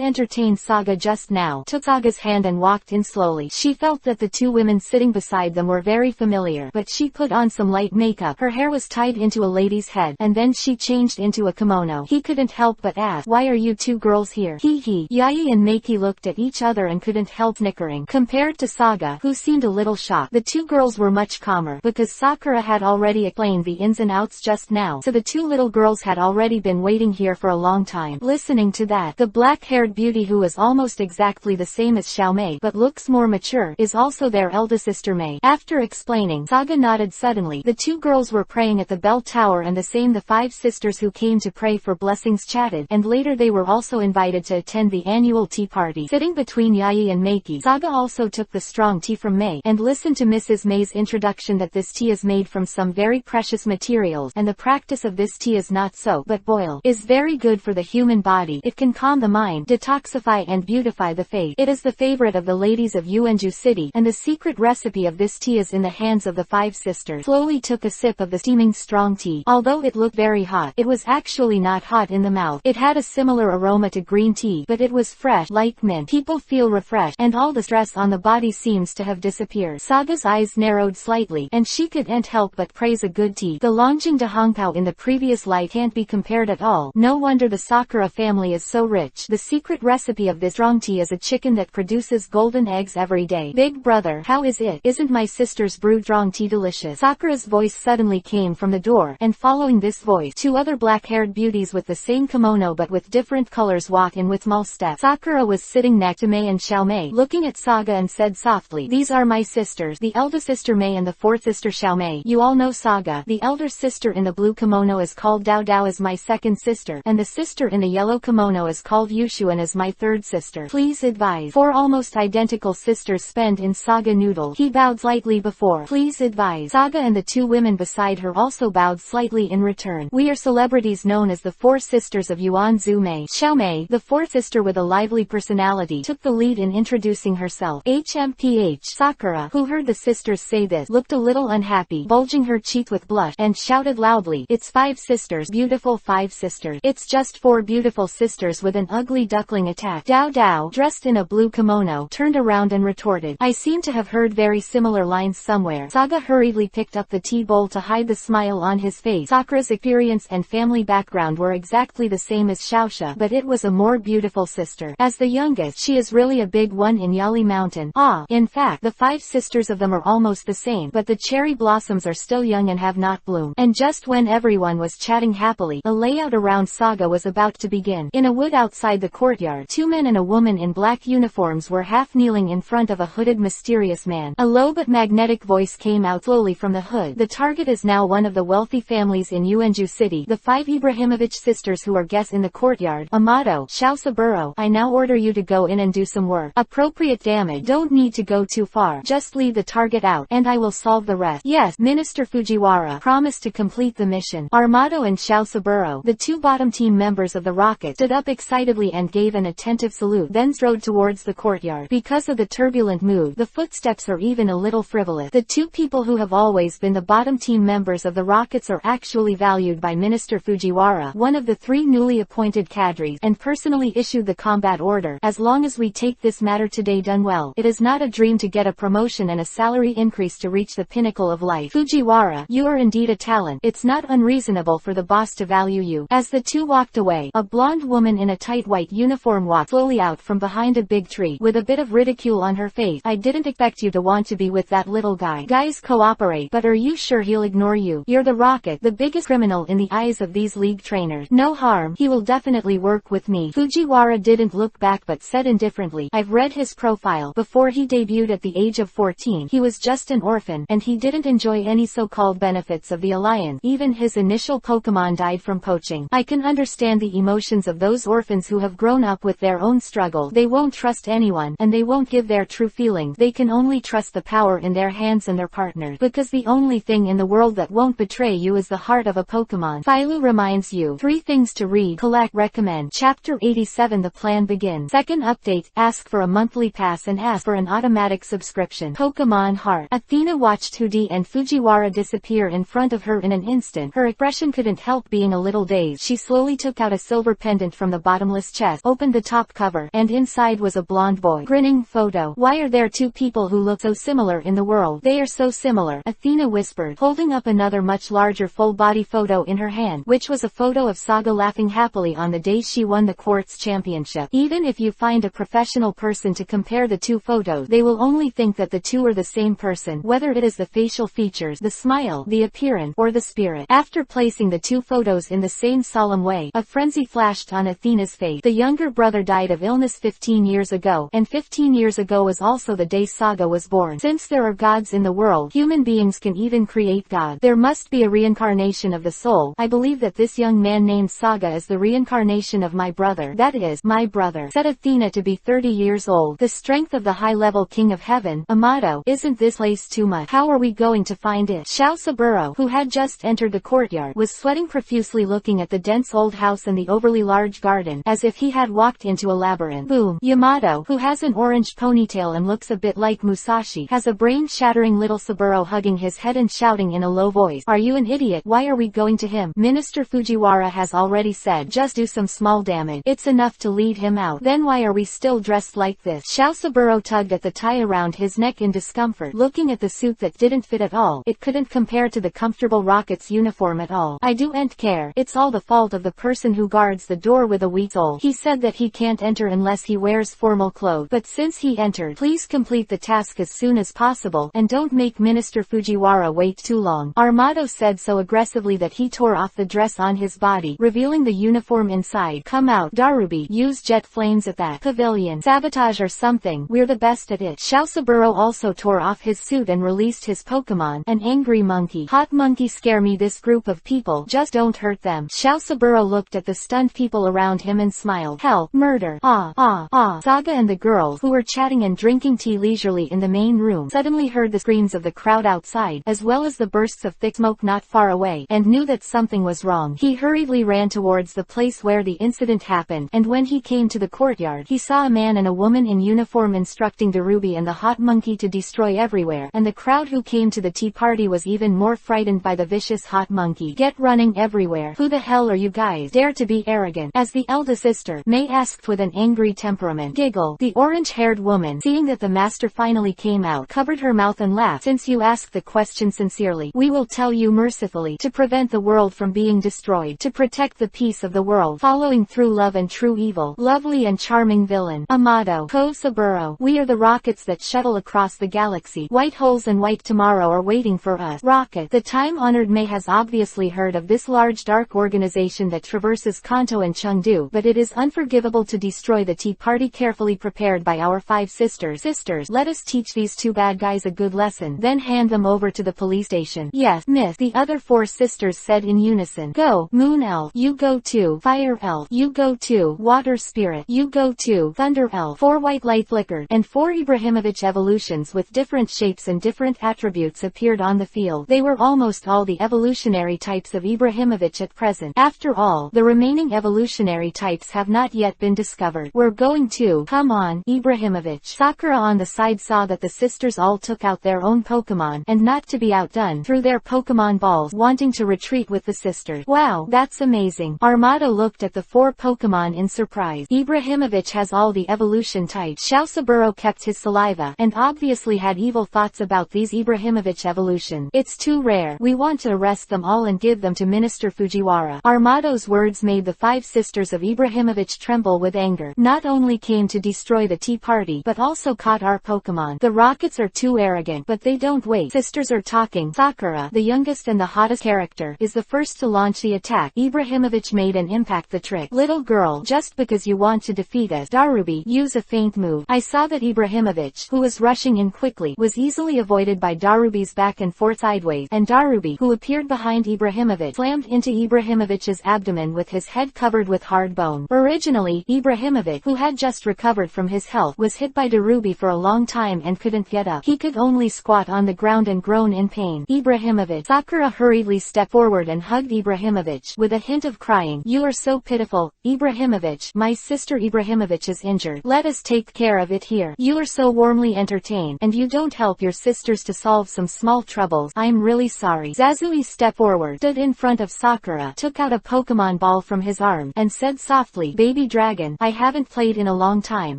entertained Saga just now, took Saga's hand and walked in slowly. She felt that the two women sitting beside them were very familiar, but she put on some light makeup. Her hair was tied into a lady's head, and then she changed into a kimono. He couldn't help but ask, why are you two girls here? Yai and Meiki looked at each other and couldn't help snickering. Compared to Saga, who seemed a little shocked, the two girls were much calmer, because Sakura had already explained the ins and outs just now, so the two little girls had already been waiting here for a long time. Listening to that, the black-haired black-haired beauty who is almost exactly the same as Xiaomei but looks more mature, is also their eldest sister Mei. After explaining, Saga nodded suddenly. The two girls were praying at the bell tower, and the 5 sisters who came to pray for blessings chatted, and later they were also invited to attend the annual tea party. Sitting between Yayi and Meiki, Saga also took the strong tea from Mei, and listened to Mrs. Mei's introduction that this tea is made from some very precious materials, and the practice of this tea is not soak but boil, is very good for the human body. It can calm the mind, detoxify and beautify the face. It is the favorite of the ladies of Yuanju City, and the secret recipe of this tea is in the hands of the 5 sisters. Slowly took a sip of the steaming strong tea. Although it looked very hot, it was actually not hot in the mouth. It had a similar aroma to green tea, but it was fresh, like mint. People feel refreshed, and all the stress on the body seems to have disappeared. Saga's eyes narrowed slightly, and she couldn't help but praise a good tea. The Longjing de Hongpao in the previous life can't be compared at all. No wonder the Sakura family is so rich. The secret recipe of this strong tea is a chicken that produces golden eggs every day. Big brother, how is it? Isn't my sister's brewed strong tea delicious? Sakura's voice suddenly came from the door, and following this voice, 2 other black-haired beauties with the same kimono but with different colors walk in with small steps. Sakura was sitting next to Mei and Xiaomei, looking at Saga and said softly, "These are my sisters, the eldest sister Mei and the 4th sister Xiaomei. You all know Saga. The elder sister in the blue kimono is called Dao Dao, is my 2nd sister, and the sister in the yellow kimono is called Yushu and is my 3rd sister. Please advise." 4 almost identical sisters spent in Saga noodle. He bowed slightly before. Please advise. Saga and the 2 women beside her also bowed slightly in return. We are celebrities known as the 4 sisters of Yuanzu Mei. Xiaomei, the 4th sister with a lively personality, took the lead in introducing herself. HMPH. Sakura, who heard the sisters say this, looked a little unhappy, bulging her cheek with blush, and shouted loudly, "It's 5 sisters, beautiful 5 sisters. It's just 4 beautiful sisters with an ugly duckling attack." Dao Dao, dressed in a blue kimono, turned around and retorted, "I seem to have heard very similar lines somewhere." Saga hurriedly picked up the tea bowl to hide the smile on his face. Sakura's experience and family background were exactly the same as Xiaoxia, but it was a more beautiful sister. As the youngest, she is really a big one in Yali Mountain. In fact, the 5 sisters of them are almost the same, but the cherry blossoms are still young and have not bloomed. And just when everyone was chatting happily, a layout around Saga was about to begin. In a wood outside the courtyard, 2 men and a woman in black uniforms were half kneeling in front of a hooded mysterious man. A low but magnetic voice came out slowly from the hood. "The target is now one of the wealthy families in Yuanju City, the 5 Ibrahimovich sisters who are guests in the courtyard. Amato, Xiao Saburo, I now order you to go in and do some work. Appropriate damage. Don't need to go too far. Just leave the target out, and I will solve the rest." Yes, Minister Fujiwara promised to complete the mission. Armato and Xiao Saburo, the 2 bottom team members of the rocket, stood up excitedly and gave an attentive salute, then strode towards the courtyard. Because of the turbulent mood, the footsteps are even a little frivolous. The 2 people who have always been the bottom team members of the rockets are actually valued by Minister Fujiwara, one of the 3 newly appointed cadres, and personally issued the combat order. "As long as we take this matter today done well, it is not a dream to get a promotion and a salary increase to reach the pinnacle of life. Fujiwara, you are indeed a talent. It's not unreasonable for the boss to value you." As the 2 walked away, a blonde woman in a tight white uniform walked slowly out from behind a big tree, with a bit of ridicule on her face. "I didn't expect you to want to be with that little guy. Guys cooperate, but are you sure he'll ignore you? You're the Rocket, the biggest criminal in the eyes of these league trainers. No harm, he will definitely work with me." Fujiwara didn't look back but said indifferently, "I've read his profile. Before he debuted at the age of 14, he was just an orphan, and he didn't enjoy any so-called benefits of the Alliance. Even his initial Pokemon died from poaching. I can understand the emotions of those orphans who have grown up with their own struggle. They won't trust anyone, and they won't give their true feelings. They can only trust the power in their hands and their partners, because the only thing in the world that won't betray you is the heart of a Pokemon." Philo reminds you 3 things to read, collect, recommend. Chapter 87. The plan begins. Second update, ask for a monthly pass and ask for an automatic subscription. Pokemon Heart. Athena watched Hudi and Fujiwara disappear in front of her in an instant. Her expression couldn't help being a little dazed. She slowly took out a silver pendant from the bottomless chest, opened the top cover, and inside was a blonde boy. Grinning photo. "Why are there 2 people who look so similar in the world?" "They are so similar," Athena whispered, holding up another much larger full-body photo in her hand, which was a photo of Saga laughing happily on the day she won the Quartz Championship. Even if you find a professional person to compare the 2 photos, they will only think that the 2 are the same person, whether it is the facial features, the smile, the appearance, or the spirit. After placing the 2 photos in the same solemn way, a frenzy flashed on Athena's face. The younger brother died of illness 15 years ago, and 15 years ago was also the day Saga was born. Since there are gods in the world, human beings can even create gods. There must be a reincarnation of the soul. I believe that this young man named Saga is the reincarnation of my brother. That is, my brother. Said Athena to be 30 years old. The strength of the high-level king of heaven. Amato, isn't this place too much? How are we going to find it? Shao Saburo, who had just entered the courtyard, was sweating profusely looking at the dense old house and the overly large garden, as if he had walked into a labyrinth. Boom. Yamato, who has an orange ponytail and looks a bit like Musashi, has a brain-shattering little Saburo hugging his head and shouting in a low voice, "Are you an idiot? Why are we going to him? Minister Fujiwara has already said just do some small damage. It's enough to lead him out. Then why are we still dressed like this?" Shao Saburo tugged at the tie around his neck in discomfort, looking at the suit that didn't fit at all. It couldn't compare to the comfortable Rocket's uniform at all. "I don't care. It's all the fault of the person who guards the door with a weak soul. He said that he can't enter unless he wears formal clothes. But since he entered, please complete the task as soon as possible, and don't make Minister Fujiwara wait too long." Armato said so aggressively that he tore off the dress on his body, revealing the uniform inside. "Come out, Darubi. Use jet flames at that pavilion. Sabotage or something. We're the best at it." Shao Saburo also tore off his suit and released his Pokemon, an angry monkey. "Hot monkey, scare me this group of people. Just don't hurt them." Shao Saburo looked at the stunned people around him and smiled. "Hell, murder. Saga and the girls, who were chatting and drinking tea leisurely in the main room, suddenly heard the screams of the crowd outside, as well as the bursts of thick smoke not far away, and knew that something was wrong. He hurriedly ran towards the place where the incident happened, and when he came to the courtyard, he saw a man and a woman in uniform instructing Darubi and the hot monkey to destroy everywhere, and the crowd who came to the tea party was even more frightened by the vicious hot monkey. "Get running everywhere. Who the hell are you guys? Dare to be arrogant?" As the eldest sister, May asked with an angry temperament. Giggle. The orange-haired woman, seeing that the master finally came out, covered her mouth and laughed. "Since you asked the question sincerely, we will tell you mercifully. To prevent the world from being destroyed, to protect the peace of the world, following through love and true evil. Lovely and charming villain. Amato. Ko Saburo. We are the rockets that shuttle across the galaxy. White holes and white tomorrow are waiting for us." Rocket. The time-honored May has obviously heard of this large dark organization that traverses Kanto and Chengdu, but it is unforgivable to destroy the tea party carefully prepared by our 5 sisters. "Sisters, let us teach these 2 bad guys a good lesson, then hand them over to the police station." "Yes, miss," the other 4 sisters said in unison. "Go, Moon Elf. You go too. Fire Elf. You go too. Water Spirit. You go too. Thunder Elf." 4 white light flickered, and 4 Ibrahimovic evolutions with different shapes and different attributes appeared on the field. They were almost all the evolutionary types of Ibrahimovic at present. After all, the remaining evolutionary types have not yet been discovered. "We're going to. Come on, Ibrahimovic." Sakura on the side saw that the sisters all took out their own Pokemon, and not to be outdone, threw their Pokemon balls, wanting to retreat with the sisters. "Wow, that's amazing." Armato looked at the 4 Pokemon in surprise. Ibrahimovic has all the evolution types. Shao Saburo kept his saliva, and obviously had evil thoughts about these Ibrahimovic evolutions. "It's too rare. We want to arrest them all and give them to Minister Fujiwara." Armato's words made the 5 sisters of Ibrahimovic tremble with anger. "Not only came to destroy the tea party, but also caught our Pokemon. The Rockets are too arrogant, but they don't wait. Sisters are talking." Sakura, the youngest and the hottest character, is the first to launch the attack. Ibrahimovic made an impact the trick. "Little girl, just because you want to defeat us, Darubi, use a feint move." I saw that Ibrahimovic, who was rushing in quickly, was easily avoided by Darubi's back and forth sideways, and Darubi, who appeared behind Ibrahimovic, slammed into Ibrahimovic's abdomen with his head covered with hard bone. Originally, Ibrahimovic, who had just recovered from his health, was hit by Darubi for a long time and couldn't get up. He could only squat on the ground and groan in pain. Ibrahimovic. Sakura hurriedly stepped forward and hugged Ibrahimovic, with a hint of crying. "You are so pitiful, Ibrahimovic. My sister Ibrahimovic is injured. Let us take care of it here. You are so warmly entertained, and you don't help your sisters to solve some small troubles. I'm really sorry." Zazui stepped forward, stood in front of Sakura, took out a Pokemon ball from his arm, and said softly, "Baby Dragon, I haven't played in a long time,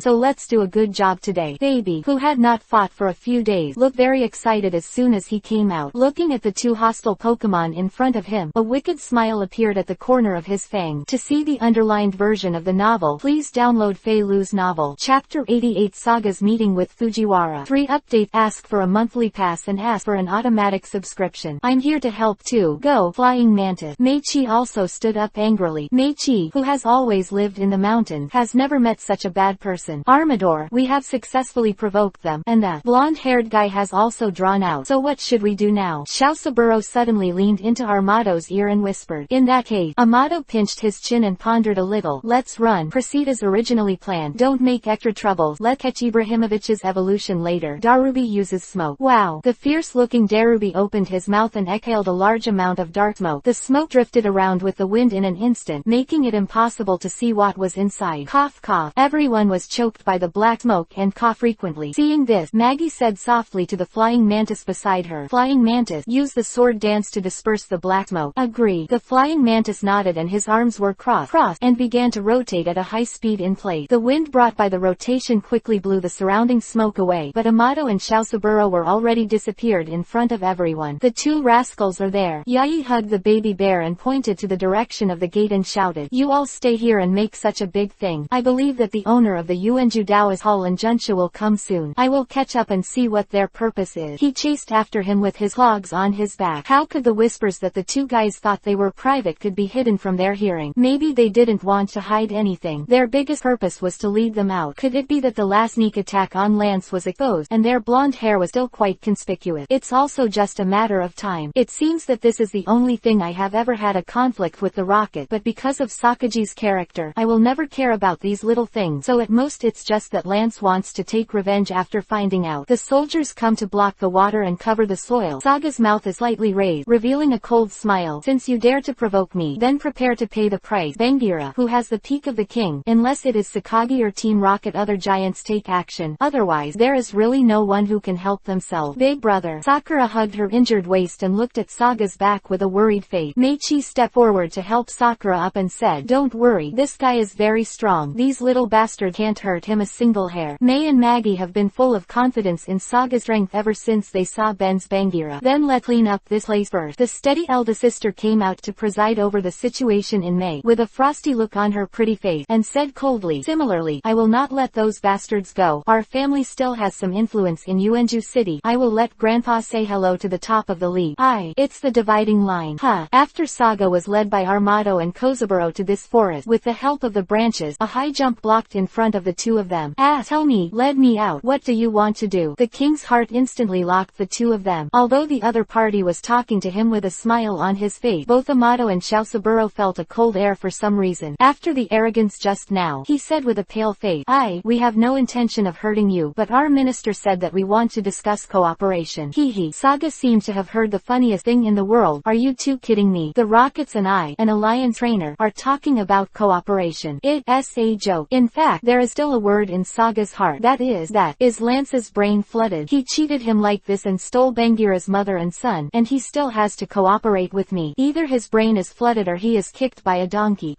so let's do a good job today." Baby, who had not fought for a few days, looked very excited as soon as he came out. Looking at the 2 hostile Pokemon in front of him, a wicked smile appeared at the corner of his fang. To see the underlined version of the novel, please download Fei Lu's novel. Chapter 88 Saga's Meeting with Fujiwara. 3 Update. Ask for a monthly pass and ask for an automatic subscription. I'm here to help too. Go, Flying Mantis. Meichi also stood up angrily. Meichi, who has always lived lived in the mountain, has never met such a bad person. Armador, we have successfully provoked them, and the blonde-haired guy has also drawn out. So what should we do now? Xiaosaburo suddenly leaned into Armado's ear and whispered. In that case, Amado pinched his chin and pondered a little. Let's run. Proceed as originally planned. Don't make extra troubles. Let's catch Ibrahimovich's evolution later. Darubi uses smoke. Wow. The fierce-looking Darubi opened his mouth and exhaled a large amount of dark smoke. The smoke drifted around with the wind in an instant, making it impossible to see what was inside. Cough cough. Everyone was choked by the black smoke and coughed frequently. Seeing this, Maggie said softly to the flying mantis beside her. Flying mantis, use the sword dance to disperse the black smoke. Agree. The flying mantis nodded and his arms were crossed and began to rotate at a high speed in place. The wind brought by the rotation quickly blew the surrounding smoke away, but Amado and Xiaosaburo were already disappeared in front of everyone. The two rascals are there. Yai hugged the baby bear and pointed to the direction of the gate and shouted, you all stay here and make such a big thing. I believe that the owner of the Yuanju Daoist Hall and Junsha will come soon. I will catch up and see what their purpose is. He chased after him with his clogs on his back. How could the whispers that the two guys thought they were private could be hidden from their hearing? Maybe they didn't want to hide anything. Their biggest purpose was to lead them out. Could it be that the last sneak attack on Lance was exposed, and their blonde hair was still quite conspicuous? It's also just a matter of time. It seems that this is the only thing I have ever had a conflict with the rocket, but because of Sakaji's character, I will never care about these little things, so at most it's just that Lance wants to take revenge after finding out. The soldiers come to block the water and cover the soil. Saga's mouth is slightly raised, revealing a cold smile. Since you dare to provoke me, then prepare to pay the price. Bangira, who has the peak of the king, unless it is Sakagi or Team Rocket, other giants take action. Otherwise, there is really no one who can help themselves. Big brother. Sakura hugged her injured waist and looked at Saga's back with a worried face. Meichi stepped forward to help Sakura up and said, don't worry, this guy is very strong. These little bastards can't hurt him a single hair. Mei and Maggie have been full of confidence in Saga's strength ever since they saw Ben's Bangira. Then let's clean up this place first. The steady eldest sister came out to preside over the situation in May, with a frosty look on her pretty face, and said coldly, similarly, I will not let those bastards go. Our family still has some influence in Yuanju City. I will let Grandpa say hello to the top of the league. It's the dividing line. After Saga was led by Armado and Kozaburo to this forest, with the help of the branches, a high jump blocked in front of the two of them. Tell me, let me out. What do you want to do? The king's heart instantly locked the two of them. Although the other party was talking to him with a smile on his face, both Amado and Xiaosaburo felt a cold air for some reason. After the arrogance just now, he said with a pale face, we have no intention of hurting you, but our minister said that we want to discuss cooperation. Hee. Saga seemed to have heard the funniest thing in the world. Are you two kidding me? The Rockets and I, an alliance trainer, are talking about cooperation. It's a joke. In fact, there is still a word in Saga's heart. That is Lance's brain flooded. He cheated him like this and stole Bangira's mother and son, and he still has to cooperate with me. Either his brain is flooded or he is kicked by a donkey.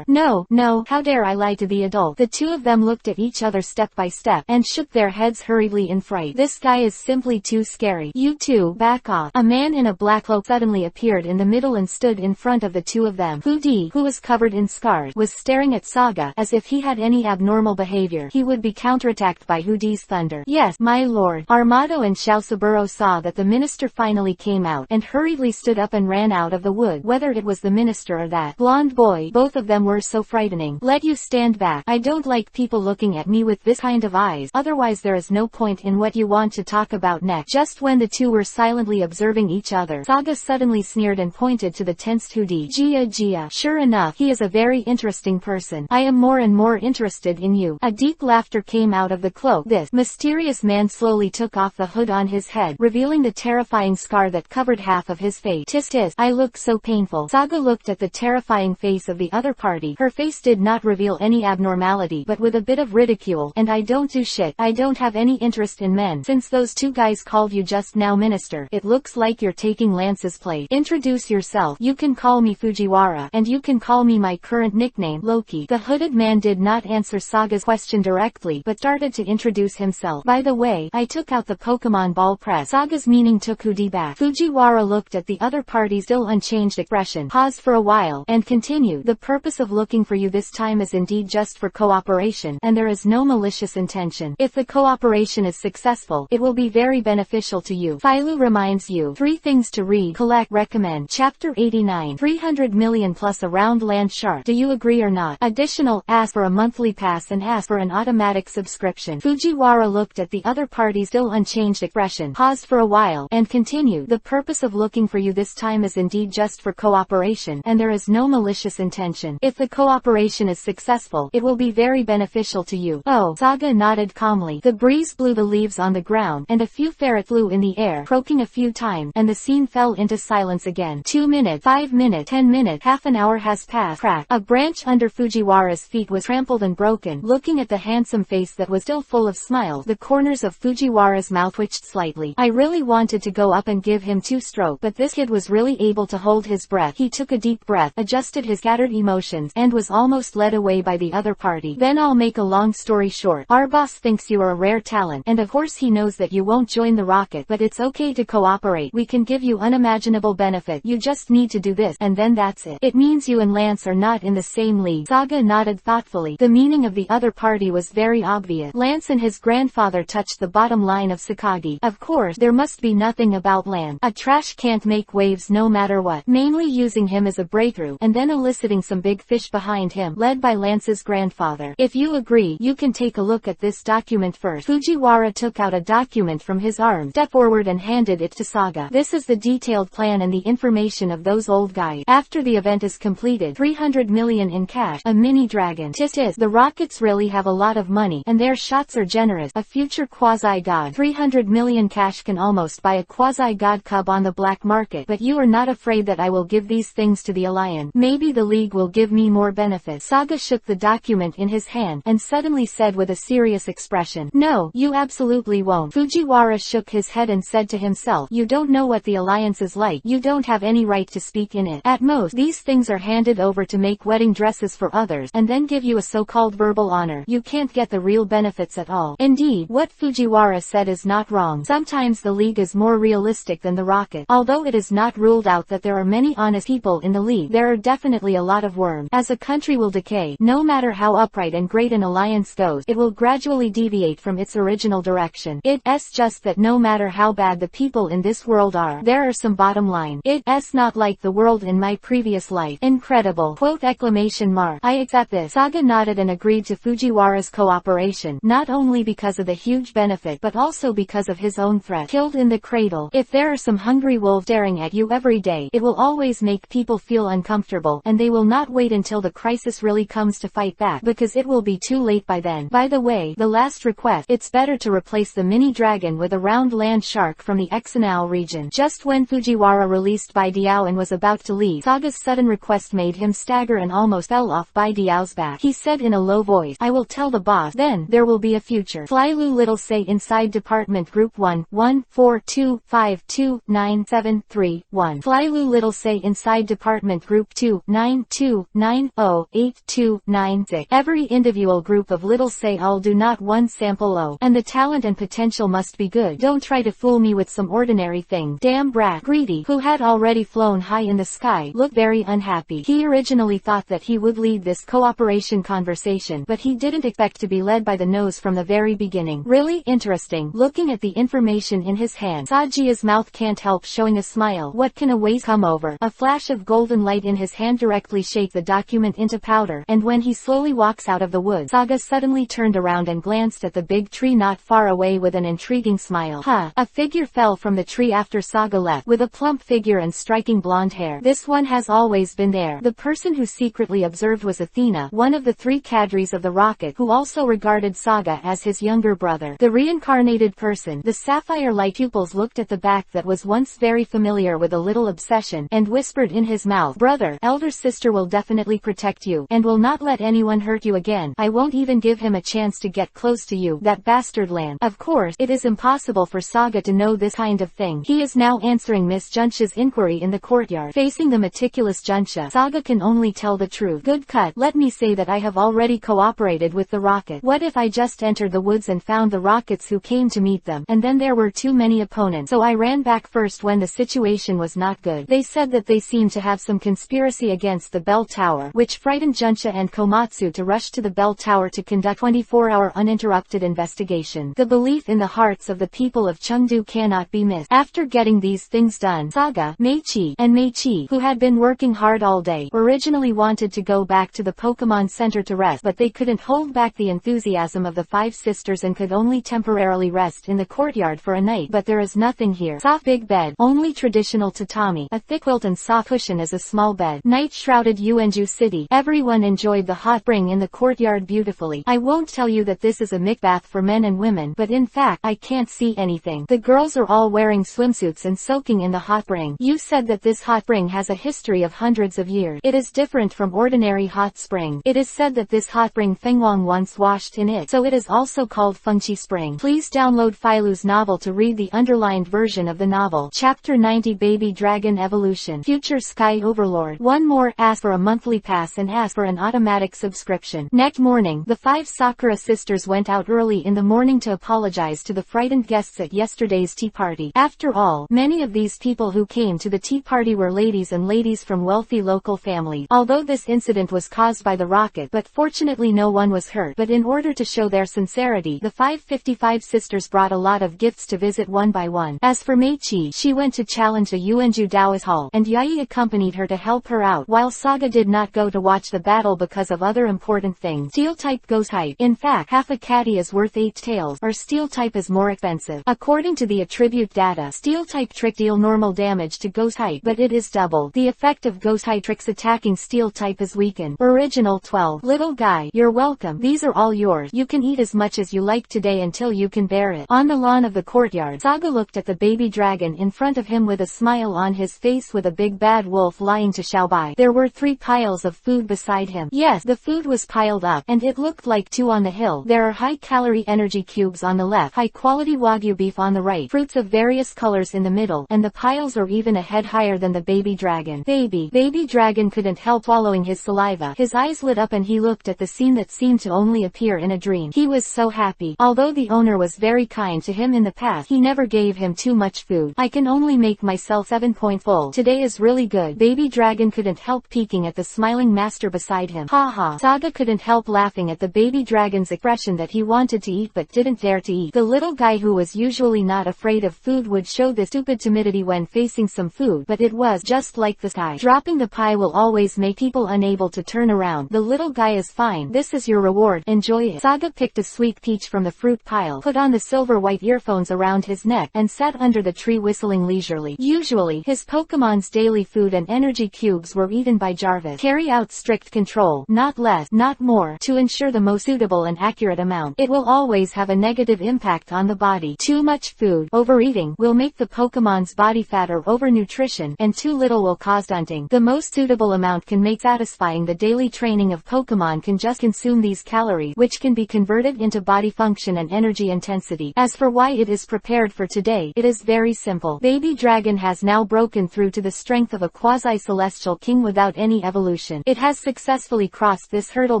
No, how dare I lie to the adult? The two of them looked at each other step by step, and shook their heads hurriedly in fright. This guy is simply too scary. You two, back off. A man in a black cloak suddenly appeared in the middle and stood in front of the two of them. Hudi, who was covered in scars, was staring at Saga, as if he had any abnormal behavior, he would be counterattacked by Hudi's thunder. Yes, my lord. Armado and Xiaosaburo saw that the minister finally came out, and hurriedly stood up and ran out of the wood. Whether it was the minister or that blonde boy, both of them were so frightening. Let you stand back. I don't like people looking at me with this kind of eyes, otherwise there is no point in what you want to talk about next. Just when the two were silently observing each other, Saga suddenly sneered and pointed to the tensed Hudi. Gia. Sure enough, he is a very interesting person. I am more and more interested in you. A deep laughter came out of the cloak. This mysterious man slowly took off the hood on his head, revealing the terrifying scar that covered half of his face. Tis, I look so painful. Saga looked at the terrifying face of the other party. Her face did not reveal any abnormality, but with a bit of ridicule. And I don't do shit. I don't have any interest in men. Since those two guys called you just now minister, it looks like you're taking Lance's place. Introduce yourself. You can call me Fujiwara, and you can call me my current nickname, Loki. The hooded man did not answer Saga's question directly, but started to introduce himself. By the way, I took out the Pokemon ball press. Saga's meaning took Hudi back. Fujiwara looked at the other party's still unchanged expression, paused for a while, and continued. The purpose of looking for you this time is indeed just for cooperation, and there is no malicious intention. If the cooperation is successful, it will be very beneficial to you. Philo reminds you. 3 things to read, collect, recommend. Chapter 89. 300 million plus a round land shark. Do you agree agree or not. Additional, ask for a monthly pass and ask for an automatic subscription. Fujiwara looked at the other party's still unchanged expression, paused for a while, and continued. The purpose of looking for you this time is indeed just for cooperation, and there is no malicious intention. If the cooperation is successful, it will be very beneficial to you. Oh, Saga nodded calmly. The breeze blew the leaves on the ground, and a few ferret flew in the air, croaking a few times, and the scene fell into silence again. 2 minutes, 5 minutes, 10 minutes, half an hour has passed. Crack. A branch under Fujiwara's feet was trampled and broken. Looking at the handsome face that was still full of smiles, the corners of Fujiwara's mouth twitched slightly. I really wanted to go up and give him 2 strokes, but this kid was really able to hold his breath. He took a deep breath, adjusted his scattered emotions, and was almost led away by the other party. Then I'll make a long story short. Our boss thinks you are a rare talent, and of course he knows that you won't join the rocket, but it's okay to cooperate. We can give you unimaginable benefit. You just need to do this, and then that's it. It means you and Lance are not in the same league. Saga nodded thoughtfully. The meaning of the other party was very obvious. Lance and his grandfather touched the bottom line of Sakagi. Of course, there must be nothing about Lance. A trash can't make waves no matter what. Mainly using him as a breakthrough, and then eliciting some big fish behind him, led by Lance's grandfather. If you agree, you can take a look at this document first. Fujiwara took out a document from his arm, stepped forward and handed it to Saga. This is the detailed plan and the information of those old guys. After the event is completed, 300 million in cash, a mini dragon. Tis. The Rockets really have a lot of money, and their shots are generous. A future quasi-god. 300 million cash can almost buy a quasi-god cub on the black market, but you are not afraid that I will give these things to the Alliance. Maybe the League will give me more benefits. Saga shook the document in his hand, and suddenly said with a serious expression, "No, you absolutely won't." Fujiwara shook his head and said to himself, "You don't know what the Alliance is like. You don't have any right to speak in it. At most, these things are handed over to make wedding dresses for others, and then give you a so-called verbal honor. You can't get the real benefits at all." Indeed, what Fujiwara said is not wrong. Sometimes the League is more realistic than the Rocket. Although it is not ruled out that there are many honest people in the League, there are definitely a lot of worms. As a country will decay, no matter how upright and great an alliance goes, it will gradually deviate from its original direction. It's just that no matter how bad the people in this world are, there are some bottom line. It's not like the world in my previous life. Incredible! Quote exclamation mark. I accept this. Saga nodded and agreed to Fujiwara's cooperation, not only because of the huge benefit but also because of his own threat. Killed in the cradle. If there are some hungry wolves staring at you every day, it will always make people feel uncomfortable, and they will not wait until the crisis really comes to fight back, because it will be too late by then. By the way, the last request, it's better to replace the mini dragon with a round land shark from the Exanao region. Just when Fujiwara released Bai Diao and was about to leave, Saga's sudden request made him stagger and almost fell off Bai Diao's back. He said in a low voice, "I will tell the boss, then there will be a future." Flylu Little Say inside Department Group 1-1-4-2-5-2-9-7-3-1. Flylu Little Say inside Department Group 2-9-2-9-0-8-2-9-6. Every individual group of Little Say all do not one sample O, and the talent and potential must be good. Don't try to fool me with some ordinary thing. Damn brat. Greedy, who had already flown high in the sky, looked very unhappy. He originally thought that he would lead this cooperation conversation, but he didn't expect to be led by the nose from the very beginning. Really interesting. Looking at the information in his hand, Sajia's mouth can't help showing a smile. What can a waste come over? A flash of golden light in his hand directly shake the document into powder, and when he slowly walks out of the woods, Saga suddenly turned around and glanced at the big tree not far away with an intriguing smile. A figure fell from the tree after Saga left, with a plump figure and striking blonde hair. This one has always been there. The person who secretly observed was Athena, one of the 3 cadres of the Rocket, who also regarded Saga as his younger brother. The reincarnated person, the sapphire-like pupils, looked at the back that was once very familiar with a little obsession, and whispered in his mouth, "Brother, elder sister will definitely protect you, and will not let anyone hurt you again. I won't even give him a chance to get close to you, that bastard Lan." Of course, it is impossible for Saga to know this kind of thing. He is now answering Miss Junsha's inquiry in the courtyard. Facing the meticulous Junsha, Saga can only tell the truth. Good cut. Let me say that I have already cooperated with the Rocket. What if I just entered the woods and found the Rockets who came to meet them, and then there were too many opponents, so I ran back first when the situation was not good. They said that they seemed to have some conspiracy against the bell tower, which frightened Junsha and Komatsu to rush to the bell tower to conduct 24-hour uninterrupted investigation. The belief in the hearts of the people of Chengdu cannot be missed. After getting these things done, Saga, Meichi, and Meichi, who had been working hard all day, originally wanted to to go back to the Pokemon Center to rest, but they couldn't hold back the enthusiasm of the 5 sisters and could only temporarily rest in the courtyard for a night. But there is nothing here. Soft big bed, only traditional tatami, a thick quilt and soft cushion as a small bed. Night shrouded Uenju City. Everyone enjoyed the hot spring in the courtyard beautifully. I won't tell you that this is a mixed bath for men and women, but in fact, I can't see anything. The girls are all wearing swimsuits and soaking in the hot spring. You said that this hot spring has a history of hundreds of years. It is different from ordinary hot spring. It is said that this hot spring Fengwang once washed in it, so it is also called Fengqi Spring. Please download Filu's novel to read the underlined version of the novel. Chapter 90 Baby Dragon Evolution. Future Sky Overlord. One more, ask for a monthly pass and ask for an automatic subscription. Next morning, the 5 Sakura sisters went out early in the morning to apologize to the frightened guests at yesterday's tea party. After all, many of these people who came to the tea party were ladies from wealthy local families. Although this incident was caused by the rocket, but fortunately no one was hurt. But in order to show their sincerity, the 555 sisters brought a lot of gifts to visit one by one. As for Meichi, she went to challenge the Uenju Taoist Hall, and Yai accompanied her to help her out, while Saga did not go to watch the battle because of other important things. Steel-type ghost type. In fact, half a catty is worth 8 tails, or steel-type is more expensive. According to the attribute data, steel-type trick deal normal damage to ghost type, but it is double. The effect of ghost type tricks attacking steel-type is weakened. Original 12. Little guy, you're welcome. These are all yours. You can eat as much as you like today until you can bear it. On the lawn of the courtyard, Saga looked at the baby dragon in front of him with a smile on his face with a big bad wolf lying to Xiaobai. There were 3 piles of food beside him. Yes, the food was piled up, and it looked like 2 on the hill. There are high-calorie energy cubes on the left, high-quality Wagyu beef on the right, fruits of various colors in the middle, and the piles are even a head higher than the baby dragon. Baby dragon couldn't help swallowing his saliva. His eyes lit up and he looked at the scene that seemed to only appear in a dream. He was so happy. Although the owner was very kind to him in the past, he never gave him too much food. I can only make myself 7 point full. Today is really good. Baby dragon couldn't help peeking at the smiling master beside him. Ha. Saga couldn't help laughing at the baby dragon's expression that he wanted to eat but didn't dare to eat. The little guy who was usually not afraid of food would show this stupid timidity when facing some food, but it was just like the sky. Dropping the pie will always make people unable to turn around. The little guy is fine. This is your reward. Enjoy it. Saga picked a sweet peach from the fruit pile, put on the silver-white earphones around his neck, and sat under the tree whistling leisurely. Usually, his Pokemon's daily food and energy cubes were eaten by Jarvis. Carry out strict control, not less, not more, to ensure the most suitable and accurate amount. It will always have a negative impact on the body. Too much food, overeating, will make the Pokemon's body fat or overnutrition, and too little will cause stunting. The most suitable amount can make satisfying the daily training of Pokemon can just consume these calories, which can be converted into body function and energy intensity. As for why it is prepared for today, it is very simple. Baby Dragon has now broken through to the strength of a quasi-celestial king without any evolution. It has successfully crossed this hurdle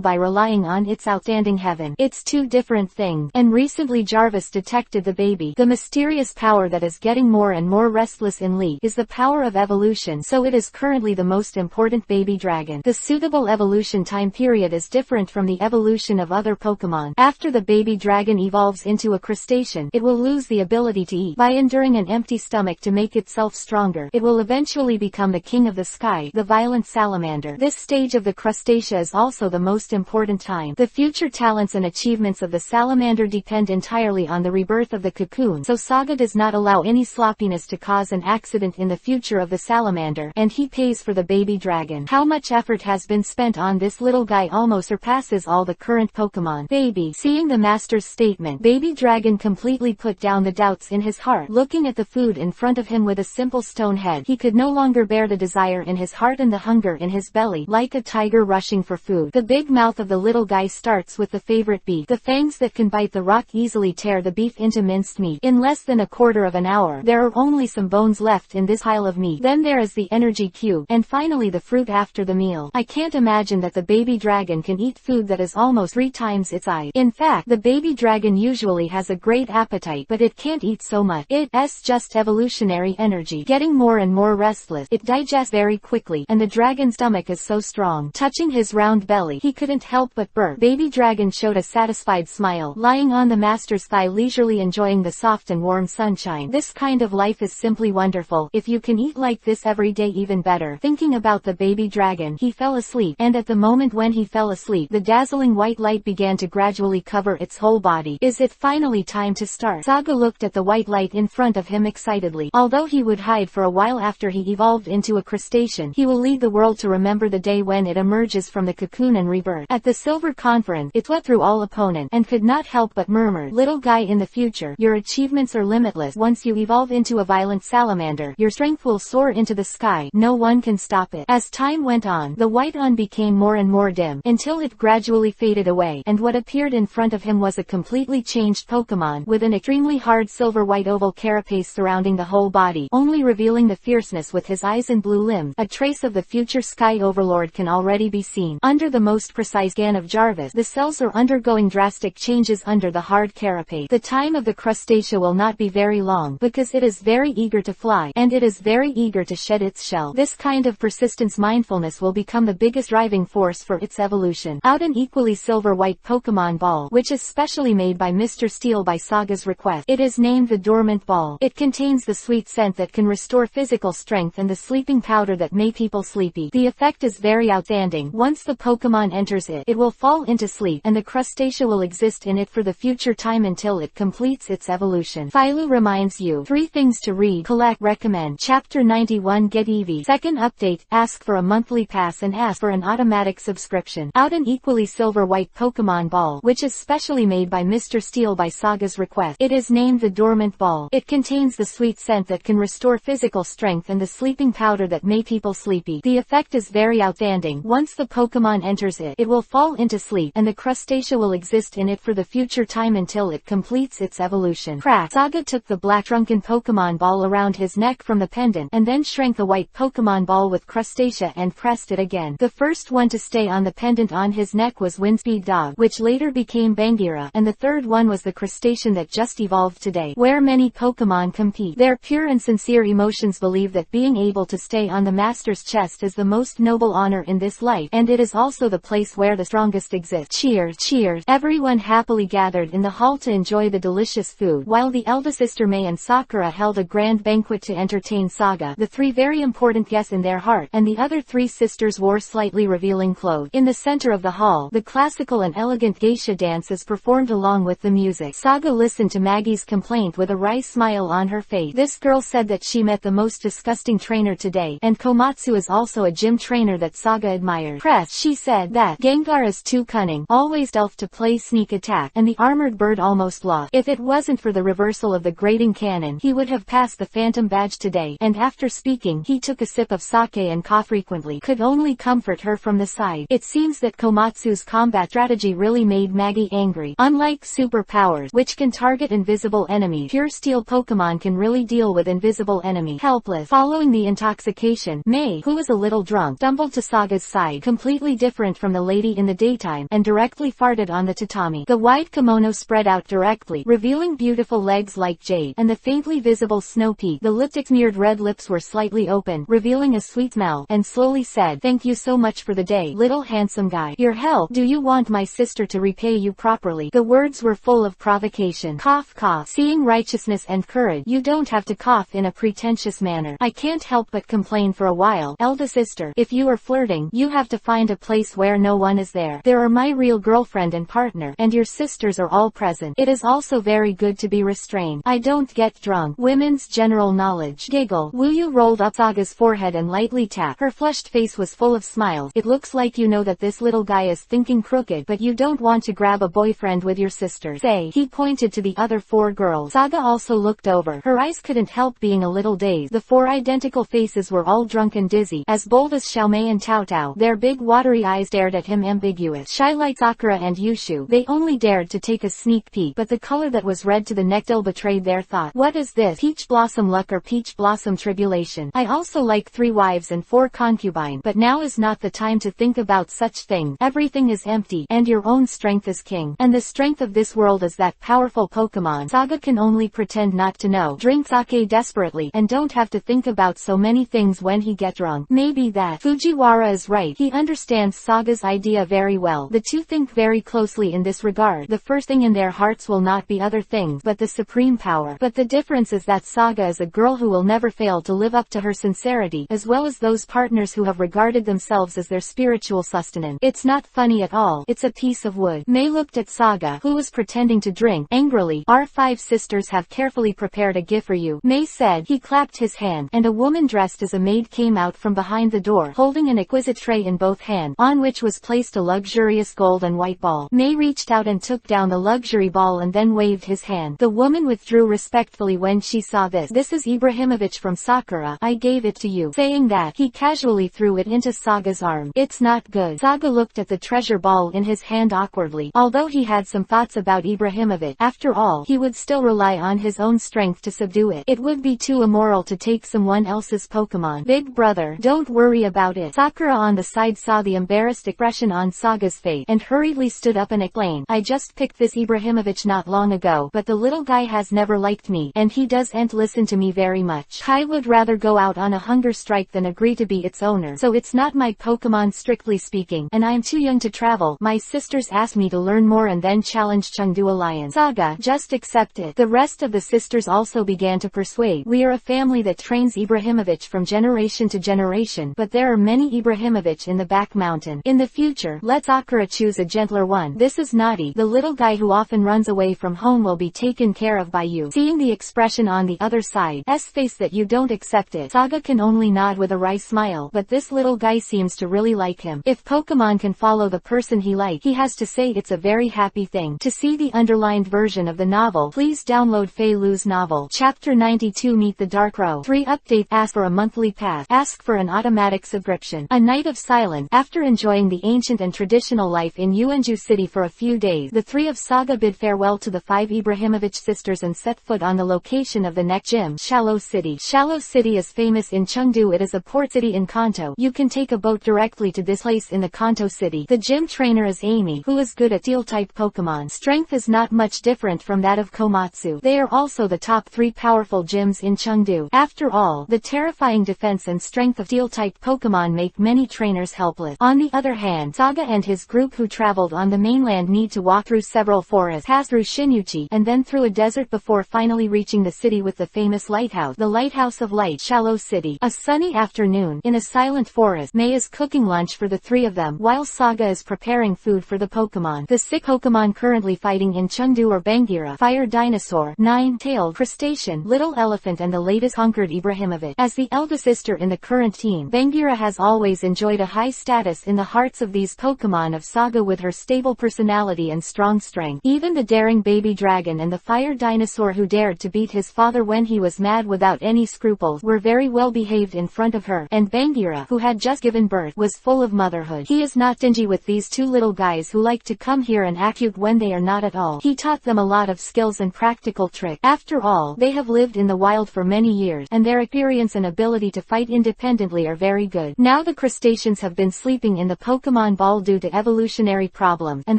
by relying on its outstanding heaven. It's 2 different things, and recently Jarvis detected the baby. The mysterious power that is getting more and more restless in Lee is the power of evolution, so it is currently the most important baby dragon. The suitable evolution time period is different from the evolution of other Pokemon. After the baby dragon evolves into a crustacean, it will lose the ability to eat. By enduring an empty stomach to make itself stronger, it will eventually become the king of the sky, the violent salamander. This stage of the crustacea is also the most important time. The future talents and achievements of the salamander depend entirely on the rebirth of the cocoon, so Saga does not allow any sloppiness to cause an accident in the future of the salamander, and he pays for the baby dragon. How much effort has been spent on this little guy almost surpasses all the current Pokemon. Baby. Seeing the master's statement, baby dragon completely put down the doubts in his heart. Looking at the food in front of him with a simple stone head, he could no longer bear the desire in his heart and the hunger in his belly, like a tiger rushing for food. The big mouth of the little guy starts with the favorite beef. The fangs that can bite the rock easily tear the beef into minced meat. In less than a quarter of an hour, there are only some bones left in this pile of meat. Then there is the energy cube, and finally the fruit after the meal. I can't imagine that the baby dragon can eat food that is almost 3 times its size. In fact, the baby dragon usually has a great appetite, but it can't eat so much. It's just evolutionary energy. Getting more and more restless, it digests very quickly, and the dragon's stomach is so strong. Touching his round belly, he couldn't help but burp. Baby dragon showed a satisfied smile, lying on the master's thigh leisurely enjoying the soft and warm sunshine. This kind of life is simply wonderful. If you can eat like this every day, even better. Thinking about the baby dragon, he felt fell asleep, and at the moment when he fell asleep, the dazzling white light began to gradually cover its whole body. Is it finally time to start? Saga looked at the white light in front of him excitedly. Although he would hide for a while after he evolved into a crustacean, he will lead the world to remember the day when it emerges from the cocoon and rebirth. At the Silver Conference, it swept through all opponents, and could not help but murmur, "Little guy, in the future, your achievements are limitless. Once you evolve into a violent salamander, your strength will soar into the sky. No one can stop it." As time went on, the white on became more and more dim, until it gradually faded away, and what appeared in front of him was a completely changed Pokemon, with an extremely hard silver-white oval carapace surrounding the whole body, only revealing the fierceness with his eyes and blue limbs. A trace of the future Sky Overlord can already be seen. Under the most precise scan of Jarvis, the cells are undergoing drastic changes under the hard carapace. The time of the crustacea will not be very long, because it is very eager to fly, and it is very eager to shed its shell. This kind of persistence mindfulness will become the biggest driving force for its evolution. Out an equally silver-white Pokemon ball, which is specially made by Mr. Steel by Saga's request. It is named the Dormant Ball. It contains the sweet scent that can restore physical strength and the sleeping powder that make people sleepy. The effect is very outstanding. Once the Pokemon enters it, it will fall into sleep, and the crustacea will exist in it for the future time until it completes its evolution. Philo reminds you 3 things to read, collect, recommend. Chapter 91 Get Eevee. Second update, ask for a monthly pass and ask for an automatic subscription. Out an equally silver-white Pokemon ball, which is specially made by Mr. Steel by Saga's request. It is named the Dormant Ball. It contains the sweet scent that can restore physical strength and the sleeping powder that make people sleepy. The effect is very outstanding. Once the Pokemon enters it, it will fall into sleep, and the crustacea will exist in it for the future time until it completes its evolution. Crack. Saga took the black shrunken Pokemon ball around his neck from the pendant, and then shrank the white Pokemon ball with crustacea and pressed it again. The first one to stay on the pendant on his neck was Windspeed Dog, which later became Bangira, and the third one was the crustacean that just evolved today. Where many Pokemon compete, their pure and sincere emotions believe that being able to stay on the master's chest is the most noble honor in this life, and it is also the place where the strongest exist. Cheers, cheers. Everyone happily gathered in the hall to enjoy the delicious food, while the eldest sister May and Sakura held a grand banquet to entertain Saga, the 3 very important guests in their heart, and the other 3 sisters wore slightly revealing clothes. In the center of the hall, the classical and elegant geisha dance is performed along with the music. Saga listened to Maggie's complaint with a wry smile on her face. This girl said that she met the most disgusting trainer today, and Komatsu is also a gym trainer that Saga admires. Press, she said that Gengar is too cunning, always stealth to play sneak attack, and the armored bird almost lost. If it wasn't for the reversal of the grading cannon, he would have passed the Phantom badge today. And after speaking, he took a sip of sake and coughed frequently. Could only comfort her from the side. It seems that Komatsu's combat strategy really made Maggie angry. Unlike superpowers, which can target invisible enemies, pure steel Pokemon can really deal with invisible enemies. Helpless. Following the intoxication, May, who was a little drunk, stumbled to Saga's side, completely different from the lady in the daytime, and directly farted on the tatami. The wide kimono spread out directly, revealing beautiful legs like jade, and the faintly visible snow peak. The lipstick-smeared red lips were slightly open, revealing a sweet smell, and slowly said, "Thank you so much for the day, little handsome guy. Your help. Do you want my sister to repay you properly?" The words were full of provocation. Cough, cough. Seeing righteousness and courage, you don't have to cough in a pretentious manner. I can't help but complain for a while. Elder sister, if you are flirting, you have to find a place where no one is there. There are my real girlfriend and partner, and your sisters are all present. It is also very good to be restrained. I don't get drunk. Women's general knowledge. Giggle. Wuyu rolled up Saga's forehead and lightly tapped. Her flushed face was full of smiles. It looks like you know that this little guy is thinking crooked, but you don't want to grab a boyfriend with your sisters. Say. He pointed to the other 4 girls. Saga also looked over. Her eyes couldn't help being a little dazed. The 4 identical faces were all drunk and dizzy, as bold as Xiaomei and Tao Tao. Their big watery eyes stared at him ambiguous. Shy like Sakura and Yushu, they only dared to take a sneak peek, but the color that was red to the nectil betrayed their thought. What is this? Peach blossom luck or peach blossom tribulation? I also like 3 wives and 4 concubines, but now is not the time to think about such things. Everything is empty, and your own strength is king. And the strength of this world is that powerful Pokemon. Saga can only pretend not to know. Drink sake desperately, and don't have to think about so many things when he gets drunk. Maybe that Fujiwara is right. He understands Saga's idea very well. The 2 think very closely in this regard. The first thing in their hearts will not be other things, but the supreme power. But the difference is that Saga is a girl who will never fail to live up to her sincerity, as well as those partners who have regarded themselves themselves as their spiritual sustenance. It's not funny at all. It's a piece of wood. May looked at Saga, who was pretending to drink, angrily. Our 5 sisters have carefully prepared a gift for you, May said. He clapped his hand, and a woman dressed as a maid came out from behind the door, holding an exquisite tray in both hands, on which was placed a luxurious gold and white ball. May reached out and took down the luxury ball and then waved his hand. The woman withdrew respectfully when she saw this. This is Ibrahimovic from Sakura. I gave it to you. Saying that, he casually threw it into Saga's arm. It's not good. Saga looked at the treasure ball in his hand awkwardly. Although he had some thoughts about Ibrahimovic, after all, he would still rely on his own strength to subdue it. It would be too immoral to take someone else's Pokemon. Big brother, don't worry about it. Sakura on the side saw the embarrassed expression on Saga's face, and hurriedly stood up and explained, I just picked this Ibrahimovic not long ago, but the little guy has never liked me, and he doesn't listen to me very much. I would rather go out on a hunger strike than agree to be its owner, so it's not my Pokemon strictly speaking, and I'm too young to travel. My sisters asked me to learn more and then challenge Chengdu Alliance. Saga, just accept it. The rest of the sisters also began to persuade. We are a family that trains Ibrahimovic from generation to generation, but there are many Ibrahimovic in the back mountain. In the future, let Sakura choose a gentler one. This is naughty. The little guy who often runs away from home will be taken care of by you. Seeing the expression on the other side's face that you don't accept it, Saga can only nod with a wry smile, but this little guy seems to really like him. If Pokemon can follow the person he likes, he has to say it's a very happy thing. To see the underlined version of the novel, please download Fei Lu's novel. Chapter 92 Meet the Dark Row. 3 Update. Ask for a monthly pass. Ask for an automatic subscription. A night of silence. After enjoying the ancient and traditional life in Uenju City for a few days, the 3 of Saga bid farewell to the 5 Ibrahimovic sisters and set foot on the location of the next gym, Shallow City. Shallow City is famous in Chengdu. It is a port city in Kanto. You can take a boat directly to this place in the Kanto city. The gym trainer is Amy, who is good at Steel-type Pokemon. Strength is not much different from that of Komatsu. They are also the top 3 powerful gyms in Chengdu. After all, the terrifying defense and strength of Steel-type Pokemon make many trainers helpless. On the other hand, Saga and his group who traveled on the mainland need to walk through several forests, pass through Shinuchi, and then through a desert before finally reaching the city with the famous lighthouse, the Lighthouse of Light, Shallow City. A sunny afternoon, in a silent forest, May is cooking lunch for the 3 of them, while Saga is preparing food for the Pokemon. The 6 Pokemon currently fighting in Chengdu are Bangira, Fire Dinosaur, Nine-tailed Crustacean, Little Elephant, and the latest conquered Ibrahimovic. As the eldest sister in the current team, Bangira has always enjoyed a high status in the hearts of these Pokemon of Saga with her stable personality and strong strength. Even the daring baby dragon and the Fire Dinosaur who dared to beat his father when he was mad without any scruples were very well behaved in front of her, and Bangira, who had just given birth, was full of motherhood. He is not stingy with these 2 little guys who like to come here and act cute when they are not at all. He taught them a lot of skills and practical tricks. After all, they have lived in the wild for many years, and their experience and ability to fight independently are very good. Now the crustaceans have been sleeping in the Pokemon Ball due to evolutionary problems, and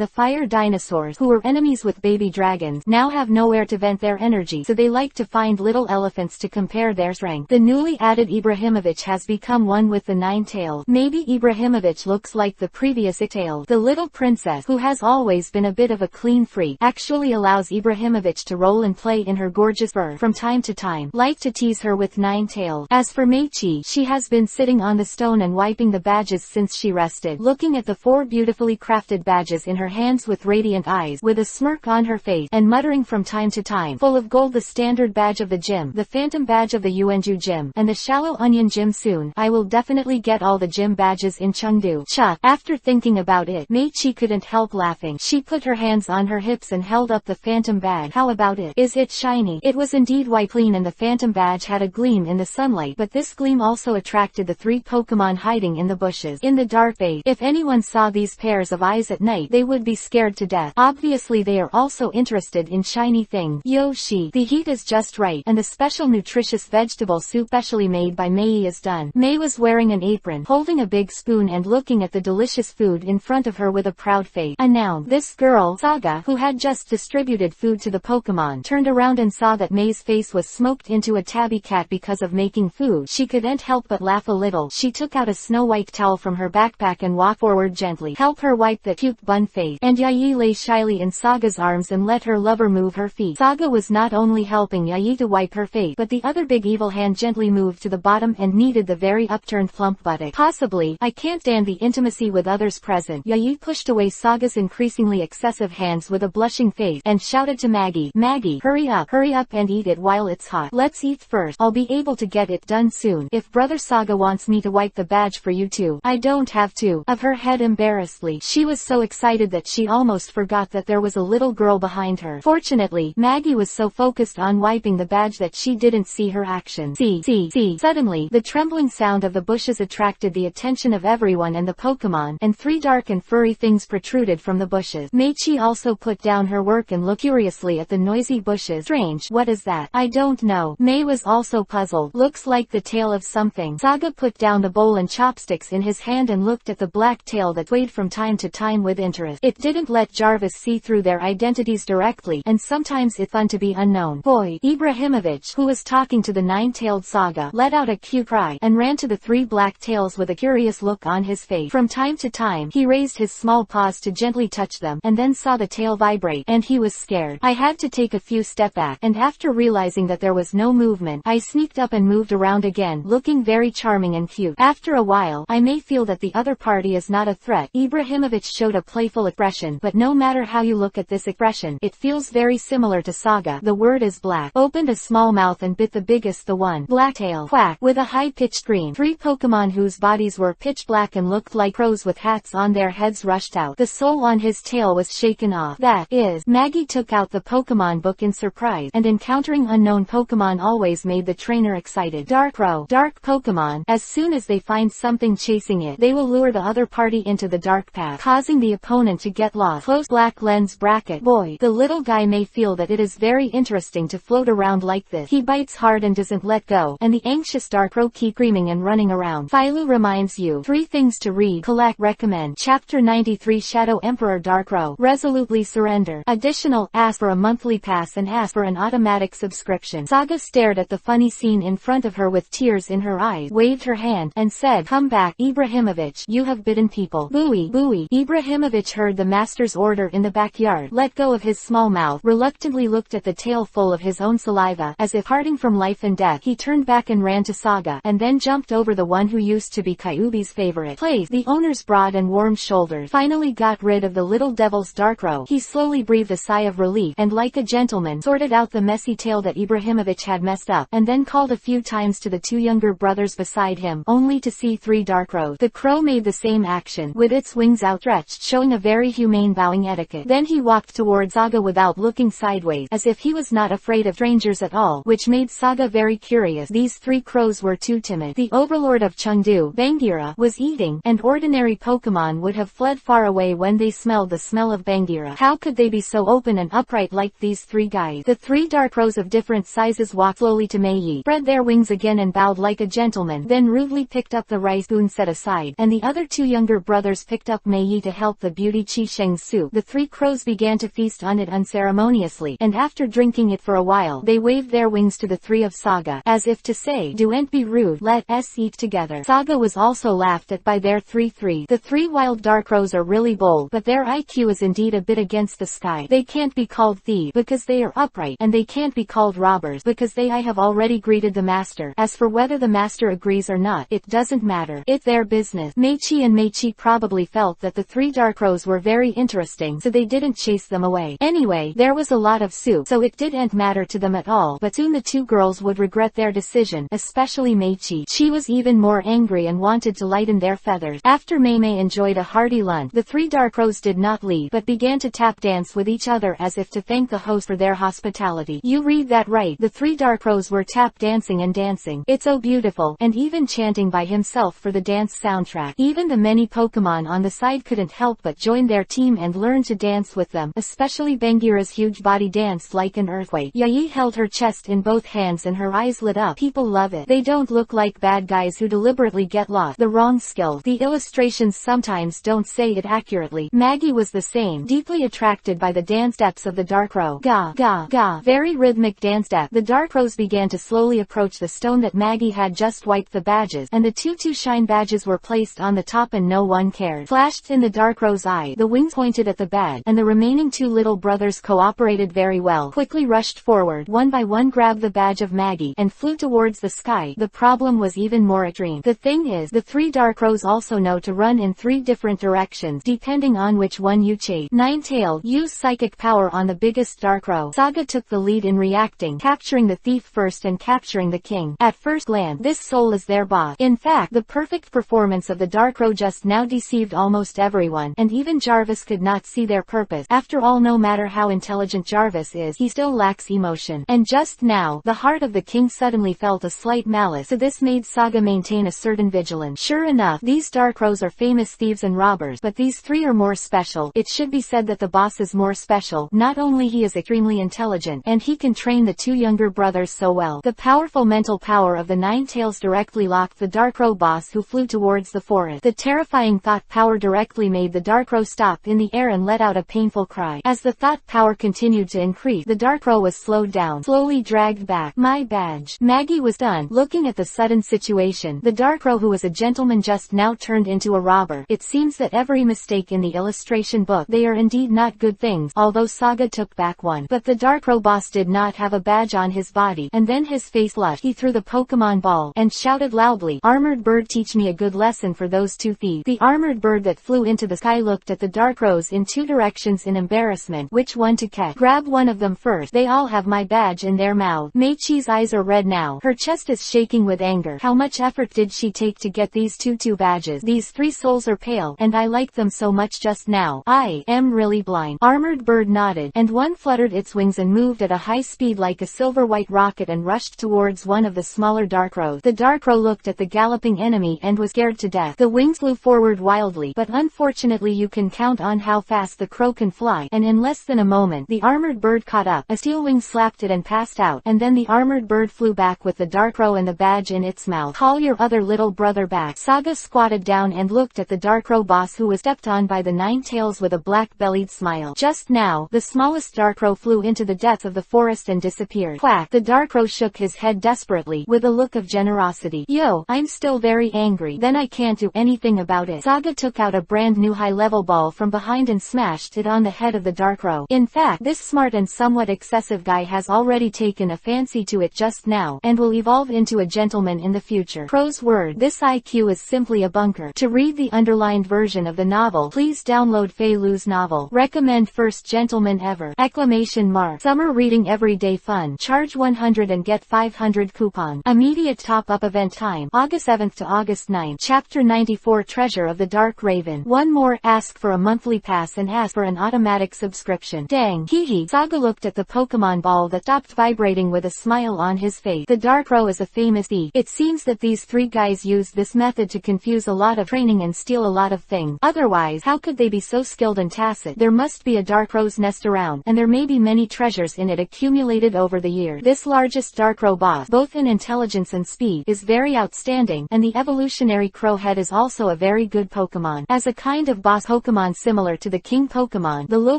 the Fire Dinosaurs, who were enemies with baby dragons, now have nowhere to vent their energy, so they like to find little elephants to compare their strength. The newly added Ibrahimovic has become one with the Nine-tailed. Maybe Ibrahimovic looks like the previous Eight-tailed. The little princess, who has always been a bit of a clean freak, actually allows Ibrahimovic to roll and play in her gorgeous fur from time to time, like to tease her with Nine-tailed. As for Meichi, she has been sitting on the stone and wiping the badges since she rested, looking at the 4 beautifully crafted badges in her hands with radiant eyes, with a smirk on her face, and muttering from time to time, full of gold, the standard badge of the gym, the phantom badge of the Uenju gym, and the Shallow Onion gym soon. I will definitely get all the gym badges in Chengdu. Chuck. After thinking about it, Meichi couldn't help laughing. She put her hands on her hips and held up the phantom badge. How about it? Is it shiny? It was indeed white clean, and the phantom badge had a gleam in the sunlight, but this gleam also attracted the 3 Pokemon hiding in the bushes. In the dark bay, if anyone saw these pairs of eyes at night, they would be scared to death. Obviously they are also interested in shiny things. Yoshi. The heat is just right, and the special nutritious vegetable soup specially made by Mei is done. Mei was wearing an apron, holding a big spoon and looking at the delicious food in front of her with a proud face. Announced. This girl, Saga, who had just distributed food to the Pokemon, turned around and saw that Mei's face was smoked into a tabby cat because of making food. She couldn't help but laugh a little. She took out a snow-white towel from her backpack and walked forward gently. Help her wipe the cute bun face. And Yayi lay shyly in Saga's arms and let her lover move her feet. Saga was not only helping Yayi to wipe her face, but the other big evil hand gently moved to the bottom and kneaded the very upturned plump buttock. Possibly. I can't stand the intimacy with others present. Yayi pushed away Saga's increasingly excessive hands with a blushing face and shouted to Maggie, Maggie, hurry up and eat it while it's hot. Let's eat first. I'll be able to get it done soon. If Brother Saga wants me to wipe the badge for you too, I don't have to. Of her head embarrassedly. She was so excited that she almost forgot that there was a little girl behind her. Fortunately, Maggie was so focused on wiping the badge that she didn't see her action. See. Suddenly, the trembling sound of the bushes attracted the attention of everyone and the Pokemon, and 3 dark and furry things protruded from the bushes. Meichi also put down her work and looked curiously at the noisy bushes. Strange, what is that? I don't know. Mei was also puzzled. Looks like the tail of something. Saga put down the bowl and chopsticks in his hand and looked at the black tail that swayed from time to time with interest. It didn't let Jarvis see through their identities directly, and sometimes it's fun to be unknown. Boy, Ibrahimovic, who was talking to the 9-tailed Saga, let out a cute cry, and ran to the 3 black tails with a curious look on his face. From time to time, he raised his small paws to gently touch them, and then saw the tail vibrate, and he was scared. I had to take a few steps back, and after realizing that there was no movement, I sneaked up and moved around again, looking very charming and cute. After a while, I may feel that the other party is not a threat. Ibrahimovic showed a playful expression, but no matter how you look at this expression, it feels very similar to Saga. The word is black. Opened a small mouth and bit the biggest the one. Blacktail. Quack. With a high-pitched scream, 3 Pokemon whose bodies were pitch black and looked like crows with hats on their heads rushed out. The sole on his tail was shaken off. That is, Maggie took out the Pokemon book in surprise, and encountering unknown Pokemon always made the trainer excited. Dark Pokemon. As soon as they find something chasing it, they will lure the other party into the dark path, causing the opponent to get lost. Close black lens bracket. Boy, the little guy may feel that it is very interesting to float around like this. He bites hard and doesn't let go, and the anxious Darkro keep screaming and running around. Philo reminds you 3 things to read, collect, recommend. Chapter 93 Shadow Emperor Darkro. Resolutely surrender. Additional, ask for a monthly pass and ask for an automatic subscription. Saga stared at the funny scene in front of her with tears in her eyes, waved her hand, and said, come back, Ibrahimovic, you have bitten people. Booey. Ibrahimovic heard the master's order in the backyard, let go of his small mouth, reluctantly looked at the tail full of his own saliva, as if parting from life and death. He turned back and ran to Saga, and then jumped over the one who used to be Kyuubi's favorite place. The owner's broad and warm shoulders finally got rid of the little devil's Darkro. He slowly breathed a sigh of relief, and like a gentleman, sorted out the messy tail that Ibrahimovic had messed up, and then called a few times to the 2 younger brothers beside him, only to see 3 Darkros. The crow made the same action, with its wings outstretched, showing a very humane bowing etiquette. Then he walked towards Saga without looking sideways, as if he was not afraid of strangers at all, which made Saga very curious. These 3 crows were too timid. The overlord of Chengdu, Bangira, was eating, and ordinary Pokemon would have fled far away when they smelled the smell of Bangira. How could they be so open and upright like these 3 guys? The 3 Darkros of different sizes walked slowly to Mei, spread their wings again and bowed like a gentleman, then rudely picked up the rice spoon set aside, and the other 2 younger brothers picked up Mei to help the beauty Chi Sheng's soup. The 3 crows began to feast on it unceremoniously, and after drinking it for a while, they waved their wings to the 3 of Saga, as if to say, "Don't be rude, let us eat together." Saga was also laughed at by their 3. The 3 wild Darkros are really bold, but their IQ is indeed a bit against the sky. They can't be called thieves, because they are upright, and they can't be called robbers, because I have already greeted the master. As for whether the master agrees or not, it doesn't matter. It's their business. Meichi probably felt that the 3 Darkros were very interesting, so they didn't chase them away. Anyway, there was a lot of soup, so it didn't matter to them at all, but soon the 2 girls would regret their decision, especially Meichi. She was even more angry and wanted to lighten their feathers. After Mei enjoyed a hearty lunch, the 3 Darkros did not leave, but began to tap dance with each other as if to thank the host for their hospitality. You read that right. The 3 Darkros were tap dancing and dancing. It's so beautiful, and even chanting by himself for the dance soundtrack. Even the many Pokemon on the side couldn't help but join their team and learn to dance with them, especially Bangira's huge body danced like an earthquake. Yayi held her chest in both hands and her eyes lit up. People love it. They don't look like bad guys who deliberately get lost. The wrong skill. The illustrations sometimes don't say it accurately. Maggie was the same, deeply attracted by the dance steps of the Darkro. Ga, ga, ga. Very rhythmic dance step. The Darkros began to slowly approach the stone that Maggie had just wiped the badges, and the 2 shine badges were placed on the top and no one cared. Flashed in the Darkrow's eye, the wings pointed at the badge, and the remaining 2 little brothers cooperated very well. Quickly rushed forward, one by one grabbed the badge of Maggie, and flew towards the sky. The problem was even more extreme. The thing is, the 3 Darkrows also know to run in 3 different directions depending on which one you chase. Ninetale, use psychic power on the biggest Darkrow. Saga took the lead in reacting, capturing the thief first and capturing the king. At first glance, this soul is their boss. In fact, the perfect performance of the Darkrow just now deceived almost everyone, and even Jarvis could not see their purpose. After all, no matter how intelligent Jarvis is, he still lacks emotion. And just now, the heart of the king suddenly felt a slight malice, so this made Saga maintain a certain vigilance. Sure enough, these Darkrows are famous thieves and robbers, but these 3 are more special. It should be said that the boss is more special. Not only he is extremely intelligent, and he can train the 2 younger brothers so well. The powerful mental power of the Ninetales directly locked the Darkrow boss, who flew towards the forest. The terrifying thought power directly made the Darkrow stop in the air and let out a painful cry. As the thought power continued to increase, the Darkrow was slowed down, slowly dragged back. My badge. Maggie was stunned, looking at the sudden situation. The Darkrow, who was a gentleman, just now turned into a robber. It seems that every mistake in the illustration book, they are indeed not good things, although Saga took back one. But the Darkrow boss did not have a badge on his body, and then his face flushed. He threw the Pokemon ball, and shouted loudly, "Armored bird, teach me a good lesson for those 2 thieves." The armored bird that flew into the sky looked at the Darkrows in 2 directions in embarrassment. Which one to catch? Grab one of them first. They all have my badge in their mouth. Meichi's eyes are red now. Her chest is shaking with anger. How much effort did she take to get these 2 badges? These 3 souls are pale, and I like them so much just now. I am really blind. Armored bird nodded, and one fluttered its wings and moved at a high speed like a silver-white rocket and rushed towards one of the smaller Darkrows. The Darkrow looked at the galloping enemy and was scared to death. The wings flew forward wildly, but unfortunately you can count on how fast the crow can fly, and in less than a moment, the armored bird caught up. A steel wing slapped it and passed out, and then the armored bird flew back with the Darkrow and the badge in its mouth. Call your other little brother back. Saga squatted down and looked at the Darkrow boss, who was stepped on by the Ninetales with a black-bellied smile. Just now, the smallest Darkrow flew into the depths of the forest and disappeared. Quack! The Darkrow shook his head desperately, with a look of generosity. Yo, I'm still very angry. Then I can't do anything about it. Saga took out a brand new high-level ball from behind and smashed it on the head of the Darkrow. In fact, this smart and somewhat excessive guy has already taken a fancy to it just now, and will evolve into a gentleman in the future. Crow's word. This IQ is simply a bunker. To read the underlined version of the novel, please download Fei Lu's novel. Recommend first gentleman ever! Exclamation mark. Summer reading everyday fun. Charge 100 and get 500 coupon. Immediate top-up event time. August 7th to August 9th. Chapter 94, Treasure of the Dark Raven. One more. Ask for a monthly pass and ask for an automatic subscription. Dang. Hee. Saga looked at the Pokemon ball that stopped vibrating with a smile on his face. The Darkrow is a famous thief. It seems that these 3 guys used this method to confuse a lot of training and steal a lot of things. Otherwise, how could they be so skilled and tacit? There must be a Darkrow's nest around, and there may be many treasures in it accumulated over the years. This largest Darkrow boss, both in intelligence and speed, is very outstanding, and the evolutionary Crowhead is also a very good Pokemon. As a kind of boss Pokemon similar to the King Pokemon, the low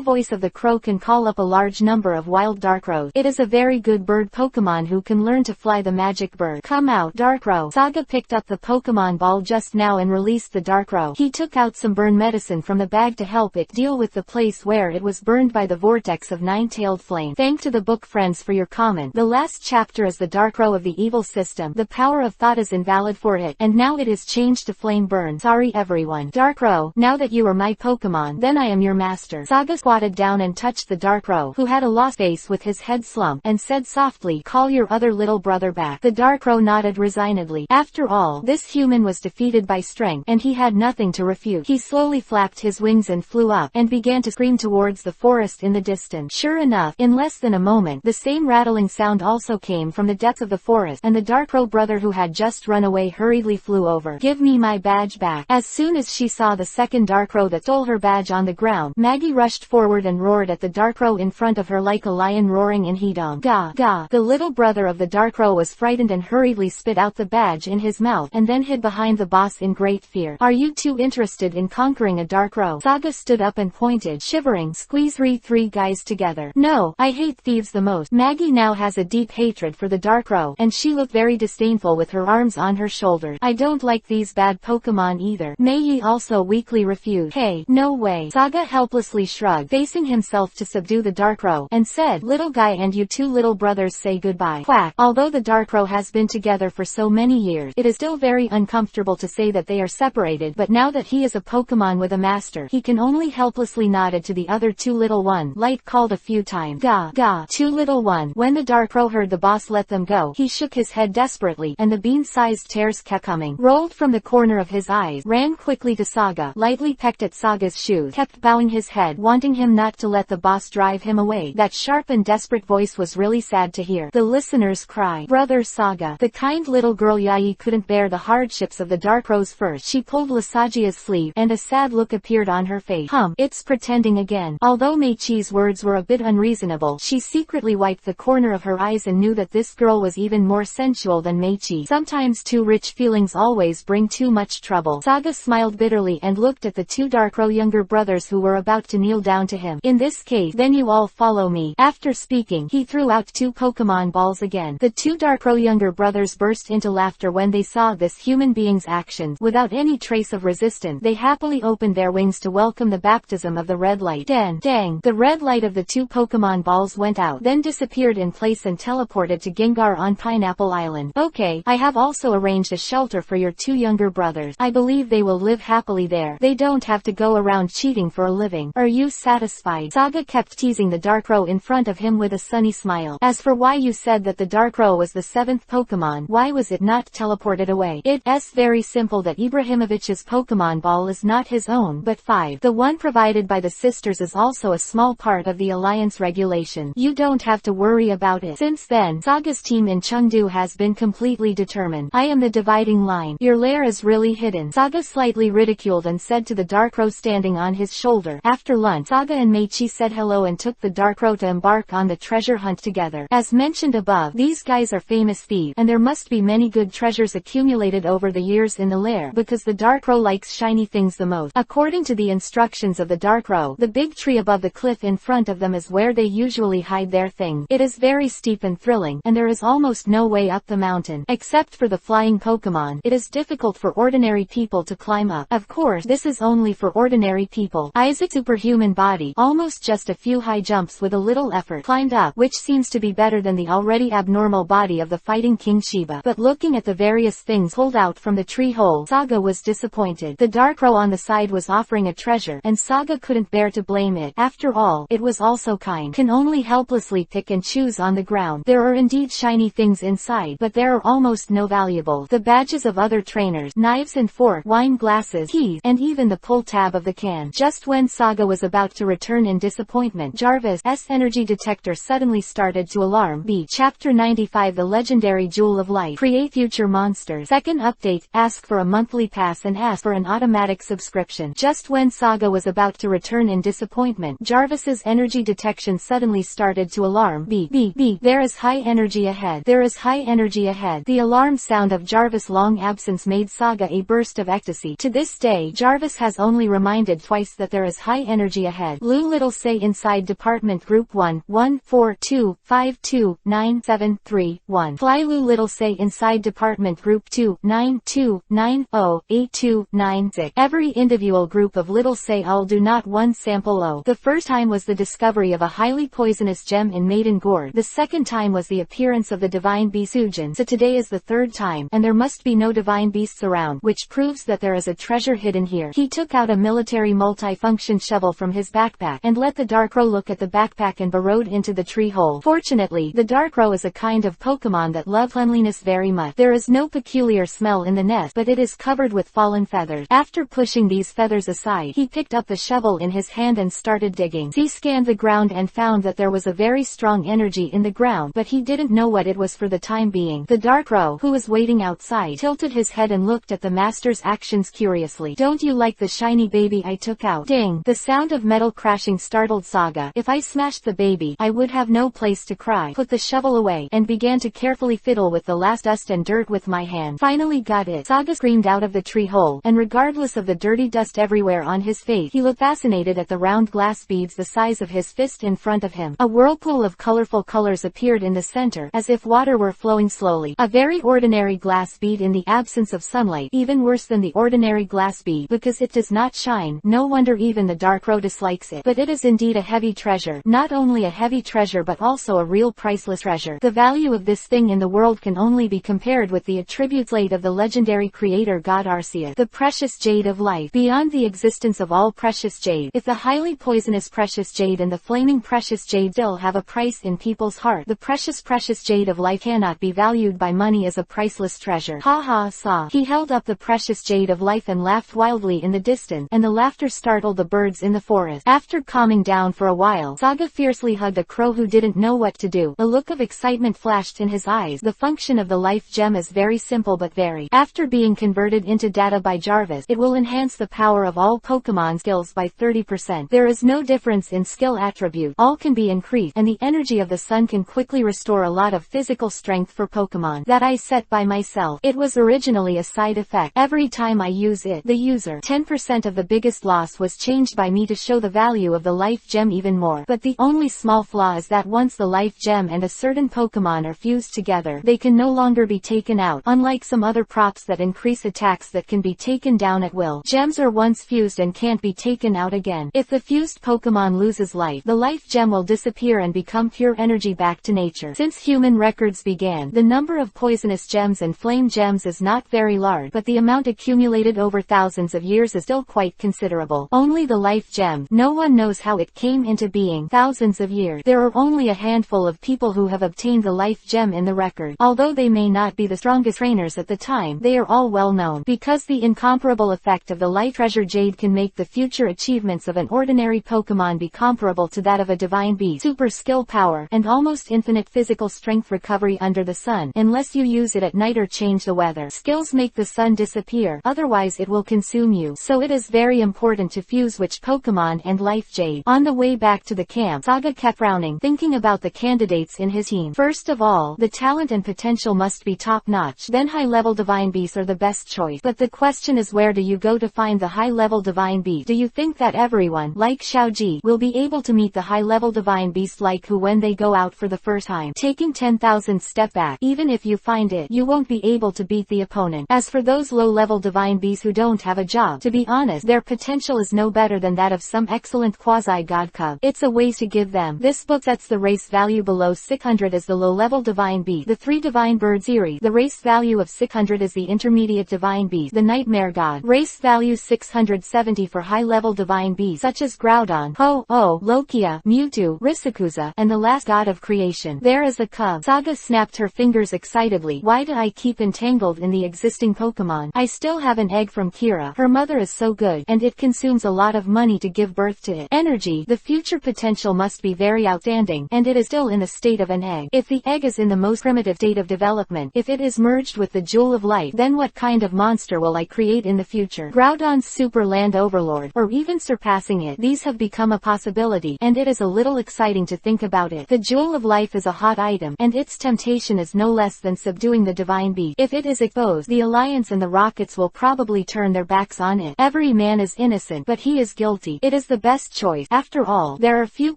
voice of the crow can call up a large number of wild Darkrows. It is a very good bird Pokemon who can learn to fly the magic bird. Come out, Darkrow. Saga picked up the Pokemon ball just now and released the Darkrow. He took out some burn medicine from the bag to help it deal with the place where it was burned by the vortex of 9-tailed flame. Thanks to the book friends for your comment. The last chapter is the Darkrow of the evil system. The power of thought is invalid for it, and now it is changed to flame burn. Sorry everyone. Darkrow, now that you are my Pokemon, then I am your master. Saga squatted down and touched the Darkrow, who had a lost face with his head slumped, and said softly, call your other little brother back. The Darkrow nodded resignedly. After all, this human was defeated by strength, and he had nothing to refute. He slowly flapped his wings and flew up, and began to scream towards the forest in the distance. Sure enough, in less than a moment, the same rattling sound also came from the depths of the forest, and the Darkrow brother who had just run away hurriedly flew over. Give me my badge back. As soon as she saw the second Darkrow that stole her badge on the ground, Maggie rushed forward and roared at the Darkrow in front of her like a lion roaring in heat. Gah, gah. The little brother of the Darkrow was frightened and hurriedly spit out the badge in his mouth, and then hid behind the boss in great fear. Are you too interested in conquering a Darkrow? Saga stood up and pointed, shivering. Squeeze three guys together. No, I hate thieves the most. Maggie now has a deep hatred for the Darkrow, and she looked very disdainful with her arms on her shoulders. I don't like these bad Pokemon either. Meiji also weakly refused. Hey, no way. Saga helplessly shrugged, facing himself to subdue the Darkrow, and said, little guy and you two little brothers say goodbye. Quack. Although the Darkrow has been together for so many years, it is still very very uncomfortable to say that they are separated, but now that he is a Pokemon with a master, he can only helplessly nod to the other two. Little one, Light called a few times. Gah, gah, two little one. When the Darkro heard the boss let them go, he shook his head desperately, and the bean-sized tears kept coming. Rolled from the corner of his eyes, ran quickly to Saga, lightly pecked at Saga's shoes, kept bowing his head, wanting him not to let the boss drive him away. That sharp and desperate voice was really sad to hear. The listeners cry, "Brother Saga." The kind little girl Yai couldn't bear the hardships of the Darkro's first. She pulled Lasagia's sleeve, and a sad look appeared on her face. It's pretending again. Although Meichi's words were a bit unreasonable, she secretly wiped the corner of her eyes and knew that this girl was even more sensual than Meichi. Sometimes too rich feelings always bring too much trouble. Saga smiled bitterly and looked at the two Darkro younger brothers who were about to kneel down to him. "In this case, then you all follow me." After speaking, he threw out two Pokemon balls again. The two Darkro younger brothers burst into laughter when they saw this human being's actions. Without any trace of resistance, they happily opened their wings to welcome the baptism of the red light. Dang! The red light of the two Pokemon balls went out, then disappeared in place and teleported to Gengar on Pineapple Island. "Okay, I have also arranged a shelter for your two younger brothers. I believe they will live happily there. They don't have to go around cheating for a living. Are you satisfied?" Saga kept teasing the Darkro in front of him with a sunny smile. "As for why you said that the Darkro was the seventh Pokemon, why was it not teleported away? It's very simple that Ibrahimovich's Pokemon ball is not his own, but 5. The one provided by the sisters is also a small part of the Alliance regulation. You don't have to worry about it." Since then, Saga's team in Chengdu has been completely determined. "I am the dividing line. Your lair is really hidden," Saga slightly ridiculed and said to the Darkro standing on his shoulder. After lunch, Saga and Meichi said hello and took the Darkro to embark on the treasure hunt together. As mentioned above, these guys are famous thieves, and there must be many good treasures accumulated over the years in the lair, because the Darkro likes shiny things the most. According to the instructions of the Darkro, the big tree above the cliff in front of them is where they usually hide their things. It is very steep and thrilling, and there is almost no way up the mountain. Except for the flying Pokemon, it is difficult for ordinary people to climb up. Of course, this is only for ordinary people. Isaac's superhuman body, almost just a few high jumps with a little effort, climbed up, which seems to be better than the already abnormal body of the fighting King Shiba. But looking at the various things pulled out from the tree hole, Saga was disappointed. The Darkro on the side was offering a treasure, and Saga couldn't bear to blame it. After all, it was also kind. Can only helplessly pick and choose on the ground. There are indeed shiny things inside, but there are almost no valuables. The badges of other trainers, knives and forks, wine glasses, keys, and even the pull tab of the can. Just when Saga was about to return in disappointment, Jarvis' energy detector suddenly started to alarm. B. Chapter 95, The Legendary Jewel of Light. Create future monsters. Second update, ask for a monthly pass and ask for an automatic subscription. Just when Saga was about to return in disappointment, Jarvis's energy detection suddenly started to alarm. B. There is high energy ahead. There is high energy ahead. The alarm sound of Jarvis' long absence made Saga a burst of ecstasy. To this day, Jarvis has only reminded twice that there is high energy ahead. Lou Little Say inside Department Group 1, 142529731. Fly Lou Little Say inside Department Group 2, 92908296. Every individual group of Little Say all do not one sample O. The first time was the discovery of a highly poisonous gem in Maiden Gourd. The second time was the appearance of the divine beast Sujin. So today is the third time, and there must be no divine beasts around, which proves that there is a treasure hidden here. He took out a military multi-function shovel from his backpack, and let the Darkro look at the backpack and burrowed into the tree hole. Fortunately, the Darkro is a kind of Pokemon that love cleanliness very much. There is no peculiar smell in the nest, but it is covered with fallen feathers. After pushing these feathers aside, he picked up the shovel in his hand and started digging. He scanned the ground and found that there was a very strong energy in the ground, but he didn't know what it was for the time being. The Darkro, who was waiting outside, tilted his head and looked at the master's actions curiously. "Don't you like the shiny baby I took out?" Ding! The sound of metal crashing startled Saga. "If I smashed the baby, I would have no place to cry." Put the shovel away, and began to carefully fiddle with the last dust and dirt with my hand. "Finally got it!" Saga screamed out of the tree hole, and regardless of the dirty dust everywhere on his face, he looked fascinated at the round glass beads the size of his fist in front of him. A whirlpool of colorful colors appeared in the center, as if water were flowing slowly. A very ordinary glass bead in the absence of sunlight, even worse than the ordinary glass bead, because it does not shine. No wonder even the Darkro dislikes it. But it is indeed a heavy treasure. Not only a heavy treasure but also a real priceless treasure. The value of this thing in the world can only be compared with the attributes laid of the legendary creator god Arceus, the precious jade of life. Beyond the existence of all precious jade, if the highly poisonous precious jade and the flaming precious jade still have a price in people's heart, the precious jade of life cannot be valued by money as a priceless treasure. Ha ha sa. He held up the precious jade of life and laughed wildly in the distance, and the laughter startled the birds in the forest. After calming down for a while, Saga fiercely hugged a crow who didn't know what to do. A look of excitement flashed in his eyes. The function of the life gem is very simple but very. After being converted into data by Jarvis, it will enhance the power of all Pokemon skills by 30%. There is no difference in skill attribute. All can be increased, and the energy of the sun can quickly restore a lot of physical strength for Pokemon that I set by myself. It was originally a side effect. Every time I use it, the user 10% of the biggest loss was changed by me to show the value of the life gem even more. But the only small flaw is that once the life gem and a certain Pokemon are fused together, they can no longer be taken out, unlike some other props that increase attacks that can be taken down at will. Gems are once fused and can't be taken out again. If the fused Pokemon loses life, the life gem will disappear and become pure energy back to nature. Since human records began, the number of poisonous gems and flame gems is not very large, but the amount accumulated over thousands of years is still quite considerable. Only the life gem. No one knows how it came into being. Thousands of years. There are only a handful of people who have obtained the life gem in the record. Although they may not be the strongest trainers at the time, they are all well known, because the incomparable effect of the life treasure jade can make the future achievements of an ordinary Pokemon be comparable to that of a divine beast. Super skill power, and almost infinite physical strength recovery under the sun, unless you use it at night or change the weather. Skills make the sun disappear, otherwise it will consume you. So it is very important to fuse which Pokemon and life jade. On the way back to the camp, Saga kept frowning, thinking about the candidates in his team. First of all, the talent and potential must be top-notch, then high-level divine beasts are the best choice. But the question is, where do you go to find the high-level divine beast? Do you think that everyone, like Xiaoji, will be able to meet the high-level divine beast like who when they go out for the first time? Taking 10,000 step back, even if you find it, you won't be able to beat the opponent. As for those low-level divine beasts who don't have a job, to be honest, their potential is no better than that of some excellent quasi-god cub. It's a way to give them. This book sets the race value below 600 as the low-level divine beast. The 3 divine bird series. The race value of 600 is the intermediate divine beast, the nightmare god. Race value 670 for high-level divine beasts such as Groudon, Ho-Oh, Lokia, Mewtwo, Risikuza, and the last god of creation. There is a cub. Saga snapped her fingers excitedly. Why do I keep entangled in the existing Pokemon? I still have an egg from Kira. Her mother is so good, and it consumes a lot of money to give birth to it. Energy. The future potential must be very outstanding, and it is still in the state of an egg. If the egg is in the most primitive state of development, if it is merged with the jewel of life, then what kind of monster will I create in the future? Groudon's super land overlord, or even surpassing it. These have become a possibility, and it is a little exciting to think about it. The jewel of life is a hot item, and its temptation is no less than subduing the divine beast. If it is exposed, the Alliance and the Rockets will probably turn their backs on it. Every man is innocent, but he is guilty. It is the best choice. After all, there are few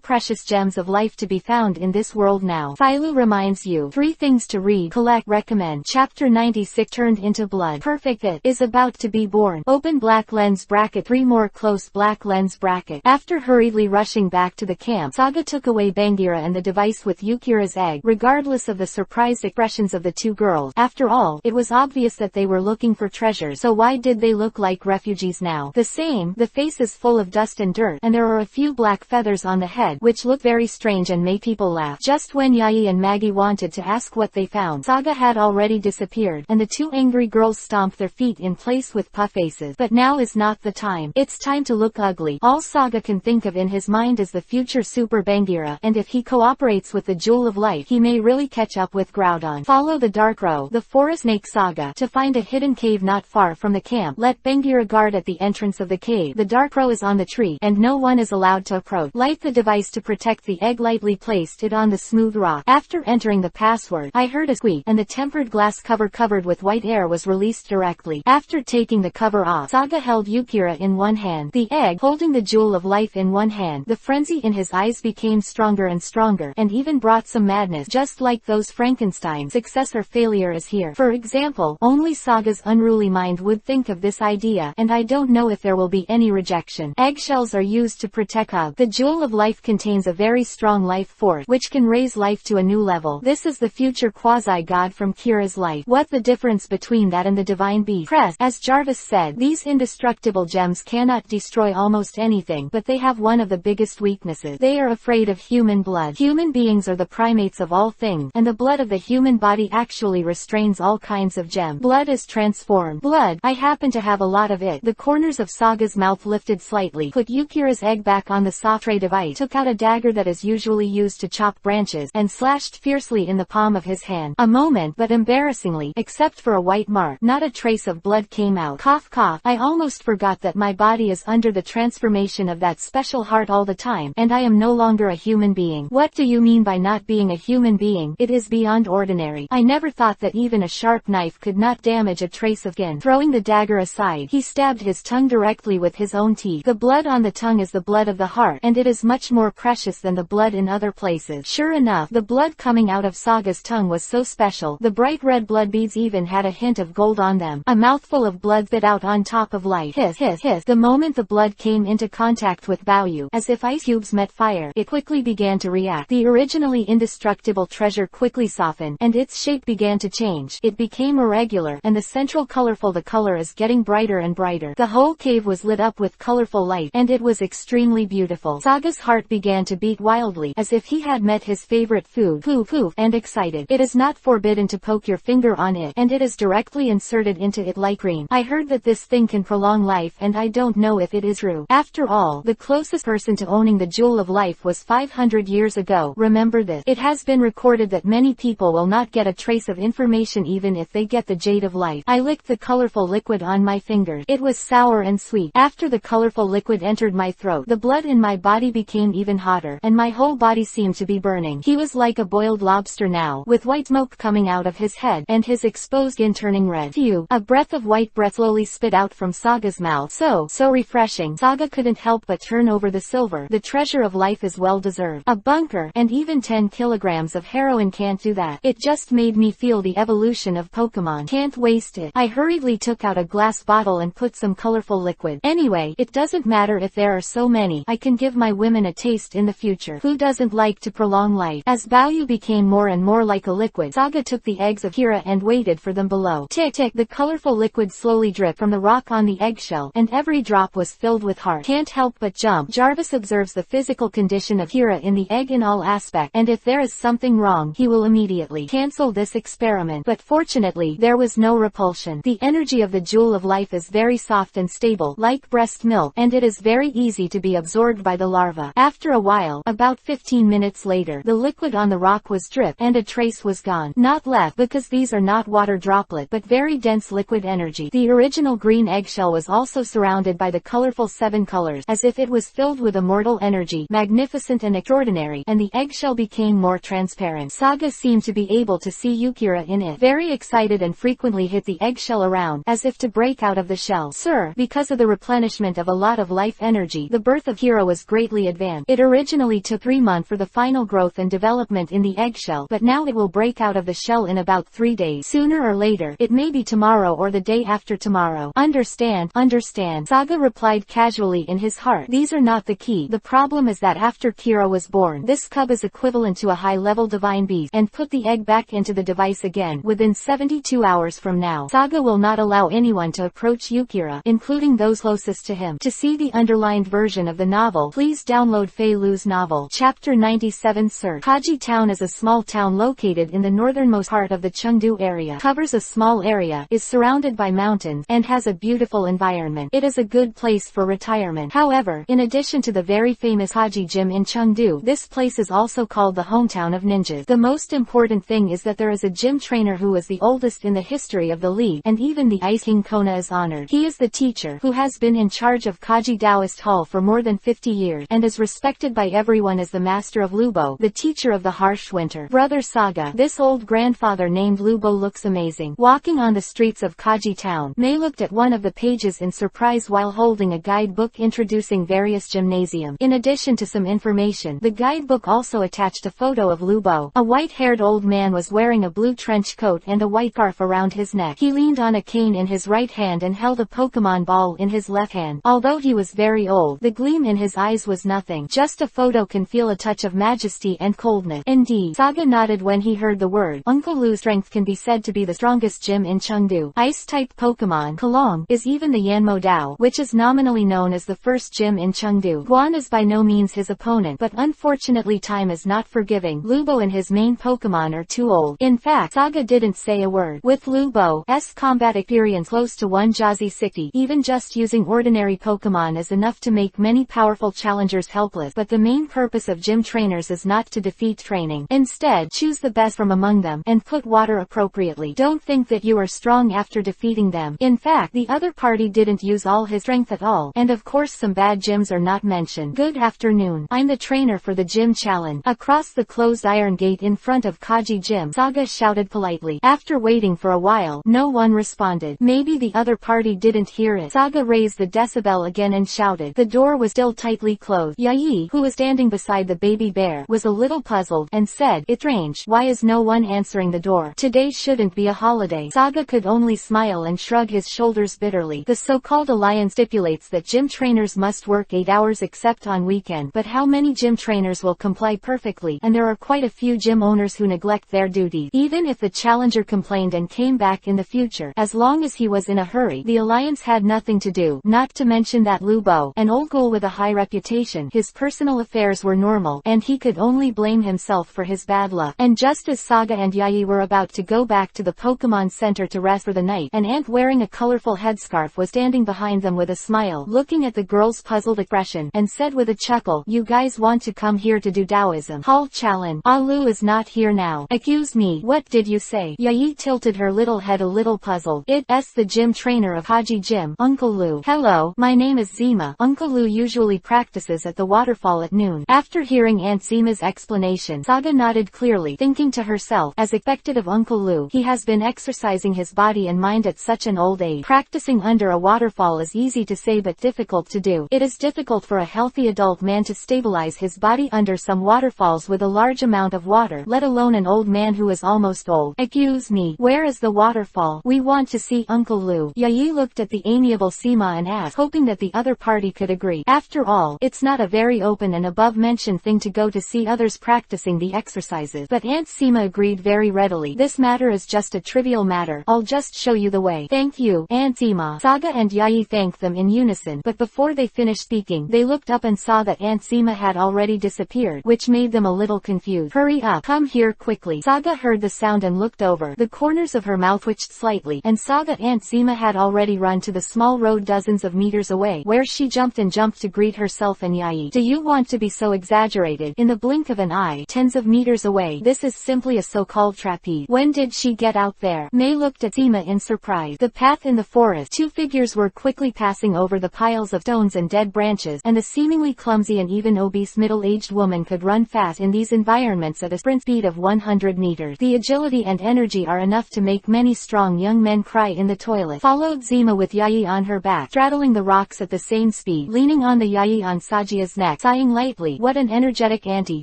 precious gems of life to be found in this world now. Philo reminds you. 3 things to read, collect, recommend. Chapter 96 Turned into Blood. Perfect. It is about to be born. Open black lens bracket. 3 more close black lens bracket. After hurriedly rushing back to the camp, Saga took away Bangira and the device with Yukira's egg, regardless of the surprised expressions of the 2 girls. After all, it was obvious that they were looking for treasures, so why did they look like refugees now? The same, the face is full of dust and dirt, and there are a few black feathers on the head, which look very strange and make people laugh. Just when Yai and Maggie wanted to ask what they found, Saga had already disappeared, and the 2 angry girls stomped their feet in place with puff faces. But now is not the time. It's time to look ugly. All Saga can think of in his mind is the future Super Bangira, and if he cooperates with the Jewel of Life, he may really catch up with Groudon. Follow the Dark Row, the Forest Snake Saga, to find a hidden cave not far from the camp. Let Bangira guard at the entrance of the cave. The Dark Row is on the tree, and no one is allowed to approach. Light the device to protect the egg. Lightly placed it on the smooth rock. After entering the password, I heard a squeak, and the tempered glass cover covered with white air was released directly. After taking the cover off, Saga held Yukira in one hand, the egg holding the Jewel of Life in one hand. The frenzy in his eyes became stronger and stronger, and even brought some madness, just like those Frankenstein. Success or failure is here. For example, only Saga's unruly mind would think of this idea, and I don't know if there will be any rejection. Eggshells are used to protect Hub. The Jewel of Life contains a very strong life force, which can raise life to a new level. This is the future quasi-god from Kira's life. What the difference difference between that and the divine beast. Press. As Jarvis said, these indestructible gems cannot destroy almost anything, but they have one of the biggest weaknesses. They are afraid of human blood. Human beings are the primates of all things, and the blood of the human body actually restrains all kinds of gems. Blood is transformed. Blood. I happen to have a lot of it. The corners of Saga's mouth lifted slightly, put Yukira's egg back on the soft tray device, took out a dagger that is usually used to chop branches, and slashed fiercely in the palm of his hand. A moment, but embarrassingly, except for a white mark, not a trace of blood came out. Cough cough. I almost forgot that my body is under the transformation of that special heart all the time, and I am no longer a human being. What do you mean by not being a human being? It is beyond ordinary. I never thought that even a sharp knife could not damage a trace of skin. Throwing the dagger aside, he stabbed his tongue directly with his own teeth. The blood on the tongue is the blood of the heart, and it is much more precious than the blood in other places. Sure enough, the blood coming out of Saga's tongue was so special. The bright red blood beads even had a hint of gold on them. A mouthful of blood spit out on top of light. Hiss, hiss, hiss. The moment the blood came into contact with Baoyu, as if ice cubes met fire, it quickly began to react. The originally indestructible treasure quickly softened, and its shape began to change. It became irregular, and the central colorful. The color is getting brighter and brighter. The whole cave was lit up with colorful light, and it was extremely beautiful. Saga's heart began to beat wildly, as if he had met his favorite food. Poof, poof, and excited. It is not forbidden to poke your finger on it, and it is directly inserted into it like cream. I heard that this thing can prolong life, and I don't know if it is true. After all, the closest person to owning the jewel of life was 500 years ago. Remember this. It has been recorded that many people will not get a trace of information even if they get the jade of life. I licked the colorful liquid on my fingers. It was sour and sweet. After the colorful liquid entered my throat, the blood in my body became even hotter, and my whole body seemed to be burning. He was like a boiled lobster now, with white smoke coming out of his head, and his exposed skin turning red. Phew! A breath of white breath slowly spit out from Saga's mouth. So refreshing. Saga couldn't help but turn over the silver. The treasure of life is well deserved. A bunker, and even 10 kilograms of heroin can't do that. It just made me feel the evolution of Pokemon. Can't waste it. I hurriedly took out a glass bottle and put some colorful liquid. Anyway, it doesn't matter if there are so many. I can give my women a taste in the future. Who doesn't like to prolong life? As Baoyu became more and more like a liquid, Saga took the eggs of Kira and waited for them below. Tick tick. The colorful liquid slowly dripped from the rock on the eggshell, and every drop was filled with heart. Can't help but jump. Jarvis observes the physical condition of Kira in the egg in all aspects, and if there is something wrong, he will immediately cancel this experiment. But fortunately, there was no repulsion. The energy of the jewel of life is very soft and stable, like breast milk, and it is very easy to be absorbed by the larva. After a while, about 15 minutes later, the liquid on the rock was dripped, and a trace was gone. Not left, because these are not water droplet, but very dense liquid energy. The original green eggshell was also surrounded by the colorful 7 colors, as if it was filled with immortal energy, magnificent and extraordinary, and the eggshell became more transparent. Saga seemed to be able to see Yukira in it, very excited, and frequently hit the eggshell around, as if to break out of the shell. Sir, because of the replenishment of a lot of life energy, the birth of Kira was greatly advanced. It originally took 3 months for the final growth and development in the eggshell, but now it will break out of the shell in about 3 days. Sooner or later, it may be tomorrow or the day after tomorrow. Understand? Understand. Saga replied casually in his heart. These are not the key. The problem is that after Kira was born, this cub is equivalent to a high-level divine beast, and put the egg back into the device again within 72 hours from now. Saga will not allow anyone to approach Yukira, including those closest to him. To see the underlined version of the novel, please download Fei Lu's novel. Chapter 97 Search. Kaji Town is a small town located in the northernmost part of the Chengdu area. Covers a small area, is surrounded by mountains, and has a beautiful environment. It is a good place for retirement. However, in addition to the very famous Kaji Gym in Chengdu, this place is also called the hometown of ninjas. The most important thing is that there is a gym trainer who is the oldest in the history of the league, and even the Ice King Kona is honored. He is the teacher, who has been in charge of Kaji Taoist Hall for more than 50 years, and is respected by everyone as the master of Lubo, the teacher of the harsh winter. Brother Saga, this old grandfather named Lubo looks amazing. Walking on the streets of Kaji Town, Mei looked at one of the pages in surprise while holding a guidebook introducing various gymnasiums. In addition to some information, the guidebook also attached a photo of Lubo. A white-haired old man was wearing a blue trench coat and a white scarf around his neck. He leaned on a cane in his right hand and held a Pokemon ball in his left hand. Although he was very old, the gleam in his eyes was nothing. Just a photo can feel a touch of majesty and coldness. Indeed, Saga nodded when he heard the word. Uncle Lu's strength can be said to be the strongest gym in Chengdu. Ice-type Pokemon Kalong is even the Yanmo Dao, which is nominally known as the first gym in Chengdu. Guan is by no means his opponent, but unfortunately time is not forgiving. Lubo and his main Pokemon are too old. In fact, Saga didn't say a word. With Lubo's combat experience close to 1 Jazzy 60, even just using ordinary Pokemon is enough to make many powerful challengers helpless, but the main purpose of gym trainers is not to defeat training. Instead, choose the best from among them, and put water appropriately. Don't think that you are strong after defeating them. In fact, the other party didn't use all his strength at all, and of course some bad gyms are not mentioned. Good afternoon. I'm the trainer for the gym challenge. Across the closed iron gate in front of Kaji Gym, Saga shouted politely. After waiting for a while, no one responded. Maybe the other party didn't hear it. Saga raised the decibel again and shouted. The door was still tightly closed. Yayi, who was standing beside the baby bear, was a little puzzled, and said, "It's strange. Why is no one answering the door? Today shouldn't be a holiday." Saga could only smile and shrug his shoulders bitterly. The so-called alliance stipulates that gym trainers must work 8 hours except on weekend, but how many gym trainers will comply perfectly? And there are quite a few gym owners who neglect their duty. Even if the challenger complained and came back in the future, as long as he was in a hurry, the alliance had nothing to do. Not to mention that Lubo, an old ghoul with a high reputation, his personal affairs were normal, and he could only blame himself for his bad luck. And just as Saga and Yayi were about to go back to the Pokemon Center to rest for the night, an ant wearing a colorful headscarf was standing behind them with a smile, looking at the girl's puzzled expression, and said with a chuckle, "You guys want to come here to do Taoism Hall challenge? Lu is not here now." "Excuse me, what did you say?" Yayi tilted her little head a little puzzled. "It's the gym trainer of Haji Gym, Uncle Lu." "Hello, my name is Zima. Uncle Lu usually practices at the waterfall at noon." After hearing Aunt Zima's explanation, Saga nodded clearly, thinking to herself, as expected of Uncle Lu, he has been exercising his body and mind at such an old age. Practicing under a waterfall is easy to say but difficult to do. It is difficult for a healthy adult man to stabilize his body under some waterfalls with a large amount of water, let alone an old man who is almost old. "Excuse me, where is the waterfall? We want to see Uncle Lu." Yayi looked at the amiable Sima and asked, hoping that the other party could agree. After all, it's not a very open and above-mentioned thing to go to see others practicing the exercises. But Aunt Sima agreed very readily. "This matter is just a trivial matter. I'll just show you the way." "Thank you, Aunt Sima." Saga and Yayi thanked them in unison, but before they finished speaking, they looked up and saw that Aunt Sima had already disappeared, which made them a little confused. "Hurry up, come here quickly." Saga heard the sound and looked over. The corners of her mouth twitched slightly, and saw that Aunt Sima had already run to the small road dozens of meters away, where she jumped to greet herself and Yayi. "Do you want to be so exaggerated? In the blink of an eye, tens of meters away. This is simply a so-called trapeze. When did she get out there?" May looked at Sima in surprise. The path in the forest. 2 figures were quickly passing over the piles of stones and dead branches, and the seemingly clumsy and even obese middle-aged woman could run fast in these environments at a sprint speed of 100 meters. The agility and energy are enough to make many strong young men cry in the toilet. Followed Zima with Yayi on her back, straddling the rocks at the same speed, leaning on the Yayi on Sajia's neck, sighing lightly. "What an energetic auntie,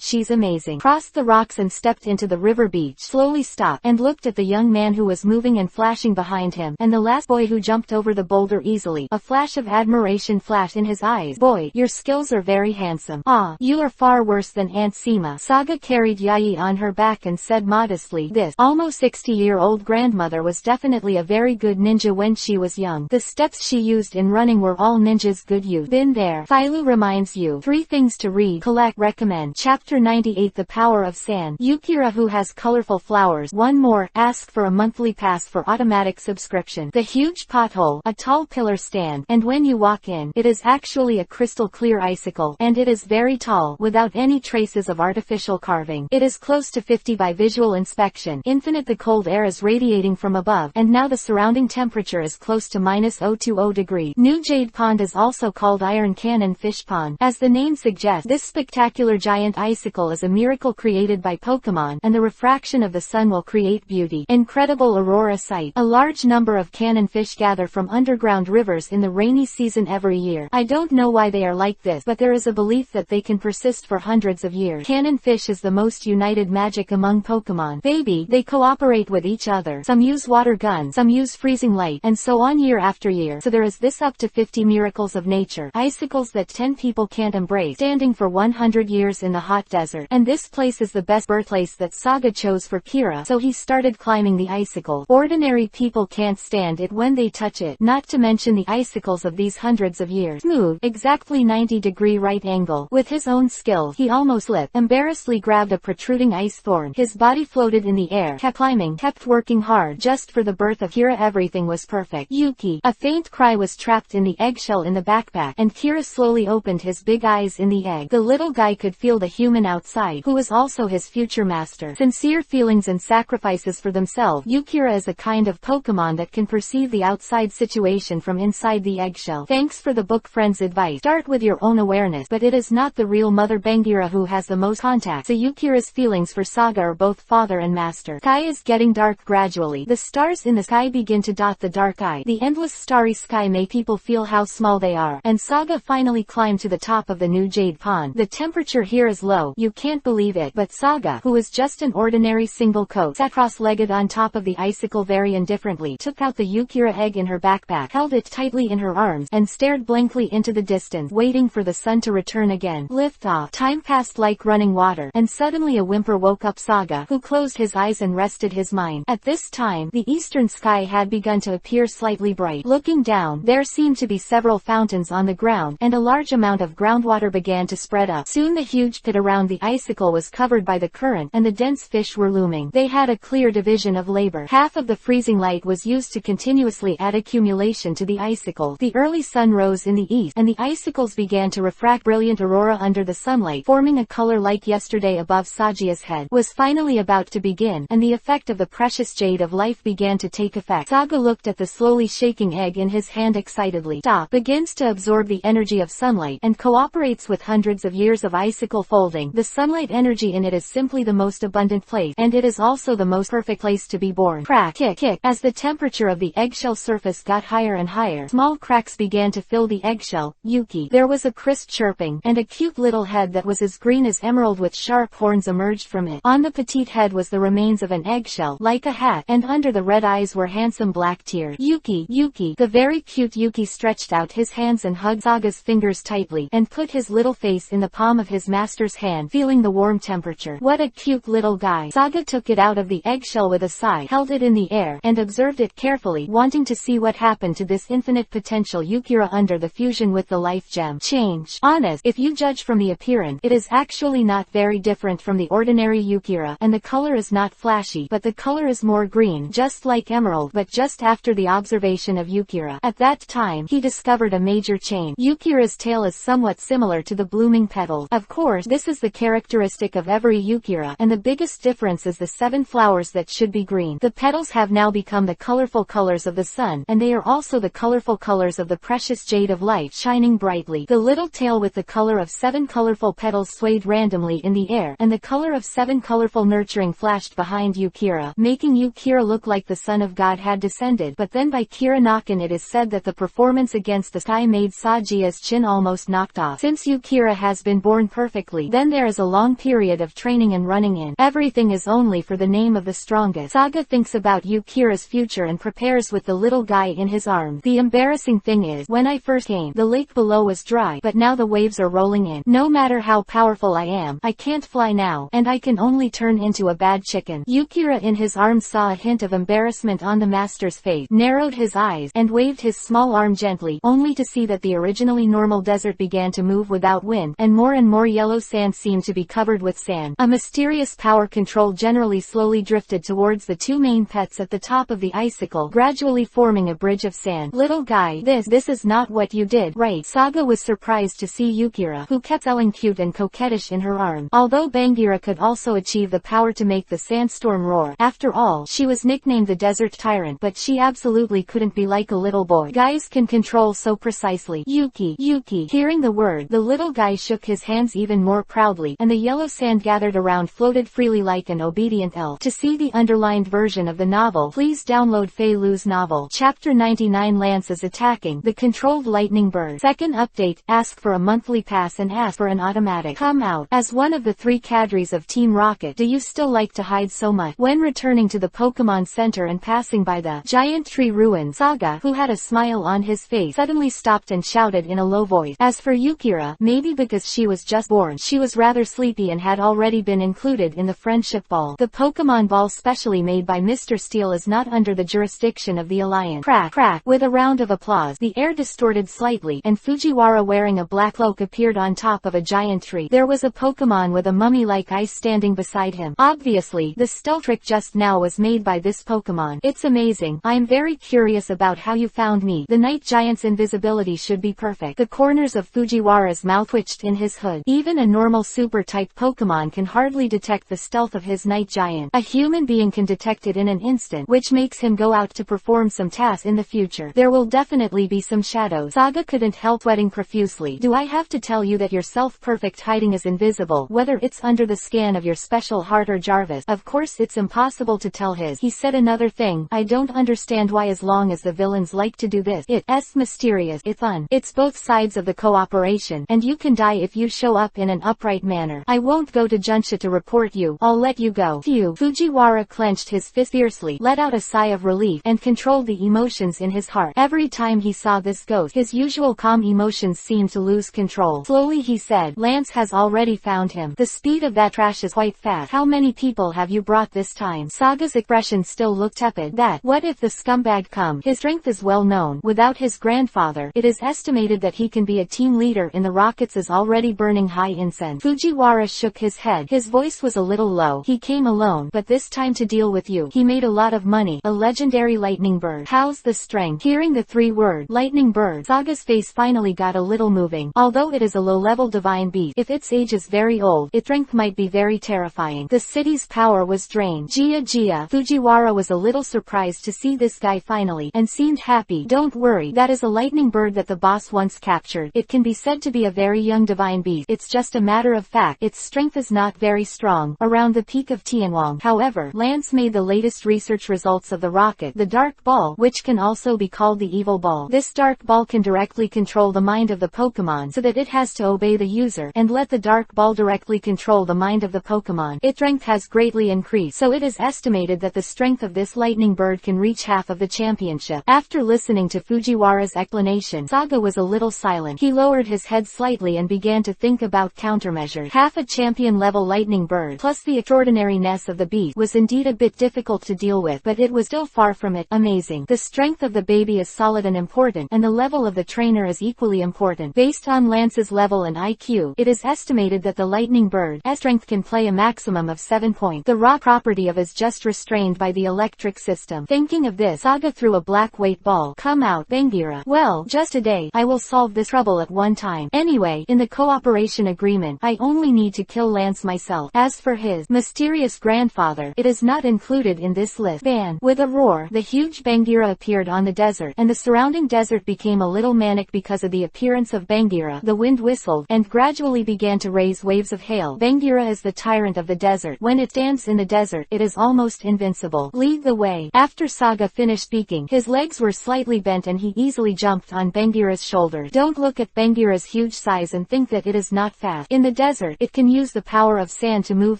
she's amazing." Crossed the rocks and stepped into the river beach, slowly stopped, and looked at the young man who was moving and flashing behind him, and the last boy who jumped over the boulder easily. A flash of admiration flashed in his eyes. "Boy, your skills are very handsome." "Ah, you are far worse than Aunt Sima." Saga carried Yayi on her back and said modestly, "This almost 60-year-old grandmother was definitely a very good ninja when she was young. The steps she used in running were all ninja's good use." "Been there." Phailu reminds you. 3 things to read, collect, recommend. Chapter 98, The Power of Sand. Yukira, who has colorful flowers. 1 more, ask for a monthly pass for automatic subscription. The huge pothole, a tall pillar stand, and when you walk in, it is actually a crystal clear icicle, and it is very tall, without any traces of artificial carving. It is close to 50 by visual inspection. Infinite. The cold air is radiating from above, and now the surrounding temperature is close to -020 degrees. New Jade Pond is also called Iron Cannon Fish Pond. As the name suggests, this spectacular giant icicle is a miracle created by Pokemon, and the refraction of the sun will create beauty. Incredible aurora sight. A large number of cannon fish gather from underground rivers in the rainy season every year. I don't know why they are like this, but there is a belief that they can persist for hundreds of years. Cannon fish is the most united magic among Pokemon. Baby, they cooperate with each other. Some use water guns, some use freezing light, and so on year after year. So there is this up to 50 miracles of nature. Icicles that 10 people can't embrace, standing for 100 years in the hot desert. And this place is the best birthplace that Saga chose for Kira, so he started climbing touching the icicle. Ordinary people can't stand it when they touch it, not to mention the icicles of these hundreds of years. Smooth, exactly 90-degree right angle. With his own skill, he almost slipped, embarrassedly grabbed a protruding ice thorn. His body floated in the air, kept climbing, kept working hard just for the birth of Kira. Everything was perfect. Yuki. A faint cry was trapped in the eggshell in the backpack, and Kira slowly opened his big eyes in the egg. The little guy could feel the human outside, who was also his future master. Sincere feelings and sacrifices for themselves. Yukira is a kind of Pokemon that can perceive the outside situation from inside the eggshell. Thanks for the book friend's advice. Start with your own awareness, but it is not the real Mother Bangira who has the most contact. So Yukira's feelings for Saga are both father and master. Sky is getting dark gradually. The stars in the sky begin to dot the dark eye. The endless starry sky make people feel how small they are, and Saga finally climbed to the top of the new jade pond. The temperature here is low. You can't believe it, but Saga, who was just an ordinary single coat, sat cross-legged on top of the icicle very indifferently, took out the Yukira egg in her backpack, held it tightly in her arms, and stared blankly into the distance, waiting for the sun to return again. Lift off. Time passed like running water, and suddenly a whimper woke up Saga, who closed his eyes and rested his mind. At this time, the eastern sky had begun to appear slightly bright. Looking down, there seemed to be several fountains on the ground, and a large amount of groundwater began to spread up. Soon the huge pit around the icicle was covered by the current, and the dense fish were looming. They had a clear division of labor. Half of the freezing light was used to continuously add accumulation to the icicle. The early sun rose in the east, and the icicles began to refract brilliant aurora under the sunlight, forming a color like yesterday above Sagia's head. Was finally about to begin, and the effect of the precious jade of life began to take effect. Saga looked at the slowly shaking egg in his hand excitedly. Stop. Begins to absorb the energy of sunlight, and cooperates with hundreds of years of icicle folding. The sunlight energy in it is simply the most abundant place, and it is also the most perfect place to be born. Crack, kick, kick. As the temperature of the eggshell surface got higher and higher, small cracks began to fill the eggshell. Yuki. There was a crisp chirping, and a cute little head that was as green as emerald with sharp horns emerged from it. On the petite head was the remains of an eggshell, like a hat, and under the red eyes were handsome black tears. Yuki, Yuki. The very cute Yuki stretched out his hands and hugged Saga's fingers tightly, and put his little face in the palm of his master's hand, feeling the warm temperature. What a cute little guy. Saga took it out of the eggshell with a sigh, held it in the air, and observed it carefully, wanting to see what happened to this infinite potential Yukira under the fusion with the life gem. Change. Honest, if you judge from the appearance, it is actually not very different from the ordinary Yukira, and the color is not flashy, but the color is more green, just like emerald. But just after the observation of Yukira, at that time, he discovered a major change. Yukira's tail is somewhat similar to the blooming petals. Of course, this is the characteristic of every Yukira, and the biggest difference is the 7 flowers that should be green. The petals have now become the colorful colors of the sun, and they are also the colorful colors of the precious jade of light shining brightly. The little tail with the color of 7 colorful petals swayed randomly in the air, and the color of 7 colorful nurturing flashed behind Yukira, making Yukira look like the son of God had descended. But then by Kira Nakan it is said that the performance against the sky made Sajia's chin almost knocked off. Since Yukira has been born perfectly, then there is a long period of training and running in. Everything is only for the name of the strongest. Saga thinks about Yukira's future and prepares with the little guy in his arms. The embarrassing thing is, when I first came, the lake below was dry, but now the waves are rolling in. No matter how powerful I am, I can't fly now, and I can only turn into a bad chicken. Yukira in his arms saw a hint of embarrassment on the master's face, narrowed his eyes, and waved his small arm gently, only to see that the originally normal desert began to move without wind, and more yellow sand seemed to be covered with sand. A mysterious power control generally slowly drifted towards the 2 main pets at the top of the icicle, gradually forming a bridge of sand. Little guy, this is not what you did, right? Saga was surprised to see Yukira, who kept selling cute and coquettish in her arms. Although Bangira could also achieve the power to make the sandstorm roar, after all, she was nicknamed the Desert Tyrant, but she absolutely couldn't be like a little boy. Guys can control so precisely. Yuki, Yuki. Hearing the word, the little guy shook his hands even more proudly, and the yellow sand gathered around floated freely like an obedient elf. To see the underlined version of the novel, please download Fei Lu's novel. Chapter 99. Lance is attacking the controlled lightning bird. Second update, ask for a monthly pass and ask for an automatic. Come out. As one of the 3 cadres of Team Rocket, do you still like to hide so much? When returning to the Pokemon Center and passing by the giant tree ruins, Saga, who had a smile on his face, suddenly stopped and shouted in a low voice. As for Yukira, maybe because she was just born, she was rather sleepy and had already been included in the friendship ball. The Pokemon ball specially made by Mr. Steel is not under the jurisdiction of the Alliance. Crack, crack. With a round of applause, the air distorted slightly, and Fujiwara wearing a black cloak appeared on top of a giant tree. There was a Pokemon with a mummy-like ice standing beside him. Obviously, the stealth trick just now was made by this Pokemon. It's amazing. I'm very curious about how you found me. The Night Giant's invisibility should be perfect. The corners of Fujiwara's mouth twitched in his hood. Even a normal super-type Pokemon can hardly detect the stealth of his Night Giant. A human being can detect it in an instant, which makes him go out to perform some tasks in the future. There will definitely be some shadows. Saga couldn't help sweating profusely. Do I have to tell you that your self-perfect hiding is invisible, whether it's under the scan of your special heart or Jarvis? Of course it's impossible to tell his. He said another thing. I don't understand why, as long as the villains like to do this. It's mysterious. It's fun. It's both sides of the cooperation, and you can die if you show up in an upright manner. I won't go to Junsha to report you. I'll let you go. Phew. Fujiwara clenched his fist fiercely, let out a sigh of relief, and controlled the emotions in his heart. Every time he saw this ghost, his usual calm emotions seemed to lose control. Slowly he said, Lance has already found him. The speed of that trash is quite fast. How many people have you brought this time? Saga's expression still looked tepid. What if the scumbag come? His strength is well known. Without his grandfather, it is estimated that he can be a team leader in the rockets is already burning high incense. Fujiwara shook his head. His voice was a little low. He came alone, but this time to deal with you. He made a lot of money. A legendary lightning bird. How's the strength? Hearing the three words, lightning bird, Saga's face finally got a little moving. Although it is a low-level divine beast, if its age is very old, its strength might be very terrifying. The city's power was drained. Gia. Fujiwara was a little surprised to see this guy finally, and seemed happy. Don't worry, that is a lightning bird that the boss once captured. It can be said to be a very young divine beast. It's just a matter of fact, its strength is not very strong, around the peak of Tianwang. However, Lance made the latest research results of the rocket, the dark ball, which can also be called the evil ball. This dark ball can directly control the mind of the Pokemon so that it has to obey the user, and let the dark ball directly control the mind of the Pokemon. Its strength has greatly increased, so it is estimated that the strength of this lightning bird can reach half of the championship. After listening to Fujiwara's explanation, Saga was a little silent. He lowered his head slightly and began to think about countermeasures. Half a champion-level lightning bird, plus the extraordinariness of the beast, was indeed a bit difficult to deal with, but it was still far from it. Amazing. The strength of the baby is solid and important, and the level of the trainer is equally important. Based on Lance's level and IQ, it is estimated that the lightning bird's strength can play a maximum of 7 points. The raw property of is just restrained by the electric system. Thinking of this, Saga threw a black weight ball. Come out, Bangira. Well, just today, I will solve this trouble at one time. Anyway, in the cooperation agreement, I only need to kill Lance myself. As for his mysterious grandfather, it is not included in this list. Ban. With a roar, the huge Bangira appeared on the desert, and the surrounding desert became a little manic because of the appearance of Bangira. The wind whistled, and gradually began to raise waves of hail. Bangira is the tyrant of the desert. When it stands in the desert, it is almost invincible. Lead the way. After Saga finished speaking, his legs were slightly bent and he easily jumped on Bangira's shoulder. Don't look at Bangira's huge size and think that it is not fast. In the desert, it can use the power of sand to move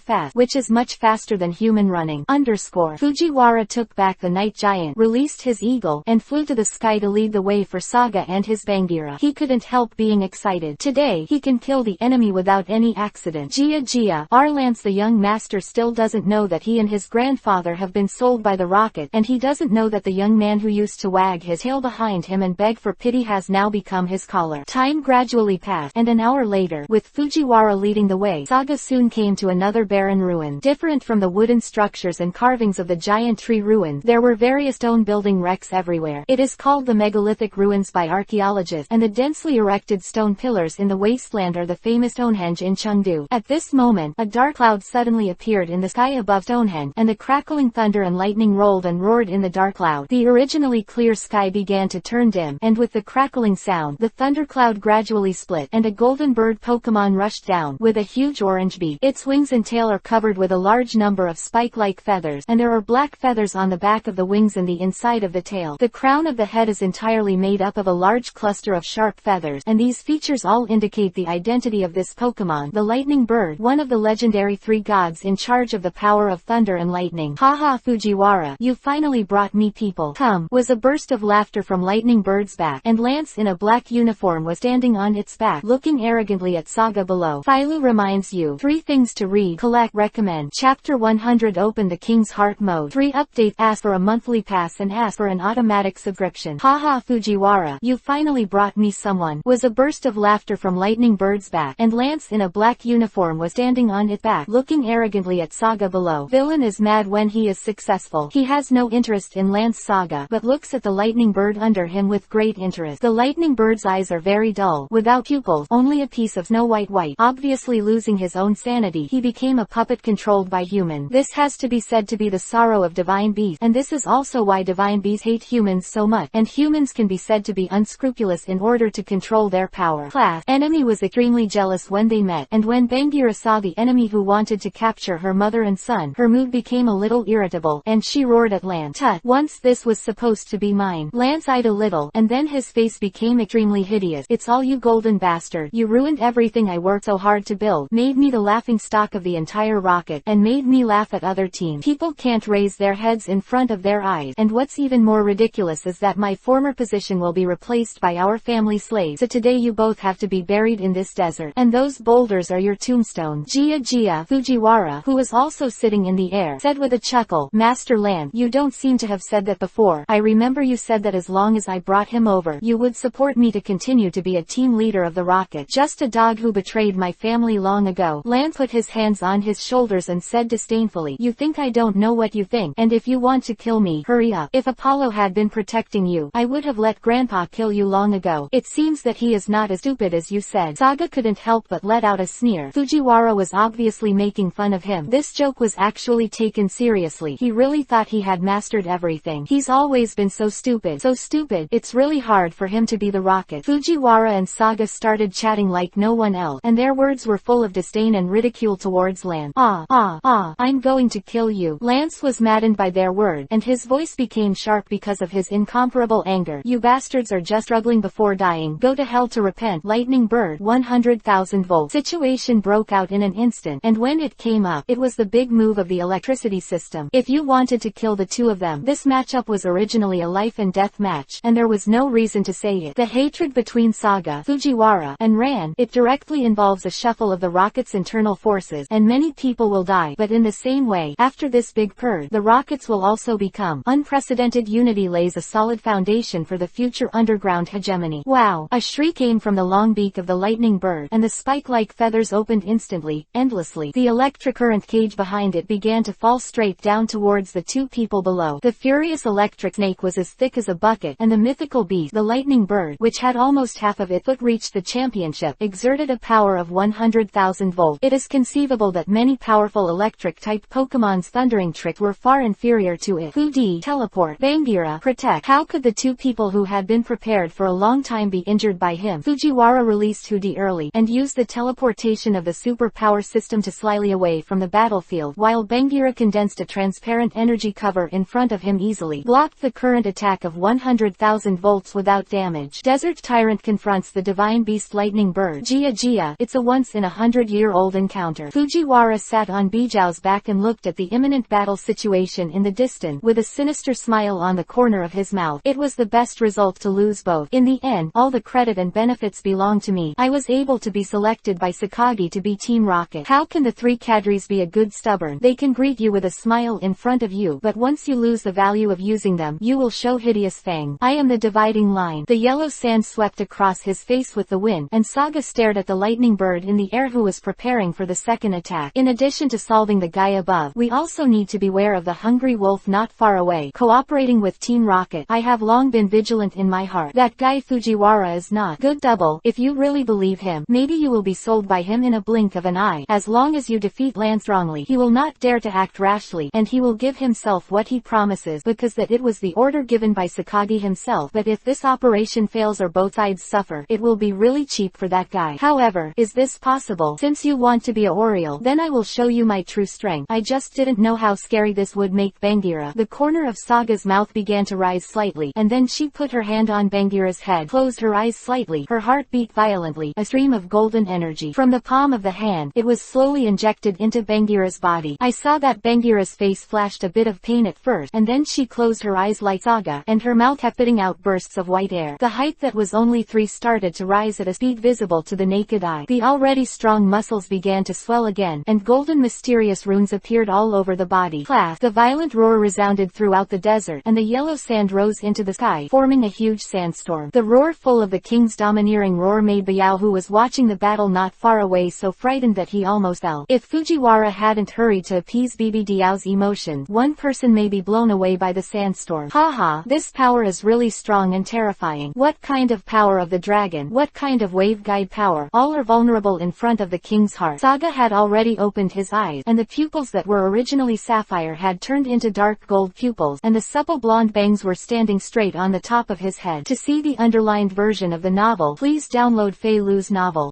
fast, which is much faster than human running. Fujiwara took back the Night Giant, released his eagle, and flew to the sky to lead the way for Saga and his Bangira. He couldn't help being excited. Today, he can kill the enemy without any accident. Gia. Our Lance, the young master, still doesn't know that he and his grandfather have been sold by the rocket, and he doesn't know that the young man who used to wag his tail behind him and beg for pity has now become his caller. Time gradually passed, and an hour later, with Fujiwara leading the way, Saga soon came to another barren ruin. Different from the wooden structures and carvings of the giant tree ruins, there were various stone building wrecks everywhere. It is called the megalithic ruins by archaeologists, and the densely erected stone pillars in the wasteland are the famous Stonehenge in Chengdu. At this moment, a dark cloud suddenly appeared in the sky above Stonehenge, and the crackling thunder and lightning rolled and roared in the dark cloud. The originally clear sky began to turn dim, and with the crackling sound, the thundercloud gradually split, and a golden bird Pokemon rushed down, with a huge orange beak. Its wings and tail are covered with a large number of spike-like feathers, and there are black feathers on the back of the wings and the inside of the tail. The crown of the head is entirely made up of a large cluster of sharp feathers, and these features all indicate the identity of this Pokemon, the lightning bird, one of the legendary three gods in charge of the power of thunder and lightning. Haha, Fujiwara, you finally brought me people. Come, was a burst of laughter from Lightning Bird's back, and Lance in a black uniform was standing on its back, looking arrogantly at Saga below. Philo reminds you 3 things to read, collect, recommend. Chapter 100. Open the King King's Heart mode. 3 update. Ask for a monthly pass and ask for an automatic subscription. Haha Fujiwara, you finally brought me someone. Was a burst of laughter from Lightning Bird's back, and Lance in a black uniform was standing on it back, looking arrogantly at Saga below. Villain is mad when he is successful. He has no interest in Lance Saga, but looks at the Lightning Bird under him with great interest. The Lightning Bird's eyes are very dull, without pupils, only a piece of Snow White. Obviously losing his own sanity, he became a puppet controlled by human. This has to be said to be the sorrow of divine beasts, and this is also why divine beasts hate humans so much, and humans can be said to be unscrupulous in order to control their power. Class. Enemy was extremely jealous when they met, and when Bangira saw the enemy who wanted to capture her mother and son, her mood became a little irritable, and she roared at Lance. Tut, once this was supposed to be mine. Lance eyed a little, and then his face became extremely hideous. It's all you golden bastard. You ruined everything I worked so hard to build, made me the laughing stock of the entire rocket, and made me laugh at other teams. People can't raise their heads in front of their eyes, and what's even more ridiculous is that my former position will be replaced by our family slaves, so today you both have to be buried in this desert, and those boulders are your tombstones. Gia Fujiwara, who was also sitting in the air, said with a chuckle, Master Land, you don't seem to have said that before. I remember you said that as long as I brought him over, you would support me to continue to be a team leader of the rocket. Just a dog who betrayed my family long ago. Lance put his hands on his shoulders and said disdainfully, you think I don't know what you think, and if you want to kill me, hurry up. If Apollo had been protecting you, I would have let Grandpa kill you long ago. It seems that he is not as stupid as you said. Saga couldn't help but let out a sneer. Fujiwara was obviously making fun of him. This joke was actually taken seriously. He really thought he had mastered everything. He's always been so stupid. It's really hard for him to be the rocket. Fujiwara and Saga started chatting like no one else, and their words were full of disdain and ridicule towards Lance. I'm going to kill you. Lance was maddened by their word, and his voice became sharp because of his incomparable anger. You bastards are just struggling before dying. Go to hell to repent. Lightning Bird 100,000 volts. Situation broke out in an instant, and when it came up, it was the big move of the electricity system. If you wanted to kill the two of them, this matchup was originally a life and death match, and there was no reason to say it. The hatred between Saga, Fujiwara, and Ran, it directly involves a shuffle of the rocket's internal forces, and many people will die, but in the same way, after this big purge, the rockets will also become unprecedented. Unity lays a solid foundation for the future underground hegemony. Wow! A shriek came from the long beak of the Lightning Bird, and the spike-like feathers opened instantly, endlessly. The electric current cage behind it began to fall straight down towards the two people below. The furious electric snake was as thick as a bucket, and the mythical beast, the Lightning Bird, which had almost half of its foot reached the championship, exerted a power of 100,000 volts. It is conceivable that many powerful electric-type Pokemon's thundering tricks were far inferior to it. Hoodie, teleport, Bangira, protect. How could the two people who had been prepared for a long time be injured by him? Fujiwara released Hoodie early, and used the teleportation of the superpower system to slyly away from the battlefield, while Bangira condensed a transparent energy cover in front of him easily, blocked the current attack of 100,000 volts without damage. Desert Tyrant confronts the divine beast Lightning Bird. Gia, it's a once-in-a-100-year-old encounter. Fujiwara sat on Bijou's back and looked at the imminent battle situation in the distance, with a sinister smile on the corner of his mouth. It was the best result to lose both. In the end, all the credit and benefits belong to me. I was able to be selected by Sakagi to be Team Rocket. How can the three cadres be a good stubborn? They can greet you with a smile in front of you, but once you lose the value of using them, you will show hideous fang. I am the dividing line. The yellow sand swept across his face with the wind, and Saga stared at the Lightning Bird in the air who was preparing for the second attack. In addition to solving the guy above, we also need to beware of the hungry wolf not far away. Cooperating with Team Rocket, I have long been vigilant in my heart. That guy Fujiwara is not good. Double, if you really believe him, maybe you will be sold by him in a blink of an eye. As long as you defeat Lance strongly, he will not dare to act rashly, and he will give himself what he promises, because that it was the order given by Sakagi himself. But if this operation fails or both sides suffer, it will be really cheap for that guy. However, is this possible? Since you want to be a Oriole, then I will show you my true strength. I just didn't know how scary this would make Bangira. The corner of Saga's mouth began to rise slightly, and then she put her hand on Bangira's head, closed her eyes slightly, her heart beat violently. A stream of golden energy from the palm of the hand, it was slowly injected into Bangira's body. I saw that Bangira's face flashed a bit of pain at first, and then she closed her eyes like Saga, and her mouth kept spitting out bursts of white air. The height that was only 3 started to rise at a speed visible to the naked eye. The already strong muscles began to swell again, and golden mysterious runes appeared all over the the body. Clap! The violent roar resounded throughout the desert, and the yellow sand rose into the sky, forming a huge sandstorm. The roar, full of the king's domineering roar, made Biao, who was watching the battle not far away, so frightened that he almost fell. If Fujiwara hadn't hurried to appease Bibi Diao's emotions, one person may be blown away by the sandstorm. Haha, this power is really strong and terrifying. What kind of power of the dragon? What kind of wave guide power? All are vulnerable in front of the king's heart. Saga had already opened his eyes, and the pupils that were originally sapphire had turned into dark gold pupils, and the supple blonde bangs were standing straight on the top of his head. To see the underlined version of the novel, please download Fei Lu's novel.